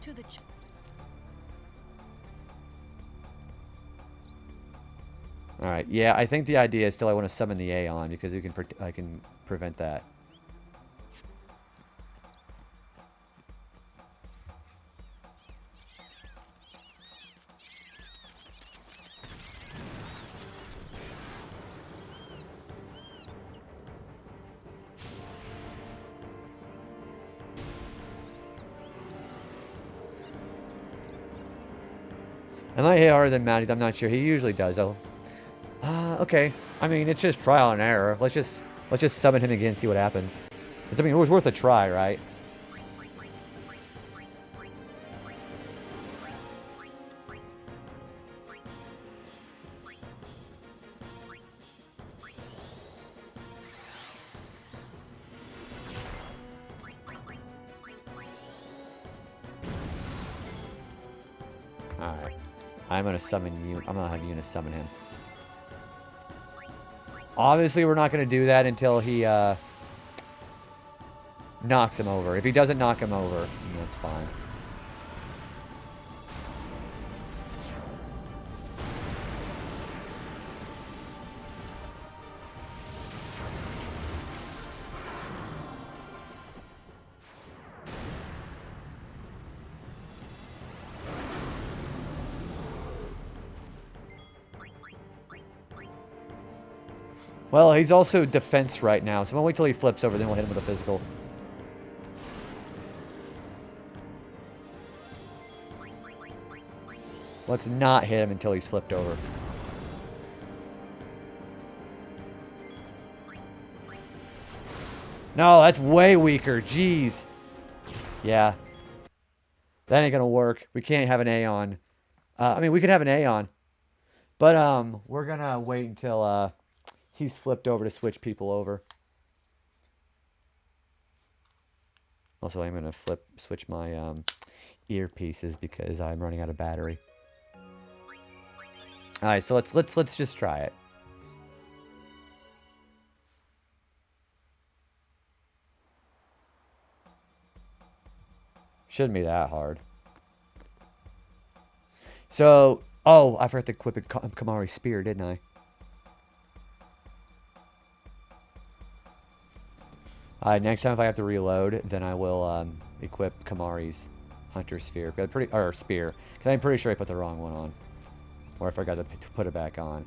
To the All right, yeah, I think the idea is still I want to summon the Aeon because I can prevent that. I might hit harder than Maddie's, I'm not sure. He usually does, though. Okay. I mean, it's just trial and error. Let's just summon him again and see what happens. I mean, it was worth a try, right? Alright. I'm gonna summon you. I'm gonna have Yuna summon him. Obviously, we're not gonna do that until he knocks him over. If he doesn't knock him over, that's fine. Well, he's also defense right now, so I'm gonna wait till he flips over, then we'll hit him with a physical. Let's not hit him until he's flipped over. No, that's way weaker. Jeez. Yeah. That ain't gonna work. We can't have an Aeon. I mean, we could have an Aeon. But, we're gonna wait until, he's flipped over to switch people over. Also, I'm gonna switch my, earpieces because I'm running out of battery. Alright, so let's just try it. Shouldn't be that hard. So, oh, I forgot to equip Kamari's spear, didn't I? Alright, next time if I have to reload, then I will equip Kamari's Hunter Sphere. Or Spear. Because I'm pretty sure I put the wrong one on. Or I forgot to put it back on.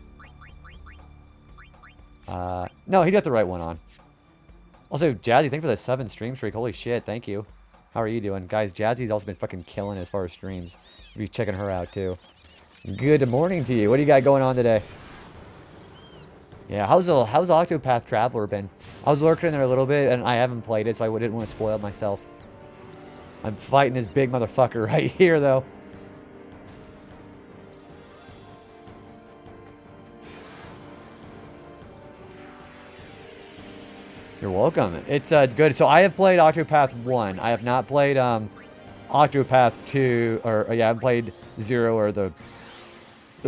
No, he got the right one on. Also, Jazzy, thanks for the 7 stream streak. Holy shit, thank you. How are you doing? Guys, Jazzy's also been fucking killing as far as streams. Be checking her out, too. Good morning to you. What do you got going on today? Yeah, how's Octopath Traveler been? I was lurking in there a little bit, and I haven't played it, so I didn't want to spoil it myself. I'm fighting this big motherfucker right here, though. You're welcome. It's good. So I have played Octopath 1. I have not played Octopath 2, or yeah, I haven't played 0 or the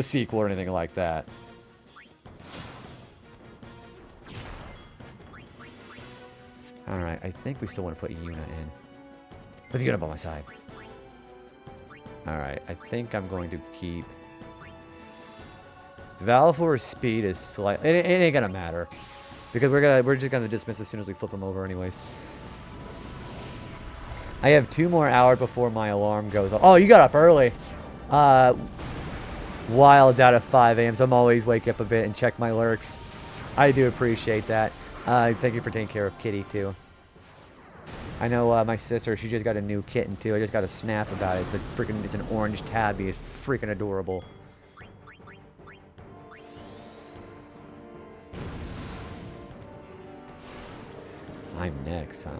sequel or anything like that. Alright, I think we still want to put Yuna in. With Yuna by my side. Alright, I think I'm going to keep... Valvor's speed is slightly... It ain't gonna matter. Because we're just gonna dismiss as soon as we flip him over anyways. I have 2 more hours before my alarm goes off. Oh, you got up early. Wild's out at 5 a.m. so I'm always wake up a bit and check my lurks. I do appreciate that. Thank you for taking care of Kitty too. I know my sister, she just got a new kitten too. I just got a snap about it. It's an orange tabby. It's freaking adorable. I'm next, huh?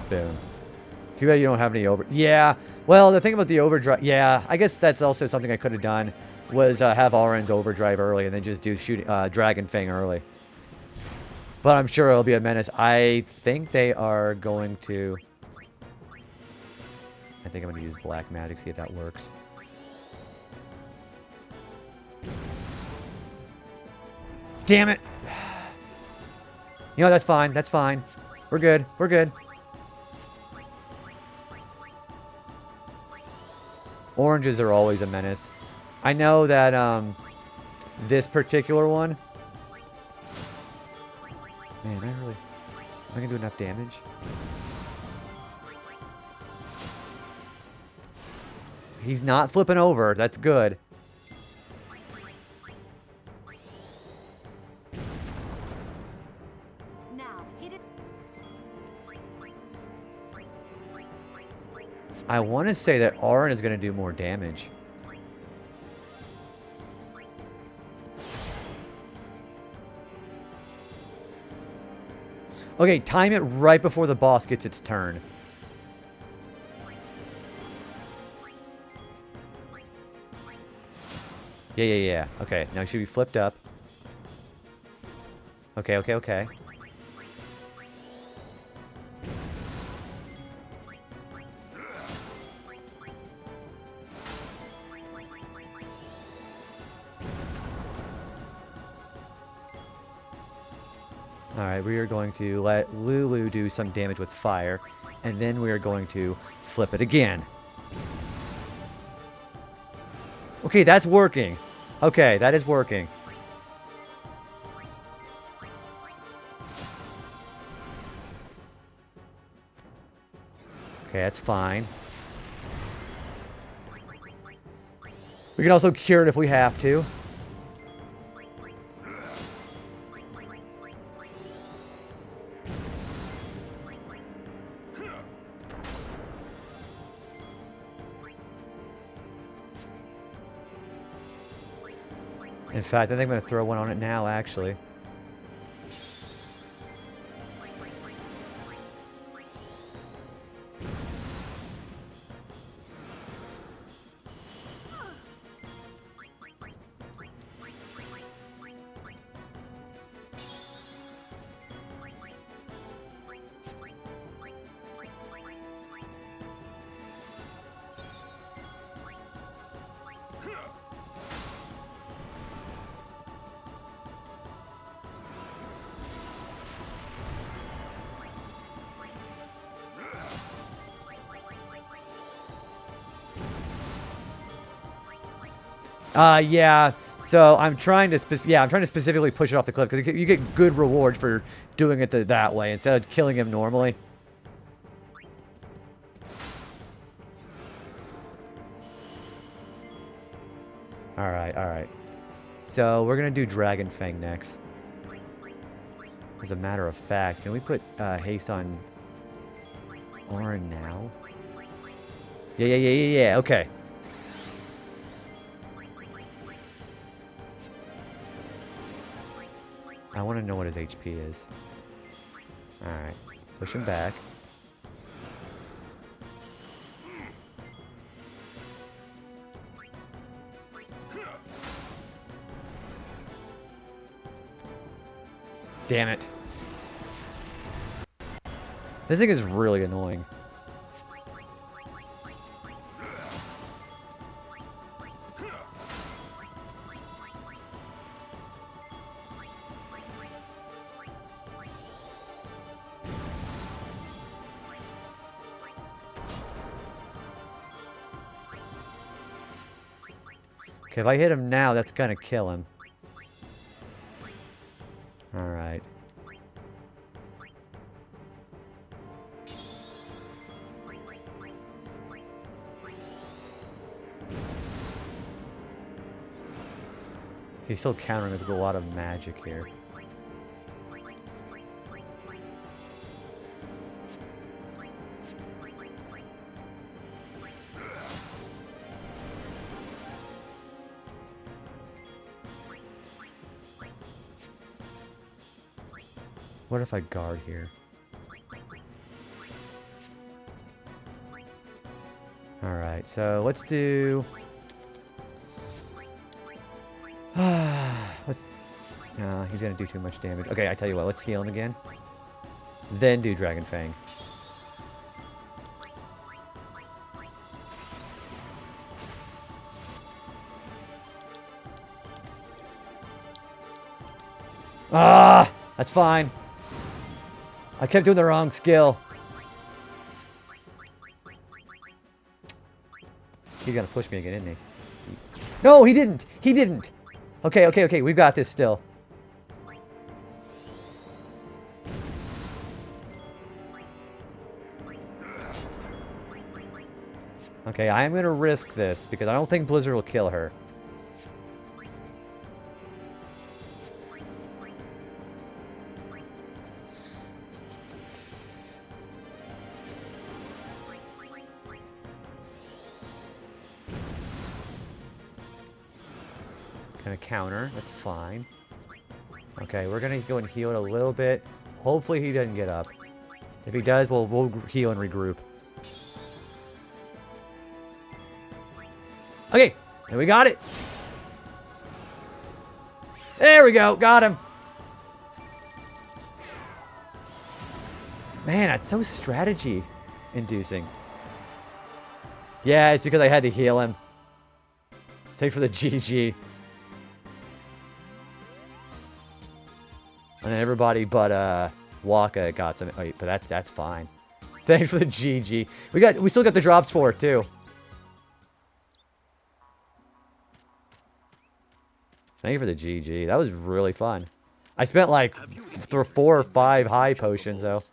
Boom. Too bad you don't have any over... Yeah. Well, the thing about the overdrive... Yeah, I guess that's also something I could have done. Was have Auron's overdrive early and then just do Dragon Fang early. But I'm sure it'll be a menace. I think they are going to... I think I'm going to use Black Magic, see if that works. Damn it! You know, that's fine. That's fine. We're good. We're good. Oranges are always a menace. I know that this particular one... Man, am I going to do enough damage? He's not flipping over. That's good. I want to say that Auron is going to do more damage. Okay, time it right before the boss gets its turn. Yeah. Okay, now it should be flipped up. Okay. Alright, we are going to let Lulu do some damage with fire, and then we are going to flip it again. Okay, that's working. Okay, that is working. Okay, that's fine. We can also cure it if we have to. In fact, I think I'm going to throw one on it now, actually. Yeah, So I'm trying to specifically push it off the cliff because you get good rewards for doing it that way instead of killing him normally. Alright, alright. So we're going to do Dragon Fang next. As a matter of fact, can we put haste on Orin now? Yeah, okay. I want to know what his HP is. Alright, push him back. Damn it. This thing is really annoying. Okay, if I hit him now, that's gonna kill him. Alright. He's still countering with a lot of magic here. What if I guard here? Alright, so let's do... he's gonna do too much damage. Okay, I tell you what, let's heal him again. Then do Dragon Fang. Ah! That's fine. I kept doing the wrong skill. He's gonna push me again, isn't he? No, he didn't! He didn't! Okay, we've got this still. Okay, I am gonna risk this because I don't think Blizzard will kill her. Gonna counter, that's fine. Okay, we're gonna go and heal it a little bit. Hopefully he doesn't get up. If he does, we'll heal and regroup. Okay, and we got it. There we go, got him. Man, that's so strategy inducing. Yeah, it's because I had to heal him. Thanks for the GG. And everybody but Waka got some. Wait, but that's fine. Thanks for the GG. We still got the drops for it too. Thank you for the GG. That was really fun. I spent like 4 or 5 high potions though.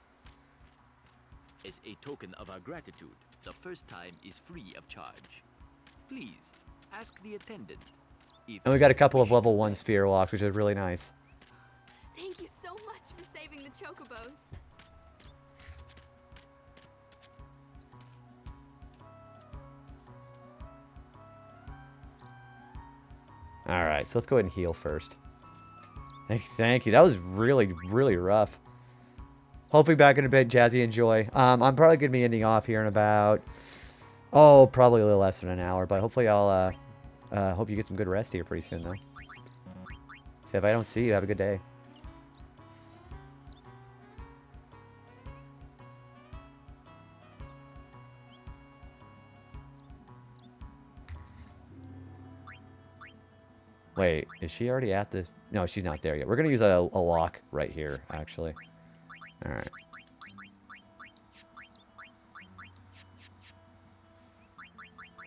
As a token of our gratitude, the first time is free of charge. Please ask the attendant. And we got a couple of level 1 sphere locks, which is really nice. Thank you so much for saving the chocobos. Alright, so let's go ahead and heal first. Thank you. That was really, really rough. Hopefully back in a bit, Jazzy, enjoy. I'm probably going to be ending off here in about, probably a little less than an hour. But hopefully I'll, hope you get some good rest here pretty soon, though. So if I don't see you, have a good day. Wait, is she already at the... No, she's not there yet. We're going to use a lock right here, actually. Alright.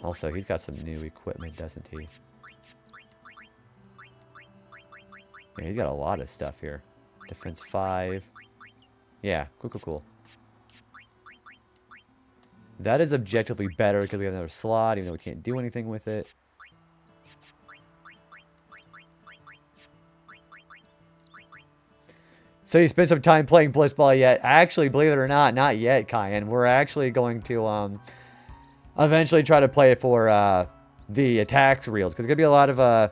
Also, he's got some new equipment, doesn't he? Yeah, he's got a lot of stuff here. Defense 5. Yeah, cool. That is objectively better because we have another slot, even though we can't do anything with it. So you spent some time playing Blitzball yet? Actually, believe it or not, not yet, Kyan. We're actually going to eventually try to play it for the attack reels, because there's going to be a lot of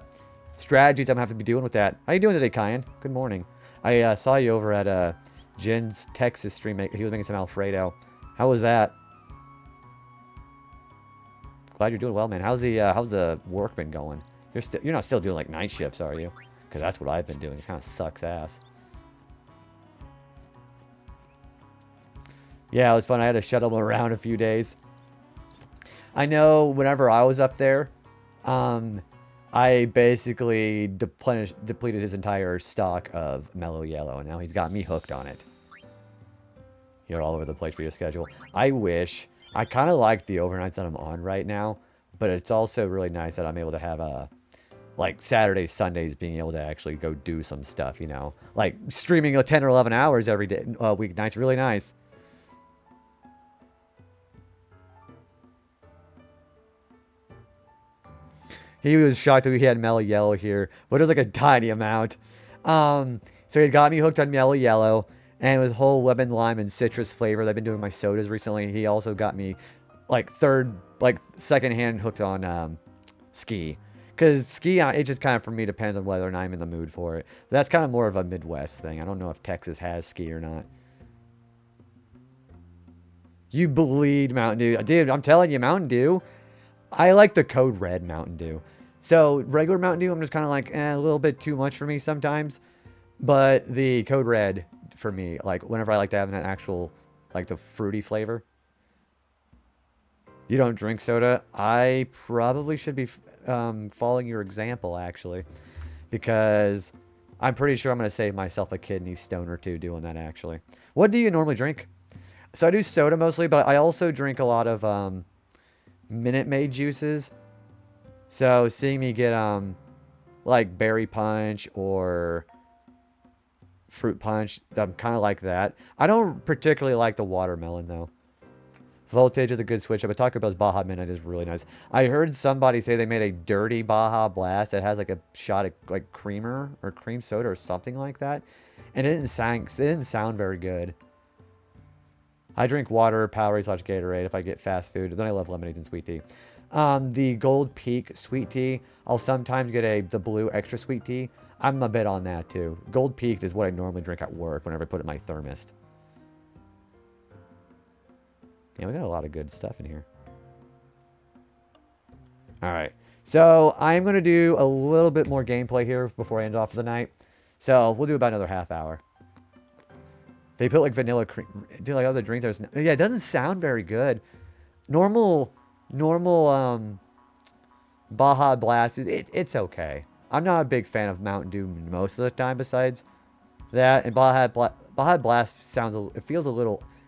strategies I'm going to have to be doing with that. How you doing today, Kyan? Good morning. I saw you over at Jen's Texas stream. He was making some Alfredo. How was that? Glad you're doing well, man. How's the work been going? You're not still doing like night shifts, are you? Because that's what I've been doing. It kind of sucks ass. Yeah, it was fun. I had to shuttle him around a few days. I know whenever I was up there, I basically depleted his entire stock of Mellow Yellow, and now he's got me hooked on it. You're all over the place for your schedule. I wish. I kind of like the overnights that I'm on right now, but it's also really nice that I'm able to have like Saturdays, Sundays, being able to actually go do some stuff, you know? Like streaming 10 or 11 hours every day, weeknights, really nice. He was shocked that we had Mellow Yellow here, but it was like a tiny amount. So he got me hooked on Mellow Yellow, and with whole lemon, lime, and citrus flavor that I've been doing my sodas recently, he also got me like second hand hooked on Ski. Because Ski, it just kind of for me depends on whether or not I'm in the mood for it. That's kind of more of a Midwest thing. I don't know if Texas has Ski or not. You bleed Mountain Dew. Dude, I'm telling you, Mountain Dew. I like the Code Red Mountain Dew. So regular Mountain Dew, I'm just kind of like, a little bit too much for me sometimes. But the Code Red, for me, like whenever I like to have an actual, like the fruity flavor. You don't drink soda? I probably should be following your example, actually. Because I'm pretty sure I'm going to save myself a kidney stone or two doing that, actually. What do you normally drink? So I do soda mostly, but I also drink a lot of Minute Maid juices. So seeing me get like berry punch or fruit punch, I'm kind of like that. I don't particularly like the watermelon though. Voltage is a good switch up. But Taco Bell's Baja Midnight is really nice. I heard somebody say they made a dirty Baja Blast that has like a shot of like creamer or cream soda or something like that, and it didn't sound very good. I drink water, Powerade / Gatorade if I get fast food. Then I love lemonades and sweet tea. The Gold Peak sweet tea. I'll sometimes get the blue extra sweet tea. I'm a bit on that too. Gold Peak is what I normally drink at work whenever I put it in my thermos. Yeah, we got a lot of good stuff in here. Alright. So, I'm going to do a little bit more gameplay here before I end off for the night. So, we'll do about another half hour. They put like vanilla cream, do like other drinks. Yeah, it doesn't sound very good. Normal Baja Blast it's okay. I'm not a big fan of Mountain Dew most of the time. Besides that, and Baja Blast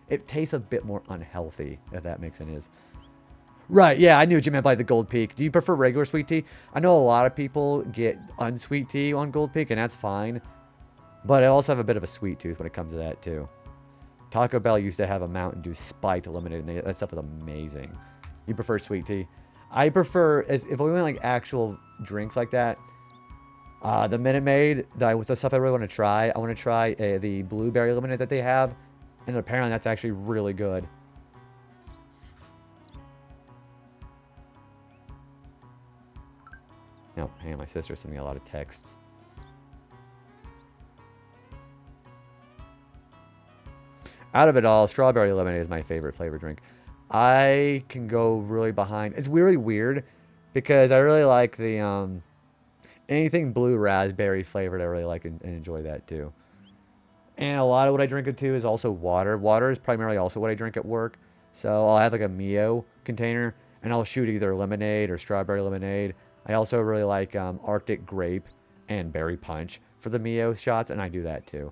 it tastes a bit more unhealthy, if that makes sense. Right, yeah, I knew what you meant by the Gold Peak. Do you prefer regular sweet tea? I know a lot of people get unsweet tea on Gold Peak, and that's fine. But I also have a bit of a sweet tooth when it comes to that, too. Taco Bell used to have a Mountain Dew spiked lemonade, and that stuff was amazing. You prefer sweet tea? I prefer, if we went like actual drinks like that, the Minute Maid, the stuff I really want to try. I want to try the blueberry lemonade that they have, and apparently that's actually really good. Oh, hey, my sister's sending me a lot of texts. Out of it all, strawberry lemonade is my favorite flavor drink. I can go really behind. It's really weird because I really like the anything blue raspberry flavored. I really like and enjoy that too. And a lot of what I drink it too is also water. Water is primarily also what I drink at work. So I'll have like a Mio container and I'll shoot either lemonade or strawberry lemonade. I also really like Arctic grape and berry punch for the Mio shots, and I do that too.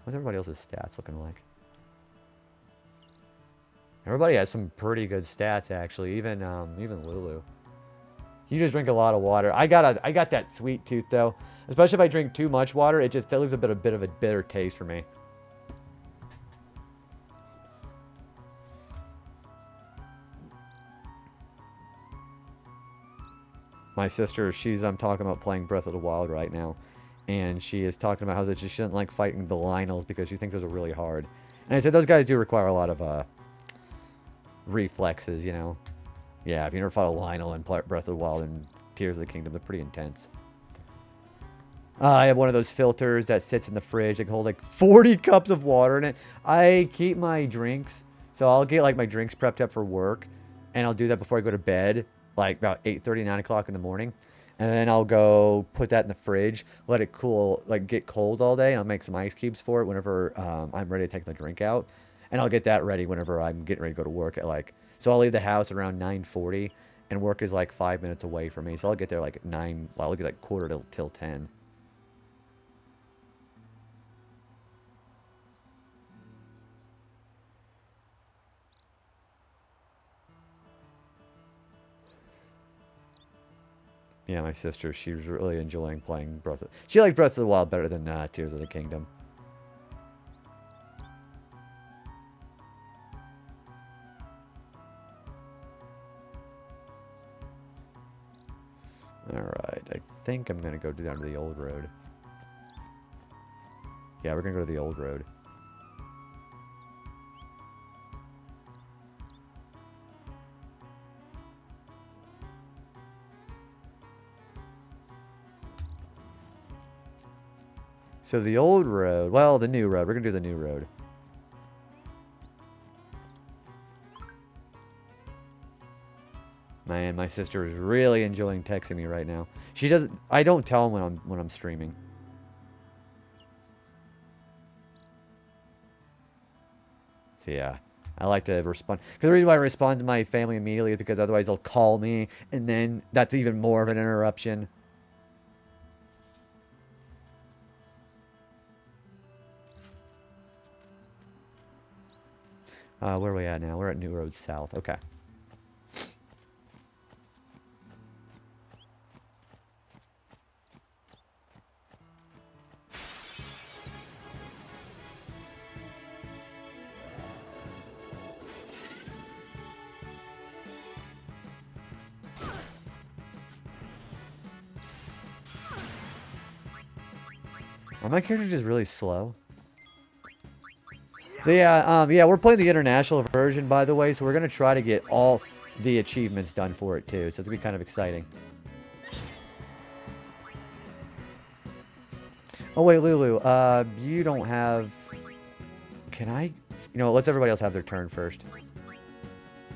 What's everybody else's stats looking like? Everybody has some pretty good stats, actually. Even Lulu. You just drink a lot of water. I got that sweet tooth, though. Especially if I drink too much water, that leaves a bit of a bitter taste for me. My sister, I'm talking about playing Breath of the Wild right now. And she is talking about how that she shouldn't like fighting the Lynels because she thinks those are really hard. And I said, those guys do require a lot of, reflexes, you know. Yeah, if you never fought a Lynel in Breath of the Wild and Tears of the Kingdom, they're pretty intense. I have one of those filters that sits in the fridge that can hold like 40 cups of water in it. I keep my drinks, so I'll get like my drinks prepped up for work, and I'll do that before I go to bed, like about 8:30, 9 o'clock in the morning. And then I'll go put that in the fridge, let it cool, like get cold all day, and I'll make some ice cubes for it whenever I'm ready to take the drink out. And I'll get that ready whenever I'm getting ready to go to work at like, so I'll leave the house around 9:40, and work is like 5 minutes away from me. So I'll get there like I'll get like quarter till 10. Yeah, my sister, she was really enjoying playing she liked Breath of the Wild better than Tears of the Kingdom. Alright, I think I'm going to go down to the old road. Yeah, we're going to go to the old road. So the old road, well, the new road. We're going to do the new road. Man, my sister is really enjoying texting me right now. She doesn't, I don't tell them when I'm streaming. So yeah, I like to respond. Because the reason why I respond to my family immediately is because otherwise they'll call me, and then that's even more of an interruption. Where are we at now? We're at New Road South. Okay. Are my characters just really slow? So yeah, yeah, we're playing the international version, by the way, so we're gonna try to get all the achievements done for it too. So it's gonna be kind of exciting. Oh wait, Lulu, you don't have. Can I? You know, let's everybody else have their turn first.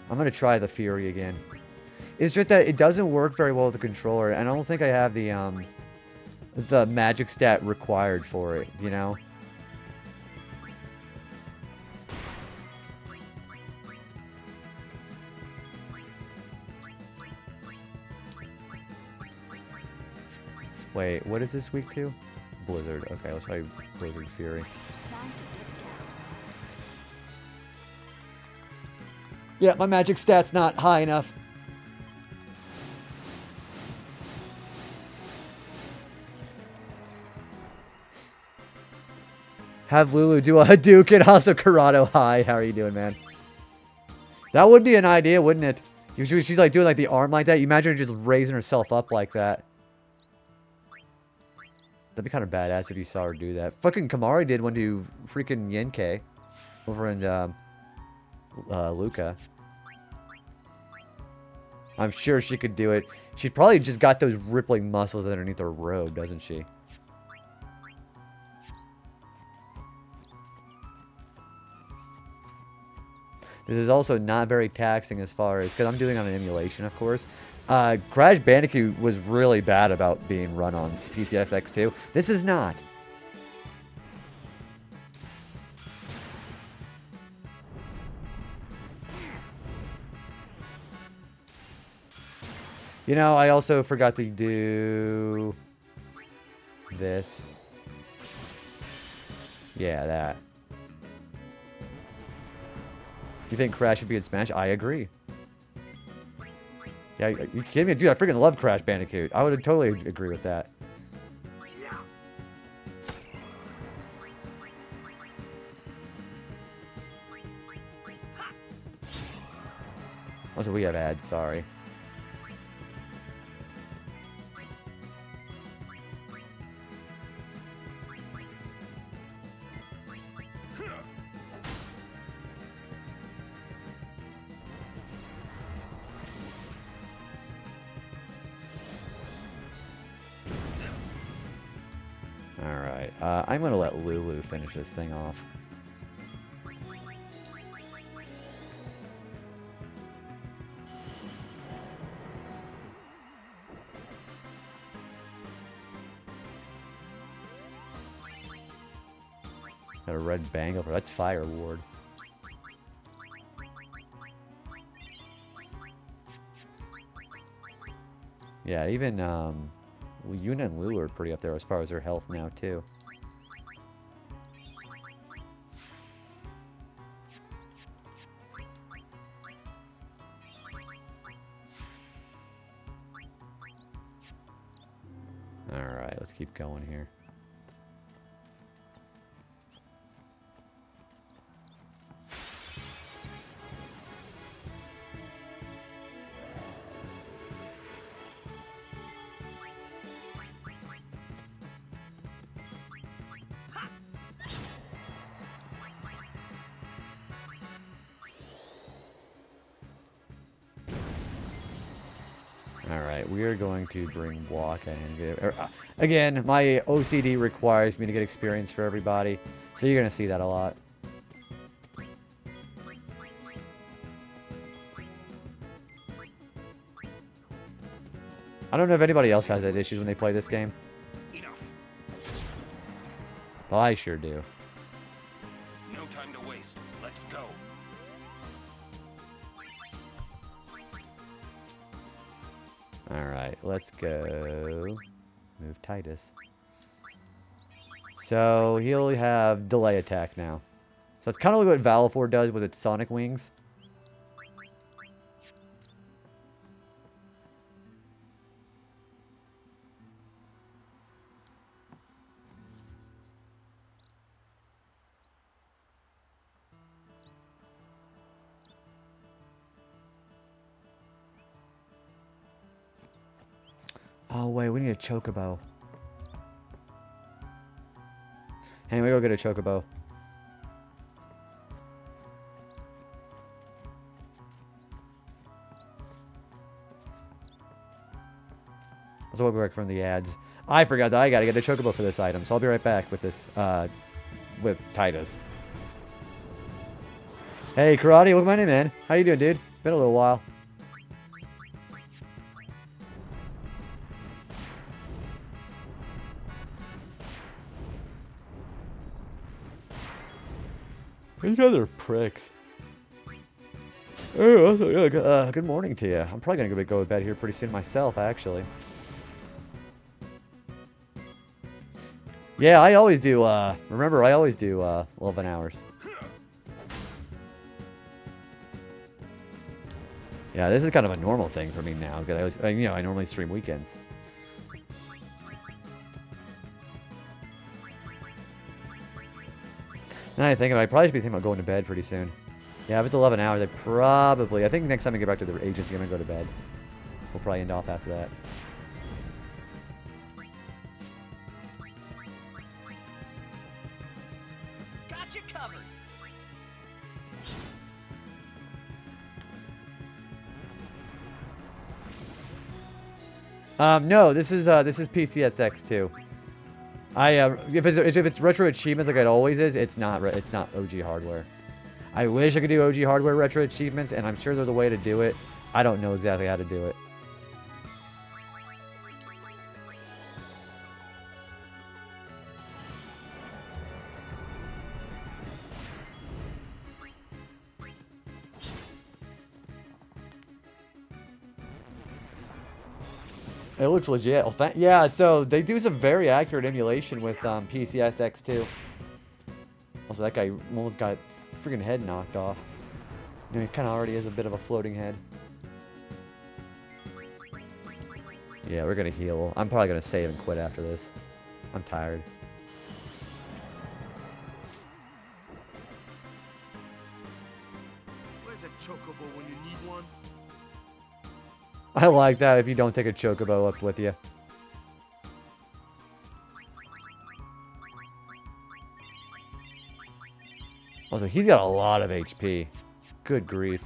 I'm gonna try the Fury again. It's just that it doesn't work very well with the controller, and I don't think I have the magic stat required for it, you know? Wait, what is this week to? Blizzard. Okay, let's try Blizzard Fury. Yeah, my magic stat's not high enough. Have Lulu do a Hadouken, also Corrado. Hi, how are you doing, man? That would be an idea, wouldn't it? She's like doing like the arm like that. You imagine her just raising herself up like that. That'd be kind of badass if you saw her do that. Fucking Kamari did one to freaking Yenke over in Luca. I'm sure she could do it. She's probably just got those rippling muscles underneath her robe, doesn't she? This is also not very taxing as far as, because I'm doing it on an emulation, of course. Crash Bandicoot was really bad about being run on PCSX2. This is not. You know, I also forgot to do this. Yeah, that. You think Crash should be in Smash? I agree. Yeah, you kidding me? Dude, I freaking love Crash Bandicoot. I would totally agree with that. Also, we have ads, sorry. Alright, I'm gonna let Lulu finish this thing off. Got a red bangle. That's Fire Ward. Yeah, even Yuna and Lulu are pretty up there as far as their health now too. Alright, let's keep going here. Alright, we are going to bring Waka in. Again, my OCD requires me to get experience for everybody, so you're going to see that a lot. I don't know if anybody else has that issue when they play this game. Enough. Well, I sure do. No time to waste. Let's go. Alright, let's go. Move Titus. So he'll have delay attack now. So it's kind of like what Valifor does with its sonic wings. Oh wait, we need a chocobo. Hey, we go get a chocobo. So we'll be back from the ads. I forgot that I gotta get a chocobo for this item, so I'll be right back with this, with Titus. Hey, Karate, welcome in, man. How you doing, dude? Been a little while. You guys are pricks. Oh, good morning to you. I'm probably gonna go to bed here pretty soon myself, actually. Yeah, I always do, remember, I always do, 11 hours. Yeah, this is kind of a normal thing for me now, because I normally stream weekends. Now I think I probably should be thinking about going to bed pretty soon. Yeah, if it's 11 hours, I think next time I get back to the agency, I'm going to go to bed. We'll probably end off after that. Got you covered. No, this is PCSX too. If it's retro achievements like it always is, it's not OG hardware. I wish I could do OG hardware retro achievements, and I'm sure there's a way to do it. I don't know exactly how to do it. It looks legit. Well, yeah, so they do some very accurate emulation with PCSX too. Also, that guy almost got freaking head knocked off. You know, he kind of already has a bit of a floating head. Yeah, we're gonna heal. I'm probably gonna save and quit after this. I'm tired. Where's a chocobo when you need one? I like that if you don't take a chocobo up with you. Also, he's got a lot of HP. Good grief.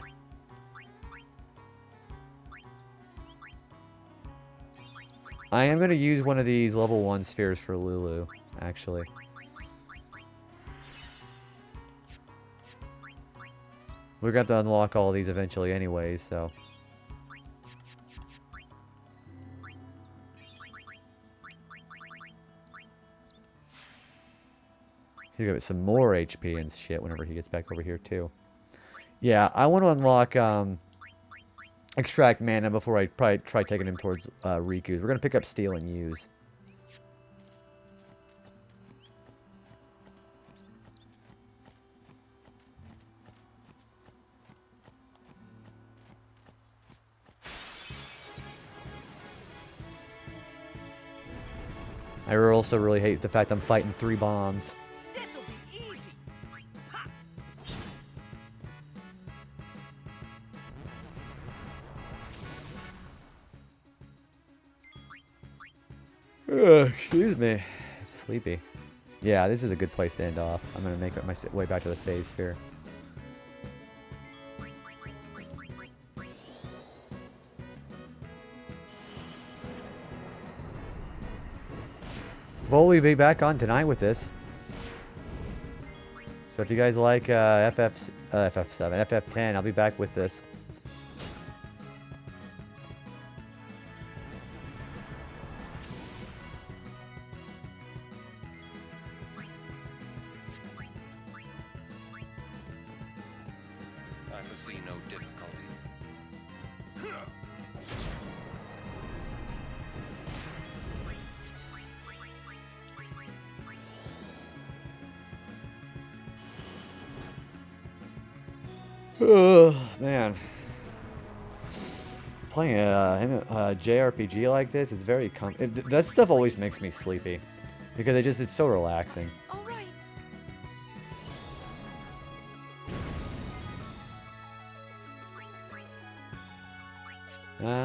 I am going to use one of these level 1 spheres for Lulu, actually. We're going to have to unlock all these eventually anyways, so... He's gonna get some more HP and shit whenever he gets back over here, too. Yeah, I want to unlock, extract mana before I probably try taking him towards, Riku's. We're gonna pick up Steel and use. I also really hate the fact I'm fighting 3 bombs. This'll be easy. Excuse me. I'm sleepy. Yeah, this is a good place to end off. I'm going to make my way back to the save sphere. Well, we'll be back on tonight with this. So if you guys like FF7, FF10, I'll be back with this. I foresee no difficulty. Oh, man. Playing a JRPG like this is very that stuff always makes me sleepy. Because it's so relaxing. All right.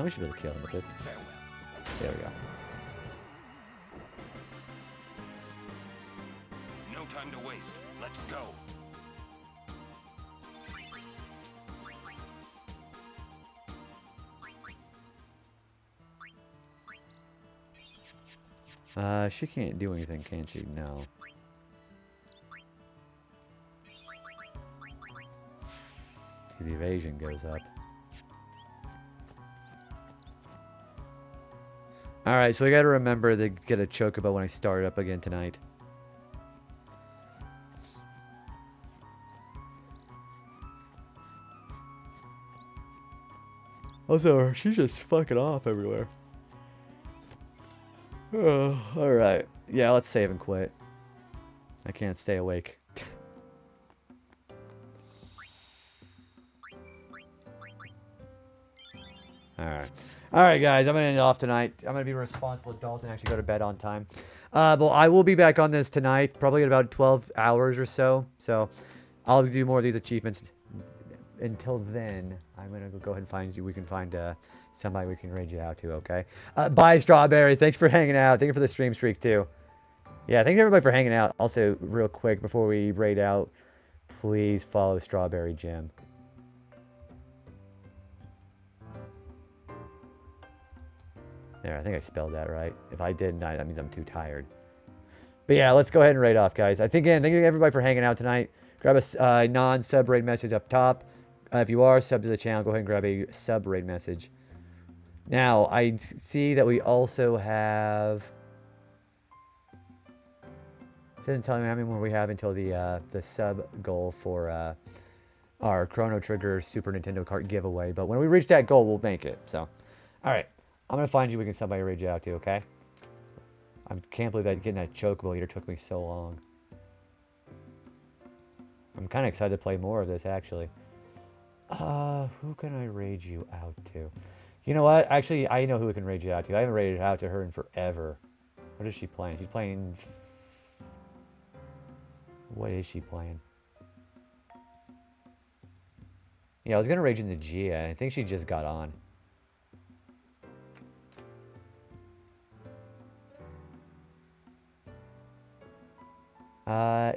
We should be able to kill him with this. There we go. No time to waste. Let's go. She can't do anything, can she? No. His evasion goes up. Alright, so we gotta remember to get a chocobo when I start up again tonight. Also, she's just fucking off everywhere. Oh, alright. Yeah, let's save and quit. I can't stay awake. Alright. Alright, guys. I'm going to end it off tonight. I'm going to be a responsible adult and actually go to bed on time. But I will be back on this tonight, probably in about 12 hours or so. So, I'll do more of these achievements. Until then, I'm going to go ahead and find you. We can find somebody we can raid you out to, okay? Bye, Strawberry. Thanks for hanging out. Thank you for the stream streak, too. Yeah, thank you everybody for hanging out. Also, real quick, before we raid out, please follow Strawberry Jim. There, I think I spelled that right. If I didn't, that means I'm too tired. But yeah, let's go ahead and raid off, guys. I think, again, thank you everybody for hanging out tonight. Grab a non-sub raid message up top. If you are sub to the channel, go ahead and grab a sub raid message. Now, I see that we also have... It doesn't tell me how many more we have until the sub goal for our Chrono Trigger Super Nintendo cart giveaway. But when we reach that goal, we'll make it. So, alright. I'm going to find you. We can somebody raid you out to, okay? I can't believe that getting that chocobo eater took me so long. I'm kind of excited to play more of this, actually. Who can I raid you out to? You know what? Actually, I know who we can raid you out to. I haven't raided out to her in forever. What is she playing? She's playing... What is she playing? Yeah, I was going to raid you into Gia. I think she just got on.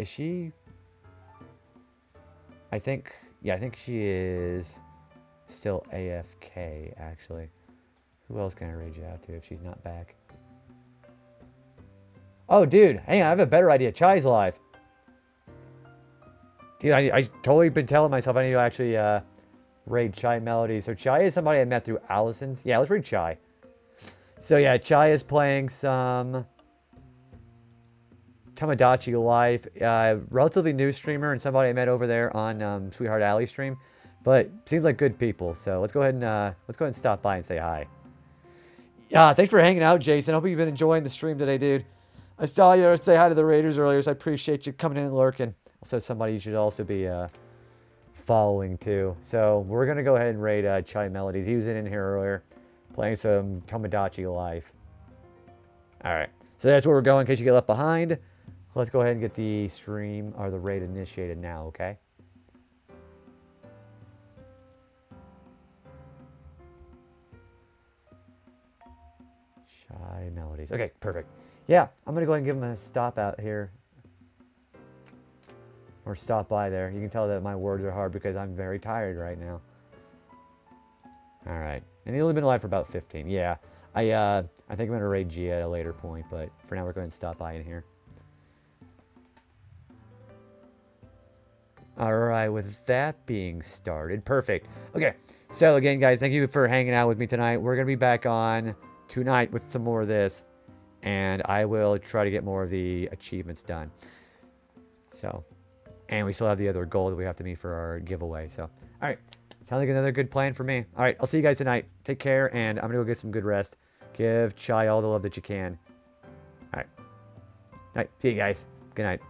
Is she... I think... Yeah, I think she is still AFK, actually. Who else can I raid you out to if she's not back? Oh, dude, hang on, I have a better idea. Chai's live. Dude, I totally been telling myself I need to actually raid Chai Melody. So Chai is somebody I met through Allison's. Yeah, let's raid Chai. So yeah, Chai is playing some Tomodachi Life. Relatively new streamer and somebody I met over there on Sweetheart Alley stream. But seems like good people. So let's go ahead and stop by and say hi. Yeah, thanks for hanging out, Jason. Hope you've been enjoying the stream today, dude. I saw you say hi to the Raiders earlier, so I appreciate you coming in and lurking. Also, somebody you should also be following too. So we're gonna go ahead and raid Chai Melodies. He was in here earlier, playing some Tomodachi Life. All right, so that's where we're going. In case you get left behind, let's go ahead and get the stream or the raid initiated now. Okay. Chai Melodies. Okay, perfect. Yeah, I'm gonna go ahead and give him a stop out here. Or stop by there. You can tell that my words are hard because I'm very tired right now. Alright. And he's only been alive for about 15. Yeah. I think I'm going to raid Gia at a later point, but for now we're going to stop by in here. Alright, with that being started. Perfect. Okay. So again, guys, thank you for hanging out with me tonight. We're going to be back on tonight with some more of this. And I will try to get more of the achievements done. So... And we still have the other goal that we have to meet for our giveaway. So, all right. Sounds like another good plan for me. All right. I'll see you guys tonight. Take care. And I'm going to go get some good rest. Give Chai all the love that you can. All right. All right. See you guys. Good night.